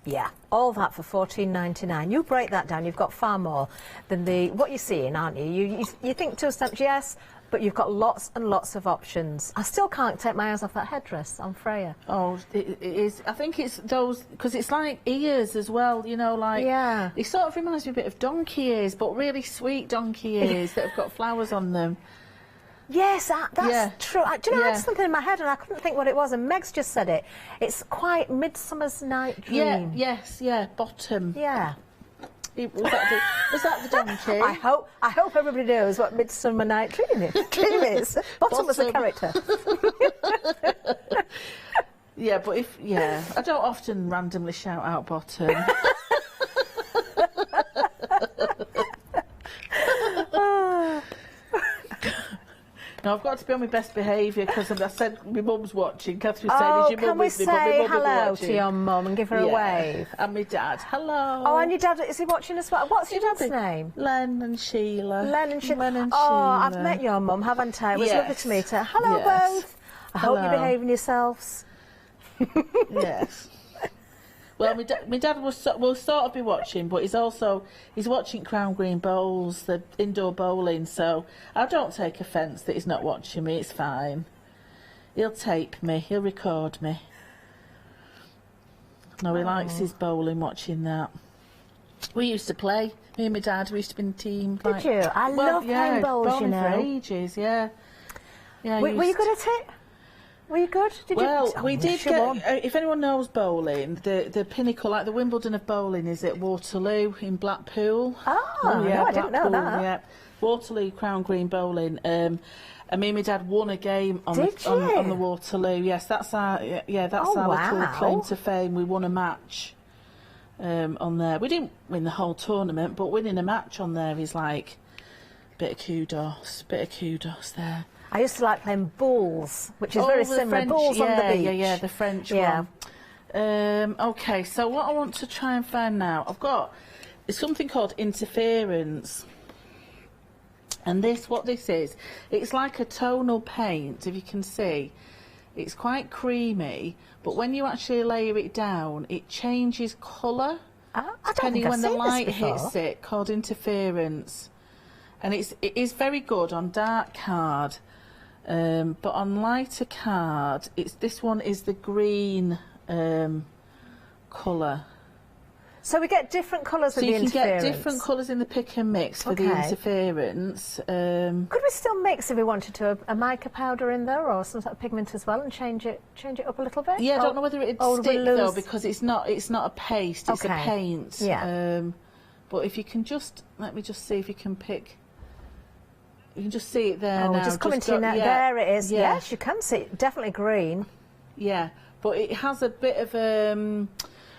Yeah, all that for $14.99. You break that down, you've got far more than what you're seeing, aren't you? You think 2 stamps, yes, but you've got lots and lots of options. I still can't take my eyes off that headdress on Freya. Oh, it is. I think it's those, because it's like ears as well, you know, like... Yeah. It sort of reminds me a bit of donkey ears, but really sweet donkey ears that have got flowers on them. Yes, that's true. Do you know, I had something in my head and I couldn't think what it was, and Meg's just said it. It's quite Midsummer's Night Dream. Bottom. Yeah. Was that the donkey? I hope everybody knows what Midsummer Night Dream is. Bottom was a character. Yeah, but I don't often randomly shout out Bottom. No, I've got to be on my best behaviour because I said my mum's watching. Catherine's saying, is your mum with me? Can we say hello to your mum and give her a wave? And my dad. Hello. Oh, and your dad, is he watching as well? What's your dad's name? Len and Sheila. Len and Sheila. Oh, I've met your mum, haven't I? It was lovely to meet her. Hello, both. I hope you're behaving yourselves. Yes. Well, my dad will sort of be watching, but he's watching Crown Green Bowls, the indoor bowling, so I don't take offence that he's not watching me, it's fine. He'll tape me, he'll record me. No, he likes his bowling, watching that. We used to play, me and my dad, we used to be in a team. Did you? I love playing bowls, you know. For ages, yeah. Were you good at it? Were you good? We did get, if anyone knows bowling, the pinnacle, like the Wimbledon of bowling, is at Waterloo in Blackpool. Oh yeah, no, I didn't know that. Yeah. Waterloo Crown Green Bowling. And me and my dad won a game on the Waterloo. Yes, that's our little claim to fame. We won a match on there. We didn't win the whole tournament, but winning a match on there is like bit of kudos there. I used to like playing bowls, which is very similar. French, bowls on the beach. Yeah, the French one. Okay, so what I want to try and find now, it's something called interference. And what this is, it's like a tonal paint, if you can see. It's quite creamy, but when you actually layer it down, it changes colour, depending when the light hits it, called interference. And it is very good on dark card. But on lighter card, this one is the green colour. So we get different colours with the interference? So you can get different colours in the pick and mix for the interference. Could we still mix, if we wanted to, a mica powder in there or some sort of pigment as well and change it up a little bit? Yeah, I don't know whether it'd stick though, because it's not a paste, it's a paint. Yeah. But if you can let me just see if you can pick... You can just see it there now. Just coming to you now. There it is. Yeah. Yes, you can see it. Definitely green. Yeah, but it has a bit of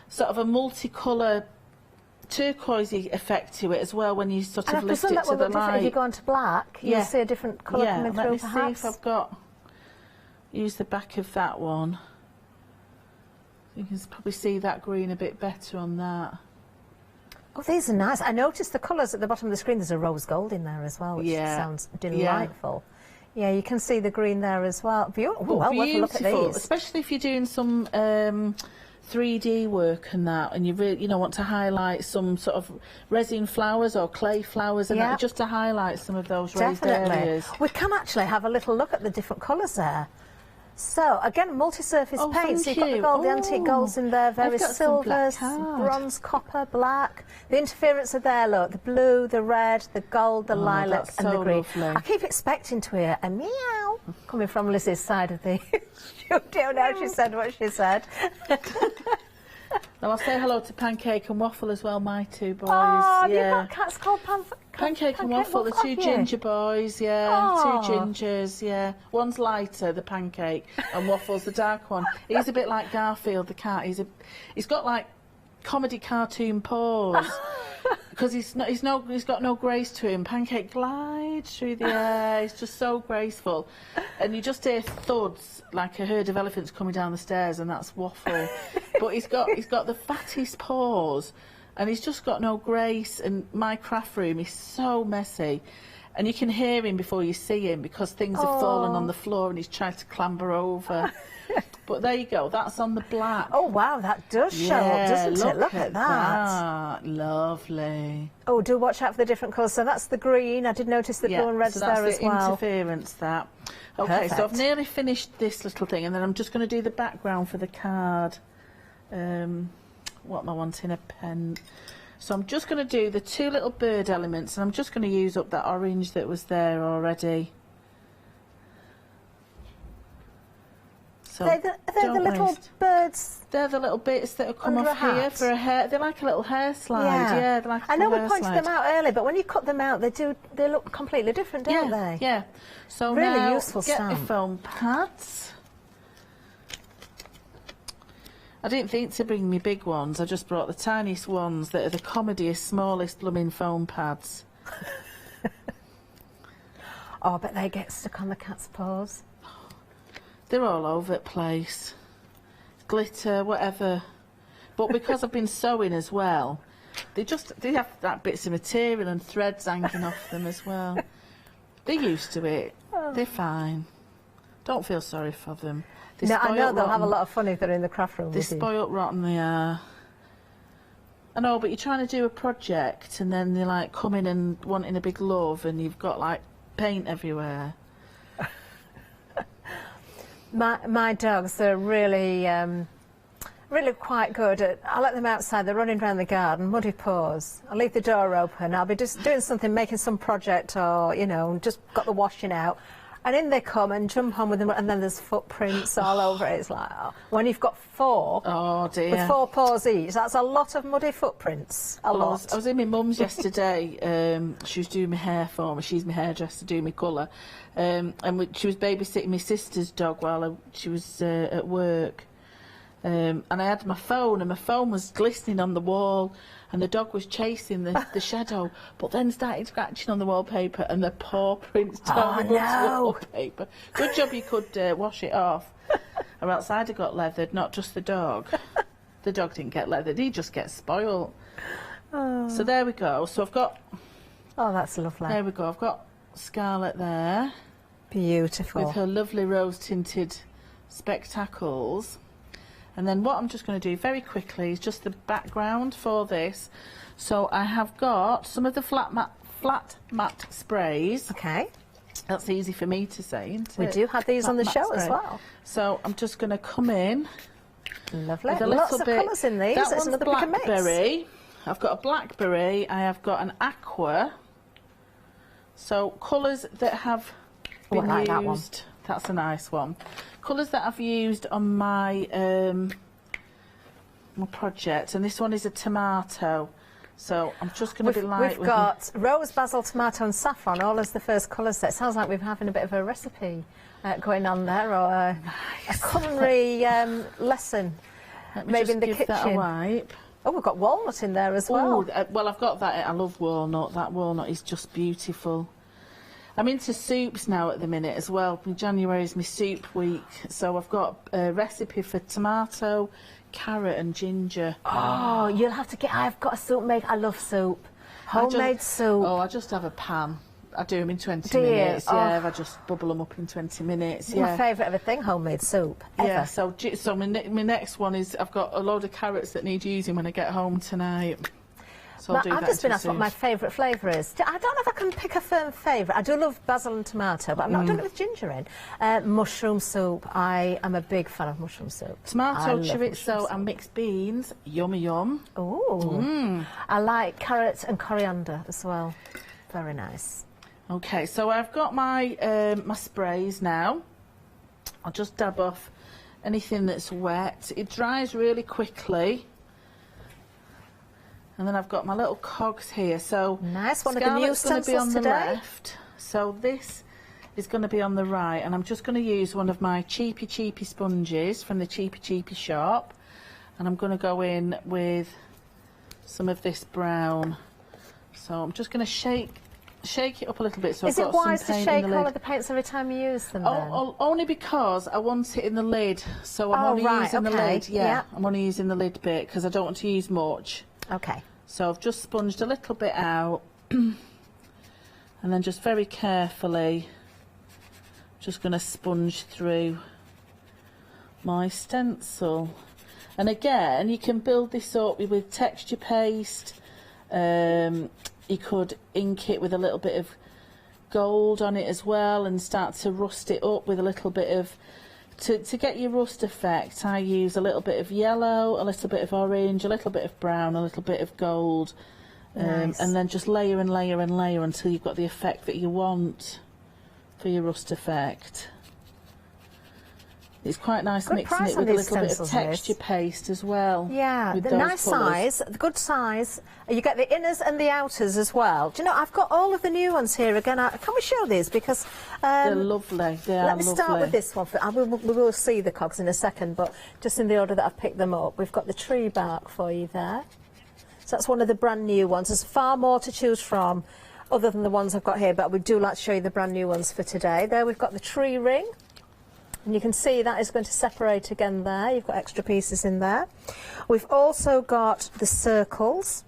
sort of a multicolour turquoisey effect to it as well when you sort of lift it to the light. If you go on to black, you'll see a different colour coming through. Let me see if I've use the back of that one. You can probably see that green a bit better on that. Oh, these are nice. I noticed the colours at the bottom of the screen. There's a rose gold in there as well, which sounds delightful. Yeah, you can see the green there as well. Beautiful. Well, worth a look at these. Especially if you're doing some 3D work and that, and you really, want to highlight some sort of resin flowers or clay flowers and that, just to highlight some of those raised areas. We can actually have a little look at the different colours there. So, again, multi-surface paint. So you've got the gold, the antique golds in there, various silvers, bronze, copper, black. The interference are there, look, the blue, the red, the gold, the lilac and the green. Lovely. I keep expecting to hear a meow coming from Liz's side of the studio now. She said what she said. Now I'll say hello to Pancake and Waffle as well, my two boys. Oh, you've got cats called Pancake and Waffle, the two ginger boys, two gingers, One's lighter, the Pancake, and Waffle's the dark one. He's a bit like Garfield, the cat. He's got like comedy cartoon paws. Because he's got no grace to him. Pancake glides through the air. He's just so graceful, and you just hear thuds like a herd of elephants coming down the stairs, and that's Waffle. But he's got the fattest paws, and he's just got no grace. And my craft room is so messy, and you can hear him before you see him because things have fallen on the floor, and he's trying to clamber over. But there you go, that's on the black. Oh wow, that does show up, doesn't it? Look at that. Lovely. Oh, do watch out for the different colours. So that's the green. I did notice the blue and red's there as well. That's the interference, that. Okay, so I've nearly finished this little thing, and then I'm just going to do the background for the card. What am I wanting? A pen. So I'm just going to do the two little bird elements, and I'm just going to use up that orange that was there already. So they're the little birds. They're the little bits that have come off here for a hair. They're like a little hair slide. Yeah, they're like I know we pointed them out earlier, but when you cut them out, they look completely different, don't they? Yeah. So really now useful get stamp. your foam pads. I didn't think to bring me big ones. I just brought the tiniest ones that are the comediest, smallest blooming foam pads. Oh, but they get stuck on the cat's paws. They're all over the place. Glitter, whatever. But because I've been sewing as well, they have that bits of material and threads hanging off them as well. They're used to it. They're fine. Don't feel sorry for them. No, I know they'll have a lot of fun if they're in the craft room. They're spoilt rotten, they are. I know, but you're trying to do a project and then they're like coming and wanting a big love and you've got like paint everywhere. My dogs are really, really quite good at. I let them outside. They're running around the garden, muddy paws. I leave the door open. I'll be just doing something, making some project, or just got the washing out, and in they come and jump on with them. And then there's footprints all over it. It's like when you've got 4. Oh dear. With 4 paws each, that's a lot of muddy footprints. A lot. I was in my mum's yesterday. She was doing my hair for me. She's my hairdresser, doing my colour. And she was babysitting my sister's dog while she was at work. And I had my phone, and my phone was glistening on the wall, and the dog was chasing the shadow, but then started scratching on the wallpaper, and the paw prints down the wallpaper. Good job you could wash it off. Or outside I got leathered, not just the dog. The dog didn't get leathered, he just gets spoiled. Oh. So there we go. So I've got... Oh, that's lovely. There we go. I've got Scarlett there. Beautiful. With her lovely rose-tinted spectacles. And then what I'm just going to do very quickly is just the background for this. So I have got some of the flat matte sprays. Okay. That's easy for me to say, isn't it? We do have these on the show as well. So I'm just going to come in. Lovely. With a Lots little of bit. colours in these. That It's one's another bit of mix. blackberry. I've got a blackberry. I have got an aqua. So colours that have been like used. that one. That's a nice one. Colours that I've used on my my project, and this one is a tomato. So I'm just going to be light. We've got rose, basil, tomato and saffron, all as the first colour set. Sounds like we're having a bit of a recipe going on there, or a culinary lesson, maybe in the kitchen. That a wipe. Oh, we've got walnut in there as well. Ooh, well, I've got that. I love walnut. That walnut is just beautiful. I'm into soups now at the minute as well. January is my soup week, so I've got a recipe for tomato, carrot and ginger. Oh, you'll have to get... I've got a soup make. I love soup. Homemade soup. Oh, I just have a pan. I do them in 20 minutes. Yeah, I just bubble them up in 20 minutes. It's my favourite ever thing, homemade soup. Ever. Yeah, so my next one is I've got a load of carrots that need using when I get home tonight. So I've just been asked what my favourite flavour is. I don't know if I can pick a firm favourite. I do love basil and tomato, but I'm not doing it with ginger in. Mushroom soup. I am a big fan of mushroom soup. Tomato, chorizo and mixed beans. Yummy yum. Ooh. I like carrot and coriander as well. Very nice. Okay, so I've got my my sprays now. I'll just dab off anything that's wet. It dries really quickly. And then I've got my little cogs here. So nice, one of the new stencils going to be on the today. left. So this is going to be on the right, and I'm just going to use one of my cheapy sponges from the cheapy shop, and I'm going to go in with some of this brown. So I'm just going to shake it up a little bit. So Is I've it got wise some to paint in shake the all lid. of the paints every time you use them then? Only because I want it in the lid. So I'm only using the lid. Yeah, I'm only using the lid bit because I don't want to use much. Okay. So I've just sponged a little bit out and then just very carefully just going to sponge through my stencil. And again, you can build this up with texture paste. You could ink it with a little bit of gold on it as well and start to rust it up with a little bit of... To get your rust effect, I use a little bit of yellow, a little bit of orange, a little bit of brown, a little bit of gold. Nice. And then just layer and layer and layer until you've got the effect that you want for your rust effect. It's quite nice Good mixing price it on with a these little bit of stencils, texture paste as well. Yeah, with the those nice colours. size, the good size. You get the inners and the outers as well. Do you know, I've got all of the new ones here again. Can we show these? Because they're lovely. They are let me lovely. start with this one. We will see the cogs in a second, but just in the order that I've picked them up, we've got the tree bark for you there. So that's one of the brand new ones. There's far more to choose from other than the ones I've got here, but we do like to show you the brand new ones for today. There we've got the tree ring. And you can see that is going to separate again there. You've got extra pieces in there. We've also got the circles.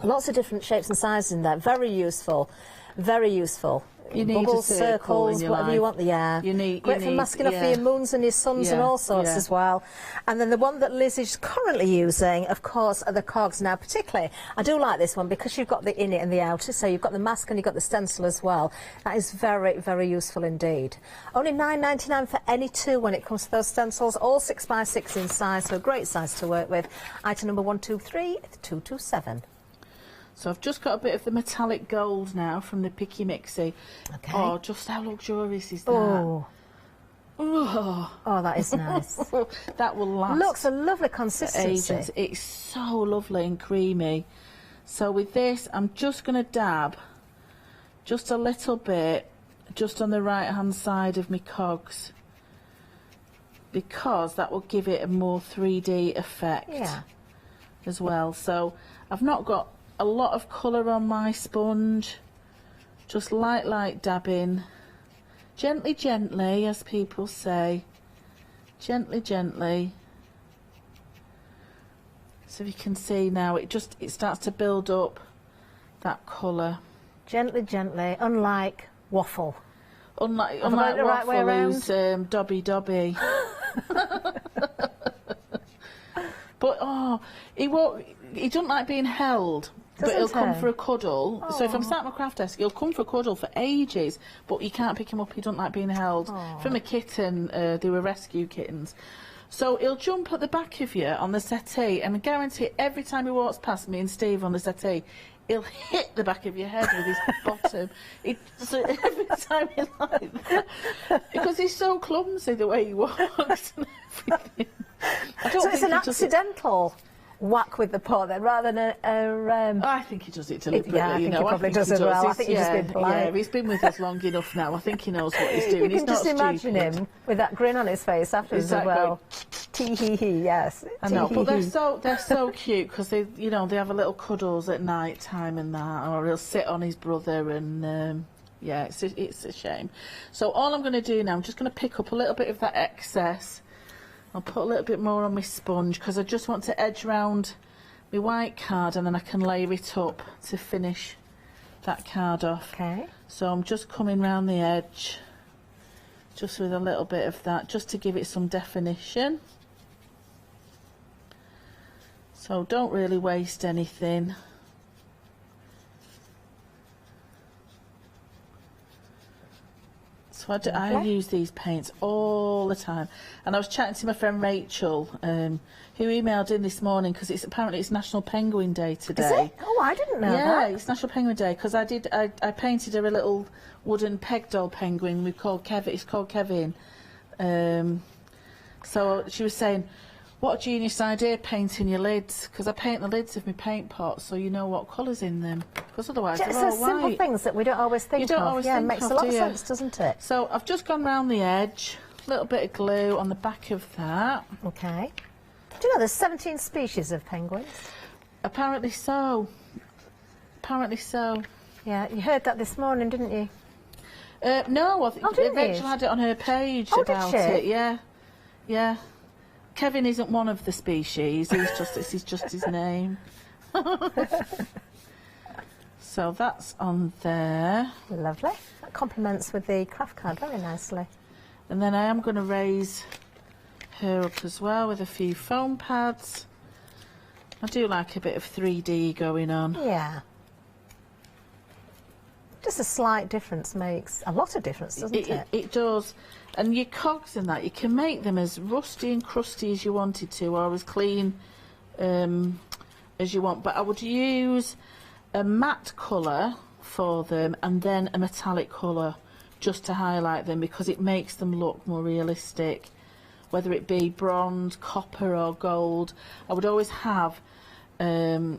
Lots of different shapes and sizes in there. Very useful. Very useful. You need Bubbles, a circle circles, in your whatever you life. want. Yeah. Great for masking off for your moons and your suns and all sorts as well. And then the one that Liz is currently using, of course, are the cogs. Now, particularly, I do like this one because you've got the inner and the outer. So you've got the mask and you've got the stencil as well. That is very, very useful indeed. Only £9.99 for any two when it comes to those stencils. All 6x6 in size, so a great size to work with. Item number 123-227. So I've just got a bit of the metallic gold now from the Picky Mixie. Okay. Oh, just how luxurious is that? Oh. Oh, that is nice. That will last. Looks a lovely consistency. Ages. It's so lovely and creamy. So with this, I'm just going to dab just a little bit just on the right hand side of my cogs because that will give it a more 3D effect as well. So I've not got a lot of colour on my sponge, just light dabbing, gently, as people say, gently. So you can see now, it starts to build up that colour. Gently, unlike waffle. Unlike the right way waffle, around? who's dobby. But he doesn't like being held. But he'll come for a cuddle. So if I'm sat at my craft desk, he'll come for a cuddle for ages, but you can't pick him up, he doesn't like being held. From a kitten, they were rescue kittens. So he'll jump at the back of you on the settee, and I guarantee every time he walks past me and Steve on the settee, he'll hit the back of your head with his bottom. So every time he like that, because he's so clumsy the way he walks and everything. So it's an accidental whack with the paw then, rather than I think he does it deliberately. I think he probably does as well. I think he's just been polite. Yeah, he's been with us long enough now. I think he knows what he's doing. You can just imagine him with that grin on his face afterwards as well. Tee-hee-hee, yes. I know, but they're so cute because they have a little cuddles at night time and that, or he'll sit on his brother and it's a shame. So all I'm going to do now, I'm just going to pick up a little bit of that excess. I'll put a little bit more on my sponge because I just want to edge round my white card and then I can layer it up to finish that card off. Okay. So I'm just coming round the edge just with a little bit of that just to give it some definition. So don't really waste anything. So I use these paints all the time. And I was chatting to my friend Rachel, who emailed in this morning because apparently it's National Penguin Day today. Is it? Oh, I didn't know that. Yeah, it's National Penguin Day because I painted her a little wooden peg doll penguin. It's called Kevin. So she was saying, what a genius idea painting your lids, because I paint the lids of my paint pots so you know what colour's in them, because otherwise they're all white. Simple things that we don't always think of. You don't always think of, it makes a lot of sense, doesn't it? So I've just gone round the edge, a little bit of glue on the back of that. Okay. Do you know there's 17 species of penguins? Apparently so. Apparently so. Yeah, you heard that this morning, didn't you? No, I think Rachel had it on her page about it. Yeah, yeah. Kevin isn't one of the species. This is just his name. So that's on there. Lovely. That complements with the craft card very nicely. And then I am going to raise her up as well with a few foam pads. I do like a bit of 3D going on. Yeah. Just a slight difference makes a lot of difference, doesn't it? It does. And your cogs and that, you can make them as rusty and crusty as you wanted to, or as clean as you want. But I would use a matte colour for them and then a metallic colour just to highlight them, because it makes them look more realistic, whether it be bronze, copper or gold. I would always have a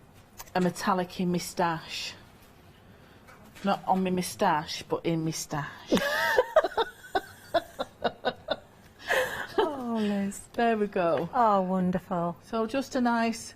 metallic in my stash. Not on my moustache, but in my stash. Oh, Liz. There we go. Oh, wonderful. So just a nice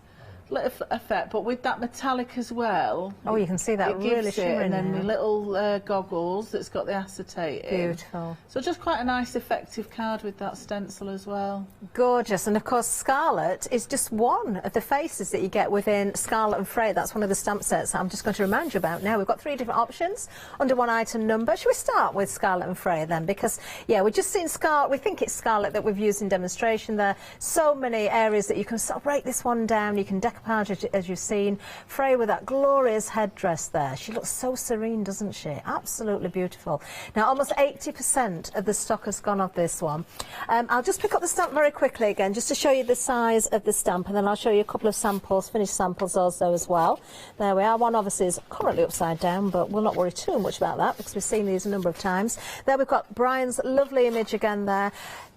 little effect, but with that metallic as well. Oh, you can see that really shimmering. And then the little goggles that's got the acetate in. Beautiful. So just quite a nice effective card with that stencil as well. Gorgeous. And of course Scarlet is just one of the faces that you get within Scarlet and Frey. That's one of the stamp sets that I'm just going to remind you about now. We've got 3 different options under one item number. Should we start with Scarlet and Frey then? Because yeah, we've just seen Scarlet. We think it's Scarlet that we've used in demonstration there. So many areas that you can sort of break this one down. You can decoupage as you've seen. Frey with that glorious headdress there. She looks so serene, doesn't she? Absolutely beautiful. Now almost 80% of the stock has gone off this one. I'll just pick up the stamp very quickly again just to show you the size of the stamp, and then I'll show you a couple of samples, finished samples also as well. There we are. One obviously is currently upside down, but we'll not worry too much about that because we've seen these a number of times. There we've got Brian's lovely image again there.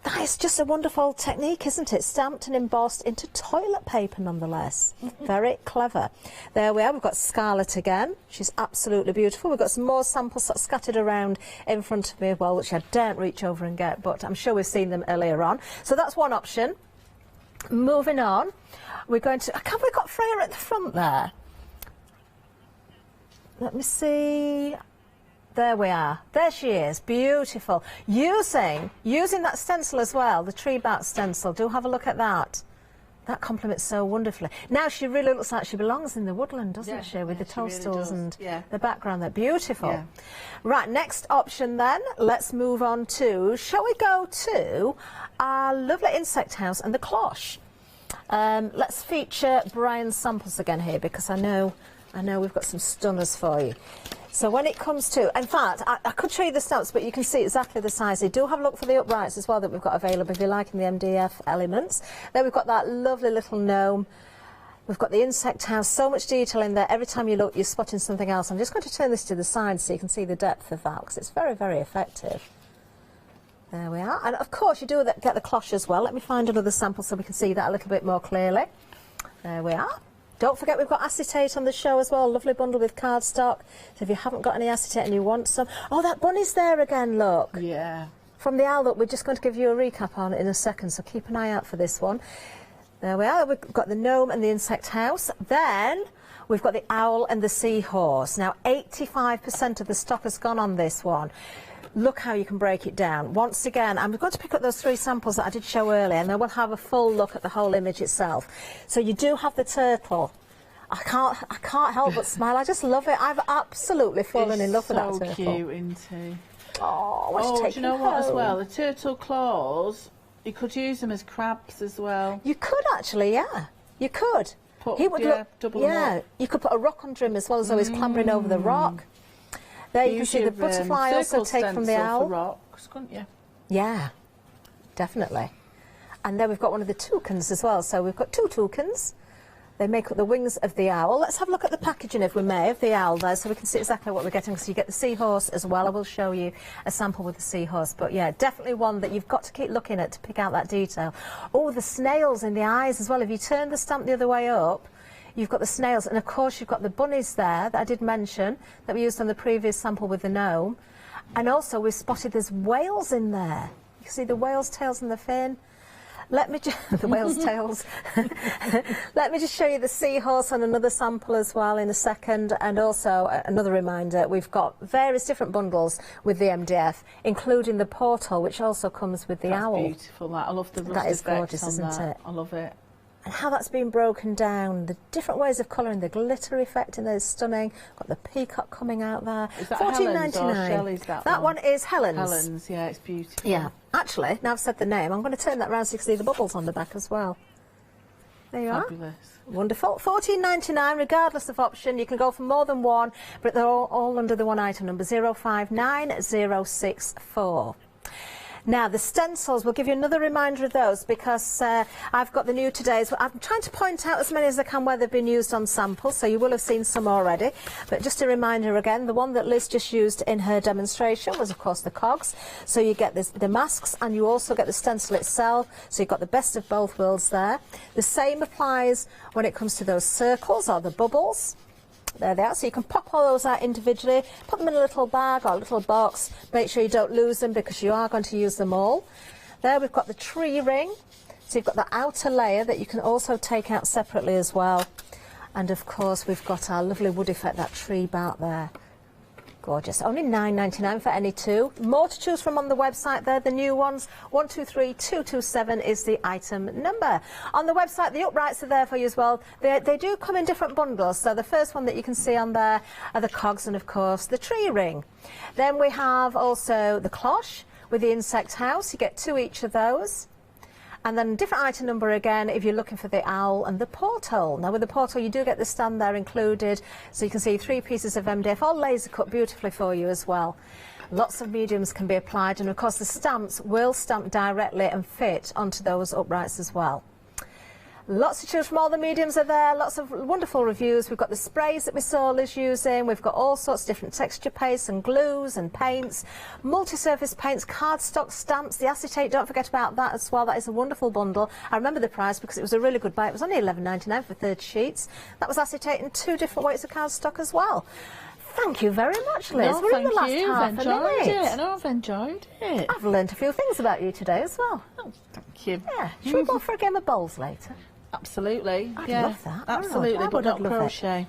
That is just a wonderful technique, isn't it? Stamped and embossed into toilet paper nonetheless. Very clever. There we are. We've got Scarlet again. She's absolutely beautiful. We've got some more samples sort of scattered around in front of me as well, which I daren't reach over and get, but I'm sure we've seen them earlier on. So that's one option. Moving on, we're going to... Have we got Freya at the front there? Let me see... There we are. There she is. Beautiful. Using that stencil as well, the tree bark stencil. Do have a look at that. That complements so wonderfully. Now she really looks like she belongs in the woodland, doesn't she? With the toadstools and the background there. Beautiful. Yeah. Right, next option then. Let's move on to, shall we go to our lovely insect house and the cloche. Let's feature Brian's samples again here, because I know we've got some stunners for you. So when it comes to, in fact, I could show you the stamps, but you can see exactly the size. You do have a look for the uprights as well that we've got available if you like in the MDF elements. Then we've got that lovely little gnome. We've got the insect house, so much detail in there. Every time you look, you're spotting something else. I'm just going to turn this to the side so you can see the depth of that, because it's very, very effective. There we are. And of course, you do get the cloche as well. Let me find another sample so we can see that a little bit more clearly. There we are. Don't forget we've got acetate on the show as well, lovely bundle with cardstock. So if you haven't got any acetate and you want some... Oh, that bunny's there again, look. Yeah. From the owl that we're just going to give you a recap on in a second, so keep an eye out for this one. There we are, we've got the gnome and the insect house. Then we've got the owl and the seahorse. Now 85% of the stock has gone on this one. Look how you can break it down. Once again, I'm going to pick up those 3 samples that I did show earlier, and then we'll have a full look at the whole image itself. So you do have the turtle. I can't help but smile. I just love it. I've absolutely fallen in love with that turtle. So cute, isn't he? Oh, do you know what as well? The turtle claws, you could use them as crabs as well. You could actually, yeah. You could. He would look, double them up. You could put a rock under him as well as though he's clambering over the rock. There you can see the butterfly also take from the owl. For rocks, couldn't you? Yeah, definitely. And then we've got one of the toucans as well. So we've got 2 toucans. They make up the wings of the owl. Let's have a look at the packaging, if we may, of the owl there, so we can see exactly what we're getting. So you get the seahorse as well. I will show you a sample with the seahorse. But yeah, definitely one that you've got to keep looking at to pick out that detail. Oh, the snails in the eyes as well. If you turn the stamp the other way up, you've got the snails, and of course you've got the bunnies there that I did mention that we used on the previous sample with the gnome. And also we've spotted there's whales in there. You can see the whale's tails and the fin. Let me the whale's tails. Let me just show you the seahorse and another sample as well in a second. And also another reminder, we've got various different bundles with the MDF, including the portal, which also comes with the owl. That's beautiful. That I love the rust that is effect gorgeous, on isn't that. it? I love it. And how that's been broken down, the different ways of colouring, the glitter effect in there is stunning. Got the peacock coming out there. Is that Helen's or Shelley's, that one is Helen's. Helen's, yeah, it's beautiful. Yeah, actually, now I've said the name, I'm going to turn that round so you can see the bubbles on the back as well. There you Fabulous. are. Wonderful. $14.99, regardless of option. You can go for more than one, but they're all under the one item number, 059064. Now, the stencils, we'll give you another reminder of those because I've got the new today. So I'm trying to point out as many as I can where they've been used on samples, so you will have seen some already. But just a reminder again, the one that Liz just used in her demonstration was, of course, the cogs. So you get the masks and you also get the stencil itself, so you've got the best of both worlds there. The same applies when it comes to those circles or the bubbles. There they are, so you can pop all those out individually, put them in a little bag or a little box, make sure you don't lose them because you are going to use them all. There we've got the tree ring, so you've got the outer layer that you can also take out separately as well. And of course we've got our lovely wood effect, that tree bark there. Gorgeous. Only $9.99 for any two. More to choose from on the website there, the new ones. 123227 is the item number. On the website, the uprights are there for you as well. They do come in different bundles. So the first one that you can see on there are the cogs and, of course, the tree ring. Then we have also the cloche with the insect house. You get two each of those. And then different item number again if you're looking for the owl and the porthole. Now with the porthole you do get the stand there included, so you can see 3 pieces of MDF, all laser cut beautifully for you as well. Lots of mediums can be applied, and of course the stamps will stamp directly and fit onto those uprights as well. Lots to choose from, all the mediums are there, lots of wonderful reviews. We've got the sprays that we saw Liz using, we've got all sorts of different texture pastes and glues and paints, multi-surface paints, cardstock stamps, the acetate, don't forget about that as well. That is a wonderful bundle. I remember the price because it was a really good buy. It was only $11.99 for 30 sheets. That was acetate and 2 different weights of cardstock as well. Thank you very much, Liz. No, We're in the last thank you. half I've enjoyed minute. it. No, I've enjoyed it. I've learned a few things about you today as well. Oh, thank you. Yeah. Should we go for a game of bowls later? Absolutely. I'd yeah, love that. Absolutely, but not crochet.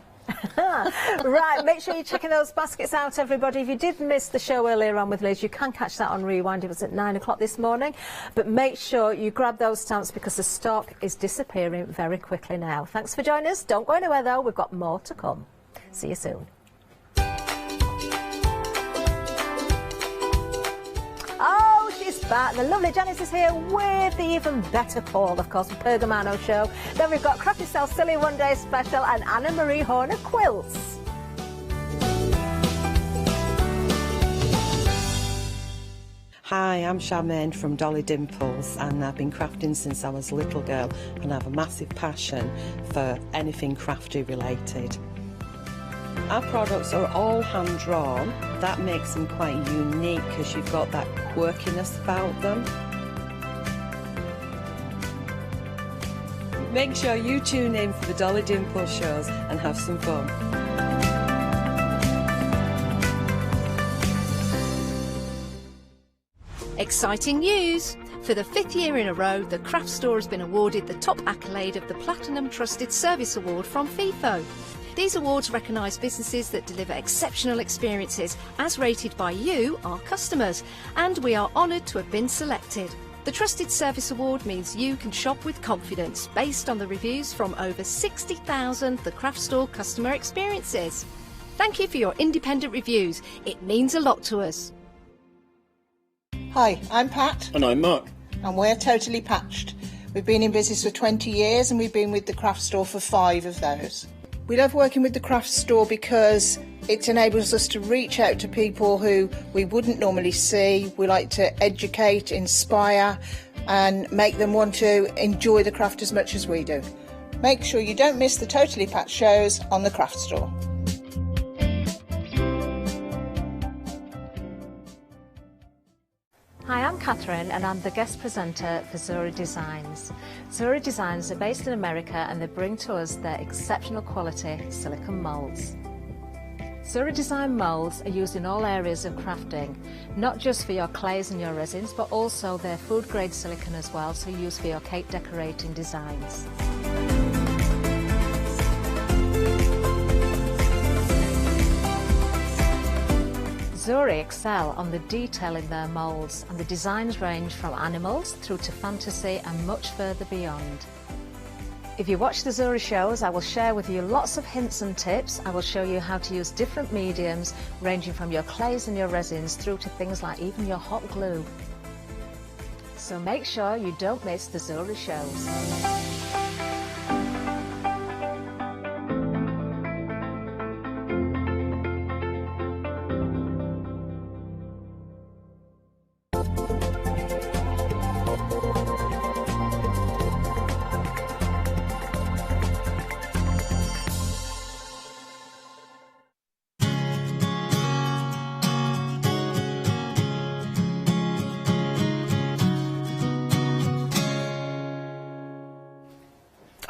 Right, make sure you're checking those baskets out, everybody. If you did miss the show earlier on with Liz, you can catch that on Rewind. It was at 9 o'clock this morning. But make sure you grab those stamps because the stock is disappearing very quickly now. Thanks for joining us. Don't go anywhere, though. We've got more to come. See you soon. Oh, she's back. The lovely Janice is here with the even better Paul, of course, the Pergamano show. Then we've got Craft Yourself Silly One Day Special and Anna Marie Horner Quilts. Hi, I'm Charmaine from Dolly Dimples, and I've been crafting since I was a little girl, and I have a massive passion for anything crafty related. Our products are all hand drawn. That makes them quite unique because you've got that quirkiness about them. Make sure you tune in for the Dolly Dimples shows and have some fun. Exciting news! For the 5th year in a row, the craft store has been awarded the top accolade of the Platinum Trusted Service Award from FIFO. These awards recognise businesses that deliver exceptional experiences as rated by you, our customers, and we are honoured to have been selected. The Trusted Service Award means you can shop with confidence based on the reviews from over 60,000 The Craft Store customer experiences. Thank you for your independent reviews. It means a lot to us. Hi, I'm Pat. And I'm Mark. And we're Totally Patched. We've been in business for 20 years and we've been with the craft store for 5 of those. We love working with the craft store because it enables us to reach out to people who we wouldn't normally see. We like to educate, inspire and make them want to enjoy the craft as much as we do. Make sure you don't miss the Totally Patched shows on the craft store. Hi, I'm Catherine and I'm the guest presenter for Zora Designs. Zora Designs are based in America and they bring to us their exceptional quality silicone moulds. Zuri Design moulds are used in all areas of crafting, not just for your clays and your resins, but also they're food grade silicone as well, so used for your cake decorating designs. Zuri excel on the detail in their moulds, and the designs range from animals through to fantasy and much further beyond. If you watch the Zuri shows, I will share with you lots of hints and tips. I will show you how to use different mediums, ranging from your clays and your resins through to things like even your hot glue. So make sure you don't miss the Zuri shows.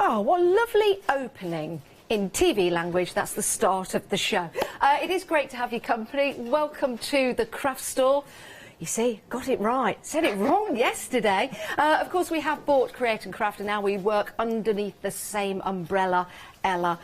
Oh, what a lovely opening. In TV language, that's the start of the show. It is great to have your company. Welcome to the craft store. You see, got it right. Said it wrong yesterday. Of course, we have bought Create and Craft, and now we work underneath the same umbrella, Ella.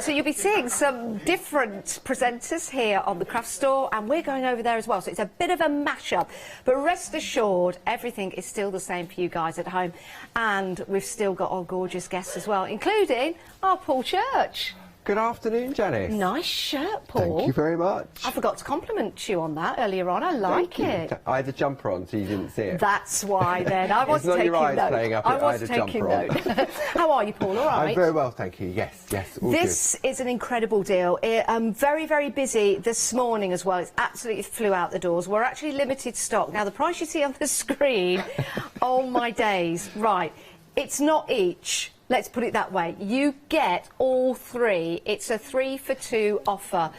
So you'll be seeing some different presenters here on the craft store, and we're going over there as well. So it's a bit of a mashup, but rest assured, everything is still the same for you guys at home, and we've still got our gorgeous guests as well, including our Paul Church. Good afternoon, Janice. Nice shirt, Paul. Thank you very much. I forgot to compliment you on that earlier on. I like it. I had a jumper on, so you didn't see it. That's why, then. I was taking note. I was taking note. How are you, Paul? All right? I'm very well, thank you. Yes, all this good. is an incredible deal. I'm very, very busy this morning as well. It's absolutely flew out the doors. We're actually limited stock. Now, the price you see on the screen, oh my days. Right, it's not each. Let's put it that way. You get all three. It's a 3 for 2 offer.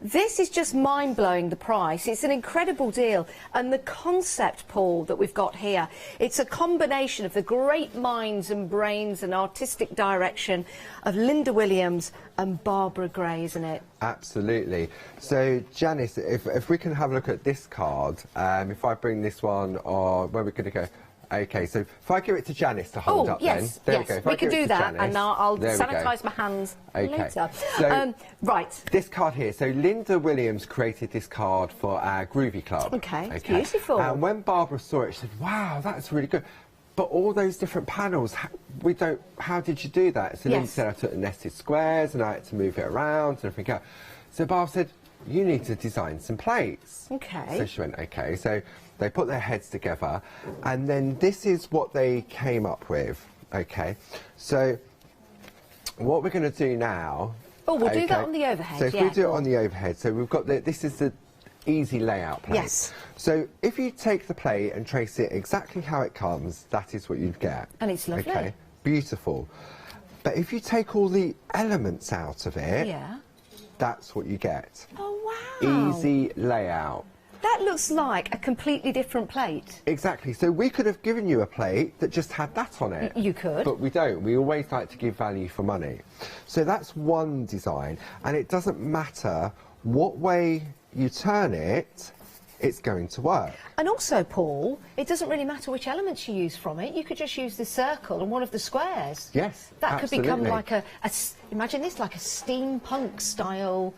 This is just mind-blowing, the price. It's an incredible deal. And the concept, Paul, that we've got here, it's a combination of the great minds and brains and artistic direction of Linda Williams and Barbara Gray, isn't it? Absolutely. So, Janice, if we can have a look at this card, if I bring this one, or where we're going to go. Okay, so if I give it to Janice to hold up, yes, then. There we go. If we can do that, Janice, and I'll sanitise my hands later. So, right. This card here. So Linda Williams created this card for our Groovy Club. Okay, it's beautiful. And when Barbara saw it, she said, "Wow, that's really good." But all those different panels, how did you do that? So Linda said, I took the nested squares and I had to move it around and everything else. So Barbara said, you need to design some plates. Okay. So she went, okay. So they put their heads together, and then this is what they came up with. Okay. So what we're going to do now... Oh, we'll do that on the overhead. So if we do it on the overhead, so we've got this is the easy layout plate. Yes. So if you take the plate and trace it exactly how it comes, that is what you'd get. And it's lovely. Okay. Beautiful. But if you take all the elements out of it, that's what you get. Oh, wow. Easy layout. That looks like a completely different plate. Exactly. So we could have given you a plate that just had that on it. You could. But we don't. We always like to give value for money. So that's one design. And it doesn't matter what way you turn it, it's going to work. And also, Paul, it doesn't really matter which elements you use from it. You could just use the circle and one of the squares. Yes, that absolutely. could become like imagine this, like a steampunk style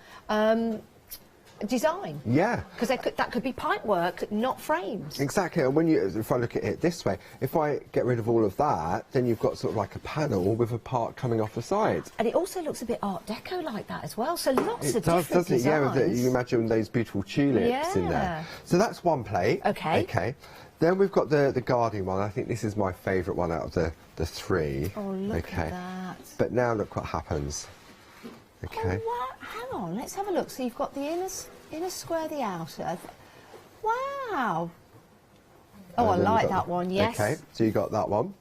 design. Yeah. Because that could be pipework, not frames. Exactly. And if I look at it this way, if I get rid of all of that, then you've got sort of like a panel with a part coming off the side. And it also looks a bit Art Deco like that as well. So lots of different different designs. designs. Yeah, you imagine those beautiful tulips in there. So that's one plate. Okay. Okay. Then we've got the Guardian one. I think this is my favourite one out of the three. Oh, look at that. But now look what happens. Okay. Oh, hang on, let's have a look. So you've got the inner square, the outer. Wow. Oh, I like that one, yes. Okay, so you got that one.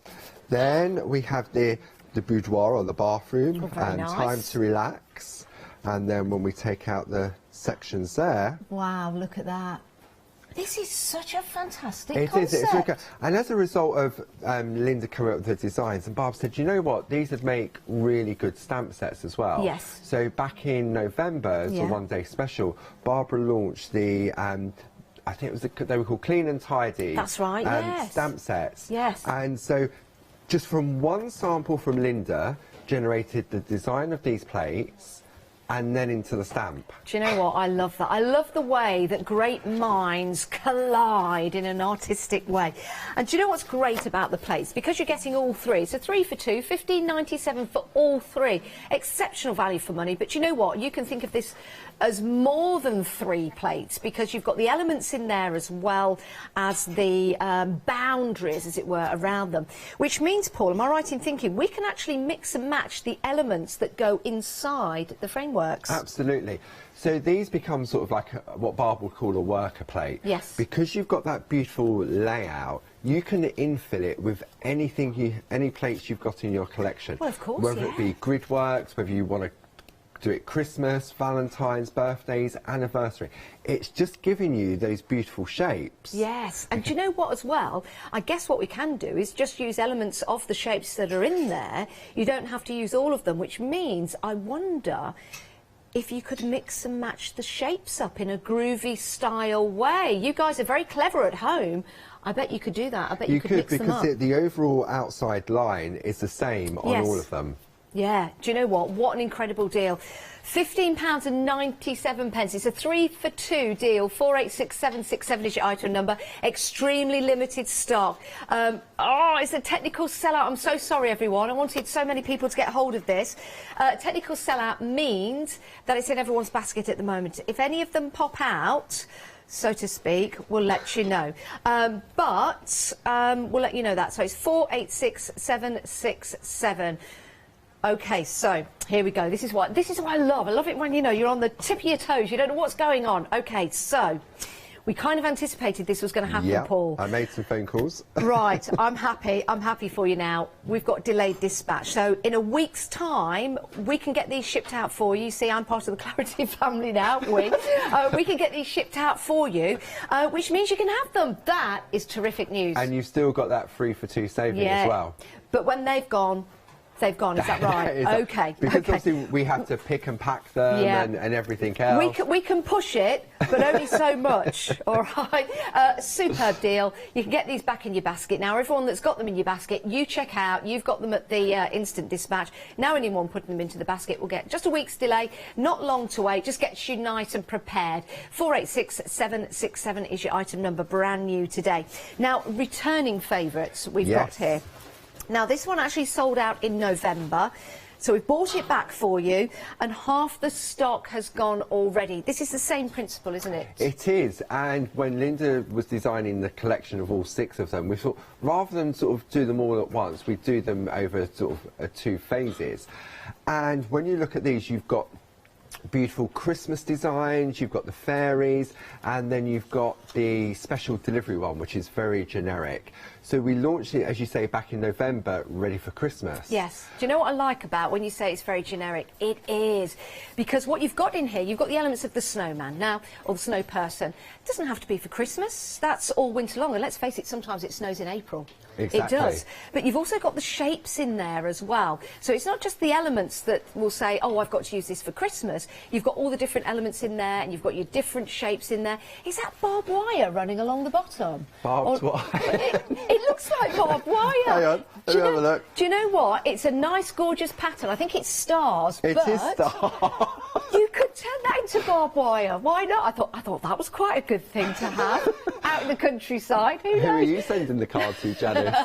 Then we have the boudoir or the bathroom, and nice. time to relax. And then when we take out the sections there... Wow, look at that. This is such a fantastic It concept. is. It's really good. And as a result of Linda coming up with the designs, and Barb said, you know what, these would make really good stamp sets as well. Yes. So back in November, as a one-day special, Barbara launched the, I think it was they were called Clean and Tidy. That's right, yes. Stamp sets. Yes. And so just from one sample from Linda, generated the design of these plates, and then into the stamp. Do you know what? I love that. I love the way that great minds collide in an artistic way. And do you know what's great about the plates? Because you're getting all three. So 3 for 2, $15.97 for all three. Exceptional value for money. But you know what? You can think of this as more than 3 plates, because you've got the elements in there as well as the boundaries, as it were, around them. Which means, Paul, am I right in thinking we can actually mix and match the elements that go inside the frameworks? Absolutely. So these become sort of like what Barb would call a worker plate. Yes. Because you've got that beautiful layout, you can infill it with anything, any plates you've got in your collection. Well, of course, whether it be grid works, whether you want to do it Christmas, Valentine's, birthdays, anniversary. It's just giving you those beautiful shapes. Yes, and do you know what as well? I guess what we can do is just use elements of the shapes that are in there. You don't have to use all of them, which means, I wonder if you could mix and match the shapes up in a groovy style way. You guys are very clever at home. I bet you could do that. I bet you could mix them up. Because the overall outside line is the same on all of them. Yeah, do you know what? What an incredible deal. £15.97. It's a 3 for 2 deal. 486767 is your item number. Extremely limited stock. It's a technical sellout. I'm so sorry, everyone. I wanted so many people to get hold of this. Technical sellout means that it's in everyone's basket at the moment. If any of them pop out, so to speak, we'll let you know. We'll let you know that. So it's 486767. Okay, so here we go. This is what I love. I love it when, you know, you're on the tip of your toes. You don't know what's going on. Okay, so we kind of anticipated this was going to happen, Paul. I made some phone calls. Right, I'm happy. I'm happy for you now. We've got delayed dispatch. So in a week's time, we can get these shipped out for you. See, I'm part of the Clarity family now, we can get these shipped out for you, which means you can have them. That is terrific news. And you've still got that 3 for 2 saving as well. But when they've gone, is that right? Okay. Because obviously we have to pick and pack them and everything else. We can push it, but only so much. All right. Superb deal. You can get these back in your basket. Now, everyone that's got them in your basket, you check out. You've got them at the instant dispatch. Now anyone putting them into the basket will get just a week's delay. Not long to wait. Just gets you nice and prepared. 486767 is your item number, brand new today. Now, returning favourites we've got here. Now, this one actually sold out in November, so we've bought it back for you, and half the stock has gone already. This is the same principle, isn't it? It is, and when Linda was designing the collection of all 6 of them, we thought, rather than sort of do them all at once, we do them over sort of 2 phases. And when you look at these, you've got beautiful Christmas designs, you've got the fairies, and then you've got the special delivery one, which is very generic. So we launched it, as you say, back in November, ready for Christmas. Yes. Do you know what I like about when you say it's very generic? It is. Because what you've got in here, you've got the elements of the snowman now, or the snow person. It doesn't have to be for Christmas. That's all winter long. And let's face it, sometimes it snows in April. Exactly. It does. But you've also got the shapes in there as well. So it's not just the elements that will say, oh, I've got to use this for Christmas. You've got all the different elements in there, and you've got your different shapes in there. Is that barbed wire running along the bottom? Barbed wire? It looks like barbed wire. Hang on, let me have a look. Do you know what? It's a nice, gorgeous pattern. I think it's stars. It is stars. You could turn that into barbed wire. Why not? I thought that was quite a good thing to have out in the countryside. Who knows? Who are you sending the card to, Janice?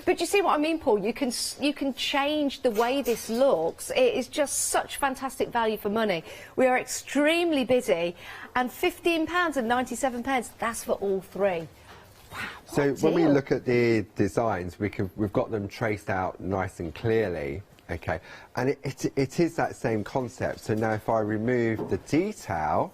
But you see what I mean, Paul? You can change the way this looks. It is just such fantastic value for money. We are extremely busy, and £15.97. That's for all 3. Wow, so when we look at the designs, we've got them traced out nice and clearly, okay, and it is that same concept. So now if I remove the detail,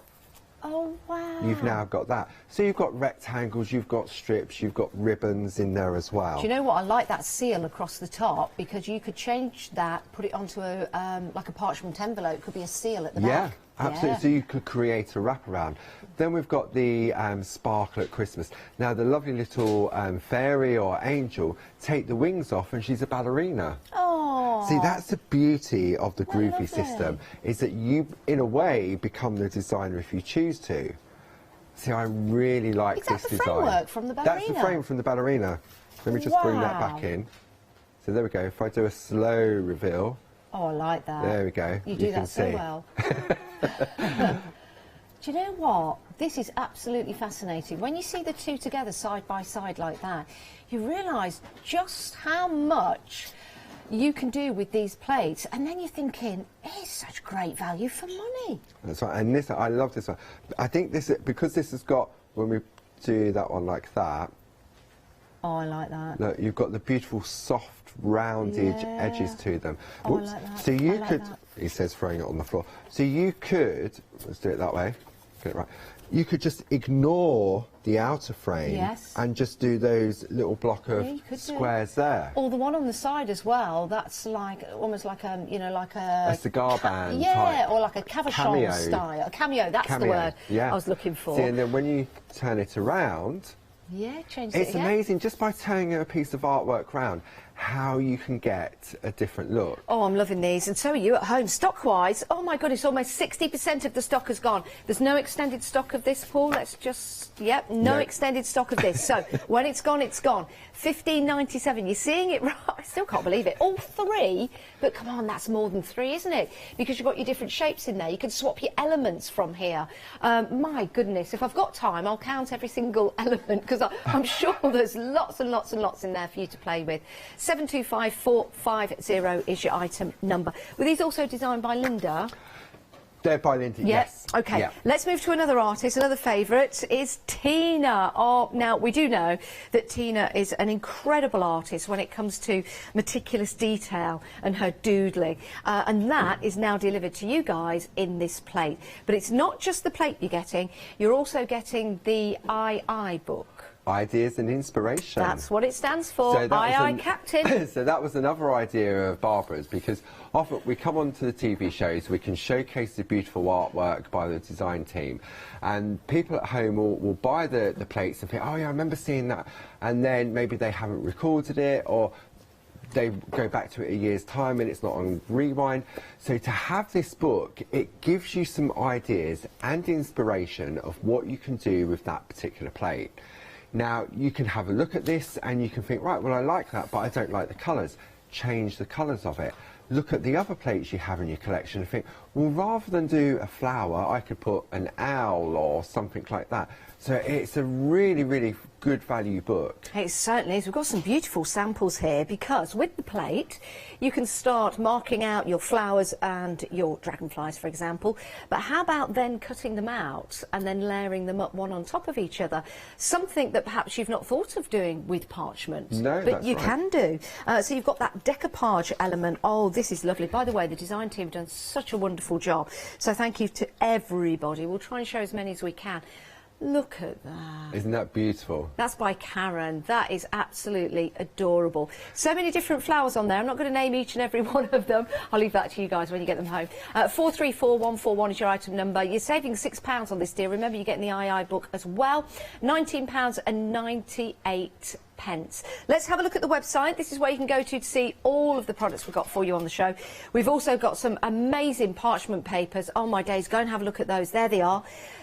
oh wow, you've now got that. So you've got rectangles, you've got strips, you've got ribbons in there as well. Do you know what? I like that seal across the top, because you could change that, put it onto a like a parchment envelope. It could be a seal at the back. Yeah, absolutely. Yeah. So you could create a wraparound. Then we've got the sparkle at Christmas. Now the lovely little fairy or angel, take the wings off and she's a ballerina. Oh. See, that's the beauty of the Groovy system, is that you, in a way, become the designer if you choose to. See, I really like this design. Is that the framework from the ballerina? That's the frame from the ballerina. Let me just bring that back in. So there we go. If I do a slow reveal. Oh, I like that. There we go. You do that so well. Do you know what? This is absolutely fascinating. When you see the two together side by side like that, you realise just how much you can do with these plates, and then you're thinking, it's such great value for money. That's right, and this, I love this one. I think this, because this has got, when we do that one like that. Oh, I like that. Look, you've got the beautiful soft, rounded edges to them. Oh, I like that. So you could, he says throwing it on the floor. So you could, let's do it that way, get it right. You could just ignore the outer frame and just do those little block of squares there. Or the one on the side as well, that's like, almost like a, you know, like a cigar band type. Or like a cabochon style. A cameo, that's the word I was looking for. See, and then when you turn it around, change it it's amazing, just by turning a piece of artwork round, how you can get a different look. Oh, I'm loving these, and so are you at home. Stock-wise, oh my goodness, almost 60% of the stock has gone. There's no extended stock of this, Paul. Let's just, no extended stock of this. So when it's gone, it's gone. $15.97. You're seeing it right. I still can't believe it. All three, but come on, that's more than three, isn't it? Because you've got your different shapes in there. You can swap your elements from here. My goodness, if I've got time, I'll count every single element, because I'm sure there's lots and lots and lots in there for you to play with. 725450 is your item number. Were these also designed by Linda? They're by Linda, yes. OK, let's move to another artist. Another favourite is Tina. Oh, now, we do know that Tina is an incredible artist when it comes to meticulous detail and her doodling. And that is now delivered to you guys in this plate. But it's not just the plate you're getting, you're also getting the II book. Ideas and inspiration. That's what it stands for, II Captain. So that was another idea of Barbara's, because often we come onto the TV shows, we can showcase the beautiful artwork by the design team, and people at home will buy the plates and think, oh yeah, I remember seeing that, and then maybe they haven't recorded it, or they go back to it a year's time and it's not on rewind. So to have this book, it gives you some ideas and inspiration of what you can do with that particular plate. Now, you can have a look at this and you can think, right, well, I like that, but I don't like the colours. Change the colours of it. Look at the other plates you have in your collection and think, well, rather than do a flower, I could put an owl or something like that. So it's a really, really good value book. It certainly is. We've got some beautiful samples here, because with the plate you can start marking out your flowers and your dragonflies, for example, but how about then cutting them out and then layering them up one on top of each other? Something that perhaps you've not thought of doing with parchment, but you can do. So you've got that decoupage element. Oh, this is lovely. By the way, the design team have done such a wonderful job, so thank you to everybody. We'll try and show as many as we can. Look at that. Isn't that beautiful? That's by Karen. That is absolutely adorable. So many different flowers on there. I'm not going to name each and every one of them. I'll leave that to you guys when you get them home. 434141 is your item number. You're saving £6 on this, dear. Remember, you're getting the II book as well. £19.98. Let's have a look at the website. This is where you can go to see all of the products we've got for you on the show. We've also got some amazing parchment papers. Oh my days, go and have a look at those. There they are.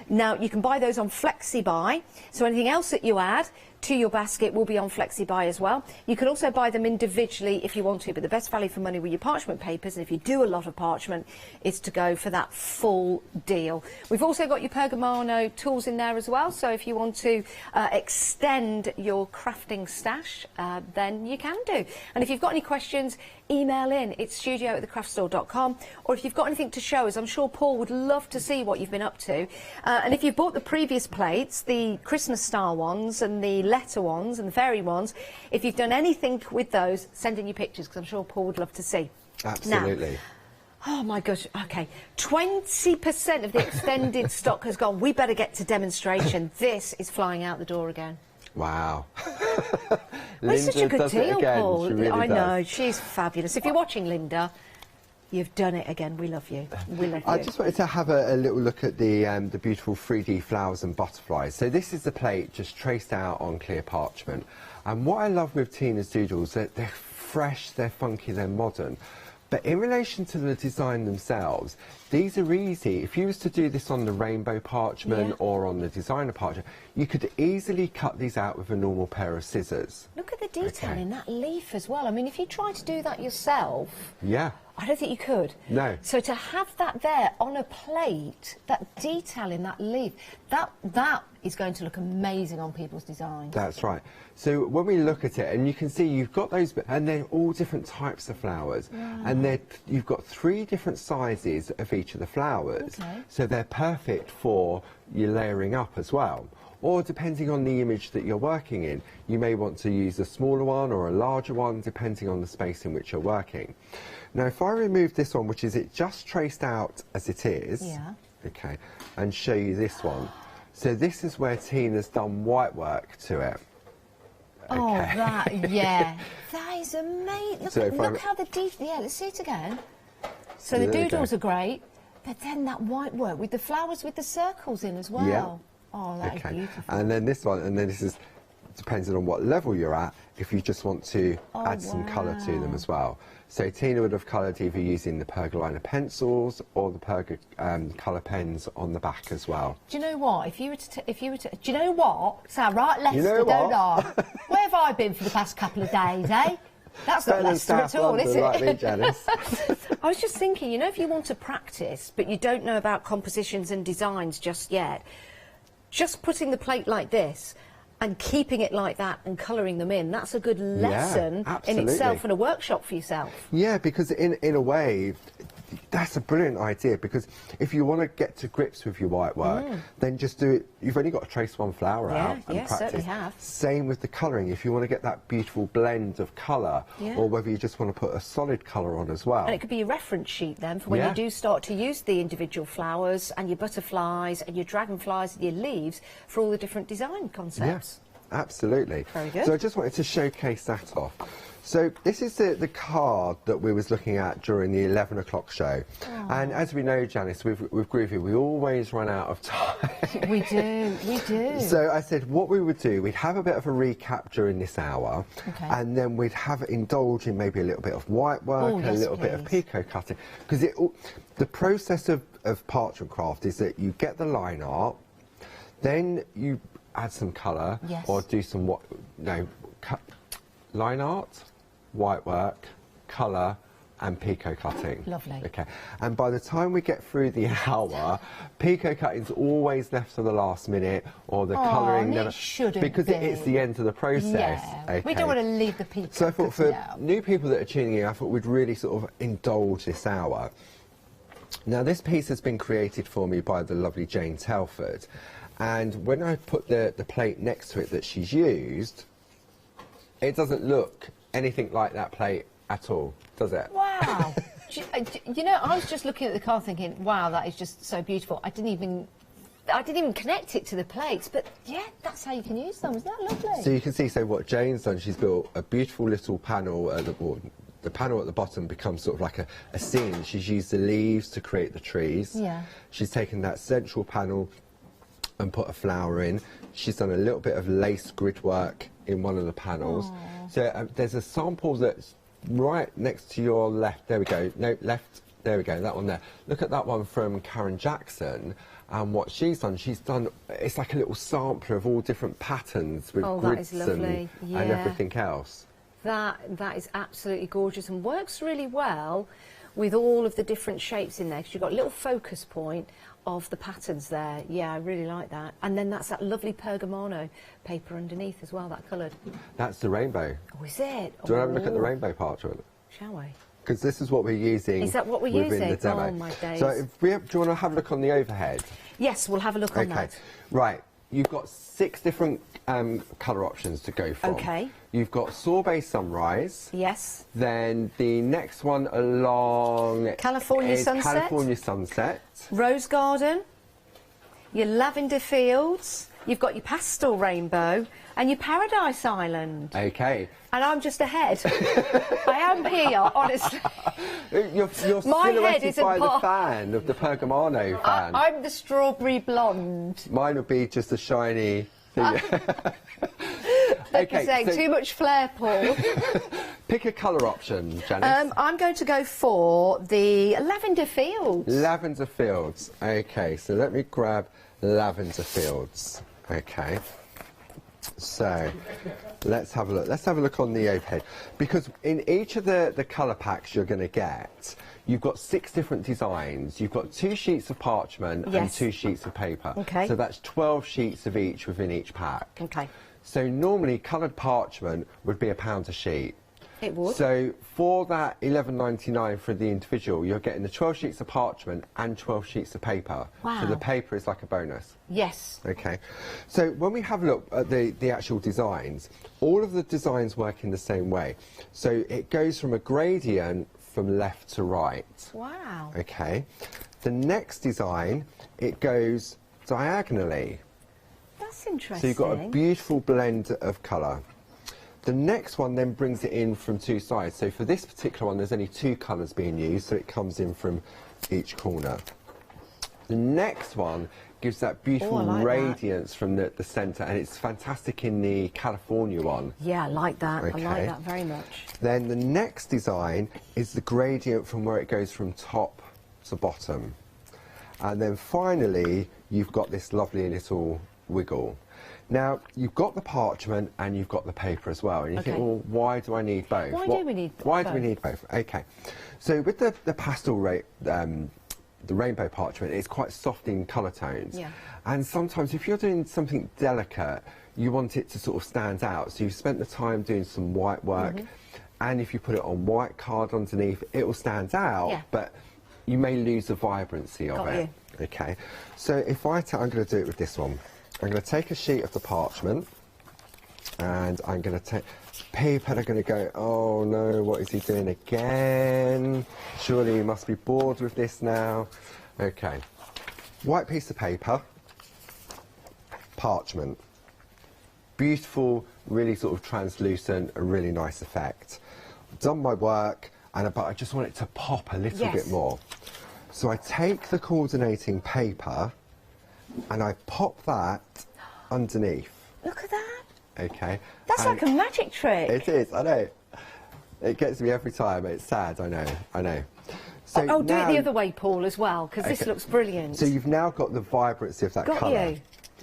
Now, you can buy those on FlexiBuy, so anything else that you add to your basket will be on FlexiBuy as well. You can also buy them individually if you want to, but the best value for money with your parchment papers, and if you do a lot of parchment, is to go for that full deal. We've also got your Pergamano tools in there as well, so if you want to extend your crafting stash, then you can do. And if you've got any questions, email in. It's studio@thecraftstore.com, or if you've got anything to show us, I'm sure Paul would love to see what you've been up to. And if you've bought the previous plates, the Christmas star ones and the letter ones and the fairy ones, if you've done anything with those, send in your pictures, because I'm sure Paul would love to see. Absolutely. Now, Oh my gosh, okay. 20% of the extended stock has gone. We better get to demonstration. This is flying out the door again. Wow. It's such a good deal, Paul. Really I know, she's fabulous. If you're watching, Linda, you've done it again. We love you. We love you. I just wanted to have a little look at the beautiful 3D flowers and butterflies. So this is the plate just traced out on clear parchment. And what I love with Tina's doodles, they're fresh, they're funky, they're modern. But in relation to the design themselves, these are easy. If you was to do this on the rainbow parchment or on the designer parchment, you could easily cut these out with a normal pair of scissors. Look at the detail in that leaf as well. I mean, if you try to do that yourself, yeah, I don't think you could. No. So to have that there on a plate, that detail in that leaf, that is going to look amazing on people's designs. That's right. So when we look at it, and you can see you've got those, and they're all different types of flowers, and you've got 3 different sizes of each of the flowers. Okay. So they're perfect for your layering up as well. Or depending on the image that you're working in, you may want to use a smaller one or a larger one, depending on the space in which you're working. Now, if I remove this one, which is it just traced out as it is, okay, and show you this one. So this is where Tina's done white work to it. Okay. Oh, that is amazing. So Look how the detail. Yeah, let's see it again. So the doodles are great, but then that white work with the flowers with the circles in as well. Yeah. Oh, that is beautiful. And then this one, and then this is depending on what level you're at, if you just want to add some colour to them as well. So Tina would have coloured either using the pergaliner pencils or the colour pens on the back as well. Do you know what? If you were to, do you know what? So right, Leicester, You know don't I? Where have I been for the past couple of days, eh? That's not Leicester at all, is it? Like me, Janice. I was just thinking, you know, if you want to practice, but you don't know about compositions and designs just yet, just putting the plate like this and keeping it like that and colouring them in, that's a good lesson in itself and a workshop for yourself. Yeah, because in a way, that's a brilliant idea, because if you want to get to grips with your white work, then just do it. You've only got to trace one flower out and practice. Certainly have. Same with the colouring. If you want to get that beautiful blend of colour, or whether you just want to put a solid colour on as well. And it could be a reference sheet then for when you do start to use the individual flowers and your butterflies and your dragonflies and your leaves for all the different design concepts. Yeah, absolutely. Very good. So I just wanted to showcase that off. So this is the card that we was looking at during the 11 o'clock show. And as we know, Janice, with Groovy, we always run out of time. We do. So I said what we would do, we'd have a bit of a recap during this hour, and then we'd indulge in maybe a little bit of white work, a little bit of picot cutting. Because the process of parchment craft is that you get the line art, then you add some colour, or do some line art, white work, colour and picot cutting. Lovely. Okay. And by the time we get through the hour, picot cutting's always left to the last minute, or the colouring never, because it's the end of the process. Yeah. Okay. We don't want to leave the picot. So I thought for new people that are tuning in, I thought we'd really sort of indulge this hour. Now this piece has been created for me by the lovely Jane Telford, and when I put the plate next to it that she's used, it doesn't look anything like that plate at all, does it? Wow. You know, I was just looking at the card thinking, wow, that is just so beautiful. I didn't even connect it to the plates, but yeah, that's how you can use them. Isn't that lovely? So you can see, so what Jane's done, she's built a beautiful little panel at the panel at the bottom becomes sort of like a scene. She's used the leaves to create the trees. Yeah. She's taken that central panel and put a flower in. She's done a little bit of lace grid work in one of the panels. So there's a sample that's right next to your left. There we go. No, left. There we go. That one there. Look at that one from Karen Jackson. And what she's done, it's like a little sampler of all different patterns with grids and everything else. That is absolutely gorgeous and works really well with all of the different shapes in there, because you've got a little focus point of the patterns there. Yeah, I really like that. And then that's that lovely pergamano paper underneath as well, that coloured. That's the rainbow. Oh, is it? Do you want to have a look at the rainbow parchment? Shall we? Because this is what we're using. Is that what we're using? The demo. Oh, my days. So do you want to have a look on the overhead? Yes, we'll have a look on that. Right. you've got 6 different colour options to go from. Okay. You've got Sorbet Sunrise. Yes. Then the next one along California is Sunset. California Sunset. Rose Garden, your Lavender Fields, you've got your Pastel Rainbow, and your Paradise Island. Okay. And I'm just ahead. I am here, honestly. You're My head silhouetted isn't by the part- fan of the Pergamano fan. I'm the strawberry blonde. Mine would be just a shiny thing. Like you're saying, too much flair, Paul. Pick a colour option, Janice. I'm going to go for the Lavender Fields. Lavender Fields. Okay, so let me grab Lavender Fields. Okay. So, let's have a look. Let's have a look on the overhead. Because in each of the colour packs you're going to get, you've got 6 different designs. You've got 2 sheets of parchment and Yes. 2 sheets of paper. Okay. So that's 12 sheets of each within each pack. Okay. So normally coloured parchment would be £1 a sheet. It would. So for that £11.99 for the individual, you're getting the 12 sheets of parchment and 12 sheets of paper. Wow. So the paper is like a bonus. Yes. Okay. So when we have a look at the actual designs, all of the designs work in the same way. So it goes from a gradient from left to right. Wow. Okay. The next design, it goes diagonally. That's interesting. So you've got a beautiful blend of colour. The next one then brings it in from 2 sides. So for this particular one, there's only 2 colours being used, so it comes in from each corner. The next one gives that beautiful radiance from the centre, and it's fantastic in the California one. Yeah, I like that. Okay. I like that very much. Then the next design is the gradient from where it goes from top to bottom. And then finally, you've got this lovely little wiggle. Now, you've got the parchment and you've got the paper as well. And you think, well, why do I need both? Why do we need Why both? do we need both? Okay. So with the pastel the rainbow parchment, it's quite soft in colour tones. Yeah. And sometimes if you're doing something delicate, you want it to sort of stand out. So you've spent the time doing some white work. And if you put it on white card underneath, it will stand out, but you may lose the vibrancy of it. Okay. So if I'm going to do it with this one. I'm going to take a sheet of the parchment and I'm going to take people are going to go, oh no, what is he doing again? Surely he must be bored with this now. Okay. White piece of paper, parchment. Beautiful, really sort of translucent, a really nice effect. Done my work, but I just want it to pop a little bit more. So I take the coordinating paper and I pop that underneath. Look at that. Okay. That's like a magic trick. It is, I know. It gets me every time. It's sad, I know. So do it now, the other way, Paul, as well, because this looks brilliant. So you've now got the vibrancy of that Got colour. you.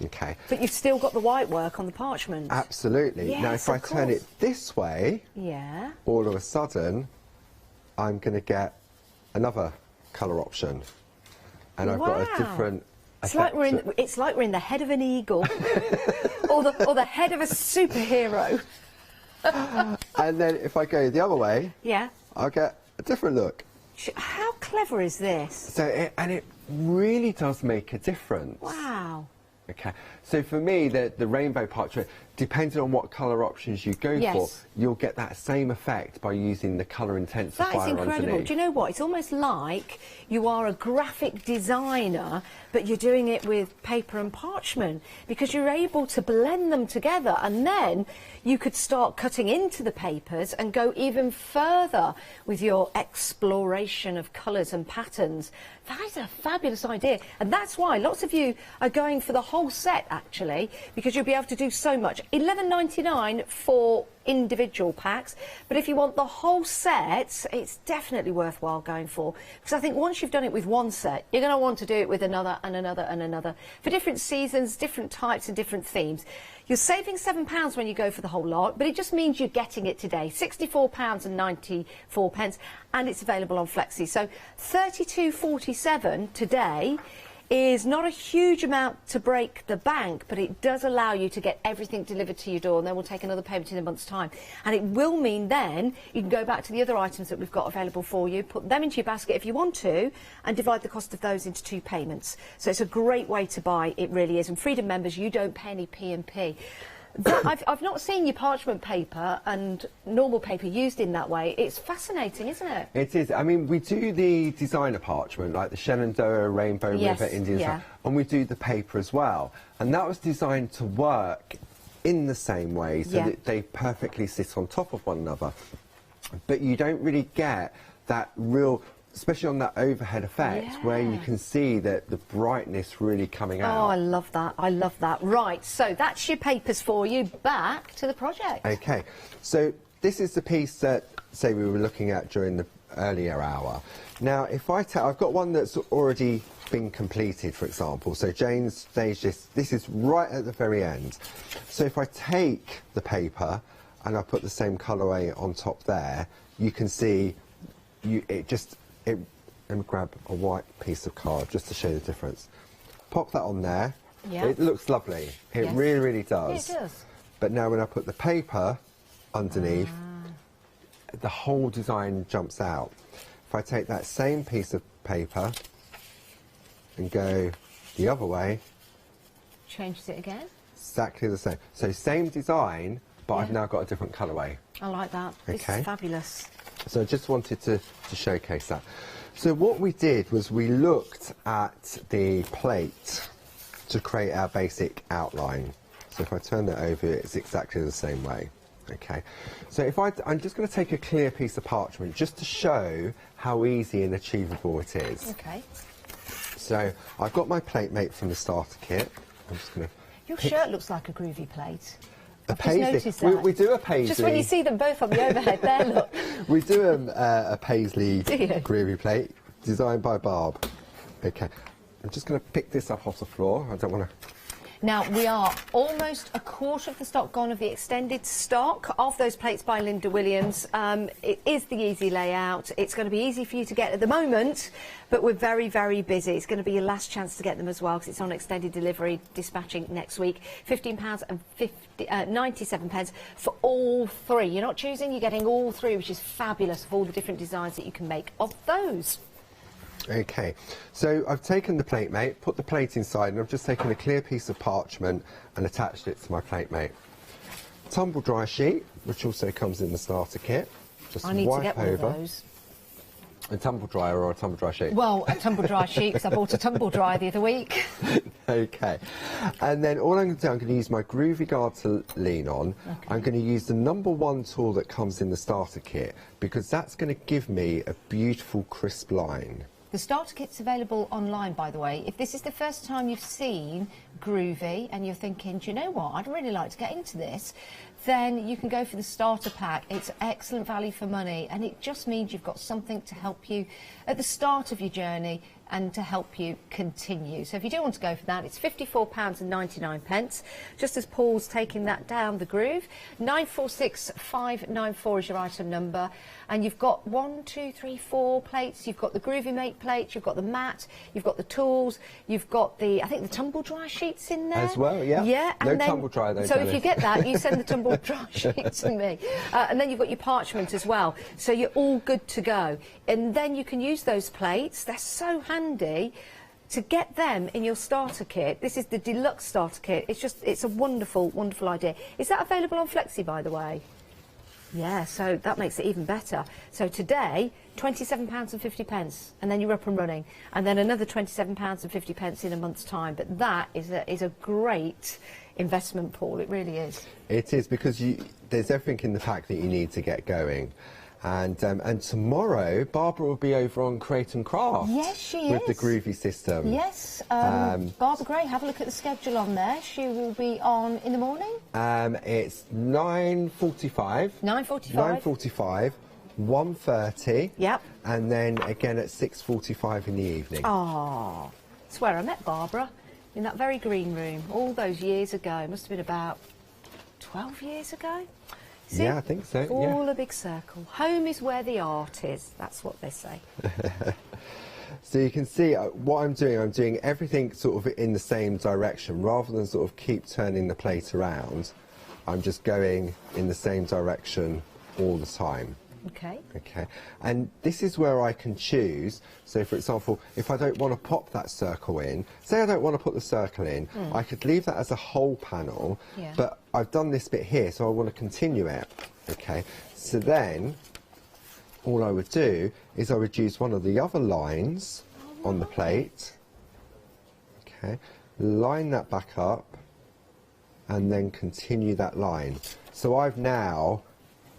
Okay. But you've still got the white work on the parchment. Absolutely. Yes, now if I turn it this way, all of a sudden, I'm going to get another colour option. And I've got a different It's like we're in the head of an eagle, or the head of a superhero. And then if I go the other way, I'll get a different look. How clever is this? So it really does make a difference. Wow. Okay, so for me, the rainbow parchment, depending on what colour options you go for, you'll get that same effect by using the colour intensifier That is incredible. underneath. Do you know what? It's almost like you are a graphic designer, but you're doing it with paper and parchment, because you're able to blend them together, and then you could start cutting into the papers and go even further with your exploration of colours and patterns. That is a fabulous idea, and that's why lots of you are going for the whole set, actually, because you'll be able to do so much. $11.99 for individual packs, but if you want the whole set, it's definitely worthwhile going for, because I think once you've done it with one set, you're going to want to do it with another and another and another, for different seasons, different types and different themes. You're saving £7 when you go for the whole lot, but it just means you're getting it today. £64.94, and it's available on Flexi. So £32.47 today. is not a huge amount to break the bank, but it does allow you to get everything delivered to your door, and then we'll take another payment in a month's time. And it will mean then you can go back to the other items that we've got available for you, put them into your basket if you want to, and divide the cost of those into 2 payments. So it's a great way to buy, it really is. And Freedom members, you don't pay any P&P. I've not seen your parchment paper and normal paper used in that way. It's fascinating, isn't it? It is. I mean, we do the designer parchment, like the Shenandoah, Rainbow River, Indian style, and we do the paper as well. And that was designed to work in the same way, so that they perfectly sit on top of one another. But you don't really get that real, especially on that overhead effect, where you can see that the brightness really coming out. Oh, I love that. I love that. Right, so that's your papers for you. Back to the project. Okay, so this is the piece that, say, we were looking at during the earlier hour. Now, if I've got one that's already been completed, for example. So Jane's staged this is right at the very end. So if I take the paper and I put the same colourway on top there, you can see let me grab a white piece of card just to show you the difference. Pop that on there. Yeah. It looks lovely. It really, really does. Yeah, it does. But now when I put the paper underneath, the whole design jumps out. If I take that same piece of paper and go the other way, changes it again. Exactly the same. So same design, but I've now got a different colourway. I like that. This is fabulous. So I just wanted to showcase that. So what we did was we looked at the plate to create our basic outline. So if I turn that over, it's exactly the same way. Okay. So if I'm just going to take a clear piece of parchment just to show how easy and achievable it is. Okay. So I've got my plate mate from the starter kit. I'm just going to. Your shirt looks like a groovy plate. A paisley. We do a paisley. Just when you see them both on the overhead there, look. We do a paisley groovy plate designed by Barb. Okay. I'm just going to pick this up off the floor. I don't want to. Now, we are almost a quarter of the stock gone of the extended stock of those plates by Linda Williams. It is the easy layout. It's going to be easy for you to get at the moment, but we're very, very busy. It's going to be your last chance to get them as well, because it's on extended delivery, dispatching next week. £15 and 97 pence for all 3. You're not choosing, you're getting all 3, which is fabulous, of all the different designs that you can make of those. Okay, so I've taken the plate mate, put the plate inside, and I've just taken a clear piece of parchment and attached it to my plate mate. Tumble dry sheet, which also comes in the starter kit. Just I need wipe to get one over. of those. A tumble dryer or a tumble dry sheet? Well, a tumble dry sheet, because I bought a tumble dryer the other week. Okay, and then all I'm going to do, I'm going to use my groovy guard to lean on. Okay. I'm going to use the #1 tool that comes in the starter kit, because that's going to give me a beautiful crisp line. The starter kit's available online, by the way. If this is the first time you've seen Groovy and you're thinking, do you know what, I'd really like to get into this, then you can go for the starter pack. It's excellent value for money, and it just means you've got something to help you at the start of your journey and to help you continue. So if you do want to go for that, it's £54 and 99 pence. Just as Paul's taking that down the groove, 946594 is your item number, and you've got 4 plates. You've got the Groovy Mate plate, you've got the mat, you've got the tools, you've got the, I think, the tumble dry sheets in there as well. Yeah. Yeah. No and then, tumble dry though. So if you get that, you send the tumble dry sheet to me, and then you've got your parchment as well. So you're all good to go, and then you can use those plates. They're so handy to get them in your starter kit. This is the deluxe starter kit. It's a wonderful, wonderful idea. Is that available on Flexi, by the way? Yeah, so that makes it even better. So today, £27 and 50 pence, and then you're up and running, and then another £27 and 50 pence in a month's time. But that is a great investment, Paul. It really is. It is, because there's everything in the pack that you need to get going. And tomorrow, Barbara will be over on Create and Craft. Yes, she is. With the Groovy system. Yes. Barbara Gray, have a look at the schedule on there. She will be on in the morning. It's 9:45. 9:45. 1:30. Yep. And then again at 6:45 in the evening. Oh, that's where I met Barbara, in that very green room, all those years ago. It must have been about 12 years ago. See? Yeah, I think so. All a big circle. Home is where the art is. That's what they say. So you can see what I'm doing everything sort of in the same direction. Rather than sort of keep turning the plate around, I'm just going in the same direction all the time. Okay. Okay, and this is where I can choose. So for example, if I don't want to pop that circle in, say I don't want to put the circle in, I could leave that as a whole panel, but I've done this bit here, so I want to continue it. Okay, so then all I would do is I would use one of the other lines on the plate. Okay, line that back up and then continue that line. So I've now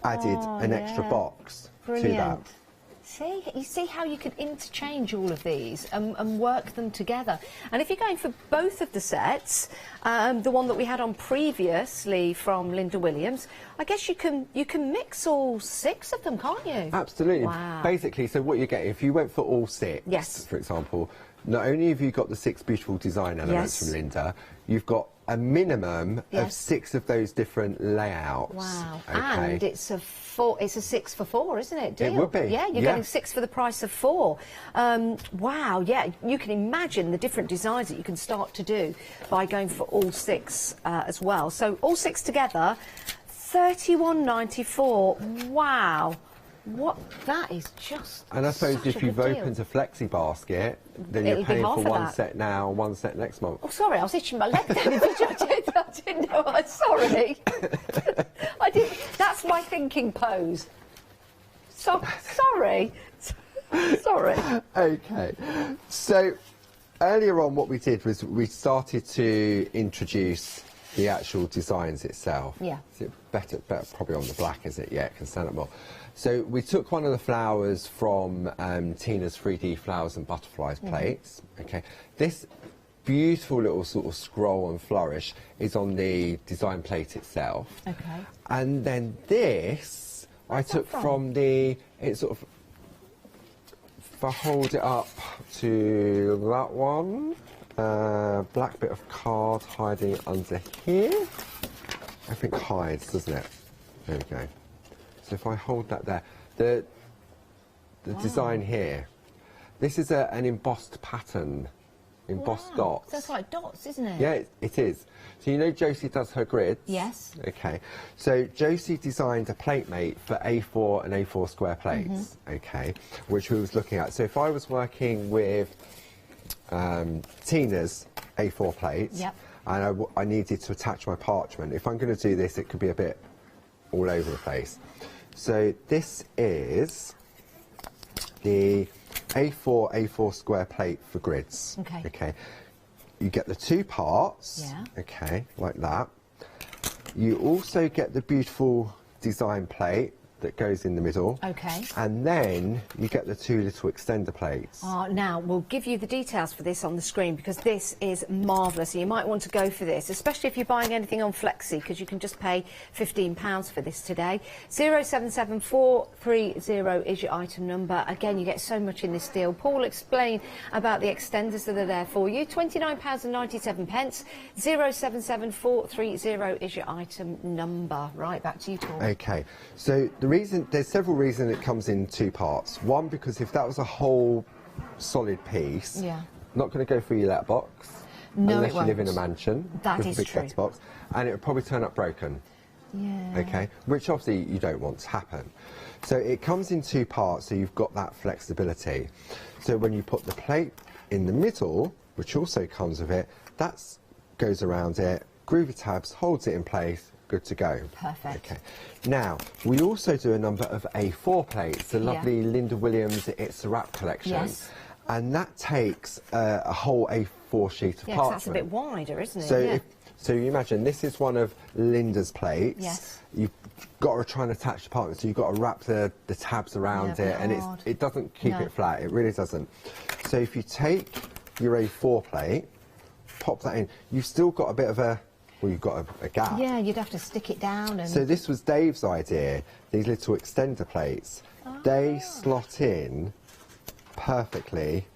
added an extra box to that. See, you see how you can interchange all of these and work them together. And if you're going for both of the sets, the one that we had on previously from Linda Williams, I guess you can mix all 6 of them, can't you? Absolutely. Wow. Basically, so what you get, if you went for all 6, for example, not only have you got the 6 beautiful design elements from Linda, you've got a minimum of 6 of those different layouts. Wow. Okay. And it's a 6 for 4, isn't it? Deal. It would be. Yeah, you're getting 6 for the price of 4. Wow, yeah, you can imagine the different designs that you can start to do by going for all 6 as well. So all 6 together, $31.94. Wow. What, that is just And I suppose if you've opened a flexi basket, then you're paying for one set now, one set next month. Oh, sorry, I was itching my leg then. I didn't know. I'm sorry. I didn't. That's my thinking pose. So sorry. Sorry. Okay. So earlier on, what we did was we started to introduce the actual designs itself. Yeah. Is it better probably on the black, is it? Yeah, it can stand up more. So we took one of the flowers from Tina's 3D Flowers and Butterflies plates. Okay. This beautiful little sort of scroll and flourish is on the design plate itself. Okay. And then this I took from the, it's sort of, if I hold it up to that one, black bit of card hiding under here. I think hides, doesn't it? There we go. So if I hold that there, the design here, this is an embossed pattern, embossed dots. So it's like dots, isn't it? Yeah, it is. So you know Josie does her grids? Yes. Okay. So Josie designed a plate mate for A4 and A4 square plates, okay, which we was looking at. So if I was working with Tina's A4 plates, and I needed to attach my parchment, if I'm going to do this, it could be a bit all over the place. So this is the A4 square plate for grids. Okay. Okay. You get the 2 parts. Yeah. Okay, like that. You also get the beautiful design plate that goes in the middle. Okay. And then you get the 2 little extender plates. Now, we'll give you the details for this on the screen because this is marvellous. You might want to go for this, especially if you're buying anything on Flexi, because you can just pay £15 for this today. 077430 is your item number. Again, you get so much in this deal. Paul will explain about the extenders that are there for you. £29.97. 077430 is your item number. Right, back to you, Paul. Okay, so there's several reasons it comes in 2 parts. One, because if that was a whole solid piece, not going to go through your letterbox unless you live in a mansion with a big letterbox, and it would probably turn up broken. Yeah. Okay, which obviously you don't want to happen. So it comes in 2 parts, so you've got that flexibility. So when you put the plate in the middle, which also comes with it, that goes around it, groovy tabs, holds it in place, good to go. Perfect. Okay. Now, we also do a number of A4 plates, the lovely Linda Williams It's a Wrap collection. Yes. And that takes a whole A4 sheet of parchment. That's a bit wider, isn't it? So, so you imagine this is one of Linda's plates. Yes. You've got to try and attach the parchment, so you've got to wrap the tabs around it, and it doesn't keep it flat. It really doesn't. So if you take your A4 plate, pop that in, you've still got a bit of a, well, you've got a gap. Yeah, you'd have to stick it down. And So this was Dave's idea, these little extender plates. They slot in perfectly.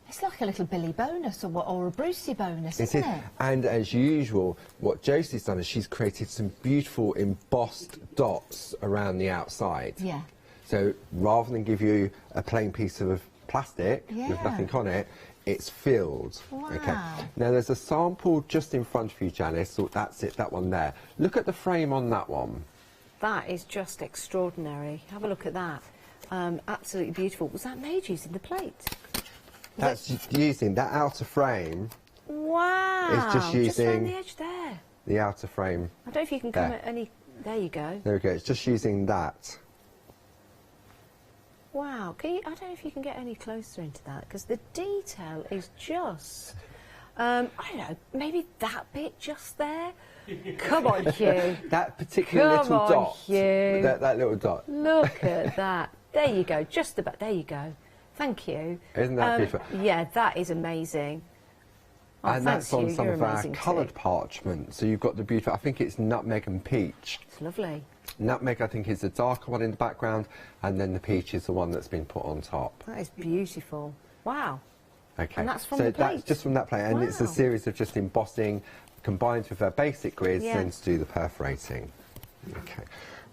It's like a little Billy bonus or a Brucey bonus, isn't it? And as usual, what Josie's done is she's created some beautiful embossed dots around the outside. Yeah. So rather than give you a plain piece of plastic with nothing on it. It's filled. Wow. Okay. Now there's a sample just in front of you, Janice. So that's it, that one there. Look at the frame on that one. That is just extraordinary. Have a look at that. Absolutely beautiful. Was that made using the plate? That's using that outer frame. Wow. It's just using around the edge there. the outer frame. I don't know if you can come at any... There you go. There we go. It's just using that. Wow. Can you, I don't know if you can get any closer into that, because the detail is just... I don't know, maybe that bit just there? Come on, Hugh. That particular Come little on, dot. Hugh. That little dot. Look at that. There you go. Just about. There you go. Thank you. Isn't that beautiful? Yeah, that is amazing. Oh, And thanks, that's on Hugh. some You're of our amazing coloured too. parchment. So you've got the beautiful, I think it's nutmeg and peach. It's lovely. Nutmeg, I think, is the darker one in the background, and then the peach is the one that's been put on top. That is beautiful. Wow. Okay. And that's from so the plate? that's just from that plate, and it's a Wow. series of just embossing combined with our basic grids Yeah. and to do the perforating. Okay.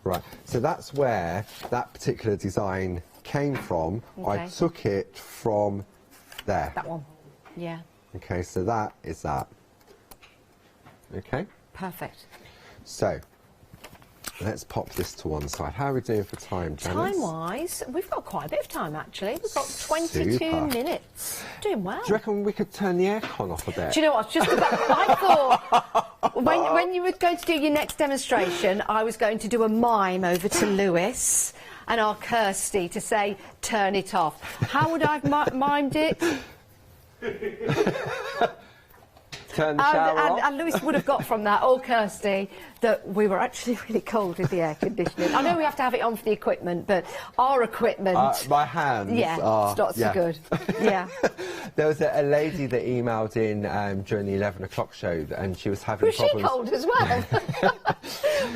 Right. So that's where that particular design came from. I Okay. took it from there. That one. Yeah. Okay, so that is that. Okay. Perfect. So let's pop this to one side. How are we doing for time, Janice? Time-wise, we've got quite a bit of time, actually. We've got 22 Super. minutes. Doing well. Do you reckon we could turn the aircon off a bit? Do you know what? Just about, I thought when you were going to do your next demonstration, I was going to do a mime over to Lewis and our Kirsty to say, turn it off. How would I have mimed it? Turn the shower off. And Lewis would have got from that, or Kirsty, that we were actually really cold with the air conditioning. I know we have to have it on for the equipment, but our equipment... my hands are... it's not so good. Yeah. There was a lady that emailed in during the 11 o'clock show, and she was having Was problems... she cold as well?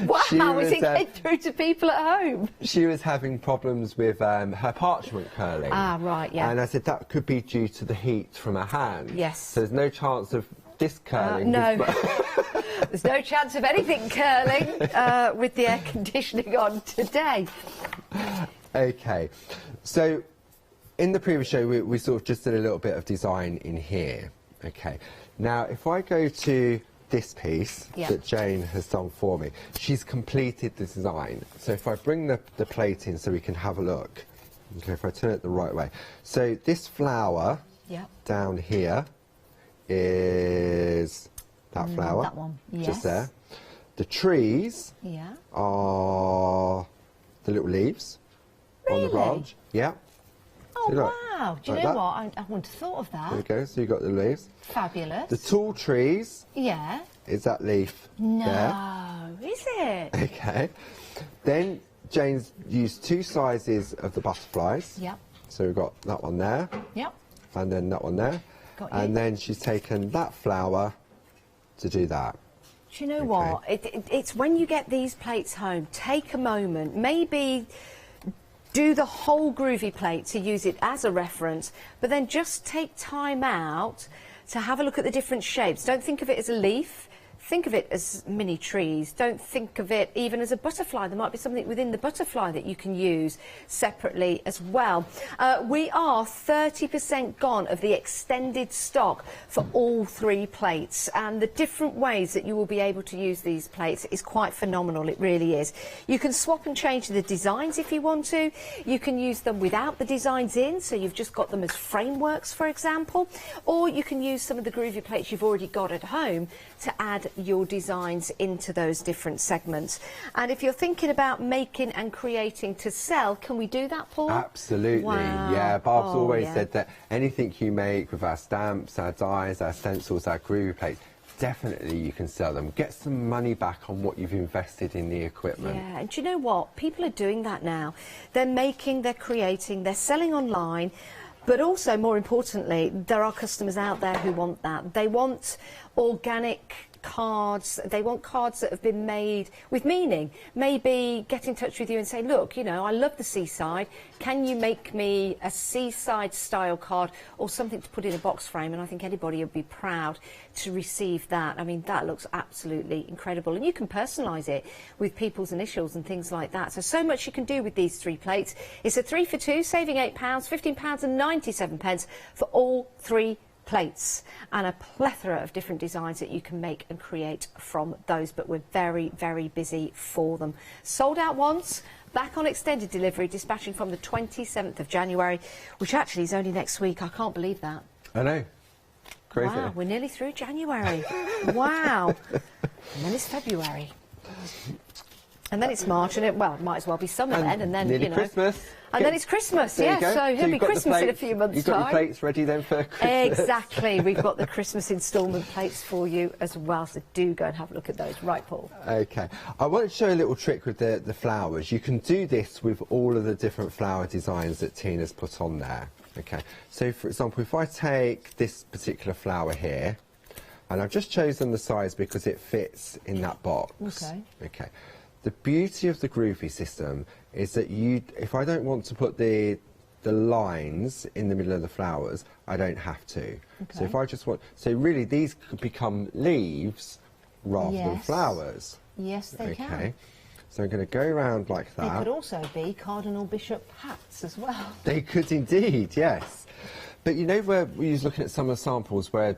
Wow, She is was, it getting through to people at home? She was having problems with her parchment curling. Ah, right, yeah. And I said that could be due to the heat from her hand. Yes. So there's no chance of this curling. No. There's no chance of anything curling with the air conditioning on today. Okay. So in the previous show, we sort of just did a little bit of design in here. Okay. Now, if I go to this piece that Jane has done for me, she's completed the design. So if I bring the plate in so we can have a look. Okay, if I turn it the right way. So this flower down here is that flower. That one, Just there. The trees are the little leaves on the branch. Yeah. Oh, See, look, wow. Do you like know that. what? I wouldn't have thought of that. There we go. So you've got the leaves. Fabulous. The tall trees Yeah. is that leaf No. there. Is it? Okay. Then Jane's used two sizes of the butterflies. Yep. So we've got that one there. Yep. And then that one there. Got you. And then she's taken that flower to do that. Do you know what? It's when you get these plates home, take a moment, maybe do the whole groovy plate to use it as a reference, but then just take time out to have a look at the different shapes. Don't think of it as a leaf. Think of it as mini trees. Don't think of it even as a butterfly. There might be something within the butterfly that you can use separately as well. We are 30% gone of the extended stock for all three plates, and the different ways that you will be able to use these plates is quite phenomenal. It really is. You can swap and change the designs if you want to. You can use them without the designs in, so you've just got them as frameworks, for example, or you can use some of the groovy plates you've already got at home to add your designs into those different segments. And if you're thinking about making and creating to sell, can we do that, Paul? Absolutely. Wow. Yeah, Barb's Oh, always yeah. said that anything you make with our stamps, our dies, our stencils, our groovy plates, definitely you can sell them. Get some money back on what you've invested in the equipment. Yeah, and do you know what? People are doing that now. They're making, they're creating, they're selling online. But also, more importantly, there are customers out there who want that. They want organic cards. They want cards that have been made with meaning. Maybe get in touch with you and say, look, you know, I love the seaside. Can you make me a seaside style card or something to put in a box frame? And I think anybody would be proud to receive that. I mean, that looks absolutely incredible. And you can personalise it with people's initials and things like that. So much you can do with these 3 plates. It's a 3 for 2, saving £8, £15.97 for all 3 plates, and a plethora of different designs that you can make and create from those, but we're very, very busy for them. Sold out once, back on extended delivery, dispatching from the 27th of January, which actually is only next week. I can't believe that. I know. Crazy. Wow, we're nearly through January. Wow. And then it's February. And then it's March, and it might as well be summer and then nearly you know. Christmas. And then it's Christmas, There you yes, go. so it'll be Christmas in a few months' You've got time. your plates ready then for Christmas. Exactly, we've got the Christmas instalment plates for you as well, so do go and have a look at those. Right, Paul? Okay, I want to show you a little trick with the flowers. You can do this with all of the different flower designs that Tina's put on there. Okay, so for example, if I take this particular flower here, and I've just chosen the size because it fits in that box. Okay. Okay. The beauty of the Groovy system is that if I don't want to put the lines in the middle of the flowers, I don't have to. Okay. So if I just want, so really these could become leaves rather than flowers. Yes, they can. Okay. So I'm going to go around like that. They could also be cardinal bishop hats as well. They could indeed, yes. But you know where we was looking at some of the samples where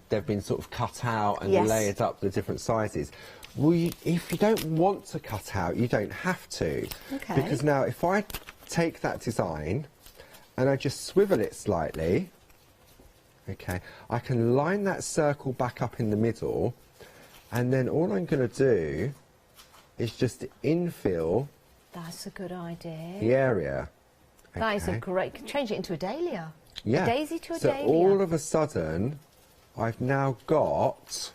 they've been sort of cut out and layered up the different sizes. Well, if you don't want to cut out, you don't have to. Okay. Because now, if I take that design and I just swivel it slightly, okay, I can line that circle back up in the middle, and then all I'm going to do is just infill. That's a good idea. The area. Okay. That is a great. Change it into a dahlia. Yeah. A daisy to a so dahlia. all of a sudden, I've now got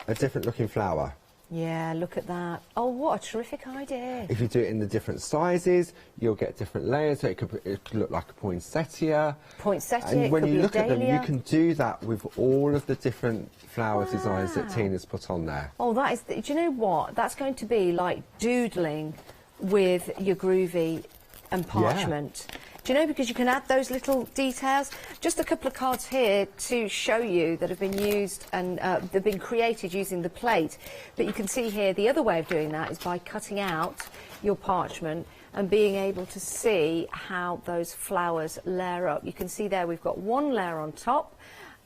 a different looking flower. Yeah, look at that. Oh, what a terrific idea. If you do it in the different sizes, you'll get different layers. So it could look like a poinsettia. Poinsettia, And when it could you be look a at them, you dahlia. can do that with all of the different flower designs that Tina's put on there. Oh, that is. Do you know what? That's going to be like doodling with your Groovy and parchment. Do you know, because you can add those little details. Just a couple of cards here to show you that have been used and they've been created using the plate. But you can see here the other way of doing that is by cutting out your parchment and being able to see how those flowers layer up. You can see there we've got one layer on top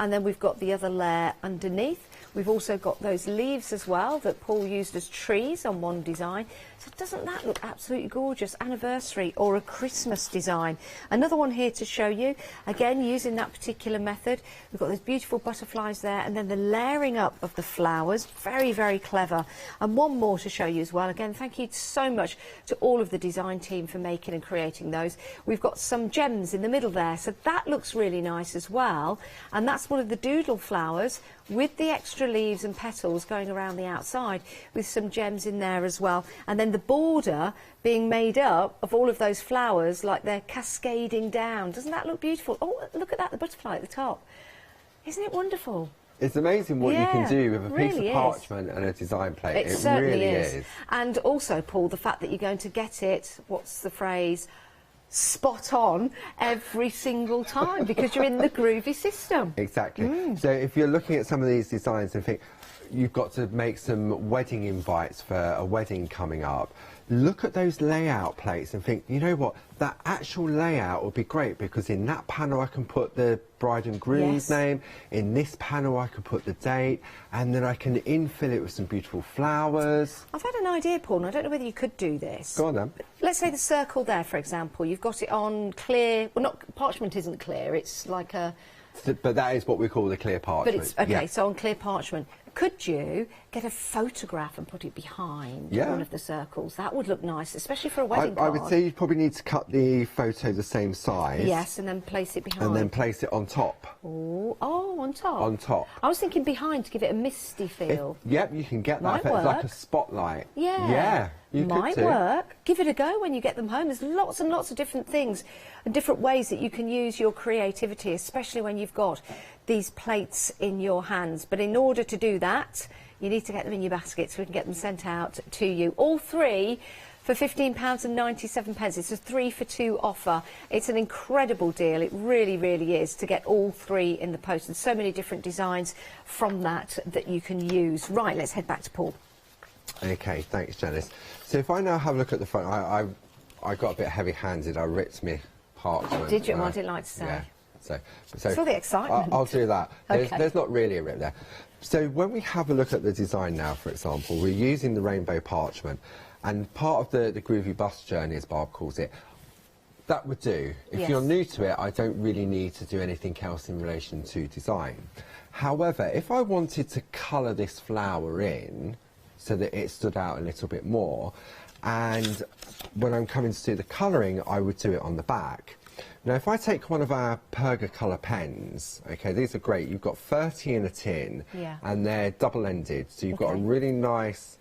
and then we've got the other layer underneath. We've also got those leaves as well that Paul used as trees on one design. So doesn't that look absolutely gorgeous? Anniversary or a Christmas design. Another one here to show you, again using that particular method. We've got those beautiful butterflies there and then the layering up of the flowers. Very, very clever. And one more to show you as well. Again, thank you so much to all of the design team for making and creating those. We've got some gems in the middle there, so that looks really nice as well. And that's one of the doodle flowers with the extra leaves and petals going around the outside with some gems in there as well. And then the border being made up of all of those flowers like they're cascading down. Doesn't that look beautiful? Oh, look at that, the butterfly at the top. Isn't it wonderful? It's amazing what you can do with a piece really of parchment and a design plate. It certainly really is. And also, Paul, the fact that you're going to get it, what's the phrase, spot on every single time because you're in the Groovy system. Exactly. So if you're looking at some of these designs and think you've got to make some wedding invites for a wedding coming up, look at those layout plates and think, you know what, that actual layout would be great because in that panel I can put the bride and groom's name, in this panel I can put the date, and then I can infill it with some beautiful flowers. I've had an idea, Paul, and I don't know whether you could do this. Go on then. Let's say the circle there, for example, you've got it on clear, well, not, parchment isn't clear, it's like a... But that is what we call the clear parchment. But it's, okay, so on clear parchment, could you get a photograph and put it behind one of the circles? That would look nice, especially for a wedding card. I would say you'd probably need to cut the photo the same size. Yes, and then place it behind. And then place it on top. Oh, Oh, on top. On top. I was thinking behind to give it a misty feel. Yep, you can get that Might effect. It's like work. a spotlight. Yeah. Yeah, you Might could too. work. Give it a go when you get them home. There's lots and lots of different things and different ways that you can use your creativity, especially when you've got these plates in your hands. But in order to do that, you need to get them in your basket so we can get them sent out to you. All three for £15.97. It's a 3 for 2 offer. It's an incredible deal. It really, really is, to get all three in the post, and so many different designs from that you can use. Right, let's head back to Paul. Okay, thanks, Janice. So if I now have a look at the front, I got a bit heavy-handed. I ripped me parchment. Did you? What did I like to say? Yeah. So For the excitement. I'll do that. Okay. There's not really a rip there. So when we have a look at the design now, for example, we're using the rainbow parchment, and part of the groovy bust journey, as Barb calls it, that would do. If Yes. you're new to it, I don't really need to do anything else in relation to design. However, if I wanted to colour this flower in so that it stood out a little bit more, and when I'm coming to do the colouring, I would do it on the back. Now, if I take one of our Perga colour pens, okay, these are great. You've got 30 in a tin, Yeah. and they're double-ended, so you've got a really nice,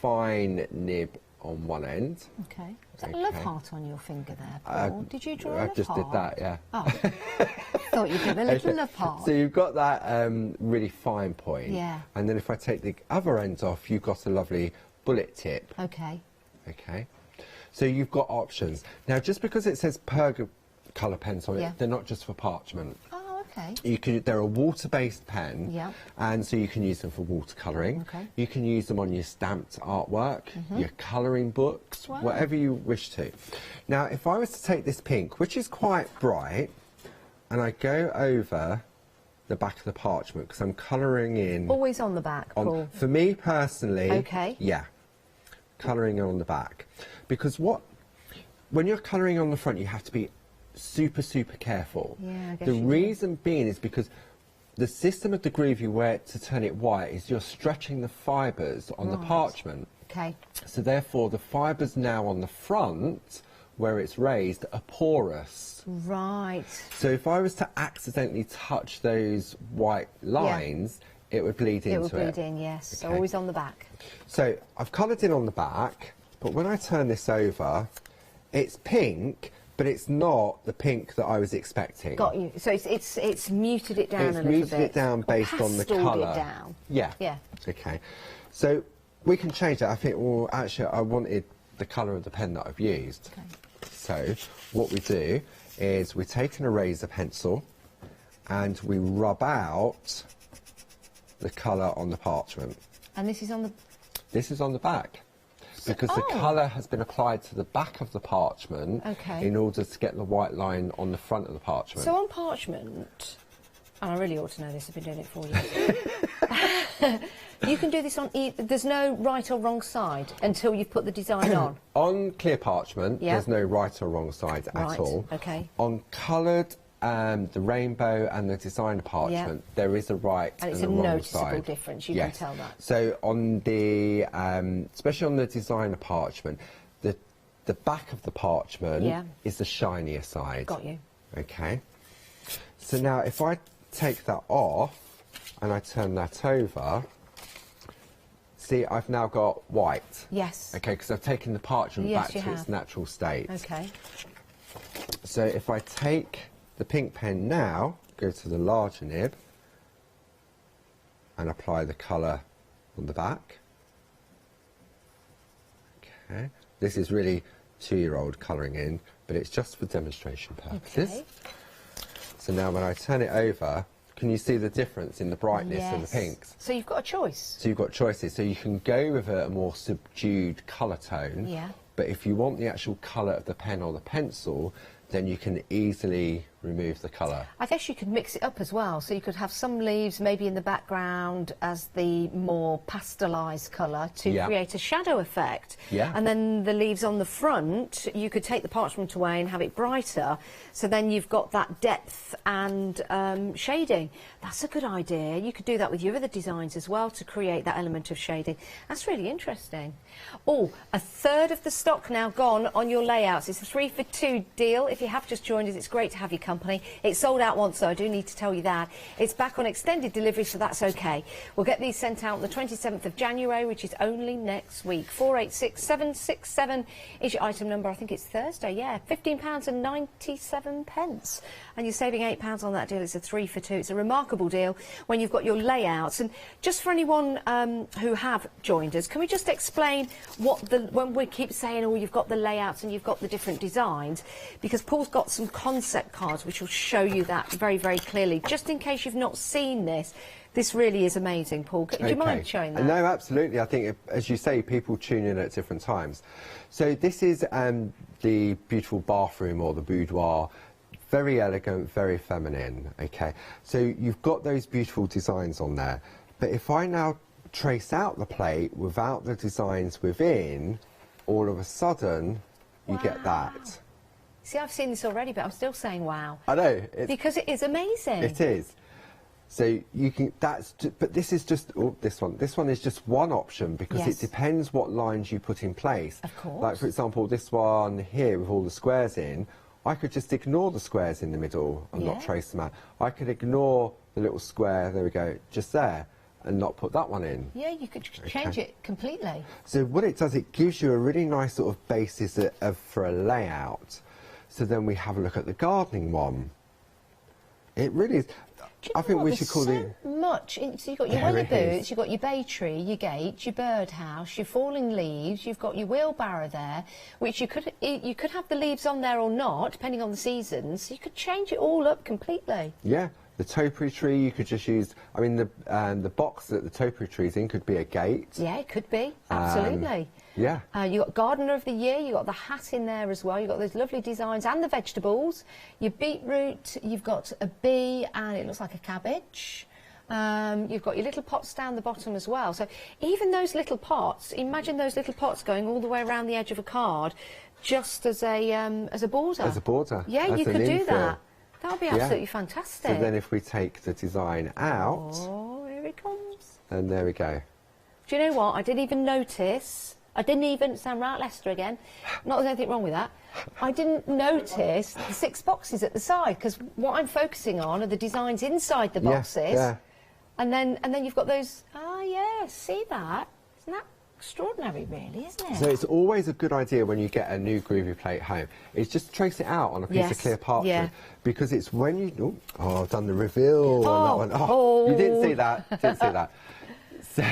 fine nib on one end. Okay. Is that a love heart on your finger there, Paul? Did you draw a I love just heart? did that, yeah. Oh. Thought you did a little love heart. So you've got that really fine point. Yeah. And then if I take the other end off, you've got a lovely bullet tip. Okay. Okay. So you've got options. Now, just because it says Perga colour pens on Yeah. it, they're not just for parchment. Oh, okay. They're a water-based pen, Yeah. and so you can use them for watercolouring. Okay. You can use them on your stamped artwork, your colouring books, Wow. whatever you wish to. Now, if I was to take this pink, which is quite bright, and I go over the back of the parchment, because I'm colouring in... Always on the back, Paul. For me personally, Okay. yeah, colouring on the back. Because when you're colouring on the front, you have to be super, super careful. Yeah, I guess the you do. reason being is because the system of the groovy where to turn it white is you're stretching the fibres on the Right. parchment. Okay. So therefore the fibres now on the front, where it's raised, are porous. Right. So if I was to accidentally touch those white lines, it would bleed into it. It will bleed in, yes. So Okay. always on the back. So I've coloured in on the back, but when I turn this over, it's pink, but it's not the pink that I was expecting. Got you. So it's muted it down It's a little bit. muted it down based on the pasteled colour. it down. Yeah. Yeah. Okay. So we can change that. I think, well, actually, I wanted the colour of the pen that I've used. Okay. So what we do is we take an eraser pencil and we rub out the colour on the parchment. And this is on the... This is on the back. Because the colour has been applied to the back of the parchment Okay. in order to get the white line on the front of the parchment. So on parchment, and I really ought to know this, I've been doing it for you. You can do this on there's no right or wrong side until you've put the design on. On clear parchment, Yeah. there's no right or wrong side Right, at all. okay. On coloured, the rainbow and the design parchment, there is a right And it's and a a wrong noticeable side. difference, you Yes. can tell that. So on the, especially on the designer parchment, the back of the parchment Yeah. is the shinier side. Got you. Okay. So now if I take that off and I turn that over, see, I've now got white. Yes. Okay, because I've taken the parchment Yes, back you to its have. natural state. Okay. So if I take the pink pen now, go to the larger nib, and apply the colour on the back. Okay. This is really 2-year-old colouring in, but it's just for demonstration purposes. Okay. So now when I turn it over, can you see the difference in the brightness of the Yes. pinks? So you've got a choice. So you've got choices. So you can go with a more subdued colour tone, Yeah. but if you want the actual colour of the pen or the pencil, then you can easily remove the colour. I guess you could mix it up as well. So you could have some leaves maybe in the background as the more pastelised colour to Yeah. create a shadow effect. Yeah. And then the leaves on the front, you could take the parchment away and have it brighter. So then you've got that depth and shading. That's a good idea. You could do that with your other designs as well to create that element of shading. That's really interesting. Oh, a third of the stock now gone on your layouts. It's a 3 for 2 deal. If you have just joined us, it's great to have you company. It's sold out once, though, I do need to tell you that. It's back on extended delivery, so that's OK. We'll get these sent out on the 27th of January, which is only next week. 486767 is your item number. I think it's Thursday, yeah. £15.97. And you're saving £8 on that deal. It's a 3 for 2. It's a remarkable deal when you've got your layouts. And just for anyone who have joined us, can we just explain what when we keep saying, oh, you've got the layouts and you've got the different designs, because Paul's got some concept cards which will show you that very, very clearly. Just in case you've not seen this, this really is amazing, Paul. Do you mind showing that? No, absolutely. I think, as you say, people tune in at different times. So this is the beautiful bathroom or the boudoir. Very elegant, very feminine, okay? So you've got those beautiful designs on there. But if I now trace out the plate without the designs within, all of a sudden, you get that. See, I've seen this already, but I'm still saying wow. I know. Because it is amazing. It is. So you can, but this is just, this one is just one option, because it depends what lines you put in place. Of course. Like, for example, this one here with all the squares in, I could just ignore the squares in the middle and not trace them out. I could ignore the little square, there we go, just there, and not put that one in. Yeah, you could change it completely. So what it does, it gives you a really nice sort of basis for a layout. So then we have a look at the gardening one. It really is. I think we should call it much. So you've got your weather boots, you've got your bay tree, your gate, your birdhouse, your falling leaves. You've got your wheelbarrow there, which you could have the leaves on there or not, depending on the seasons. You could change it all up completely. Yeah, the topiary tree you could just use. I mean, the box that the topiary tree's in could be a gate. Yeah, it could be. Absolutely. Yeah. You got Gardener of the Year, you got the hat in there as well, you've got those lovely designs and the vegetables. Your beetroot, you've got a bee and it looks like a cabbage. You've got your little pots down the bottom as well. So even those little pots, imagine those little pots going all the way around the edge of a card just as a border. As a border. Yeah, you could do that. That would be absolutely fantastic. So then if we take the design out... Oh, here it comes. And there we go. Do you know what? I didn't even notice... I didn't even, sound right Leicester again, not there's anything wrong with that, I didn't notice the 6 boxes at the side, because what I'm focusing on are the designs inside the boxes. Yeah. And then you've got those, see that? Isn't that extraordinary, really, isn't it? So it's always a good idea when you get a new groovy plate home, is just trace it out on a piece of clear parchment. Because it's when you, I've done the reveal on that one. You didn't see that, didn't see that. So,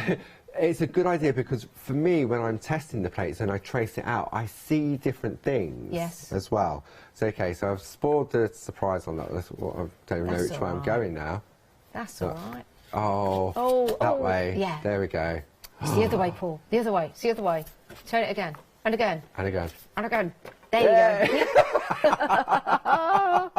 it's a good idea, because for me, when I'm testing the plates and I trace it out, I see different things as well. So, okay, so I've spoiled the surprise on that. That's what I don't even know which way I'm going now. That's all right. Oh, that way. Yeah. There we go. It's the other way, Paul. The other way. It's the other way. Turn it again. And again. And again. And again. There you go.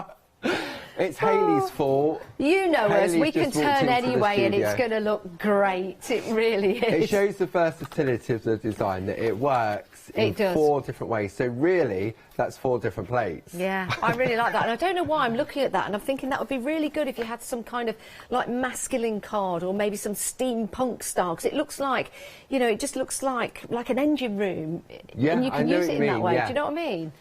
It's Hayley's fault. You know us, we can turn anyway and it's going to look great. It really is. It shows the versatility of the design, that it works in 4 different ways. So really, that's 4 different plates. Yeah, I really like that. And I don't know why I'm looking at that and I'm thinking that would be really good if you had some kind of like masculine card or maybe some steampunk style, because it looks like, you know, it just looks like an engine room. Yeah, and you can use it in that way. Yeah. Do you know what I mean?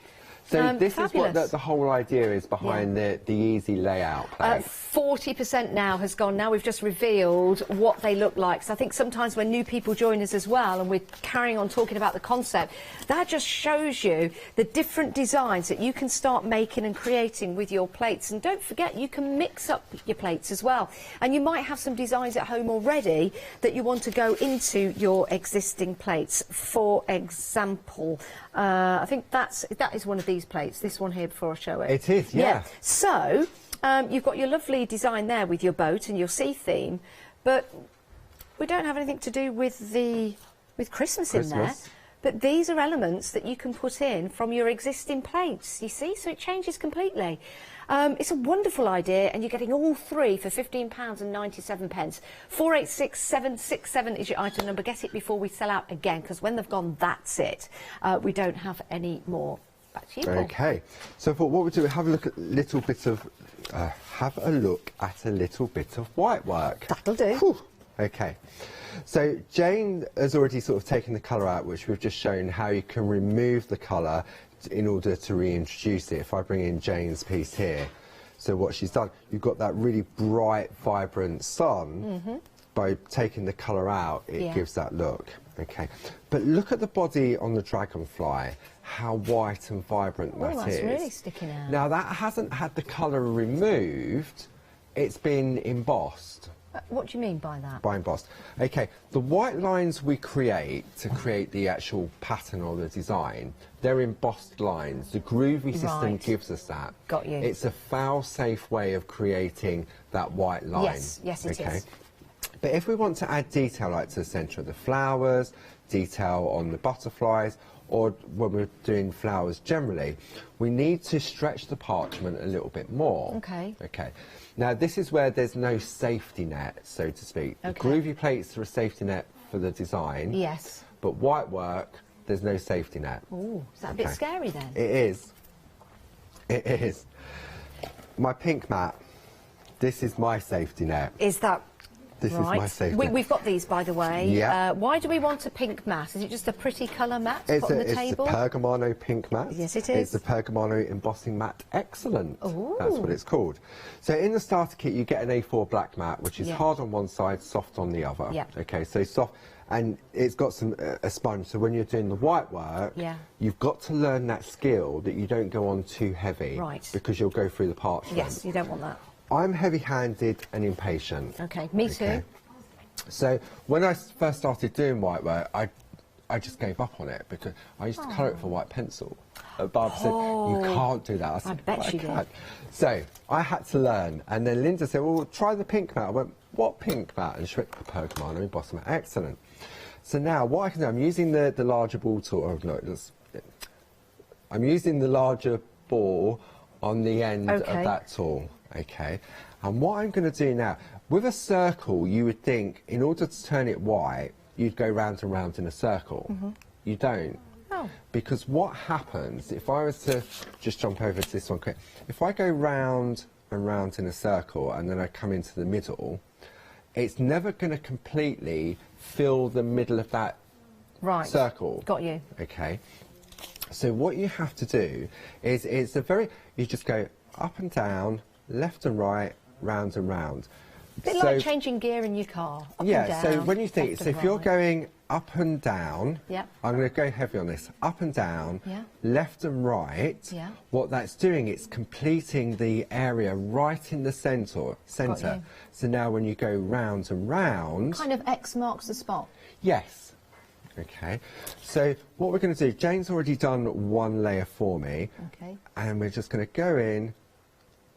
So this fabulous. is what the whole idea is behind the easy layout plate. 40% now has gone. Now we've just revealed what they look like. So I think sometimes when new people join us as well and we're carrying on talking about the concept, that just shows you the different designs that you can start making and creating with your plates. And don't forget, you can mix up your plates as well. And you might have some designs at home already that you want to go into your existing plates. For example, I think that is one of these plates, this one here, before I show it. It is, yeah. So, you've got your lovely design there with your boat and your sea theme, but we don't have anything to do with Christmas in there. But these are elements that you can put in from your existing plates, you see, so it changes completely. It's a wonderful idea, and you're getting all 3 for £15.97. 486767 is your item number. Get it before we sell out again, because when they've gone, that's it. We don't have any more. Back to you, Paul. Okay, so for what we do, have a look at a little bit of white work. That'll do. Whew. Okay, so Jane has already sort of taken the colour out, which we've just shown how you can remove the colour in order to reintroduce it. If I bring in Jane's piece here, So what she's done, you've got that really bright, vibrant sun. By taking the colour out, it gives that look. Okay, but look at the body on the dragonfly, how white and vibrant that is. That's really sticking out. Now that hasn't had the colour removed, it's been embossed. What do you mean by that? By embossed. Okay, the white lines we create to create the actual pattern or the design, they're embossed lines. The groovy system gives us that. Got you. It's a fail-safe way of creating that white line. Yes, yes it is. But if we want to add detail like to the centre of the flowers, detail on the butterflies, or when we're doing flowers generally, we need to stretch the parchment a little bit more. Okay. Okay. Now this is where there's no safety net, so to speak. The groovy plates are a safety net for the design. Yes. But white work, there's no safety net. Ooh, is that a bit scary then? It is. It is. My pink mat, this is my safety net. Is that This is my safety net. We've got these, by the way. Yeah. Why do we want a pink mat? Is it just a pretty colour mat to It's put on a, the it's table? a Pergamano pink mat. Yes, it is. It's the Pergamano embossing mat Excellent. Ooh. That's what it's called. So in the starter kit, you get an A4 black mat, which is hard on one side, soft on the other. Yeah. Okay, so soft, and it's got some a sponge. So when you're doing the white work, you've got to learn that skill that you don't go on too heavy. Right. Because you'll go through the parchment. Yes, you don't want that. I'm heavy-handed and impatient. Okay, me too. So when I first started doing white work, I just gave up on it because I used to colour it with a white pencil. Barbara said, you can't do that. I said, I bet she did. So I had to learn. And then Linda said, well, try the pink mat. I went, what pink mat? And she went, Pergamano embossing mat. Excellent. So now what I can do, I'm using the larger ball tool. Oh, no, I'm using the larger ball on the end of that tool. Okay. And what I'm going to do now, with a circle, you would think, in order to turn it white, you'd go round and round in a circle. You don't. Oh. Because what happens, if I was to just jump over to this one quick, if I go round and round in a circle and then I come into the middle, it's never going to completely fill the middle of that circle. Got you. Okay. So what you have to do is, you just go up and down, left and right, round and round. A bit like changing gear in your car. Up and down, so when you think, so if you're going up and down, Yep. I'm going to go heavy on this, up and down, Yeah. left and right, Yeah. what that's doing, it's completing the area right in the centre. you. So now when you go round and round... Kind of X marks the spot. Yes. Okay. So what we're going to do, Jane's already done one layer for me. Okay. And we're just going to go in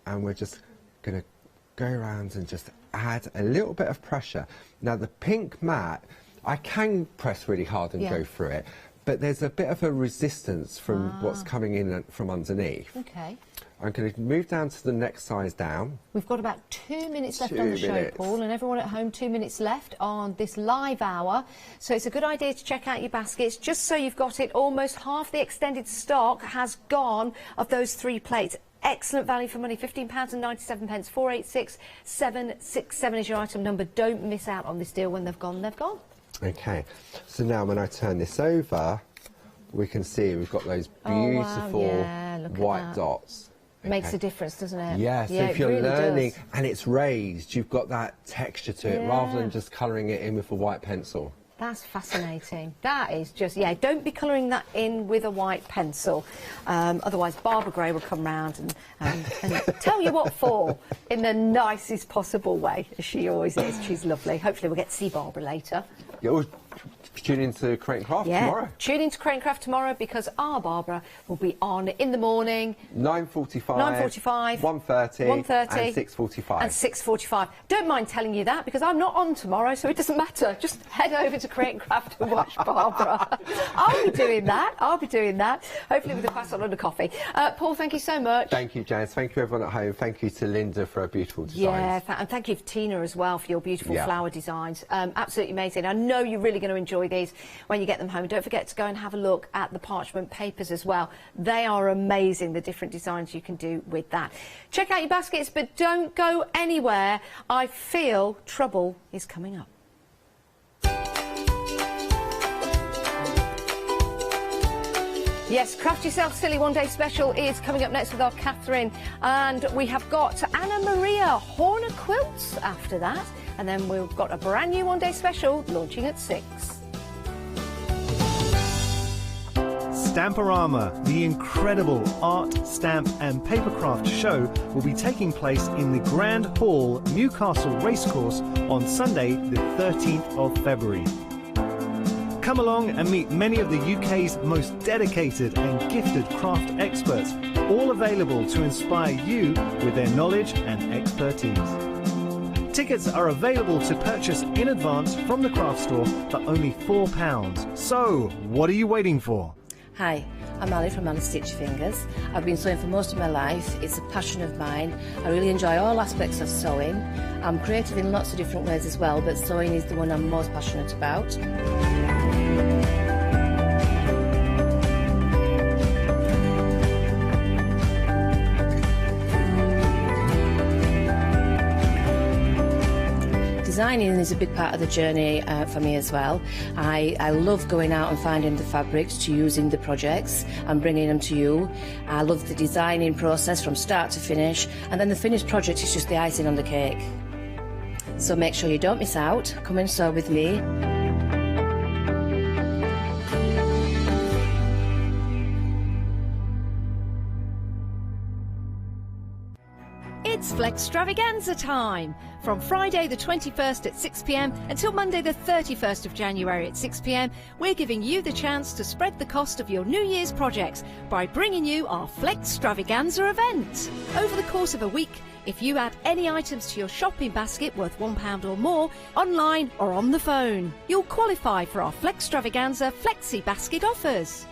and we're just going to go around and just add a little bit of pressure. Now the pink mat, I can press really hard and go through it, but there's a bit of a resistance from what's coming in from underneath. Okay. I'm going to move down to the next size down. We've got about 2 minutes left on the show, Paul, and everyone at home, 2 minutes left on this live hour. So it's a good idea to check out your baskets, just so you've got it. Almost half the extended stock has gone of those 3 plates. Excellent value for money, £15.97, 486767 is your item number. Don't miss out on this deal. When they've gone, they've gone. Okay, so now when I turn this over, we can see we've got those beautiful white dots. Makes a difference, doesn't it? Yeah, so if you're learning and it's raised, you've got that texture to it rather than just colouring it in with a white pencil. That's fascinating. That is just, don't be colouring that in with a white pencil. Otherwise, Barbara Gray will come round and tell you what for in the nicest possible way, as she always is. She's lovely. Hopefully we'll get to see Barbara later. Yeah, well, tune in to Create and Craft tomorrow. Tune in to Create and Craft tomorrow because our Barbara will be on in the morning. 9:45, 1:30 and 6:45. And 6:45. Don't mind telling you that because I'm not on tomorrow, so it doesn't matter. Just head over to Create and Craft and watch Barbara. I'll be doing that. Hopefully with a croissant and a coffee. Paul, thank you so much. Thank you, Janice. Thank you, everyone at home. Thank you to Linda for her beautiful designs. Yeah, and thank you to Tina as well for your beautiful flower designs. Absolutely amazing. I know you're really going to enjoy these when you get them home. Don't forget to go and have a look at the parchment papers as well. They are amazing, the different designs you can do with that. Check out your baskets, but don't go anywhere. I feel trouble is coming up. Yes, Craft Yourself Silly One Day Special is coming up next with our Catherine, and we have got Anna Maria Horner Quilts after that, and then we've got a brand new One Day Special launching at 6. Stamporama, the incredible art, stamp and papercraft show, will be taking place in the Grand Hall, Newcastle Racecourse on Sunday the 13th of February. Come along and meet many of the UK's most dedicated and gifted craft experts, all available to inspire you with their knowledge and expertise. Tickets are available to purchase in advance from the craft store for only £4. So, what are you waiting for? Hi, I'm Ali from Ali Stitch Fingers. I've been sewing for most of my life. It's a passion of mine. I really enjoy all aspects of sewing. I'm creative in lots of different ways as well, but sewing is the one I'm most passionate about. Designing is a big part of the journey for me as well. I love going out and finding the fabrics to use in the projects and bringing them to you. I love the designing process from start to finish, and then the finished project is just the icing on the cake. So make sure you don't miss out. Come and sew with me. It's Flextravaganza time! From Friday the 21st at 6 p.m. until Monday the 31st of January at 6 p.m, we're giving you the chance to spread the cost of your New Year's projects by bringing you our Flextravaganza event. Over the course of a week, if you add any items to your shopping basket worth £1 or more, online or on the phone, you'll qualify for our Flextravaganza Flexi Basket offers.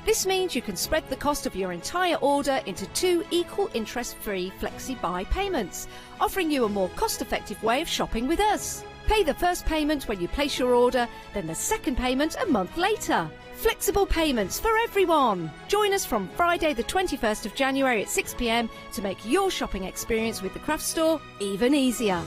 This means you can spread the cost of your entire order into 2 equal interest-free flexi-buy payments, offering you a more cost-effective way of shopping with us. Pay the first payment when you place your order, then the second payment a month later. Flexible payments for everyone. Join us from Friday the 21st of January at 6 p.m. to make your shopping experience with the craft store even easier.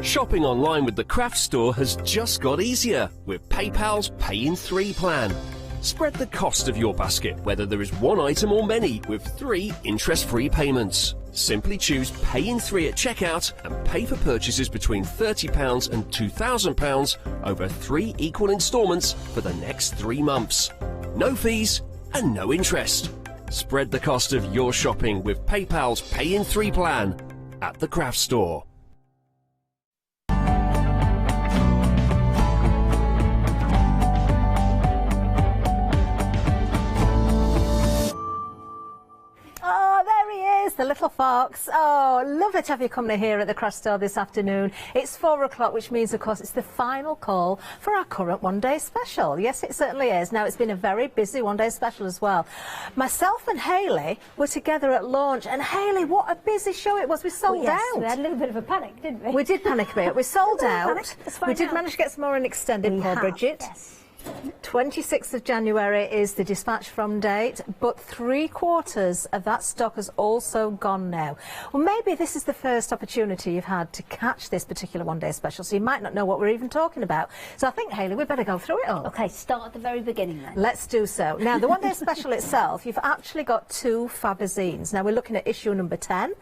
Shopping online with the craft store has just got easier with PayPal's Pay in 3 plan. Spread the cost of your basket, whether there is one item or many, with 3 interest-free payments. Simply choose Pay in 3 at checkout and pay for purchases between £30 and £2,000 over 3 equal instalments for the next 3 months. No fees and no interest. Spread the cost of your shopping with PayPal's Pay in 3 plan at the craft store. The little fox. Oh, lovely to have your company here at the craft store this afternoon. It's 4 o'clock, which means, of course, it's the final call for our current one-day special. Yes, it certainly is. Now, it's been a very busy one-day special as well. Myself and Hayley were together at launch, and Hayley, what a busy show it was. We sold out. We had a little bit of a panic, didn't we? We did panic a bit. We sold out. We did manage to get some more in extended, Paul Bridget. Yes. 26th of January is the dispatch from date, but 3/4 of that stock has also gone now. Well, maybe this is the first opportunity you've had to catch this particular one-day special, so you might not know what we're even talking about. So I think, Hayley, we'd better go through it all. OK, start at the very beginning then. Let's do so. Now, the one-day special itself, you've actually got 2 fabazines. Now, we're looking at issue number 10.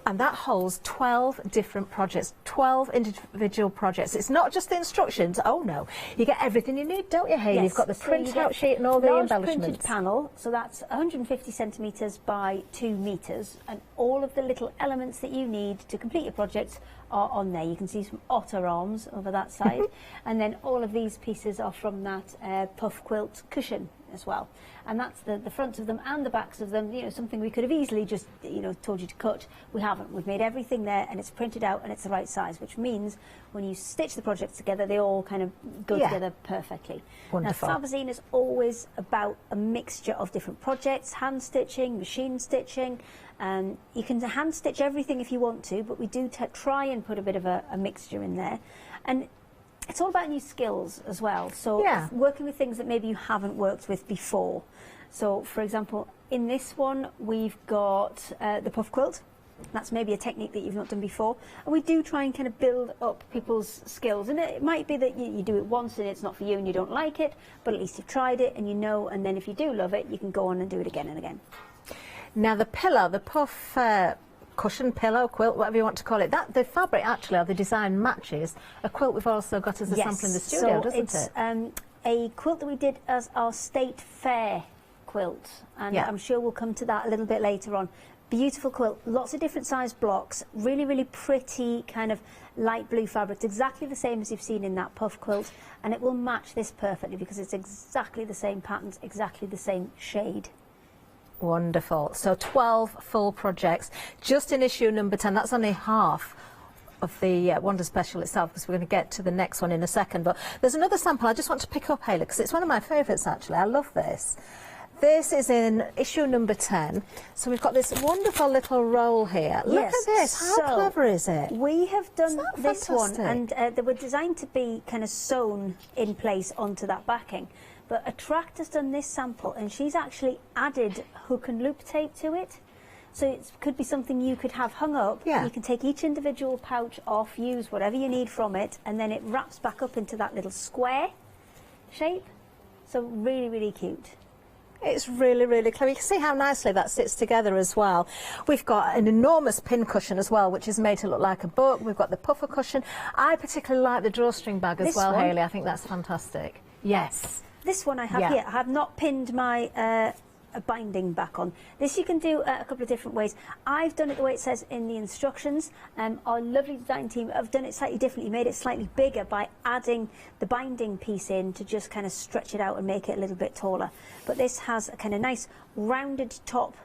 And that holds 12 different projects, 12 individual projects. It's not just the instructions. Oh, no. You get everything you need, don't you, Hayley? Yes. You've got the So print-out sheet and all the embellishments. Printed panel, so that's 150 centimetres by 2 metres, and all of the little elements that you need to complete your project are on there. You can see some otter arms over that side, and then all of these pieces are from that puff quilt cushion as well. And that's the fronts of them and the backs of them, you know, something we could have easily just, you know, told you to cut. We haven't. We've made everything there, and it's printed out, and it's the right size, which means when you stitch the projects together, they all kind of go together perfectly. Wonderful. Now, Fabazine is always about a mixture of different projects, hand stitching, machine stitching. You can hand stitch everything if you want to, but we do try and put a bit of a mixture in there. And it's all about new skills as well. So working with things that maybe you haven't worked with before. So, for example, in this one, we've got the puff quilt. That's maybe a technique that you've not done before. And we do try and kind of build up people's skills. And it might be that you do it once and it's not for you and you don't like it, but at least you've tried it and you know, and then if you do love it, you can go on and do it again and again. Now the pillow, the puff cushion, pillow, quilt, whatever you want to call it, that the fabric actually, or the design matches a quilt we've also got as a sample in the studio, doesn't it? It's a quilt that we did as our state fair quilt, and I'm sure we'll come to that a little bit later on. Beautiful quilt, lots of different size blocks, really, really pretty kind of light blue fabric. It's exactly the same as you've seen in that puff quilt, and it will match this perfectly because it's exactly the same patterns, exactly the same shade. Wonderful. So 12 full projects, just in issue number 10. That's only half of the Wonder Special itself, because we're going to get to the next one in a second. But there's another sample I just want to pick up, Hayley, because it's one of my favourites actually. I love this. This is in issue number 10. So we've got this wonderful little roll here. Look at this. How clever is it? We have done this fantastic? one, and they were designed to be kind of sewn in place onto that backing. But Attract has done this sample, and she's actually added hook and loop tape to it. So it could be something you could have hung up. Yeah. You can take each individual pouch off, use whatever you need from it, and then it wraps back up into that little square shape. So really, really cute. It's really, really clever. You can see how nicely that sits together as well. We've got an enormous pin cushion as well, which is made to look like a book. We've got the puffer cushion. I particularly like the drawstring bag as well, Hayley. I think that's fantastic. Yes. This one I have here. I have not pinned my binding back on. This you can do a couple of different ways. I've done it the way it says in the instructions. Our lovely design team have done it slightly differently, made it slightly bigger by adding the binding piece in to just kind of stretch it out and make it a little bit taller. But this has a kind of nice rounded top,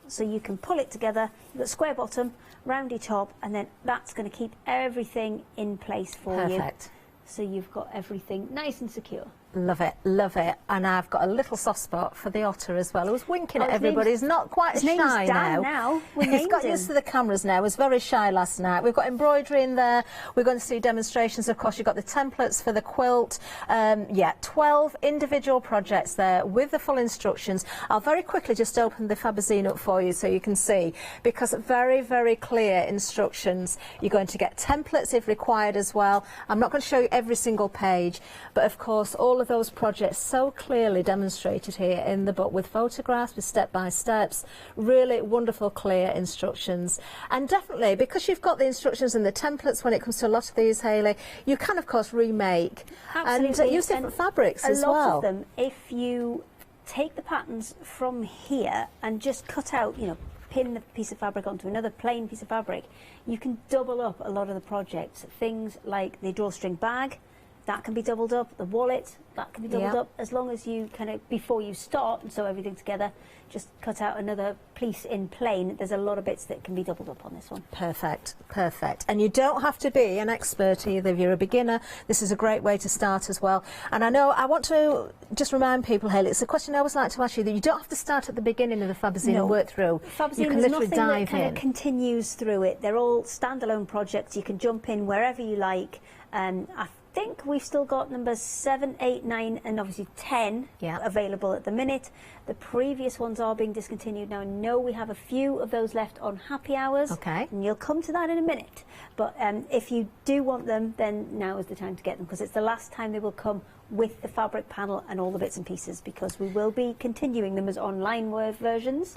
so you can pull it together. You've got a square bottom, roundy top, and then that's going to keep everything in place for you. Perfect. So you've got everything nice and secure. Love it, love it. And I've got a little soft spot for the otter as well. I was winking at everybody. He's not quite as shy now. He's got used to the cameras now. He was very shy last night. We've got embroidery in there. We're going to see demonstrations. Of course, you've got the templates for the quilt. 12 individual projects there with the full instructions. I'll very quickly just open the Fabazine up for you so you can see, because very, very clear instructions. You're going to get templates if required as well. I'm not going to show you every single page, but of course, all of those projects so clearly demonstrated here in the book with photographs, with step-by-steps, really wonderful clear instructions. And definitely, because you've got the instructions and the templates when it comes to a lot of these, Hayley, you can of course remake and use different fabrics as well. A lot of them, if you take the patterns from here and just cut out, you know, pin the piece of fabric onto another plain piece of fabric, you can double up a lot of the projects. Things like the drawstring bag, that can be doubled up, the wallet, that can be doubled up, as long as you kind of, before you start and sew everything together, just cut out another piece in plain. There's a lot of bits that can be doubled up on this one. Perfect, perfect. And you don't have to be an expert either. If you're a beginner, this is a great way to start as well. And I know, I want to just remind people, Hayley, it's a question I always like to ask you, that you don't have to start at the beginning of the Fabazine and work through. Fabazine, you can literally nothing dive that kind in. of continues through it. They're all standalone projects. You can jump in wherever you like. I think we've still got numbers 7, 8, 9 and obviously 10 available at the minute. The previous ones are being discontinued now. I know we have a few of those left on happy hours. Okay. And you'll come to that in a minute. But if you do want them, then now is the time to get them, because it's the last time they will come with the fabric panel and all the bits and pieces, because we will be continuing them as online versions,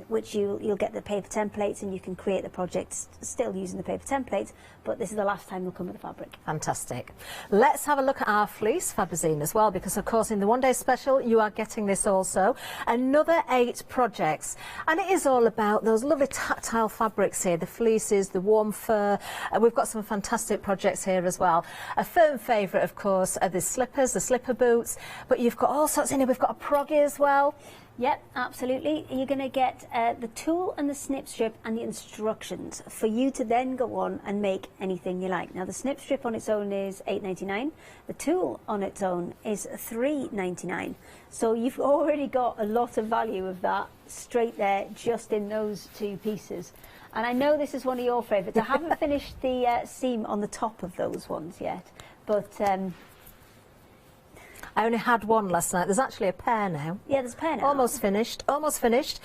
which you'll get the paper templates and you can create the projects still using the paper templates, but this is the last time they'll come with the fabric. Fantastic. Let's have a look at our fleece Fabazine as well, because of course in the one day special you are getting this also. Another 8 projects, and it is all about those lovely tactile fabrics here, the fleeces, the warm fur. We've got some fantastic projects here as well. A firm favourite of course are the slippers, the slipper boots, but you've got all sorts in here. We've got a proggy as well. Yep, absolutely. You're going to get the tool and the snip strip and the instructions for you to then go on and make anything you like. Now the snip strip on its own is $8.99. The tool on its own is $3.99. So you've already got a lot of value of that straight there just in those 2 pieces. And I know this is one of your favourites. I haven't finished the seam on the top of those ones yet, but I only had one last night. There's actually a pair now. Yeah, there's a pair now. Almost finished, almost finished.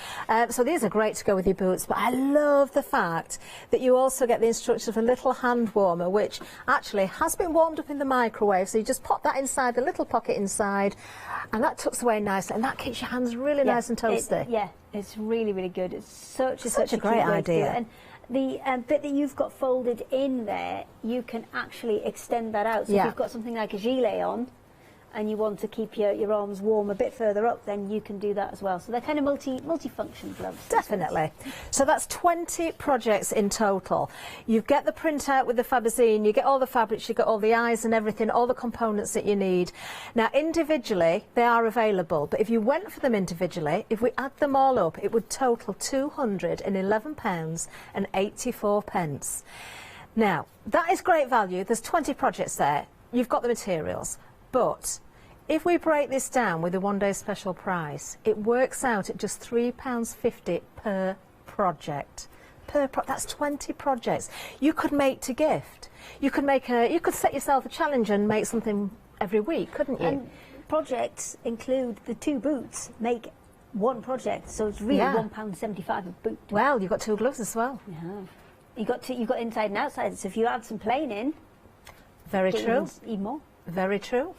So these are great to go with your boots, but I love the fact that you also get the instructions of a little hand warmer, which actually has been warmed up in the microwave. So you just pop that inside the little pocket inside, and that tucks away nicely, and that keeps your hands really nice and toasty. Yeah, it's really, really good. It's such a great idea. And the bit that you've got folded in there, you can actually extend that out. So if you've got something like a gilet on, and you want to keep your arms warm a bit further up, then you can do that as well. So they're kind of multi-function gloves. Definitely. So that's 20 projects in total. You get the printout with the Fabazine, you get all the fabrics, you get all the eyes and everything, all the components that you need. Now, individually, they are available, but if you went for them individually, if we add them all up, it would total £211.84. Now, that is great value. There's 20 projects there. You've got the materials, but if we break this down with a one-day special price, it works out at just £3.50 per project. That's 20 projects. You could make to gift. You could set yourself a challenge and make something every week, couldn't you? And projects include the 2 boots. Make one project, so it's really £1.75 a boot. Well, you've got 2 gloves as well. You have. You've got inside and outside. So if you add some plain in, very true. Even more. Very true.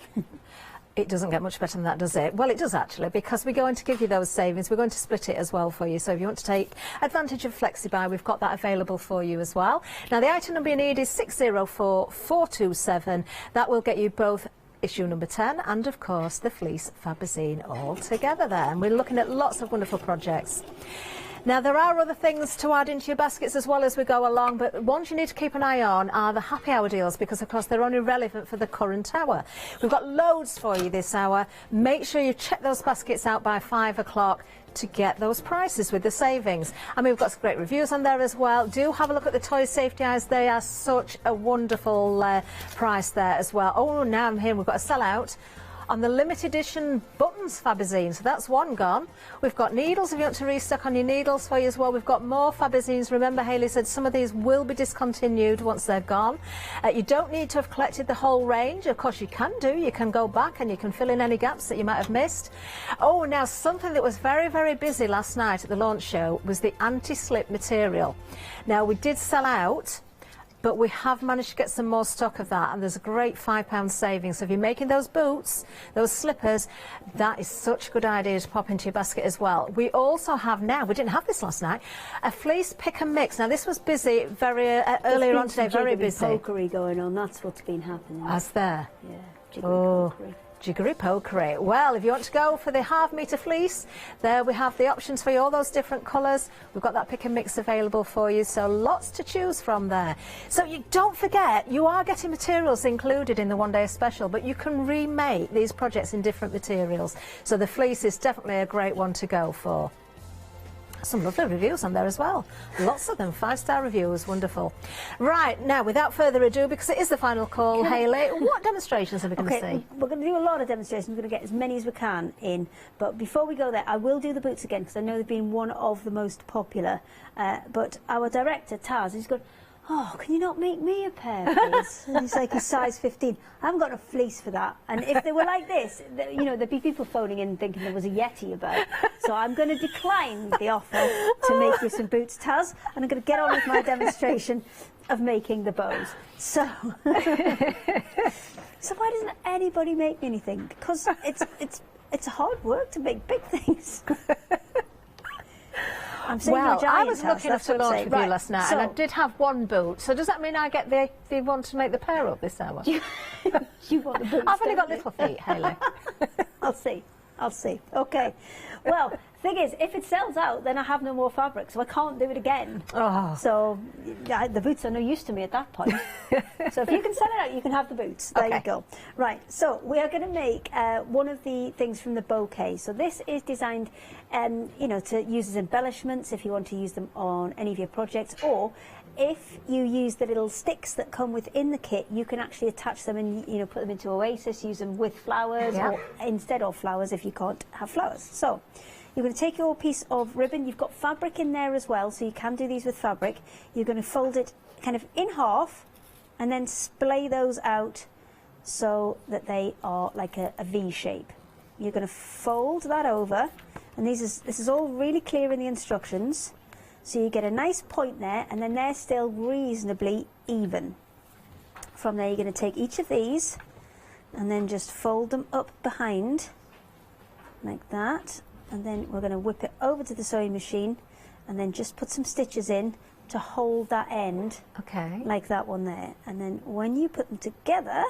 It doesn't get much better than that, does it? Well, it does actually, because we're going to give you those savings. We're going to split it as well for you. So if you want to take advantage of FlexiBuy, we've got that available for you as well. Now, the item number you need is 604427. That will get you both issue number 10 and, of course, the fleece Fabazine all together there. And we're looking at lots of wonderful projects. Now, there are other things to add into your baskets as well as we go along, but ones you need to keep an eye on are the happy hour deals, because, of course, they're only relevant for the current hour. We've got loads for you this hour. Make sure you check those baskets out by 5 o'clock to get those prices with the savings. And we've got some great reviews on there as well. Do have a look at the toy safety eyes. They are such a wonderful price there as well. Oh, now I'm here. We've got a sellout on the limited edition buttons Fabazine, so that's one gone. We've got needles if you want to restock on your needles for you as well. We've got more Fabazines. Remember, Hayley said some of these will be discontinued once they're gone. You don't need to have collected the whole range. Of course, you can do. You can go back and you can fill in any gaps that you might have missed. Oh, now something that was very, very busy last night at the launch show was the anti-slip material. Now, we did sell out, but we have managed to get some more stock of that, and there's a great £5 savings. So if you're making those boots, those slippers, that is such a good idea to pop into your basket as well. We also have now, we didn't have this last night, a fleece pick and mix. Now, this was busy very earlier on today, very busy. Pokery going on, that's what's been happening. As there? Yeah, jiggery-pokery. Jiggery-pokery. Well, if you want to go for the half-metre fleece, there we have the options for you, all those different colours. We've got that pick and mix available for you, so lots to choose from there. So you don't forget, you are getting materials included in the one-day special, but you can remake these projects in different materials. So the fleece is definitely a great one to go for. Some lovely reviews on there as well. Lots of them, 5-star reviews, wonderful. Right, now, without further ado, because it is the final call, Hayley, what demonstrations are we going to see? We're going to do a lot of demonstrations. We're going to get as many as we can in. But before we go there, I will do the boots again, because I know they've been one of the most popular. But our director, Taz, he's going, oh, can you not make me a pair, please? And he's like, he's size 15. I haven't got a fleece for that. And if they were like this, you know, there'd be people phoning in thinking there was a Yeti about. So I'm going to decline the offer to make you some boots, Taz, and I'm going to get on with my demonstration of making the bows. So, so why doesn't anybody make me anything? Because it's hard work to make big things. Well, I was lucky enough to launch with you last night, and I did have one boot. So does that mean I get the one to make the pair up this hour? You want the boots? I've only got little feet, Hayley. I'll see. Okay. Well, thing is, if it sells out, then I have no more fabric, so I can't do it again. Oh. So the boots are no use to me at that point. So if you can sell it out, you can have the boots. There you go. Right, so we are going to make one of the things from the bouquet. So this is designed, you know, to use as embellishments if you want to use them on any of your projects, or if you use the little sticks that come within the kit, you can actually attach them and, you know, put them into Oasis, use them with flowers or instead of flowers if you can't have flowers. So you're going to take your piece of ribbon. You've got fabric in there as well, so you can do these with fabric. You're going to fold it kind of in half and then splay those out so that they are like a V shape. You're going to fold that over, and this is all really clear in the instructions. So you get a nice point there, and then they're still reasonably even. From there, you're going to take each of these and then just fold them up behind like that, and then we're going to whip it over to the sewing machine and then just put some stitches in to hold that end, like that one there. And then when you put them together,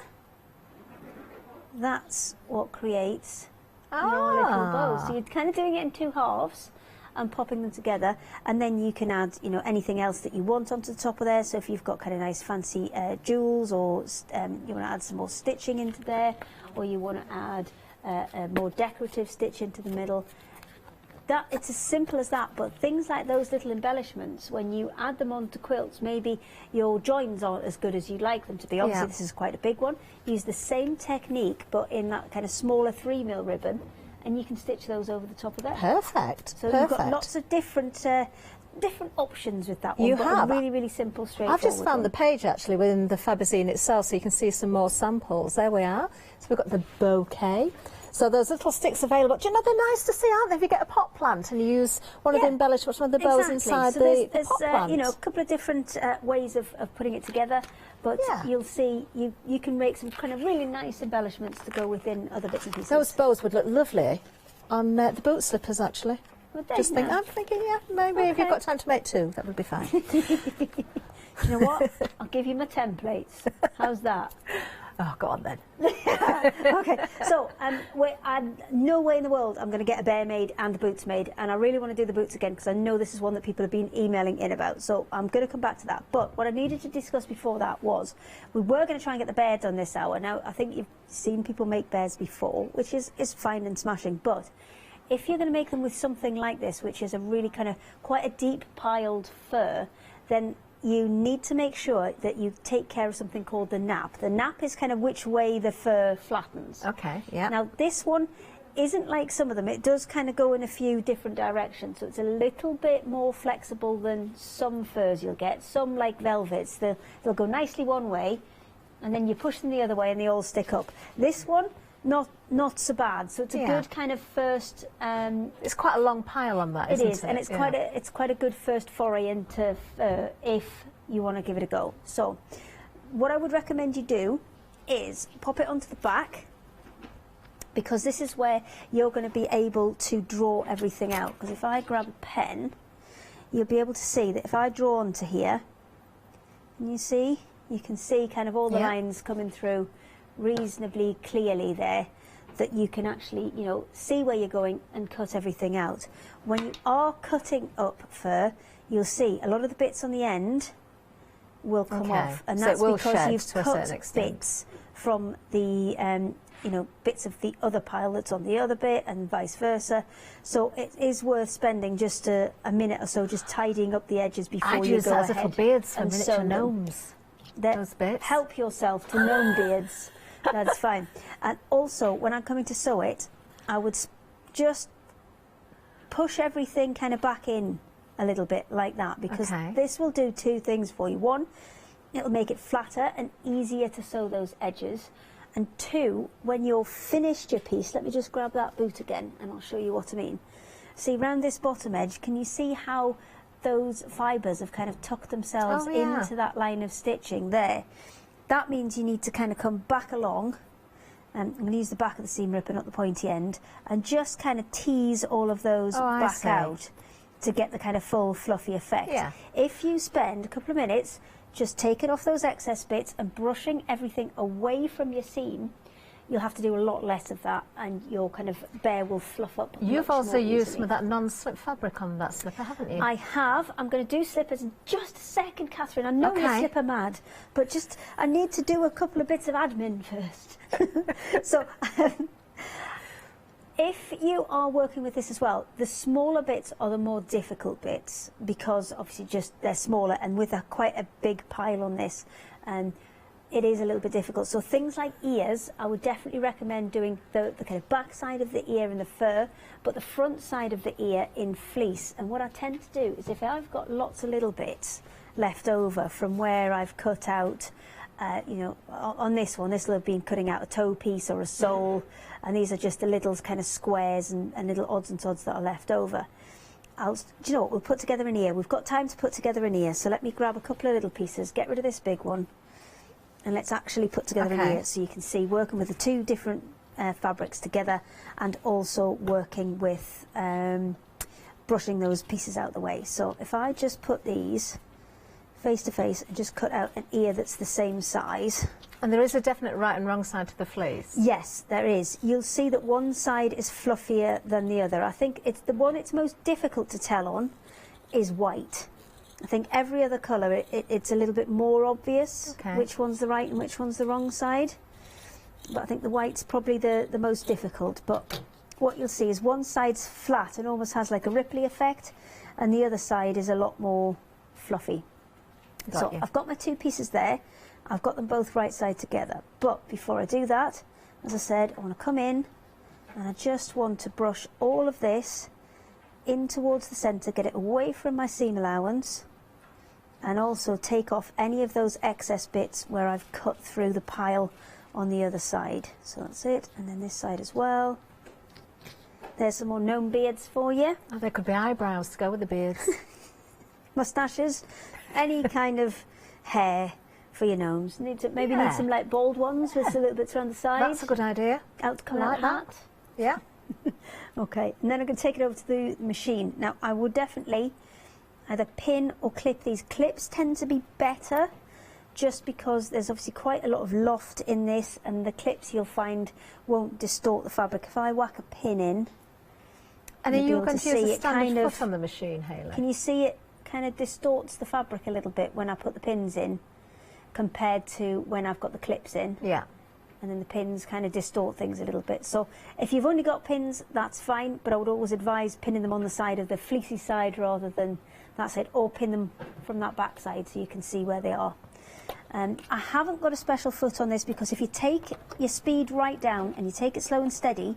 that's what creates your little bow. So you're kind of doing it in two halves and popping them together, and then you can add, you know, anything else that you want onto the top of there. So if you've got kind of nice fancy jewels, or you want to add some more stitching into there, or you want to add a more decorative stitch into the middle, that it's as simple as that. But things like those little embellishments, when you add them onto quilts, maybe your joins aren't as good as you'd like them to be. Obviously, this is quite a big one. Use the same technique, but in that kind of smaller 3mm ribbon, and you can stitch those over the top of that. Perfect. So you've got lots of different options with that one. You but have. Really, really simple, straightforward. I've just found one. the page actually within the Fabazine itself, so you can see some more samples. There we are. So we've got the bouquet. So those little sticks available. Do you know they're nice to see, aren't they? If you get a pot plant and you use one of the embellishments, one of the bows inside so the there's pot plant. you know, a couple of different ways of putting it together, but you'll see you can make some kind of really nice embellishments to go within other bits and pieces. Those bows would look lovely on the boot slippers, actually. Would they? Just think, I'm thinking, yeah, maybe if you've got time to make two, that would be fine. You know what? I'll give you my templates. How's that? Oh, go on then. Okay, so no way in the world I'm going to get a bear made and the boots made, and I really want to do the boots again because I know this is one that people have been emailing in about, so I'm going to come back to that. But what I needed to discuss before that was we were going to try and get the bear done this hour. Now, I think you've seen people make bears before, which is fine and smashing, but if you're going to make them with something like this, which is a really kind of quite a deep piled fur, then you need to make sure that you take care of something called the nap. The nap is kind of which way the fur flattens. Okay, yeah. Now, this one isn't like some of them. It does kind of go in a few different directions, so it's a little bit more flexible than some furs you'll get. Some, like velvets, they'll go nicely one way, and then you push them the other way and they all stick up. This one, not so bad. So it's a good kind of first. It's quite a long pile on that, isn't it? It is, and it's quite a good first foray into if you want to give it a go. So, what I would recommend you do is pop it onto the back, because this is where you're going to be able to draw everything out. Because if I grab a pen, you'll be able to see that if I draw onto here, and you can see kind of all the lines coming through reasonably clearly there, that you can actually, you know, see where you're going and cut everything out. When you are cutting up fur, you'll see a lot of the bits on the end will come off, and so that's because you've to a cut certain extent. bits from the you know, bits of the other pile that's on the other bit, and vice versa. So it is worth spending just a minute or so just tidying up the edges before you go ahead little beards for and miniature sew them. gnomes. Those bits. Help yourself to gnome beards. That's fine. And also, when I'm coming to sew it, I would just push everything kind of back in a little bit like that, because this will do two things for you. One, it'll make it flatter and easier to sew those edges. And two, when you're finished your piece, let me just grab that boot again and I'll show you what I mean. See, round this bottom edge, can you see how those fibres have kind of tucked themselves into that line of stitching there? That means you need to kind of come back along, and I'm going to use the back of the seam ripper, not the pointy end, and just kind of tease all of those back out to get the kind of full fluffy effect. If you spend a couple of minutes just taking off those excess bits and brushing everything away from your seam, you'll have to do a lot less of that, and your kind of bear will fluff up. You've also used some of that non-slip fabric on that slipper, haven't you? I have. I'm going to do slippers in just a second, Catherine. I know you're slipper mad, but just I need to do a couple of bits of admin first. So, if you are working with this as well, the smaller bits are the more difficult bits, because obviously just they're smaller, and with quite a big pile on this, it is a little bit difficult. So things like ears, I would definitely recommend doing the kind of back side of the ear in the fur, but the front side of the ear in fleece. And what I tend to do is, if I've got lots of little bits left over from where I've cut out you know, on this one, this will have been cutting out a toe piece or a sole, and these are just the little kind of squares and little odds and sods that are left over. Do you know what, we'll put together an ear. We've got time to put together an ear, so let me grab a couple of little pieces, get rid of this big one, and let's actually put together an ear, so you can see working with the two different fabrics together, and also working with brushing those pieces out the way. So if I just put these face to face and just cut out an ear that's the same size. And there is a definite right and wrong side to the fleece. Yes, there is. You'll see that one side is fluffier than the other. I think it's the one it's most difficult to tell on is white. I think every other colour it's a little bit more obvious which one's the right and which one's the wrong side. But I think the white's probably the most difficult. But what you'll see is one side's flat and almost has like a ripply effect, and the other side is a lot more fluffy. So I've got my two pieces there. I've got them both right side together. But before I do that, as I said, I want to come in and I just want to brush all of this in towards the centre, get it away from my seam allowance, and also take off any of those excess bits where I've cut through the pile on the other side. So that's it, and then this side as well. There's some more gnome beards for you. Oh, there could be eyebrows to go with the beards. Moustaches, any kind of hair for your gnomes. Need some like bald ones with a little bit around the sides. That's a good idea. Come out that. Yeah. Okay, and then I'm going to take it over to the machine. Now, I would definitely either pin or clip these. Clips tend to be better, just because there's obviously quite a lot of loft in this, and the clips you'll find won't distort the fabric. If I whack a pin in, and are you going to use a it standard foot on the machine, Hayley? Can you see it kind of distorts the fabric a little bit when I put the pins in, compared to when I've got the clips in? Yeah. And then the pins kind of distort things a little bit. So if you've only got pins, that's fine, but I would always advise pinning them on the side of the fleecy side rather than that side, or pin them from that back side so you can see where they are. I haven't got a special foot on this, because if you take your speed right down and you take it slow and steady,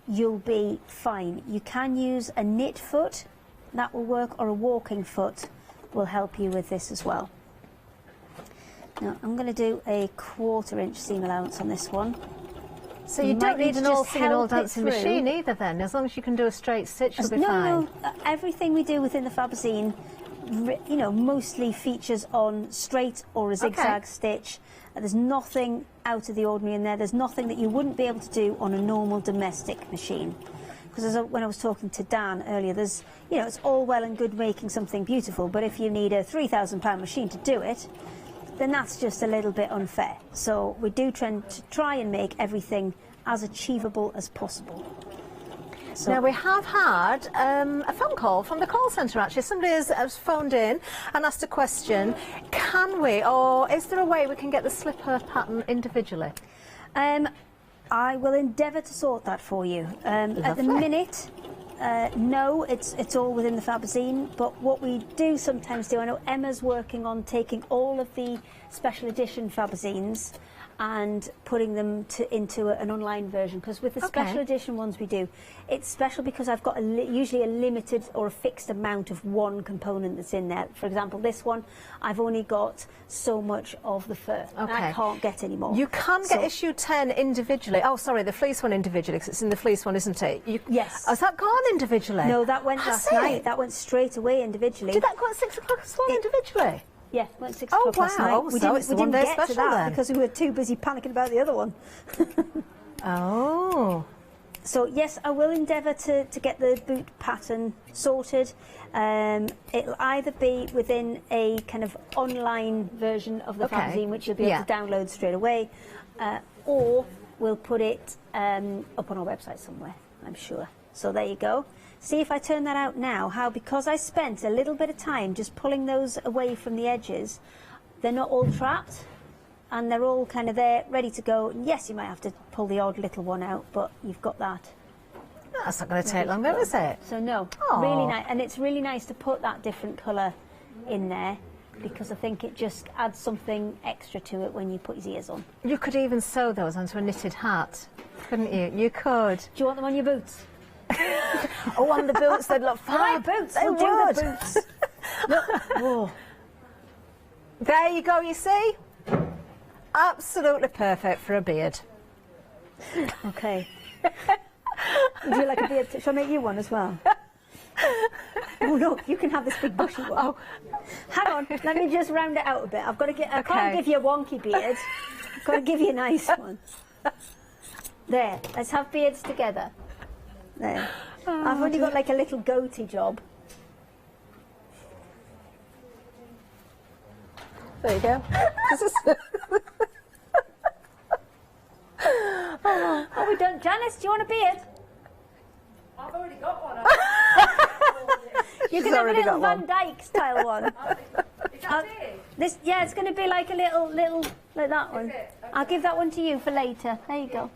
you'll be fine. You can use a knit foot, that will work, or a walking foot will help you with this as well. Now I'm going to do a 1/4 inch seam allowance on this one. So you don't need an all singing, all dancing machine either then, as long as you can do a straight stitch, you'll be fine. No, everything we do within the Fabazine, you know, mostly features on straight or a zigzag stitch. There's nothing out of the ordinary in there. There's nothing that you wouldn't be able to do on a normal domestic machine. Because when I was talking to Dan earlier, there's, you know, it's all well and good making something beautiful, but if you need a £3,000 machine to do it, then that's just a little bit unfair. So we do try and make everything as achievable as possible. So now we have had a phone call from the call centre actually. Somebody has phoned in and asked a question. Can we, or is there a way we can get the slipper pattern individually? I will endeavour to sort that for you. At the minute, no, it's all within the Fabazine, but what we do sometimes do, I know Emma's working on taking all of the special edition Fabazines and putting them into an online version, because with the special edition ones we do, it's special because I've got usually a limited or a fixed amount of one component that's in there. For example, this one, I've only got so much of the fur. I can't get any more. You can get issue 10 individually. Oh, sorry, the fleece one individually, because it's in the fleece one, isn't it? Yes. Has that gone individually? No, that went last night. That went straight away individually. Did that go at 6 o'clock as well individually? Yeah, went 6 o'clock last night. We didn't get to that because we were too busy panicking about the other one. Oh. So yes, I will endeavour to get the boot pattern sorted. It'll either be within a kind of online version of the Fabazine, which you'll be able to download straight away, or we'll put it up on our website somewhere, I'm sure. So there you go. See if I turn that out now, how because I spent a little bit of time just pulling those away from the edges, they're not all trapped and they're all kind of there, ready to go. And yes, you might have to pull the odd little one out, but you've got that. That's not going to take long though, is it? So no, really nice. And it's really nice to put that different colour in there, because I think it just adds something extra to it when you put your ears on. You could even sew those onto a knitted hat, couldn't you? You could. Do you want them on your boots? Oh, on the boots, they'd look fab. Boots, they would. Do the boots. Look. Whoa. There you go, you see? absolutely perfect for a beard. Okay. Would you like a beard? Shall I make you one as well? Oh look, you can have this big bushy one. Oh, hang on, let me just round it out a bit. I've got to get. I can't give you a wonky beard. I've got to give you a nice one. There. Let's have beards together. There. Oh, I've only got like a little goatee job. There you go. Are we done? Janice, do you want a beard? I've already got one. You can have a little Van Dyke style one. This, yeah, it's going to be like a little like that one. Okay. I'll give that one to you for later. There you go.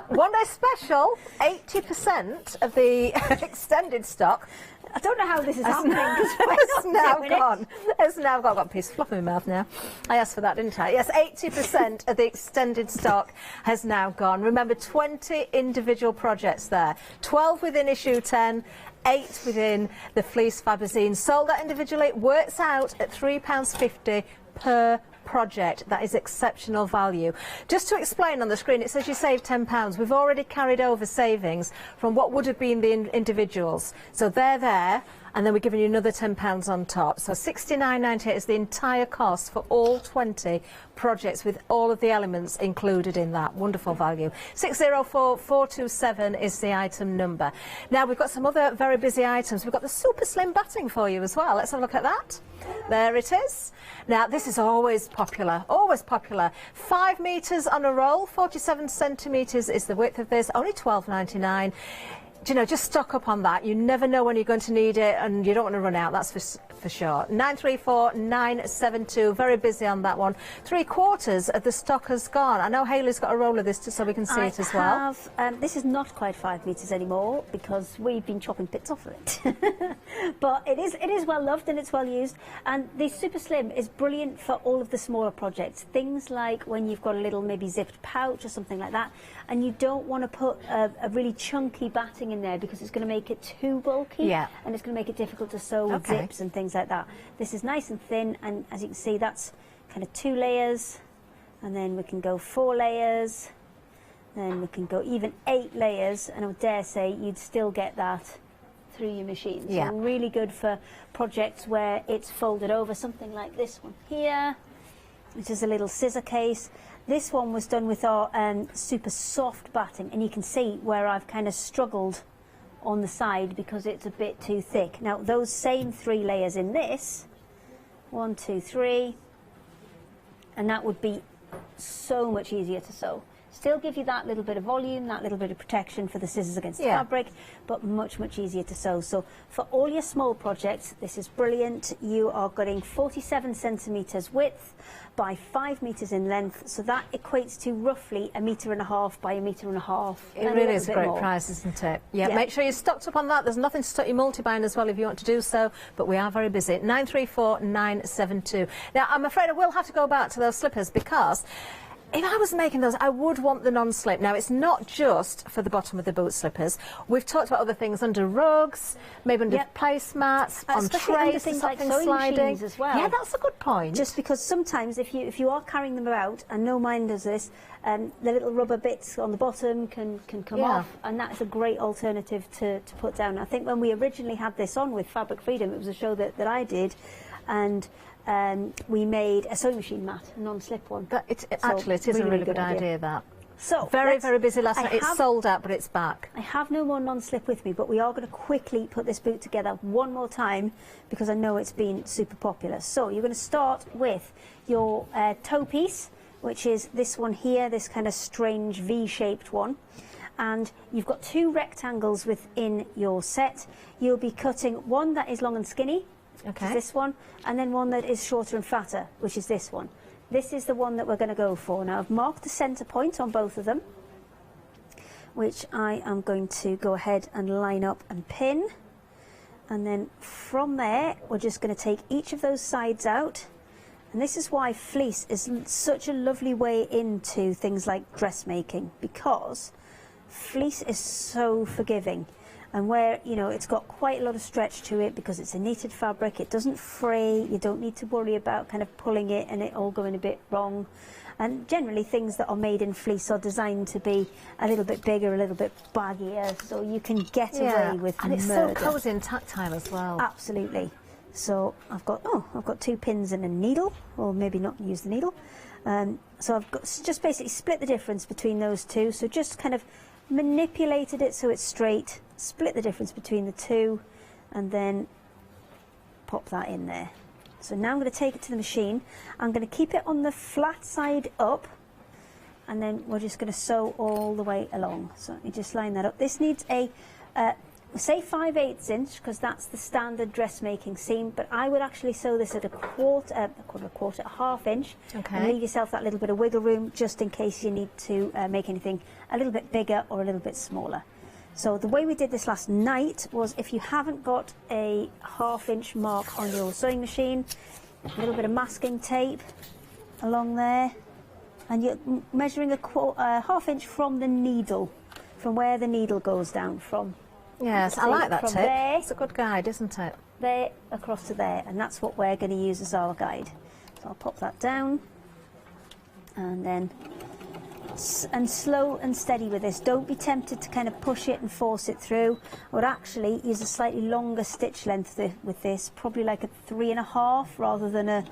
One day special, 80% of the extended stock. I don't know how this is happening. It's now gone. It's now gone. I've got a piece of fluff in my mouth now. I asked for that, didn't I? Yes, 80% of the extended stock has now gone. Remember, 20 individual projects there. 12 within issue 10, 8 within the Fleece Fabazine. Sold out individually. Works out at £3.50 per project. That is exceptional value. Just to explain on the screen, it says you save £10. We've already carried over savings from what would have been the individuals. So they're there, and then we're giving you another £10 on top. So £69.98 is the entire cost for all 20 projects with all of the elements included in that. Wonderful value. 604427 is the item number. Now we've got some other very busy items. We've got the super slim batting for you as well. Let's have a look at that. There it is. Now this is always popular, always popular. 5 metres on a roll, 47 centimetres is the width of this, only £12.99. Do you know, just stock up on that. You never know when you're going to need it, and you don't want to run out, that's for sure. 934972, very busy on that one. 3/4 of the stock has gone. I know Hayley's got a roll of this just so we can see it as well. This is not quite 5 metres anymore because we've been chopping bits off of it. But it is well loved and it's well used. And the Super Slim is brilliant for all of the smaller projects. Things like when you've got a little maybe zipped pouch or something like that, and you don't want to put a really chunky batting in there because it's going to make it too bulky, and it's going to make it difficult to sew with zips and things like that. This is nice and thin, and as you can see, that's kind of 2 layers, and then we can go 4 layers, then we can go even 8 layers, and I would dare say you'd still get that through your machine. So really good for projects where it's folded over, something like this one here, which is a little scissor case. This one was done with our super soft batting, and you can see where I've kind of struggled on the side because it's a bit too thick. Now those same 3 layers in this, 1, 2, 3, and that would be so much easier to sew. Still give you that little bit of volume, that little bit of protection for the scissors against the fabric, but much, much easier to sew. So for all your small projects, this is brilliant. You are getting 47 centimetres width by 5 metres in length, so that equates to roughly 1.5 metres by 1.5 metres. It really is a great price, isn't it? Yeah, make sure you're stocked up on that. There's nothing to stop you multi-buying as well if you want to do so, but we are very busy. 934972. Now, I'm afraid I will have to go back to those slippers because if I was making those, I would want the non-slip. Now, it's not just for the bottom of the boot slippers. We've talked about other things under rugs, maybe under placemats, on trays, things like sewing sliding machines as well. Yeah, that's a good point. Just because sometimes if you are carrying them about, and no mine does this, the little rubber bits on the bottom can come off, and that's a great alternative to put down. I think when we originally had this on with Fabric Freedom, it was a show that I did, and we made a sewing machine mat, a non-slip one. It is a really good idea, that. So very busy last night. It's sold out, but it's back. I have no more non-slip with me, but we are going to quickly put this boot together one more time because I know it's been super popular. So you're going to start with your toe piece, which is this one here, this kind of strange V-shaped one. And you've got 2 rectangles within your set. You'll be cutting one that is long and skinny, which is this one, and then one that is shorter and fatter, which is this one. This is the one that we're going to go for. Now I've marked the centre point on both of them, which I am going to go ahead and line up and pin. And then from there, we're just going to take each of those sides out. And this is why fleece is such a lovely way into things like dressmaking, because fleece is so forgiving. and where, you know, it's got quite a lot of stretch to it because it's a knitted fabric, it doesn't fray, you don't need to worry about kind of pulling it and it all going a bit wrong. And generally things that are made in fleece are designed to be a little bit bigger, a little bit baggier, so you can get away with and it's murder. so cosy and tactile as well. Absolutely. So I've got 2 pins and a needle, or maybe not use the needle. So I've got just basically split the difference between those two. So just kind of manipulated it so it's straight, split the difference between the two, and then pop that in there. So now I'm going to take it to the machine. I'm going to keep it on the flat side up, and then we're just going to sew all the way along. So let me just line that up. This needs a say 5/8 inch because that's the standard dressmaking seam, but I would actually sew this at a half inch, and leave yourself that little bit of wiggle room just in case you need to make anything a little bit bigger or a little bit smaller. So the way we did this last night was, if you haven't got a half-inch mark on your sewing machine, a little bit of masking tape along there, and you're measuring a half-inch from the needle, from where the needle goes down from. Yes, I like that from tip. There, it's a good guide, isn't it? There across to there, and that's what we're going to use as our guide. So I'll pop that down, and then slow and steady with this. Don't be tempted to kind of push it and force it through. I would actually use a slightly longer stitch length with this, probably like a 3.5 rather than a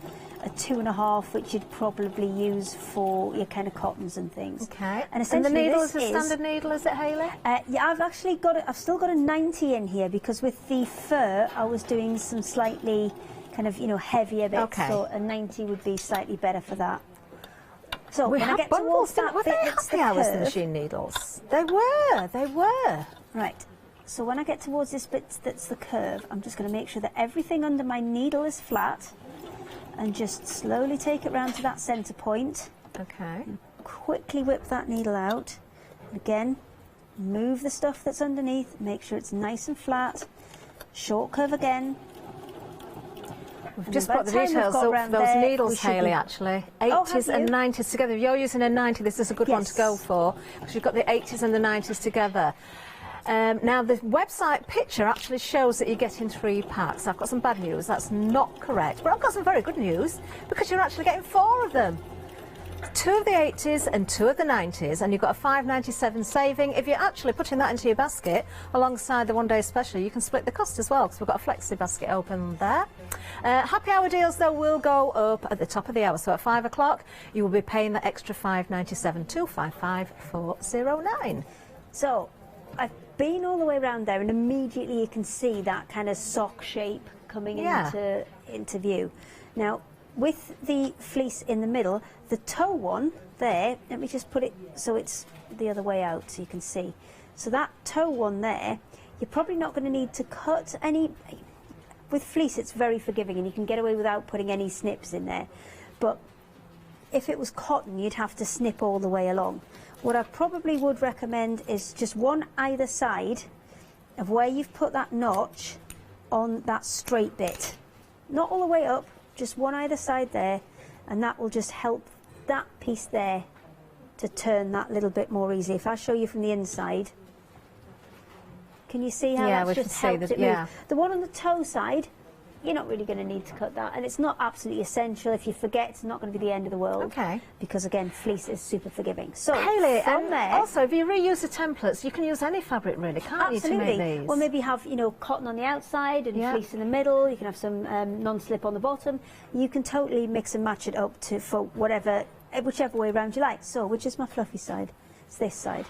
2.5, which you'd probably use for your kind of cottons and things. Okay. And essentially, the needle is a standard needle, is it, Hayley? Yeah, I've still got a 90 in here because with the fur I was doing some slightly kind of, you know, heavier bits. Okay. So a 90 would be slightly better for that. So we when had I get bundles, towards that were bit they that's happy the hours, the curve, machine needles? They were. Right. So when I get towards this bit that's the curve, I'm just going to make sure that everything under my needle is flat, and just slowly take it round to that centre point. Okay. And quickly whip that needle out. And again, move the stuff that's underneath, make sure it's nice and flat. Short curve again. We've just put the details of those needles, Hayley, actually. 80s and 90s together. If you're using a 90, this is a good one to go for, because you've got the 80s and the 90s together. Now, the website picture actually shows that you're getting 3 packs. I've got some bad news. That's not correct. But I've got some very good news, because you're actually getting 4 of them. 2 of the 80s and 2 of the 90s, and you've got a £5.97 saving. If you're actually putting that into your basket alongside the one-day special, you can split the cost as well, because we've got a flexi basket open there. Happy hour deals, though, will go up at the top of the hour. So at 5 o'clock, you will be paying the extra £5.97 to 55409. So I've been all the way around there, and immediately you can see that kind of sock shape coming into view. Now, with the fleece in the middle, the toe one there, let me just put it so it's the other way out so you can see. So that toe one there, you're probably not going to need to cut any. With fleece, it's very forgiving and you can get away without putting any snips in there. But if it was cotton, you'd have to snip all the way along. What I probably would recommend is just one either side of where you've put that notch on that straight bit. Not all the way up, just one either side there, and that will just help that piece there to turn that little bit more easily. If I show you from the inside, can you see how that's just helped it move? The one on the toe side, you're not really going to need to cut that, and it's not absolutely essential. If you forget, it's not going to be the end of the world. Okay. Because again, fleece is super forgiving. So Hayley, from there, also, if you reuse the templates, you can use any fabric really, can't you, to make these? Well, maybe have, you know, cotton on the outside and fleece in the middle. You can have some non-slip on the bottom. You can totally mix and match it up for whichever way around you like. So, which is my fluffy side? It's this side.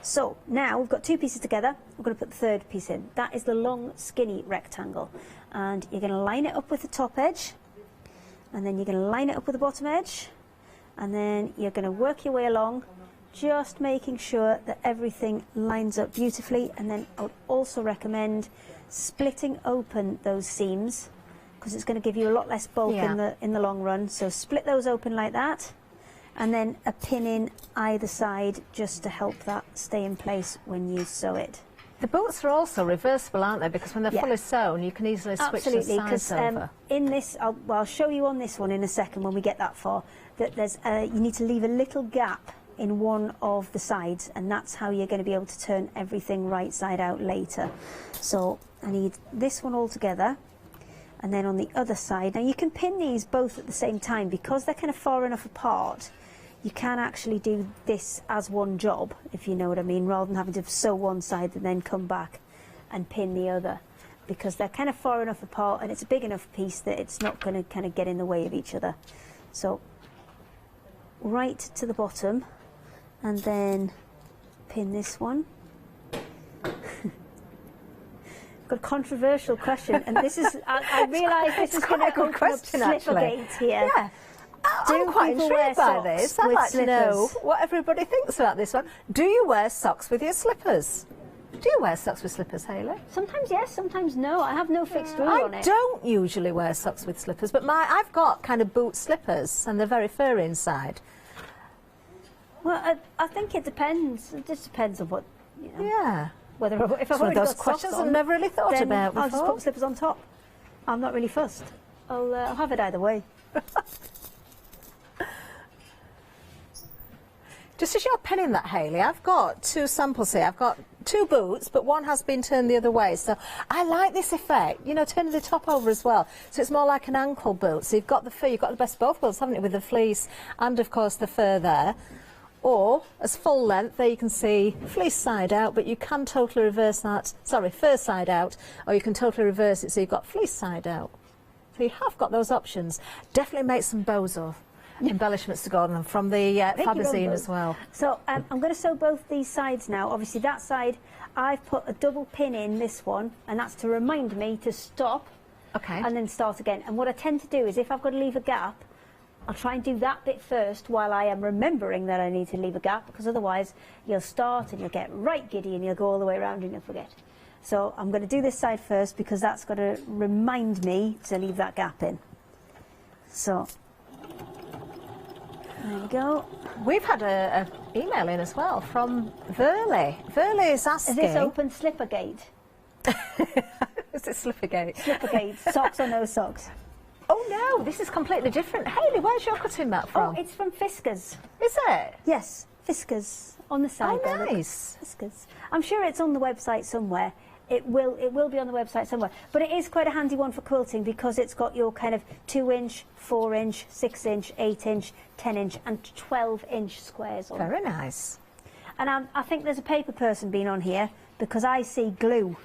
So now we've got 2 pieces together. We're going to put the 3rd piece in. That is the long, skinny rectangle. And you're going to line it up with the top edge, and then you're going to line it up with the bottom edge, and then you're going to work your way along, just making sure that everything lines up beautifully. And then I would also recommend splitting open those seams, because it's going to give you a lot less bulk in the long run. So split those open like that, and then a pin in either side just to help that stay in place when you sew it. The boots are also reversible, aren't they? Because when they're fully sewn, you can easily switch the sides over. In this, I'll show you on this one in a second when we get that far, that there's you need to leave a little gap in one of the sides, and that's how you're going to be able to turn everything right side out later. So I need this one all together, and then on the other side, now you can pin these both at the same time because they're kind of far enough apart. You can actually do this as one job, if you know what I mean, rather than having to sew one side and then come back and pin the other, because they're kind of far enough apart and it's a big enough piece that it's not going to kind of get in the way of each other. So right to the bottom, and then pin this one. Got a controversial question, and this is, I realise this is going to open up Slippergate here. Yeah. I'm quite intrigued by this. I'd like to know what everybody thinks about this one. Do you wear socks with your slippers? Do you wear socks with slippers, Hayley? Sometimes yes, sometimes no. I have no fixed rule on it. I don't usually wear socks with slippers, but I've got kind of boot slippers, and they're very furry inside. Well, I think it depends. It just depends on what, you know. Yeah. Whether if I've one of already those got questions socks I've on, never really thought then about I'll just before. put slippers on top. I'm not really fussed. I'll have it either way. Just as you're pinning that, Hayley, I've got two samples here. I've got two boots, but one has been turned the other way. So I like this effect, you know, turning the top over as well. So it's more like an ankle boot. So you've got the fur, you've got the best of both worlds, haven't you, with the fleece and, of course, the fur there. Or, as full length, there you can see fleece side out, but you can totally reverse that. Sorry, fur side out, or you can totally reverse it so you've got fleece side out. So you have got those options. Definitely make some bows of. Embellishments to go on them from the Fabazine as well. So I'm going to sew both these sides now. Obviously that side I've put a double pin in this one, and that's to remind me to stop and then start again. And what I tend to do is if I've got to leave a gap, I'll try and do that bit first while I am remembering that I need to leave a gap, because otherwise you'll start and you'll get right giddy and you'll go all the way around and you'll forget. So I'm going to do this side first because that's got to remind me to leave that gap in. So there we go. We've had an email in as well from Verley. Verley is asking... Is this open Slippergate? Is it Slippergate? Slippergate. Socks or no socks? Oh no, this is completely different. Hayley, where's your cutting mat from? Oh, it's from Fiskars. Is it? Yes, Fiskars on the side. Oh, there. nice. Fiskars. I'm sure it's on the website somewhere. It will be on the website somewhere. But it is quite a handy one for quilting because it's got your kind of 2-inch, 4-inch, 6-inch, 8-inch, 10-inch and 12-inch squares on. Very nice. And I think there's a paper person being on here because I see glue.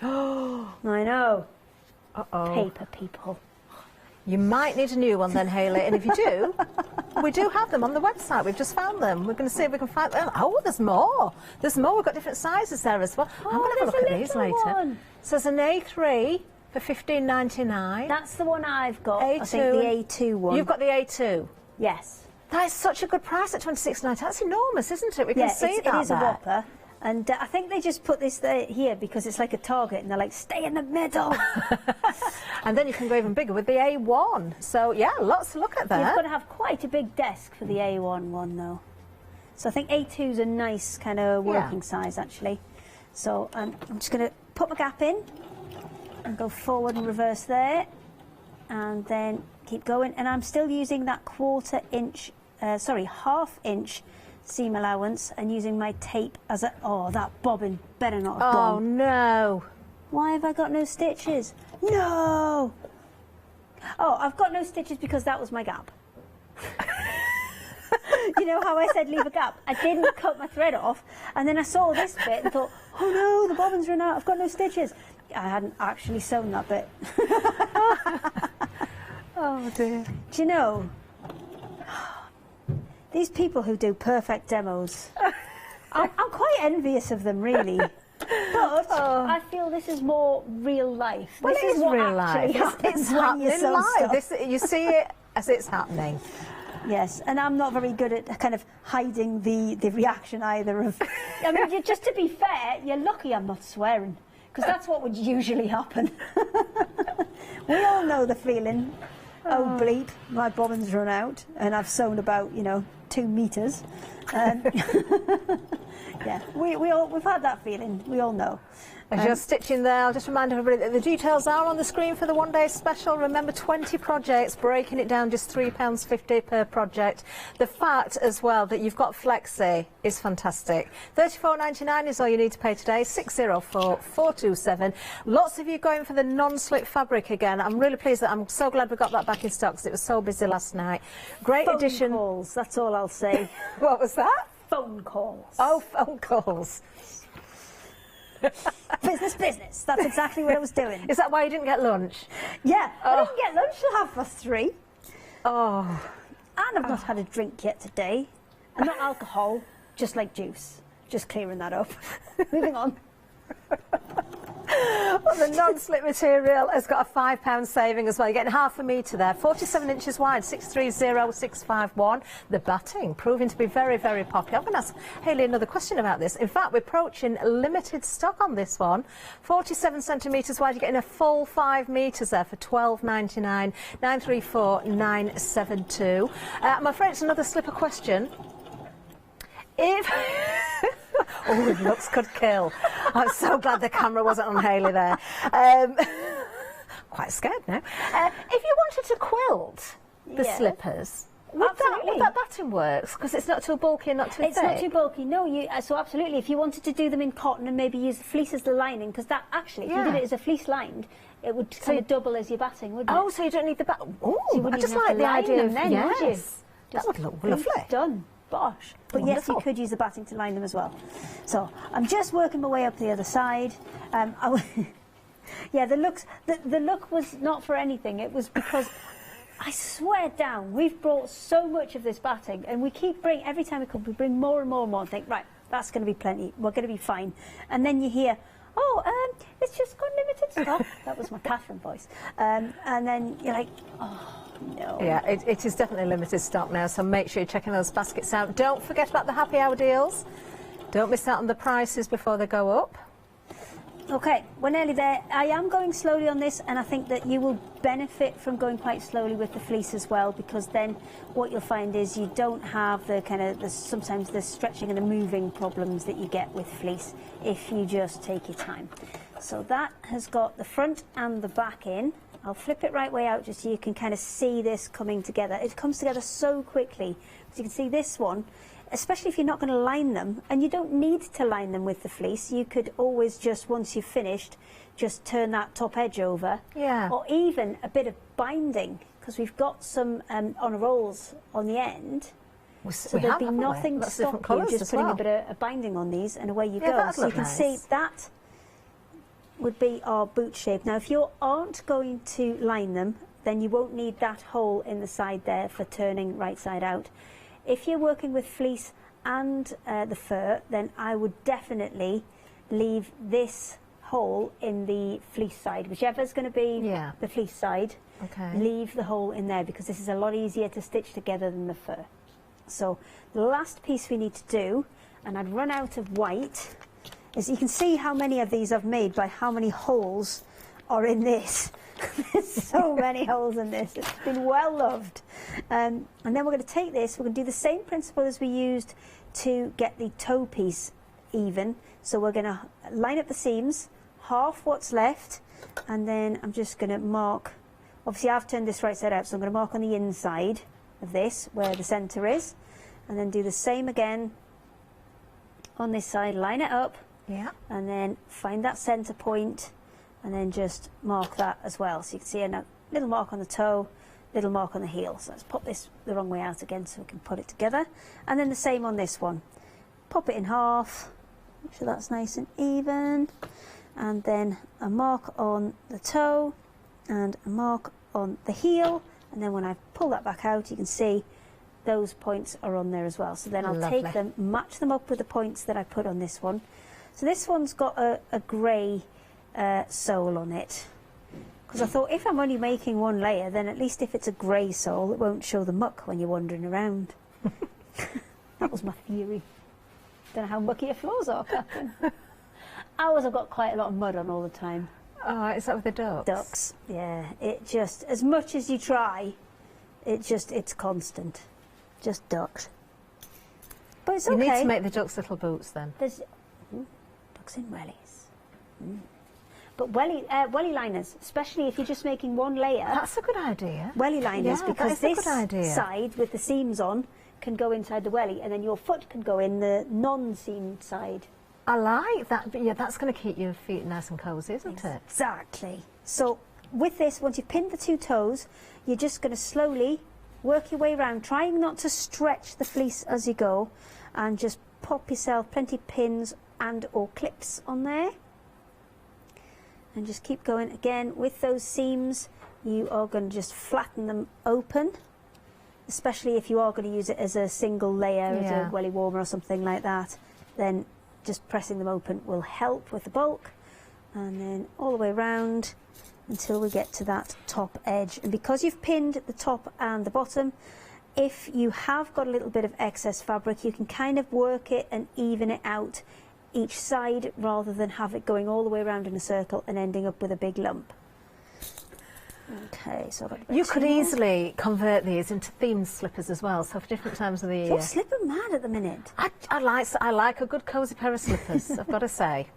Oh, I know. Uh-oh. Paper people. You might need a new one then, Hayley, and if you do, we do have them on the website. We've just found them. We're going to see if we can find them. Oh, there's more. There's more. We've got different sizes there as well. I'm going to have a look at these later. One. So there's an A3 for $15.99. That's the one I've got. A2. I think the A2 one. You've got the A2? Yes. That is such a good price at $26.99. That's enormous, isn't it? We can see that. It is a whopper. And I think they just put this there, here because it's like a target and they're like, stay in the middle. And then you can go even bigger with the A1. So, yeah, lots to look at there. You've got to have quite a big desk for the A1 one, though. So I think A2 is a nice kind of working size, actually. So I'm just going to put my gap in and go forward and reverse there. And then keep going. And I'm still using that half-inch seam allowance and using my tape as a... Oh, that bobbin better not have gone. Oh, no. Why have I got no stitches? No! Oh, I've got no stitches because that was my gap. You know how I said leave a gap? I didn't cut my thread off, and then I saw this bit and thought, oh no, the bobbin's run out, I've got no stitches. I hadn't actually sewn that bit. Oh, dear. Do you know... These people who do perfect demos, I'm quite envious of them, really. But I feel this is more real life. Well, this it is real life. It's happening live. You see it as it's happening. Yes, and I'm not very good at kind of hiding the reaction either. Of, I mean, just to be fair, you're lucky I'm not swearing, because that's what would usually happen. We all know the feeling. Oh, bleep, my bobbin's run out, and I've sewn about, 2 meters. Yeah, we've had that feeling. We all know. As you're stitching there, I'll just remind everybody that the details are on the screen for the one-day special. Remember, 20 projects, breaking it down just £3.50 per project. The fact as well that you've got Flexi is fantastic. £34.99 is all you need to pay today, 604-427. Lots of you going for the non-slip fabric again. I'm really pleased that I'm so glad we got that back in stock because it was so busy last night. Great addition. Phone calls, that's all I'll say. What was that? Phone calls. Oh, phone calls. Business. That's exactly what I was doing. Is that why you didn't get lunch? Yeah, I didn't get lunch till 3:30. Oh. And I've not had a drink yet today. And not alcohol, just like juice. Just clearing that up. Moving on. Well, the non-slip material has got a £5 saving as well. You're getting half a metre there, 47 inches wide, 630651. The batting proving to be very, very popular. I'm going to ask Hayley another question about this. In fact, we're approaching limited stock on this one. 47 centimetres wide, you're getting a full 5 metres there for £12.99, 934972. I'm afraid it's another slipper question. If... Oh, looks could kill. I'm so glad the camera wasn't on Hayley there. Quite scared now. If you wanted to quilt the slippers, would that batting works? Because it's not too bulky and not too thick. It's not too bulky, no. So absolutely, if you wanted to do them in cotton and maybe use the fleece as the lining, because that actually, if you did it as a fleece lined, it would kind of double as your batting, wouldn't it? Oh, so you don't need the bat. Oh, so I just like the idea of then, would you? That would look lovely. Done. Bosh. But yes, you could use the batting to line them as well. So I'm just working my way up the other side. Yeah, the look was not for anything. It was because I swear down, we've brought so much of this batting, and we keep bringing, every time we come, we bring more and more and more and think, right, that's going to be plenty. We're going to be fine. And then you hear, oh, it's just got limited stock. That was my Catherine voice. And then you're like, oh. No. Yeah, it is definitely limited stock now, so make sure you're checking those baskets out. Don't forget about the happy hour deals. Don't miss out on the prices before they go up. Okay, we're nearly there. I am going slowly on this, and I think that you will benefit from going quite slowly with the fleece as well, because then what you'll find is you don't have the kind of sometimes the stretching and the moving problems that you get with fleece if you just take your time. So that has got the front and the back in. I'll flip it right way out just so you can kind of see this coming together. It comes together so quickly. As you can see this one, especially if you're not going to line them, and you don't need to line them with the fleece, you could always just, once you've finished, just turn that top edge over. Yeah. Or even a bit of binding, because we've got some on rolls on the end. So there'll be nothing to stop you just putting a bit of binding on these, and away you go. So you can see that would be our boot shape. Now, if you aren't going to line them, then you won't need that hole in the side there for turning right side out. If you're working with fleece and the fur, then I would definitely leave this hole in the fleece side, whichever's going to be the fleece side. Okay. Leave the hole in there, because this is a lot easier to stitch together than the fur. So the last piece we need to do, and I'd run out of white, is you can see how many of these I've made by how many holes are in this. There's so many holes in this. It's been well loved. And then we're going to take this, we're going to do the same principle as we used to get the toe piece even. So we're going to line up the seams, half what's left, and then I'm just going to mark, obviously I've turned this right side out, so I'm going to mark on the inside of this where the centre is, and then do the same again on this side, line it up. Yeah. And then find that centre point, and then just mark that as well. So you can see a little mark on the toe, little mark on the heel. So let's pop this the wrong way out again so we can put it together. And then the same on this one. Pop it in half, make sure that's nice and even. And then a mark on the toe and a mark on the heel. And then when I pull that back out, you can see those points are on there as well. So then I'll take them, match them up with the points that I put on this one. So this one's got a grey sole on it, because I thought if I'm only making one layer, then at least if it's a grey sole, it won't show the muck when you're wandering around. That was my theory. Don't know how mucky your floors are, Catherine. Ours have got quite a lot of mud on all the time. Oh, is that with the ducks? Ducks, yeah. It just, as much as you try, it's constant. Just ducks. But it's You okay. need to make the ducks little boots then. There's ducks in wellies. But welly liners, especially if you're just making one layer. That's a good idea. Welly liners, Yeah, because that is a this good idea. side with the seams on can go inside the welly, and then your foot can go in the non-seamed side. I like that, but yeah, that's going to keep your feet nice and cosy, isn't it? Exactly. So with this, once you've pinned the 2 toes, you're just going to slowly work your way around, trying not to stretch the fleece as you go, and just pop yourself plenty of pins and or clips on there. And just keep going. Again, with those seams, you are going to just flatten them open, especially if you are going to use it as a single layer, as a welly warmer or something like that. Then just pressing them open will help with the bulk. And then all the way around until we get to that top edge. And because you've pinned the top and the bottom, if you have got a little bit of excess fabric, you can kind of work it and even it out each side rather than have it going all the way around in a circle and ending up with a big lump. Okay, so I've got You could easily convert these into themed slippers as well, so for different times of the year. You're slipper mad at the minute. I like a good cosy pair of slippers, I've got to say.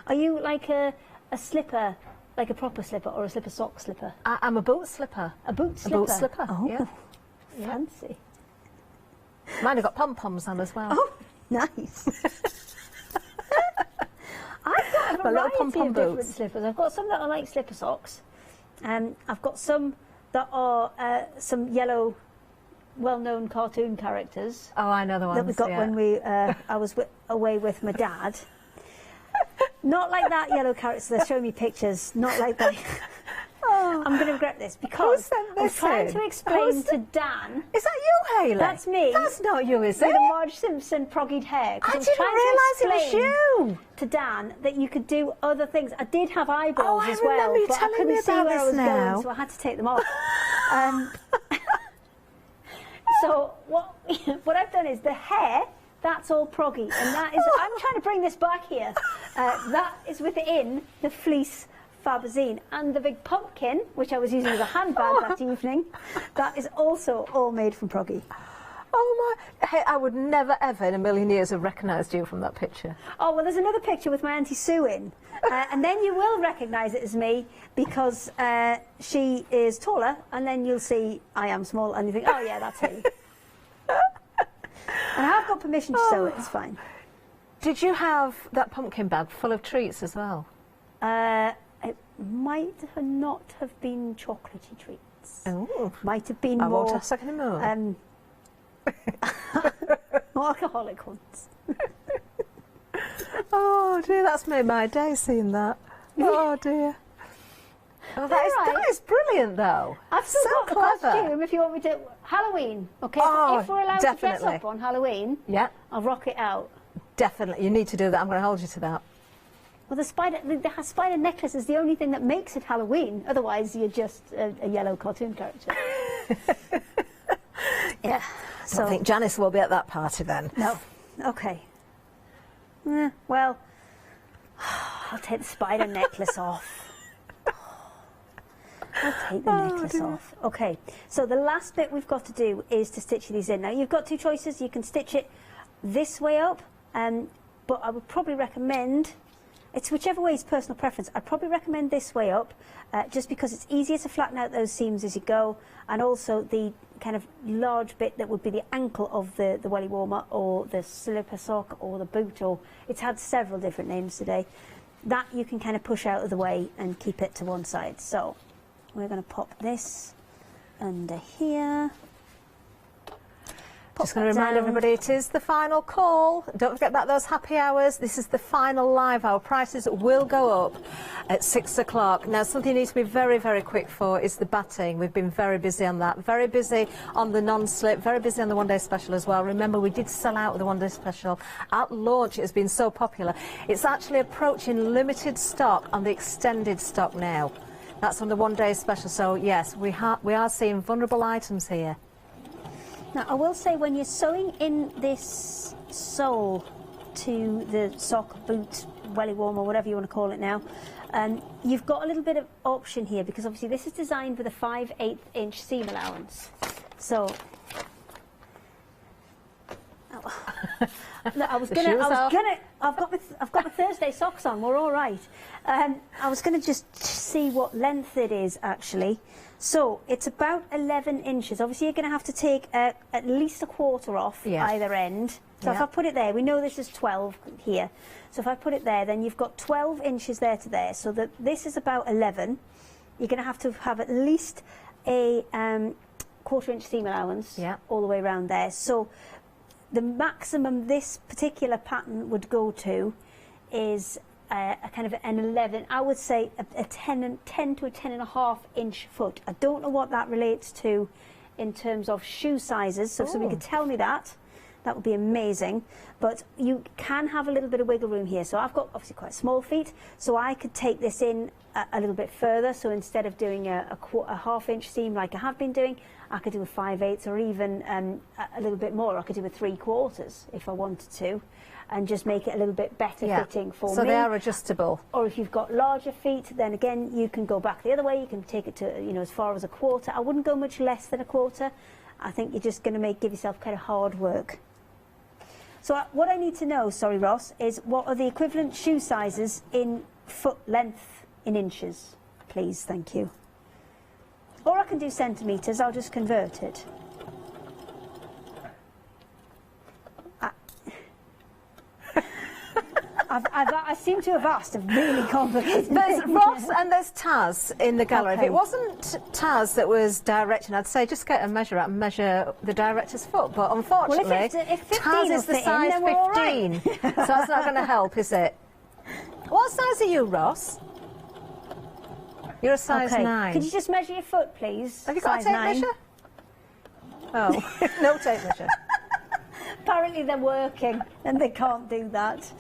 Are you like a slipper, like a proper slipper, or a slipper sock slipper? I'm a boot slipper. A boot slipper? A boot slipper, Oh, yeah. fancy. Mine have got pom-poms on as well. Oh, nice. I've got a My little variety pom-pom of different boots. slippers. I've got some that are like slipper socks. I've got some that are some yellow, well-known cartoon characters. Oh, I know the ones, that we got when we I was away with my dad. Not like that yellow character. They're showing me pictures. Not like that. I'm going to regret this because I was trying to explain to Dan. Is that you, Hayley? That's me. That's not you, is it? With a Marge Simpson proggied hair. 'Cause I was didn't trying to realise it was explain you. to Dan that you could do other things. I did have eyebrows Oh, I as well, remember you but I telling couldn't me see about where I this was now. going, so I had to take them off. So what I've done is the hair. That's all proggy, and that is. I'm trying to bring this back here. That is within the fleece Fabazine, and the big pumpkin, which I was using as a handbag that evening, that is also all made from proggy. Oh my! Hey, I would never, ever in a million years have recognised you from that picture. Oh well, there's another picture with my Auntie Sue in, and then you will recognise it as me because she is taller, and then you'll see I am small, and you think, oh yeah, that's me. And I have got permission to sew it, it's fine. Did you have that pumpkin bag full of treats as well? It might not have been chocolatey treats. Oh. Might have been I more... won't ask anymore. More alcoholic ones. Oh dear, that's made my day seeing that. Oh dear. Oh, that is brilliant though. I've still So got the clever. costume if you want me to... Halloween, okay? Oh, if we're allowed to dress definitely. up on Halloween, Yeah, I'll rock it out. definitely. You need to do that. I'm going to hold you to that. Well, the spider necklace is the only thing that makes it Halloween. Otherwise, you're just a yellow cartoon character. Yeah. So I think Janice will be at that party then. No. Okay. Well, I'll take the spider necklace off. I'll take the necklace off. Okay, so the last bit we've got to do is to stitch these in. Now, you've got 2 choices. You can stitch it this way up, but I would probably recommend, it's whichever way is personal preference. I'd probably recommend this way up, just because it's easier to flatten out those seams as you go, and also the kind of large bit that would be the ankle of the welly warmer, or the slipper sock, or the boot, or it's had several different names today. That you can kind of push out of the way and keep it to one side. So we're going to pop this under here. Just going to remind everybody, it is the final call. Don't forget about those happy hours. This is the final live hour. Prices will go up at 6 o'clock. Now, something you need to be very, very quick for is the batting. We've been very busy on that. Very busy on the non-slip. Very busy on the one-day special as well. Remember, we did sell out with the one-day special. At launch, it has been so popular. It's actually approaching limited stock on the extended stock now. That's on the one-day special. So, yes, we are seeing vulnerable items here. Now, I will say, when you're sewing in this sole to the sock, boot, welly warmer, whatever you want to call it now, you've got a little bit of option here, because obviously this is designed with a 5/8 inch seam allowance. So, No, I've got my Thursday socks on. We're all right. I was going to just see what length it is actually. So it's about 11 inches. Obviously, you're going to have to take at least a quarter off either end. So if I put it there, we know this is 12 here. So if I put it there, then you've got 12 inches there to there. So that this is about 11. You're going to have at least a quarter-inch seam allowance all the way around there. So the maximum this particular pattern would go to is a kind of an 11, I would say a 10 to a 10.5 inch foot. I don't know what that relates to in terms of shoe sizes, so if somebody could tell me that would be amazing. But you can have a little bit of wiggle room here. So I've got obviously quite small feet, so I could take this in a little bit further. So instead of doing a half-inch seam like I have been doing, I could do a 5/8 or even a little bit more. I could do a 3/4 if I wanted to, and just make it a little bit better fitting for me. So they are adjustable. Or if you've got larger feet, then again you can go back the other way. You can take it to as far as a quarter. I wouldn't go much less than a quarter. I think you're just going to give yourself kind of hard work. So what I need to know, sorry Ross, is what are the equivalent shoe sizes in foot length in inches, please, thank you. Or I can do centimetres, I'll just convert it. I seem to have asked a really complicated There's thing. Ross and there's Taz in the gallery. If it wasn't Taz that was directing, I'd say just get a measure out and measure the director's foot. But unfortunately, if 15 Taz is the size 15, so that's not going to help, is it? What size are you, Ross? You're a size 9. Could you just measure your foot, please? Have you got a tape measure? Oh, no tape measure. Apparently they're working and they can't do that.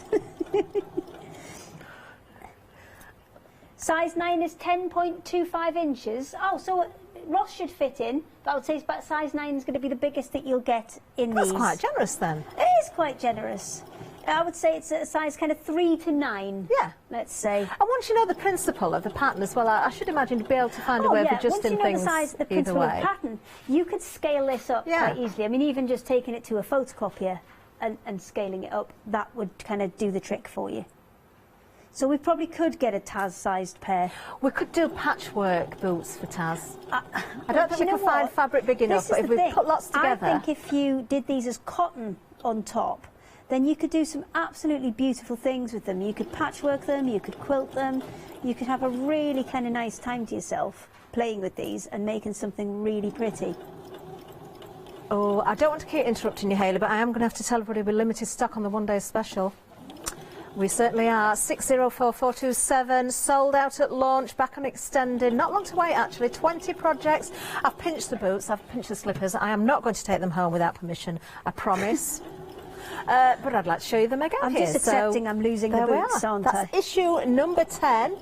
Size 9 is 10.25 inches. Oh, so Ross should fit in, but I would say size 9 is going to be the biggest that you'll get in these. That's quite generous then. It is quite generous. I would say it's a size kind of 3 to 9. Yeah. Let's say. And once you know the principle of the pattern as well, I should imagine you'd be able to find a way of adjusting things the principle of the pattern, you could scale this up quite easily. I mean, even just taking it to a photocopier and scaling it up, that would kind of do the trick for you. So we probably could get a Taz-sized pair. We could do patchwork boots for Taz. I don't think we can find fabric big enough, but if we put lots together... I think if you did these as cotton on top, then you could do some absolutely beautiful things with them. You could patchwork them, you could quilt them, you could have a really kind of nice time to yourself playing with these and making something really pretty. Oh, I don't want to keep interrupting you, Hayley, but I am going to have to tell everybody we're limited stock on the one-day special. We certainly are. 604427, sold out at launch, back on extended. Not long to wait, actually. 20 projects. I've pinched the boots, I've pinched the slippers. I am not going to take them home without permission, I promise. But I'd like to show you them again. I'm just accepting I'm losing the boots, aren't I? That's issue number 10.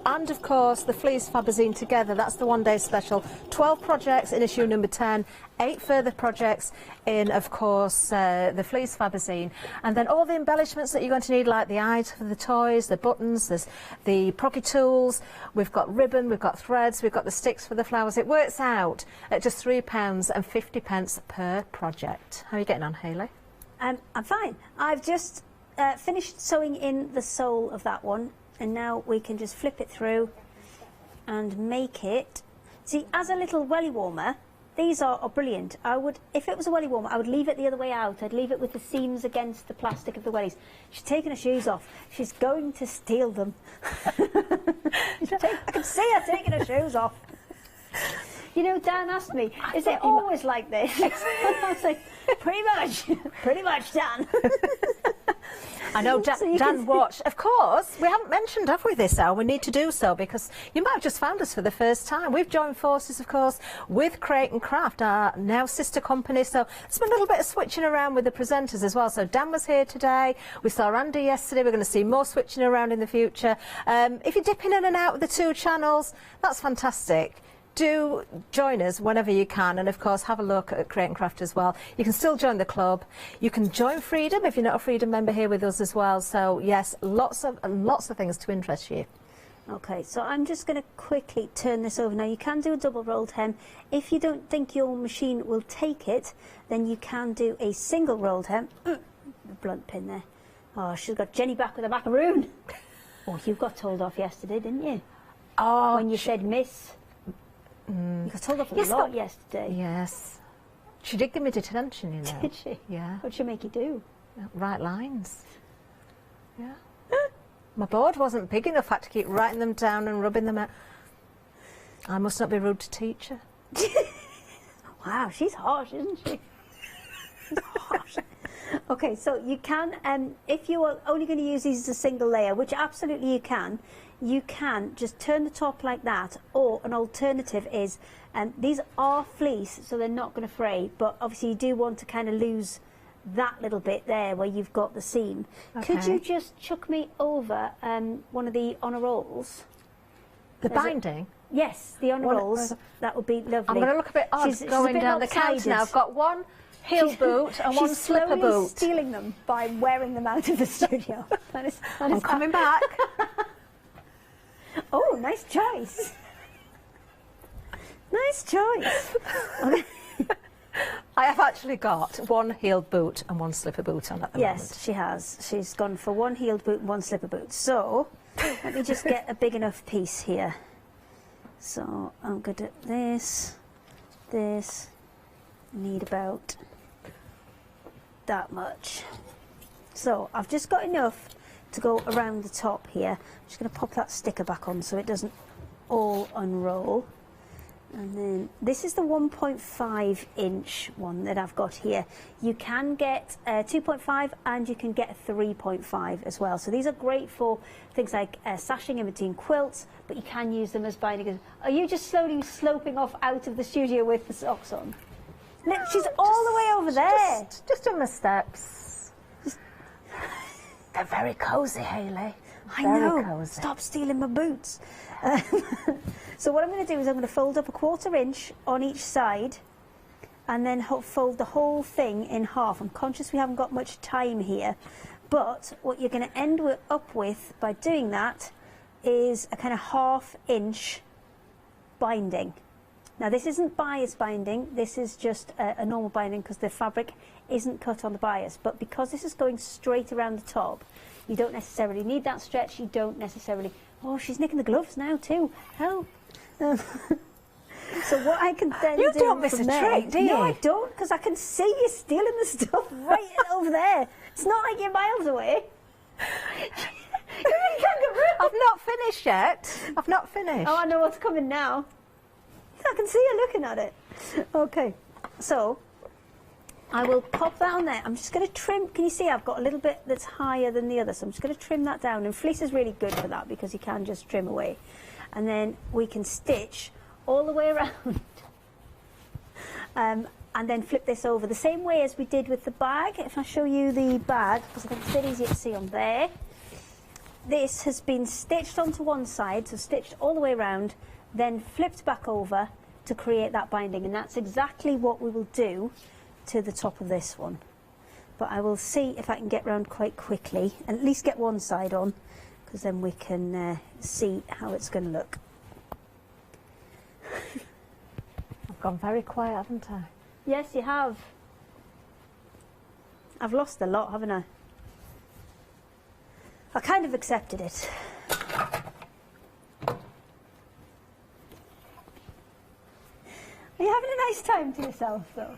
And, of course, the Fleece Fabazine together. That's the one-day special. 12 projects in issue number 10. 8 further projects in, of course, the Fleece Fabazine. And then all the embellishments that you're going to need, like the eyes for the toys, the buttons, there's the pocket tools. We've got ribbon, we've got threads, we've got the sticks for the flowers. It works out at just £3.50 per project. How are you getting on, Hayley? I'm fine. I've just finished sewing in the sole of that one. And now we can just flip it through and make it. See, as a little welly warmer, these are brilliant. I would, if it was a welly warmer, I would leave it the other way out. I'd leave it with the seams against the plastic of the wellies. She's taken her shoes off. She's going to steal them. I can see her taking her shoes off. You know, Dan asked me, is it always like this? I was like, pretty much, Dan. I know Dan watched. Of course, we haven't mentioned, have we, this hour? We need to do so because you might have just found us for the first time. We've joined forces, of course, with Create and Craft, our now sister company. So it's been a little bit of switching around with the presenters as well. So Dan was here today. We saw Andy yesterday. We're going to see more switching around in the future. If you're dipping in and out with the two channels, that's fantastic. Do join us whenever you can, and of course have a look at Create and Craft as well. You can still join the club. You can join Freedom if you're not a Freedom member here with us as well. So yes, lots of things to interest you. Okay, so I'm just going to quickly turn this over. Now you can do a double rolled hem. If you don't think your machine will take it, then you can do a single rolled hem. a blunt pin there. Oh, she's got Jenny back with a macaroon. Oh, you got told off yesterday, didn't you? Oh, when you said miss. You got told off a lot yesterday. Yes. She did give me detention, you know. Did she? Yeah. What'd she make you do? Write lines. Yeah. My board wasn't big enough. I had to keep writing them down and rubbing them out. I must not be rude to teacher. Wow, she's harsh, isn't she? She's harsh. Okay, so you can, if you are only going to use these as a single layer, which absolutely you can just turn the top like that, or an alternative is, these are fleece, so they're not going to fray, but obviously you do want to kind of lose that little bit there where you've got the seam. Okay. Could you just chuck me over one of the honour rolls? The binding? Yes, the honour rolls. That would be lovely. I'm going to look a bit odd going down the counter now. I've got one heel boot and one slipper boot. She's stealing them by wearing them out of the studio. I'm coming back. Oh, nice choice. Nice choice. I have actually got one heeled boot and one slipper boot on at the moment. Yes, she has. She's gone for one heeled boot and one slipper boot. So, let me just get a big enough piece here. So, I'm good at this, need about that much. So, I've just got enough to go around the top here. I'm just going to pop that sticker back on so it doesn't all unroll. And then this is the 1.5 inch one that I've got here. You can get 2.5 and you can get a 3.5 as well. So these are great for things like sashing in between quilts, but you can use them as binding. Are you just slowly sloping off out of the studio with the socks on? Look, she's all the way over there. Just on my steps. They're very cosy, Hayley. I know. Stop stealing my boots. So what I'm going to do is I'm going to fold up a 1/4 inch on each side and then fold the whole thing in half. I'm conscious we haven't got much time here, but what you're going to end up with by doing that is a kind of 1/2 inch binding. Now this isn't bias binding, this is just a normal binding because the fabric isn't cut on the bias, but because this is going straight around the top, you don't necessarily need that stretch, you don't necessarily... Oh, she's nicking the gloves now too. Help. So what I can then do... You don't miss a trick, do you? No, I don't, because I can see you stealing the stuff right over there. It's not like you're miles away. I've not finished yet. I've not finished. Oh, I know what's coming now. I can see you looking at it. Okay, so I will pop that on there. I'm just going to trim. Can you see I've got a little bit that's higher than the other, so I'm just going to trim that down. And fleece is really good for that because you can just trim away. And then we can stitch all the way around and then flip this over the same way as we did with the bag. If I show you the bag, because I think it's a bit easier to see on there. This has been stitched onto one side, so stitched all the way around, then flipped back over to create that binding, and that's exactly what we will do to the top of this one. But I will see if I can get round quite quickly and at least get one side on, because then we can see how it's going to look. I've gone very quiet, haven't I? Yes, you have. I've lost a lot, haven't I? I kind of accepted it. Are you having a nice time to yourself, though?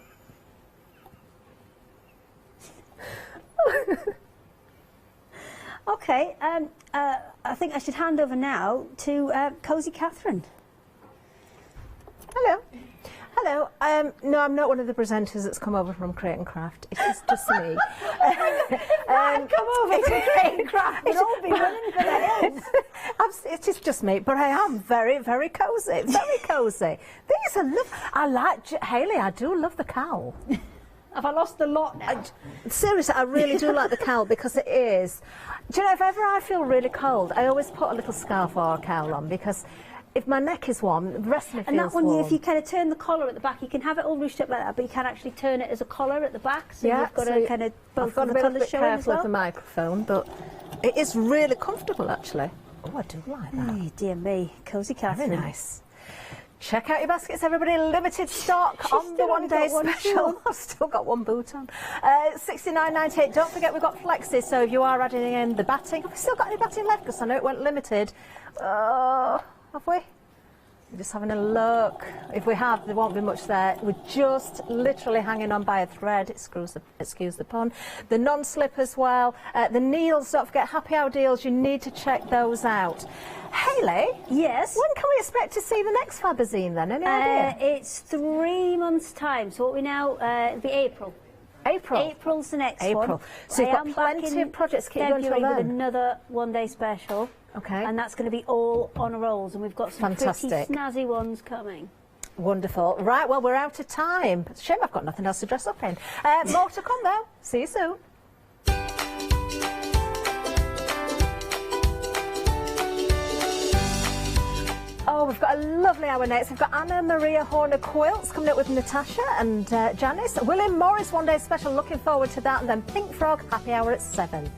Okay, I think I should hand over now to Cosy Catherine. Hello. Hello. No, I'm not one of the presenters that's come over from Create and Craft. It is just me. Come over from Create and Craft. We'll all be running for the hills. It is just me, but I am very, very cosy. Very cosy. These are lovely. I like Hayley. I do love the cowl. Have I lost a lot now? Seriously, I really do like the cowl because it is. Do you know, if ever I feel really cold, I always put a little scarf or a cowl on because if my neck is warm, the rest of me feels and that one, warm. if you kind of turn the collar at the back, you can have it all ruched up like that, but you can actually turn it as a collar at the back, so yeah, you've got so to kind of both I've got of to the be a colours bit showing as careful well. with the microphone, but it is really comfortable actually. Oh, I do like that. Oh, dear me, Cosy Catherine. Very nice. Check out your baskets, everybody. Limited stock on the one-day special. I've still got one boot on. $69.98. Don't forget we've got flexes, so if you are adding in the batting, have we still got any batting left? Because I know it went limited. Have we? We're just having a look. If we have, there won't be much there. We're just literally hanging on by a thread. Excuse the pun. The non-slip as well. The needles, don't forget, happy hour deals. You need to check those out. Hayley? Yes? When can we expect to see the next Fabazine then? Any idea? It's 3 months' time. So what we now, it'll be April. April's the next one. So you've got plenty of projects to keep you until then. With another one-day special. Okay. And that's going to be all on rolls, and we've got some Fantastic. pretty snazzy ones coming. Wonderful. Right, well, we're out of time. It's a shame I've got nothing else to dress up in. More to come, though. See you soon. Oh, we've got a lovely hour next. We've got Anna Maria Horner Quilts coming up with Natasha and Janice. William Morris one-day special. Looking forward to that. And then Pink Frog happy hour at 7.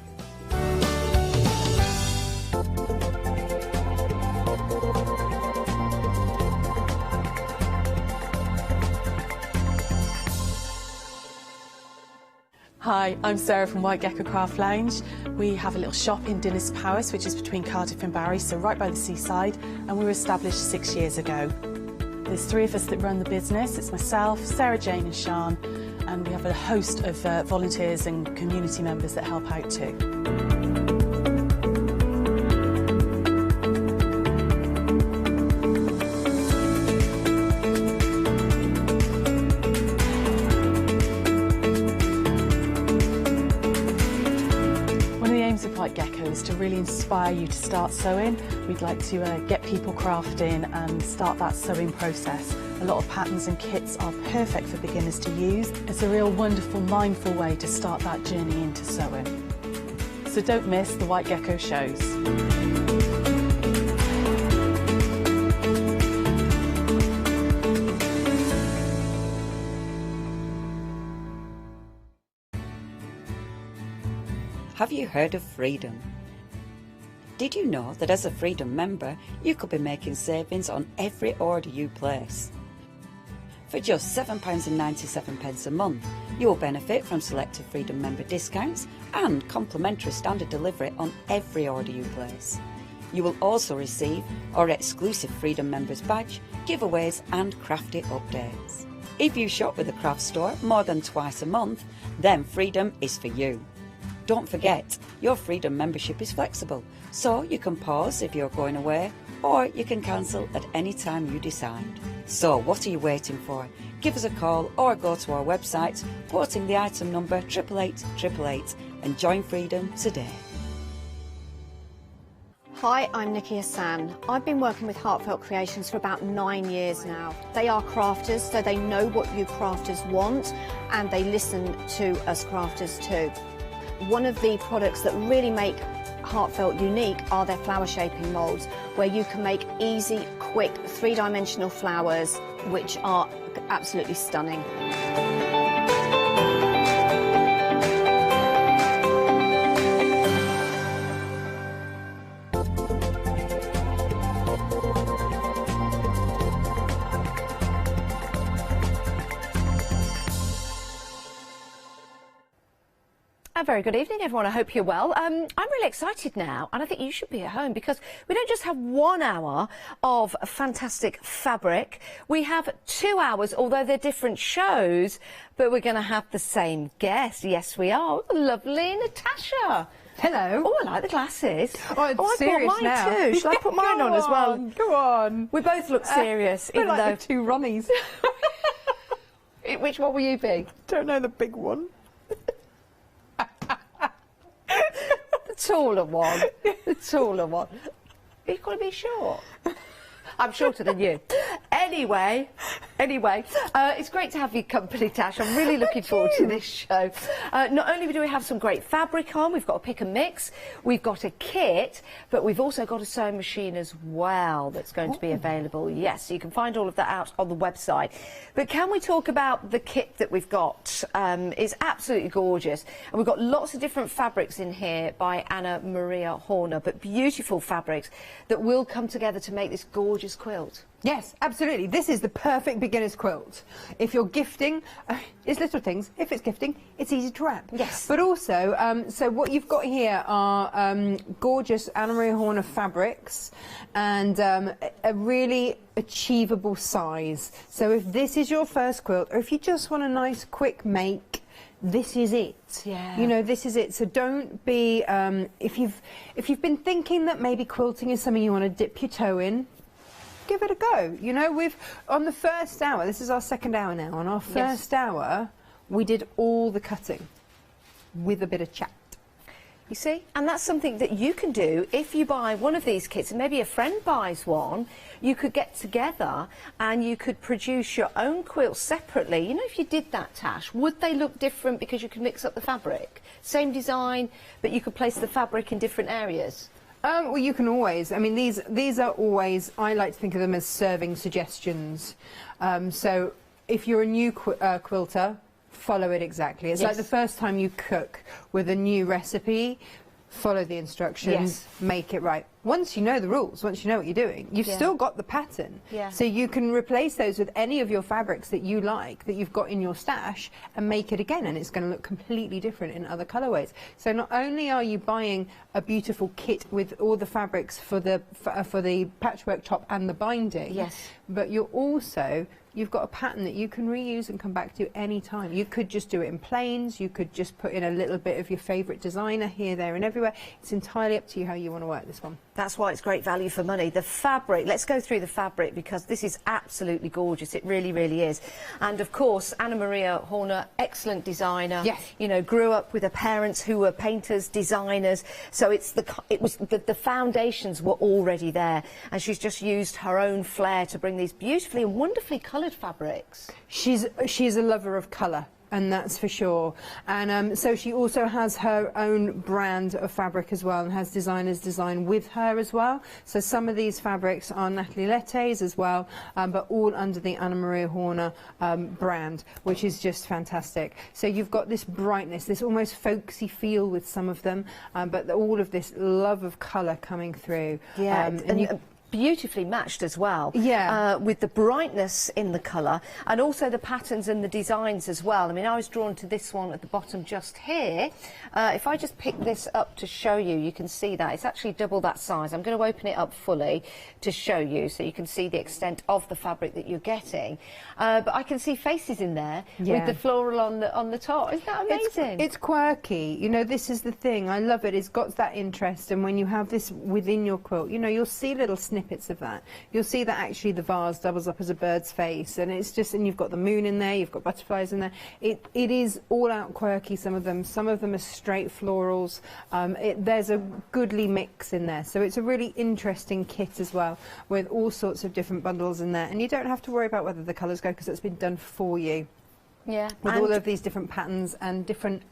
Hi, I'm Sarah from White Gecko Craft Lounge. We have a little shop in Dinas Powys, which is between Cardiff and Barry, so right by the seaside, and we were established 6 years ago. There's 3 of us that run the business. It's myself, Sarah Jane and Sian, and we have a host of volunteers and community members that help out too. White Gecko is to really inspire you to start sewing. We'd like to get people crafting and start that sewing process. A lot of patterns and kits are perfect for beginners to use. It's a real wonderful, mindful way to start that journey into sewing. So don't miss the White Gecko shows. Have you heard of Freedom? Did you know that as a Freedom member, you could be making savings on every order you place? For just £7.97 a month, you will benefit from selected Freedom member discounts and complimentary standard delivery on every order you place. You will also receive our exclusive Freedom members badge, giveaways and crafty updates. If you shop with the craft store more than twice a month, then Freedom is for you. Don't forget, your Freedom membership is flexible, so you can pause if you're going away, or you can cancel at any time you decide. So what are you waiting for? Give us a call or go to our website, quoting the item number 88888 and join Freedom today. Hi, I'm Nikki Hassan. I've been working with Heartfelt Creations for about 9 years now. They are crafters, so they know what you crafters want, and they listen to us crafters too. One of the products that really make Heartfelt unique are their flower shaping moulds, where you can make easy, quick, 3-dimensional flowers, which are absolutely stunning. A very good evening, everyone. I hope you're well. I'm really excited now, and I think you should be at home, because we don't just have 1 hour of fantastic fabric. We have 2 hours, although they're different shows, but we're going to have the same guest. Yes, we are. Lovely Natasha. Hello. Oh, I like the glasses. Oh, I bought mine now. too. Shall I put mine on as well? Go on. We both look serious, even like though the 2 Ronnies. Which one will you be? Don't know, the big one. The taller one. The taller one. You've got to be short. I'm shorter than you. Anyway, it's great to have your company, Tash. I'm really looking forward to this show. Not only do we have some great fabric on, we've got a pick and mix, we've got a kit, but we've also got a sewing machine as well that's going to be available. Yes, so you can find all of that out on the website. But can we talk about the kit that we've got? It's absolutely gorgeous. And we've got lots of different fabrics in here by Anna Maria Horner, but beautiful fabrics that will come together to make this gorgeous gorgeous quilt. Yes, absolutely. This is the perfect beginner's quilt. If you're gifting, it's little things. If it's gifting, it's easy to wrap. Yes. But also, so what you've got here are gorgeous Anna Maria Horner fabrics and a really achievable size. So if this is your first quilt, or if you just want a nice quick make, this is it. Yeah. You know, this is it. So don't be if you've been thinking that maybe quilting is something you want to dip your toe in, give it a go. You know, on the first hour, this is our second hour now, on our first hour, we did all the cutting with a bit of chat. You see? And that's something that you can do if you buy one of these kits, and maybe a friend buys one. You could get together and you could produce your own quilts separately. You know, if you did that, Tash, would they look different because you could mix up the fabric? Same design, but you could place the fabric in different areas? Well, you can always. I mean, these are always, I like to think of them as serving suggestions. So if you're a new quilter, follow it exactly. It's like the first time you cook with a new recipe, follow the instructions, make it right. Once you know the rules, once you know what you're doing, you've still got the pattern. So you can replace those with any of your fabrics that you like, that you've got in your stash, and make it again, and it's going to look completely different in other colorways. So not only are you buying a beautiful kit with all the fabrics for the patchwork top and the binding, but you're also, you've got a pattern that you can reuse and come back to any time. You could just do it in plains, you could just put in a little bit of your favourite designer here, there and everywhere. It's entirely up to you how you want to work this one. That's why it's great value for money. The fabric, let's go through the fabric because this is absolutely gorgeous. It really, really is. And of course, Anna Maria Horner, excellent designer. Yes. You know, grew up with her parents who were painters, designers. So the foundations were already there. And she's just used her own flair to bring these beautifully and wonderfully coloured fabrics. She's a lover of colour. And that's for sure. And so she also has her own brand of fabric as well, and has designers design with her as well. So some of these fabrics are Natalie Lette's as well, but all under the Anna Maria Horner brand, which is just fantastic. So you've got this brightness, this almost folksy feel with some of them, but all of this love of colour coming through. Yeah, beautifully matched as well. With the brightness in the colour and also the patterns and the designs as well. I mean, I was drawn to this one at the bottom just here. If I just pick this up to show you, you can see that it's actually double that size. I'm going to open it up fully to show you so you can see the extent of the fabric that you're getting. But I can see faces in there with the floral on the top. Isn't that amazing? It's quirky. You know, this is the thing. I love it. It's got that interest, and when you have this within your quilt, you know, you'll see little snippets of that. You'll see that actually the vase doubles up as a bird's face, and it's just, and you've got the moon in there, you've got butterflies in there. It is all out quirky, some of them are straight florals. There's a goodly mix in there, so it's a really interesting kit as well, with all sorts of different bundles in there, and you don't have to worry about whether the colours go, because it's been done for you. Yeah, with all of these different patterns and different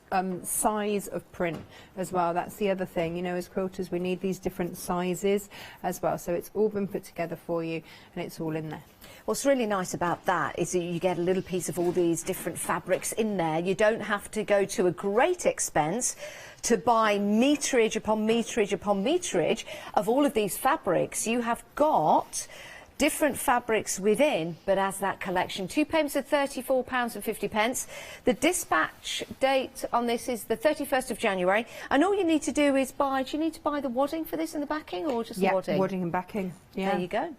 size of print as well. That's the other thing, you know, as quilters we need these different sizes as well, so it's all been put together for you and it's all in there. What's really nice about that is that you get a little piece of all these different fabrics in there. You don't have to go to a great expense to buy meterage upon meterage upon meterage of all of these fabrics. You have got different fabrics within, but as that collection. 2 payments of £34.50. The dispatch date on this is the 31st of January, and all you need to do is buy, do you need to buy the wadding for this and the backing, or just wadding? Wadding and backing. Yeah. There you go.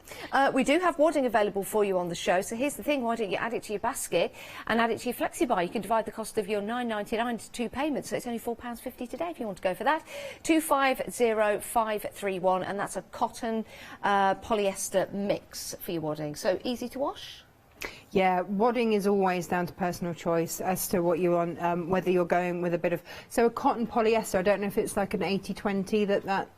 We do have wadding available for you on the show, so here's the thing, why don't you add it to your basket and add it to your flexi-buy? You can divide the cost of your £9.99 into 2 payments, so it's only £4.50 today if you want to go for that. 250531, and that's a cotton polyester mix for your wadding. So easy to wash? Yeah, wadding is always down to personal choice as to what you want, whether you're going with a bit of... So a cotton polyester, I don't know if it's like an 80-20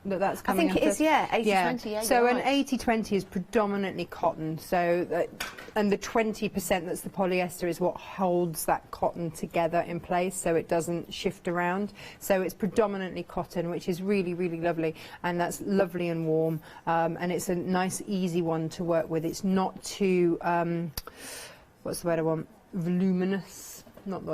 that's coming. I think it is, yeah, 80-20, yeah. So an 80-20 is predominantly cotton, so and the 20% that's the polyester is what holds that cotton together in place, so it doesn't shift around. So it's predominantly cotton, which is really, really lovely, and that's lovely and warm, and it's a nice, easy one to work with. It's not too... what's the word I want? Voluminous. Not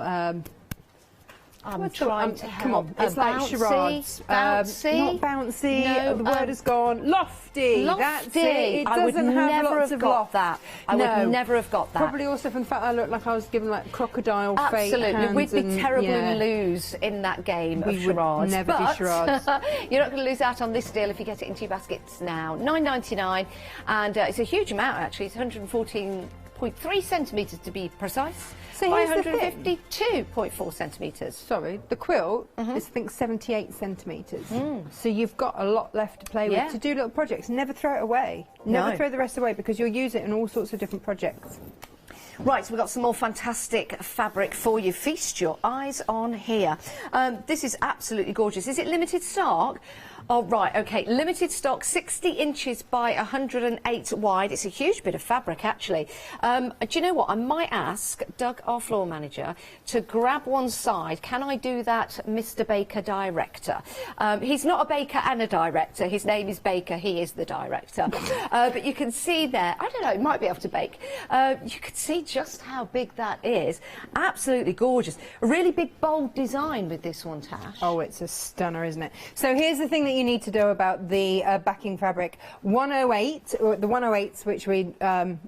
I'm trying to come on, help. it's like Bouncy? charades. Bouncy? Not bouncy. No, the word has gone. Lofty. That's it. It I would doesn't have never lots have of got loft. that. I would never have got that. Probably also from the fact I looked like I was given like crocodile fake Absolutely, hands we'd be and, terrible yeah. and lose in that game of We would charades. never do But charades. you're not going to lose out on this deal if you get it into your baskets now. $9.99, and it's a huge amount actually. It's 114.3 centimetres to be precise. So by here's the thing. 152.4 centimetres. Sorry, the quilt is I think 78 centimetres. So you've got a lot left to play Yeah. with to do little projects. Never throw it away. Never No. throw the rest away because you'll use it in all sorts of different projects. Right, so we've got some more fantastic fabric for you. Feast your eyes on here. This is absolutely gorgeous. Is it limited stock? Oh, right, OK. Limited stock, 60 inches by 108 wide. It's a huge bit of fabric, actually. Do you know what? I might ask Doug, our floor manager, to grab one side. Can I do that, Mr. Baker Director? He's not a baker and a director. His name is Baker. He is the director. But you can see there, I don't know, he might be able to bake. You can see just how big that is. Absolutely gorgeous. A really big, bold design with this one, Tash. Oh, it's a stunner, isn't it? So here's the thing that you need to know about the backing fabric. 108, or the 108s, which we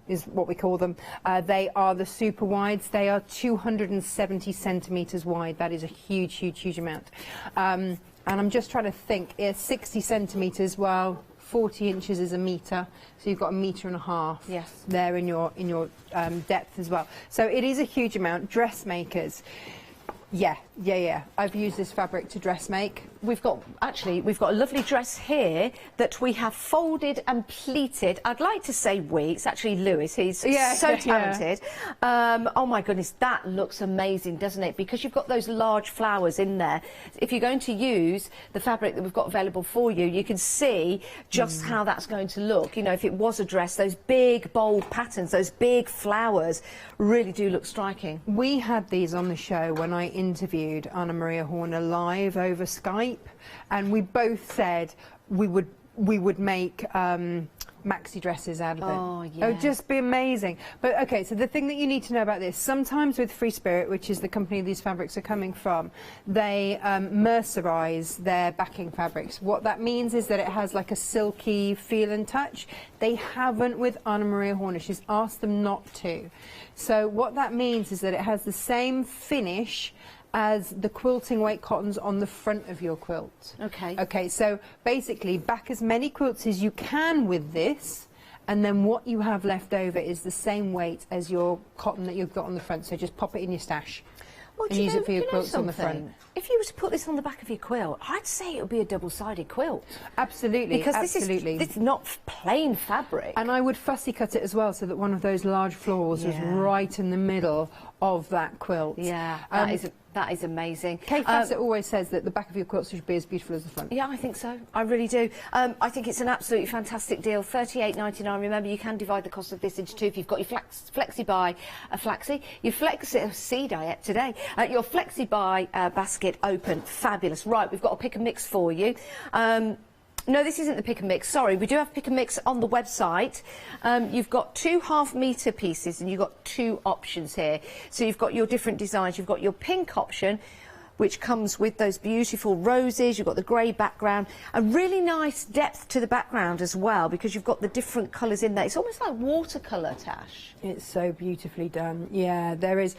is what we call them, they are the super wides. They are 270 centimetres wide. That is a huge, huge, huge amount. And I'm just trying to think, 60 centimetres, well, 40 inches is a metre, so you've got 1.5 meters there in your depth as well. So it is a huge amount. Dressmakers. Yeah. I've used this fabric to dressmake. We've got a lovely dress here that we have folded and pleated. I'd like to say we. It's actually Lewis. He's so talented. Oh my goodness, that looks amazing, doesn't it? Because you've got those large flowers in there. If you're going to use the fabric that we've got available for you, you can see just how that's going to look. You know, if it was a dress, those big, bold patterns, those big flowers really do look striking. We had these on the show when I interviewed Anna Maria Horner live over Skype, and we both said we would make maxi dresses out of it. Oh, yeah. It would just be amazing. But okay, so the thing that you need to know about this, sometimes with Free Spirit, which is the company these fabrics are coming from, they mercerize their backing fabrics. What that means is that it has like a silky feel and touch. They haven't with Anna Maria Horner. She's asked them not to. So what that means is that it has the same finish as the quilting weight cottons on the front of your quilt. Okay. Okay, so basically back as many quilts as you can with this, and then what you have left over is the same weight as your cotton that you've got on the front, so just pop it in your stash and use it for your quilts on the front. If you were to put this on the back of your quilt, I'd say it would be a double-sided quilt. Absolutely, because absolutely. this is not plain fabric. And I would fussy cut it as well, so that one of those large floors was right in the middle of that quilt. Yeah, that is amazing. Kay Fassett always says that the back of your quilt should be as beautiful as the front. Yeah, I think so. I really do. I think it's an absolutely fantastic deal. $38.99. Remember, you can divide the cost of this into two if you've got your Flexi-Buy your Flexi diet today. Your Flexi-Buy basket open. Fabulous. Right, we've got a pick and mix for you. No, this isn't the pick and mix. Sorry, we do have pick and mix on the website. You've got 2 half-metre pieces, and you've got 2 options here. So you've got your different designs. You've got your pink option, which comes with those beautiful roses. You've got the grey background, a really nice depth to the background as well, because you've got the different colours in there. It's almost like watercolour, Tash. It's so beautifully done. Yeah, there is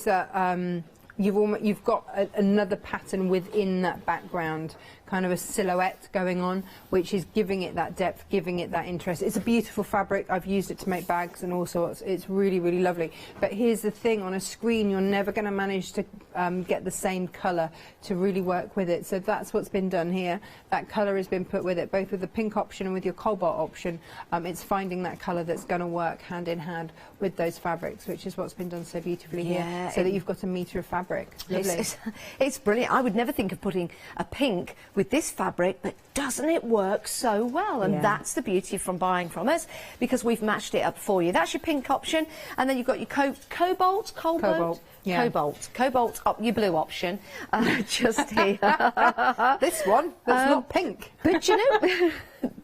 a. You've got another pattern within that background, kind of a silhouette going on, which is giving it that depth, giving it that interest. It's a beautiful fabric. I've used it to make bags and all sorts. It's really, really lovely. But here's the thing, on a screen you're never going to manage to get the same colour to really work with it. So that's what's been done here. That colour has been put with it, both with the pink option and with your cobalt option. It's finding that colour that's going to work hand in hand with those fabrics, which is what's been done so beautifully here, so that you've got a metre of fabric. It's brilliant. I would never think of putting a pink with this fabric, but doesn't it work so well? And that's the beauty from buying from us, because we've matched it up for you. That's your pink option, and then you've got your cobalt, your blue option, just here. This one that's not pink. But you know,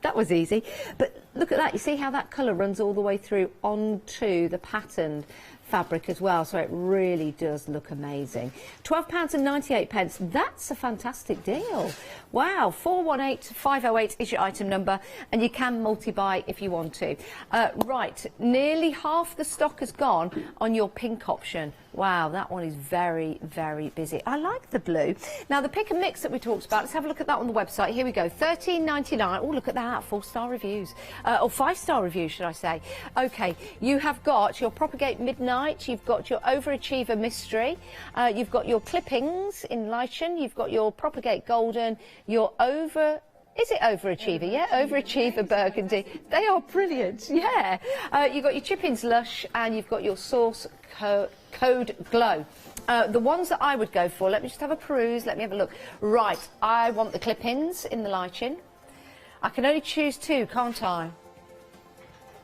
that was easy. But look at that. You see how that colour runs all the way through onto the patterned fabric as well, so it really does look amazing. £12.98. That's a fantastic deal. Wow, 418508 is your item number, and you can multi-buy if you want to. Right, nearly half the stock has gone on your pink option. Wow, that one is very, very busy. I like the blue. Now, the pick and mix that we talked about, let's have a look at that on the website. Here we go, £13.99. Oh, look at that, 4-star reviews. Or 5-star reviews, should I say. OK, you have got your Propagate Midnight, you've got your Overachiever Mystery, you've got your clippings in Lichen, you've got your Propagate Golden, your Is it Overachiever? Yeah, Overachiever Burgundy. They are brilliant, yeah. You've got your Chippins Lush, and you've got your Source Code Glow. The ones that I would go for, let me just have a peruse, let me have a look. Right, I want the clip-ins in the Lichen. I can only choose 2, can't I?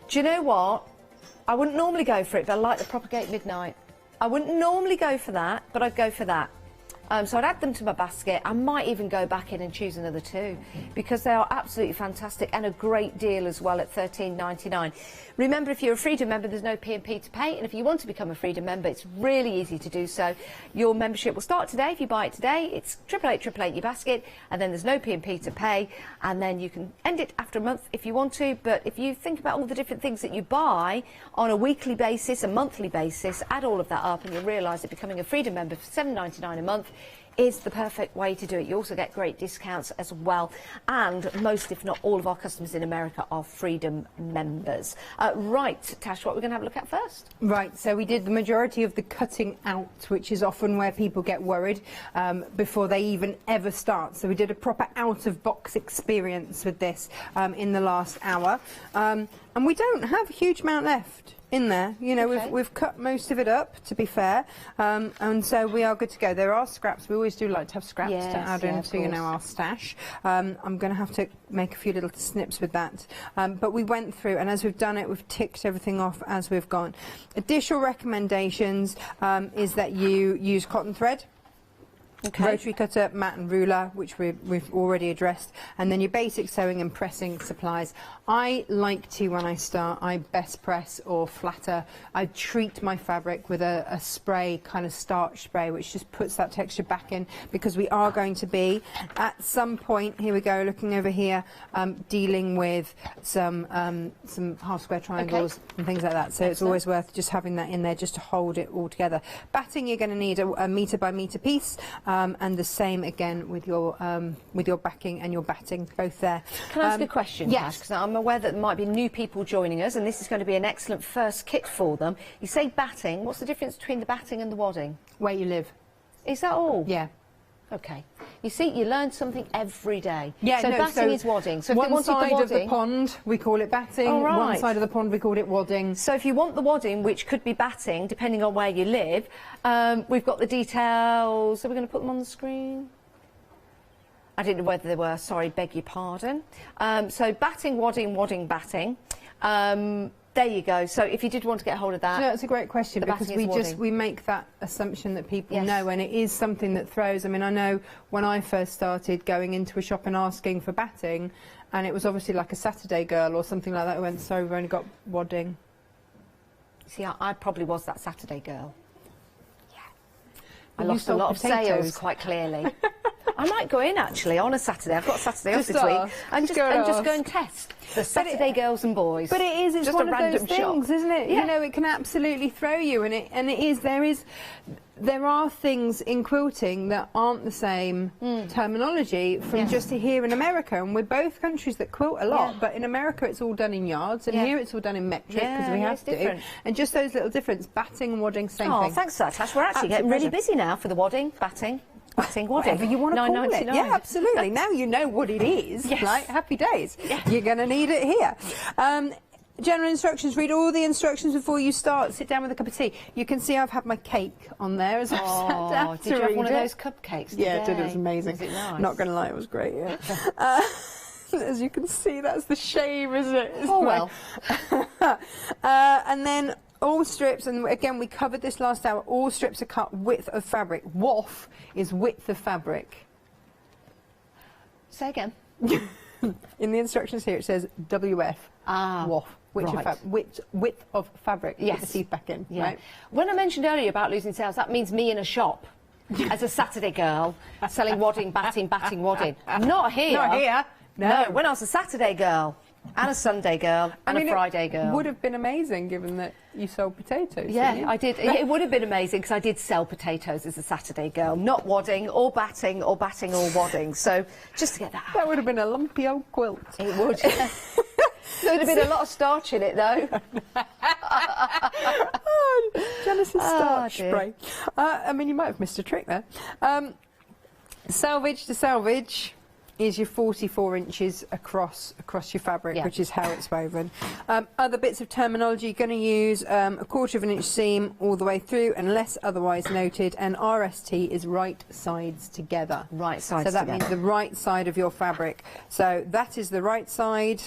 Do you know what? I wouldn't normally go for it, but I like the Propagate Midnight. I wouldn't normally go for that, but I'd go for that. So I'd add them to my basket. I might even go back in and choose another 2 because they are absolutely fantastic and a great deal as well at £13.99. Remember, if you're a Freedom member, there's no P&P to pay, and if you want to become a Freedom member, it's really easy to do so. Your membership will start today. If you buy it today, it's 888 your basket, and then there's no P&P to pay, and then you can end it after a month if you want to. But if you think about all the different things that you buy on a weekly basis, a monthly basis, add all of that up, and you'll realise that becoming a Freedom member for £7.99 a month is the perfect way to do it. You also get great discounts as well, and most, if not all, of our customers in America are Freedom members. Right, Tash, what we're going to have a look at first? Right, so we did the majority of the cutting out, which is often where people get worried before they even ever start. So we did a proper out-of-box experience with this in the last hour, and we don't have a huge amount left in there. You know, we've cut most of it up, to be fair, and so we are good to go. There are scraps. We always do like to have scraps to add into, you know, our stash. I'm going to have to make a few little snips with that, but we went through, and as we've done it, we've ticked everything off as we've gone. Additional recommendations is that you use cotton thread, rotary cutter, mat and ruler, which we've already addressed, and then your basic sewing and pressing supplies. I like to, when I start, I best press or flatter. I treat my fabric with a spray, kind of starch spray, which just puts that texture back in, because we are going to be, at some point, here we go, looking over here, dealing with some half square triangles and things like that. So it's always worth just having that in there just to hold it all together. Batting, you're going to need a metre by metre piece, and the same again with your backing and your batting, both there. Can I ask a question? Yes. Because I'm aware that there might be new people joining us, and this is going to be an excellent first kit for them. You say batting. What's the difference between the batting and the wadding? Where you live. Is that all? Yeah. Okay. You see, you learn something every day. Yeah, so no, batting is wadding. So if one they wanted side the wadding, of the pond, we call it batting. Oh, right. One side of the pond, we called it wadding. So if you want the wadding, which could be batting, depending on where you live, we've got the details. So we're going to put them on the screen. I didn't know whether they were. Sorry, beg your pardon. So batting, wadding, wadding, batting. There you go. So if you did want to get hold of that, that's a great question, because we make that assumption that people know, and it is something that throws. I mean, I know when I first started going into a shop and asking for batting, and it was obviously like a Saturday girl or something like that who went, sorry, we've only got wadding. See, I probably was that Saturday girl. Yeah. I Well, lost a lot of sales, quite clearly. I might go in, actually, on a Saturday. I've got a Saturday off this week. And just go and test the Saturday girls and boys. But it is, it's just one a of random those things, isn't it? Yeah. You know, it can absolutely throw you, and there are things in quilting that aren't the same terminology from just here in America, and we're both countries that quilt a lot, but in America it's all done in yards, and here it's all done in metric, because we have to. And just those little differences, batting and wadding, same thing. Oh, thanks for that, Tash. We're actually getting really busy now for the wadding, batting. Wadding. Whatever you want to call it. Yeah, absolutely. Now you know what it is. Yes. Like, happy days. You're going to need it here. General instructions. Read all the instructions before you start. Sit down with a cup of tea. You can see I've had my cake on there as well. Oh, did you have one of those cupcakes today? Yeah, I did. It was amazing. Was it nice? Not going to lie, it was great, yeah. As you can see, that's the shame, isn't it? Oh, well. And then all strips, and again we covered this last hour, all strips are cut width of fabric. WOF is width of fabric. Say again. in the instructions here it says WF, WOF, width of fabric. Yes. Put the teeth back in, Yeah. right? When I mentioned earlier about losing sales, that means me in a shop as a Saturday girl selling wadding, batting, wadding. Not here. Not here. No. When I was a Saturday girl and a Sunday girl and a Friday girl. It would have been amazing given that you sold potatoes. Yeah, didn't you? I did. It would have been amazing because I did sell potatoes as a Saturday girl, not wadding or batting or wadding. So just to get that out. That would have been a lumpy old quilt. It would. There would have been a lot of starch in it, though. Janice's starch dear. spray. I mean, you might have missed a trick there. Salvage to salvage is your 44 inches across your fabric, which is how it's woven. Other bits of terminology, you're going to use a 1/4 of an inch seam all the way through, unless otherwise noted, and RST is right sides together. Right sides So that together. means the right side of your fabric. So that is the right side,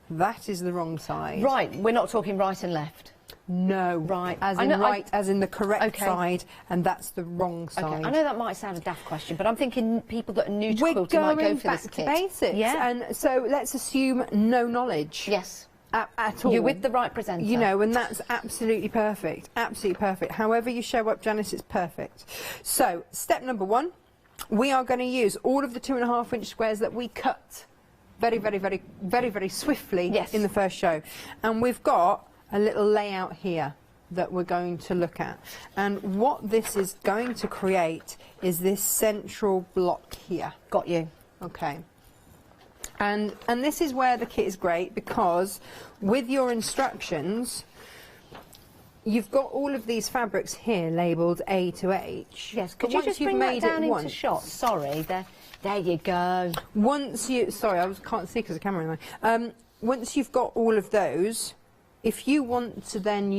that is the wrong side. Right, we're not talking right and left. No. Right. As in as in the correct side, and that's the wrong side. Okay. I know that might sound a daft question, but I'm thinking people that are new to We're quilting might go going for back this to kit. basics. Yeah. And so let's assume no knowledge. Yes. At all. You're with the right presenter. You know, and that's absolutely perfect. Absolutely perfect. However you show up, Janice, it's perfect. So, step number 1, we are going to use all of the 2.5 inch squares that we cut very swiftly in the first show. And we've got a little layout here that we're going to look at. And what this is going to create is this central block here. Got you. Okay. And this is where the kit is great, because with your instructions, you've got all of these fabrics here labelled A to H. Yes, but could you once just you've bring that made down it into once, shot? Sorry, there you go. Once you, sorry, can't see because the camera in my. Once you've got all of those, if you want to then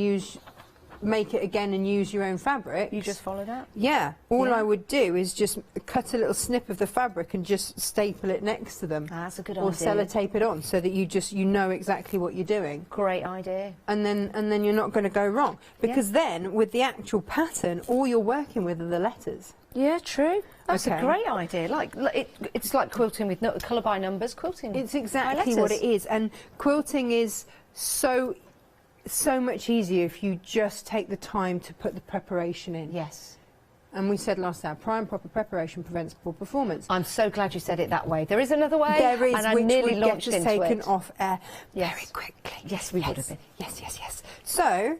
make it again and use your own fabric. You just follow that? Yeah. All I would do is just cut a little snip of the fabric and just staple it next to them. That's a good or idea. Or sellotape it on so that you know exactly what you're doing. Great idea. And then you're not going to go wrong. Because then, with the actual pattern, all you're working with are the letters. Yeah, true. That's Okay. a great idea. It's like quilting with colour by numbers. Quilting. It's exactly what it is. And quilting is so much easier if you just take the time to put the preparation in. Yes. And we said last time, prior and proper preparation prevents poor performance. I'm so glad you said it that way. There is another way. There is, and I which nearly would get launched us into taken it. off air Yes. very quickly. Yes, we would have been. Yes. So,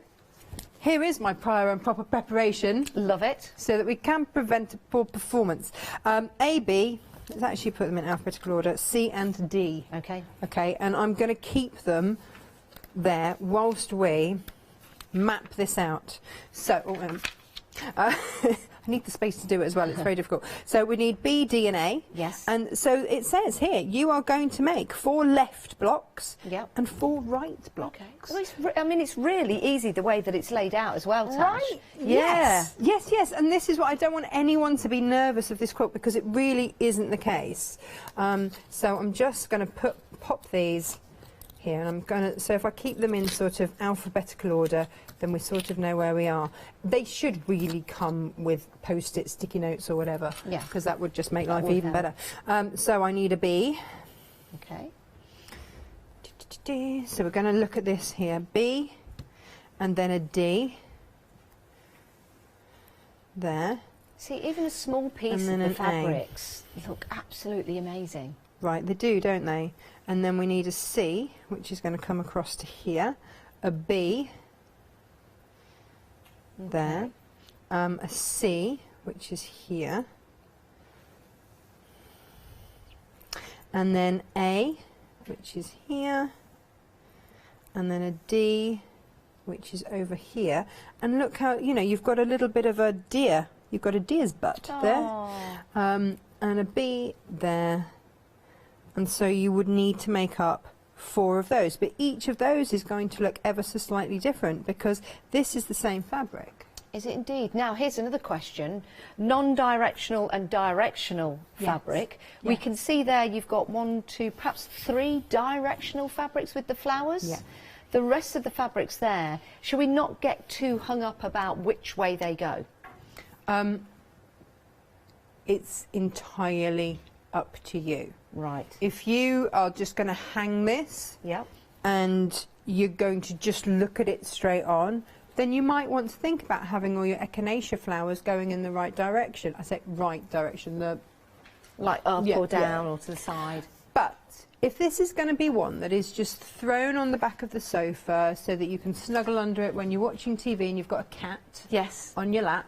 here is my prior and proper preparation. Love it. So that we can prevent a poor performance. A, B, let's actually put them in alphabetical order, C and D. Okay. Okay, and I'm going to keep them there whilst we map this out. So, I need the space to do it as well, it's very difficult. So we need B, D and A. Yes. And so it says here, you are going to make 4 left blocks and 4 right blocks. Okay. Well, it's really easy the way that it's laid out as well, Tash. Right? Yeah. Yes. And this is what I don't want anyone to be nervous of this quilt, because it really isn't the case. So I'm just going to pop these here, and I'm going to, so if I keep them in sort of alphabetical order, then we sort of know where we are. They should really come with post-it, sticky notes or whatever, because that would just make life even better. So I need a B. Okay. So we're going to look at this here, B, and then a D. There. See, even a small piece And of then the an A. fabrics look absolutely amazing. Right, they do, don't they? And then we need a C, which is going to come across to here, a B, there, a C, which is here, and then A, which is here, and then a D, which is over here. And look how, you've got a little bit of a deer. You've got a deer's butt there, and a B there. And so you would need to make up 4 of those. But each of those is going to look ever so slightly different, because this is the same fabric. Is it indeed? Now, here's another question. Non-directional and directional fabric. We can see there you've got 1, 2, perhaps 3 directional fabrics with the flowers. Yeah. The rest of the fabrics there, should we not get too hung up about which way they go? It's entirely up to you. Right. If you are just going to hang this, and you're going to just look at it straight on, then you might want to think about having all your echinacea flowers going in the right direction. I say right direction, like up or down or to the side. But if this is going to be one that is just thrown on the back of the sofa so that you can snuggle under it when you're watching TV and you've got a cat on your lap,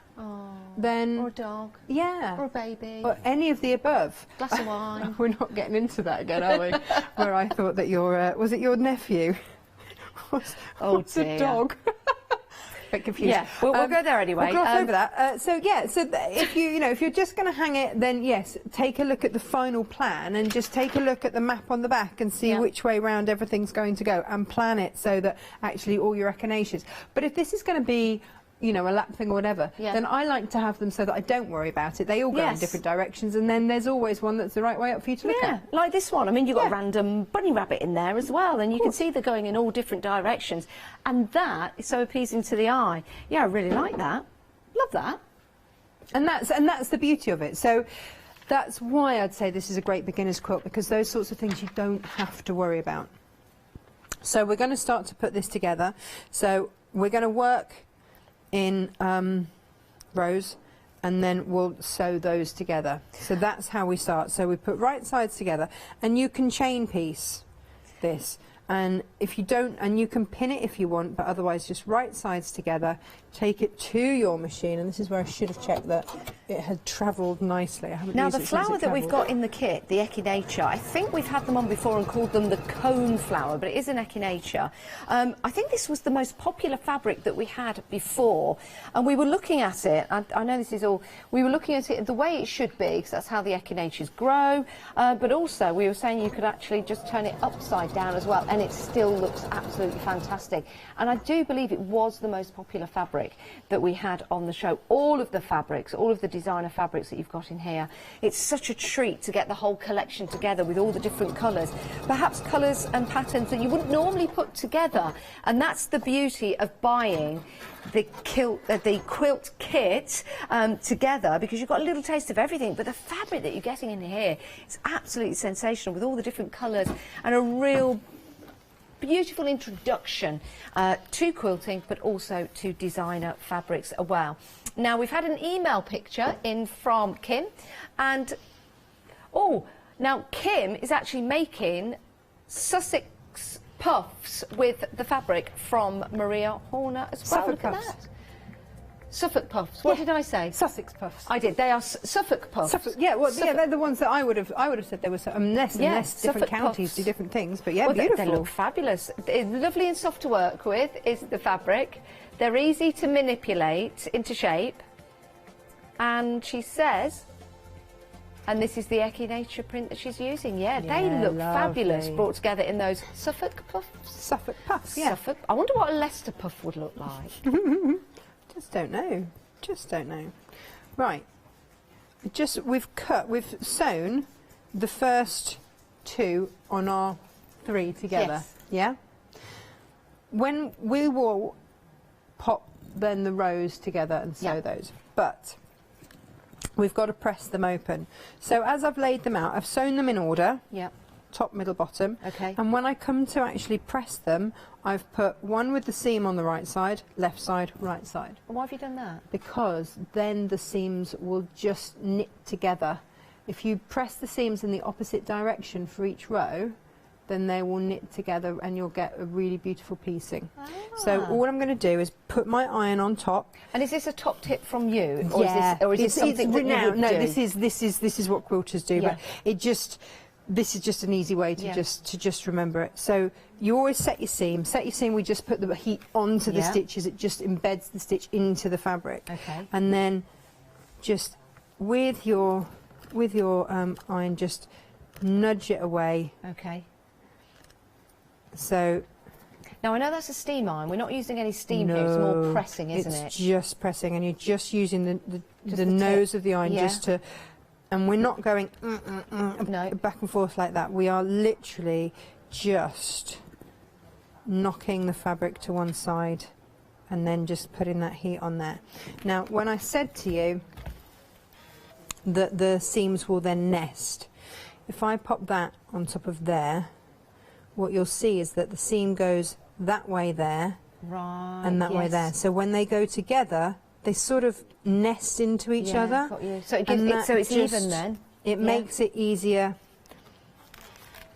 then... Or a dog. Yeah. Or a baby. Or any of the above. Glass of wine. We're not getting into that again, are we? Where I thought that your... was it your nephew? What's a dog? Bit confused. Yeah, we'll go there anyway. We'll gloss over that. So if if you're just going to hang it, then yes, take a look at the final plan and just take a look at the map on the back and see which way round everything's going to go and plan it so that actually all your echinaceas. But if this is going to be a lap thing or whatever, then I like to have them so that I don't worry about it. They all go in different directions, and then there's always one that's the right way up for you to look at. Like this one. I mean, you've got a random bunny rabbit in there as well, and you can see they're going in all different directions, and that is so appeasing to the eye. Yeah, I really like that. Love that. And that's the beauty of it. So that's why I'd say this is a great beginner's quilt, because those sorts of things you don't have to worry about. So we're going to start to put this together. So we're going to work in rows, and then we'll sew those together. So that's how we start. So we put right sides together, and you can chain piece this, and if you don't, and you can pin it if you want, but otherwise just right sides together, take it to your machine, and this is where I should have checked that it had travelled nicely. I haven't Now used the it since flower it that we've travelled. got in the kit, the echinacea, I think we've had them on before and called them the cone flower, but it is an echinacea. I think this was the most popular fabric that we had before, and we were looking at it, I know this is all, we were looking at it the way it should be, because that's how the echinaceas grow, but also we were saying you could actually just turn it upside down as well, and it still looks absolutely fantastic. And I do believe it was the most popular fabric that we had on the show. All of the fabrics, all of the designer fabrics that you've got in here, it's such a treat to get the whole collection together with all the different colours, perhaps colours and patterns that you wouldn't normally put together, and that's the beauty of buying the quilt kit together, because you've got a little taste of everything, but the fabric that you're getting in here is absolutely sensational with all the different colours and a real beautiful introduction to quilting, but also to designer fabrics as well. Now we've had an email picture in from Kim, and now Kim is actually making Sussex puffs with the fabric from Maria Horner as well. Suffolk Look at puffs. that. Suffolk puffs. What did I say? Sussex puffs. I did. They are Suffolk puffs. They're the ones that I would have said there were less and less different Suffolk counties puffs. do different things, but yeah, Well, beautiful. They look fabulous. It's lovely and soft to work with is the fabric. They're easy to manipulate into shape, and she says, and this is the echinacea print that she's using. Yeah, they look fabulous, brought together in those Suffolk puffs. Suffolk puffs, yeah. Suffolk. I wonder what a Leicester puff would look like. Just don't know. Just don't know. Right. We've sewn the first two on our three together. Yes. Yeah? When we will pop then the rows together and sew those. But we've got to press them open. So as I've laid them out, I've sewn them in order. Yep. Top, middle, bottom. Okay. And when I come to actually press them, I've put one with the seam on the right side, left side, right side. Why have you done that? Because then the seams will just knit together. If you press the seams in the opposite direction for each row, then they will knit together and you'll get a really beautiful piecing. So all I'm going to do is put my iron on top. And is this a top tip from you? Yeah. Or is this something that you would no, do? this is what quilters do, but this is just an easy way to just remember it. So you always set your seam. We just put the heat onto the stitches. It just embeds the stitch into the fabric. Okay. And then just with your iron, just nudge it away. Okay. So now I know that's a steam iron. We're not using any steam here. It's more pressing, isn't it? It's just pressing, and you're just using the nose of the iron just to. And we're not going back and forth like that. We are literally just knocking the fabric to one side and then just putting that heat on there. Now, when I said to you that the seams will then nest, if I pop that on top of there, what you'll see is that the seam goes that way there, right, and that way there. So when they go together, they sort of nest into each other. Got you. So, so it's even then? It makes it easier.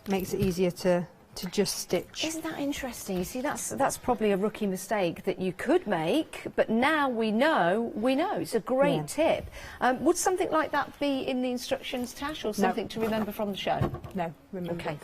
Makes it easier to just stitch. Isn't that interesting? You see, that's probably a rookie mistake that you could make, but now we know. It's a great tip. Would something like that be in the instructions, Tash, or something to remember from the show? No, remember. Okay.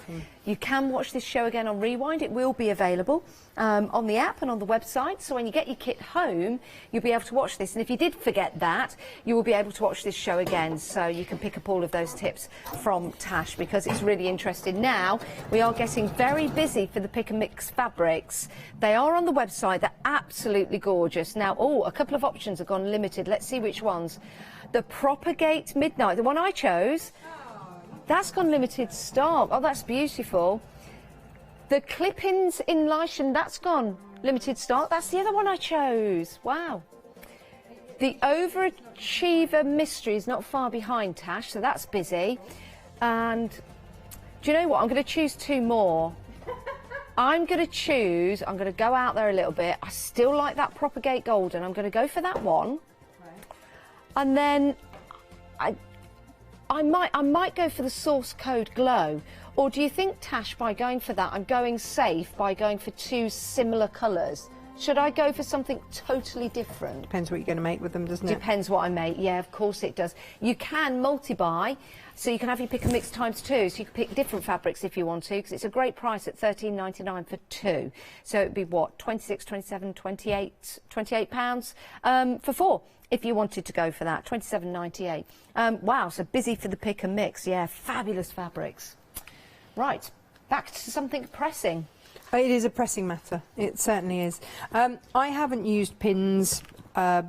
You can watch this show again on Rewind. It will be available on the app and on the website. So when you get your kit home, you'll be able to watch this. And if you did forget that, you will be able to watch this show again. So you can pick up all of those tips from Tash, because it's really interesting. Now, we are getting very busy for the pick and mix fabrics. They are on the website. They're absolutely gorgeous. Now, a couple of options have gone limited. Let's see which ones. The Propagate Midnight, the one I chose, that's gone limited stock. Oh, that's beautiful. The Clip-ins in Lichen, that's gone limited stock. That's the other one I chose. Wow. The Overachiever Mystery is not far behind, Tash, so that's busy. And do you know what? I'm going to choose two more. I'm going to go out there a little bit. I still like that Propagate Golden. I'm going to go for that one. And then I might go for the Source Code Glow. Or do you think, Tash, by going for that, I'm going safe by going for two similar colours? Should I go for something totally different? Depends what you're going to make with them, doesn't it? Depends what I make. Yeah, of course it does. You can multi-buy, so you can have your pick and mix times two. So you can pick different fabrics if you want to, because it's a great price at £13.99 for two. So it'd be what, 26, 27, 28 pounds for four. If you wanted to go for that, £27.98. Wow, so busy for the pick and mix. Yeah, fabulous fabrics. Right, back to something pressing. It is a pressing matter. It certainly is. I haven't used pins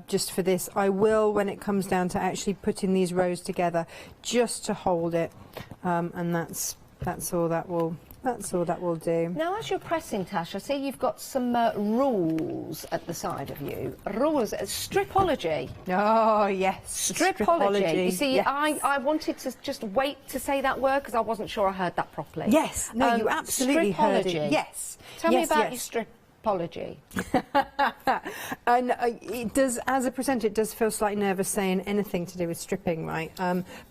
just for this. I will when it comes down to actually putting these rows together, just to hold it, and that's all that will. That's all that will do. Now, as you're pressing, Tash, I see you've got some rules at the side of you. Rules, stripology. Oh, yes. Stripology. You see, yes. I wanted to just wait to say that word because I wasn't sure I heard that properly. Yes. No, you absolutely heard it. Yes. Tell me about your stripology. And it does, as a presenter, it does feel slightly nervous saying anything to do with stripping, right?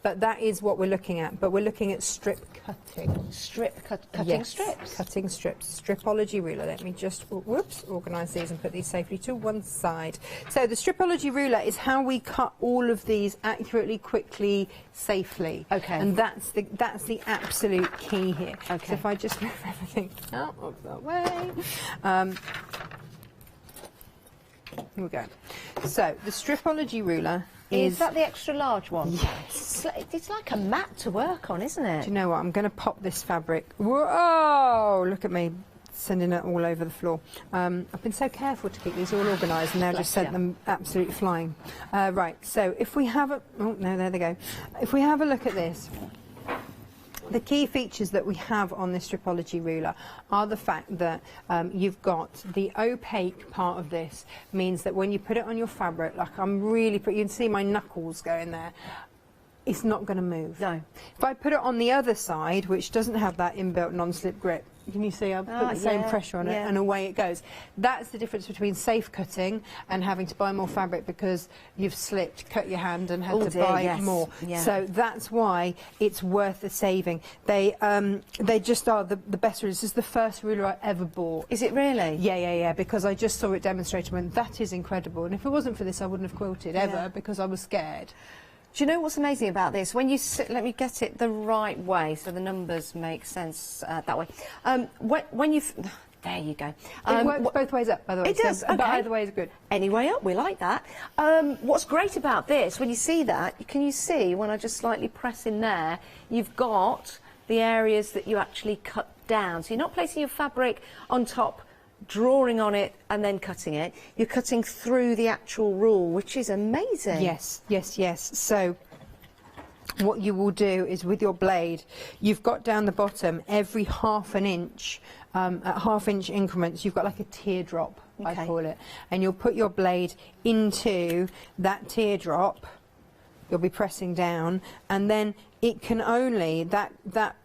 But that is what we're looking at. But we're looking at strip cutting. Cutting strips? Cutting strips. Stripology ruler. Let me just, organise these and put these safely to one side. So the stripology ruler is how we cut all of these accurately, quickly, safely. Okay. And that's the absolute key here. Okay. So if I just move everything out of the way. Here we go. So the stripology ruler is that the extra large one? Yes. It's like a mat to work on, isn't it? Do you know what? I'm going to pop this fabric. Whoa! Look at me sending it all over the floor. I've been so careful to keep these all organised, and now just sent them absolutely flying. Right. So if we have a there they go. If we have a look at this. The key features that we have on this stripology ruler are the fact that you've got the opaque part of this, means that when you put it on your fabric, like you can see my knuckles going there, it's not going to move. No. If I put it on the other side, which doesn't have that inbuilt non-slip grip, can you see I've put the same pressure on it and away it goes. That's the difference between safe cutting and having to buy more fabric because you've slipped, cut your hand and had to buy more. Yeah. So that's why it's worth the saving. They just are the best rulers. This is the first ruler I ever bought. Is it really? Yeah, because I just saw it demonstrated and went, that is incredible. And if it wasn't for this, I wouldn't have quilted ever because I was scared. Do you know what's amazing about this? When you let me get it the right way so the numbers make sense that way. When you there you go. It works both ways up, by the way. It does. But either way is good. Any way up, we like that. What's great about this, when you see that, can you see when I just slightly press in there, you've got the areas that you actually cut down. So you're not placing your fabric on top, drawing on it and then cutting it. You're cutting through the actual rule, which is amazing. Yes. So what you will do is with your blade, you've got down the bottom every ½ inch, at ½ inch increments, you've got like a teardrop, I call it, and you'll put your blade into that teardrop. You'll be pressing down, and then it can only, that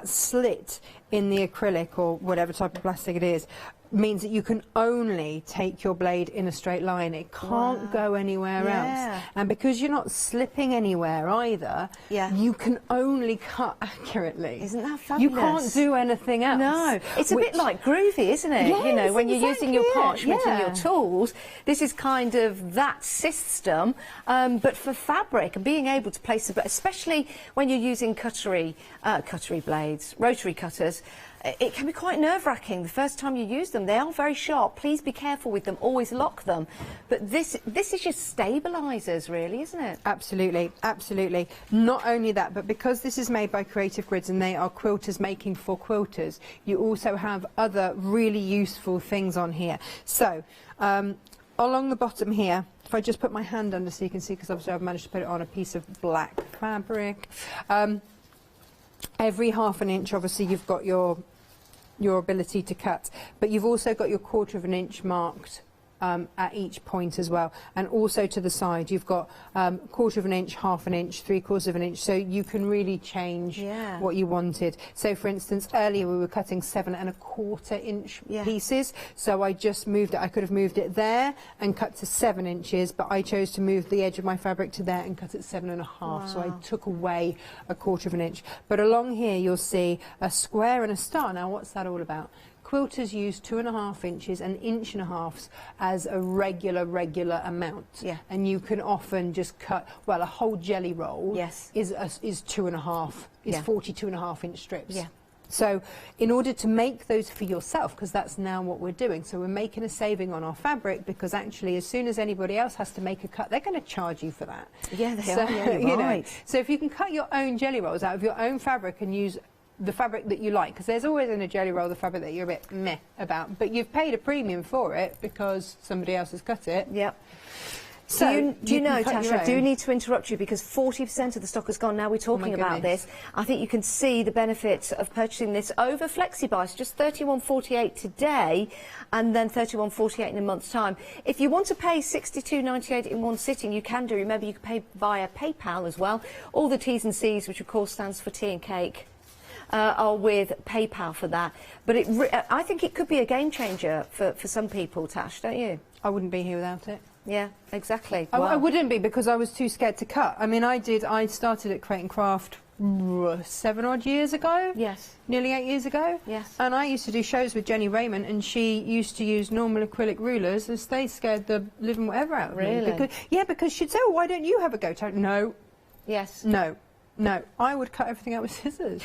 slit in the acrylic or whatever type of plastic it is, means that you can only take your blade in a straight line. It can't go anywhere else. And because you're not slipping anywhere either, you can only cut accurately. Isn't that fabulous? You can't do anything else. No, it's a bit like groovy, isn't it? Yes, you know, when you're exactly using your parchment and yeah. your tools, this is kind of that system, but for fabric, and being able to place it, especially when you're using cutlery blades, rotary cutters, it can be quite nerve-wracking the first time you use them. They are very sharp. Please be careful with them. Always lock them. But this is your stabilisers, really, isn't it? Absolutely, absolutely. Not only that, but because this is made by Creative Grids and they are quilters making for quilters, you also have other really useful things on here. So, along the bottom here, if I just put my hand under so you can see, because obviously I've managed to put it on a piece of black fabric. Every ½ an inch, obviously, you've got your ability to cut, but you've also got your 1/4 of an inch marked at each point as well, and also to the side you've got 1/4 of an inch, ½ an inch, 3/4 of an inch, so you can really change what you wanted. So for instance, earlier we were cutting 7 1/4 inch pieces, so I just moved it. I could have moved it there and cut to 7 inches, but I chose to move the edge of my fabric to there and cut it 7 1/2, so I took away 1/4 of an inch. But along here you'll see a square and a star. Now what's that all about? Quilters use 2 1/2 inches and 1 1/2 as a regular amount. And you can often just cut, well, a whole jelly roll is 2 1/2, is 42 1/2 inch strips. So in order to make those for yourself, because that's now what we're doing, so we're making a saving on our fabric, because actually as soon as anybody else has to make a cut, they're going to charge you for that. Yeah, they so, are, yeah, you're right. So if you can cut your own jelly rolls out of your own fabric and use the fabric that you like, because there's always in a jelly roll the fabric that you're a bit meh about, but you've paid a premium for it because somebody else has cut it. So do you know, Tasha, I do own. need to interrupt you because 40% of the stock has gone. Now we're talking about this. I think you can see the benefits of purchasing this over FlexiBuy. So just $31.48 today and then $31.48 in a month's time. If you want to pay $62.98 in one sitting, you can do. Remember, you can pay via PayPal as well. All the T's and C's, which of course stands for tea and cake, are with PayPal for that. But I think it could be a game changer for some people, Tash, don't you? I wouldn't be here without it. Yeah, exactly. I wouldn't be, because I was too scared to cut. I mean, I started at Create and Craft 7 odd years ago. Nearly 8 years ago. And I used to do shows with Jenny Raymond, and she used to use normal acrylic rulers, and they scared the living whatever out of me. Because she'd say, oh, why don't you have a go? No. No. I would cut everything out with scissors.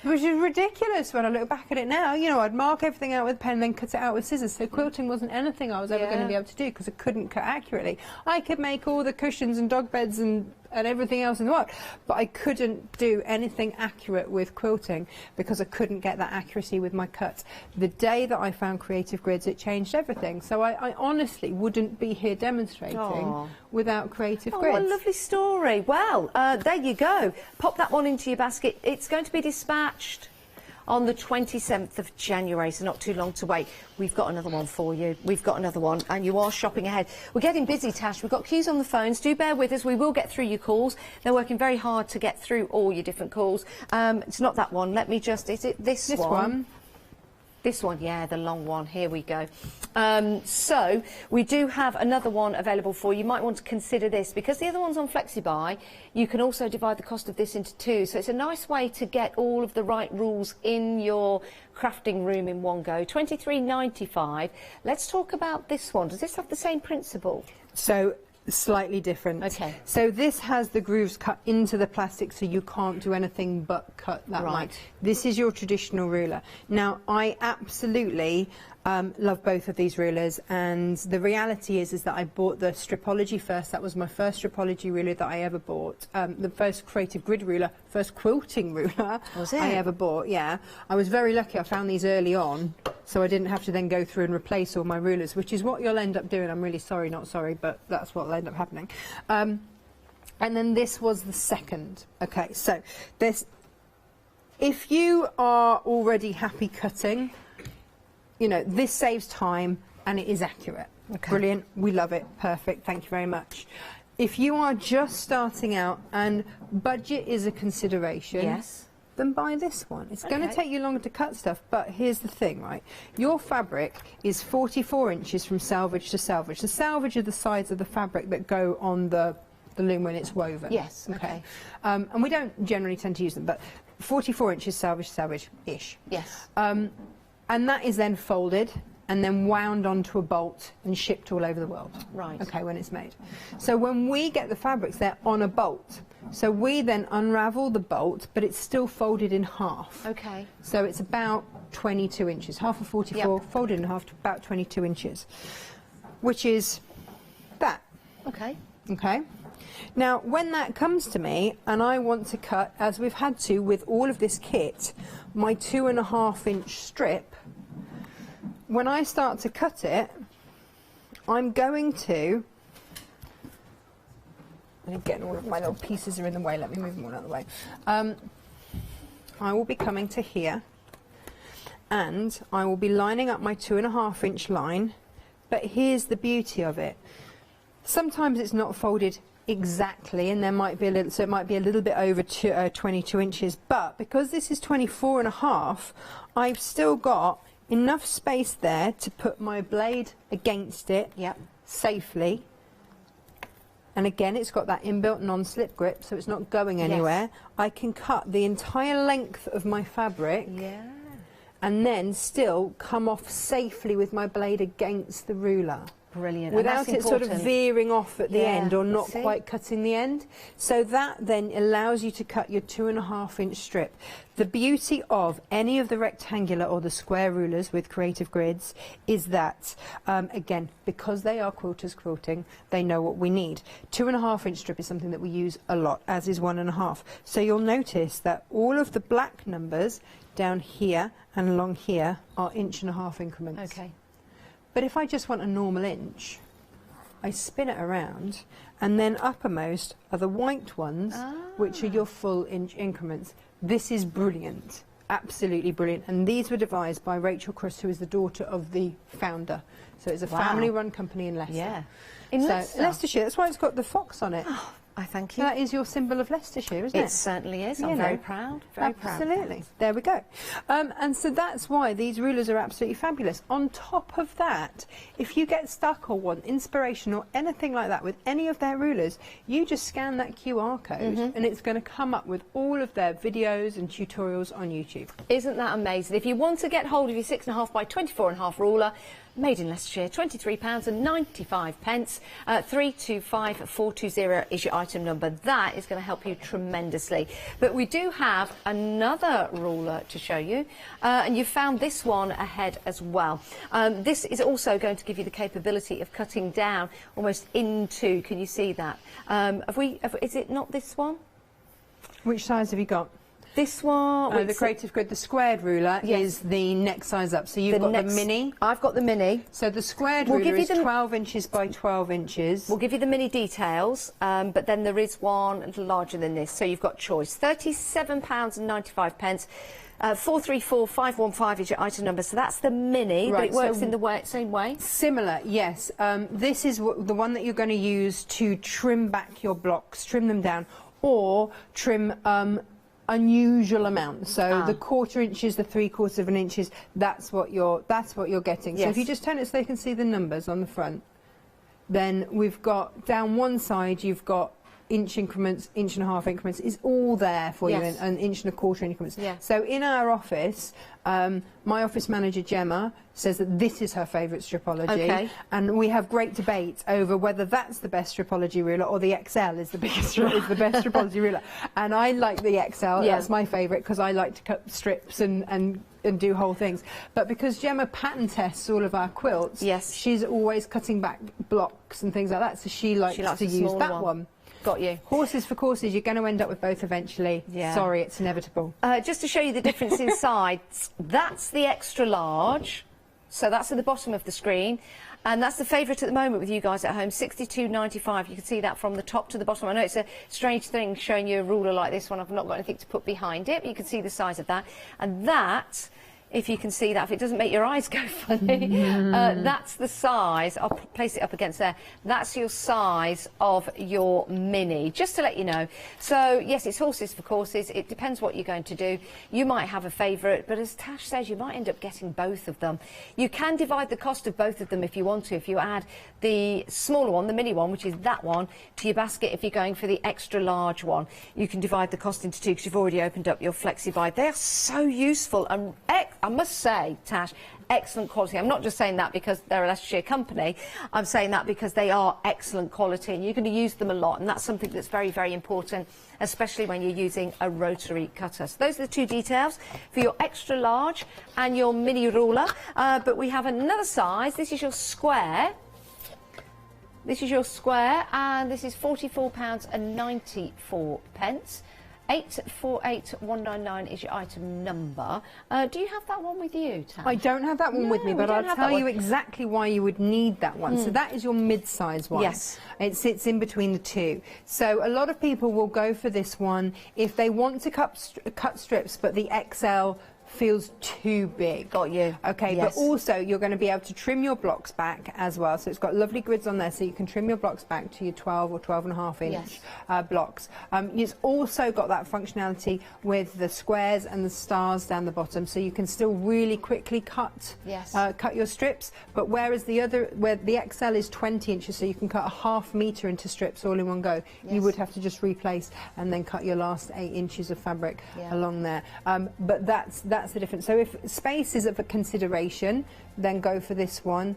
Which is ridiculous when I look back at it now. You know, I'd mark everything out with a pen and then cut it out with scissors. So quilting wasn't anything I was ever going to be able to do because I couldn't cut accurately. I could make all the cushions and dog beds and everything else in the world, but I couldn't do anything accurate with quilting because I couldn't get that accuracy with my cuts. The day that I found Creative Grids, it changed everything. So I honestly wouldn't be here demonstrating without Creative Grids. What a lovely story. Well, there you go. Pop that one into your basket. It's going to be dispatched on the 27th of January, so not too long to wait. We've got another one for you. We've got another one, and you are shopping ahead. We're getting busy, Tash. We've got queues on the phones. Do bear with us. We will get through your calls. They're working very hard to get through all your different calls. It's not that one. Let me just... Is it this one? This one. This one, yeah, the long one. Here we go. So we do have another one available for you. You might want to consider this because the other one's on FlexiBuy. You can also divide the cost of this into two. So it's a nice way to get all of the right rules in your crafting room in one go. $23.95. Let's talk about this one. Does this have the same principle? So slightly different. So this has the grooves cut into the plastic, so you can't do anything but cut that much. This is your traditional ruler. Now, I absolutely love both of these rulers, and the reality is that I bought the Stripology first. That was my first Stripology ruler that I ever bought. The first Creative Grid ruler, first quilting ruler I ever bought, I was very lucky. I found these early on, so I didn't have to then go through and replace all my rulers, which is what you'll end up doing. I'm really sorry, not sorry, but that's what will end up happening. And then this was the second. Okay, so this, if you are already happy cutting, you know, this saves time and it is accurate. Brilliant. We love it. Perfect. Thank you very much. if you are just starting out and budget is a consideration, yes, then buy this one. It's going to take you longer to cut stuff, but here's the thing, right? Your fabric is 44 inches from selvage to selvage. The selvage are the sides of the fabric that go on the loom when it's woven. Yes, okay. And we don't generally tend to use them, but 44 inches selvage-ish. Yes. And that is then folded and then wound onto a bolt and shipped all over the world. Right. Okay, when it's made. So when we get the fabrics, they're on a bolt. So we then unravel the bolt, but it's still folded in half. Okay. So it's about 22 inches. Half of 44, folded in half to about 22 inches, which is that. Okay. Okay. Now, when that comes to me, and I want to cut, as we've had to with all of this kit, my 2.5 inch strip, when I start to cut it, I'm going to, and again, all of my little pieces are in the way, let me move them all out of the way. I will be coming to here, and I will be lining up my 2.5 inch line, but here's the beauty of it. Sometimes it's not folded exactly, and there might be a little, so it might be a little bit over 22 inches, but because this is 24.5, I've still got enough space there to put my blade against it safely. And again, it's got that inbuilt non-slip grip, so it's not going anywhere. Yes. I can cut the entire length of my fabric and then still come off safely with my blade against the ruler. Brilliant. Without it sort of veering off at the end or not quite cutting the end. So that then allows you to cut your 2.5 inch strip. The beauty of any of the rectangular or the square rulers with Creative Grids is that, again, because they are quilters quilting, they know what we need. 2.5 inch strip is something that we use a lot, as is 1.5. So you'll notice that all of the black numbers down here and along here are 1.5 inch increments. Okay. But if I just want a normal inch, I spin it around, and then uppermost are the white ones, which are your full inch increments. This is brilliant, absolutely brilliant. And these were devised by Rachel Crust, who is the daughter of the founder. So it's a family-run company in Leicester. Yeah. In Leicester? Leicestershire, that's why it's got the fox on it. Oh, I thank you. That is your symbol of Leicestershire, isn't it? It certainly is. I'm very proud. Very proud. Absolutely. There we go. And so that's why these rulers are absolutely fabulous. On top of that, if you get stuck or want inspiration or anything like that with any of their rulers, you just scan that QR code and it's going to come up with all of their videos and tutorials on YouTube. Isn't that amazing? If you want to get hold of your 6.5 by 24.5 ruler, made in Leicestershire, £23.95. 325420 is your item number. That is going to help you tremendously. But we do have another ruler to show you, and you found this one ahead as well. This is also going to give you the capability of cutting down almost into. Can you see that? Is it not this one? Which size have you got? This one, the Creative Grid, the squared ruler is the next size up. So you've got the mini. I've got the mini. So the squared ruler is 12 inches by 12 inches. We'll give you the mini details, but then there is one a little larger than this. So you've got choice. £37.95. 434515 is your item number. So that's the mini, but it works in the same way. Similar, yes. This is the one that you're going to use to trim back your blocks, trim them down, or trim unusual amounts. So the 1/4 inches, the 3/4 inches, that's what you're getting. Yes. So if you just turn it so they can see the numbers on the front, then we've got down one side you've got inch increments, 1.5 inch increments, is all there for you, and 1.25 inch increments. So in our office, my office manager Gemma says that this is her favourite stripology, and we have great debates over whether that's the best stripology ruler or the XL is the biggest is the best stripology ruler. And I like the XL. That's my favourite because I like to cut strips and do whole things. But because Gemma pattern tests all of our quilts, she's always cutting back blocks and things like that, so she likes to use that one. Got you. Horses for courses, you're going to end up with both eventually. Sorry, it's inevitable. Just to show you the difference inside, that's the extra large, so that's at the bottom of the screen, and that's the favourite at the moment with you guys at home, £62.95. You can see that from the top to the bottom. I know it's a strange thing showing you a ruler like this one. I've not got anything to put behind it, but you can see the size of that. And that if you can see that, if it doesn't make your eyes go funny, that's the size. I'll place it up against there. That's your size of your mini, just to let you know. So yes, it's horses for courses. It depends what you're going to do. You might have a favourite, but as Tash says, you might end up getting both of them. You can divide the cost of both of them if you want to. If you add the smaller one, the mini one, which is that one, to your basket, if you're going for the extra large one, you can divide the cost into two because you've already opened up your flexi buy. They are so useful, and I must say, Tash, excellent quality. I'm not just saying that because they're a Leicestershire company. I'm saying that because they are excellent quality, and you're going to use them a lot, and that's something that's very, very important, especially when you're using a rotary cutter. So those are the two details for your extra large and your mini ruler. But we have another size. This is your square. This is your square, and this is £44.94. 848199 is your item number. Do you have that one with you, Tash? I don't have that one with me, but I'll tell you exactly why you would need that one. So that is your mid-size one. Yes. It sits in between the two. So a lot of people will go for this one if they want to cut strips, but the XL feels too big. Got you. Okay, Yes. but also you're going to be able to trim your blocks back as well. So it's got lovely grids on there, so you can trim your blocks back to your 12 or 12.5 inch blocks. It's also got that functionality with the squares and the stars down the bottom, so you can still really quickly cut your strips. But whereas where the XL is 20 inches, so you can cut a ½ metre into strips all in one go, you would have to just replace and then cut your last 8 inches of fabric along there. But that's the difference. So if space is a consideration, then go for this one.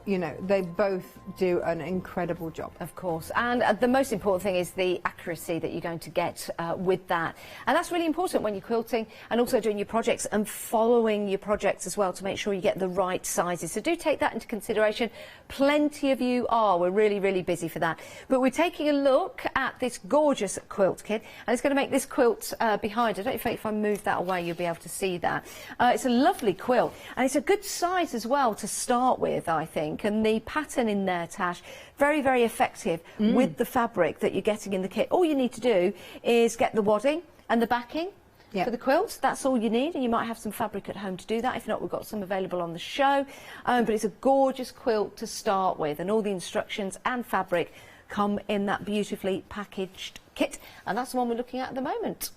You know, they both do an incredible job. Of course. And the most important thing is the accuracy that you're going to get with that. And that's really important when you're quilting and also doing your projects and following your projects as well to make sure you get the right sizes. So do take that into consideration. Plenty of you are. We're really, really busy for that. But we're taking a look at this gorgeous quilt kit, and it's going to make this quilt behind. I don't know if I move that away, you'll be able to see that. It's a lovely quilt, and it's a good size as well to start with, I think. And the pattern in there, Tash, very, very effective with the fabric that you're getting in the kit. All you need to do is get the wadding and the backing for the quilts. That's all you need, and you might have some fabric at home to do that. If not, we've got some available on the show. But it's a gorgeous quilt to start with, and all the instructions and fabric come in that beautifully packaged kit, and that's the one we're looking at the moment.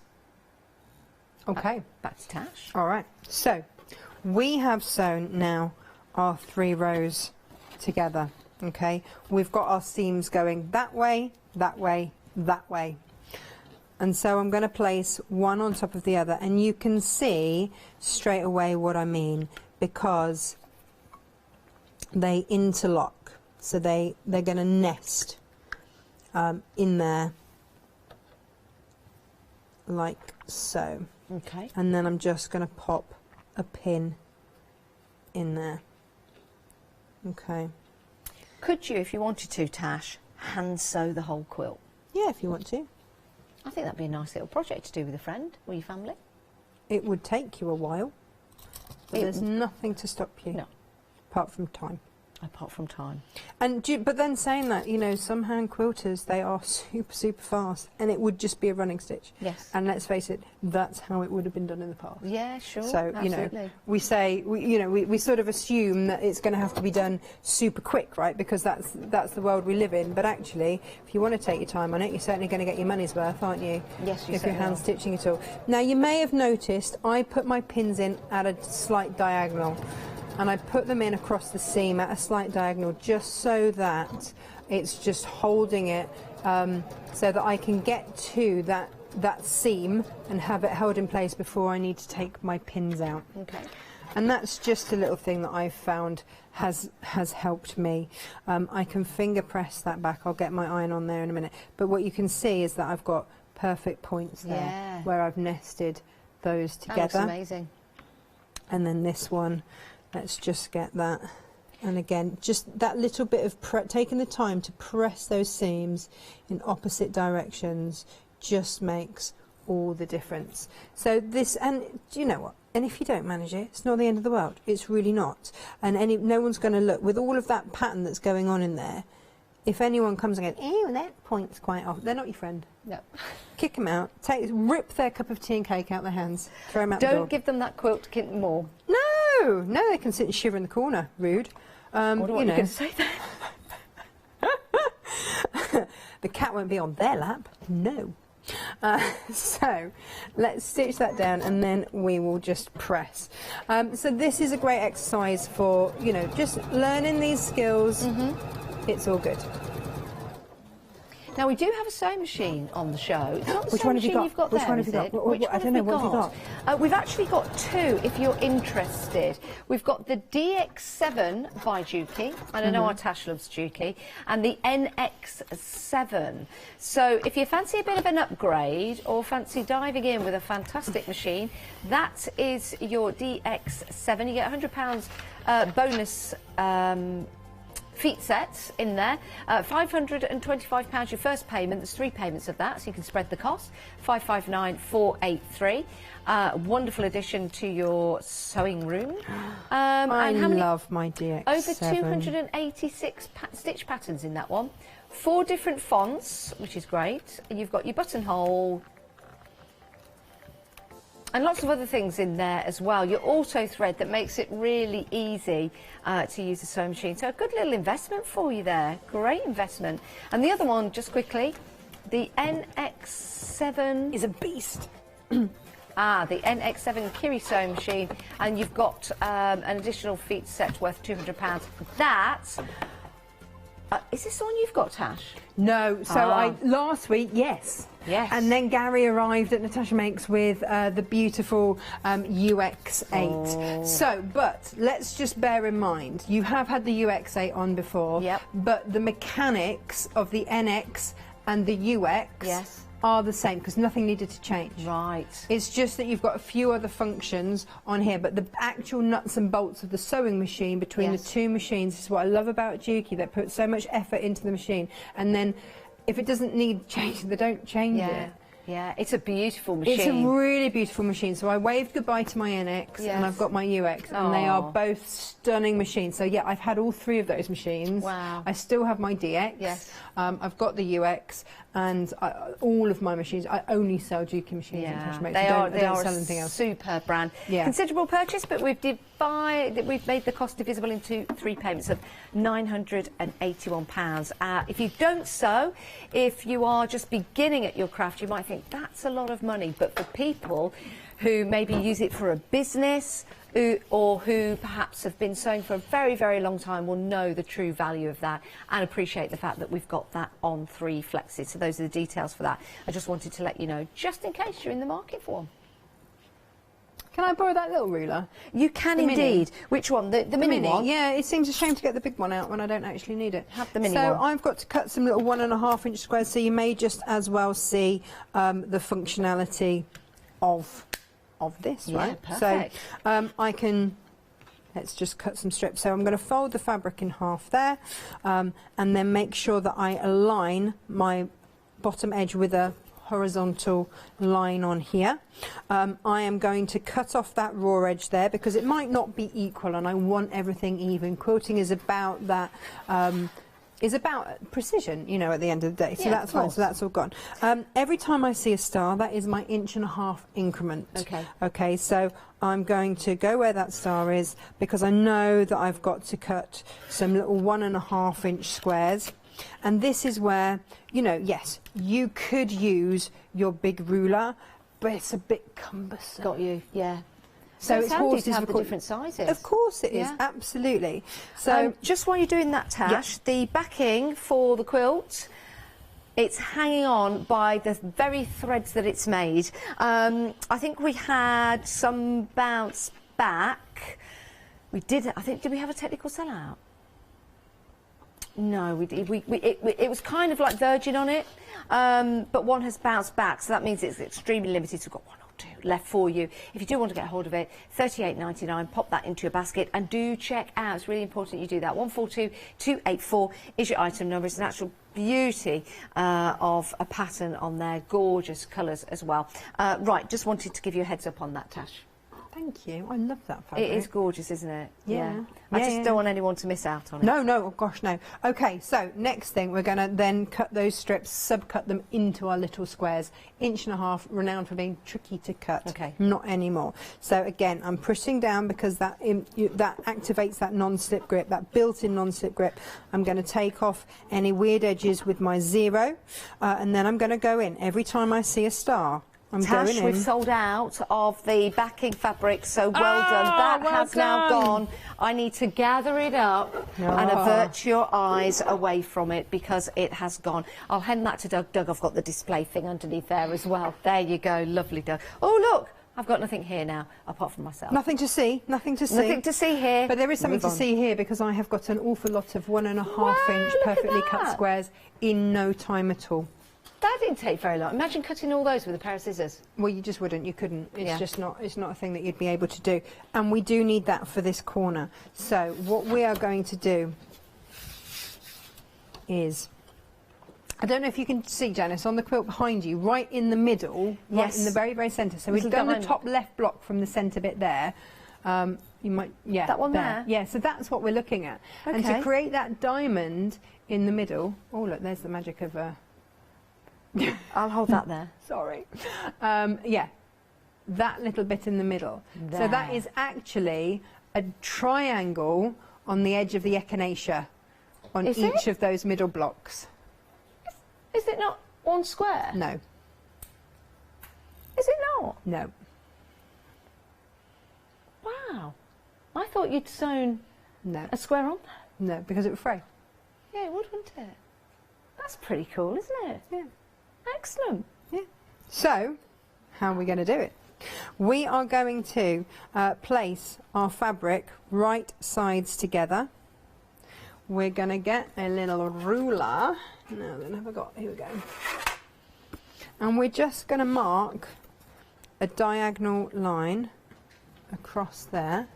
Okay. Back to Tash. All right. So we have sewn now our 3 rows together. Okay, we've got our seams going that way, that way, that way, and so I'm going to place one on top of the other, and you can see straight away what I mean, because they interlock, so they're going to nest in there like so. Okay. And then I'm just going to pop a pin in there. Okay. Could you, if you wanted to, Tash, hand sew the whole quilt? Yeah, if you want to. I think that'd be a nice little project to do with a friend or your family. It would take you a while, but there's nothing to stop you. No. Apart from time. Apart from time. And but then saying that, you know, some hand quilters, they are super, super fast, and it would just be a running stitch. Yes. And let's face it, that's how it would have been done in the past. Yeah, sure. So, absolutely. you know, we say, we sort of assume that it's going to have to be done super quick, right? Because that's the world we live in. But actually, if you want to take your time on it, you're certainly going to get your money's worth, aren't you? Yes, you if you're certainly hand are. stitching it all. Now, you may have noticed I put my pins in at a slight diagonal. And I put them in across the seam at a slight diagonal, just so that it's just holding it, so that I can get to that seam and have it held in place before I need to take my pins out. Okay. And that's just a little thing that I've found has helped me. I can finger press that back. I'll get my iron on there in a minute. But what you can see is that I've got perfect points there where I've nested those together. That looks amazing. And then this one. Let's just get that, and again, just that little bit of taking the time to press those seams in opposite directions just makes all the difference. So this, and you know what, and if you don't manage it, it's not the end of the world. It's really not. And no one's going to look, with all of that pattern that's going on in there, if anyone comes and goes, ew, that point's quite off, they're not your friend. No. Kick them out, rip their cup of tea and cake out their hands, throw them out the door. Don't give them that quilt to keep them warm. No, no, they can sit and shiver in the corner. Rude. What are you going to say there? The cat won't be on their lap. No. So let's stitch that down and then we will just press. So this is a great exercise for, you know, just learning these skills. It's all good. Now, we do have a sewing machine on the show. It's not the Which sewing one have you machine got? you've got Which there, one have you is got? it? Which Which I don't know, what have you got? We've actually got two, if you're interested. We've got the DX7 by Juki, and I know our Tash loves Juki, and the NX7. So if you fancy a bit of an upgrade or fancy diving in with a fantastic machine, that is your DX7. You get £100 bonus feet sets in there. £525 your first payment. There's 3 payments of that, so you can spread the cost. 559,483. Wonderful addition to your sewing room. I love my DX7. Over 286 stitch patterns in that one. 4 different fonts, which is great. You've got your buttonhole, and lots of other things in there as well. Your auto thread that makes it really easy to use the sewing machine. So a good little investment for you there. Great investment. And the other one, just quickly, the NX7 is a beast. The NX7 Kiri sewing machine, and you've got an additional feet set worth £200. That is this the one you've got, Tash? No. So last week, yes. Yes. And then Gary arrived at Natasha Makes with the beautiful UX8. So, but let's just bear in mind, you have had the UX8 on before, but the mechanics of the NX and the UX are the same because nothing needed to change. Right. It's just that you've got a few other functions on here, but the actual nuts and bolts of the sewing machine between the two machines is what I love about Juki. They put so much effort into the machine, and then if it doesn't need changing, they don't change it. Yeah, it's a beautiful machine. It's a really beautiful machine. So I waved goodbye to my NX and I've got my UX, and they are both stunning machines. So yeah, I've had all 3 of those machines. Wow. I still have my DX. Yes. I've got the UX, and all of my machines. I only sell Juki machines. Yeah, I they don't are sell anything else. Superb brand. Yeah. Considerable purchase, but we've made the cost divisible into 3 payments of £981. If you don't sew, if you are just beginning at your craft, you might think that's a lot of money, but for people who maybe use it for a business or who perhaps have been sewing for a very, very long time will know the true value of that and appreciate the fact that we've got that on 3 flexes. So those are the details for that. I just wanted to let you know, just in case you're in the market for one. Can I borrow that little ruler? You can indeed. Which one? The mini one? Yeah, it seems a shame to get the big one out when I don't actually need it. Have the mini one. So one. I've got to cut some little 1.5-inch squares, so you may just as well see the functionality of this, right? Perfect. So I can, let's just cut some strips. So I'm going to fold the fabric in half there, and then make sure that I align my bottom edge with a horizontal line on here. I am going to cut off that raw edge there because it might not be equal, and I want everything even. Quilting is about that. Is about precision, you know, at the end of the day. So that's fine. So that's all gone. Every time I see a star, that is my 1.5-inch increment. Okay. Okay. So I'm going to go where that star is because I know that I've got to cut some little 1.5-inch squares. And this is where, you know, yes, you could use your big ruler, but it's a bit cumbersome. Got you, yeah. So it's horses handy to have for the different sizes. Of course it is, absolutely. So just while you're doing that, Tash, the backing for the quilt, it's hanging on by the very threads that it's made. I think we had some bounce back. We did, I think, did we have a technical sellout? No, we did. It was kind of like virgin on it, but one has bounced back, so that means it's extremely limited. So we've got 1 or 2 left for you. If you do want to get hold of it, $38.99. Pop that into your basket and do check out. It's really important you do that. 142284 is your item number. It's an actual beauty of a pattern on there. Gorgeous colours as well. Right, just wanted to give you a heads up on that, Tash. thank you. I love that fabric. It is gorgeous, isn't it? Yeah. I Yeah, just yeah. don't want anyone to miss out on it. No, no, oh gosh, no. Okay, so next thing, we're going to then cut those strips, subcut them into our little squares. 1.5 inch, renowned for being tricky to cut. Okay. Not anymore. So again, I'm pushing down because that that activates that non-slip grip, that built-in non-slip grip. I'm going to take off any weird edges with my 0, and then I'm going to go in. Every time I see a star, I'm Tash, going in. we've sold out of the backing fabric, so well done. That well has now done. gone. I need to gather it up and avert your eyes away from it because it has gone. I'll hand that to Doug. Doug, I've got the display thing underneath there as well. There you go. Lovely, Doug. Oh, look. I've got nothing here now, apart from myself. Nothing to see, nothing to see. Nothing to see here. But there is something Move to on. see here because I have got an awful lot of 1.5 inch perfectly cut squares in no time at all. That didn't take very long. Imagine cutting all those with a pair of scissors. Well, you just wouldn't, you couldn't. It's Yeah. just not, it's not a thing that you'd be able to do. And we do need that for this corner. So what we are going to do is, I don't know if you can see, Janice, on the quilt behind you, right in the middle, right Yes. in the very, very centre. So Little we've done the diamond. top left block from the centre bit there. You might, yeah. That one there? Yeah, so that's what we're looking at. And to Okay. create that diamond in the middle, oh look, there's the magic of I'll hold that there. Sorry. Yeah, that little bit in the middle. So that There. is actually a triangle on the edge of the echinacea on Is each it? of those middle blocks. Is it not one square? No. Is it not? No. Wow. I thought you'd sewn No. a square on there. No, because it would fray. Yeah, it would, wouldn't it? That's pretty cool, isn't it? Yeah. Excellent. Yeah. So, how are we going to do it? We are going to place our fabric right sides together. We're going to get a little ruler. No, then have I got? Here we go. And we're just going to mark a diagonal line across there.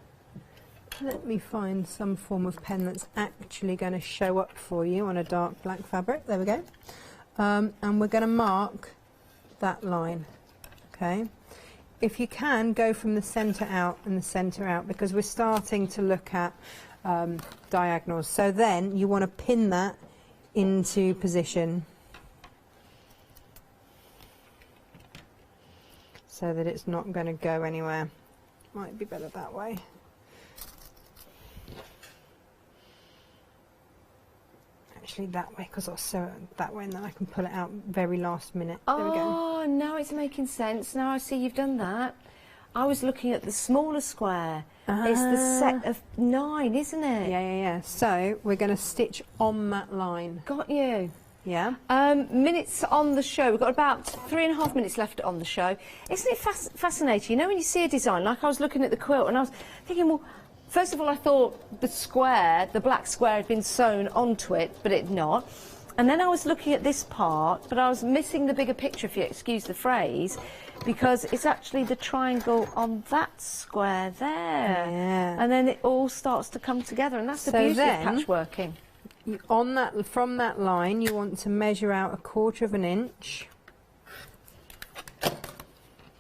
Let me find some form of pen that's actually going to show up for you on a dark black fabric. There we go. And we're going to mark that line. Okay. If you can, go from the centre out and the centre out because we're starting to look at diagonals. So then you want to pin that into position so that it's not going to go anywhere. Might be better that way. Actually that way because I'll sew it that way and then I can pull it out very last minute. There we go. Oh, now it's making sense. Now I see you've done that. I was looking at the smaller square. It's the set of 9, isn't it? Yeah, yeah, yeah. So we're going to stitch on that line. Got you. Yeah. Minutes on the show. We've got about 3.5 minutes left on the show. Isn't it fascinating? You know, when you see a design, like I was looking at the quilt and I was thinking, well, first of all, I thought the square, the black square, had been sewn onto it, but it not. And then I was looking at this part, but I was missing the bigger picture, if you excuse the phrase, because it's actually the triangle on that square there. Yeah. And then it all starts to come together, and that's the beauty of patchworking. On that, from that line, you want to measure out 1/4 inch.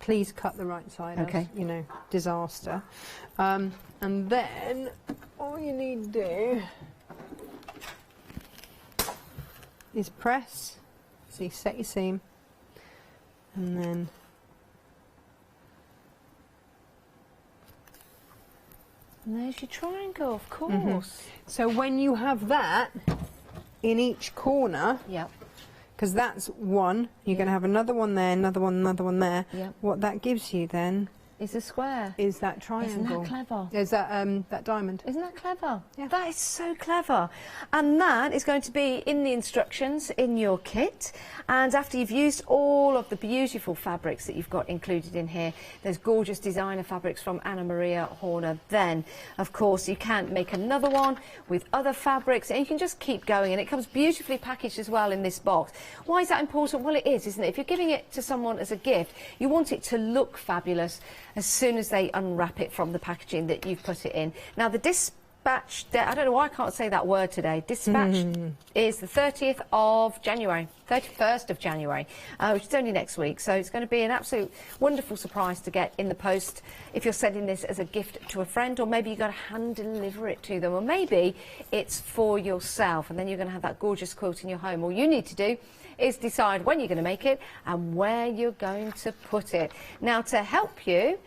Please cut the right side. Okay. Else, you know, disaster. And then all you need to do is press. So you set your seam, and then And there's your triangle, of course. So when you have that in each corner, Yep. because that's one, you're going to have another one there, another one there. Yep. What that gives you then Is a square. is that triangle. Isn't that clever? Is that diamond. Isn't that clever? Yeah. That is so clever. And that is going to be in the instructions in your kit. And after you've used all of the beautiful fabrics that you've got included in here, there's gorgeous designer fabrics from Anna Maria Horner. Then, of course, you can make another one with other fabrics, and you can just keep going. And it comes beautifully packaged as well in this box. Why is that important? Well, it is, isn't it? If you're giving it to someone as a gift, you want it to look fabulous as soon as they unwrap it from the packaging that you've put it in. Now, the dispatched, I don't know why I can't say that word today, dispatched is the 30th of January, 31st of January, which is only next week. So it's going to be an absolute wonderful surprise to get in the post if you're sending this as a gift to a friend, or maybe you've got to hand deliver it to them, or maybe it's for yourself and then you're going to have that gorgeous quilt in your home. All you need to do is decide when you're going to make it and where you're going to put it. Now, to help you,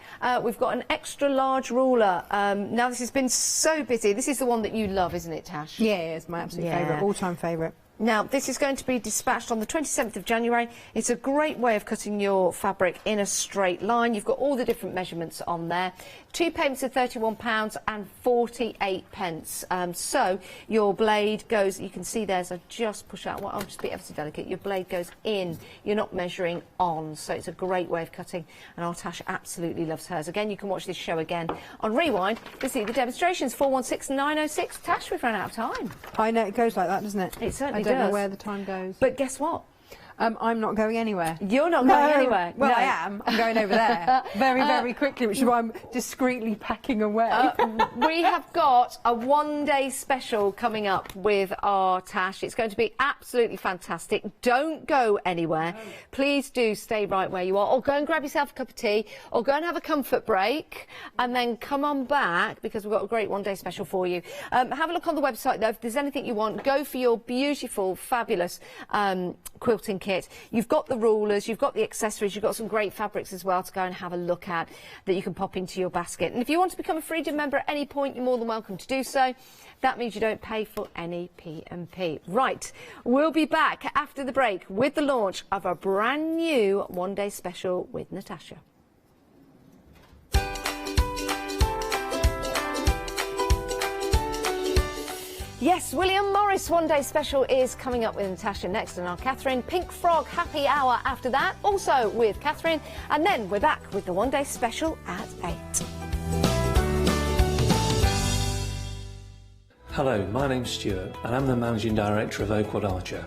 we've got an extra large ruler. Now, this has been so busy. This is the one that you love, isn't it, Tash? Yeah, it's my absolute favourite, all-time favourite. Now, this is going to be dispatched on the 27th of January. It's a great way of cutting your fabric in a straight line. You've got all the different measurements on there. 2 payments of £31 and 48 pence. So your blade goes, you can see there's a just push out. Well, I'll just be ever so delicate. Your blade goes in. You're not measuring on. So it's a great way of cutting. And our Tash absolutely loves hers. Again, you can watch this show again on Rewind to see the demonstrations. 416 906. Tash, we've run out of time. I know, it goes like that, doesn't it? It certainly I don't know does. where the time goes. But guess what? I'm not going anywhere. You're not going anywhere? Well, No. I am. I'm going over there very, very quickly, which is why I'm discreetly packing away. We have got a one-day special coming up with our Tash. It's going to be absolutely fantastic. Don't go anywhere. Please do stay right where you are, or go and grab yourself a cup of tea, or go and have a comfort break, and then come on back, because we've got a great one-day special for you. Have a look on the website, though. If there's anything you want, go for your beautiful, fabulous quilting kit. You've got the rulers, you've got the accessories, you've got some great fabrics as well to go and have a look at that you can pop into your basket. And if you want to become a Freedom member at any point, you're more than welcome to do so. That means you don't pay for any P&P. Right, we'll be back after the break with the launch of a brand new one-day special with Natasha. Yes, William Morris One Day Special is coming up with Natasha next, and our Catherine. Pink Frog Happy Hour after that, also with Catherine. And then we're back with the One Day Special at 8. Hello, my name's Stuart and I'm the Managing Director of Oakwood Archer.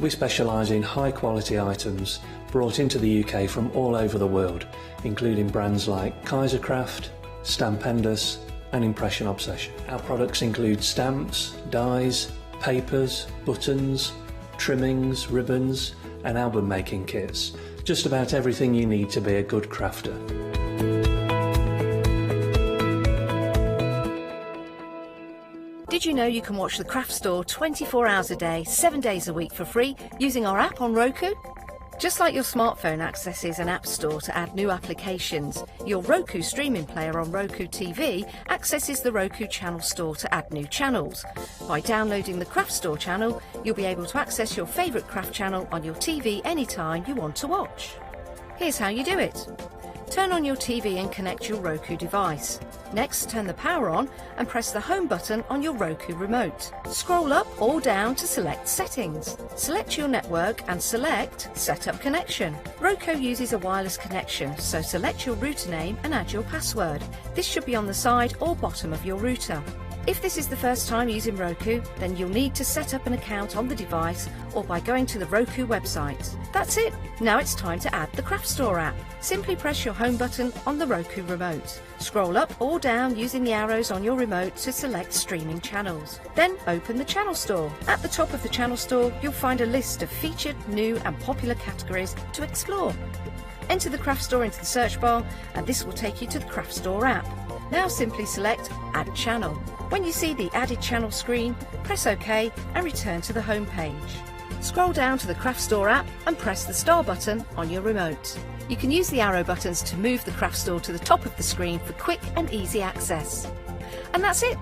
We specialise in high quality items brought into the UK from all over the world, including brands like Kaisercraft, Stampendous and Impression Obsession. Our products include stamps, dies, papers, buttons, trimmings, ribbons and album making kits. Just about everything you need to be a good crafter. Did you know you can watch the Craft Store 24 hours a day, 7 days a week for free using our app on Roku? Just like your smartphone accesses an app store to add new applications, your Roku streaming player on Roku TV accesses the Roku channel store to add new channels. By downloading the Craft Store channel, you'll be able to access your favourite craft channel on your TV anytime you want to watch. Here's how you do it. Turn on your TV and connect your Roku device. Next, turn the power on and press the home button on your Roku remote. Scroll up or down to select Settings. Select your network and select Set Up Connection. Roku uses a wireless connection, so select your router name and add your password. This should be on the side or bottom of your router. If this is the first time using Roku, then you'll need to set up an account on the device or by going to the Roku website. That's it. Now it's time to add the Craft Store app. Simply press your home button on the Roku remote. Scroll up or down using the arrows on your remote to select streaming channels. Then open the Channel Store. At the top of the Channel Store, you'll find a list of featured, new and popular categories to explore. Enter the Craft Store into the search bar and this will take you to the Craft Store app. Now simply select Add Channel. When you see the Added Channel screen, press OK and return to the home page. Scroll down to the Craft Store app and press the star button on your remote. You can use the arrow buttons to move the Craft Store to the top of the screen for quick and easy access. And that's it.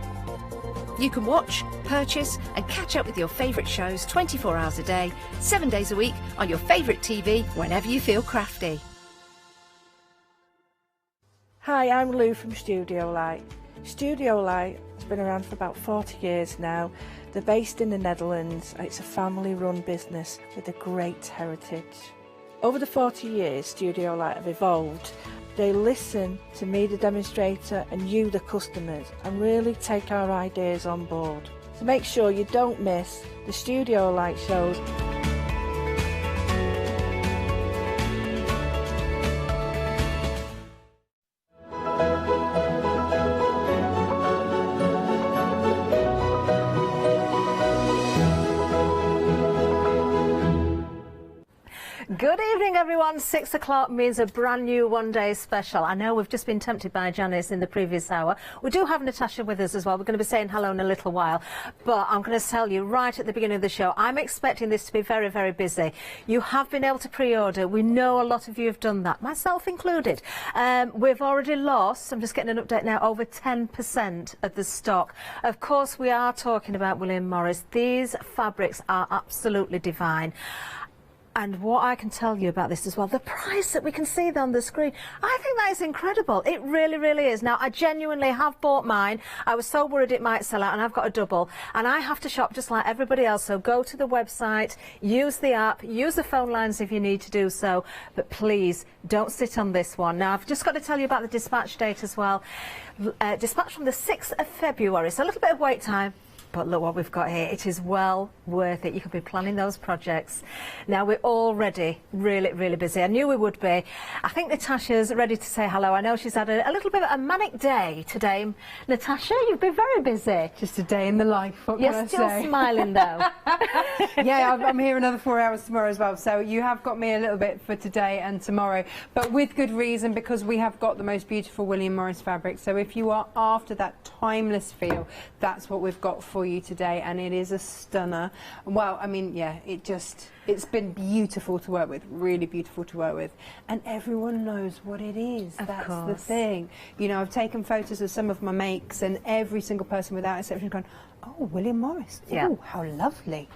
You can watch, purchase and catch up with your favourite shows 24 hours a day, 7 days a week on your favourite TV whenever you feel crafty. Hi, I'm Lou from Studio Light. Studio Light has been around for about 40 years now. They're based in the Netherlands. It's a family-run business with a great heritage. Over the 40 years, Studio Light have evolved. They listen to me, the demonstrator, and you, the customers, and really take our ideas on board. So make sure you don't miss the Studio Light shows. Good evening, everyone. 6 o'clock means a brand new one-day special. I know we've just been tempted by Janice in the previous hour. We do have Natasha with us as well. We're going to be saying hello in a little while. But I'm going to tell you right at the beginning of the show, I'm expecting this to be very, very busy. You have been able to pre-order. We know a lot of you have done that, myself included. We've already lost, I'm just getting an update now, over 10% of the stock. Of course, we are talking about William Morris. These fabrics are absolutely divine. And what I can tell you about this as well, the price that we can see on the screen, I think that is incredible. It really, really is. Now, I genuinely have bought mine. I was so worried it might sell out, and I've got a double. And I have to shop just like everybody else. So go to the website, use the app, use the phone lines if you need to do so. But please, don't sit on this one. Now, I've just got to tell you about the dispatch date as well. Dispatch from the 6th of February, so a little bit of wait time. But look what we've got here. It is well worth it. You could be planning those projects. Now, we're already really, really busy. I knew we would be. I think Natasha's ready to say hello. I know she's had a little bit of a manic day today. Natasha, you've been very busy. Just a day in the life, what You're can I still say? smiling, though. Yeah, I'm here another 4 hours tomorrow as well. So you have got me a little bit for today and tomorrow. But with good reason, because we have got the most beautiful William Morris fabric. So if you are after that timeless feel, that's what we've got for you today, and it is a stunner. Well, I mean, yeah, it's been beautiful to work with, really beautiful to work with, and everyone knows what it is. That's the thing. You know, I've taken photos of some of my makes, and every single person without exception gone, oh, William Morris, Yeah. oh, how lovely.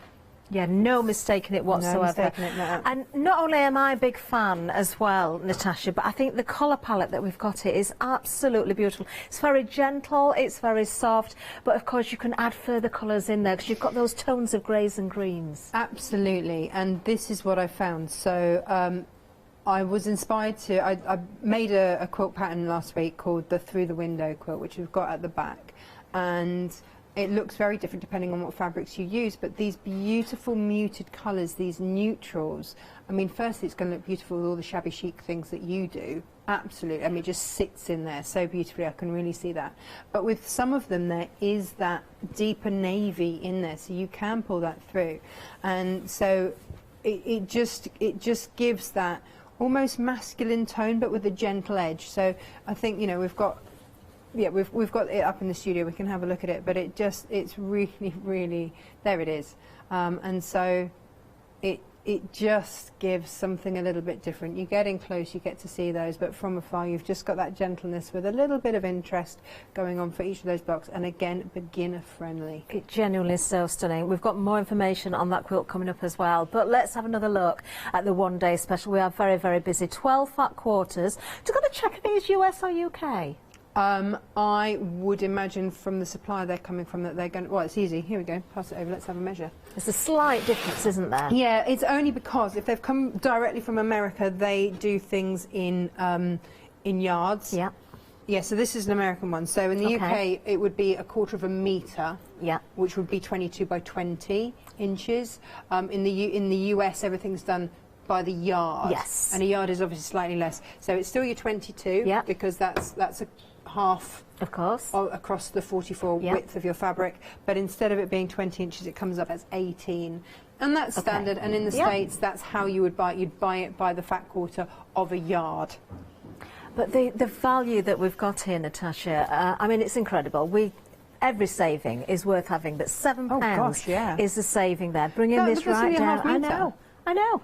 Yeah, no mistaking it whatsoever. No mistaking it, no. And not only am I a big fan as well, Natasha, but I think the colour palette that we've got here is absolutely beautiful. It's very gentle, it's very soft, but of course you can add further colours in there because you've got those tones of greys and greens. Absolutely, and this is what I found. So I was inspired to, I made a quilt pattern last week called the Through the Window quilt, which we've got at the back, and it looks very different depending on what fabrics you use, but these beautiful muted colours, these neutrals, I mean, firstly it's going to look beautiful with all the shabby chic things that you do, absolutely, I mean, it just sits in there so beautifully, I can really see that. But with some of them there is that deeper navy in there, so you can pull that through, and so it just gives that almost masculine tone but with a gentle edge. So I think, you know, we've got it up in the studio, we can have a look at it, but it's really, really, there it is. And so it just gives something a little bit different. You get in close, you get to see those, but from afar you've just got that gentleness with a little bit of interest going on for each of those blocks, and again, beginner friendly. It genuinely is so stunning. We've got more information on that quilt coming up as well, but let's have another look at the one day special. We are very, very busy. 12 fat quarters. Just got to check if it's US or UK. I would imagine from the supplier they're coming from that they're going to, well, it's easy. Here we go. Pass it over. Let's have a measure. There's a slight difference, isn't there? Yeah, it's only because if they've come directly from America, they do things in yards. Yeah. Yeah, so this is an American one. So in the UK, it would be 1/4 metre. Yeah. Which would be 22 by 20 inches. In the US, everything's done by the yard. Yes. And a yard is obviously slightly less. So it's still your 22. Yeah. Because that's a half, of course, across the 44 width of your fabric, but instead of it being 20 inches it comes up as 18, and that's standard. And in the States that's how you would buy it. You'd buy it by the fat quarter of a yard. But the value that we've got here, Natasha, I mean, it's incredible. Every saving is worth having, but £7 is the saving there, bringing this right down. I know.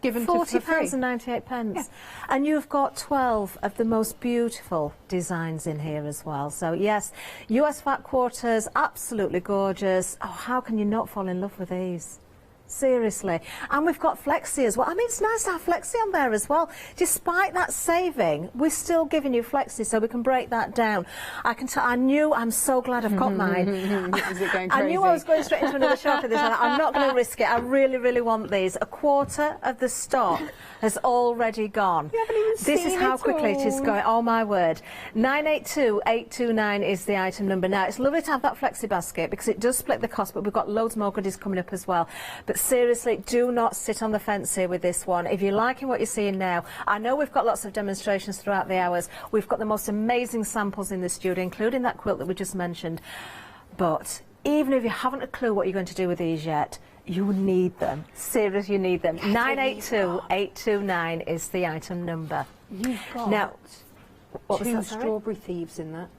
Given £40.98. Yeah. And you've got 12 of the most beautiful designs in here as well. So yes, US fat quarters, absolutely gorgeous. Oh, how can you not fall in love with these? Seriously. And we've got flexi as well. I mean, it's nice to have flexi on there as well. Despite that saving, we're still giving you flexi, so we can break that down. I'm so glad I've got mine. Is it going crazy? I knew I was going straight into another shop with this one. I'm not going to risk it. I really, really want these. 1/4 of the stock has already gone. You haven't even This is seen how it quickly it is all. going. Oh, my word. 982829 is the item number. Now, it's lovely to have that flexi basket because it does split the cost, but we've got loads more goodies coming up as well. But seriously, do not sit on the fence here with this one. If you're liking what you're seeing now, I know we've got lots of demonstrations throughout the hours. We've got the most amazing samples in the studio, including that quilt that we just mentioned. But even if you haven't a clue what you're going to do with these yet, you need them. Seriously, you need them. 982829 is the item number. You've got now, what was two that, sorry? strawberry thieves in that.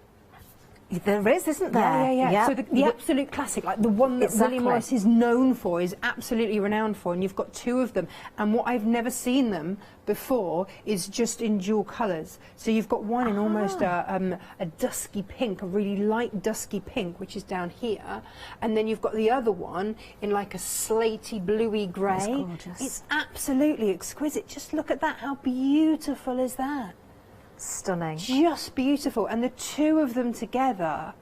There is, isn't there? Yeah. So the absolute classic, like the one that William Morris is known for, is absolutely renowned for, and you've got two of them. And what I've never seen them before is just in dual colours. So you've got one in almost a dusky pink, a really light dusky pink, which is down here, and then you've got the other one in like a slaty bluey grey. It's gorgeous. It's absolutely exquisite. Just look at that. How beautiful is that? Stunning. Just beautiful. And the two of them together,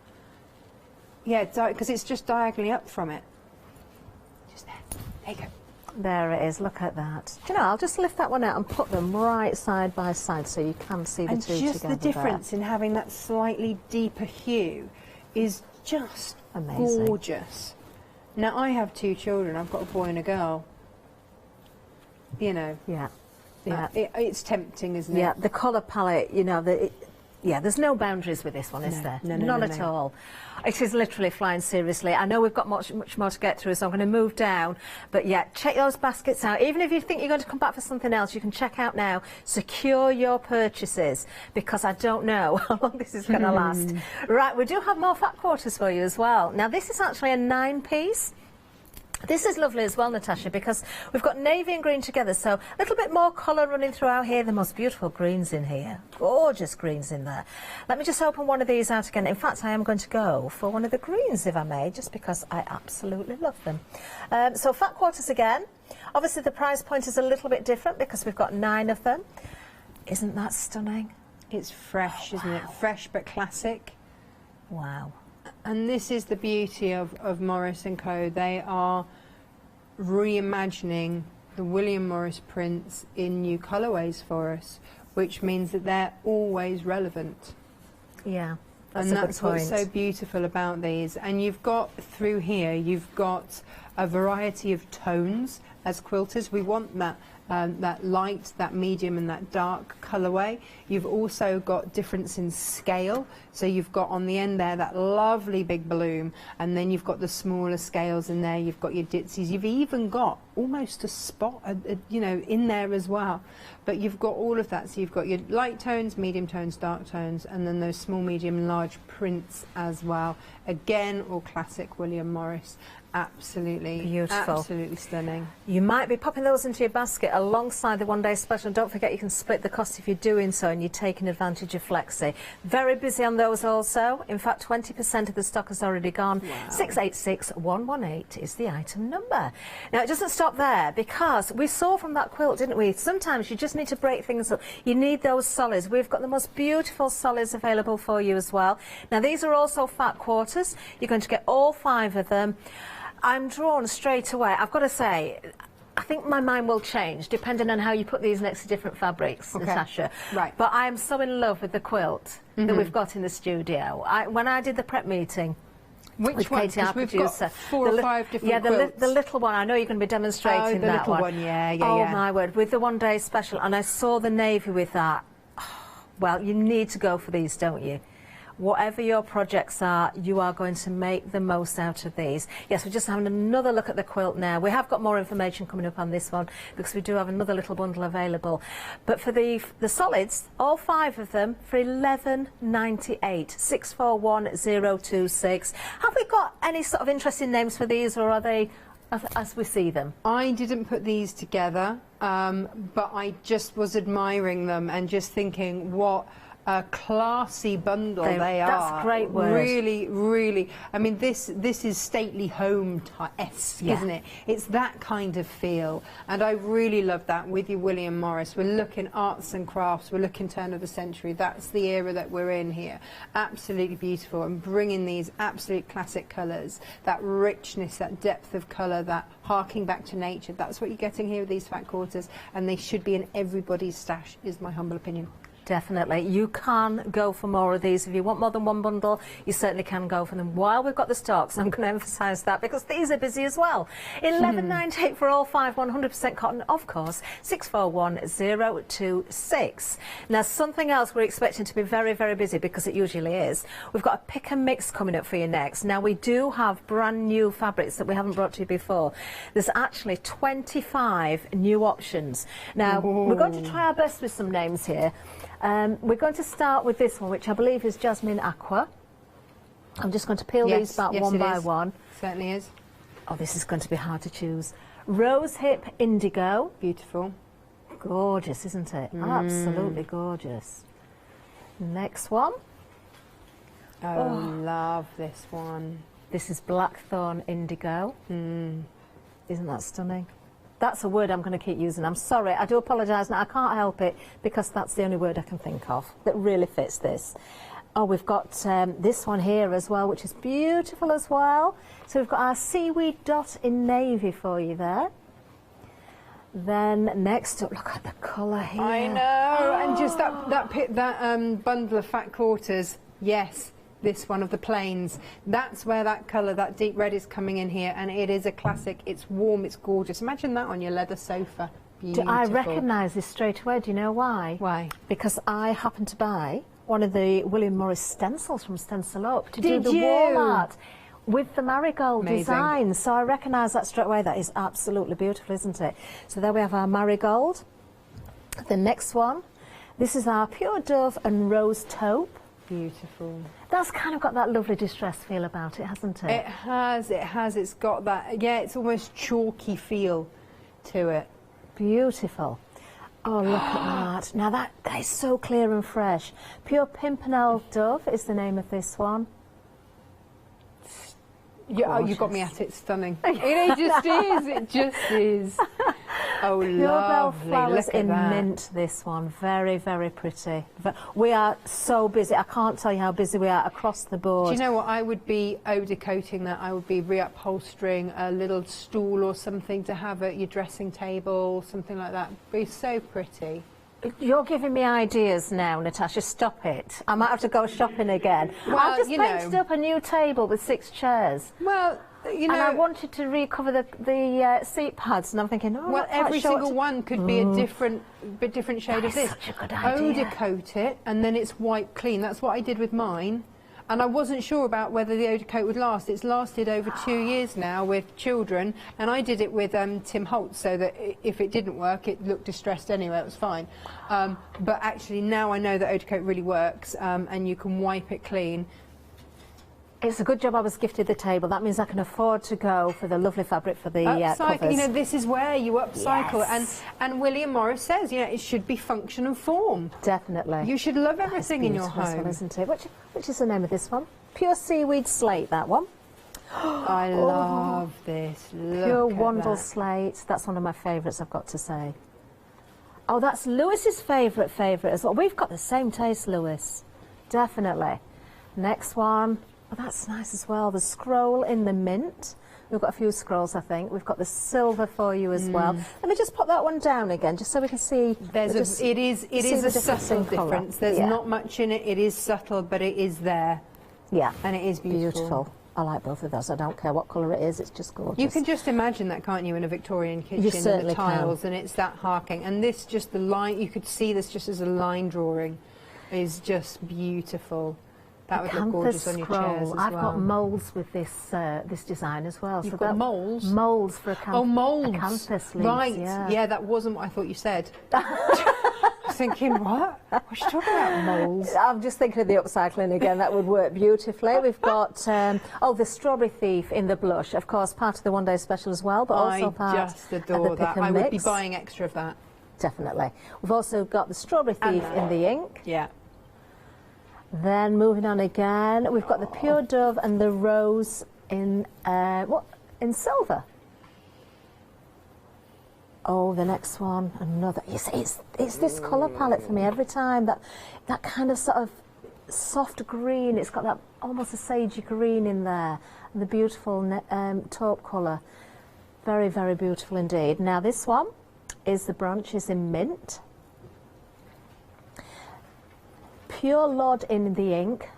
yeah, because it's just diagonally up from it. Just there. There you go. There it is. Look at that. Do you know, I'll just lift that one out and put them right side by side so you can see the two together. And just the difference in having that slightly deeper hue is just amazing. Gorgeous. Now, I have two children. I've got a boy and a girl. You know. Yeah. It's tempting, isn't it? Yeah, the colour palette, you know, there's no boundaries with this one, is there? None at all. It is literally flying seriously. I know we've got much more to get through, so I'm going to move down. But yeah, check those baskets out. Even if you think you're going to come back for something else, you can check out now. Secure your purchases, because I don't know how long this is going to last. Right, we do have more fat quarters for you as well. Now, this is actually a 9-piece. This is lovely as well, Natasha, because we've got navy and green together, so a little bit more colour running throughout here. The most beautiful greens in here. Gorgeous greens in there. Let me just open one of these out again. In fact, I am going to go for one of the greens, if I may, just because I absolutely love them. So fat quarters again. Obviously, the price point is a little bit different because we've got 9 of them. Isn't that stunning? It's fresh, isn't it? Fresh but classic. Wow. And this is the beauty of Morris & Co. They are reimagining the William Morris prints in new colourways for us, which means that they're always relevant. Yeah, and that's what's so beautiful about these. And you've got through here, you've got a variety of tones as quilters. We want that light, that medium and that dark colourway. You've also got difference in scale. So you've got on the end there that lovely big bloom, and then you've got the smaller scales in there. You've got your ditsies. You've even got almost a spot, you know, in there as well. But you've got all of that. So you've got your light tones, medium tones, dark tones, and then those small, medium, and large prints as well. Again, all classic William Morris. Absolutely beautiful, absolutely stunning. You might be popping those into your basket alongside the one-day special. And don't forget, you can split the cost if you're doing so, and you're taking advantage of Flexi. Very busy on those also. In fact, 20% of the stock has already gone. Wow. 686118 is the item number. Now, it doesn't stop there, because we saw from that quilt, didn't we? Sometimes you just need to break things up. You need those solids. We've got the most beautiful solids available for you as well. Now, these are also fat quarters. You're going to get all 5 of them. I'm drawn straight away. I've got to say, I think my mind will change depending on how you put these next to different fabrics, Natasha. Right. But I am so in love with the quilt that we've got in the studio. When I did the prep meeting, which one? Katie, our We've producer, got 4 or 5 different quilts. The little one. I know you're going to be demonstrating that one. Oh, the little one, yeah. Oh, my word. With the one-day special, and I saw the navy with that. Oh, well, you need to go for these, don't you? Whatever your projects are, you are going to make the most out of these. Yes, we're just having another look at the quilt now. We have got more information coming up on this one, because we do have another little bundle available. But for the solids, all 5 of them for $11.98, 641026. Have we got any sort of interesting names for these, or are they as we see them? I didn't put these together, but I just was admiring them and just thinking what a classy bundle they are. That's a great word. Really, really. I mean, this is stately home-esque, isn't it? It's that kind of feel, and I really love that with your William Morris. We're looking arts and crafts. We're looking turn of the century. That's the era that we're in here. Absolutely beautiful, and bringing these absolute classic colours, that richness, that depth of colour, that harking back to nature. That's what you're getting here with these fat quarters, and they should be in everybody's stash, is my humble opinion. Definitely. You can go for more of these. If you want more than one bundle, you certainly can go for them while we've got the stocks. I'm going to emphasise that because these are busy as well. $11.98 for all 5, 100% cotton, of course, 641026. Now, something else we're expecting to be very, very busy because it usually is. We've got a pick and mix coming up for you next. Now, we do have brand new fabrics that we haven't brought to you before. There's actually 25 new options. Now, we're going to try our best with some names here. We're going to start with this one, which I believe is Jasmine Aqua. I'm just going to peel these back one by one. Certainly is. Oh, this is going to be hard to choose. Rose Hip Indigo. Beautiful. Gorgeous, isn't it? Absolutely gorgeous. Next one. Oh, love this one. This is Blackthorn Indigo. Isn't that stunning? That's a word I'm going to keep using. I'm sorry, I do apologise. Now, I can't help it because that's the only word I can think of that really fits this. Oh, we've got this one here as well, which is beautiful as well. So we've got our seaweed dot in navy for you there. Then next up, look at the colour here. I know, and just that bundle of fat quarters. Yes. This one of the plains, that's where that colour, that deep red is coming in here, and it is a classic. It's warm, it's gorgeous. Imagine that on your leather sofa. Beautiful. I recognise this straight away. Do you know why? Why? Because I happened to buy one of the William Morris stencils from Stencil Up to do the you? wall art with the marigold Amazing. design. So I recognise that straight away. That is absolutely beautiful, isn't it? So there we have our marigold. The next one, this is our pure dove and rose taupe. Beautiful. That's kind of got that lovely distress feel about it, hasn't it? It has, it's got that, yeah, it's almost chalky feel to it. Beautiful. Oh, look at that. Now that is so clear and fresh. Pure Pimpernel Dove is the name of this one. Yeah, oh, you got me at it, stunning. It just is, it just is. Oh, Pure lovely, Bellflowers look at in that. mint, this one. Very, very pretty. We are so busy. I can't tell you how busy we are across the board. Do you know what? I would be eau-de coating that. I would be reupholstering a little stool or something to have at your dressing table, something like that. Be so pretty. You're giving me ideas now, Natasha. Stop it. I might have to go shopping again. Well, I've just you painted know. up a new table with 6 chairs. Well, you know. And I wanted to recover the seat pads, and I'm thinking, oh, Well, every single one could be a different shade of this. Such a good idea. Eau-de coat it, and then it's white clean. That's what I did with mine. And I wasn't sure about whether the eau-de coat would last. It's lasted over 2 years now with children, and I did it with Tim Holt, so that if it didn't work, it looked distressed anyway. It was fine. But actually, now I know that eau-de coat really works, and you can wipe it clean. It's a good job I was gifted the table. That means I can afford to go for the lovely fabric for the Upcycle, covers. you know, this is where you upcycle. Yes. And William Morris says, you know, it should be function and form. Definitely. You should love everything in your home. Isn't it? Which is the name of this one? Pure Seaweed Slate, that one. I love this. Pure Look at Wandle that. Slate. That's one of my favourites, I've got to say. Oh, that's Lewis's favourite as well. We've got the same taste, Lewis. Definitely. Next one. Oh, that's nice as well. The scroll in the mint. We've got a few scrolls, I think. We've got the silver for you as well. Let me just pop that one down again, just so we can see. It is a subtle difference. There's not much in it. It is subtle, but it is there. Yeah. And it is beautiful. I like both of those. I don't care what colour it is. It's just gorgeous. You can just imagine that, can't you, in a Victorian kitchen? You certainly and the tiles, can. and it's that harking. And this, just the line, you could see this just as a line drawing, is just beautiful. That would look gorgeous on your chairs as well. I've got moulds with this this design as well. You've got moulds? Moulds for a moulds. canvas leaves. Right, yeah, that wasn't what I thought you said. I was thinking, what? What's she talking about, moulds? I'm just thinking of the upcycling again. That would work beautifully. We've got, the Strawberry Thief in the blush. Of course, part of the one-day special as well, but also part I just of adore the that. pick and I would be mix. buying extra of that. Definitely. We've also got the Strawberry Thief in the ink. Yeah. Then moving on again, we've got the Pure Dove and the Rose in in silver. Oh, the next one, another. It's this colour palette for me every time. That kind of sort of soft green. It's got that almost a sagey green in there, and the beautiful taupe colour. Very, very beautiful indeed. Now this one is the branches in mint. pure Lod in the ink.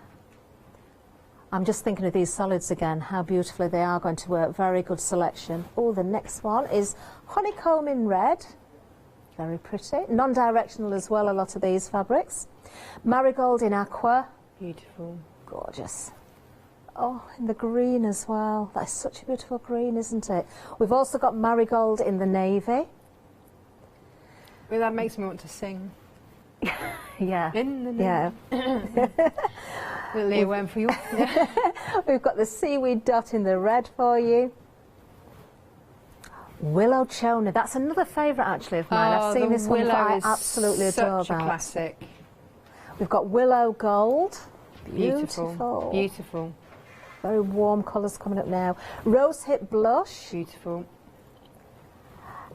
I'm just thinking of these solids again, how beautifully they are going to work. Very good selection. Oh, the next one is honeycomb in red. Very pretty. Non-directional as well, a lot of these fabrics. Marigold in aqua. Beautiful. Gorgeous. Oh, in the green as well. That's such a beautiful green, isn't it? We've also got marigold in the navy. Well, that makes me want to sing. Yeah. In the yeah. Little earworm for you. We've got the seaweed dot in the red for you. Willow Chona, that's another favourite actually of mine. I've seen this one that I absolutely adore. Such a classic. We've got willow gold. Beautiful. Beautiful. Very warm colours coming up now. Rose hip blush. Beautiful.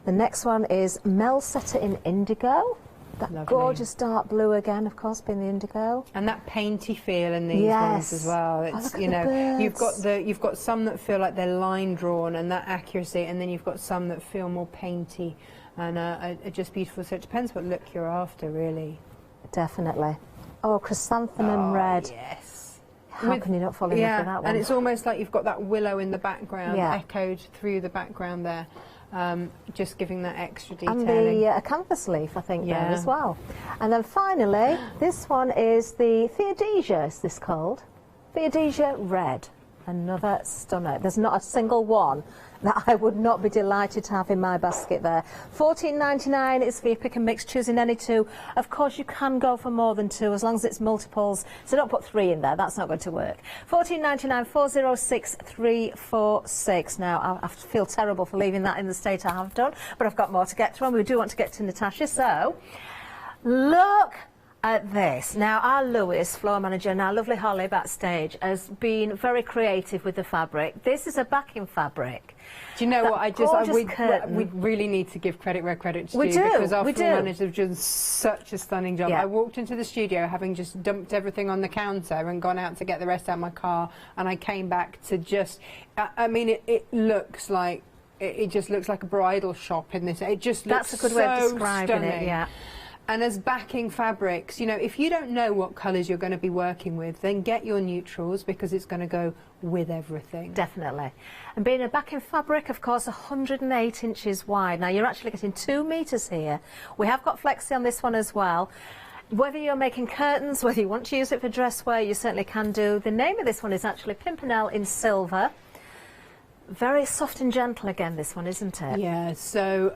The next one is Melsetter in indigo. That Lovely. Gorgeous dark blue again, of course, being the indigo. And that painty feel in these ones as well. It's, look you at know, the you've got some that feel like they're line drawn and that accuracy, and then you've got some that feel more painty and are just beautiful. So it depends what look you're after, really. Definitely. Oh, chrysanthemum red. Yes. How can you not fall in love with that one? And it's almost like you've got that willow in the background, Yeah. echoed through the background there. Just giving that extra detailing. And the canvas leaf, I think, there as well. And then finally, this one is the Theodosia, is this called? Theodosia Red. Another stunner. There's not a single one that I would not be delighted to have in my basket there. $14.99 is for your pick and mix, choosing any two. Of course, you can go for more than two as long as it's multiples. So don't put 3 in there. That's not going to work. $14.99, 406346. Now, I feel terrible for leaving that in the state I have done, but I've got more to get to, and we do want to get to Natasha. So, look at this. Now, our Lewis, floor manager, and our lovely Holly backstage, has been very creative with the fabric. This is a backing fabric. Do you know what? We really need to give credit where credit's due, because our floor managers have done such a stunning job. Yeah. I walked into the studio having just dumped everything on the counter and gone out to get the rest out of my car, and I came back to just, I mean, it looks like, it just looks like a bridal shop in this. It just looks That's a good way of so describing stunning. it, yeah. And as backing fabrics, you know, if you don't know what colours you're going to be working with, then get your neutrals, because it's going to go with everything. Definitely. And being a backing fabric, of course, 108 inches wide. Now, you're actually getting 2 metres here. We have got flexi on this one as well. Whether you're making curtains, whether you want to use it for dress wear, you certainly can do. The name of this one is actually Pimpernel in silver. Very soft and gentle again, this one, isn't it? Yeah, so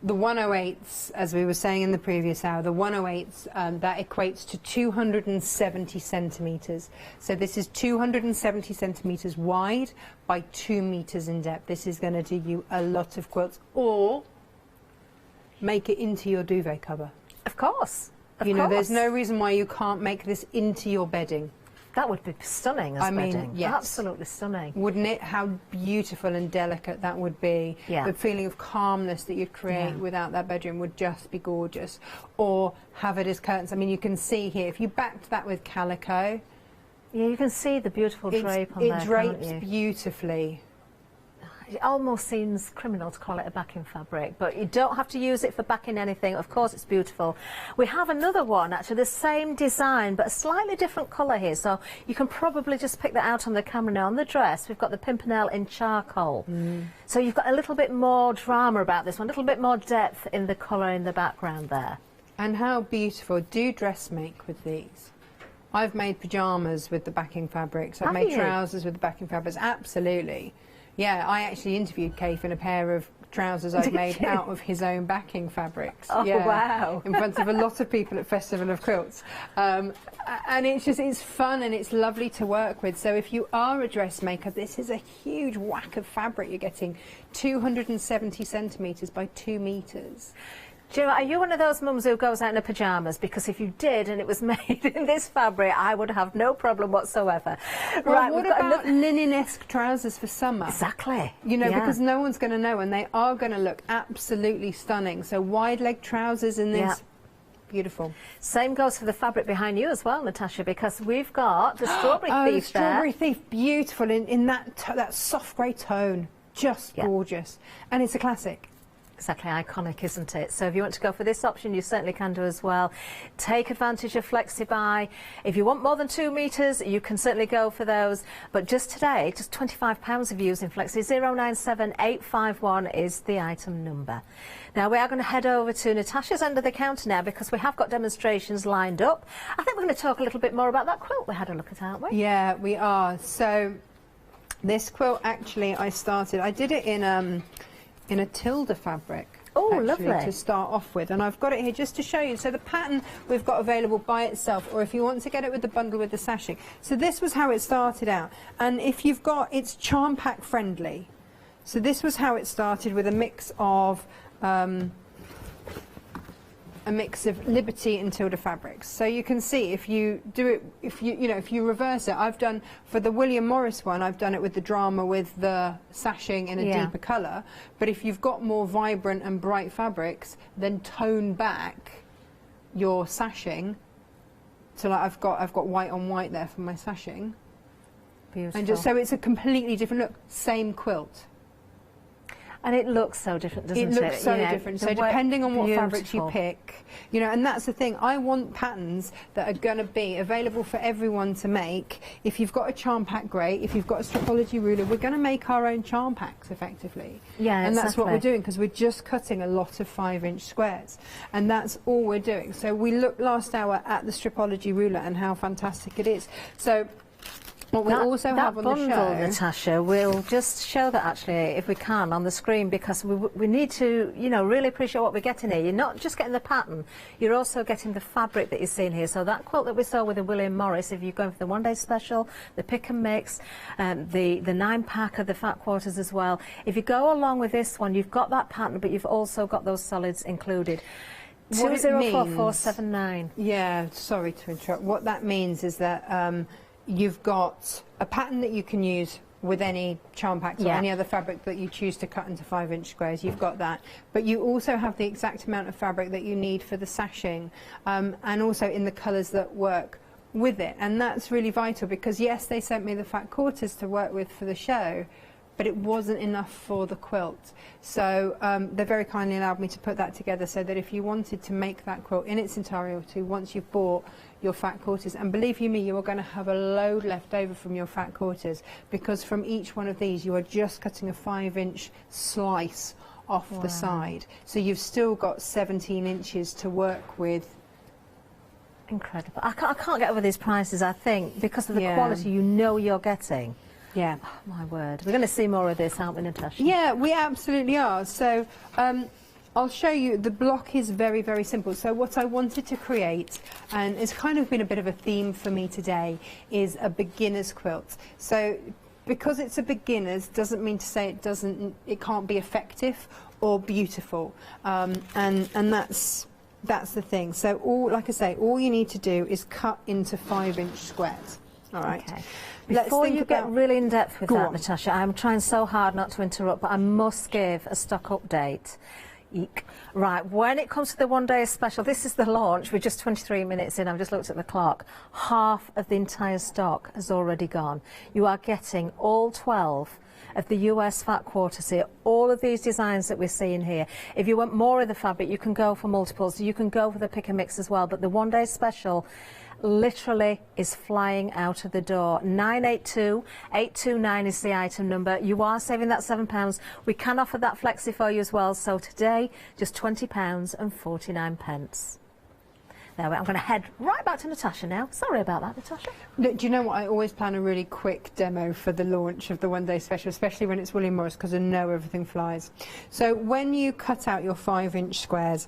the 108s, as we were saying in the previous hour, the 108s, that equates to 270 centimetres. So this is 270 centimetres wide by 2 metres in depth. This is going to do you a lot of quilts, or make it into your duvet cover. Of course. You know, there's no reason why you can't make this into your bedding. That would be stunning as bedding. Yes. Absolutely stunning. Wouldn't it? How beautiful and delicate that would be. Yeah. The feeling of calmness that you'd create without that bedroom would just be gorgeous. Or have it as curtains. I mean, you can see here, if you backed that with calico. Yeah, you can see the beautiful drape on there, It drapes can't you? beautifully. It almost seems criminal to call it a backing fabric, but you don't have to use it for backing anything. Of course, it's beautiful. We have another one, actually, the same design, but a slightly different colour here, so you can probably just pick that out on the camera now. On the dress, we've got the Pimpernel in charcoal. So you've got a little bit more drama about this one, a little bit more depth in the colour in the background there. And how beautiful. Do dress make with these. I've made pyjamas with the backing fabrics. I've made trousers with the backing fabrics. Absolutely. Yeah, I actually interviewed Kaif in a pair of trousers I've made out of his own backing fabrics. Oh, yeah, wow. In front of a lot of people at Festival of Quilts. And it's fun and it's lovely to work with. So if you are a dressmaker, this is a huge whack of fabric you're getting. 270 centimetres by 2 metres. Do you know, are you one of those mums who goes out in her pyjamas? Because if you did and it was made in this fabric, I would have no problem whatsoever. Well, right, what about linen-esque trousers for summer? Exactly. You know, because no one's going to know, and they are going to look absolutely stunning. So wide-leg trousers in this, beautiful. Same goes for the fabric behind you as well, Natasha, because we've got the Strawberry Thief the Strawberry Thief, beautiful in that soft grey tone. Just gorgeous. And it's a classic. Exactly, iconic, isn't it? So if you want to go for this option, you certainly can do as well. Take advantage of FlexiBuy. If you want more than 2 metres, you can certainly go for those. But just today, just £25 of using Flexi. 097851 is the item number. Now we are going to head over to Natasha's end of the counter now, because we have got demonstrations lined up. I think we're going to talk a little bit more about that quilt we had a look at, aren't we? Yeah, we are. So this quilt, actually, I did it in a Tilda fabric. Oh, actually, lovely. To start off with, and I've got it here just to show you. So the pattern we've got available by itself, or if you want to get it with the bundle with the sashing. So this was how it started out, and if you've got, it's charm pack friendly. So this was how it started, with a mix of Liberty and Tilda fabrics. So you can see, if you do it, if you reverse it, I've done for the William Morris one, I've done it with the drama with the sashing in a deeper colour. But if you've got more vibrant and bright fabrics, then tone back your sashing. So like I've got white on white there for my sashing. Beautiful. And just so it's a completely different look. Same quilt. And it looks so different, doesn't it? It looks so different. So depending on what fabrics you pick, and that's the thing. I want patterns that are going to be available for everyone to make. If you've got a charm pack, great. If you've got a stripology ruler, we're going to make our own charm packs effectively. Yeah, and that's what we're doing, because we're just cutting a lot of 5-inch squares, and that's all we're doing. So we looked last hour at the stripology ruler and how fantastic it is. So what we also have on the show, Natasha, we'll just show that actually, if we can, on the screen, because we need to, really appreciate what we're getting here. You're not just getting the pattern, you're also getting the fabric that you're seeing here. So that quilt that we saw with the William Morris, if you're going for the one-day special, the pick and mix, the 9-pack of the fat quarters as well. If you go along with this one, you've got that pattern, but you've also got those solids included. 204479. Yeah, sorry to interrupt. What that means is that you've got a pattern that you can use with any charm packs or any other fabric that you choose to cut into 5-inch squares. You've got that, but you also have the exact amount of fabric that you need for the sashing, and also in the colours that work with it. And that's really vital, because yes, they sent me the fat quarters to work with for the show, but it wasn't enough for the quilt. So they very kindly allowed me to put that together, so that if you wanted to make that quilt in its entirety once you've bought your fat quarters, and believe you me, you are going to have a load left over from your fat quarters, because from each one of these you are just cutting a 5-inch slice off the side. So you've still got 17 inches to work with. Incredible. I can't get over these prices, I think, because of the quality you're getting. Yeah. Oh, my word. We're going to see more of this, aren't we, Natasha? Yeah, we absolutely are. So I'll show you. The block is very, very simple. So what I wanted to create, and it's kind of been a bit of a theme for me today, is a beginner's quilt. So because it's a beginner's doesn't mean to say it can't be effective or beautiful. And that's the thing. So like I say, all you need to do is cut into 5-inch squares. All right. Okay. Before you get really in depth with that, Natasha, I'm trying so hard not to interrupt, but I must give a stock update. Eek. Right, when it comes to the one-day special, this is the launch. We're just 23 minutes in. I've just looked at the clock. Half of the entire stock has already gone. You are getting all 12 of the US fat quarters here, all of these designs that we're seeing here. If you want more of the fabric, you can go for multiples. You can go for the pick and mix as well, but the one-day special literally is flying out of the door. 982829 is the item number. You are saving that £7. We can offer that flexi for you as well. So today, just £20.49. Now I'm going to head right back to Natasha now. Sorry about that, Natasha. Do you know what? I always plan a really quick demo for the launch of the one-day special, especially when it's William Morris, because I know everything flies. So when you cut out your 5-inch squares,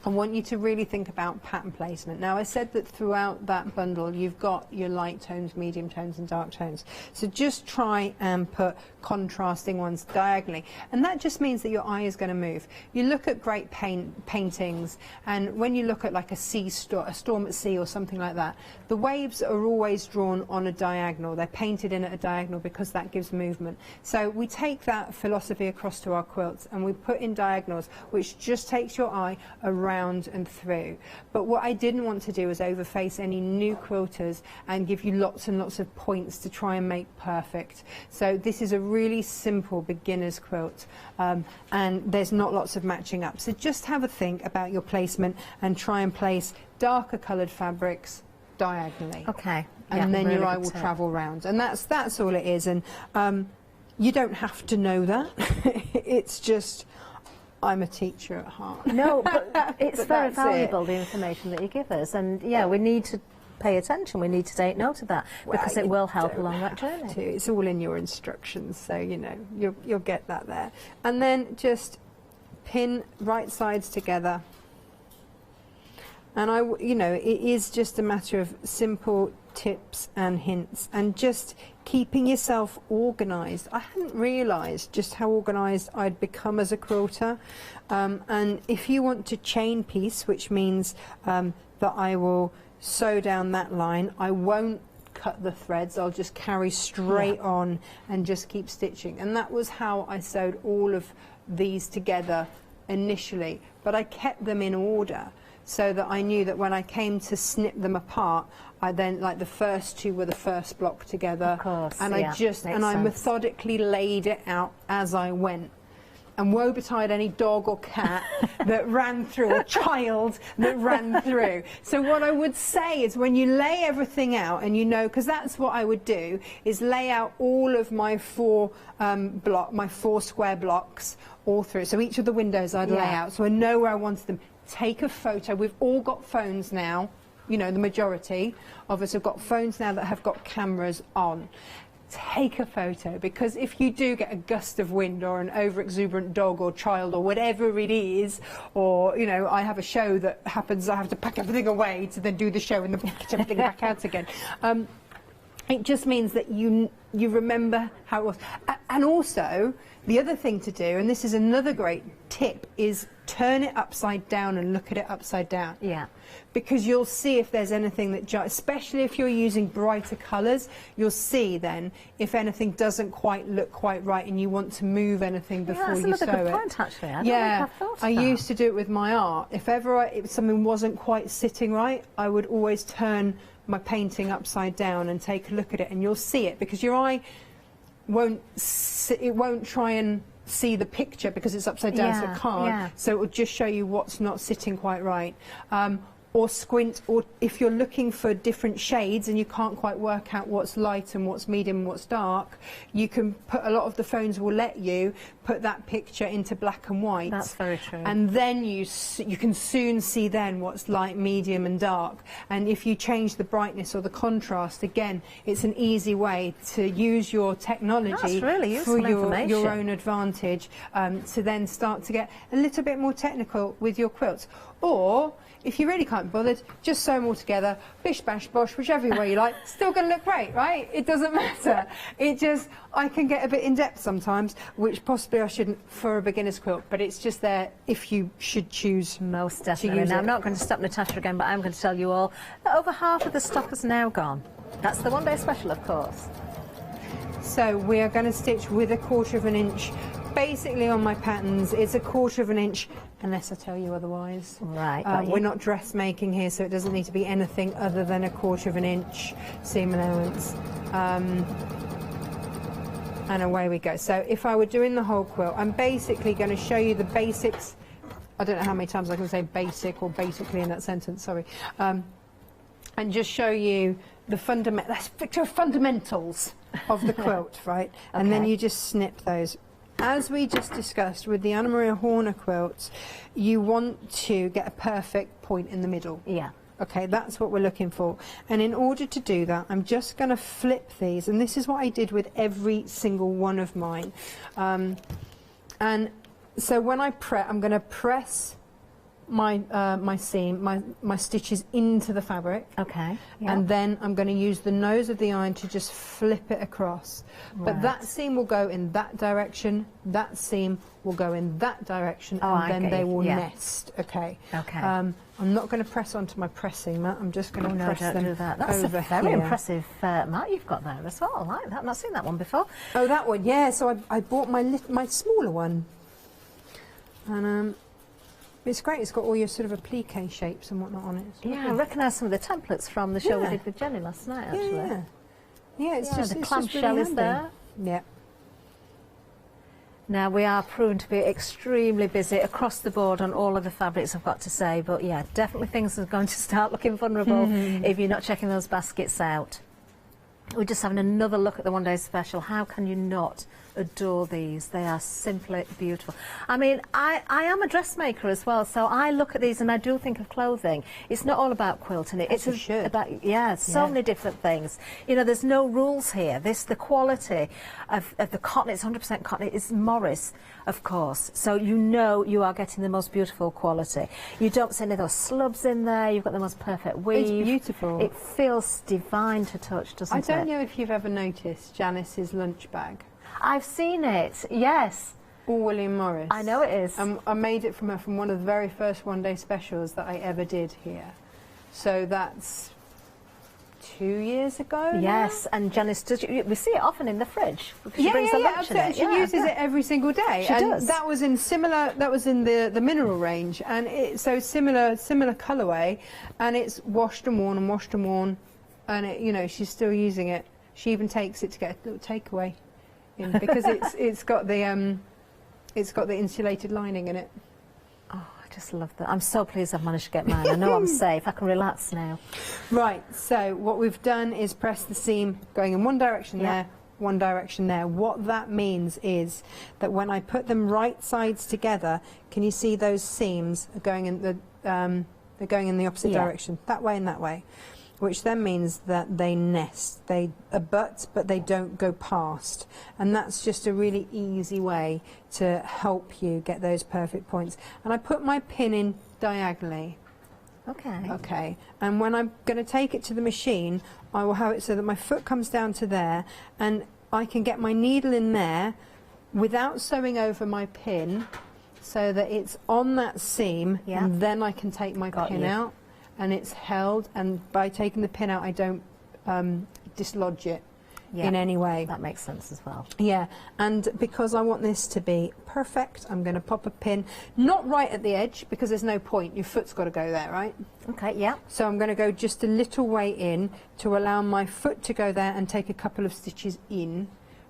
I want you to really think about pattern placement. Now, I said that throughout that bundle, you've got your light tones, medium tones, and dark tones. So just try and put contrasting ones diagonally. And that just means that your eye is going to move. You look at great paintings, and when you look at like a storm at sea or something like that, the waves are always drawn on a diagonal. They're painted in at a diagonal because that gives movement. So we take that philosophy across to our quilts, and we put in diagonals, which just takes your eye around round and through. But what I didn't want to do was overface any new quilters and give you lots and lots of points to try and make perfect. So this is a really simple beginner's quilt, and there's not lots of matching up. So just have a think about your placement and try and place darker coloured fabrics diagonally. Okay. And then really your eye good will tip. travel round. And that's all it is. And you don't have to know that. It's just, I'm a teacher at heart. No, but it's But very that's valuable, it. the information that you give us. And yeah, we need to pay attention. We need to take note of that because it will help along that journey. It's all in your instructions, so you know you'll get that there. And then just pin right sides together. And it is just a matter of simple tips and hints and just keeping yourself organised. I hadn't realised just how organised I'd become as a quilter. And if you want to chain piece, which means that I will sew down that line, I won't cut the threads, I'll just carry straight on and just keep stitching. And that was how I sewed all of these together initially, but I kept them in order so that I knew that when I came to snip them apart, I then, like, the first two were the first block together. Of course, and yeah, I methodically laid it out as I went. And woe betide any dog or cat that ran through, or child that ran through. So what I would say is when you lay everything out, and because that's what I would do, is lay out all of my four square blocks all through. So each of the windows I'd lay out, so I know where I wanted them. Take a photo. We've all got phones now. The majority of us have got phones now that have got cameras on. Take a photo, because if you do get a gust of wind or an over-exuberant dog or child or whatever it is, or I have a show that happens, I have to pack everything away to then do the show and then package everything back out again. It just means that you remember how it was. And also, the other thing to do, and this is another great tip, is turn it upside down and look at it upside down. Yeah. Because you'll see if there's anything that, especially if you're using brighter colours, you'll see then if anything doesn't quite look quite right and you want to move anything before you sew it. That's another good point, actually. I don't think I've thought of that. I used to do it with my art. If ever if something wasn't quite sitting right, I would always turn my painting upside down and take a look at it, and you'll see it, because your eye won't try and see the picture because it's upside down, so it can't. So it will just show you what's not sitting quite right. Or squint, or if you're looking for different shades and you can't quite work out what's light and what's medium and what's dark, you can put, a lot of the phones will let you put that picture into black and white. That's very true. And then you can soon see then what's light, medium and dark. And if you change the brightness or the contrast, again, it's an easy way to use your technology for your own advantage, to then start to get a little bit more technical with your quilts. Or if you really can't be bothered, just sew them all together, bish, bash, bosh, whichever way you like. Still going to look great, right? It doesn't matter. I can get a bit in-depth sometimes, which possibly I shouldn't for a beginner's quilt, but it's just there if you should choose. Most definitely. Now, I'm not going to stop Natasha again, but I'm going to tell you all that over half of the stock is now gone. That's the one-day special, of course. So we are going to stitch with 1/4 inch. Basically on my patterns, it's 1/4 inch, unless I tell you otherwise. Right. We're not dressmaking here, so it doesn't need to be anything other than 1/4 inch seam allowance. And away we go. So if I were doing the whole quilt, I'm basically going to show you the basics. I don't know how many times I can say basic or basically in that sentence, sorry. And just show you the fundamentals of the quilt, right? And then you just snip those. As we just discussed with the Anna Maria Horner quilts, you want to get a perfect point in the middle. Yeah. Okay, that's what we're looking for. And in order to do that, I'm just going to flip these, and this is what I did with every single one of mine. And so when I'm going to press my seam, my stitches into the fabric. Okay. And then I'm going to use the nose of the iron to just flip it across. But that seam will go in that direction, that seam will go in that direction, and then they will nest. Okay. Okay. I'm not going to press onto my pressing mat. I'm just going to press them do that. That's over a very here. impressive mat you've got there as well. I like that. I've not seen that one before. Oh, that one, yeah. So I bought my smaller one, and It's great. It's got all your sort of applique shapes and whatnot on it. Yeah, I recognise some of the templates from the show we did with Jenny last night, actually. Yeah, it's just the it's clamshell just really is there. Yeah. Now, we are proven to be extremely busy across the board on all of the fabrics, I've got to say, but yeah, definitely things are going to start looking vulnerable if you're not checking those baskets out. We're just having another look at the one-day special. How can you not adore these? They are simply beautiful. I mean, I am a dressmaker as well, so I look at these and I do think of clothing. It's not all about quilting. It's about, so many different things. You know, there's no rules here. The quality of the cotton, it's 100% cotton. It's Morris, of course, so you know you are getting the most beautiful quality. You don't see any of those slubs in there. You've got the most perfect weave. It's beautiful. It feels divine to touch, doesn't it? I don't know if you've ever noticed Janice's lunch bag. I've seen it, yes. All William Morris. I know it is. I made it from her from one of the very first one-day specials that I ever did here. So that's 2 years ago. Yes, now? And Janice does. We see it often in the fridge. She brings her lunch in absolutely. it. She uses it every single day. She does. That was in similar. That was in the mineral range, and so similar colourway, and it's washed and worn and washed and worn, and you know she's still using it. She even takes it to get a little takeaway in because it's got the insulated lining in it. Oh, I just love that. I'm so pleased I've managed to get mine. I know I'm safe. I can relax now. Right, so what we've done is press the seam going in one direction there, one direction there. What that means is that when I put them right sides together, can you see those seams are going in they're going in the opposite direction, that way and that way, which then means that they nest. They abut, but they don't go past. And that's just a really easy way to help you get those perfect points. And I put my pin in diagonally. Okay. Okay. And when I'm going to take it to the machine, I will have it so that my foot comes down to there, and I can get my needle in there without sewing over my pin, so that it's on that seam, and then I can take my pin out. And it's held, and by taking the pin out, I don't dislodge it in any way. That makes sense as well. Yeah, and because I want this to be perfect, I'm going to pop a pin, not right at the edge, because there's no point. Your foot's got to go there, right? Okay, yeah. So I'm going to go just a little way in to allow my foot to go there and take a couple of stitches in,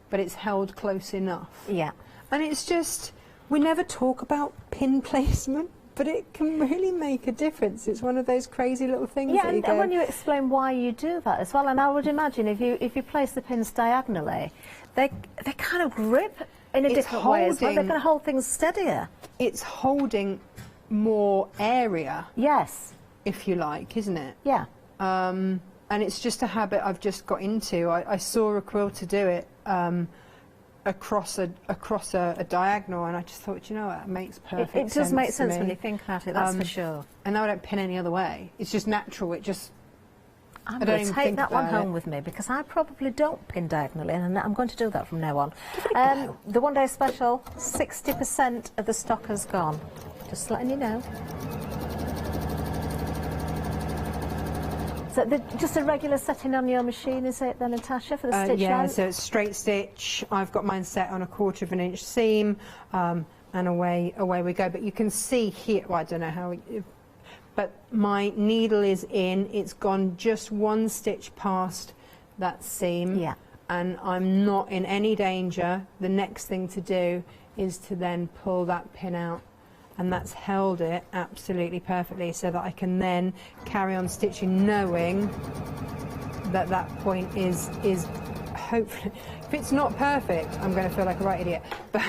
but it's held close enough. Yeah. And it's just, we never talk about pin placement, but it can really make a difference. It's one of those crazy little things. Yeah, that you and when you explain why you do that as well, and I would imagine if you place the pins diagonally, they kind of grip in a different way as well. They're going to hold things steadier. It's holding more area. Yes. If you like, isn't it? Yeah. And it's just a habit I've just got into. I saw a quilter do it across a diagonal, and I just thought, you know what, it makes perfect sense. It does make sense when you think about it, that's for sure. And now I don't pin any other way. It's just natural. It just. I'm going to take that one home with me, because I probably don't pin diagonally, and I'm going to do that from now on. The one-day special, 60% of the stock has gone. Just letting you know. So just a regular setting on your machine, is it then, Natasha, for the stitch Yeah, length? so it's straight stitch. I've got mine set on a 1/4 of an inch seam, and away we go. But you can see here, well, I don't know how, but my needle is in. It's gone just one stitch past that seam. Yeah. And I'm not in any danger. The next thing to do is to then pull that pin out. And that's held it absolutely perfectly, so that I can then carry on stitching, knowing that that point is hopefully, if it's not perfect, I'm going to feel like a right idiot, but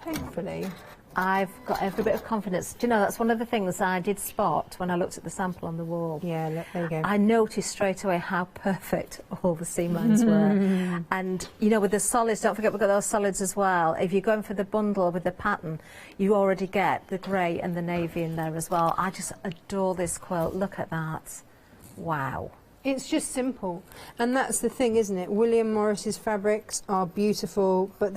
hopefully. I've got every bit of confidence. Do you know, that's one of the things I did spot when I looked at the sample on the wall. Yeah, look, there you go. I noticed straight away how perfect all the seam lines were. And, you know, with the solids, don't forget we've got those solids as well. If you're going for the bundle with the pattern, you already get the grey and the navy in there as well. I just adore this quilt. Look at that. Wow. It's just simple, and that's the thing, isn't it? William Morris's fabrics are beautiful, but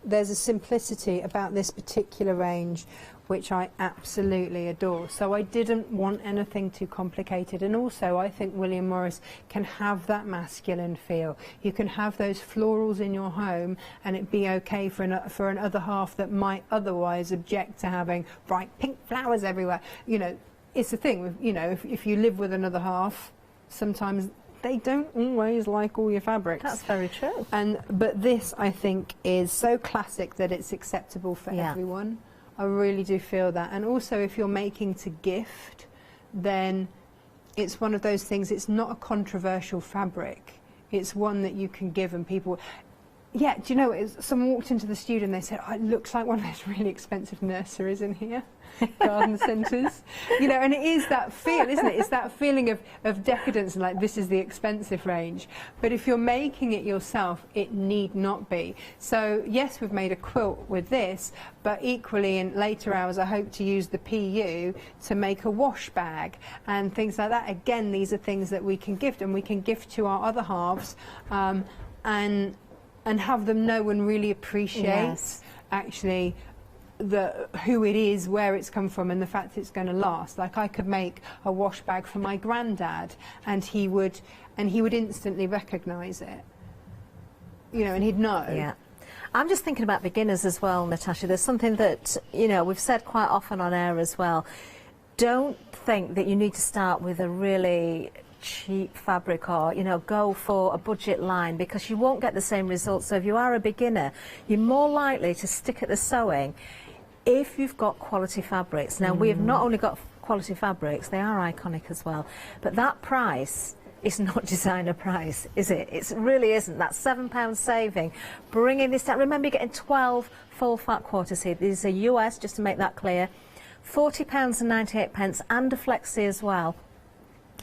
there's a simplicity about this particular range which I absolutely adore. So I didn't want anything too complicated, and also I think William Morris can have that masculine feel. You can have those florals in your home and it be okay for an other half that might otherwise object to having bright pink flowers everywhere. You know, it's the thing, you know, if you live with another half, sometimes they don't always like all your fabrics. That's very true. But this, I think, is so classic that it's acceptable for everyone. I really do feel that. And also, if you're making to gift, then it's one of those things, it's not a controversial fabric. It's one that you can give and people... Yeah, do you know, someone walked into the studio and they said, oh, it looks like one of those really expensive nurseries in here, garden centres. You know, and it is that feel, isn't it? It's that feeling of decadence and like, this is the expensive range. But if you're making it yourself, it need not be. So, yes, we've made a quilt with this, but equally in later hours, I hope to use the PU to make a wash bag and things like that. Again, these are things that we can gift, and we can gift to our other halves, and have them know and really appreciate actually who it is, where it's come from, and the fact it's going to last. Like, I could make a wash bag for my granddad, and he would instantly recognise it. You know, and he'd know. Yeah. I'm just thinking about beginners as well, Natasha. There's something that, you know, we've said quite often on air as well. Don't think that you need to start with a really cheap fabric, or, you know, go for a budget line, because you won't get the same results. So if you are a beginner, you're more likely to stick at the sewing if you've got quality fabrics. Now, we have not only got quality fabrics, they are iconic as well, but that price is not designer price, is it? It really isn't. That £7 saving, bringing this down. Remember, you're getting 12 full fat quarters here. These are US, just to make that clear. £40.98 and a flexi as well.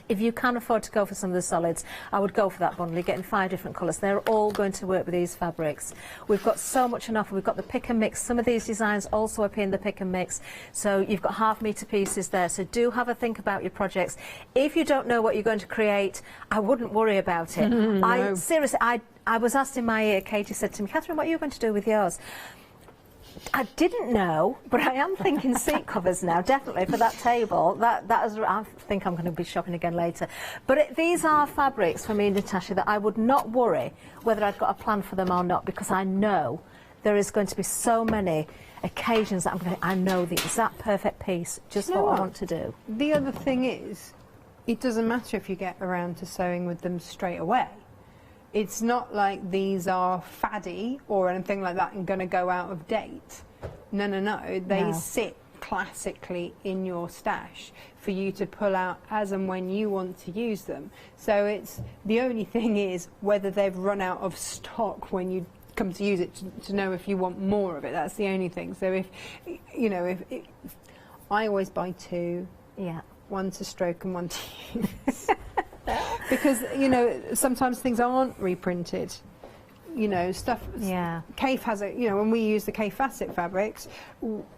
If you can afford to go for some of the solids, I would go for that bundle. You're getting 5 different colours. They're all going to work with these fabrics. We've got so much on offer. We've got the pick and mix. Some of these designs also appear in the pick and mix. So you've got half-metre pieces there. So do have a think about your projects. If you don't know what you're going to create, I wouldn't worry about it. No. Seriously, I was asked in my ear, Katie said to me, Catherine, what are you going to do with yours? I didn't know, but I am thinking seat covers now, definitely, for that table. I think I'm going to be shopping again later. But these are fabrics for me, Natasha, that I would not worry whether I'd got a plan for them or not, because I know there is going to be so many occasions that I know the exact perfect piece, just what I want to do. The other thing is, it doesn't matter if you get around to sewing with them straight away. It's not like these are faddy or anything like that and going to go out of date. No, no, no. They sit classically in your stash for you to pull out as and when you want to use them. So it's the only thing is whether they've run out of stock when you come to use it, to know if you want more of it. That's the only thing. So if, you know, if I always buy 2, one to stroke and one to use. Because, you know, sometimes things aren't reprinted. You know, stuff. Kaffe has a, you know, when we use the Kaffe Facet fabrics,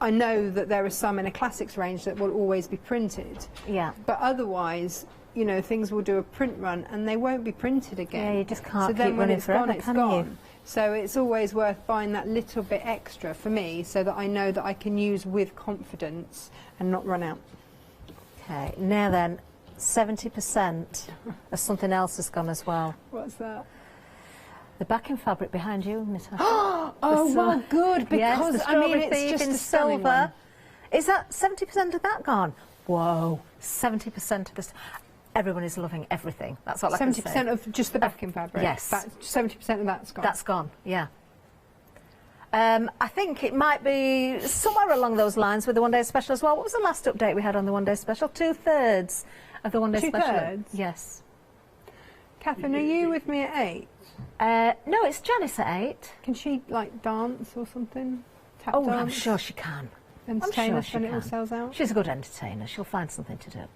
I know that there are some in a classics range that will always be printed. Yeah. But otherwise, you know, things will do a print run and they won't be printed again. Yeah, you just can't so then keep when running it's forever, gone, it's can gone. you? So it's always worth buying that little bit extra for me, so that I know that I can use with confidence and not run out. Okay, now then, 70% of something else has gone as well. What's that? The backing fabric behind you, Natasha. Oh, well, good, because yes, the I mean, strawberry it's thief just in a stunning silver. one. Is that 70% of that gone? Whoa, 70% of this. Everyone is loving everything. That's all I can say. 70% of just the backing fabric? Yes. 70% of that's gone? That's gone, yeah. I think it might be somewhere along those lines with the one-day special as well. What was the last update we had on the one-day special? 2/3 of the one-day special. 2/3? Yes. Catherine, are you with me at 8? No, it's Janice at 8. Can she, like, dance or something? Tap Oh, dance? I'm sure she can. Entertain I'm us sure when she it all can. sells out? She's a good entertainer. She'll find something to do.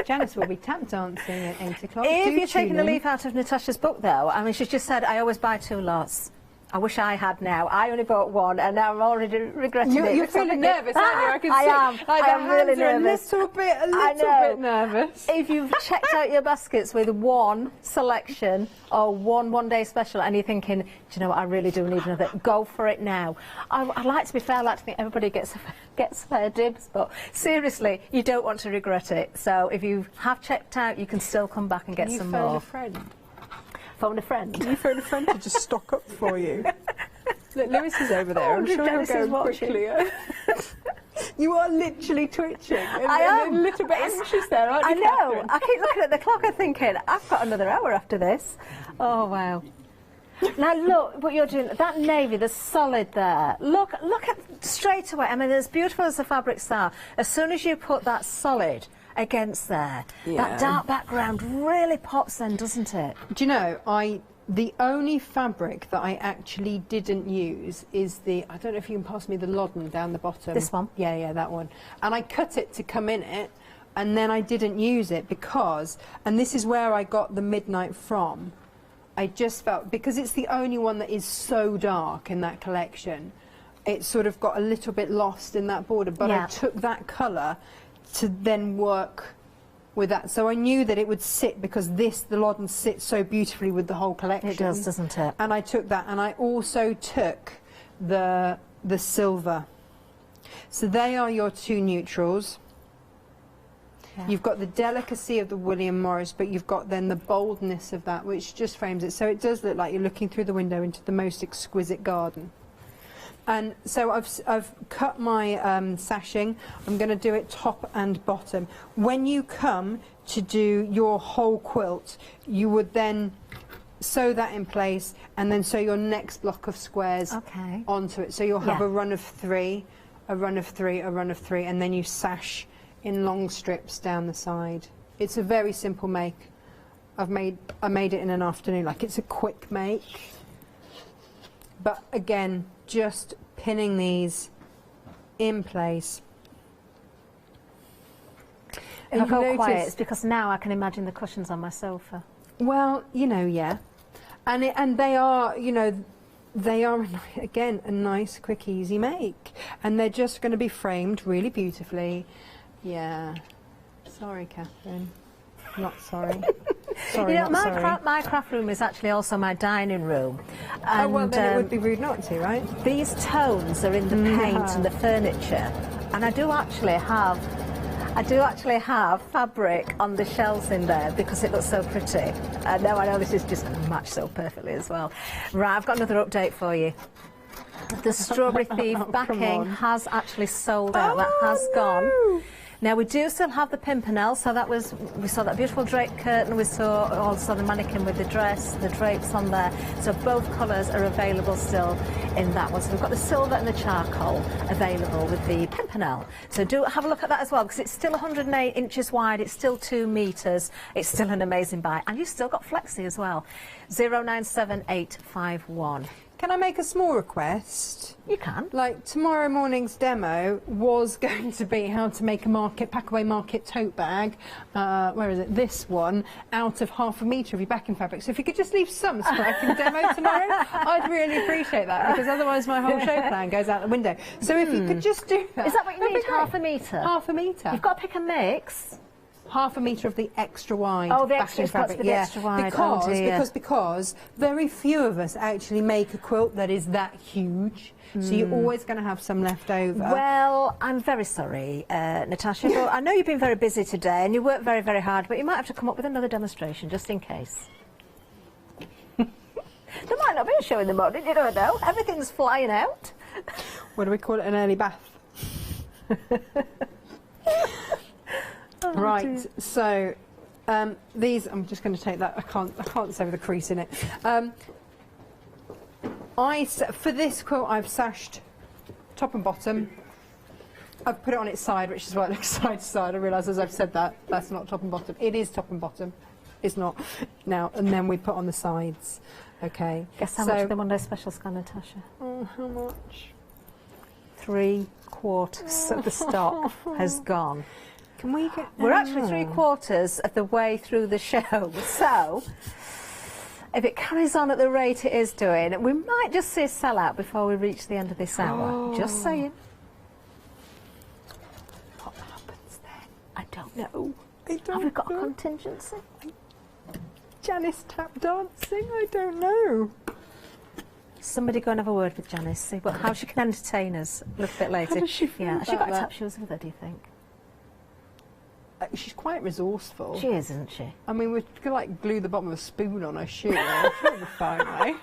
Janice will be tap dancing at 8 o'clock. If you're taking a leaf out of Natasha's book, though, I mean, she's just said, I always buy 2 lots. I wish I had now. I only bought one, and now I'm already regretting it. You're feeling nervous, aren't you? I can see. I am really nervous. A little bit nervous. If you've checked out your baskets with one selection or one day special, and you're thinking, do you know what, I really do need another, go for it now. I like to be fair. I like to think everybody gets fair dibs, but seriously, you don't want to regret it. So if you have checked out, you can still come back and get some more. Can you phone a friend? Phone a friend. Can you phone a friend to just stock up for you? Look, Lewis is over there. I'm sure he'll go quickly. You are literally twitching. I am. A little bit anxious there, aren't you, I know. Catherine? I keep looking at the clock and thinking, I've got another hour after this. Oh, wow. Now, look what you're doing. That navy, the solid there. Look at straight away. I mean, as beautiful as the fabrics are, as soon as you put that solid against there, that dark background really pops then, doesn't it? Do you know, the only fabric that I actually didn't use is the, I don't know if you can pass me the Loddon down the bottom. This one? Yeah, that one. And I cut it to come in it, and then I didn't use it because, and this is where I got the Midnight from, I just felt, because it's the only one that is so dark in that collection, it sort of got a little bit lost in that border, but I took that colour to then work with that. So I knew that it would sit, because the Loddon sits so beautifully with the whole collection. It does, doesn't it? And I took that, and I also took the silver. So they are your two neutrals. Yeah. You've got the delicacy of the William Morris, but you've got then the boldness of that, which just frames it. So it does look like you're looking through the window into the most exquisite garden. And so I've cut my sashing. I'm going to do it top and bottom. When you come to do your whole quilt, you would then sew that in place and then sew your next block of squares onto it. So you'll have a run of 3, a run of 3, a run of 3, and then you sash in long strips down the side. It's a very simple make. I made it in an afternoon. Like, it's a quick make. But again, just pinning these in place. If I go quiet, it's because now I can imagine the cushions on my sofa. Well, you know, yeah. And they are, you know, they are, again, a nice, quick, easy make. And they're just going to be framed really beautifully. Yeah. Sorry, Catherine. Not sorry. Sorry, you know, not sorry. My craft room is actually also my dining room. And, oh, well, then it would be rude not to, right? These tones are in the paint and the furniture. And I do actually have fabric on the shelves in there because it looks so pretty. And now I know this is just going to match so perfectly as well. Right, I've got another update for you. The Strawberry Thief backing has actually sold out. That has gone. Now, we do still have the Pimpernel, so we saw that beautiful drape curtain, we saw also the mannequin with the dress, the drapes on there, so both colours are available still in that one. So we've got the silver and the charcoal available with the Pimpernel. So do have a look at that as well, because it's still 108 inches wide, it's still 2 metres, it's still an amazing buy, and you've still got flexi as well. 097851. Can I make a small request? You can. Like, tomorrow morning's demo was going to be how to make a pack-away market tote bag, where is it, this one, out of 1/2 metre of your backing fabric. So if you could just leave some so I can demo tomorrow, I'd really appreciate that, because otherwise my whole show plan goes out the window. So if you could just do that. Is that what you need, 1/2 metre? 1/2 metre. You've got to pick a mix. 1/2 metre of the extra wide. Oh, the extra, fabric. the extra wide. Because very few of us actually make a quilt that is that huge. So you're always going to have some left over. Well, I'm very sorry, Natasha, but I know you've been very busy today and you work very, very hard, but you might have to come up with another demonstration just in case. There might not be a show in the morning, you don't know. Everything's flying out. What do we call it? An early bath. Oh, right, dear. so these, I'm just going to take that, I can't sew the crease in it. For this quilt I've sashed top and bottom. I've put it on its side, which is why it looks side to side. I realise as I've said that's not top and bottom. It is top and bottom. It's not. Now, and then we put on the sides. Okay. Guess how much of the Monday special's gone, Natasha? Oh, how much? 3/4 of the stock has gone. Can we get... We're actually 3/4 of the way through the show, so if it carries on at the rate it is doing, we might just see a sellout before we reach the end of this hour. Oh. Just saying. What happens then? I don't know. Have we got a contingency? Janice tap dancing? I don't know. Somebody go and have a word with Janice, see how she can entertain us a little bit later. How does she feel Has she got about tap shoes with her, do you think? She's quite resourceful. She is, isn't she? I mean, we could like glue the bottom of a spoon on her shoe. She'll be fine, right?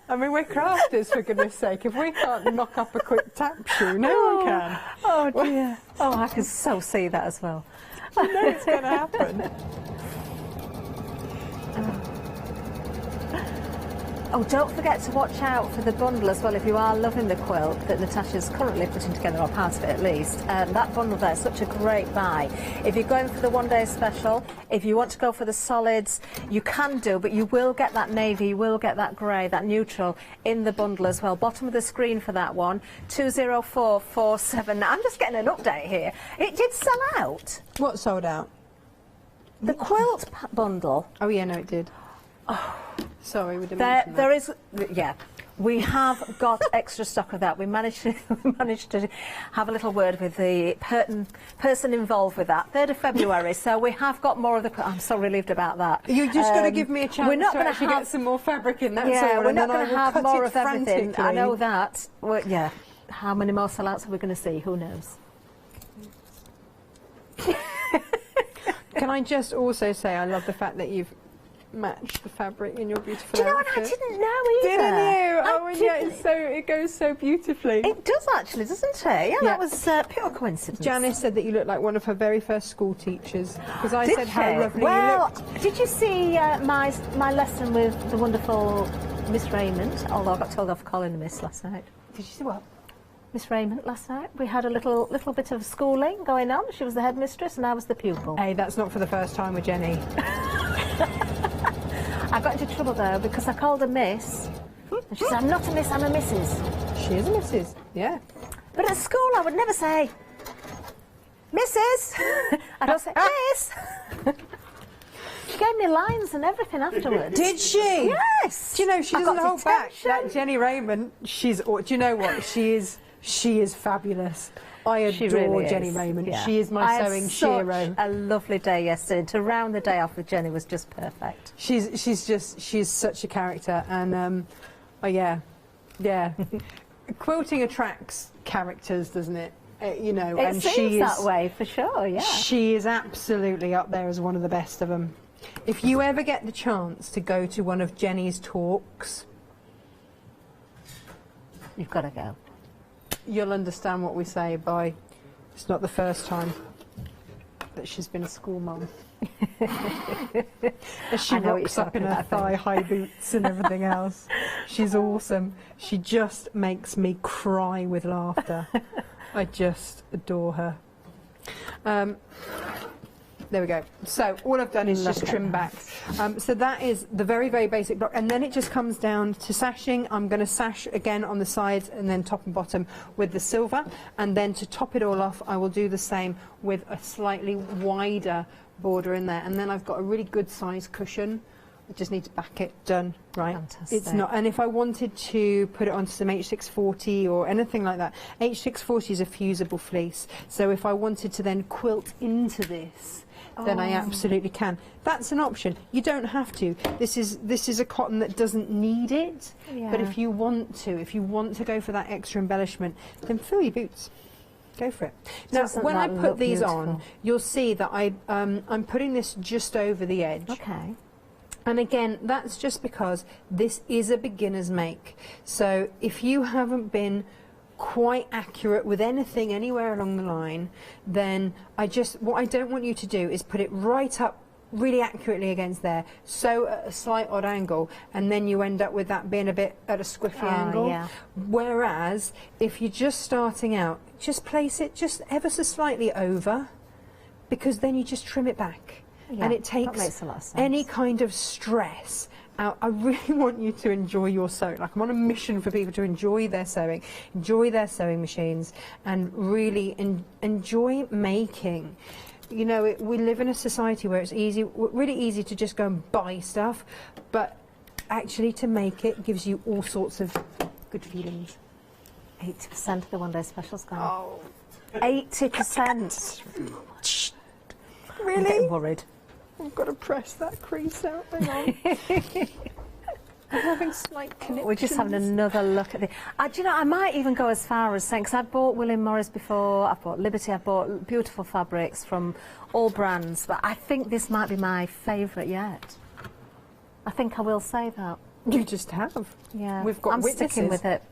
I mean, we're crafters, for goodness sake. If we can't knock up a quick tap shoe, no one can. Oh dear. Oh, I can so see that as well. You know it's going to happen. Oh, don't forget to watch out for the bundle as well if you are loving the quilt that Natasha's currently putting together, or part of it at least. That bundle there is such a great buy. If you're going for the one-day special, if you want to go for the solids, you can do, but you will get that navy, you will get that grey, that neutral in the bundle as well. Bottom of the screen for that one, 20447. I'm just getting an update here. It did sell out. What sold out? The quilt bundle. Oh yeah, no, it did. Oh, sorry, we didn't mention that. There is, yeah. We have got extra stock of that. We managed to have a little word with the person involved with that. 3rd of February. So we have got more of the. I'm so relieved about that. You just got to give me a chance we're not to actually get some more fabric in. That's yeah, all, we're and not then going to I will have cut more it of everything. I frantically. know that. Yeah. How many more sellouts are we going to see? Who knows? Can I just also say I love the fact that you've matched the fabric in your beautiful Do you know outfit. what? I didn't know either. Didn't you? Oh, and yet didn't. it goes so beautifully. It does actually, doesn't it? Yeah, that was pure coincidence. Janice said that you look like one of her very first school teachers, because I Did said how she? lovely well, you looked. did you see my lesson with the wonderful Miss Raymond? Although I got told off for calling her Miss last night. Did you see what? Miss Raymond last night. We had a little bit of schooling going on. She was the headmistress and I was the pupil. Hey, that's not for the first time with Jenny. I got into trouble though because I called her Miss. And she said, I'm not a Miss, I'm a Mrs. She is a Mrs. Yeah. But at school I would never say Mrs. I don't say Miss. She gave me lines and everything afterwards. Did she? Yes. Do you know, she I doesn't got hold back. detention. That Jenny Raymond, do you know what? She is fabulous. I adore She really Jenny is. Raymond. Yeah. She is my sewing I hero. had such a lovely day yesterday. To round the day off with Jenny was just perfect. She's such a character, and oh yeah. Quilting attracts characters, doesn't it? You know, It and seems she that is way for sure. Yeah. She is absolutely up there as one of the best of them. If you ever get the chance to go to one of Jenny's talks, you've got to go. You'll understand what we say by it's not the first time that she's been a school mum. As she rocks up in her thigh-high boots and everything else. She's awesome. She just makes me cry with laughter. I just adore her. There we go. So all I've done is just trim back. So that is the very, very basic block. And then it just comes down to sashing. I'm going to sash again on the sides and then top and bottom with the silver. And then to top it all off, I will do the same with a slightly wider border in there. And then I've got a really good size cushion. I just need to back it done, right? Fantastic. It's not, and if I wanted to put it onto some H640 or anything like that, H640 is a fusible fleece. So if I wanted to then quilt into this, then I absolutely can. That's an option. You don't have to. This is a cotton that doesn't need it. Yeah. But if you want to go for that extra embellishment, then fill your boots. Go for it. Now, Doesn't when I that put look these beautiful? on, you'll see that I'm putting this just over the edge. Okay. And again, that's just because this is a beginner's make. So if you haven't been quite accurate with anything anywhere along the line, then what I don't want you to do is put it right up really accurately against there, so at a slight odd angle, and then you end up with that being a bit at a squiffy angle. Yeah. Whereas if you're just starting out, just place it just ever so slightly over, because then you just trim it back. Yeah, And it that takes makes a lot of sense. any kind of stress out. I really want you to enjoy your sewing. Like, I'm on a mission for people to enjoy their sewing machines, and really enjoy making. You know, we live in a society where it's really easy to just go and buy stuff, but actually to make it gives you all sorts of good feelings. 80% of the one day special's gone. Oh. 80%. Really? I'm getting worried. I've got to press that crease out. Hang on. I'm having slight connections. We're just having another look at the... do you know, I might even go as far as saying, because I've bought William Morris before, I've bought Liberty, I've bought beautiful fabrics from all brands, but I think this might be my favourite yet. I think I will say that. You just have. Yeah, We've got I'm witnesses. sticking with it.